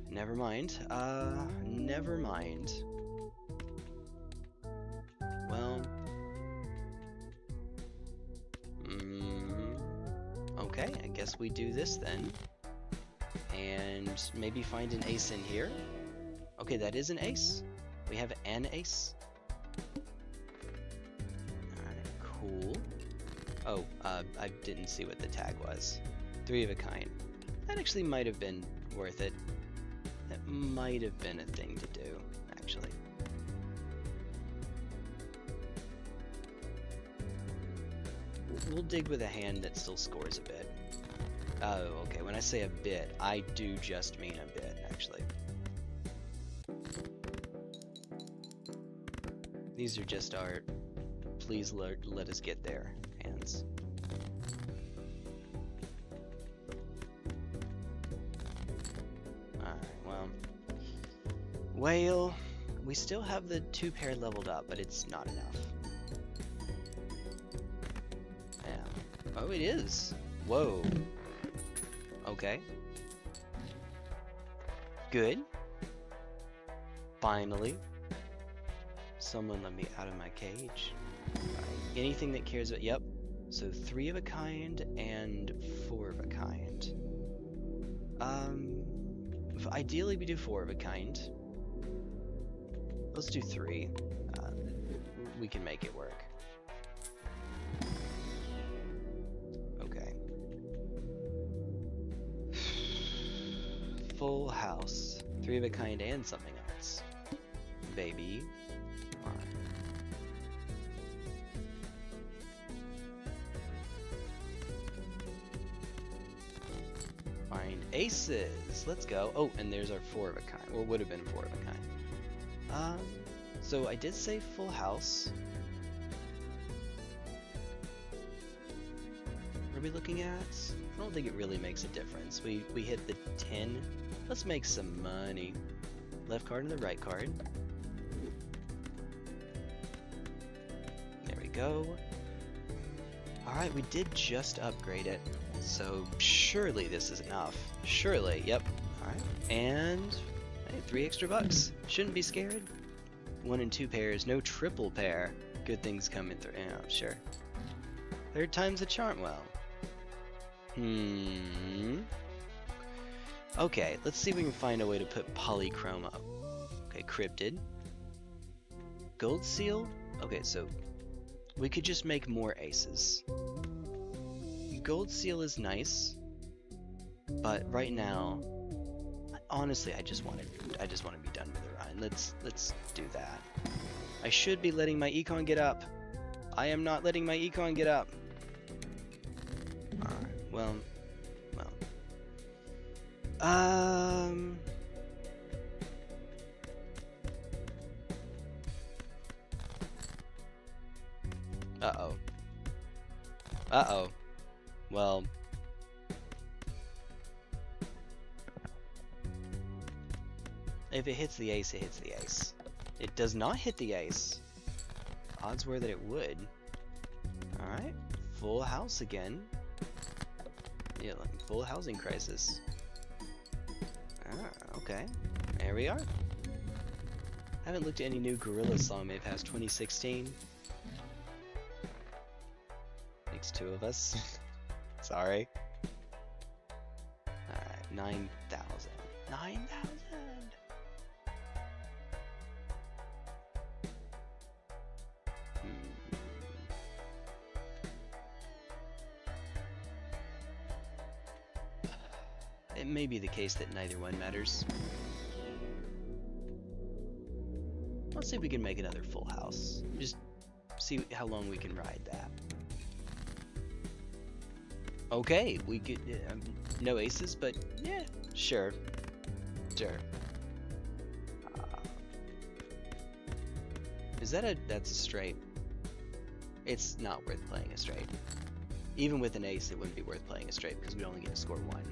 Never mind. Never mind. Well... Okay, I guess we do this then. And maybe find an ace in here. Okay, that is an ace. We have an ace. Alright, cool. Oh, I didn't see what the tag was. 3 of a kind. That actually might have been worth it. That might have been a thing to do, actually. We'll dig with a hand that still scores a bit. Oh, okay, when I say a bit, I do just mean a bit, actually. These are just our please let us get there hands. Alright, well, we still have the 2 pair leveled up, but it's not enough. Oh, it is. Whoa. Okay. Good. Finally. Someone let me out of my cage. Right. Anything that cares about... Yep. So 3 of a kind and 4 of a kind. Ideally we do 4 of a kind. Let's do 3. We can make it work. Full house. 3 of a kind and something else. Baby. Alright. Find aces. Let's go. Oh, and there's our 4 of a kind. Or would have been 4 of a kind. So I did say full house. What are we looking at? I don't think it really makes a difference. We hit the 10. Let's make some money. Left card and the right card. There we go. Alright, we did just upgrade it. So surely this is enough. Surely, yep. Alright. And hey, 3 extra bucks. Shouldn't be scared. 1 and 2 pairs, no triple pair. Good things coming through. Yeah, sure. 3rd time's a charm. Well. Okay, let's see if we can find a way to put polychrome up. Okay, cryptid. Gold seal? Okay, so we could just make more aces. Gold seal is nice, but right now, honestly, I just want to be done with the run. Let's do that. I should be letting my econ get up. I am not letting my econ get up. Alright, well. Uh-oh. Uh-oh. Well. If it hits the ace, it hits the ace. It does not hit the ace. Odds were that it would. Alright. Full house again. Yeah, like full housing crisis. Ah, okay. There we are. I haven't looked at any new Gorillaz song made past 2016. Makes two of us. Sorry. Alright, 9,000. 9,000! It may be the case that neither one matters. Let's see if we can make another full house. Just see how long we can ride that. Okay, we get no aces, but yeah, sure. Sure. Is that that's a straight? It's not worth playing a straight. Even with an ace, it wouldn't be worth playing a straight because we'd only get to score one.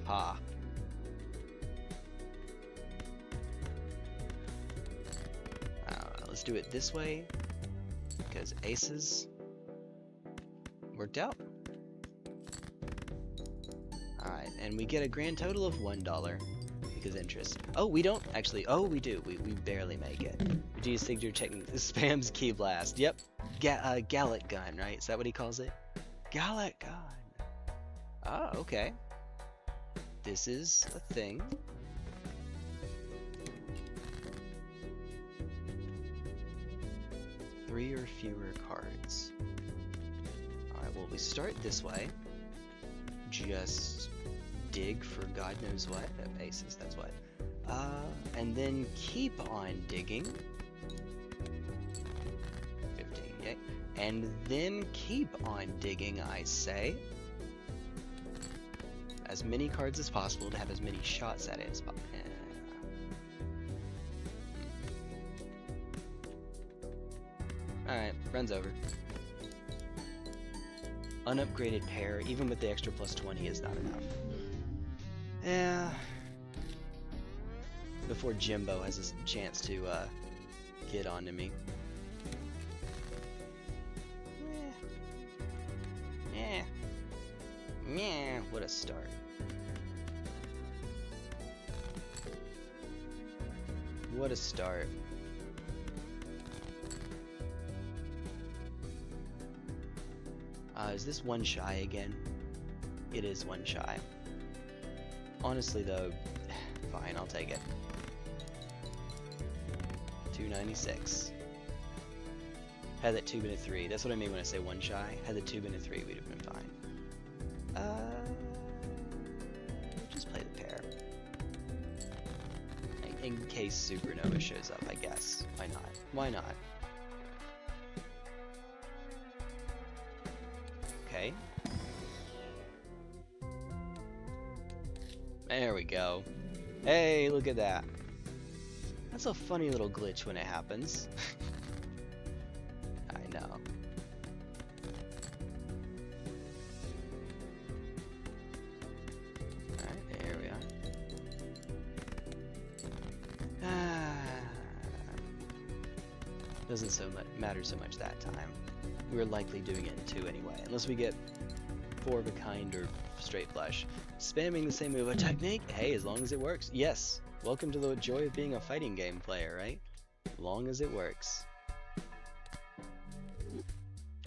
Ha. Let's do it this way because aces worked out. Alright, and we get a grand total of $1 because interest. Oh, we don't actually. Oh, we do. We barely make it. Do you think you're checking spam's key blast? Yep. Gallet gun, right? Is that what he calls it? Gallet gun. Oh, okay. This is a thing. Three or fewer cards. Alright, well, we start this way. Just dig for God knows what. Aces, that's what. And then keep on digging. 15, yay. And then keep on digging, I say. As many cards as possible to have as many shots at it as possible. Alright, run's over. Unupgraded pair, even with the extra plus 20, is not enough. Yeah. Before Jimbo has a chance to get onto me. Yeah. Yeah, what a start. What a start. Is this one shy again? It is one shy. Honestly though, fine, I'll take it. 296. Had that 2 been a 3. That's what I mean when I say one shy. Had the 2 been a 3, we'd have been fine. Just play the pair. In case Supernova shows up, I guess. Why not? Why not? Okay. There we go. Hey, look at that. That's a funny little glitch when it happens. I know. Alright, there we are. Doesn't matter so much that time. We're likely doing it in 2 anyway, unless we get 4 of a kind or straight flush. Spamming the same move or technique? Hey, as long as it works. Yes. Welcome to the joy of being a fighting game player, right? Long as it works.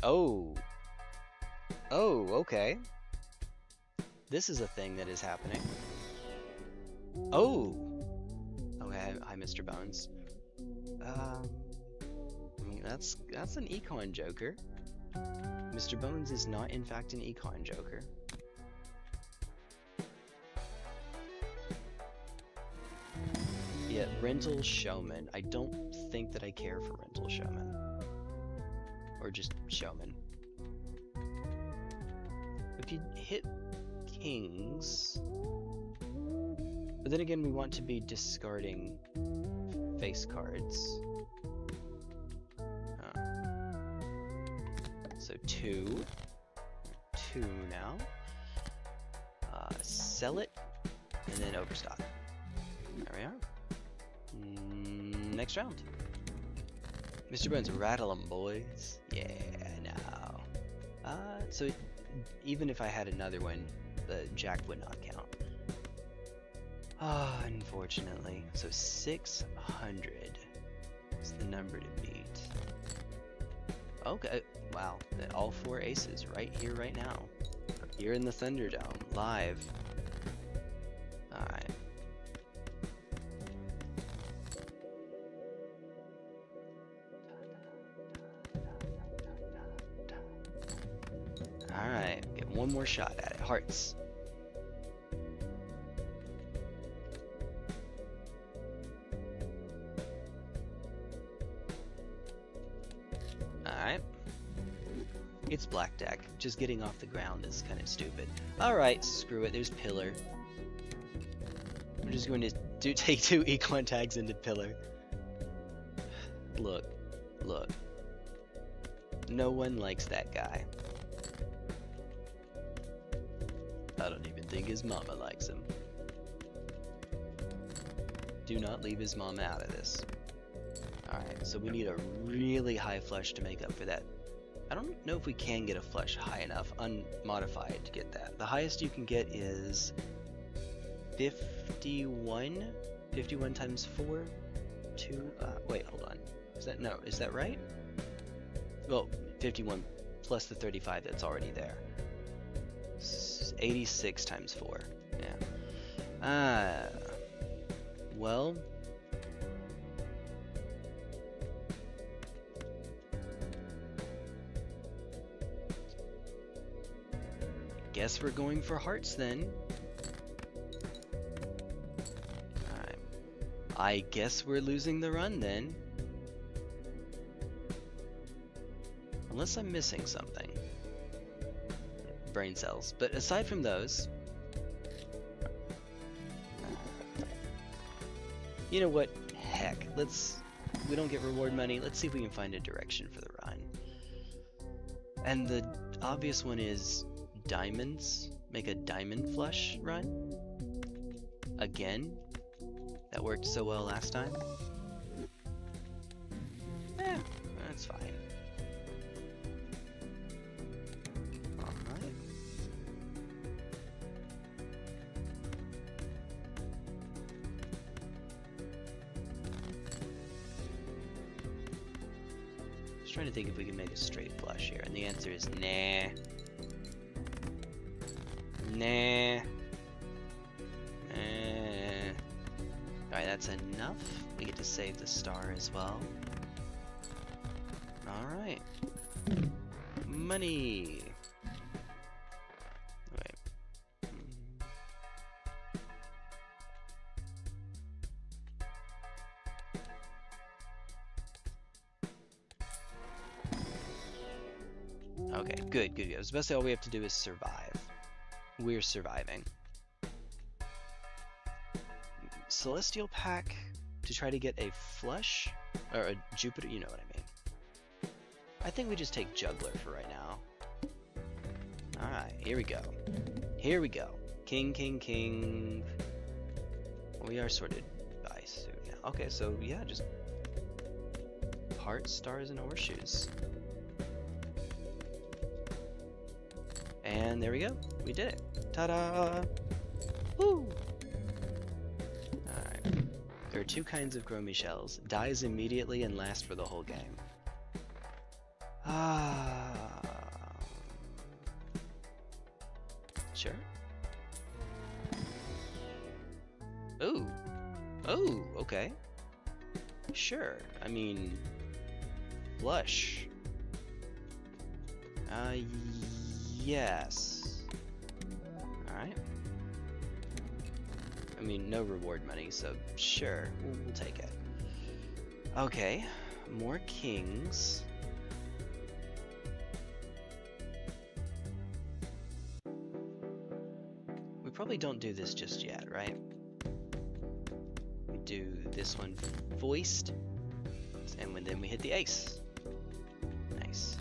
Oh. Oh, okay. This is a thing that is happening. Oh! Okay, hi Mr. Bones. That's an econ joker. Mr. Bones is not in fact an econ joker. Yeah, rental showman. I don't think that I care for rental showman. Or just showman. If you hit kings... But then again, we want to be discarding face cards. So two now. Sell it, and then overstock. There we are. Next round. Mr. Bones, rattle 'em, boys. Yeah, no. So even if I had another one, the jack would not count. Unfortunately. So 600 is the number to beat. Okay, wow. All 4 aces right here, right now. Here in the Thunderdome, live. Alright. Alright, get one more shot at it. Hearts. Alright. It's blackjack. Just getting off the ground is kind of stupid. Alright, screw it. There's pillar. I'm just going to take 2 econ tags into pillar. Look. Look. No one likes that guy. I don't even think his mama likes him. Do not leave his mama out of this. Alright, so we need a really high flush to make up for that. I don't know if we can get a flush high enough, unmodified, to get that. The highest you can get is 51? 51 times 4? Wait, hold on. Is that right? Well, 51 plus the 35 that's already there. 86 times 4. Yeah. Well... Guess we're going for hearts then. Alright. I guess we're losing the run then. Unless I'm missing something. Brain cells. But aside from those... You know what? Heck. We don't get reward money. Let's see if we can find a direction for the run. And the obvious one is... diamonds. Make a diamond flush run. Again. That worked so well last time. That's fine. Alright. Just trying to think if we can make a straight flush here, and the answer is nah. Nah. Alright, that's enough. We get to save the star as well. Alright. Money! Wait. Okay, good. Especially all we have to do is survive. We're surviving. Celestial pack to try to get a flush, or a Jupiter, you know what I mean. I think we just take juggler for right now. Alright, here we go. Here we go. King, king, king. We are sorted by suit now. Okay, so yeah, just hearts, stars, and horseshoes. And there we go. We did it. Ta-da! Woo! Alright. There are 2 kinds of Gromy shells. Dies immediately and last for the whole game. Sure. Oh, okay. Sure. I mean, blush. Yes. Alright. I mean, no reward money, so sure, we'll take it. Okay, more kings. We probably don't do this just yet, right? We do this one voiced, and then we hit the ace. Nice.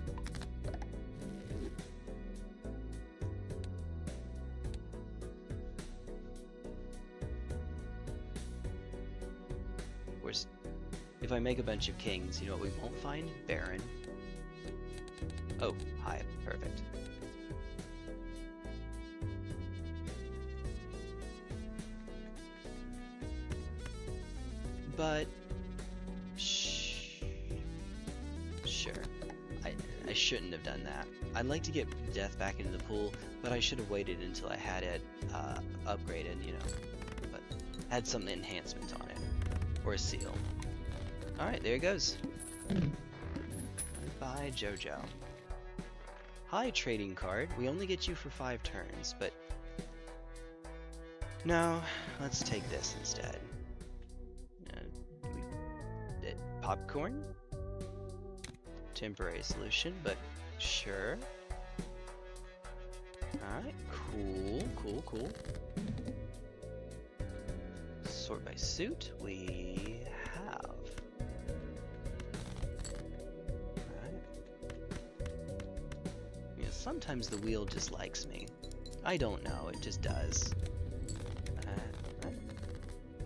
Of course, if I make a bunch of kings, you know what we won't find? Baron. Oh, hi, perfect. But sure, I shouldn't have done that. I'd like to get death back into the pool, but I should have waited until I had it upgraded, you know, but had some enhancement on it, or a seal. Alright, there it goes. Bye, Jojo. Hi, trading card. We only get you for 5 turns, but no, let's take this instead. Popcorn? Temporary solution, but sure. Alright, cool. Sort by suit, we have. Alright. Yeah, sometimes the wheel just likes me. I don't know, it just does.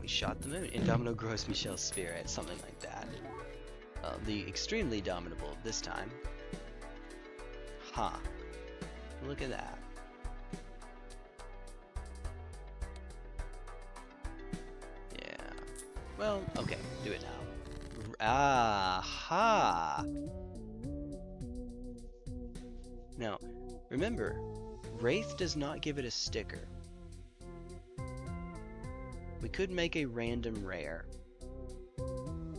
We shot the moon. Indomitable Gross Michelle's Spirit, something like that. The extremely dominable this time. Huh. Look at that. Yeah. Well, okay, do it now. Aha! Now, remember, Wraith does not give it a sticker. We could make a random rare.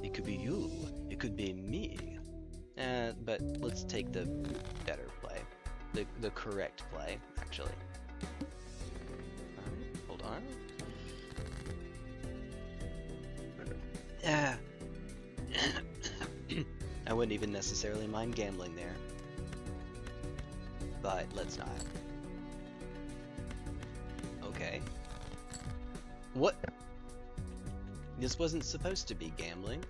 It could be you. It could be me. But let's take the better play. The correct play, actually. Alright, hold on. I wouldn't even necessarily mind gambling there. But let's not. Okay. What? This wasn't supposed to be gambling.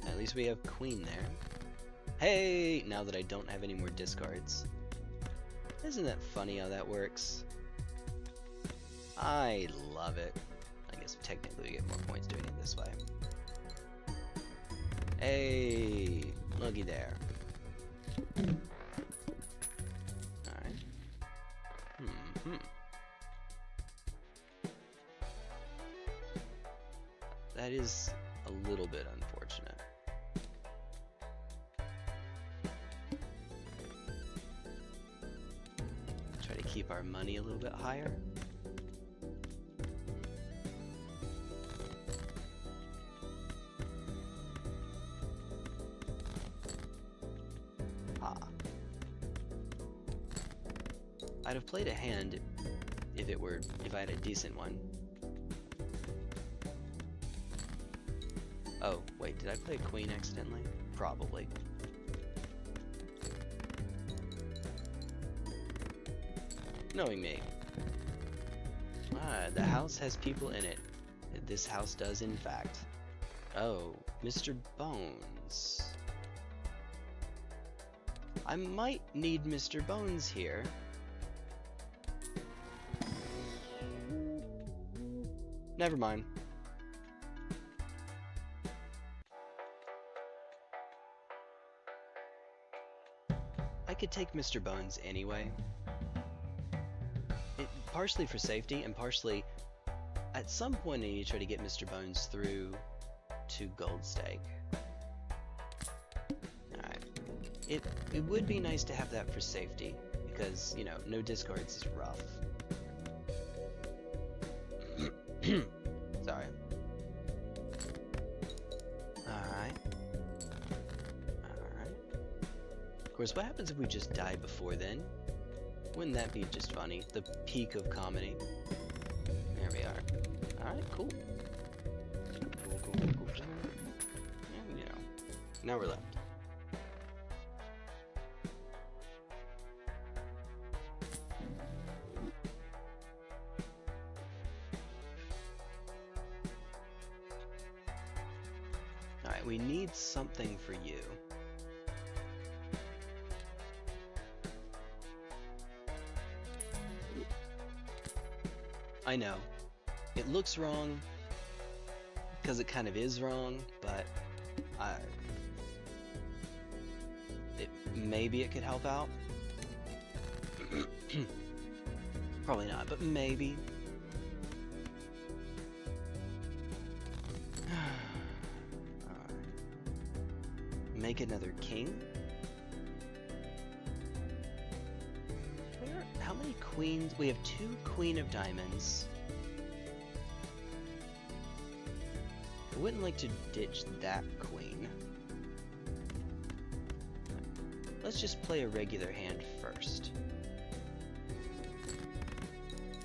At least we have queen there. Hey! Now that I don't have any more discards. Isn't that funny how that works? I love it. I guess technically we get more points doing it this way. Hey! Looky there. Alright. That is a little bit unfortunate. Try to keep our money a little bit higher. I'd have played a hand if I had a decent one. Oh, wait, did I play a queen accidentally? Probably. Knowing me. The house has people in it. This house does, in fact. Oh, Mr. Bones. I might need Mr. Bones here. Never mind. I could take Mr. Bones anyway. Partially for safety, and partially, at some point I need to try to get Mr. Bones through to Gold Stake. Alright. It would be nice to have that for safety, because, you know, no discards is rough. Sorry. die. Alright. Of course, what happens if we just die before then? Wouldn't that be just funny? The peak of comedy. There we are. Alright, cool. Cool. And, you know, now we're left. Alright, we need something for you. I know. It looks wrong, because it kind of is wrong, but maybe it could help out. Probably not, but maybe. Make another king? How many queens? We have 2 queen of diamonds. I wouldn't like to ditch that queen. Let's just play a regular hand first.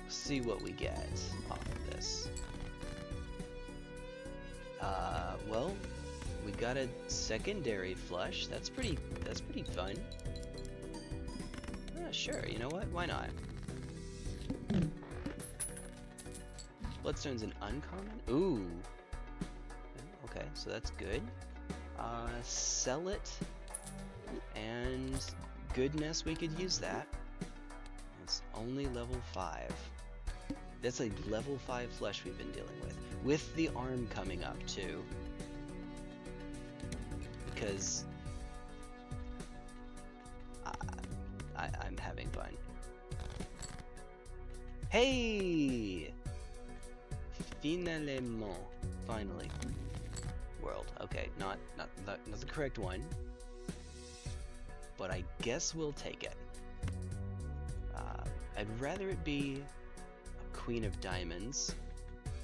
See what we get off of this. Well, we got a secondary flush. That's pretty fun. Sure, you know what? Why not? Bloodstone's an uncommon? Ooh. Okay, so that's good. Sell it. And goodness, we could use that. It's only level 5. That's a level 5 flush we've been dealing with. With the arm coming up, too. Because I'm having fun. Hey! Finalement. Finally. World. Okay, not the correct one. But I guess we'll take it. I'd rather it be a queen of diamonds,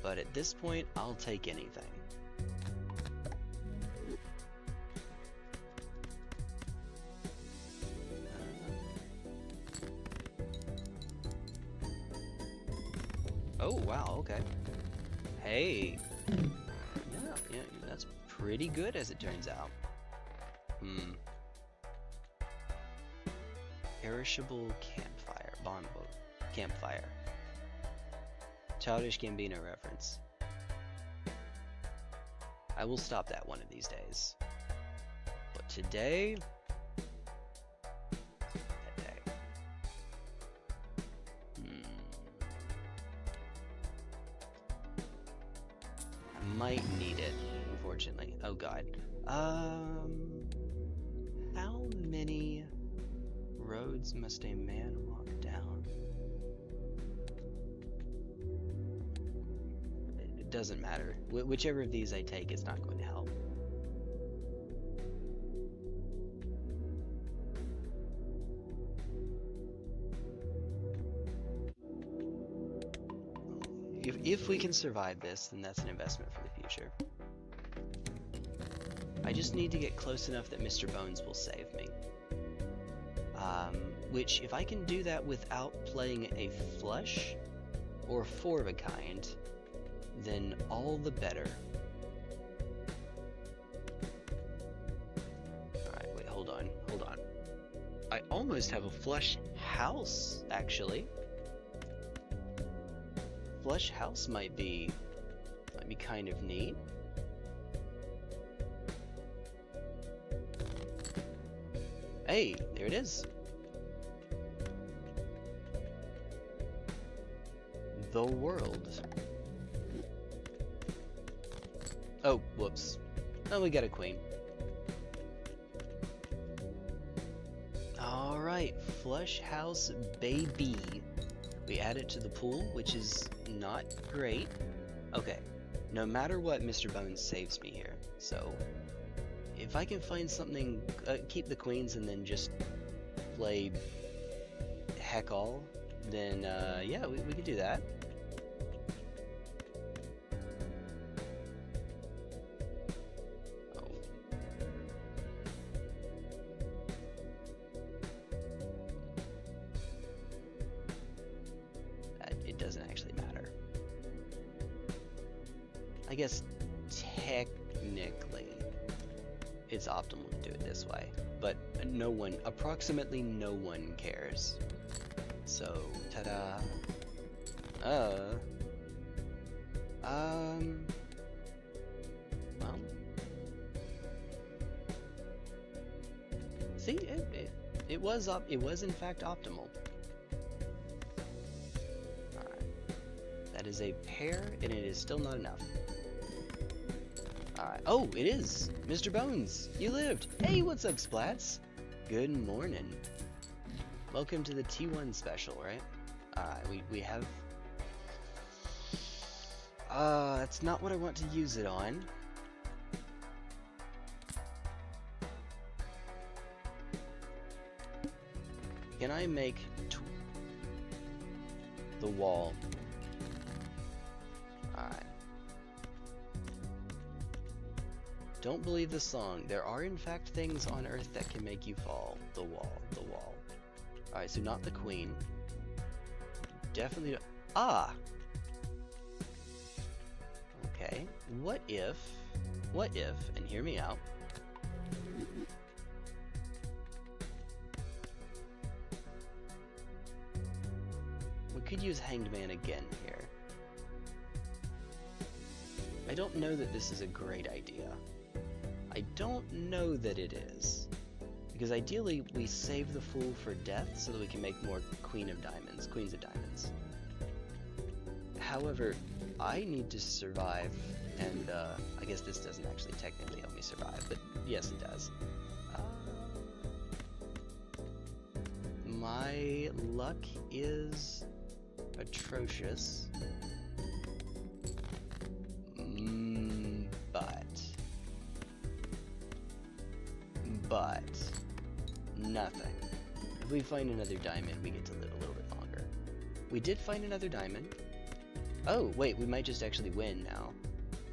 but at this point, I'll take anything. Oh, wow, okay. Hey! Yeah, that's pretty good as it turns out. Perishable campfire. Bonboat. Campfire. Childish Gambino reference. I will stop that one of these days. But today... might need it, unfortunately. Oh god. How many roads must a man walk down? It doesn't matter. Whichever of these I take, it's not going to help. If we can survive this, then that's an investment for the future. I just need to get close enough that Mr. Bones will save me. Which, if I can do that without playing a flush or 4 of a kind, then all the better. Alright, wait, hold on. I almost have a flush house, actually. Flush house might be kind of neat. Hey, there it is. The world. Oh, whoops. Oh, we got a queen. Alright, flush house baby. We add it to the pool, which is not great. Okay, no matter what, Mr. Bones saves me here. So, if I can find something, keep the queens and then just play heck all, then yeah, we can do that. Oh, I guess technically it's optimal to do it this way, but approximately no one cares. So, ta-da. Well. See, it was in fact optimal. Alright. That is a pair, and it is still not enough. Alright. Oh, it is! Mr. Bones, you lived! Hey, what's up, Splats? Good morning. Welcome to the T1 special, right? We have... that's not what I want to use it on. Can I make the wall? Alright. Don't believe the song. There are in fact things on Earth that can make you fall. The wall, the wall. Alright, so not the queen. Definitely... Ah! Okay, what if, and hear me out, we could use Hanged Man again here. I don't know that this is a great idea. I don't know that it is. Because ideally, we save the Fool for death so that we can make more Queens of Diamonds. However, I need to survive, and I guess this doesn't actually technically help me survive, but yes, it does. My luck is atrocious, but nothing. If we find another diamond, we get to live a little bit longer. We did find another diamond. Oh, wait, we might just actually win now.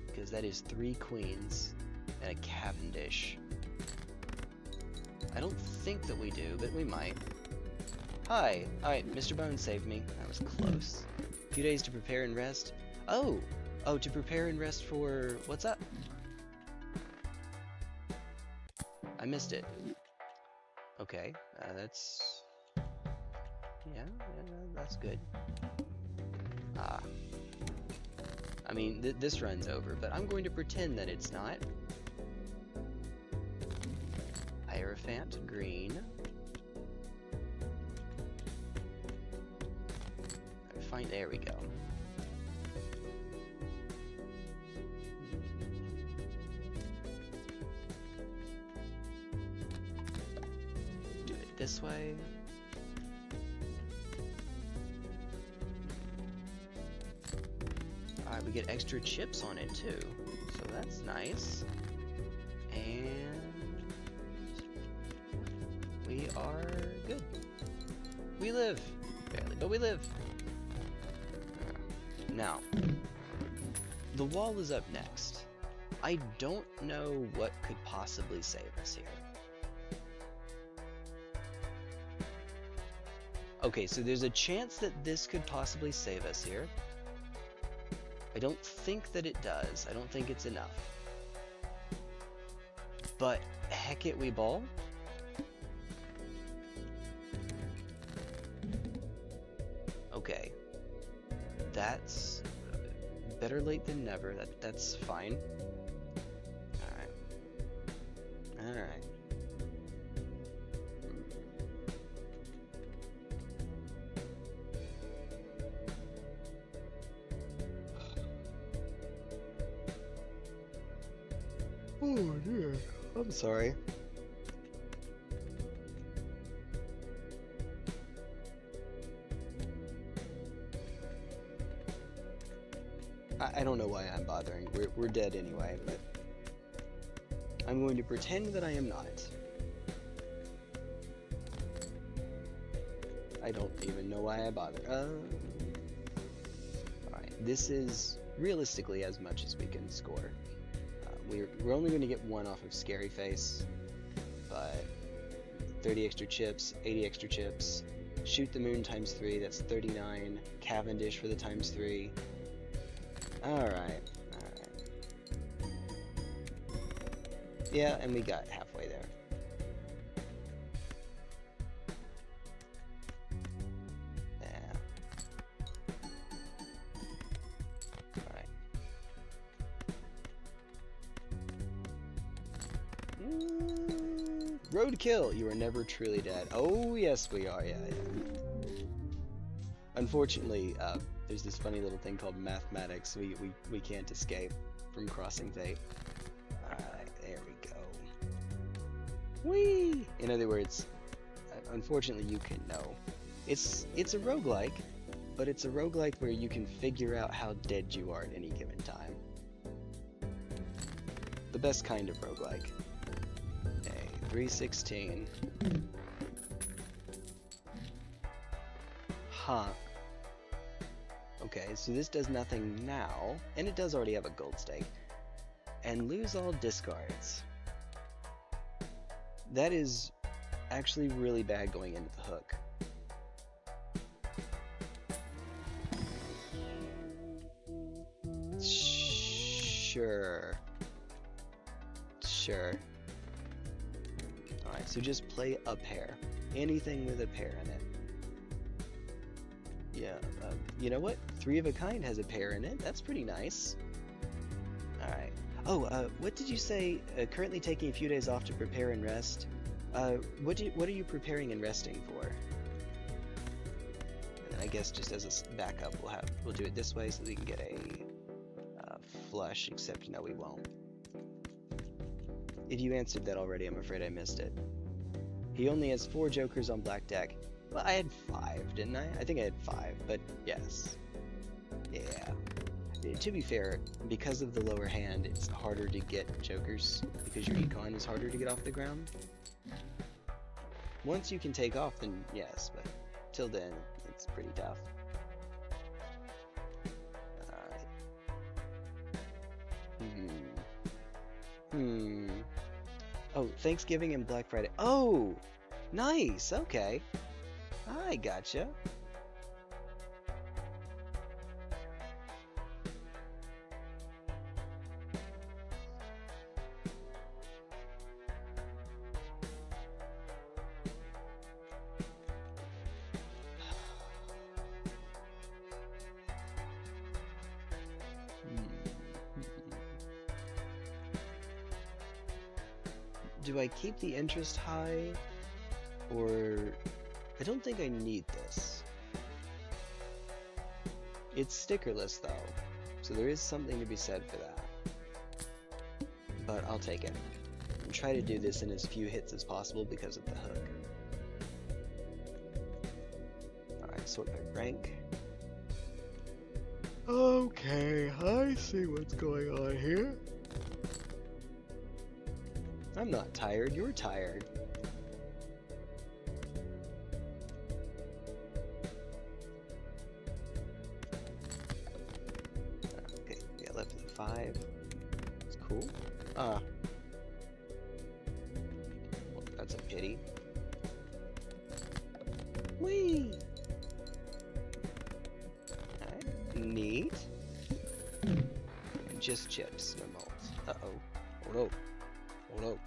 Because that is 3 queens and a Cavendish. I don't think that we do, but we might. Hi! Alright, Mr. Bones saved me. That was close. A few days to prepare and rest. Oh! Oh, to prepare and rest for... What's up? I missed it. Okay, that's... Yeah, that's good. I mean, this run's over, but I'm going to pretend that it's not. Hierophant, green. Fine, there we go. Do it this way. Alright, we get extra chips on it too, so that's nice. And we are good. We live. Barely, but we live. Now, the wall is up next. I don't know what could possibly save us here. Okay, so there's a chance that this could possibly save us here. I don't think that it does. I don't think it's enough. But heck it, we ball. Okay. That's better late than never. That's fine. Alright. Alright. Oh dear. I'm sorry. I don't know why I'm bothering. We're dead anyway, but I'm going to pretend that I am not. I don't even know why I bother. Alright, this is realistically as much as we can score. We're only going to get 1 off of Scary Face, but 30 extra chips, 80 extra chips, Shoot the Moon times 3, that's 39, Cavendish for the times 3. Alright, alright. Yeah, and we got halfway there. Yeah. Alright. Roadkill! You are never truly dead. Oh, yes we are, yeah. Unfortunately, there's this funny little thing called mathematics. We can't escape from crossing fate. Alright, there we go. Whee! In other words, unfortunately you can know. It's a roguelike, but it's a roguelike where you can figure out how dead you are at any given time. The best kind of roguelike. Okay, 316. Huh. Okay, so this does nothing now, and it does already have a gold stake. And lose all discards. That is actually really bad going into the hook. Sure. Alright, so just play a pair. Anything with a pair in it. Yeah, you know what? 3 of a kind has a pair in it. That's pretty nice. Alright. Oh, what did you say? Currently taking a few days off to prepare and rest. What are you preparing and resting for? And then I guess just as a backup, we'll do it this way so that we can get a flush. Except no, we won't. If you answered that already, I'm afraid I missed it. He only has 4 jokers on black deck. Well, I had 5, didn't I? I think I had 5, but yes. Yeah. To be fair, because of the lower hand, it's harder to get jokers, because your econ is harder to get off the ground. Once you can take off, then yes, but till then, it's pretty tough. Alright. Oh, Thanksgiving and Black Friday. Oh! Nice! Okay. I gotcha. Do I keep the interest high, or I don't think I need this. It's stickerless though, so there is something to be said for that. But I'll take it. And try to do this in as few hits as possible because of the hook. Alright, sort by rank. Okay, I see what's going on here. I'm not tired, you're tired. Okay, yeah, left with 5. It's cool. Well, that's a pity. Whee! Alright, neat. Just chips, no malts. Uh-oh. Oh no. Oh no.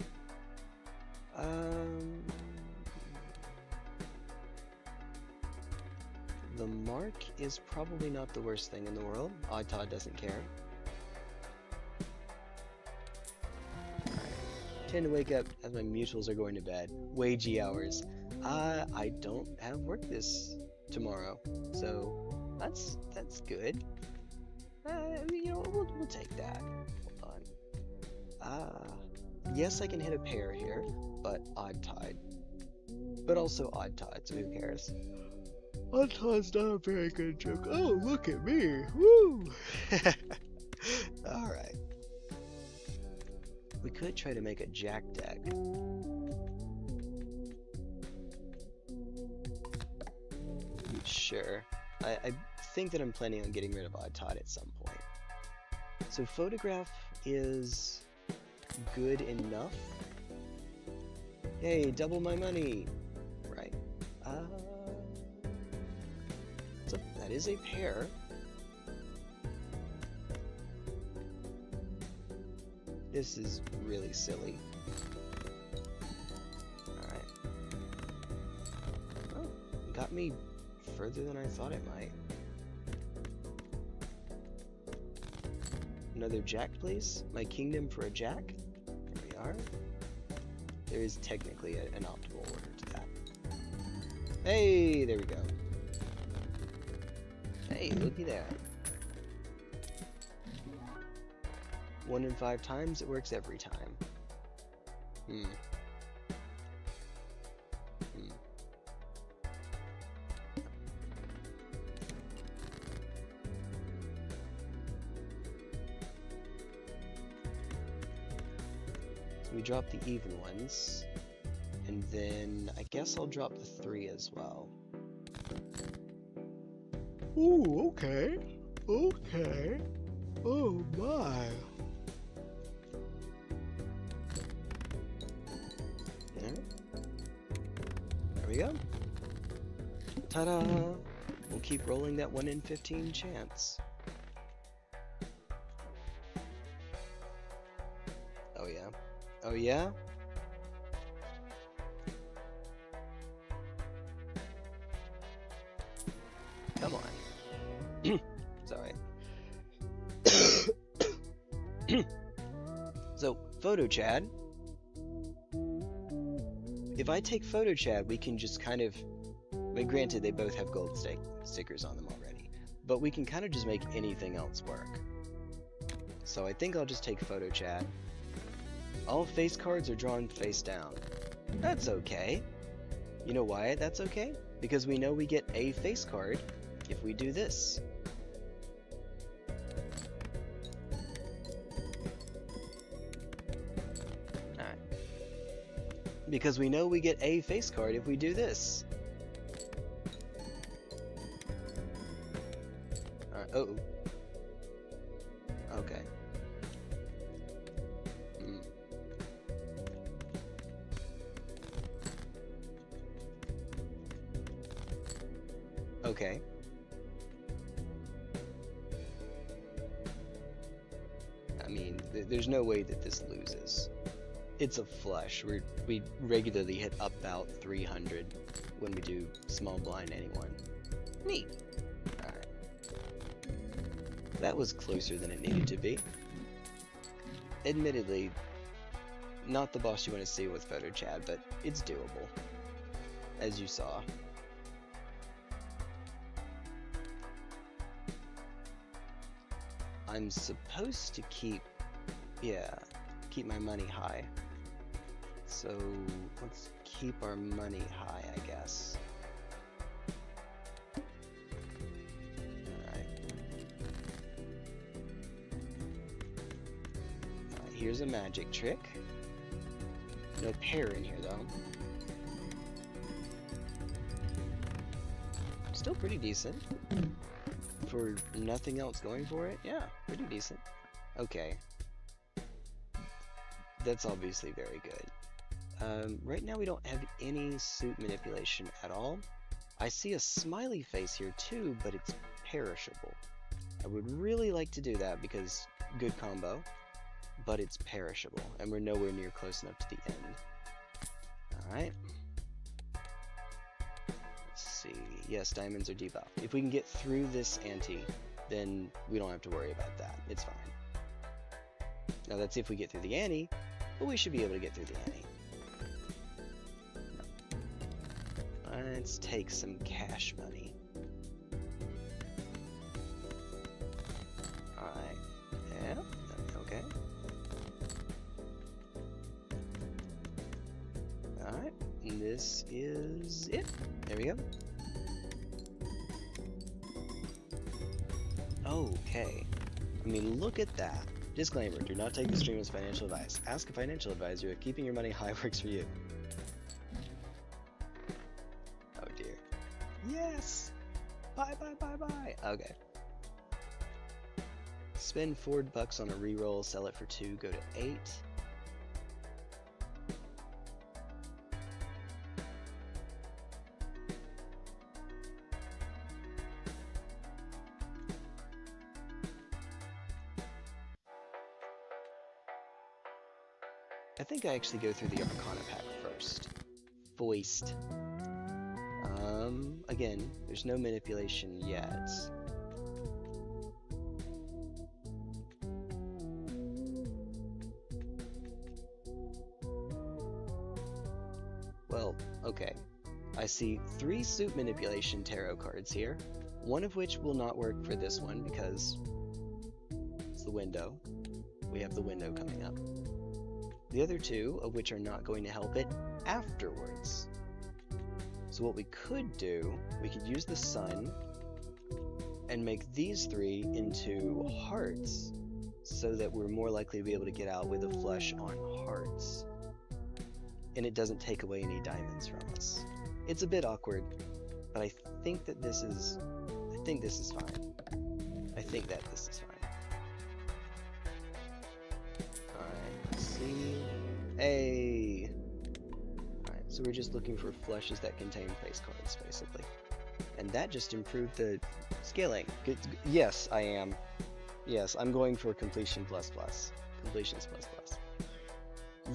The mark is probably not the worst thing in the world. Odd Todd doesn't care. Tend to wake up as my mutuals are going to bed. Wagey hours. I don't have work this tomorrow, so that's good. You know, we'll take that. Hold on. Yes, I can hit a pair here, but odd tide. But also odd tide, so who cares? Odd tide's not a very good joke. Oh, look at me! Woo! Alright. We could try to make a jack deck. Sure. I think that I'm planning on getting rid of odd tide at some point. So photograph is good enough. Hey, double my money. Right. So that is a pair. This is really silly. Alright. Oh, got me further than I thought it might. Another jack, please. My kingdom for a jack. There we are. There is technically an optimal order to that. Hey, there we go. Hey, looky there. 1 in 5 times, it works every time. So we drop the even ones, and then I guess I'll drop the 3 as well. Ooh, okay. Okay. Oh my. There we go. Ta-da! We'll keep rolling that 1 in 15 chance. Oh yeah. Oh yeah? Come on. Sorry. So, Photo Chad. If I take Photo Chad, we can just kind of... But granted, they both have gold stickers on them already. But we can kind of just make anything else work. So I think I'll just take Photo Chad. All face cards are drawn face down. That's okay. You know why that's okay? Because we know we get a face card if we do this. Alright. Because we know we get a face card if we do this. Alright, uh-oh. Okay. Okay. I mean, there's no way that this loses. It's a flush. We regularly hit about 300 when we do small blind anyone. Neat. Alright. That was closer than it needed to be. Admittedly, not the boss you want to see with Photo Chad, but it's doable. As you saw. I'm supposed to keep my money high. So let's keep our money high, I guess. Alright. Here's a magic trick. No pear in here though. Still pretty decent. For nothing else going for it? Yeah, pretty decent. Okay. That's obviously very good. Right now we don't have any suit manipulation at all. I see a smiley face here too, but it's perishable. I would really like to do that because good combo, but it's perishable, and we're nowhere near close enough to the end. Alright. See. Yes, diamonds are debuffed. If we can get through this ante, then we don't have to worry about that. It's fine. Now that's if we get through the ante, but we should be able to get through the ante. Let's take some cash money. Alright. Yeah, okay. Alright, and this is it. There we go. Okay. I mean, look at that. Disclaimer, do not take the stream as financial advice. Ask a financial advisor if keeping your money high works for you. Oh dear. Yes! Bye, bye, bye, bye! Okay. Spend $4 on a reroll, sell it for 2, go to 8. I think I actually go through the Arcana pack first. Foist. Again, there's no manipulation yet. Well, okay. I see 3 suit manipulation tarot cards here, one of which will not work for this one because it's the window. We have the window coming up. The other 2 of which are not going to help it afterwards. So what we could do, we could use the sun and make these 3 into hearts so that we're more likely to be able to get out with a flush on hearts. And it doesn't take away any diamonds from us. It's a bit awkward, but I think that this is fine. I think that this is fine. Alright, let's see. Hey! Alright, so we're just looking for flushes that contain face cards, basically. And that just improved the scaling. Good. Yes, I am. Yes, I'm going for completion plus plus. Completions plus plus.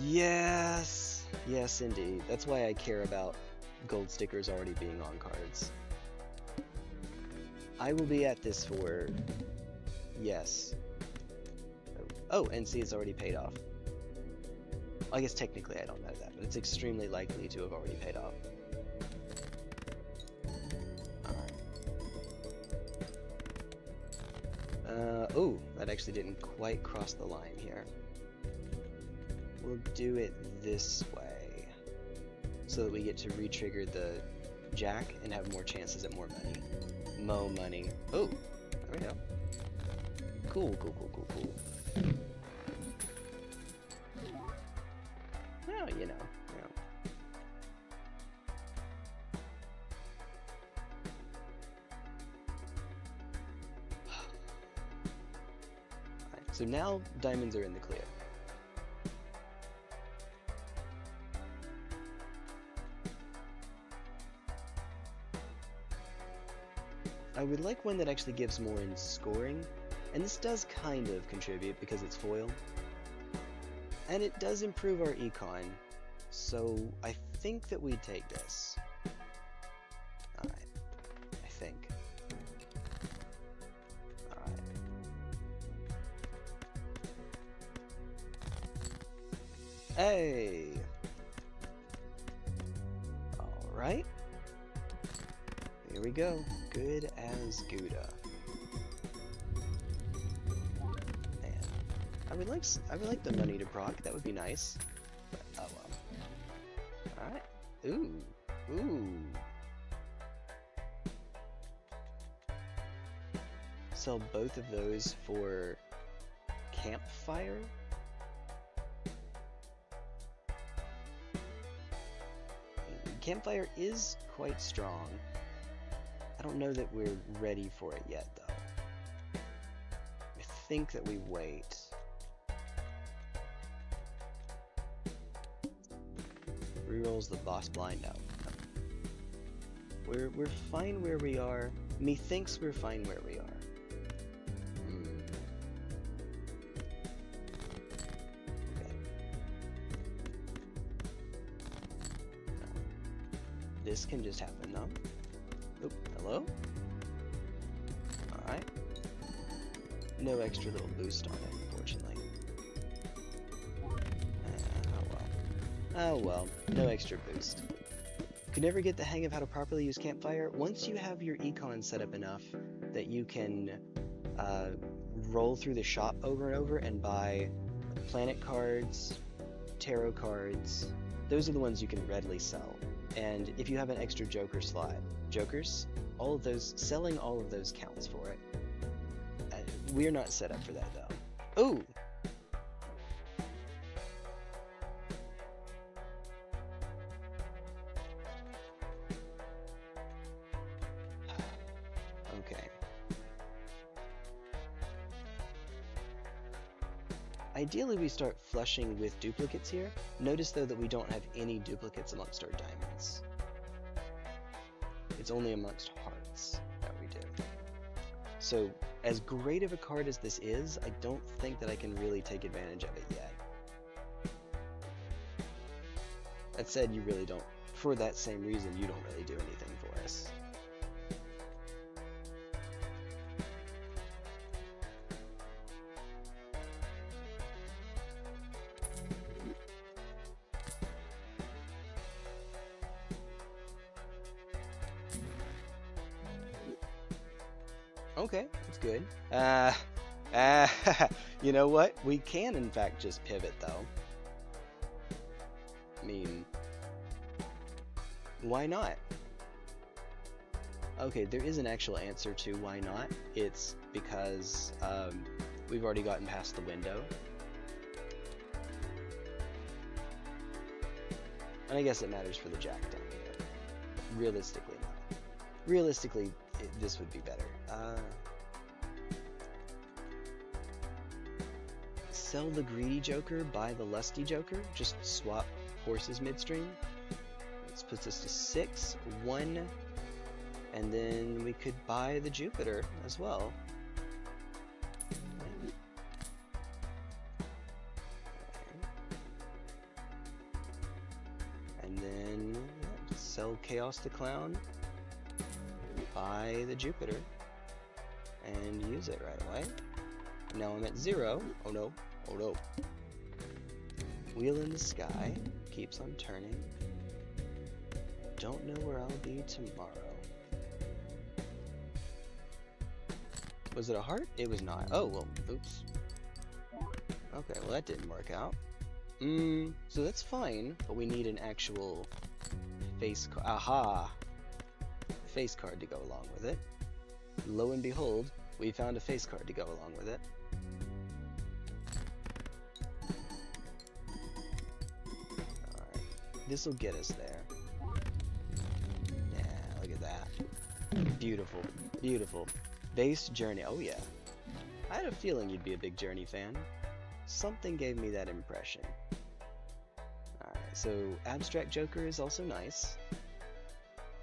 Yes! Yes, indeed. That's why I care about gold stickers already being on cards. I will be at this for... Yes. Oh, and see, it's already paid off. I guess technically I don't know that, but it's extremely likely to have already paid off. Oh, that actually didn't quite cross the line here. We'll do it this way, so that we get to re-trigger the jack and have more chances at more money. Mo money. Oh, there we go. Cool, cool, cool, cool, cool. Well, you know. Alright, so now diamonds are in the clear. I would like one that actually gives more in scoring, and this does kind of contribute because it's foil. And it does improve our econ, so I think that we'd take this. Alright, I think. Alright. Hey! Alright. Here we go. Good as Gouda. Man, I would like the money to proc. That would be nice. But, oh well. All right. Ooh, ooh. Sell both of those for campfire. Campfire is quite strong. I don't know that we're ready for it yet, though. I think that we wait. Rerolls the boss blind out. We're fine where we are. Methinks we're fine where we are. Okay. This can just happen now. Oop, hello? Alright. No extra little boost on it, unfortunately. Oh well. Oh well, no extra boost. Could never get the hang of how to properly use campfire. Once you have your econ set up enough that you can roll through the shop over and over and buy planet cards, tarot cards, those are the ones you can readily sell. And if you have an extra joker slot, jokers, all of those, selling all of those counts for it. We're not set up for that though. Ooh! Okay. Ideally we start flushing with duplicates here. Notice though that we don't have any duplicates amongst our diamonds. It's only amongst hearts that we do. So, as great of a card as this is, I don't think that I can really take advantage of it yet. That said, you really don't, for that same reason, you don't really do anything for us. Okay, that's good. You know what? We can, in fact, just pivot, though. I mean, why not? Okay, there is an actual answer to why not. It's because we've already gotten past the window. And I guess it matters for the jack down here. Realistically, not. Realistically, this would be better. Sell the greedy joker, buy the lusty joker. Just swap horses midstream. This puts us to 6, 1, and then we could buy the Jupiter as well. And then sell Chaos the Clown, buy the Jupiter, and use it right away. Now I'm at 0. Oh no. Oh no. Wheel in the sky. Keeps on turning. Don't know where I'll be tomorrow. Was it a heart? It was not. Oh, well, oops. Okay, well that didn't work out. So that's fine, but we need an actual face card. Aha! Face card to go along with it. Lo and behold, we found a face card to go along with it. This will get us there. Yeah, look at that. Beautiful, beautiful. Base Journey. Oh yeah. I had a feeling you'd be a big Journey fan. Something gave me that impression. Alright, so Abstract Joker is also nice.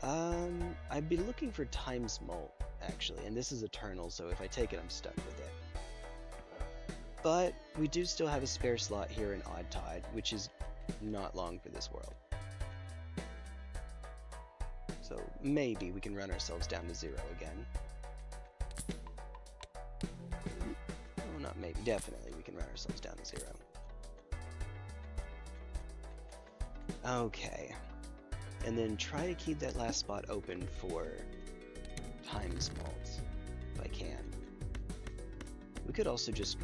I'd be looking for Times Molt, actually, and this is Eternal, so if I take it, I'm stuck with it. But we do still have a spare slot here in Odd Tide, which is not long for this world. So maybe we can run ourselves down to 0 again. Oh, not maybe, definitely we can run ourselves down to 0. Okay. And then try to keep that last spot open for Times Molt, if I can. We could also just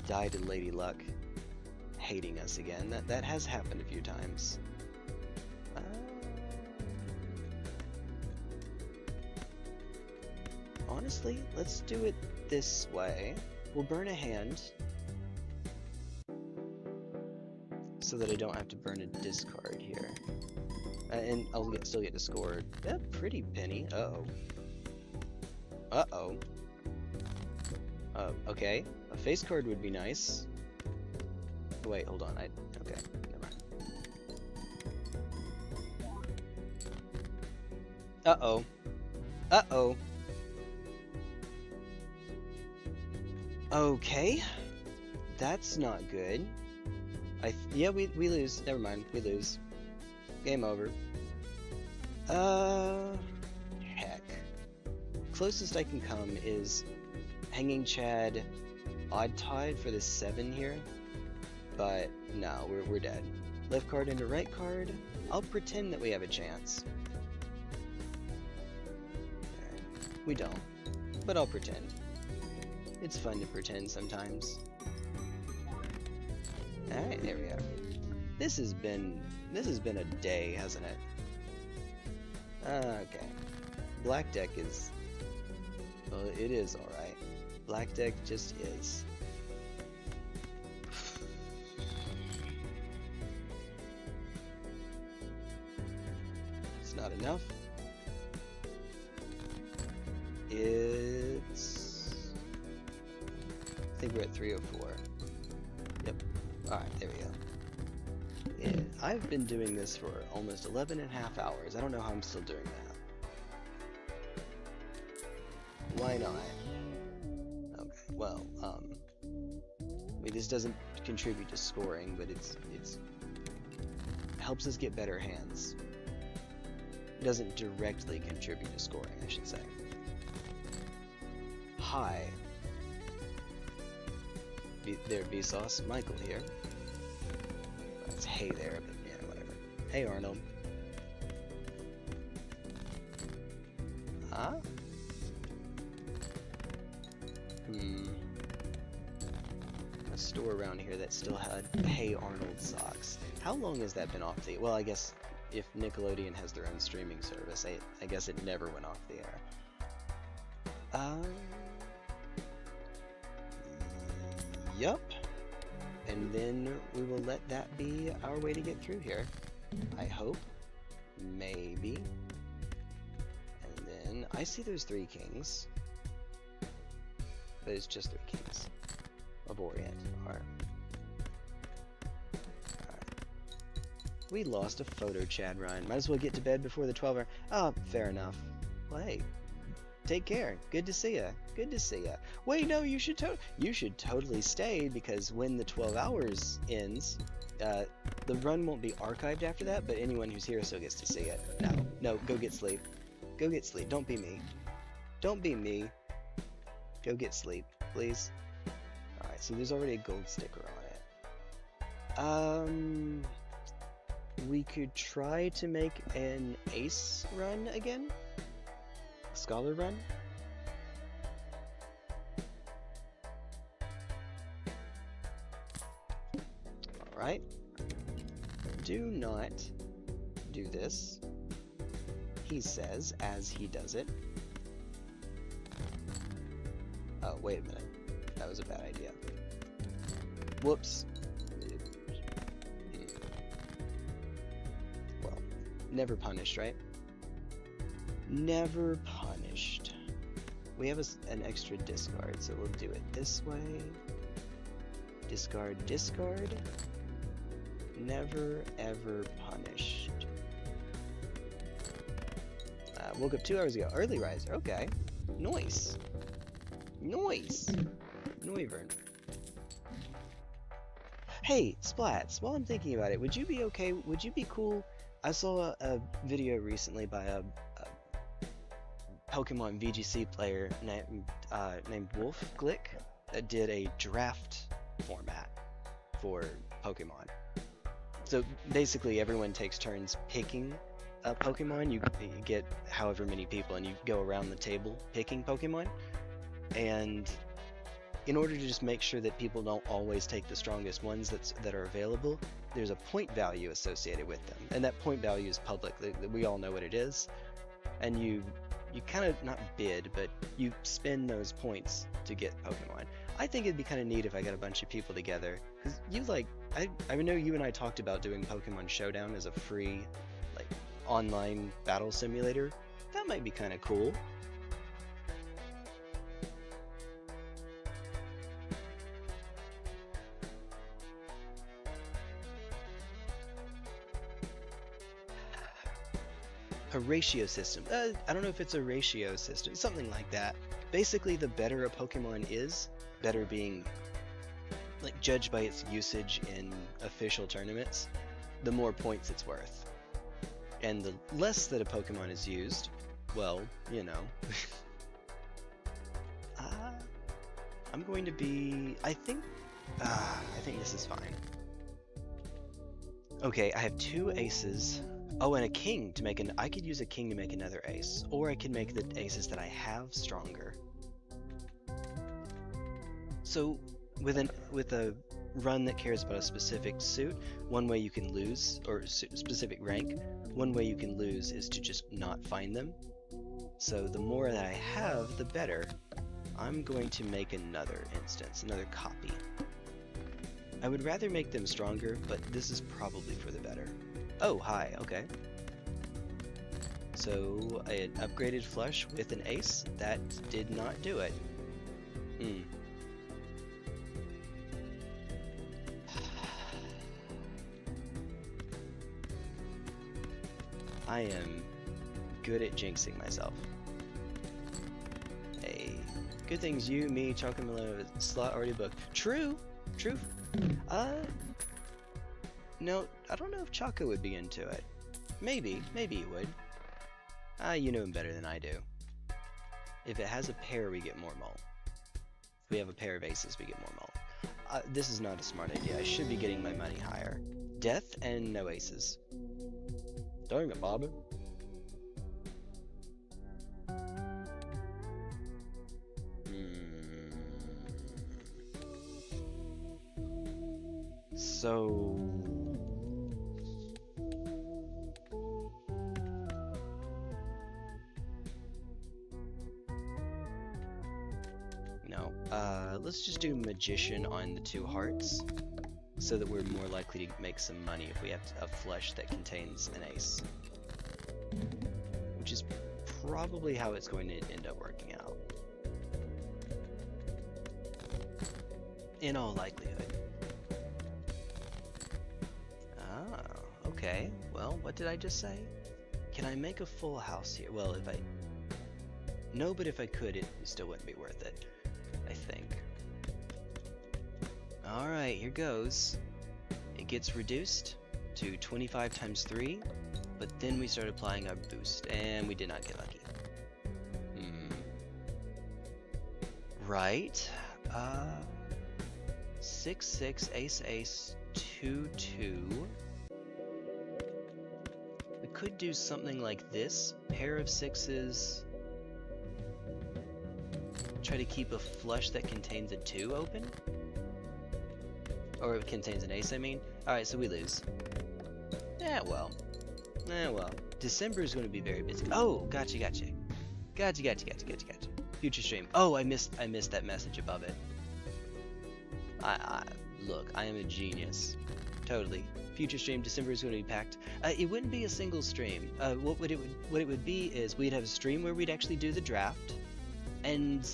die to Lady Luck hating us again. That has happened a few times. Honestly, let's do it this way. We'll burn a hand so that I don't have to burn a discard here. And I'll still get to score a pretty penny. Uh-oh. Uh-oh. Okay. A face card would be nice. Wait, hold on. Okay, never mind. Uh-oh. Uh-oh. Okay. That's not good. Yeah, we lose. Never mind. We lose. Game over. Heck. Closest I can come is Hanging Chad, Odd Tide for the 7 here. But no, we're dead. Left card into right card. I'll pretend that we have a chance. We don't, but I'll pretend. It's fun to pretend sometimes. Alright, there we are. This has been a day, hasn't it? Okay. Black deck is... well, it is alright. Black deck just is. It's not enough. It's... I think we're at 304. Yep. Alright, there we go. Yeah, I've been doing this for almost 11.5 hours. I don't know how I'm still doing that. Why not? Okay, well, I mean, this doesn't contribute to scoring, but it's helps us get better hands. It doesn't directly contribute to scoring, I should say. Hi. There, Vsauce. Michael here. That's hey there, but yeah, whatever. Hey, Arnold. Huh? A store around here that still had Hey Arnold socks. How long has that been off the... Well, I guess if Nickelodeon has their own streaming service, I guess it never went off the air. Yup. And then we will let that be our way to get through here. I hope. Maybe. And then I see there's 3 kings. But it's just 3 kings of Orient. Alright. We lost a photo Chad Ryan. Might as well get to bed before the 12 hour. Oh, fair enough. Well, hey. Take care. Good to see ya. Good to see ya. Wait, no, you should totally stay, because when the 12 hours ends, the run won't be archived after that, but anyone who's here still gets to see it. No, go get sleep. Go get sleep. Don't be me. Don't be me. Go get sleep, please. Alright, so there's already a gold sticker on it. We could try to make an ace run again? Scholar run? Alright. Do not do this, he says as he does it. Oh, wait a minute. That was a bad idea. Whoops. Well, never punished, right? Never punished. We have an extra discard, so we'll do it this way. Discard, discard. Never, ever punished. Woke up 2 hours ago. Early riser. Okay. Nice. Nice. Noivern. Hey, Splats, while I'm thinking about it, would you be okay? Would you be cool? I saw a video recently by a Pokemon VGC player named Wolf Glick that did a draft format for Pokemon. So basically everyone takes turns picking a Pokemon. You get however many people and you go around the table picking Pokemon. And in order to just make sure that people don't always take the strongest ones that are available, there's a point value associated with them. And that point value is public. We all know what it is. And you kind of, not bid, but you spend those points to get Pokemon. I think it'd be kind of neat if I got a bunch of people together. Because I know you and I talked about doing Pokemon Showdown as a free, like, online battle simulator. That might be kind of cool. A ratio system. I don't know if it's a ratio system, something like that. Basically, the better a Pokemon is, better being like judged by its usage in official tournaments, the more points it's worth. And the less that a Pokemon is used, well, you know. I'm going to be... I think this is fine. Okay, I have 2 aces. Oh, and a king to make an... I could use a king to make another ace. Or I could make the aces that I have stronger. So, with a run that cares about a specific suit, one way you can lose, or specific rank, one way you can lose is to just not find them. So the more that I have, the better. I'm going to make another instance, another copy. I would rather make them stronger, but this is probably for the better. Oh, hi, okay. So, an upgraded flush with an ace, that did not do it. I am good at jinxing myself. Hey, good things you, me, Chocolate Melon, slot already booked. True, true. No, I don't know if Chaco would be into it. Maybe he would. You know him better than I do. If it has a pair, we get more mole. If we have a pair of aces, we get more mole. This is not a smart idea. I should be getting my money higher. Death and no aces. Dang it, Bobby. So... No. Let's just do Magician on the 2 hearts, so that we're more likely to make some money if we have a flush that contains an ace. Which is probably how it's going to end up working out. In all likelihood. Oh, okay. Well, what did I just say? Can I make a full house here? Well, if I... No, but if I could, it still wouldn't be worth it. I think. Alright, here goes. It gets reduced to 25 times 3, but then we start applying our boost, and we did not get lucky. Right. 6, 6, ace, ace, 2, 2. We could do something like this. Pair of 6s. Try to keep a flush that contains a 2 open. Or it contains an ace, I mean. Alright, so we lose. Well. December is going to be very busy. Oh, gotcha. Future stream. Oh, I missed that message above it. Look, I am a genius. Totally. Future stream, December is going to be packed. It wouldn't be a single stream. What it would be is we'd have a stream where we'd actually do the draft, and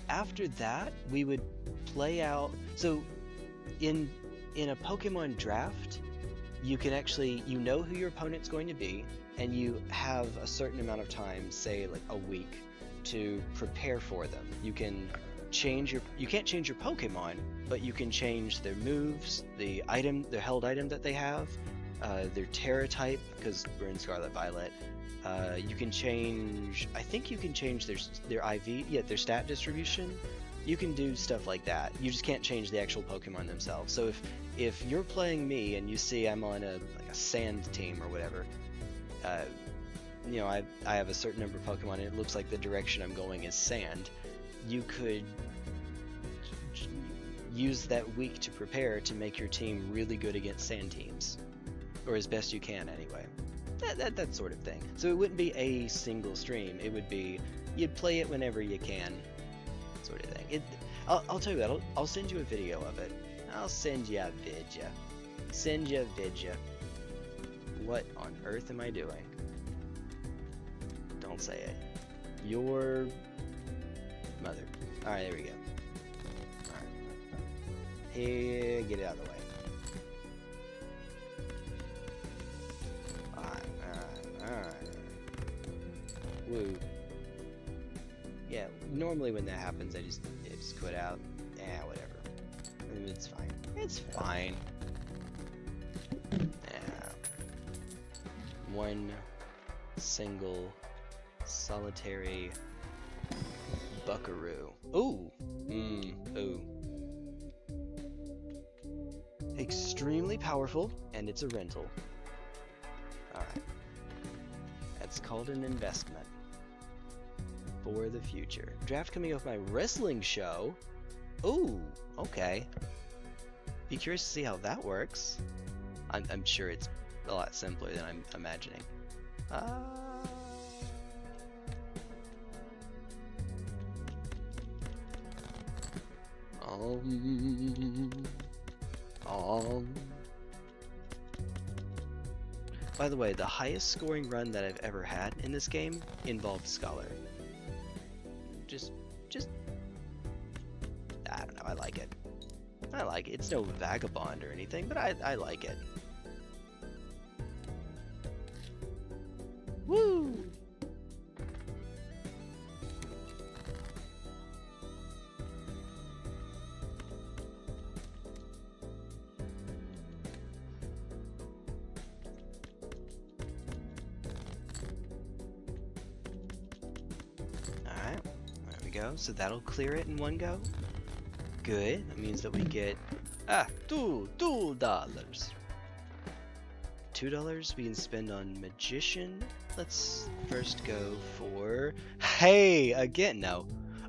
after that we would play out. So in a Pokemon draft, you can actually, you know who your opponent's going to be, and you have a certain amount of time, say like a week, to prepare for them. You can change you can't change your Pokemon, but you can change their moves, the held item that they have, their Terra type, because we're in Scarlet Violet. You can change, I think you can change their IV, their stat distribution. You can do stuff like that. You just can't change the actual Pokemon themselves. So if you're playing me and you see I'm on a sand team or whatever, you know, I have a certain number of Pokemon and it looks like the direction I'm going is sand, you could use that week to prepare to make your team really good against sand teams. Or as best you can, anyway. That sort of thing. So it wouldn't be a single stream. It would be, you'd play it whenever you can, sort of thing. I'll tell you what, I'll send you a video of it. I'll send you a vidya. Send you a vidya. What on earth am I doing? Don't say it. Your mother. Alright, there we go. Alright. Here, get it out of the way. Alright. Woo. Yeah, normally when that happens, I just quit out. Whatever. It's fine. It's fine. One single solitary buckaroo. Ooh. Ooh. Extremely powerful, and it's a rental. Alright. That's called an investment. For the future. Draft coming off my wrestling show. Ooh, okay. Be curious to see how that works. I'm sure it's a lot simpler than I'm imagining. By the way, the highest scoring run that I've ever had in this game involved Scholar. Just, I don't know, I like it. It's no vagabond or anything, but I like it. Woo! go. So that'll clear it in one go. Good. That means that we get $2. $2 we can spend on Magician. Let's first go for... Hey! Again, no.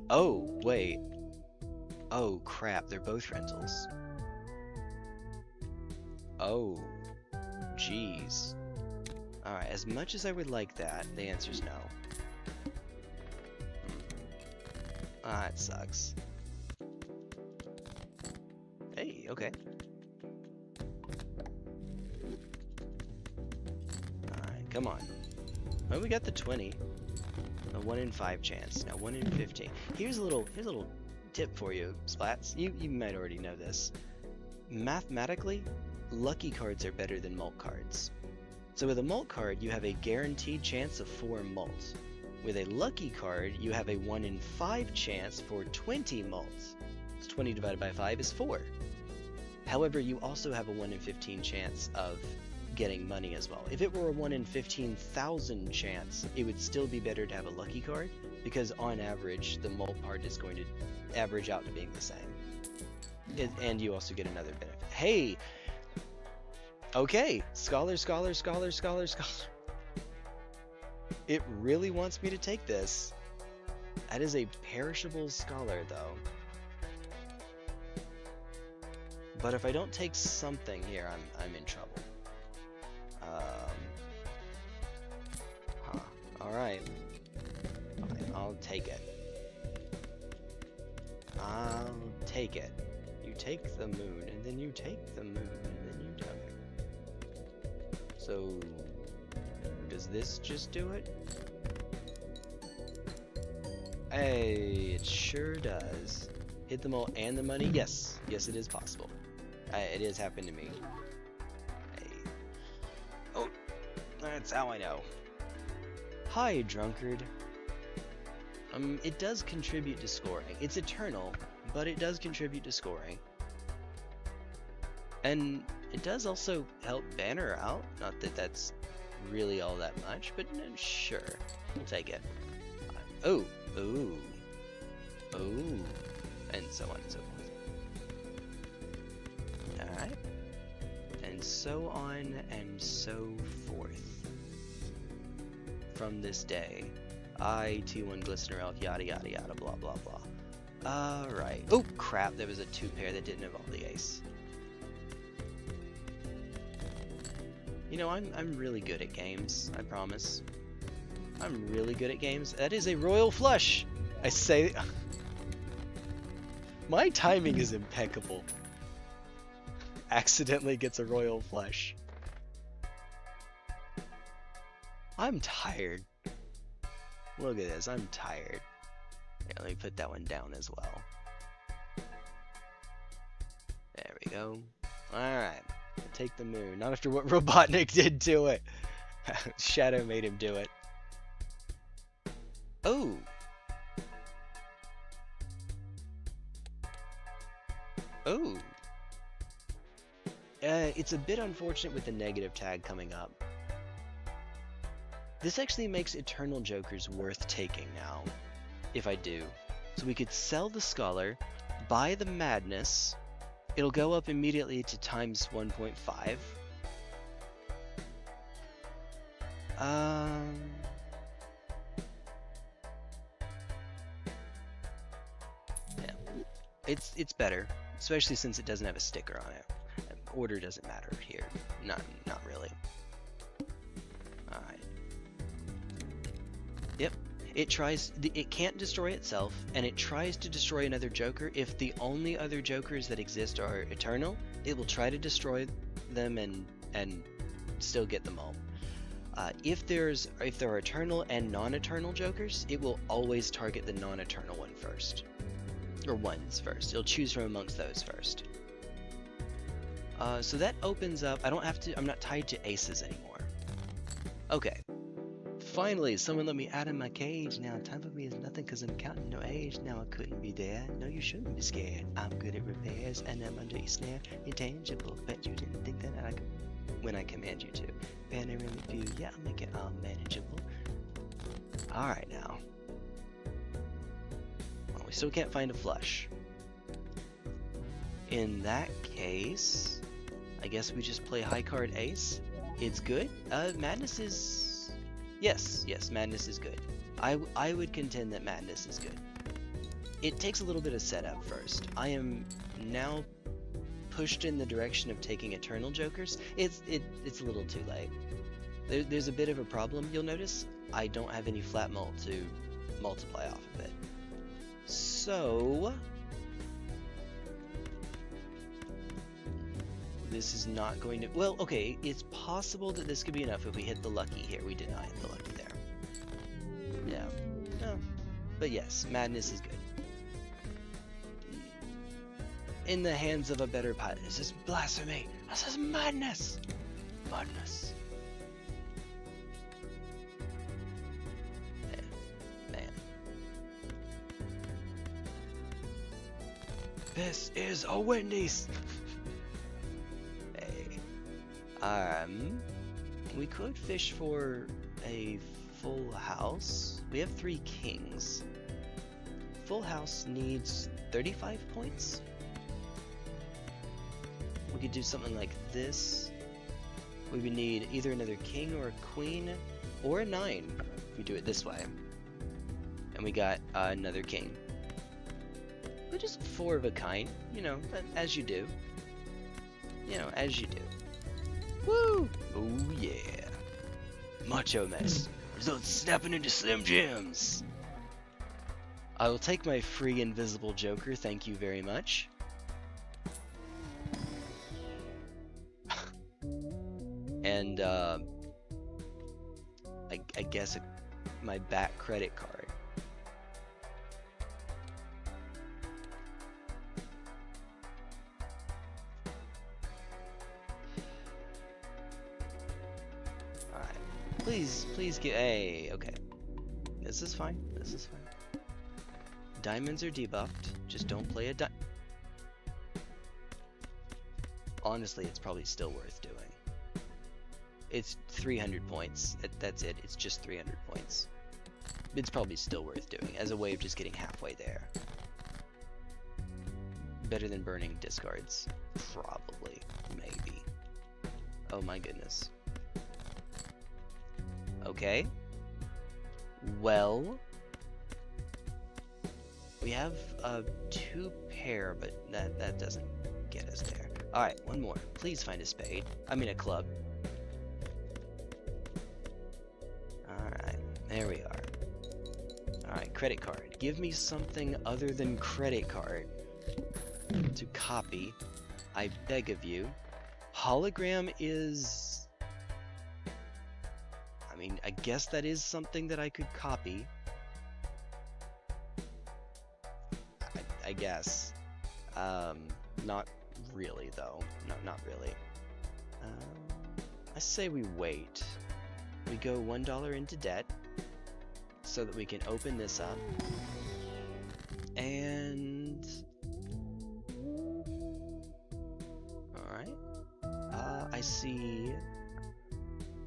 Oh, wait. Oh, crap. They're both rentals. Oh. Jeez. Alright, as much as I would like that, the answer's no. Ah, it sucks. Hey, okay. Alright, come on. Oh, we got the 20. A 1 in 5 chance. Now 1 in 15. Here's a little tip for you, Splats. You might already know this. Mathematically, lucky cards are better than mult cards. So with a mult card, you have a guaranteed chance of 4 mult. With a lucky card, you have a 1 in 5 chance for 20 mult. So 20 divided by 5 is 4. However, you also have a 1 in 15 chance of getting money as well. If it were a 1 in 15,000 chance, it would still be better to have a lucky card, because on average, the mult part is going to average out to being the same. And you also get another benefit. Hey! Okay, scholar. It really wants me to take this. That is a perishable scholar, though. But if I don't take something here, I'm in trouble. Alright. Fine, I'll take it. I'll take it. You take the moon, and then you take the moon, and then you take it. So, does this just do it? Hey, it sure does. Hit them all and the money? Yes. Yes, it is possible. It has happened to me. Hey. Oh, that's how I know. Hi, drunkard. It does contribute to scoring. It's eternal, but it does contribute to scoring. And it does also help banner out. Not that that's really all that much, but sure. We'll take it. Oh. And so on and so forth. Alright. And so on and so forth. From this day. I, T1GlistenerElf, yada yada yada, blah blah blah. Alright. Oh crap, there was a 2 pair that didn't involve the ace. You know, I'm really good at games, I promise. I'm really good at games. That is a royal flush! I say... My timing is impeccable. Accidentally gets a royal flush. I'm tired. Look at this, I'm tired. Yeah, let me put that one down as well. There we go. Alright. Take the moon. Not after what Robotnik did to it. Shadow made him do it. Oh! Oh! It's a bit unfortunate with the negative tag coming up. This actually makes Eternal Jokers worth taking now, if I do. So we could sell the Scholar, buy the Madness, it'll go up immediately to times 1.5. Yeah, it's better, especially since it doesn't have a sticker on it. Order doesn't matter here, not really. Alright. Yep. It can't destroy itself, and it tries to destroy another Joker. If the only other Jokers that exist are Eternal, it will try to destroy them and still get them all. If there are Eternal and non-Eternal Jokers, it will always target the non-Eternal one first. Or ones first. It'll choose from amongst those first. So that opens up, I'm not tied to aces anymore. Okay. Finally, someone let me out of my cage. Now time for me is nothing because I'm counting no age. Now I couldn't be there. No, you shouldn't be scared. I'm good at repairs and I'm under your snare. Intangible, but you didn't think that I could when I command you to. Panoramic view, yeah, I'll make it all manageable. Alright now. we still can't find a flush. In that case, I guess we just play high card ace. It's good. Madness is... Yes, madness is good. I would contend that madness is good. It takes a little bit of setup first. I am now pushed in the direction of taking eternal jokers. It's a little too late. There's a bit of a problem, you'll notice. I don't have any flat mult to multiply off of it. So... this is not going to... Well, okay, it's possible that this could be enough if we hit the lucky here. We did not hit the lucky there. Yeah. No. But yes, madness is good. In the hands of a better pilot. This is blasphemy. This is madness. Madness. Man. This is a Wendy's. We could fish for a full house. We have 3 kings. Full house needs 35 points. We could do something like this. We would need either another king or a queen, or a 9 if we do it this way. And we got another king. But just 4 of a kind, you know, as you do. You know, as you do. Woo! Oh yeah. Macho mess. Results snapping into Slim Jims. I will take my free invisible joker, thank you very much. And I guess my back credit card. Please get... Hey, okay. This is fine. This is fine. Diamonds are debuffed. Just don't play a Honestly, it's probably still worth doing. It's 300 points. That's it. It's just 300 points. It's probably still worth doing as a way of just getting halfway there. Better than burning discards. Probably. Maybe. Oh my goodness. Okay. Well, we have 2 pair, but that doesn't get us there. All right, one more. Please find a spade. I mean a club. All right, there we are. All right, credit card. Give me something other than credit card to copy. I beg of you. Hologram is... I mean, I guess that is something that I could copy. I guess. Not really, though. No, not really. I say we wait. We go $1 into debt so that we can open this up. And... Alright. I see...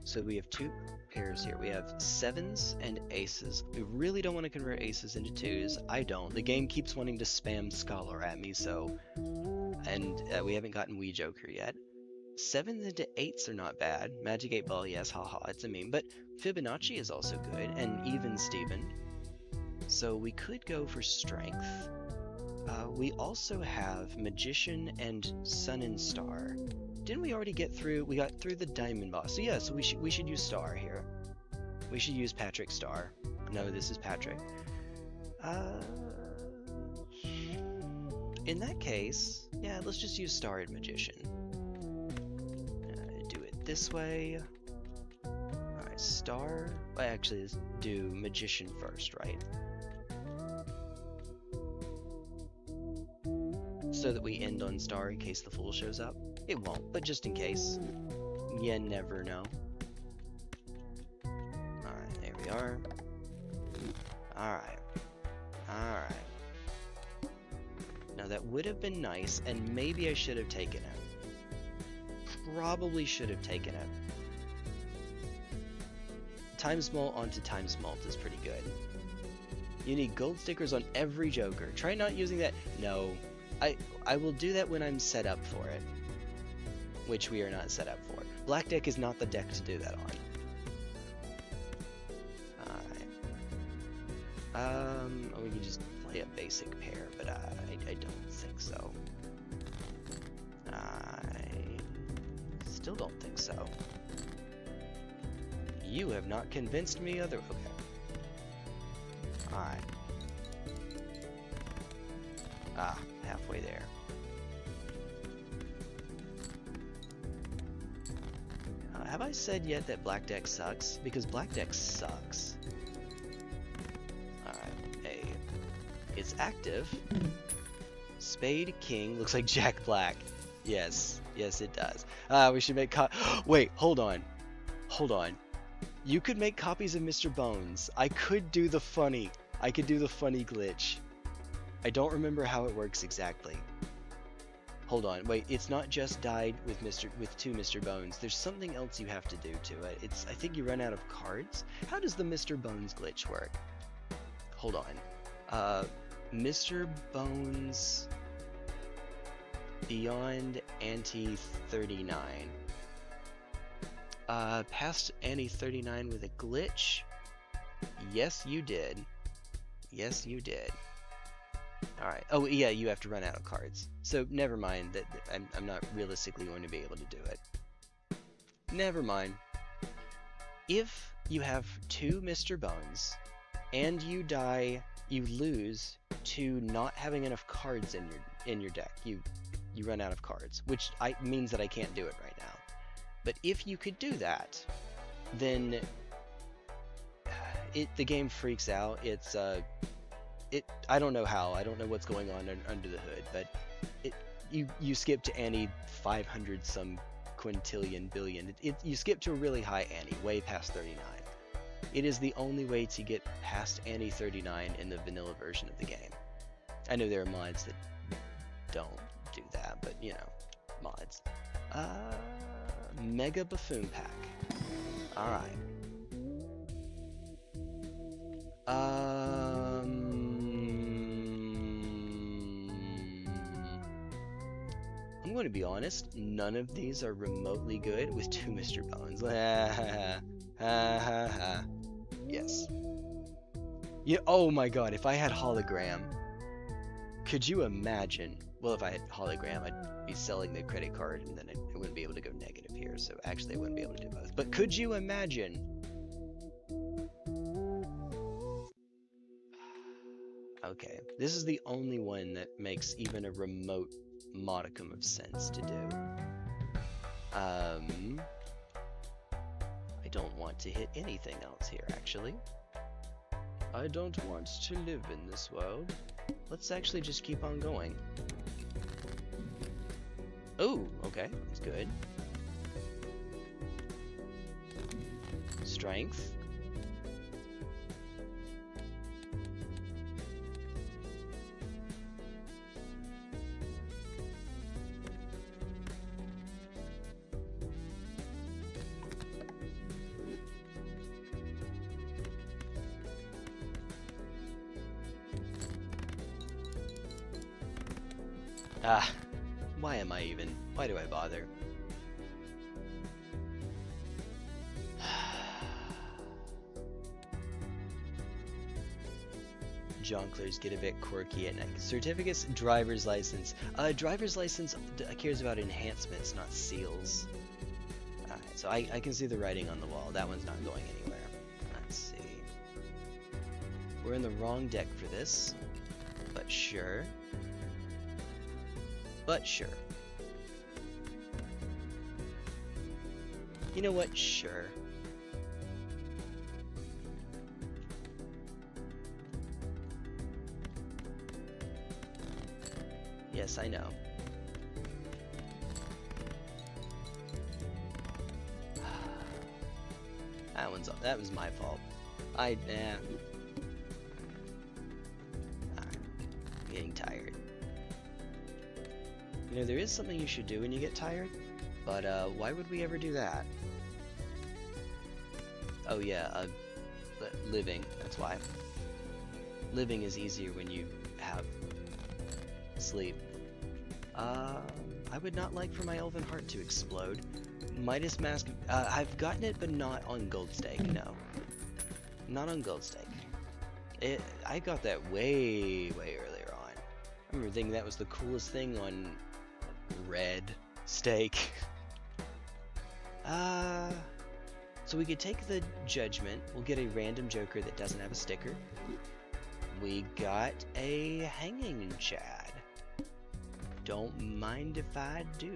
So we have 2 pairs here. We have 7s and aces. We really don't want to convert aces into 2s. I don't. The game keeps wanting to spam Scholar at me, so... And we haven't gotten Wii Joker yet. 7s into 8s are not bad. Magic 8 Ball, yes, haha, it's a meme. But Fibonacci is also good, and even Steven. So we could go for strength. We also have Magician and Sun and Star. Didn't we already get through? We got through the Diamond Boss. So yeah, so we should use Star here. We should use Patrick Star. No, this is Patrick. In that case, yeah, let's just use Star and Magician. Do it this way. Alright, Star. Well, actually, let's do Magician first, right? So that we end on Star in case the Fool shows up. It won't, but just in case. You never know. Alright, there we are. Alright. Alright. Now that would have been nice, and maybe I should have taken it. Probably should have taken it. Times mult onto times mult is pretty good. You need gold stickers on every Joker. Try not using that. No. I will do that when I'm set up for it. Which we are not set up for. Black deck is not the deck to do that on. Alright. We can just play a basic pair, but I don't think so. I still don't think so. You have not convinced me other. Okay. Alright. Ah, halfway there. Have I said yet that black deck sucks? Because black deck sucks. Alright, hey. It's active. Spade, king, looks like Jack Black. Yes, yes it does. We should make wait, hold on. Hold on. You could make copies of Mr. Bones. I could do the funny. I could do the funny glitch. I don't remember how it works exactly. Hold on, wait, it's not just died with two Mr. Bones. There's something else you have to do to it. I think you run out of cards. How does the Mr. Bones glitch work? Hold on. Mr. Bones beyond ante 39. Past ante 39 with a glitch? Yes, you did. Yes, you did. Alright. Oh, yeah, you have to run out of cards. So, never mind. That I'm not realistically going to be able to do it. Never mind. If you have two Mr. Bones, and you die, you lose to not having enough cards in your deck. You run out of cards, which means that I can't do it right now. But if you could do that, then the game freaks out. I don't know how. I don't know what's going on under the hood, but you skip to ante 500 some quintillion billion. You skip to a really high ante, way past 39. It is the only way to get past ante 39 in the vanilla version of the game. I know there are mods that don't do that, but you know, mods. Mega Buffoon Pack. Alright. I'm going to be honest, none of these are remotely good with two Mr. Bones. Yes. Yeah, oh my god, if I had hologram, could you imagine? Well, if I had hologram, I'd be selling the credit card and then I wouldn't be able to go negative here, so actually I wouldn't be able to do both. But could you imagine? Okay, this is the only one that makes even a remote modicum of sense to do. I don't want to hit anything else here, actually. I don't want to live in this world. Let's actually just keep on going. Oh, okay, that's good. Strength. Why do I bother? Jonglers get a bit quirky at night. Certificates, driver's license. Driver's license cares about enhancements, not seals. Alright, so I can see the writing on the wall. That one's not going anywhere. Let's see. We're in the wrong deck for this, but sure. But sure. You know what? Sure. Yes, I know. That was my fault. I'm getting tired. You know, there is something you should do when you get tired, but why would we ever do that? Oh yeah, living, that's why. living is easier when you have sleep. I would not like for my Elven Heart to explode. Midas Mask, I've gotten it, but not on Gold Stake, no. Not on Gold Stake. I got that way earlier on. I remember thinking that was the coolest thing on Red Stake. So we could take the Judgment, we'll get a random Joker that doesn't have a sticker. We got a Hanging Chad. Don't mind if I do.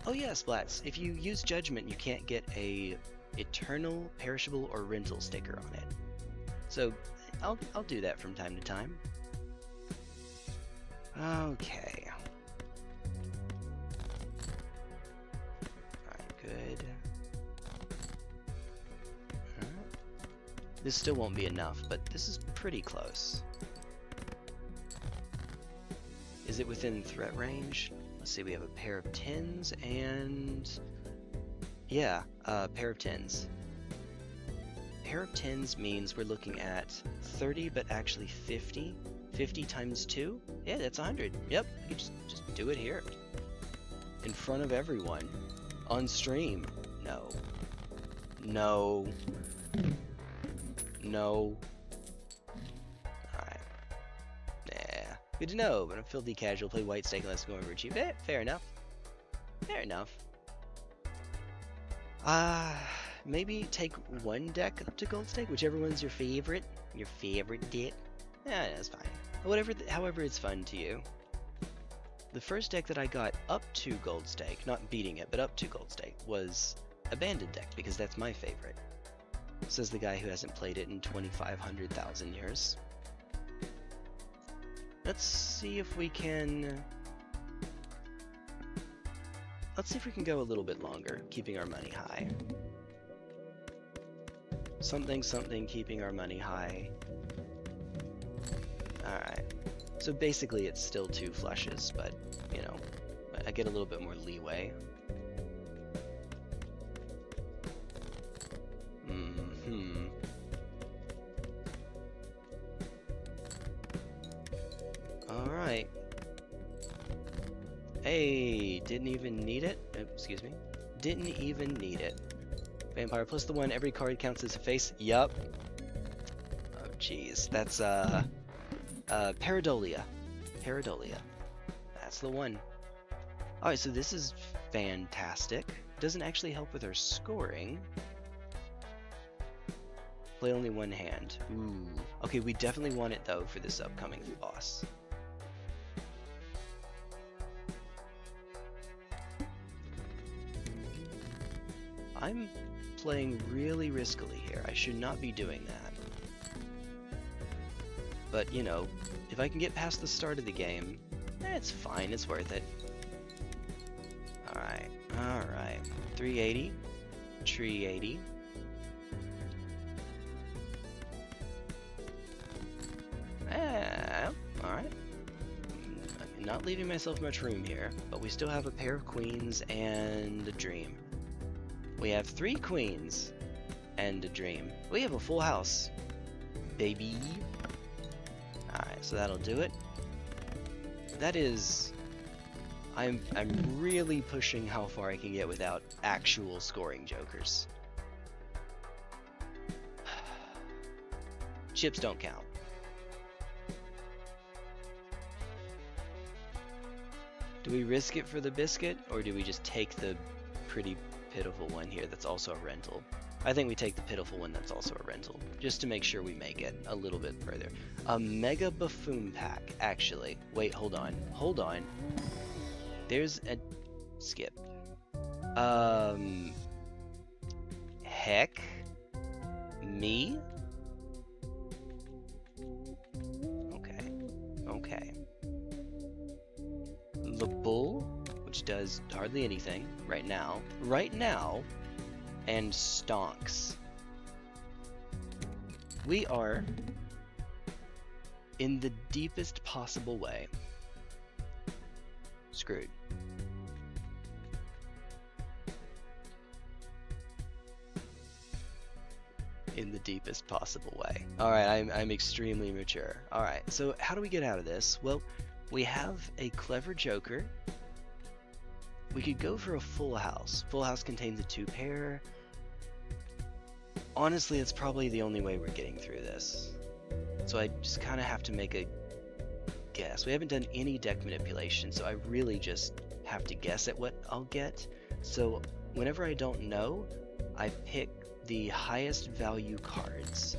Oh yeah, Splats, if you use Judgment, you can't get a Eternal, Perishable, or Rental sticker on it. So, I'll do that from time to time. Okay. Alright, good. This still won't be enough, but this is pretty close. Is it within threat range? Let's see, we have a pair of 10s and... yeah, a pair of 10s. Pair of 10s means we're looking at 30, but actually 50. 50 times 2? Yeah, that's 100. Yep, you can just do it here. In front of everyone. On stream. No. No. No. Alright. Nah. Good to know, but I'm filthy casual, play white stake unless going over cheap. Fair enough. Fair enough. Maybe take one deck up to Gold Stake, whichever one's your favorite. Your favorite deck. Yeah, that's fine. Whatever, however it's fun to you. The first deck that I got up to Gold Stake, not beating it, but up to Gold Stake, was Abandoned deck, because that's my favorite. Says the guy who hasn't played it in 2,500,000 years. Let's see if we can... let's see if we can go a little bit longer, keeping our money high. Something, keeping our money high. Alright. So basically it's still 2 flushes, but, you know, I get a little bit more leeway. Alright. Hey, didn't even need it. Excuse me. Didn't even need it. Vampire plus the 1, every card counts as a face. Yup. Oh jeez, that's Paradolia. Paradolia. That's the one. Alright, so this is fantastic. Doesn't actually help with our scoring. Play only one hand. Ooh. Okay, we definitely want it though for this upcoming boss. I'm playing really riskily here. I should not be doing that. But, you know, if I can get past the start of the game, it's fine, it's worth it. Alright, alright. 380. Tree 80. Alright. I'm not leaving myself much room here, but we still have a pair of queens and a dream. We have 3 queens and a dream. We have a full house, baby. Alright, so that'll do it. That is... I'm really pushing how far I can get without actual scoring jokers. Chips don't count. Do we risk it for the biscuit, or do we just take the pretty pitiful one here that's also a rental? I think we take the pitiful one that's also a rental, just to make sure we make it a little bit further. A Mega Buffoon Pack, actually. Wait, hold on. Hold on. There's a... skip. Heck? Me? Okay. Okay. The Bull, which does hardly anything right now. Right now. And Stonks. We are, in the deepest possible way, screwed. in the deepest possible way. Alright, I'm extremely mature. Alright, so how do we get out of this? Well, we have a clever joker. We could go for a full house. Full house contains a 2-pair. Honestly, it's probably the only way we're getting through this. So I just kind of have to make a guess. We haven't done any deck manipulation, so I really just have to guess at what I'll get. So whenever I don't know, I pick the highest value cards.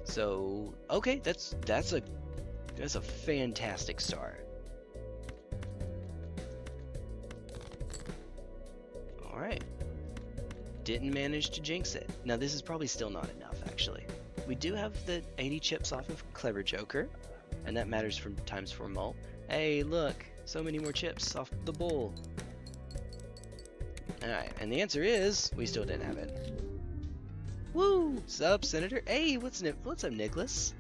So okay, that's a fantastic start. All right, didn't manage to jinx it. Now this is probably still not enough, actually. We do have the 80 chips off of Clever Joker, and that matters from ×4 mult. Hey, look, so many more chips off the bull. Alright, and the answer is, we still didn't have it. Woo! Sup, Senator? Hey, what's up, Nicholas?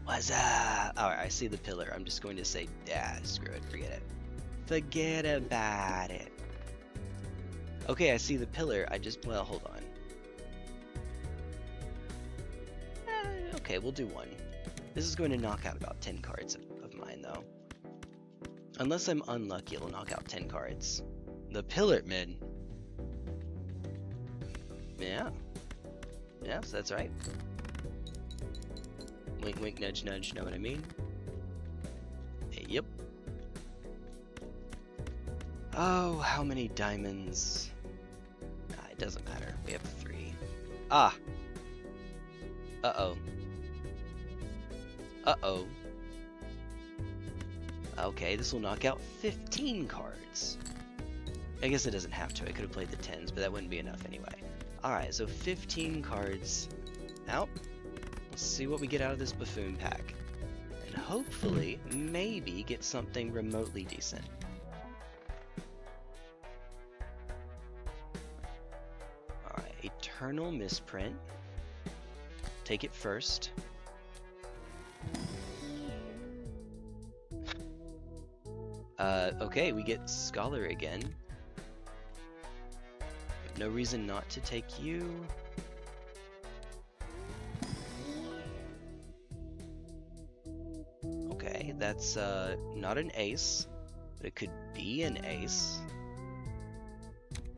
What's up? Alright, I see the pillar. I'm just going to say, screw it, forget it. Forget about it. Okay, I see the pillar. Well, hold on. Okay, we'll do one. This is going to knock out about 10 cards of mine, though. Unless I'm unlucky, it'll knock out 10 cards. The pillar, man. Yeah. Yes, that's right. Wink, wink, nudge, nudge, know what I mean? Yep. Oh, how many diamonds? It doesn't matter. We have 3. Ah! Uh-oh. Uh-oh. Okay, this will knock out 15 cards. I guess it doesn't have to. I could have played the 10s, but that wouldn't be enough anyway. Alright, so 15 cards out. Let's see what we get out of this buffoon pack. And hopefully, maybe get something remotely decent. Alright, Eternal Misprint. Take it first. Okay, we get Scholar again. No reason not to take you. Okay, that's not an ace, but it could be an ace.